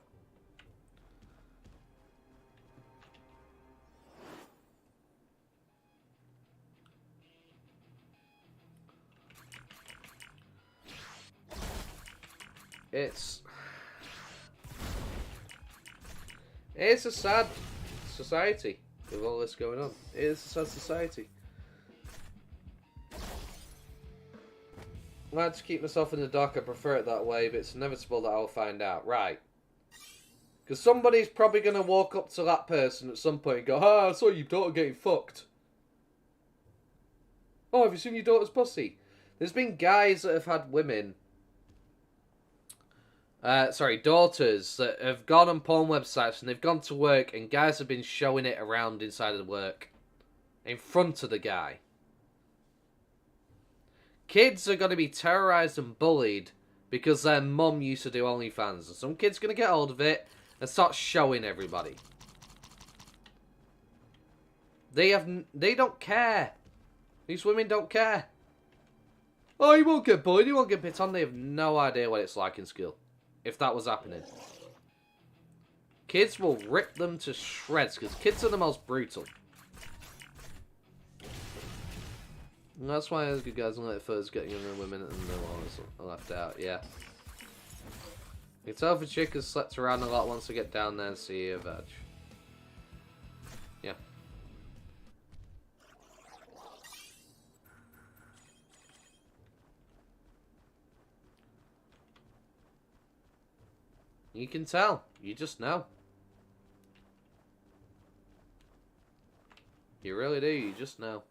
It's a sad society with all this going on. It is a sad society. I like to keep myself in the dark. I prefer it that way, but it's inevitable that I'll find out. Right. Because somebody's probably going to walk up to that person at some point and go, "Ah, I saw your daughter getting fucked. Oh, have you seen your daughter's pussy?" There's been guys that have had women... daughters that have gone on porn websites and they've gone to work and guys have been showing it around inside of the work. In front of the guy. Kids are going to be terrorised and bullied because their mum used to do OnlyFans. And some kid's going to get hold of it and start showing everybody. They don't care. These women don't care. Oh, he won't get bullied, he won't get bit on. They have no idea what it's like in school. If that was happening. Kids will rip them to shreds because kids are the most brutal. And that's why those good guys don't let first get younger women and the ones are left out, yeah. You can tell if a chick has slept around a lot once they get down there and see her veg. Yeah. You can tell. You just know. You really do. You just know.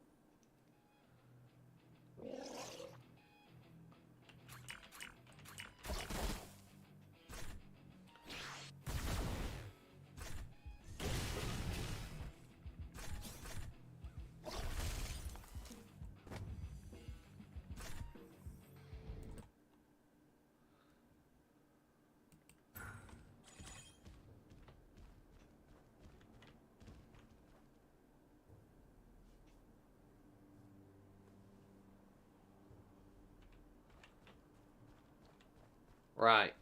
Right.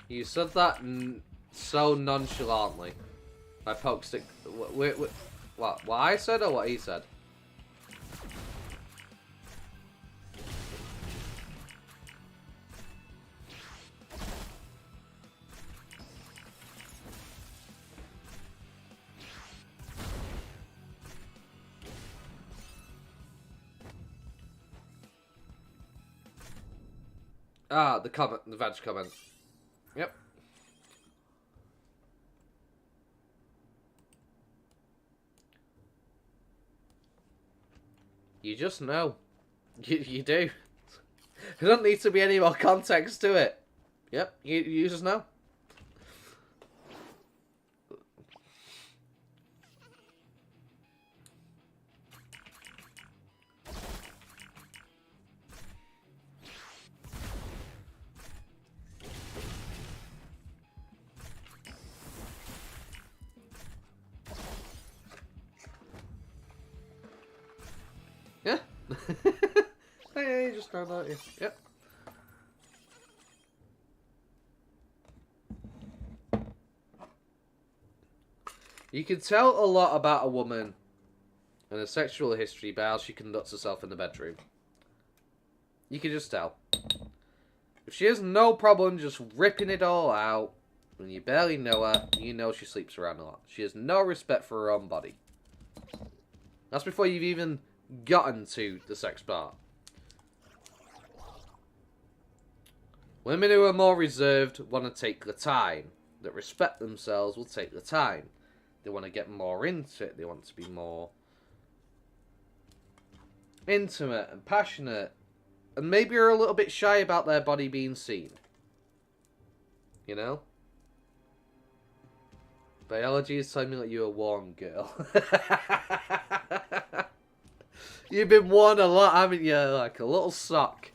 You said that so nonchalantly. I poked stick. What I said or what he said? Ah, the comment, the veg comment. Yep. You just know. You do. There doesn't need to be any more context to it. Yep, you just know. Yeah. Hey, you just found out. Yeah. Yep. You can tell a lot about a woman and a sexual history by how she conducts herself in the bedroom. You can just tell. If she has no problem just ripping it all out, and you barely know her, you know she sleeps around a lot. She has no respect for her own body. That's before you've even gotten to the sex part. Women who are more reserved want to take the time. That respect themselves will take the time. They want to get more into it. They want to be more intimate and passionate. And maybe are a little bit shy about their body being seen. You know? Biology is telling me that you're a warm girl. You've been worn a lot, haven't you? Like a little sock.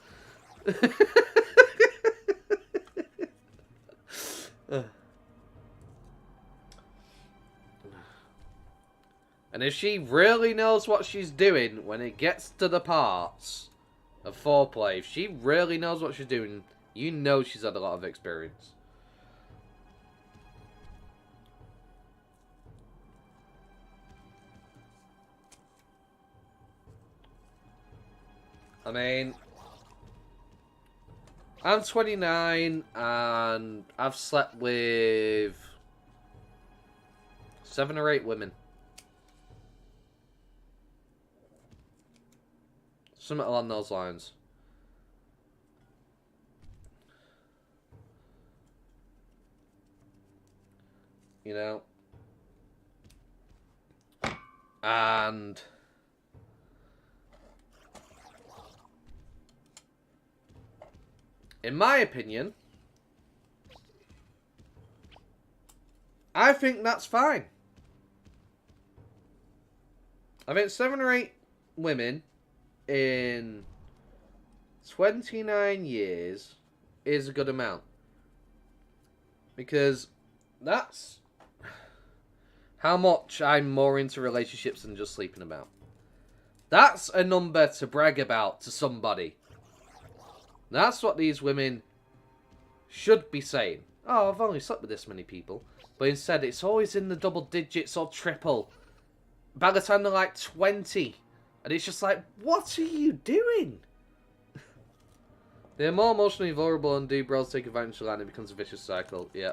And if she really knows what she's doing when it gets to the parts of foreplay, if she really knows what she's doing, you know she's had a lot of experience. I mean, I'm 29 and I've slept with 7 or 8 women. Something along those lines. You know? And in my opinion, I think that's fine. I think 7 or 8 women in 29 years is a good amount. Because that's how much I'm more into relationships than just sleeping about. That's a number to brag about to somebody. That's what these women should be saying. Oh, I've only slept with this many people. But instead, it's always in the double digits or triple. By the time they're like 20. And it's just like, what are you doing? They're more emotionally vulnerable and do bros take advantage of that and it becomes a vicious cycle. Yeah.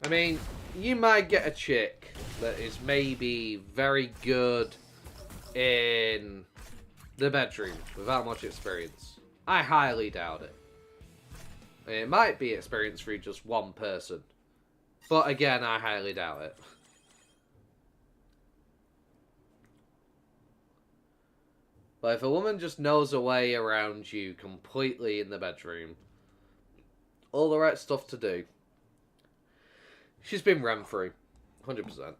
I mean, you might get a chick that is maybe very good in the bedroom without much experience. I highly doubt it. It might be experience through just one person. But again, I highly doubt it. But if a woman just knows her way around you completely in the bedroom, all the right stuff to do, she's been REM free. 100%.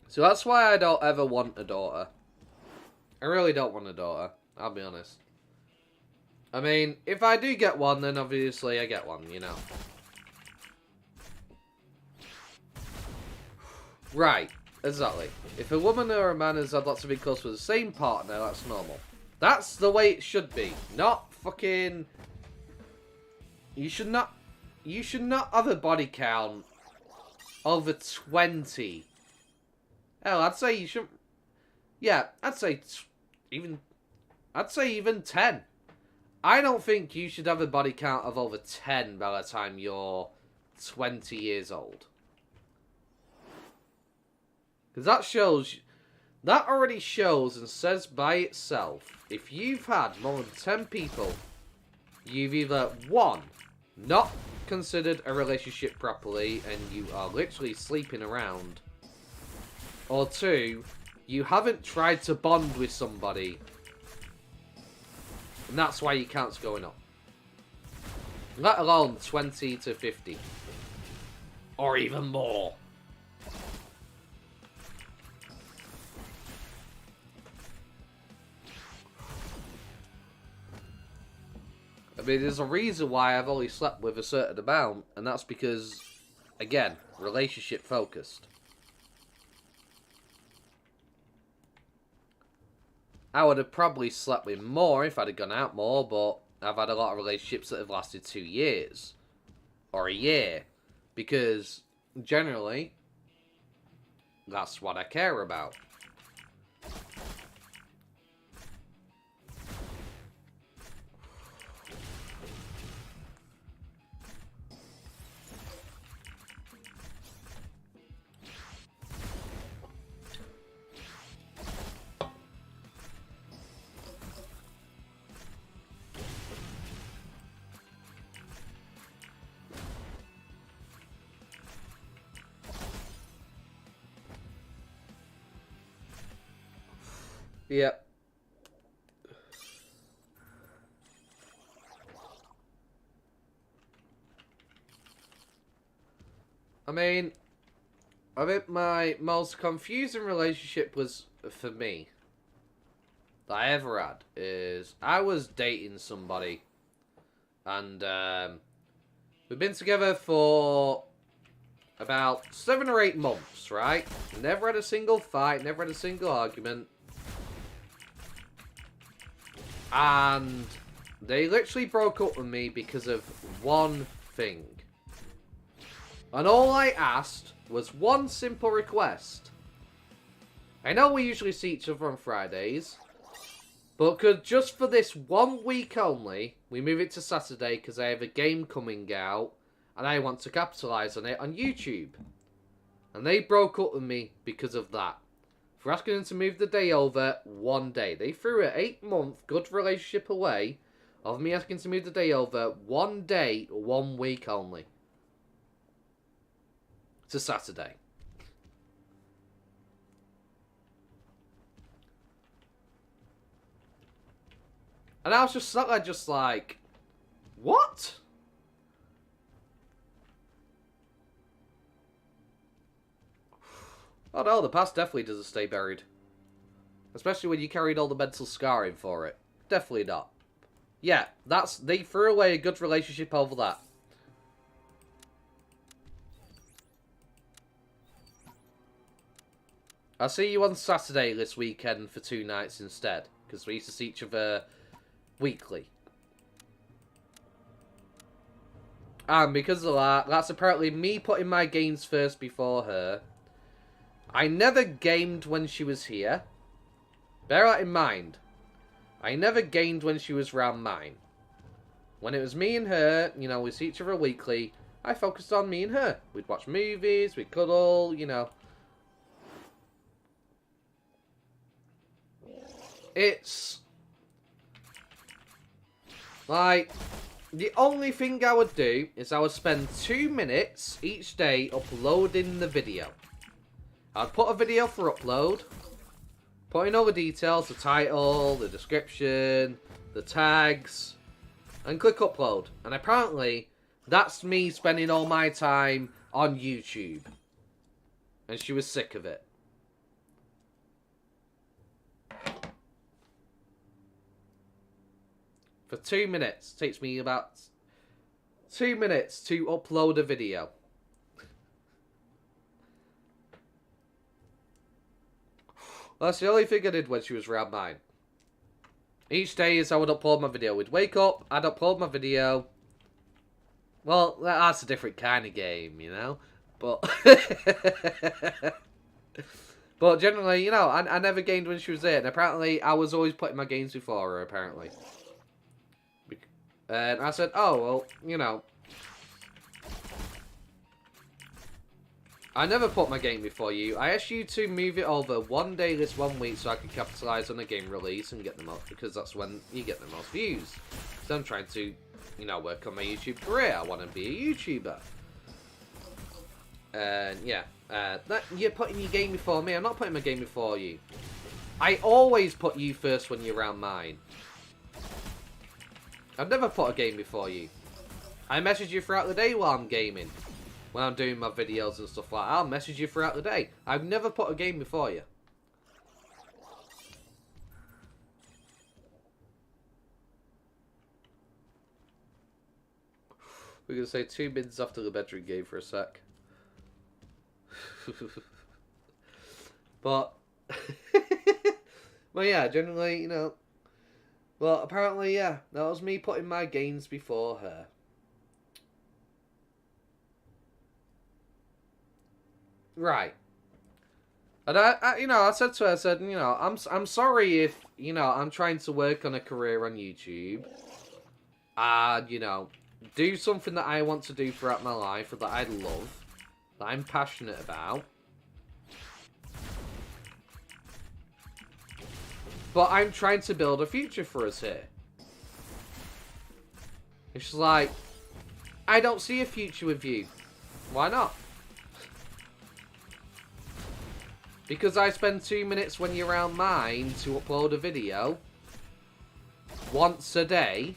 So that's why I don't ever want a daughter. I really don't want a daughter. I'll be honest. I mean, if I do get one, then obviously I get one, you know. Right, exactly. If a woman or a man has had lots of intercourse with the same partner, that's normal. That's the way it should be. Not fucking... You should not have a body count over 20. Hell, I'd say you should... Yeah, I'd say even 10. I don't think you should have a body count of over 10 by the time you're 20 years old. Because that already shows and says by itself, if you've had more than 10 people, you've either, 1, not considered a relationship properly and you are literally sleeping around, or 2, you haven't tried to bond with somebody. And that's why your count's going up. Let alone 20 to 50. Or even more. I mean, there's a reason why I've only slept with a certain amount, and that's because, again, relationship focused. I would have probably slept with more if I'd have gone out more, but I've had a lot of relationships that have lasted 2 years. Or a year. Because, generally, that's what I care about. Yep. I think my most confusing relationship was, for me, that I ever had, is I was dating somebody, and we've been together for about 7 or 8 months, right? Never had a single fight, never had a single argument. And they literally broke up with me because of one thing. And all I asked was one simple request. I know we usually see each other on Fridays, but could just for this 1 week only, we move it to Saturday because I have a game coming out and I want to capitalise on it on YouTube. And they broke up with me because of that. For asking them to move the day over 1 day. They threw an 8-month good relationship away of me asking to move the day over 1 day, 1 week only. To Saturday. And I was just sat there just like, what? Oh no, the past definitely doesn't stay buried. Especially when you carried all the mental scarring for it. Definitely not. Yeah, they threw away a good relationship over that. I'll see you on Saturday this weekend for 2 nights instead. Because we used to see each other weekly. And because of that, that's apparently me putting my games first before her. I never gamed when she was here. Bear that in mind. I never gamed when she was around mine. When it was me and her, you know, we see each other weekly, I focused on me and her. We'd watch movies, we'd cuddle, you know. It's like, the only thing I would do is I would spend 2 minutes each day uploading the video. I'd put a video for upload, put in all the details, the title, the description, the tags, and click upload. And apparently, that's me spending all my time on YouTube. And she was sick of it. For 2 minutes. Takes me about 2 minutes to upload a video. That's the only thing I did when she was around mine. Each day is I would upload my video. We'd wake up, I'd upload my video. Well, that's a different kind of game, you know? But but generally, you know, I never gamed when she was there. And apparently, I was always putting my games before her, apparently. And I said, oh, well, you know. I never put my game before you. I asked you to move it over 1 day this 1 week so I could capitalise on the game release and get them up, because that's when you get the most views. So I'm trying to, you know, work on my YouTube career. I want to be a YouTuber. And yeah, you're putting your game before me. I'm not putting my game before you. I always put you first when you're around mine. I've never put a game before you. I message you throughout the day while I'm gaming. When I'm doing my videos and stuff like that, I'll message you throughout the day. I've never put a game before you. We're going to say 2 minutes after the bedroom game for a sec. But... well, yeah, generally, you know... Well, apparently, yeah, that was me putting my games before her. Right. And I said to her, I said, I'm sorry if, I'm trying to work on a career on YouTube. And, do something that I want to do throughout my life, or that I love, that I'm passionate about. But I'm trying to build a future for us here. And she's like, I don't see a future with you. Why not? Because I spend 2 minutes when you're around mine to upload a video. Once a day.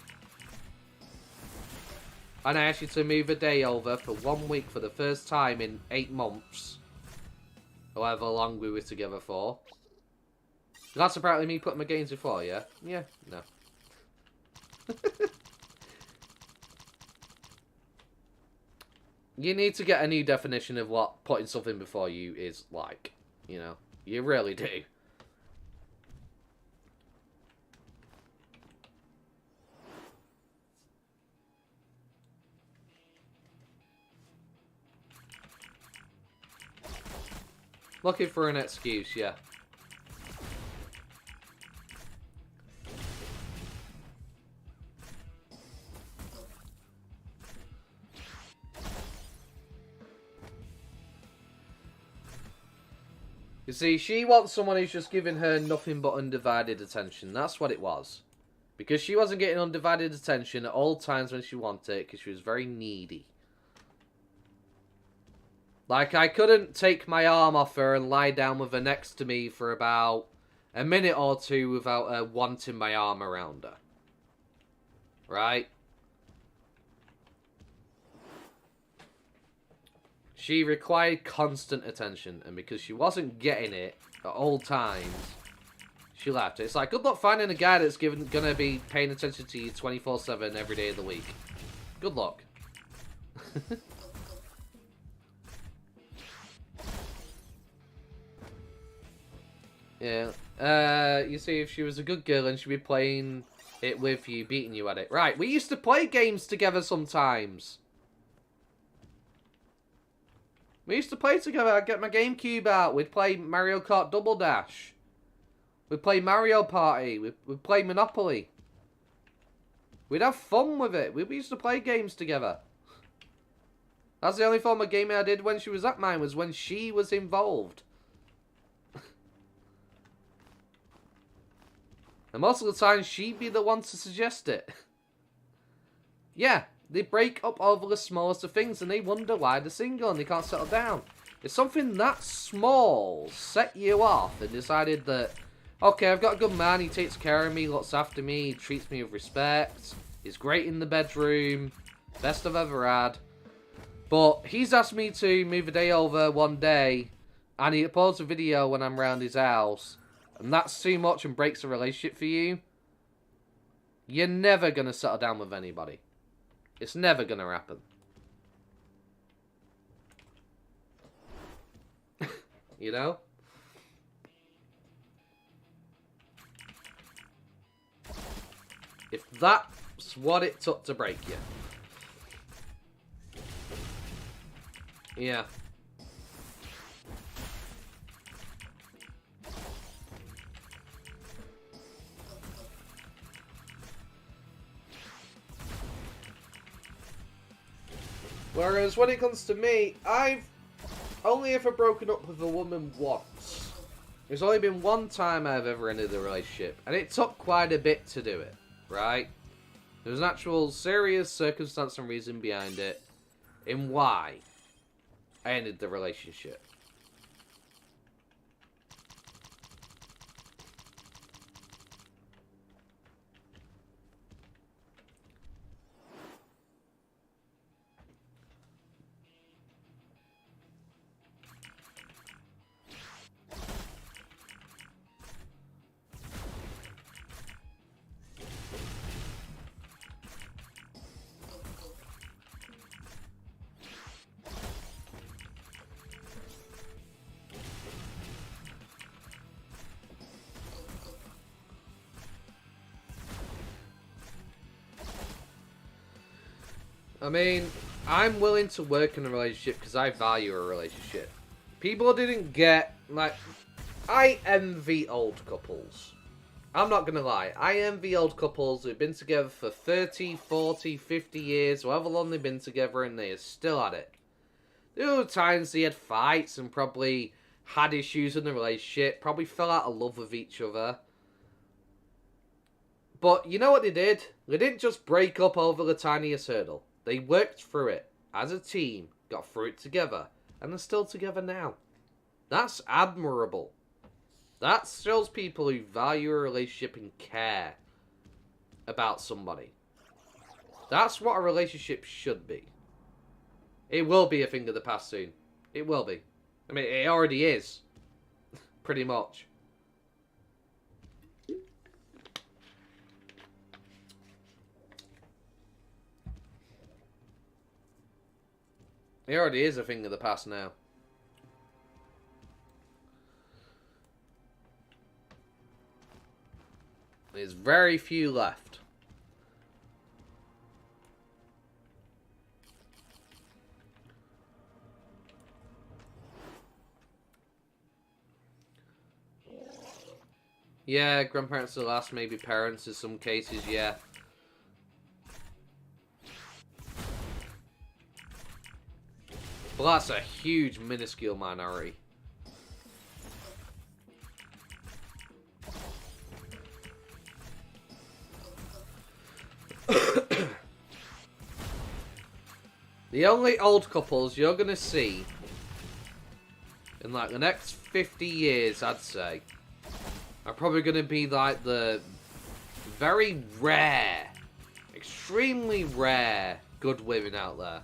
And I asked you to move a day over for 1 week for the first time in 8 months. However long we were together for. That's apparently me putting my games before, yeah? Yeah, no. You need to get a new definition of what putting something before you is like. You really do. Looking for an excuse, yeah. You see, she wants someone who's just giving her nothing but undivided attention. That's what it was. Because she wasn't getting undivided attention at all times when she wanted it, because she was very needy. Like, I couldn't take my arm off her and lie down with her next to me for about a minute or two without her wanting my arm around her. Right? She required constant attention, and because she wasn't getting it at all times, she left. It's like, good luck finding a guy that's gonna be paying attention to you 24/7 every day of the week. Good luck. Yeah. You see, if she was a good girl and she'd be playing it with you, beating you at it. Right, we used to play games together sometimes. We used to play together. I'd get my GameCube out. We'd play Mario Kart Double Dash. We'd play Mario Party. We'd play Monopoly. We'd have fun with it. We used to play games together. That's the only form of gaming I did when she was at mine, was when she was involved. And most of the time, she'd be the one to suggest it. Yeah. They break up over the smallest of things and they wonder why they're single and they can't settle down. If something that small set you off and decided that, okay, I've got a good man, he takes care of me, looks after me, he treats me with respect, he's great in the bedroom, best I've ever had. But he's asked me to move a day over one day and he uploads a video when I'm around his house, and that's too much and breaks a relationship for you, you're never going to settle down with anybody. It's never going to happen. You know? If that's what it took to break you. Yeah. Whereas when it comes to me, I've only ever broken up with a woman once. There's only been one time I've ever ended a relationship, and it took quite a bit to do it, right? There was an actual serious circumstance and reason behind it, in why I ended the relationship. I mean, I'm willing to work in a relationship because I value a relationship. People didn't get, like, I envy old couples. I'm not going to lie. I envy old couples who've been together for 30, 40, 50 years, however long they've been together, and they are still at it. There were times they had fights and probably had issues in the relationship, probably fell out of love with each other. But you know what they did? They didn't just break up over the tiniest hurdle. They worked through it as a team, got through it together, and they're still together now. That's admirable. That shows people who value a relationship and care about somebody. That's what a relationship should be. It will be a thing of the past soon. It will be. I mean, it already is. Pretty much. It already is a thing of the past now. There's very few left. Yeah, grandparents are the last, maybe parents in some cases, yeah. But that's a huge, minuscule minority. The only old couples you're going to see in like the next 50 years, I'd say, are probably going to be like the very rare, extremely rare good women out there.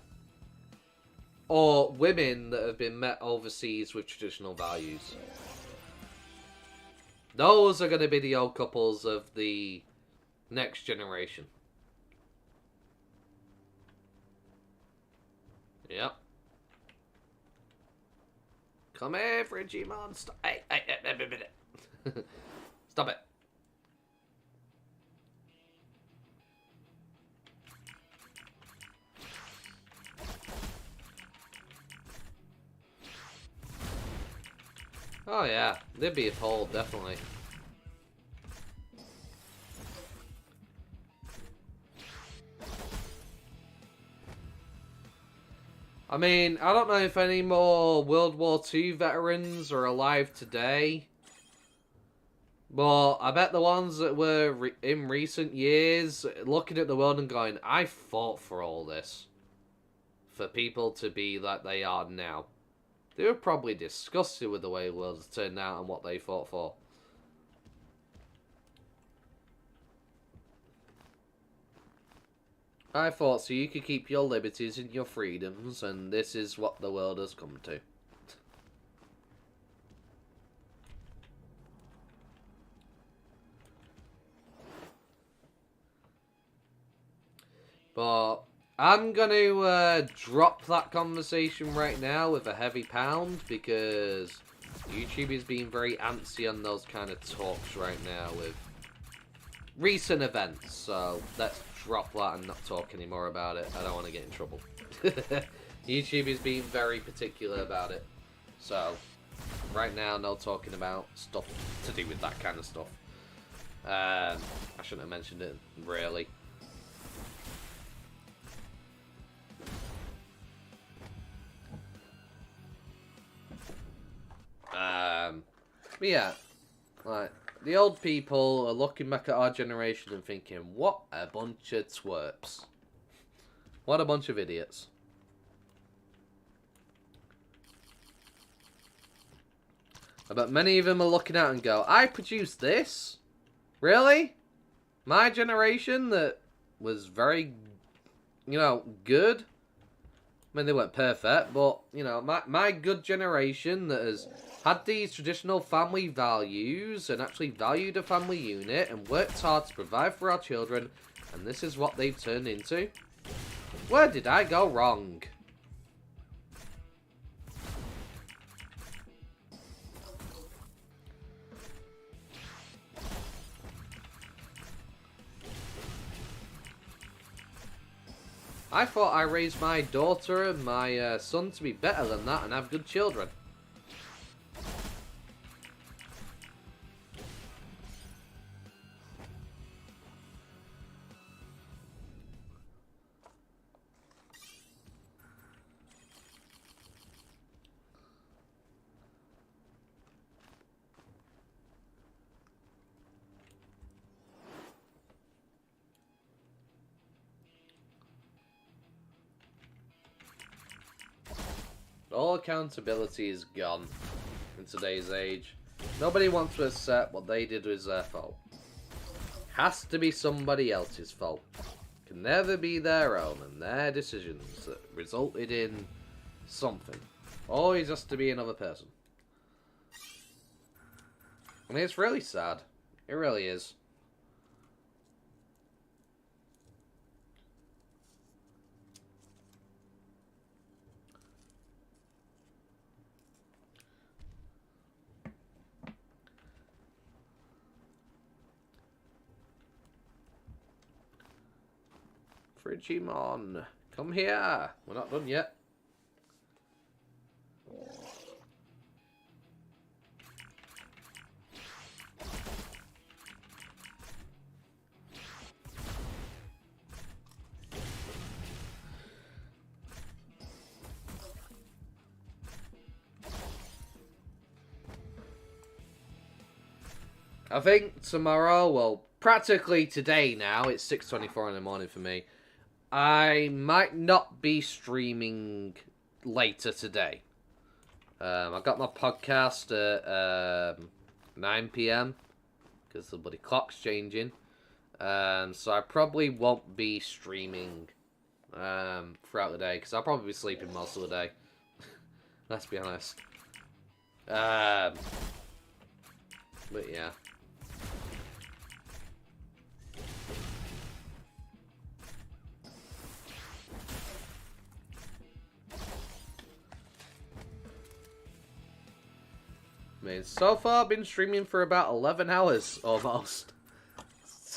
Or women that have been met overseas with traditional values. Those are going to be the old couples of the next generation. Yep. Come here, Digimon. Stop. Hey, stop it. Oh yeah, there'd be a hole, definitely. I mean, I don't know if any more World War II veterans are alive today. But I bet the ones that were in recent years, looking at the world and going, I fought for all this. For people to be like they are now. They were probably disgusted with the way the world has turned out and what they fought for. I fought so you could keep your liberties and your freedoms, and this is what the world has come to. But I'm going to drop that conversation right now with a heavy pound, because YouTube is being very antsy on those kind of talks right now with recent events. So let's drop that and not talk anymore about it. I don't want to get in trouble. YouTube is being very particular about it. So right now, no talking about stuff to do with that kind of stuff. I shouldn't have mentioned it, really. But yeah, like, the old people are looking back at our generation and thinking, what a bunch of twerps. What a bunch of idiots. I bet many of them are looking at and go, I produced this? Really? My generation that was very, you know, good? I mean, they weren't perfect, but, you know, my good generation that has had these traditional family values and actually valued a family unit and worked hard to provide for our children, and this is what they've turned into? Where did I go wrong? I thought I raised my daughter and my son to be better than that and have good children. All accountability is gone in today's age. Nobody wants to accept what they did was their fault. Has to be somebody else's fault. Can never be their own and their decisions that resulted in something. Always has to be another person. I mean, it's really sad. It really is. Digimon, come here. We're not done yet. I think tomorrow, well, practically today now, it's 6:24 in the morning for me. I might not be streaming later today. I got my podcast at 9 PM because the bloody clock's changing. So I probably won't be streaming throughout the day because I'll probably be sleeping most of the day. Let's be honest. But yeah. I mean, so far I've been streaming for about 11 hours, almost.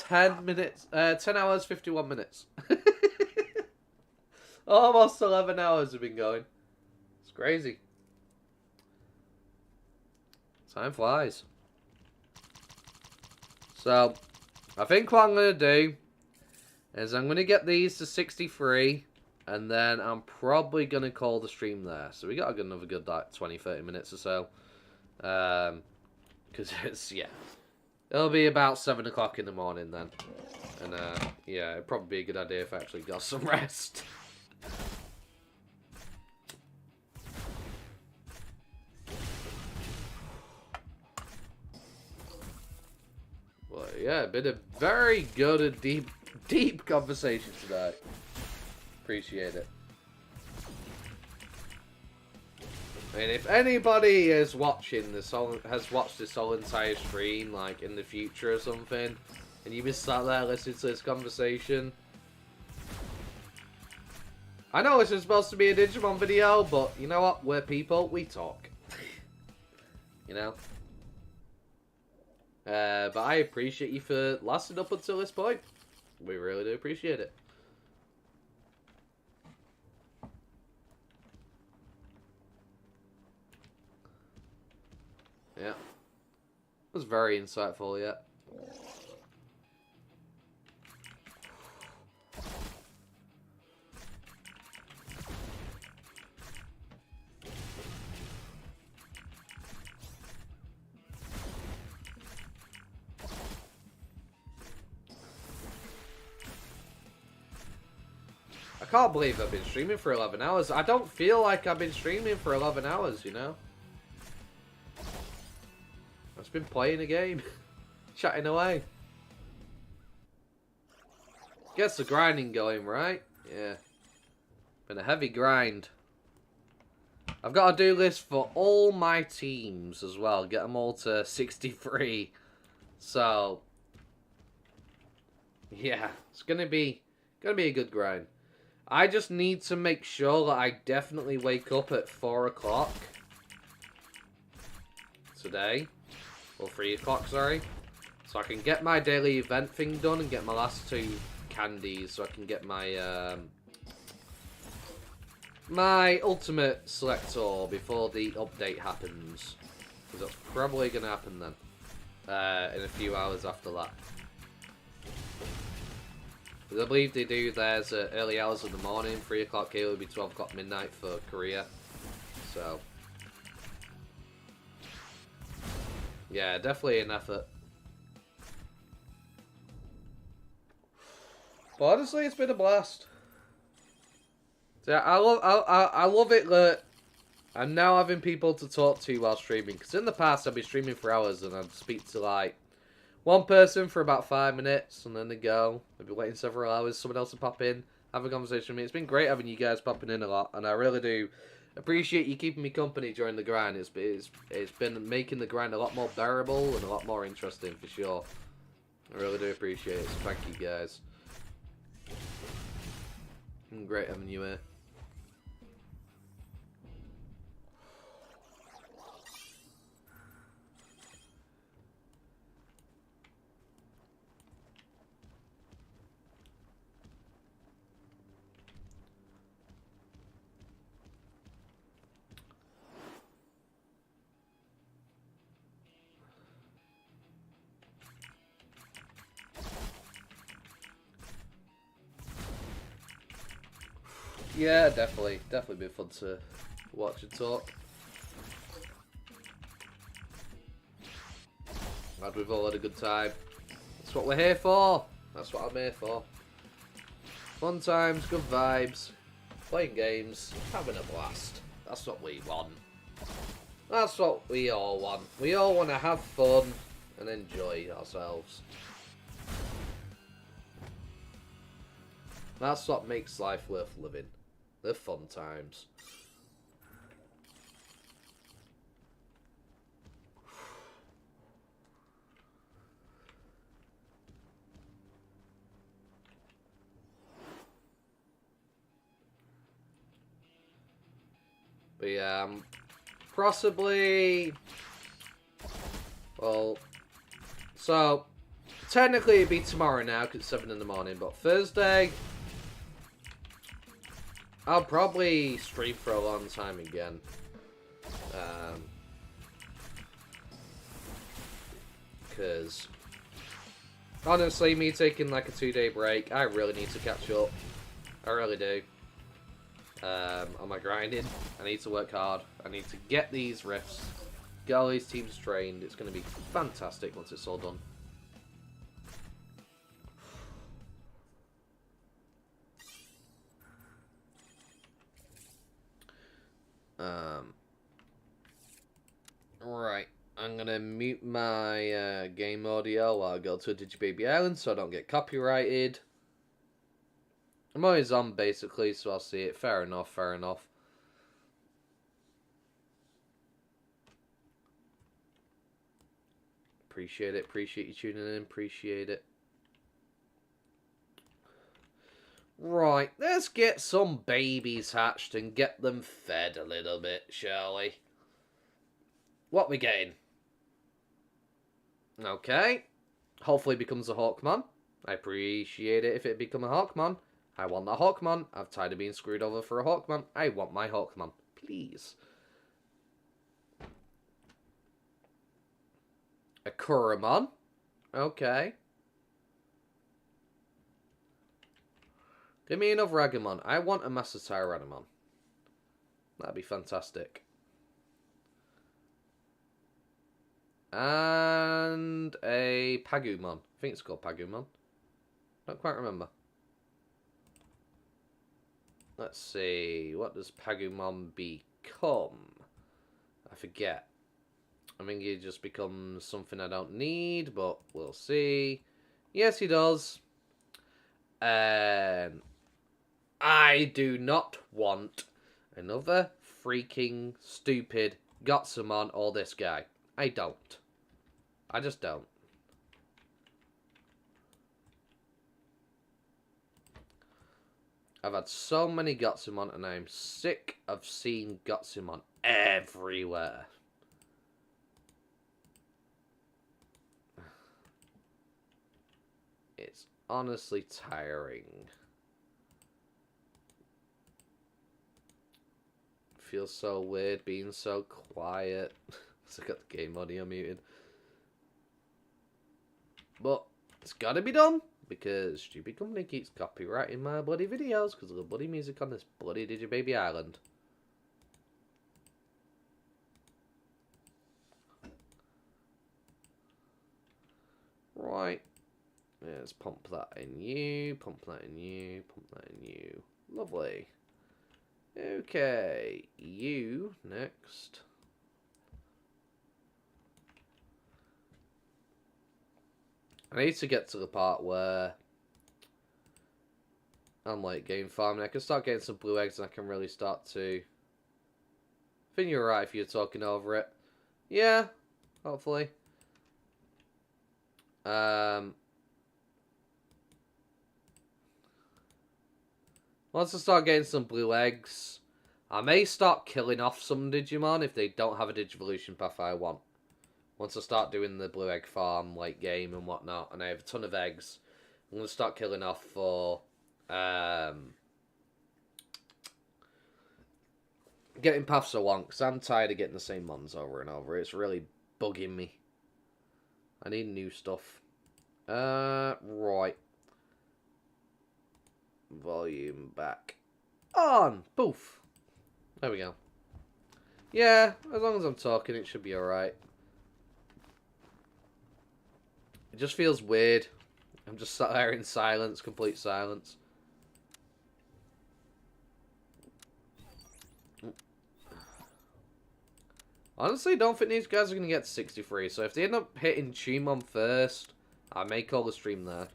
10 minutes, 10 hours, 51 minutes. Almost 11 hours have been going. It's crazy. Time flies. So, I think what I'm going to do is I'm going to get these to 63, and then I'm probably going to call the stream there. So we got another good, like, 20-30 minutes or so. Because it's, yeah, it'll be about 7 o'clock in the morning then, and yeah, it'd probably be a good idea if I actually got some rest. Well, yeah, been a very good and deep conversation tonight. Appreciate it. I mean, if anybody is watching this, has watched this whole entire stream, like, in the future or something, and you've been sat there listening to this conversation, I know this is supposed to be a Digimon video, but you know what? We're people, we talk. You know? But I appreciate you for lasting up until this point. We really do appreciate it. Yeah. It was very insightful, yeah. I can't believe I've been streaming for 11 hours. I don't feel like I've been streaming for 11 hours, you know? I've just been playing a game. Chatting away. Gets the grinding going, right? Yeah. Been a heavy grind. I've got to do this for all my teams as well. Get them all to 63. So, yeah, it's gonna be a good grind. I just need to make sure that I definitely wake up at 4 o'clock today, or 3 o'clock, sorry, so I can get my daily event thing done and get my last 2 candies, so I can get my my ultimate selector before the update happens, because that's probably gonna happen then, in a few hours after that. I believe they do theirs at early hours of the morning, 3 o'clock here would be 12 o'clock midnight for Korea. So, yeah, definitely an effort. But honestly, it's been a blast. So, yeah, I love it that I'm now having people to talk to while streaming. Because in the past, I'd be streaming for hours and I'd speak to like one person for about 5 minutes, and then they go. I'd be waiting several hours, someone else would pop in, have a conversation with me. It's been great having you guys popping in a lot, and I really do appreciate you keeping me company during the grind. It's been making the grind a lot more bearable and a lot more interesting, for sure. I really do appreciate it, so thank you guys. Great having you here. Yeah, definitely been fun to watch and talk. Glad we've all had a good time. That's what we're here for. That's what I'm here for. Fun times, good vibes, playing games, having a blast. That's what we want. That's what we all want. We all want to have fun and enjoy ourselves. That's what makes life worth living. The fun times. But yeah, possibly... Well, so, technically it'd be tomorrow now, because it's 7 in the morning, but Thursday, I'll probably stream for a long time again. Because, honestly, me taking like a 2-day break, I really need to catch up. I really do. On my grinding. I need to work hard. I need to get these rifts, get all these teams trained. It's going to be fantastic once it's all done. Right. I'm going to mute my game audio while I go to Digibaby Island so I don't get copyrighted. I'm always on, basically, so I'll see it. Fair enough, fair enough. Appreciate it. Appreciate you tuning in. Appreciate it. Right, let's get some babies hatched and get them fed a little bit, shall we? What we getting? Okay. Hopefully it becomes a Hawkmon. I appreciate it if it become a Hawkmon. I want that Hawkmon. I'm tired of being screwed over for a Hawkmon. I want my Hawkmon. Please. A Kuramon. Okay. Give me another Agumon. I want a Master Tyrannomon. That'd be fantastic. And a Pagumon. I think it's called Pagumon. Don't quite remember. Let's see. What does Pagumon become? I forget. I think he just becomes something I don't need, but we'll see. Yes, he does. And I do not want another freaking stupid Gotsumon or this guy. I don't. I just don't. I've had so many Gotsumon and I'm sick of seeing Gotsumon everywhere. It's honestly tiring. Feels so weird being so quiet. So I got the game audio muted. But it's gotta be done because stupid company keeps copyrighting my bloody videos because of the bloody music on this bloody Digibaby Island. Right. Let's pump that in you, pump that in you, pump that in you. Lovely. Okay, you next. I need to get to the part where I'm like game farming. I can start getting some blue eggs and I can really start to... I think you're right if you're talking over it. Yeah, hopefully. Once I start getting some blue eggs, I may start killing off some Digimon if they don't have a Digivolution path I want. Once I start doing the blue egg farm, late game and whatnot, and I have a ton of eggs, I'm going to start killing off for getting paths I want, because I'm tired of getting the same mons over and over. It's really bugging me. I need new stuff. Right. Volume back on. Poof. There we go. Yeah, as long as I'm talking, it should be alright. It just feels weird. I'm just sat there in silence, complete silence. Honestly, don't think these guys are going to get to 63, so if they end up hitting Digimon first, I may call the stream there.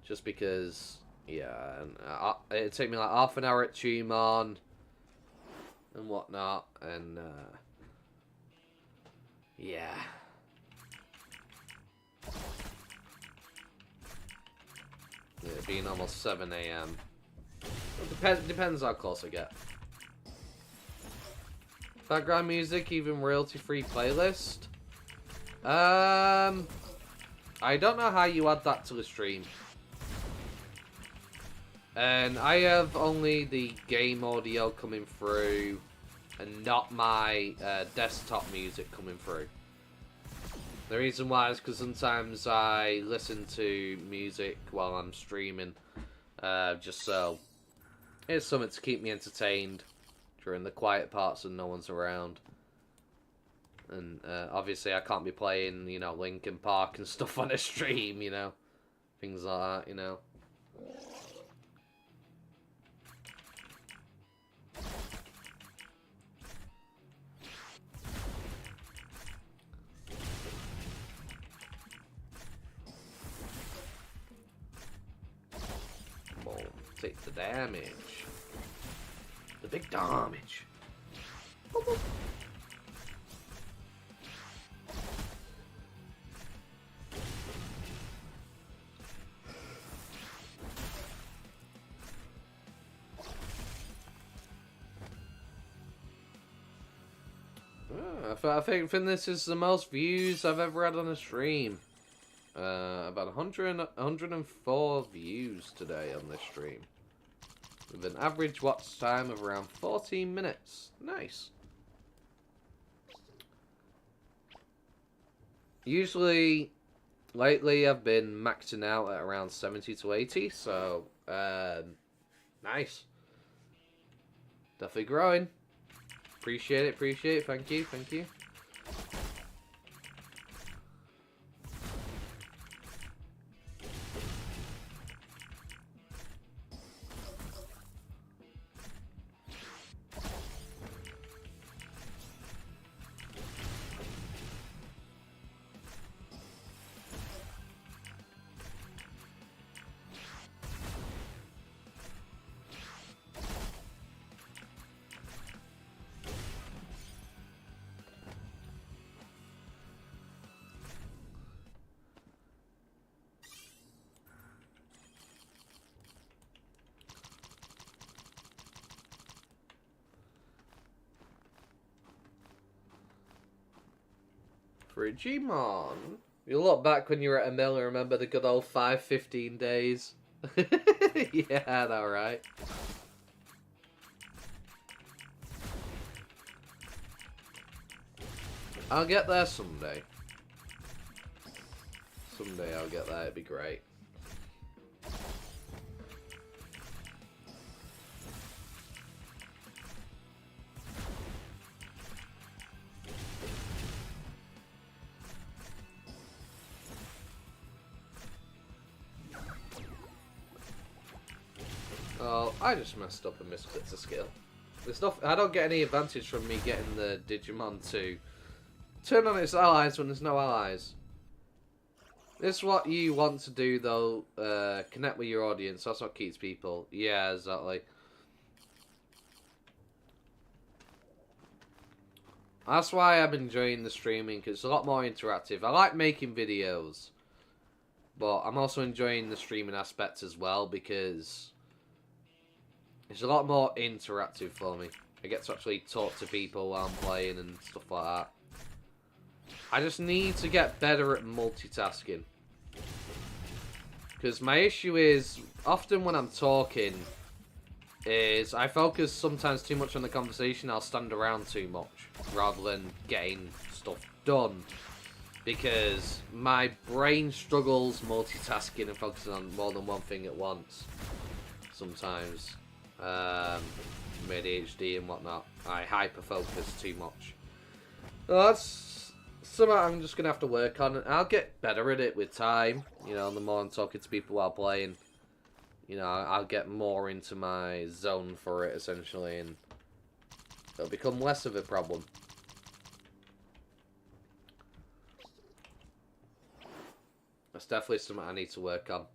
Just because, yeah, it'd take me like half an hour at Digimon and whatnot, and, yeah. It being almost 7 AM. Depends how close I get. Background music, even royalty-free playlist. I don't know how you add that to the stream. And I have only the game audio coming through and not my desktop music coming through. The reason why is because sometimes I listen to music while I'm streaming, just so it's something to keep me entertained during the quiet parts and no one's around. And obviously I can't be playing, you know, Linkin Park and stuff on a stream, you know. Things like that, you know. Boom. Take the damage. The big damage. Boop, boop. I think this is the most views I've ever had on a stream. About 104 views today on this stream. With an average watch time of around 14 minutes. Nice. Usually, lately I've been maxing out at around 70 to 80, so, nice. Definitely growing. Appreciate it, thank you. Digimon. You look back when you were at a mill and remember the good old 5:15 days. Yeah, I know, right? I'll get there someday. Someday I'll get there, it'd be great. Oh, I just messed up and missed bits of skill. There's no, I don't get any advantage from me getting the Digimon to turn on its allies when there's no allies. This is what you want to do, though. Connect with your audience. That's what keeps people. Yeah, exactly. That's why I'm enjoying the streaming, because it's a lot more interactive. I like making videos, but I'm also enjoying the streaming aspect as well, because it's a lot more interactive for me. I get to actually talk to people while I'm playing and stuff like that. I just need to get better at multitasking. Because my issue is, often when I'm talking, is I focus sometimes too much on the conversation. I'll stand around too much, rather than getting stuff done. Because my brain struggles multitasking and focusing on more than one thing at once. Sometimes. ADHD and whatnot. I hyper-focus too much. Well, that's something I'm just going to have to work on. I'll get better at it with time. You know, the more I'm talking to people while playing, you know, I'll get more into my zone for it, essentially, and it'll become less of a problem. That's definitely something I need to work on.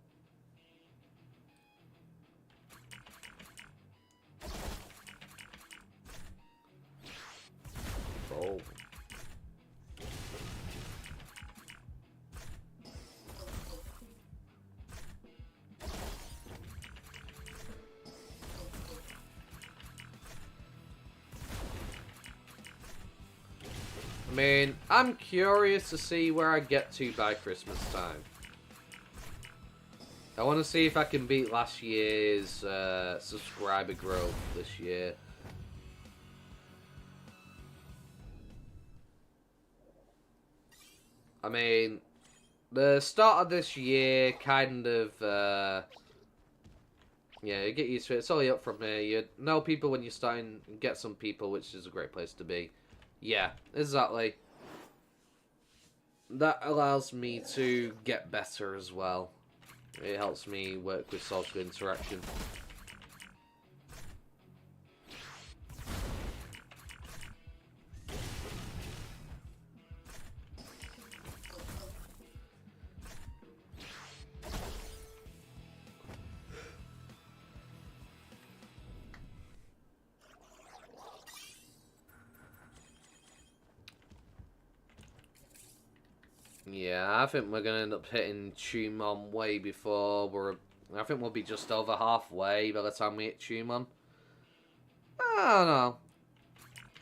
Oh. I mean, I'm curious to see where I get to by Christmas time. I want to see if I can beat last year's subscriber growth this year. I mean, the start of this year kind of, yeah, you get used to it. It's only up from here. You know people when you're starting, get some people, which is a great place to be. Yeah, exactly. That allows me to get better as well. It helps me work with social interaction. Yeah, I think we're gonna end up hitting Tumon way before I think we'll be just over halfway by the time we hit Tumon. I don't know.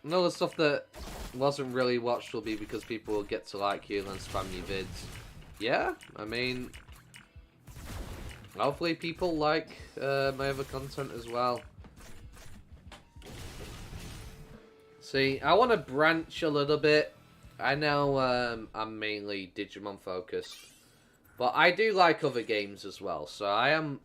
Another stuff that wasn't really watched will be because people will get to like you and then spam your vids. Yeah, I mean, hopefully people like my other content as well. See, I want to branch a little bit. I know I'm mainly Digimon focused, but I do like other games as well. So I am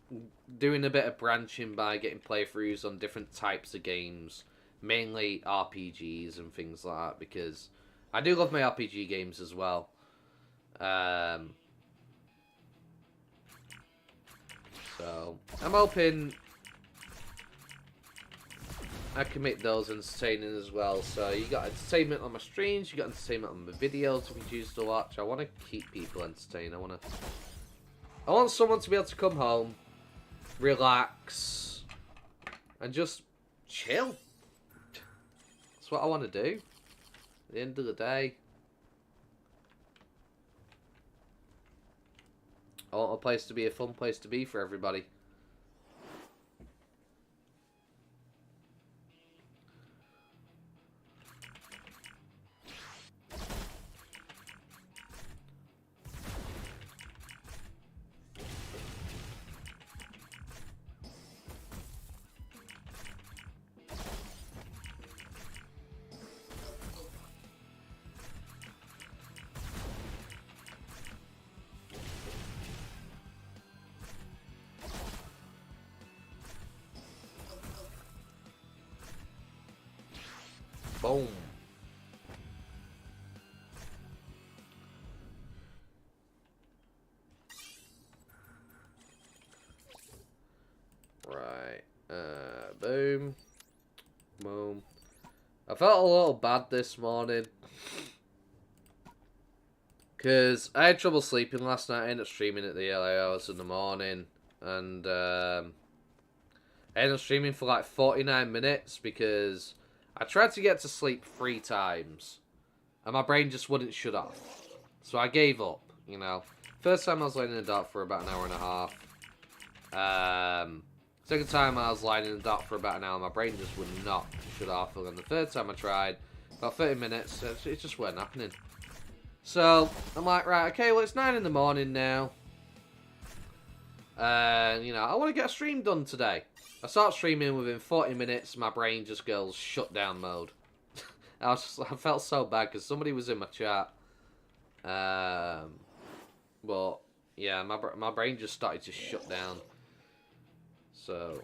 doing a bit of branching by getting playthroughs on different types of games, mainly RPGs and things like that, because I do love my RPG games as well. So I'm hoping I can make those entertaining as well. So you got entertainment on my streams, you got entertainment on my videos if you choose to watch. I want to keep people entertained. I want someone to be able to come home, relax, and just chill. That's what I want to do. At the end of the day, I want a place to be a fun place to be for everybody. Boom. Right. Boom. Boom. I felt a little bad this morning. Because I had trouble sleeping last night. I ended up streaming at the early hours in the morning. And I ended up streaming for like 49 minutes because I tried to get to sleep 3 times. And my brain just wouldn't shut off. So I gave up, you know. First time I was laying in the dark for about an hour and a half. Second time I was lying in the dark for about an hour. My brain just would not shut off. And then the third time I tried, about 30 minutes, it just weren't happening. So, I'm like, right, okay, well, it's 9 in the morning now. And, you know, I want to get a stream done today. I start streaming within 40 minutes, my brain just goes shutdown mode. I felt so bad because somebody was in my chat. But, yeah, my brain just started to shut down. So,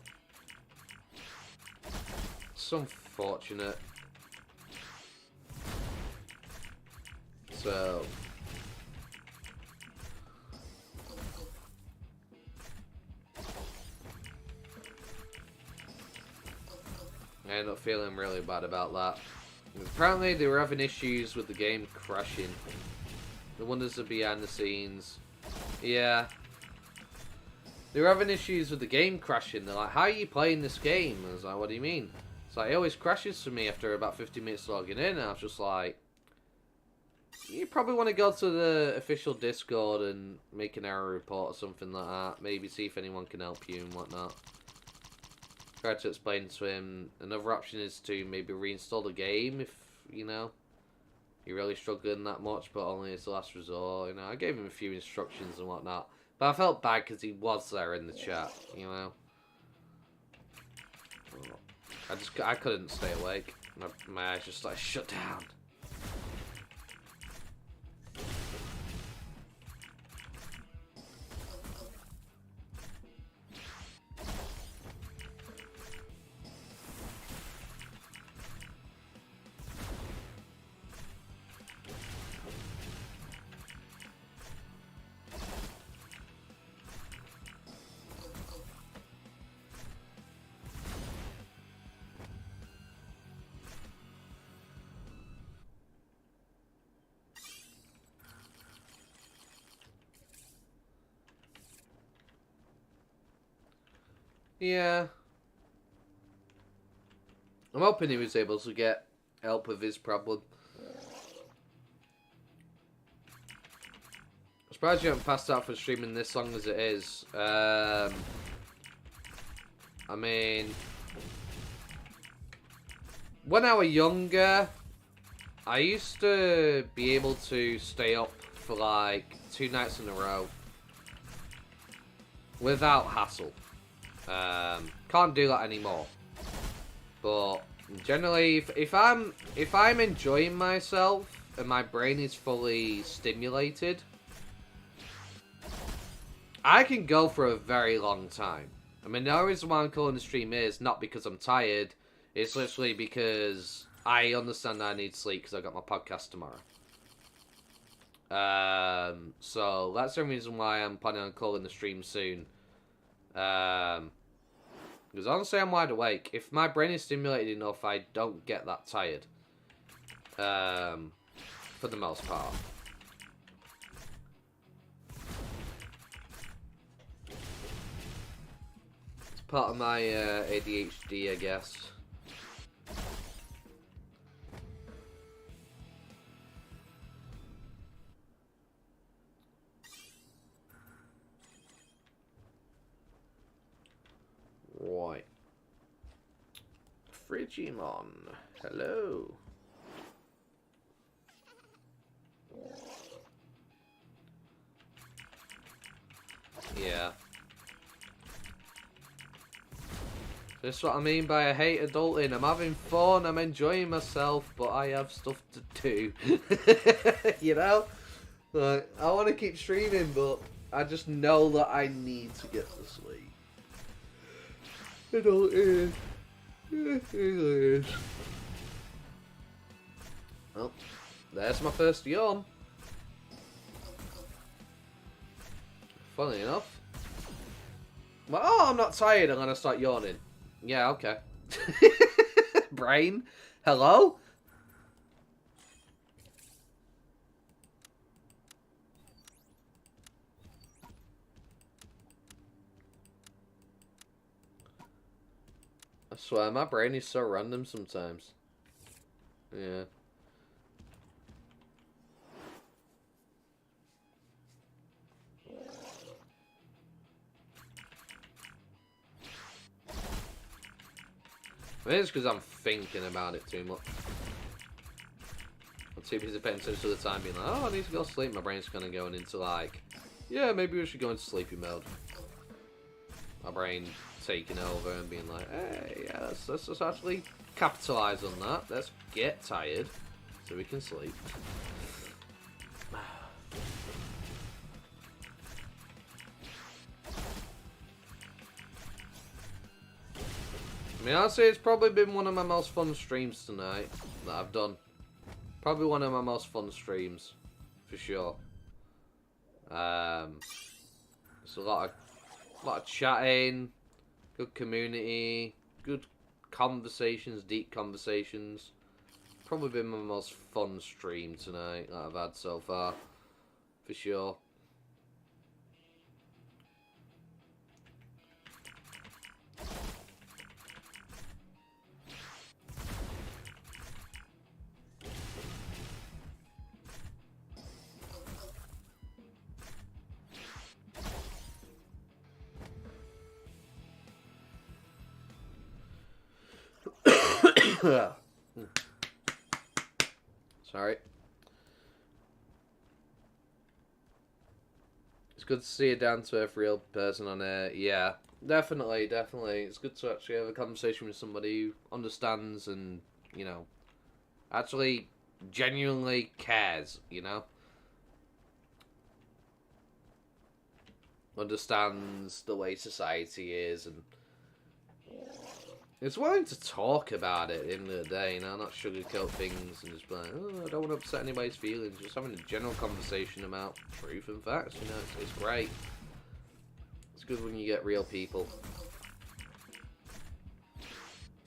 it's unfortunate. So, I ended up feeling really bad about that. Apparently they were having issues with the game crashing. The wonders of behind the scenes. Yeah. They were having issues with the game crashing. They're like, how are you playing this game? I was like, what do you mean? It's like, it always crashes for me after about 50 minutes logging in. And I was just like, you probably want to go to the official Discord and make an error report or something like that. Maybe see if anyone can help you and whatnot. Tried to explain to him. Another option is to maybe reinstall the game if, you know, you're really struggling that much, but only as a last resort. You know, I gave him a few instructions and whatnot. But I felt bad because he was there in the chat, you know. I couldn't stay awake. My eyes just like shut down. Yeah. I'm hoping he was able to get help with his problem. I'm surprised you haven't passed out for streaming this long as it is. I mean, when I was younger, I used to be able to stay up for like 2 nights in a row without hassle. Can't do that anymore. But generally, if I'm enjoying myself and my brain is fully stimulated, I can go for a very long time. I mean, the reason why I'm calling the stream is not because I'm tired. It's literally because I understand that I need sleep because I got my podcast tomorrow. So that's the reason why I'm planning on calling the stream soon. Because honestly, I'm wide awake. If my brain is stimulated enough, I don't get that tired. For the most part. It's part of my ADHD, I guess. Right. Digimon. Hello. Yeah. That's what I mean by I hate adulting. I'm having fun, I'm enjoying myself, but I have stuff to do. You know? Like, I want to keep streaming, but I just know that I need to get to sleep. It all is. It is. Well, there's my first yawn. Funny enough. Well, oh, I'm not tired. I'm gonna start yawning. Yeah, okay. Brain, hello? I swear, my brain is so random sometimes. Yeah. Maybe it's because I'm thinking about it too much. I'm too busy paying attention to the time being like, oh, I need to go to sleep. My brain's kind of going into like, yeah, maybe we should go into sleepy mode. My brain taking over and being like, hey, yeah, let's just actually capitalise on that. Let's get tired so we can sleep. I mean, I'd say it's probably been one of my most fun streams tonight that I've done. Probably one of my most fun streams, for sure. It's a lot of chatting, good community, good conversations, deep conversations. Probably been my most fun stream tonight that I've had so far, for sure. Sorry. It's good to see a down-to-earth real person on air. Yeah, definitely, definitely. It's good to actually have a conversation with somebody who understands and, you know, actually genuinely cares, you know? Understands the way society is and it's willing to talk about it at the end of the day, you know, not sugarcoat things and just be like, oh, I don't want to upset anybody's feelings. Just having a general conversation about truth and facts, you know, it's great. It's good when you get real people.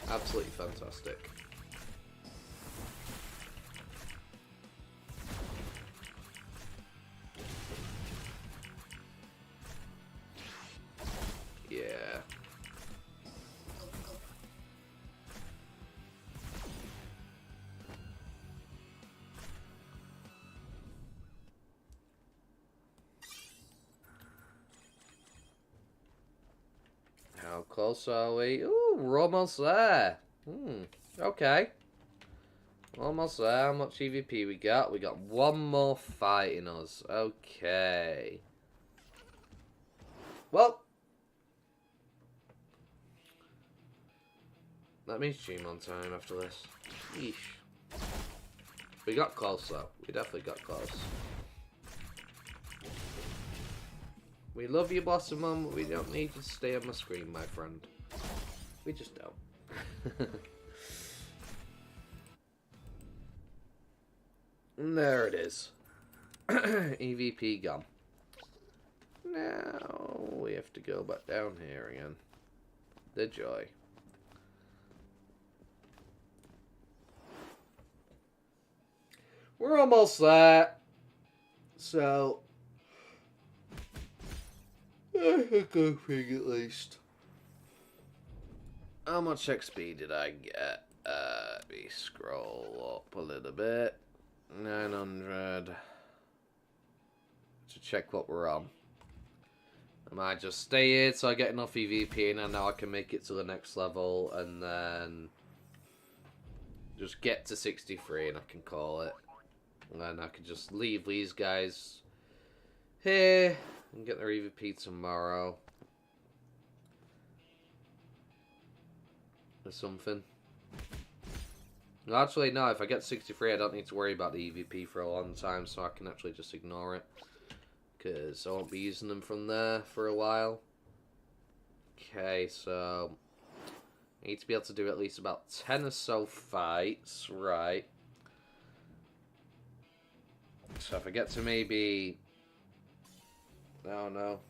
Absolutely fantastic. Yeah. How close are we? Ooh, we're almost there. Okay. Almost there. How much EVP we got? We got one more fight in us. Okay. Well. That means Digimon time after this. Yeesh. We got close though. We definitely got close. We love you, Blossomon, but we don't need you to stay on my screen, my friend. We just don't. And there it is. EVP gone. Now we have to go back down here again. The joy. We're almost there. So I think I'm thinking at least. How much XP did I get? Let me scroll up a little bit. 900. To check what we're on. I might just stay here till I get enough EVP and I know I can make it to the next level and then just get to 63 and I can call it. And then I can just leave these guys here and get their EVP tomorrow. Or something. Actually, no, if I get 63, I don't need to worry about the EVP for a long time, so I can actually just ignore it. Because I won't be using them from there for a while. Okay, so I need to be able to do at least about 10 or so fights, right. So if I get to maybe... I don't know.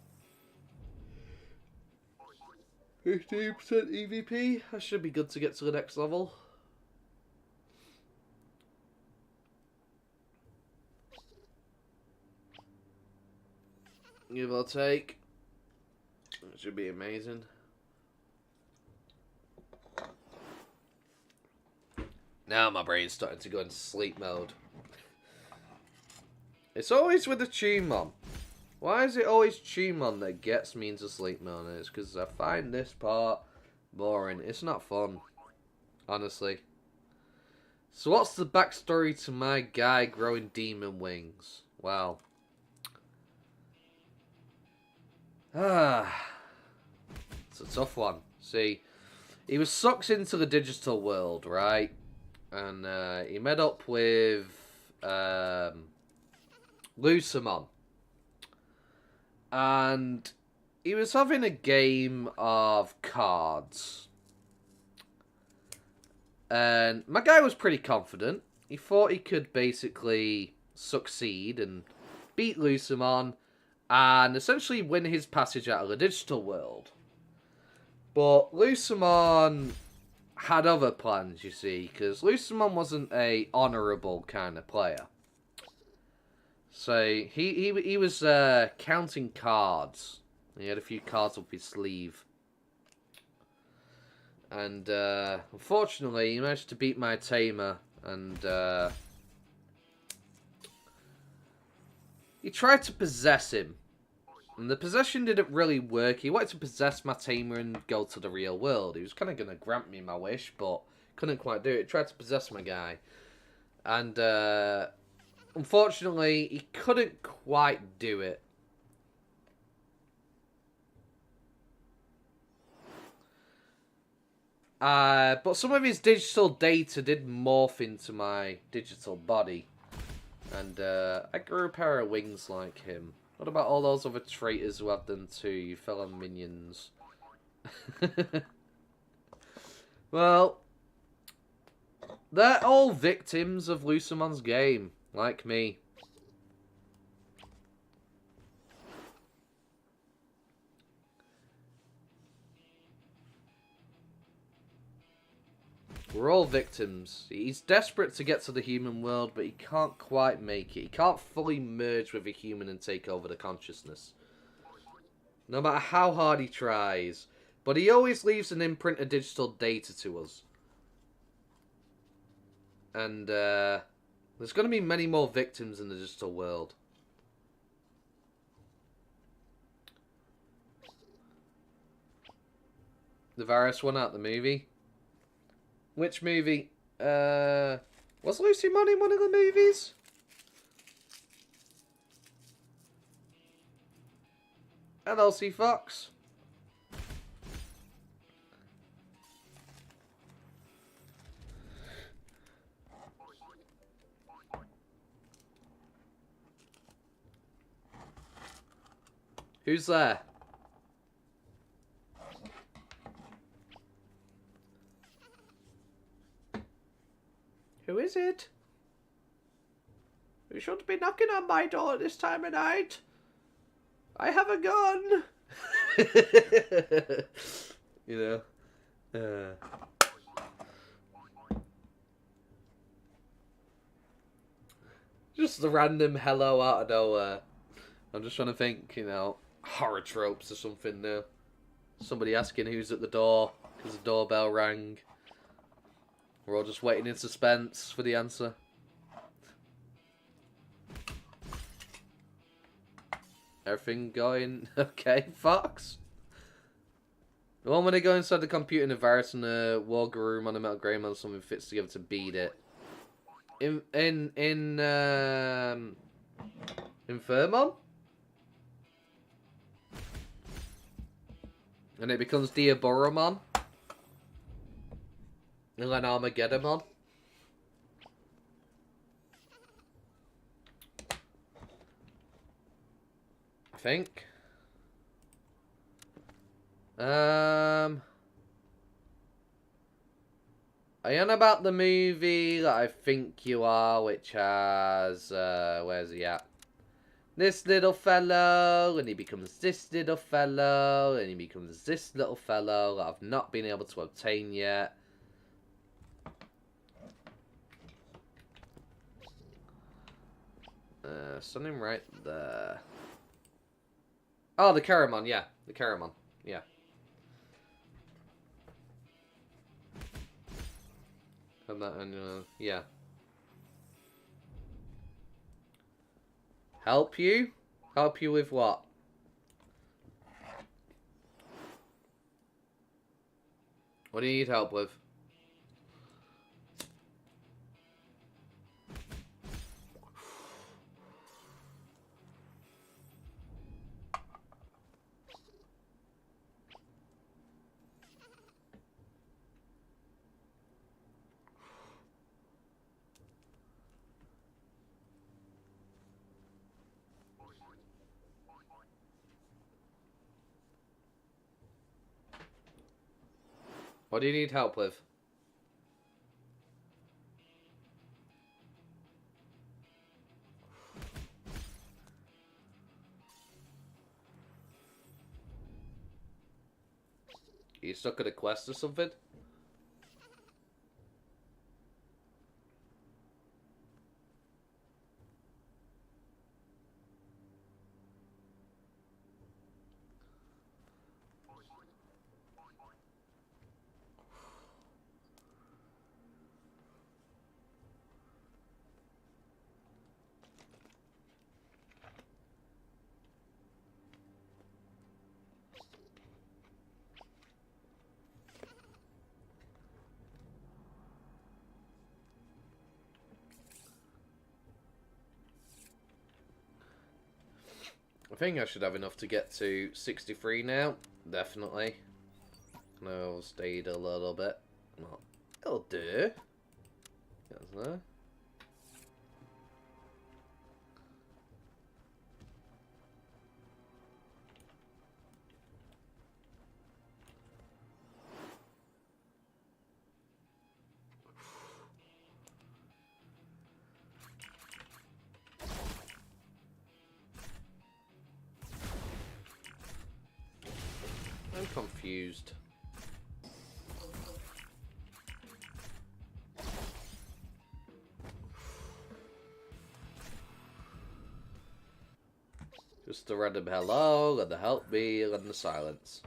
15% EVP, I should be good to get to the next level. Give or take. It should be amazing. Now my brain's starting to go into sleep mode. It's always with the Digimon. Why is it always Digimon that gets me into sleep mode? It's because I find this part boring. It's not fun. Honestly. So what's the backstory to my guy growing demon wings? Wow. It's a tough one. See, he was sucked into the digital world, right? And he met up with Lucamon. And he was having a game of cards. And my guy was pretty confident. He thought he could basically succeed and beat Lucamon and essentially win his passage out of the digital world. But Lucamon had other plans, you see, because Lucamon wasn't a honourable kind of player. So he was counting cards. He had a few cards up his sleeve. And unfortunately, he managed to beat my tamer. And he tried to possess him. And the possession didn't really work. He wanted to possess my tamer and go to the real world. He was kind of going to grant me my wish, but couldn't quite do it. He tried to possess my guy. And unfortunately, he couldn't quite do it. But some of his digital data did morph into my digital body. And I grew a pair of wings like him. What about all those other traitors who have them too, you fellow minions? Well, they're all victims of Lucamon's game, like me. We're all victims. He's desperate to get to the human world, but he can't quite make it. He can't fully merge with a human and take over the consciousness. No matter how hard he tries. But he always leaves an imprint of digital data to us. And there's going to be many more victims in the digital world. The virus won out the movie. Which movie? Was Lucamon in one of the movies? And Elsie Fox. Who's there? Who is it? You shouldn't be knocking on my door at this time of night. I have a gun. You know. Just the random hello out of nowhere. I'm just trying to think, you know, horror tropes or something new. Somebody asking who's at the door because the doorbell rang. We're all just waiting in suspense for the answer. Everything going okay, Fox? The one when they go inside the computer and the virus and the Warger room on the Metal Greymon, something fits together to beat it. In Infirmon? And it becomes Diaboromon. And then Armageddon. I think. I Are you on about the movie that I think you are, which has, where's he at? This little fellow, and he becomes this little fellow, and he becomes this little fellow that I've not been able to obtain yet. Something right there. Oh, the Caramon, yeah. The Caramon, yeah. And that, yeah. Help you? Help you with what? What do you need help with? What do you need help with? Are you stuck at a quest or something? I think I should have enough to get to 63 now. Definitely. No, stayed a little bit. Well, it'll do. Yes, there. I'm confused. Just the random hello, and the help me, and the silence.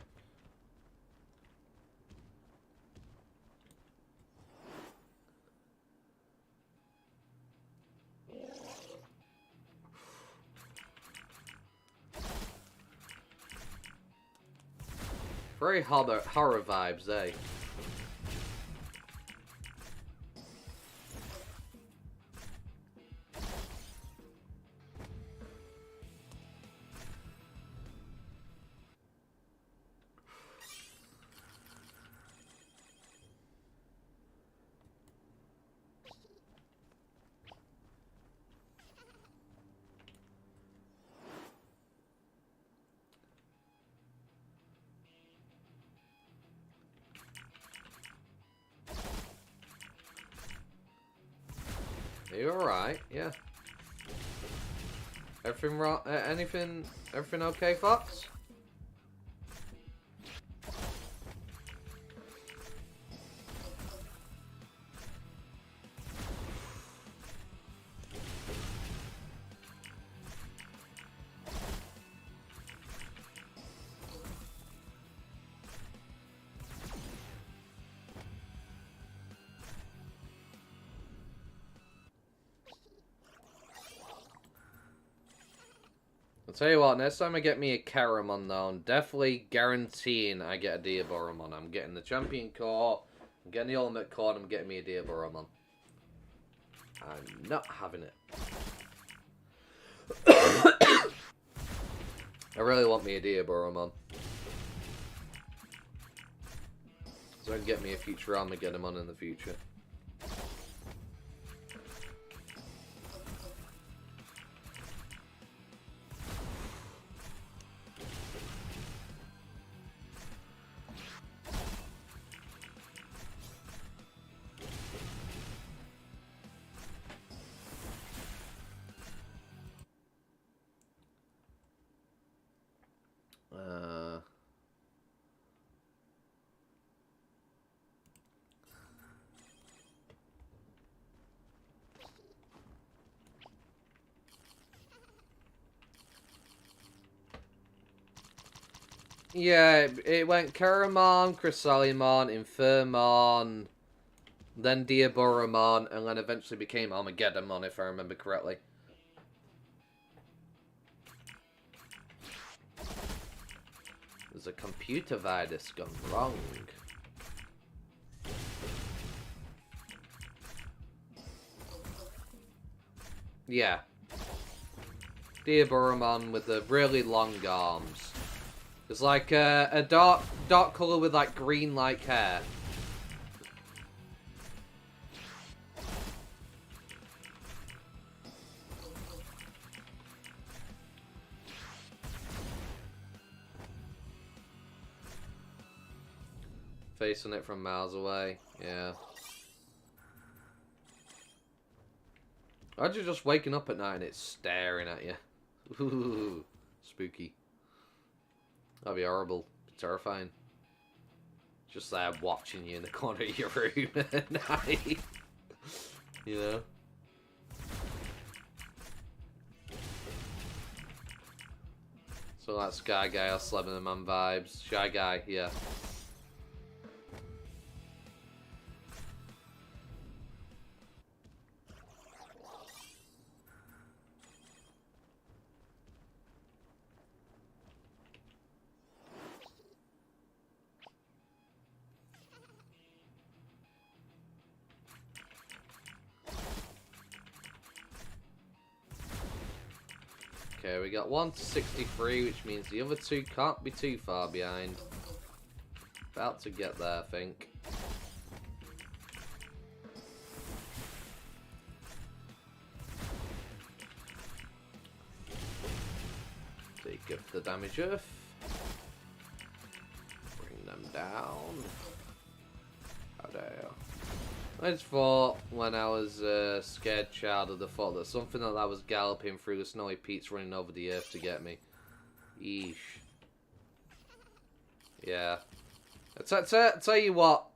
Very horror vibes, eh? Are you alright? Yeah. Everything wrong? Everything okay, Fox? I'll tell you what, next time I get me a Caramon though, I'm definitely guaranteeing I get a Diaboromon. I'm getting the Champion Core, I'm getting the Ultimate Core, and I'm getting me a Diaboromon. I'm not having it. I really want me a Diaboromon. So I can get me a Futurama and get him on in the future. Yeah, it went Karamon, Chrysalimon, Infirmon, then Diaboromon, and then eventually became Armageddonmon, if I remember correctly. There's a computer virus gone wrong. Yeah. Diaboromon with the really long arms. It's like a dark colour with like green like hair. Facing it from miles away, yeah. Imagine just waking up at night and it's staring at you. Ooh, spooky. That'd be horrible. Be terrifying. Just there watching you in the corner of your room at night. You know? So that's Sky Guy or Slenderman vibes. Shy Guy, yeah. Okay, we got 1 to 63, which means the other two can't be too far behind. About to get there, I think. Take up the damage off. Bring them down. How dare you. I just thought, when I was a scared child, of the thought that something like that was galloping through the snowy peaks running over the earth to get me. Yeesh. Yeah. Tell you what.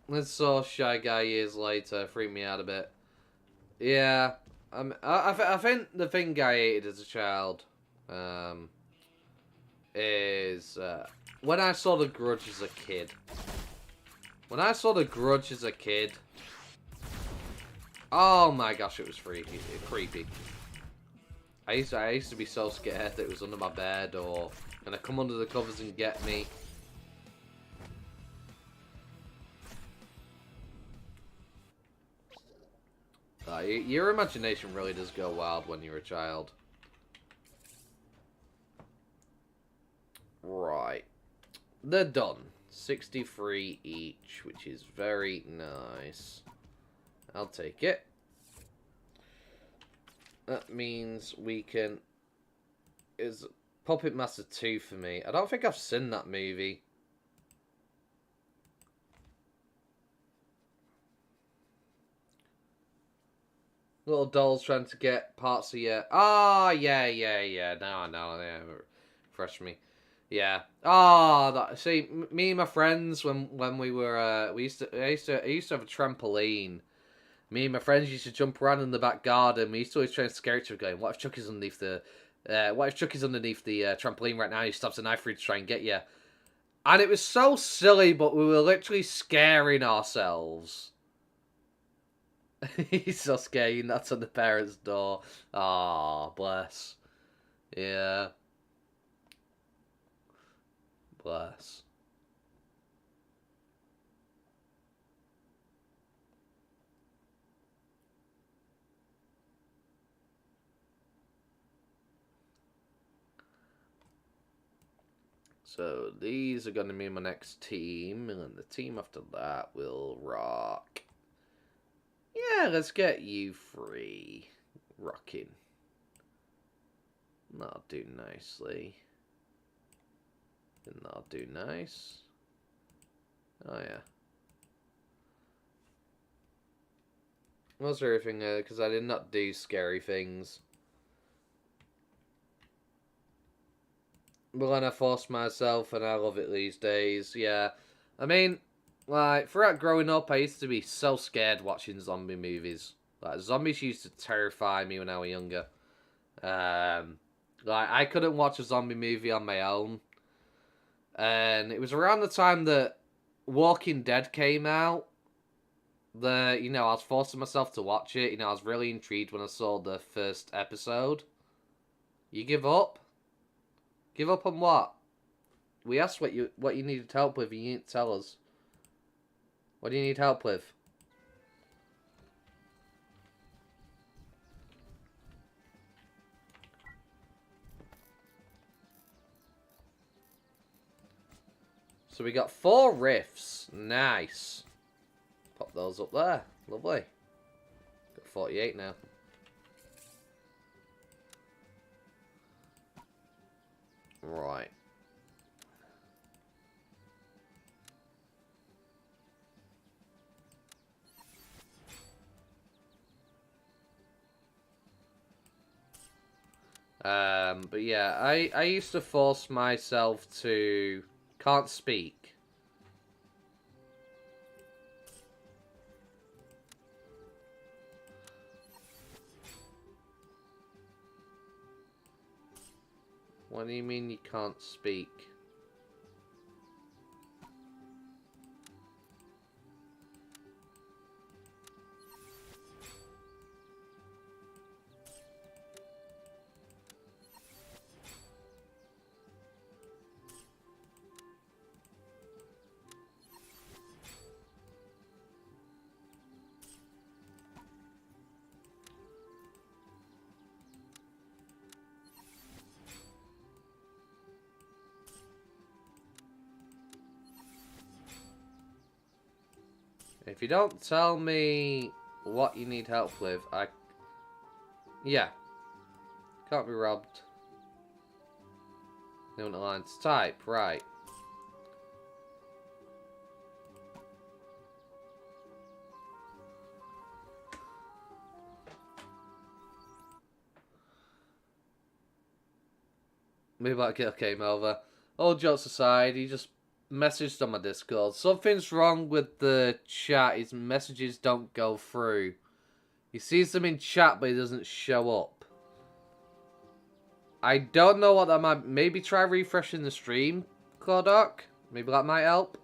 This saw Shy Guy years later. Freaked me out a bit. Yeah. I think the thing I hated as a child is when I saw The Grudge as a kid. When I saw The Grudge as a kid, oh my gosh, it was freaky, creepy. I used to be so scared that it was under my bed or gonna come under the covers and get me. Your imagination really does go wild when you're a child. Right, they're done. 63 each, which is very nice. I'll take it. That means we can... Is Puppet Master 2 for me. I don't think I've seen that movie. Little dolls trying to get parts of your... Ah, yeah. Now I know. Yeah, refresh me. Yeah. Ah, see, me and my friends when we were I used to have a trampoline. Me and my friends used to jump around in the back garden. We used to always try and scare each other, going, "What if Chucky's underneath the trampoline right now? He stabs a knife through to try and get you." And it was so silly, but we were literally scaring ourselves. He's so scared. He knocks on the parents' door. Ah, bless. Yeah. Bless. So these are going to be my next team, and then the team after that will rock. Yeah, let's get you free. Rocking. That'll do nicely. And that'll do nice. Oh yeah. What's everything there? Because I did not do scary things. But then I forced myself, and I love it these days. Yeah. I mean, like, throughout growing up, I used to be so scared watching zombie movies. Like, zombies used to terrify me when I was younger. Like, I couldn't watch a zombie movie on my own. And it was around the time that Walking Dead came out. I was forcing myself to watch it. I was really intrigued when I saw the first episode. You give up? Give up on what? We asked what you needed help with, and you didn't tell us. What do you need help with? So we got 4 rifts. Nice. Pop those up there. Lovely. Got 48 now. Right. But yeah, I used to force myself to can't speak. What do you mean you can't speak? If you don't tell me what you need help with, yeah. Can't be robbed. They want a line to type, right. Maybe that girl came over. All jokes aside, he just messaged on my Discord. Something's wrong with the chat. His messages don't go through. He sees them in chat, but he doesn't show up. I don't know what that might... Maybe try refreshing the stream, Claudoc. Maybe that might help.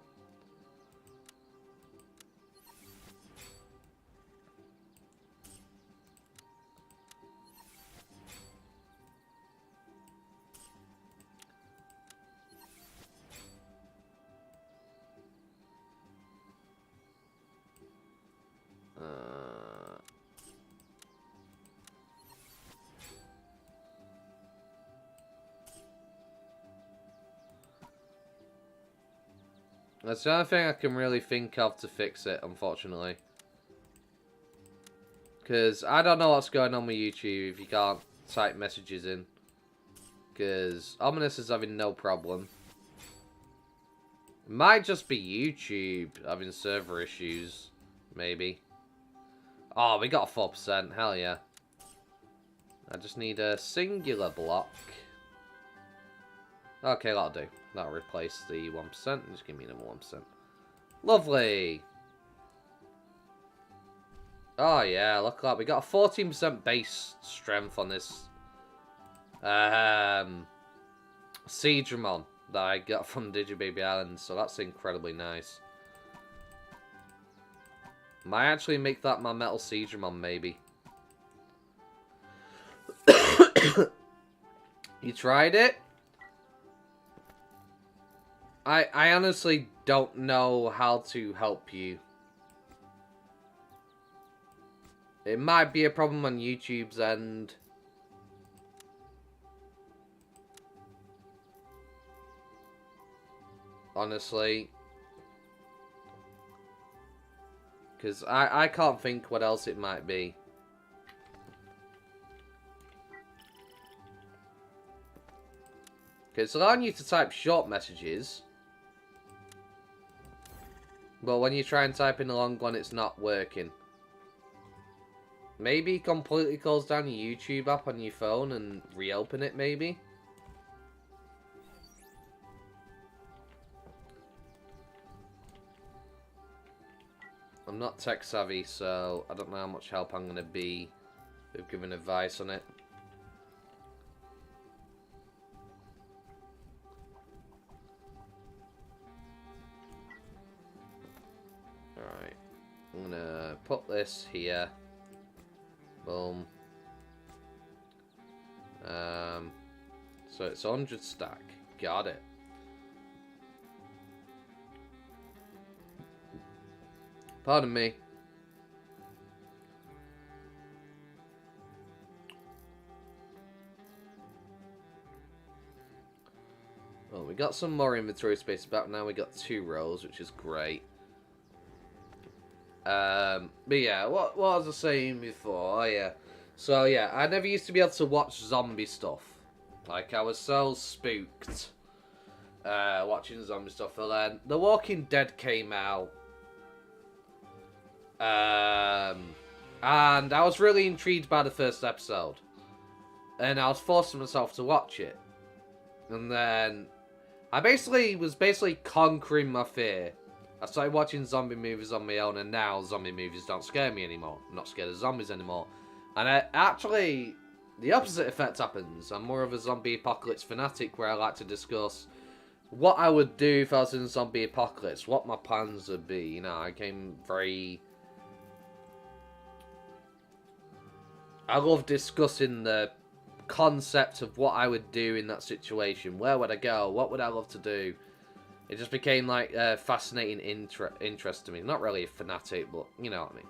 That's the only thing I can really think of to fix it, unfortunately. Because I don't know what's going on with YouTube if you can't type messages in. Because Ominous is having no problem. It might just be YouTube having server issues, maybe. Oh, we got a 4%, hell yeah. I just need a singular block. Okay, that'll do. That'll replace the 1%. Just give me another 1%. Lovely! Oh yeah, look at that. We got a 14% base strength on this Seadramon that I got from Digibaby Island, so that's incredibly nice. Might actually make that my metal Seadramon, maybe. You tried it? I honestly don't know how to help you. It might be a problem on YouTube's end. Honestly. Because I can't think what else it might be. Okay, it's allowing you to type short messages. But when you try and type in a long one, it's not working. Maybe completely close down your YouTube app on your phone and reopen it, maybe? I'm not tech savvy, so I don't know how much help I'm going to be with giving advice on it. this here. Boom. So it's 100 stack. Got it. Pardon me. Well, we got some more inventory space back now. We got 2 rows, which is great. But yeah, what was I saying before? Oh yeah. So yeah, I never used to be able to watch zombie stuff. Like, I was so spooked watching zombie stuff. And then The Walking Dead came out. And I was really intrigued by the first episode. And I was forcing myself to watch it. And then I was conquering my fear. I started watching zombie movies on my own, and now zombie movies don't scare me anymore. I'm not scared of zombies anymore. And actually, the opposite effect happens. I'm more of a zombie apocalypse fanatic, where I like to discuss what I would do if I was in a zombie apocalypse, what my plans would be. You know, I love discussing the concept of what I would do in that situation. Where would I go? What would I love to do? It just became like a fascinating interest to me. Not really a fanatic, but you know what I mean.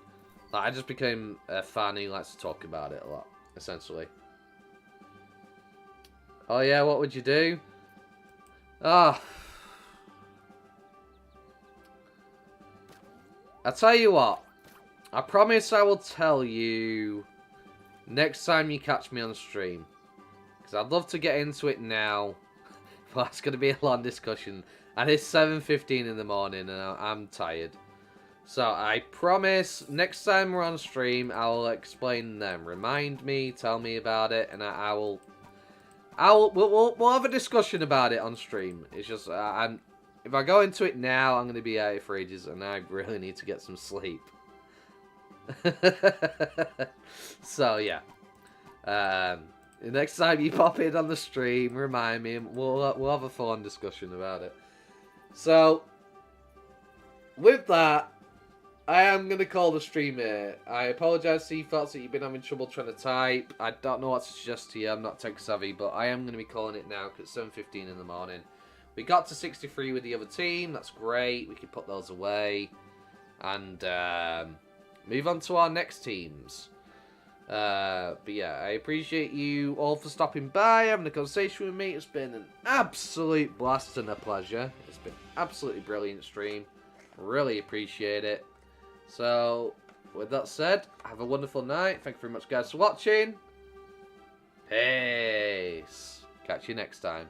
Like, I just became a fan who likes to talk about it a lot, essentially. Oh yeah, what would you do? Ah. I'll tell you what. I promise I will tell you next time you catch me on stream. Because I'd love to get into it now. But it's going to be a long discussion. And it's 7:15 in the morning and I'm tired. So I promise next time we're on stream, I'll explain them. Remind me, tell me about it, and we'll have a discussion about it on stream. It's just, if I go into it now, I'm going to be out for ages, and I really need to get some sleep. So yeah. Next time you pop in on the stream, remind me, and we'll have a full-on discussion about it. So, with that, I am going to call the stream here. I apologise to you folks that you've been having trouble trying to type. I don't know what to suggest to you. I'm not tech savvy, but I am going to be calling it now because it's 7:15 in the morning. We got to 63 with the other team. That's great. We can put those away. And move on to our next teams. But yeah, I appreciate you all for stopping by, having a conversation with me. It's been an absolute blast and a pleasure. It's been absolutely brilliant stream. Really appreciate it. So, with that said, have a wonderful night. Thank you very much, guys, for watching. Peace. Catch you next time.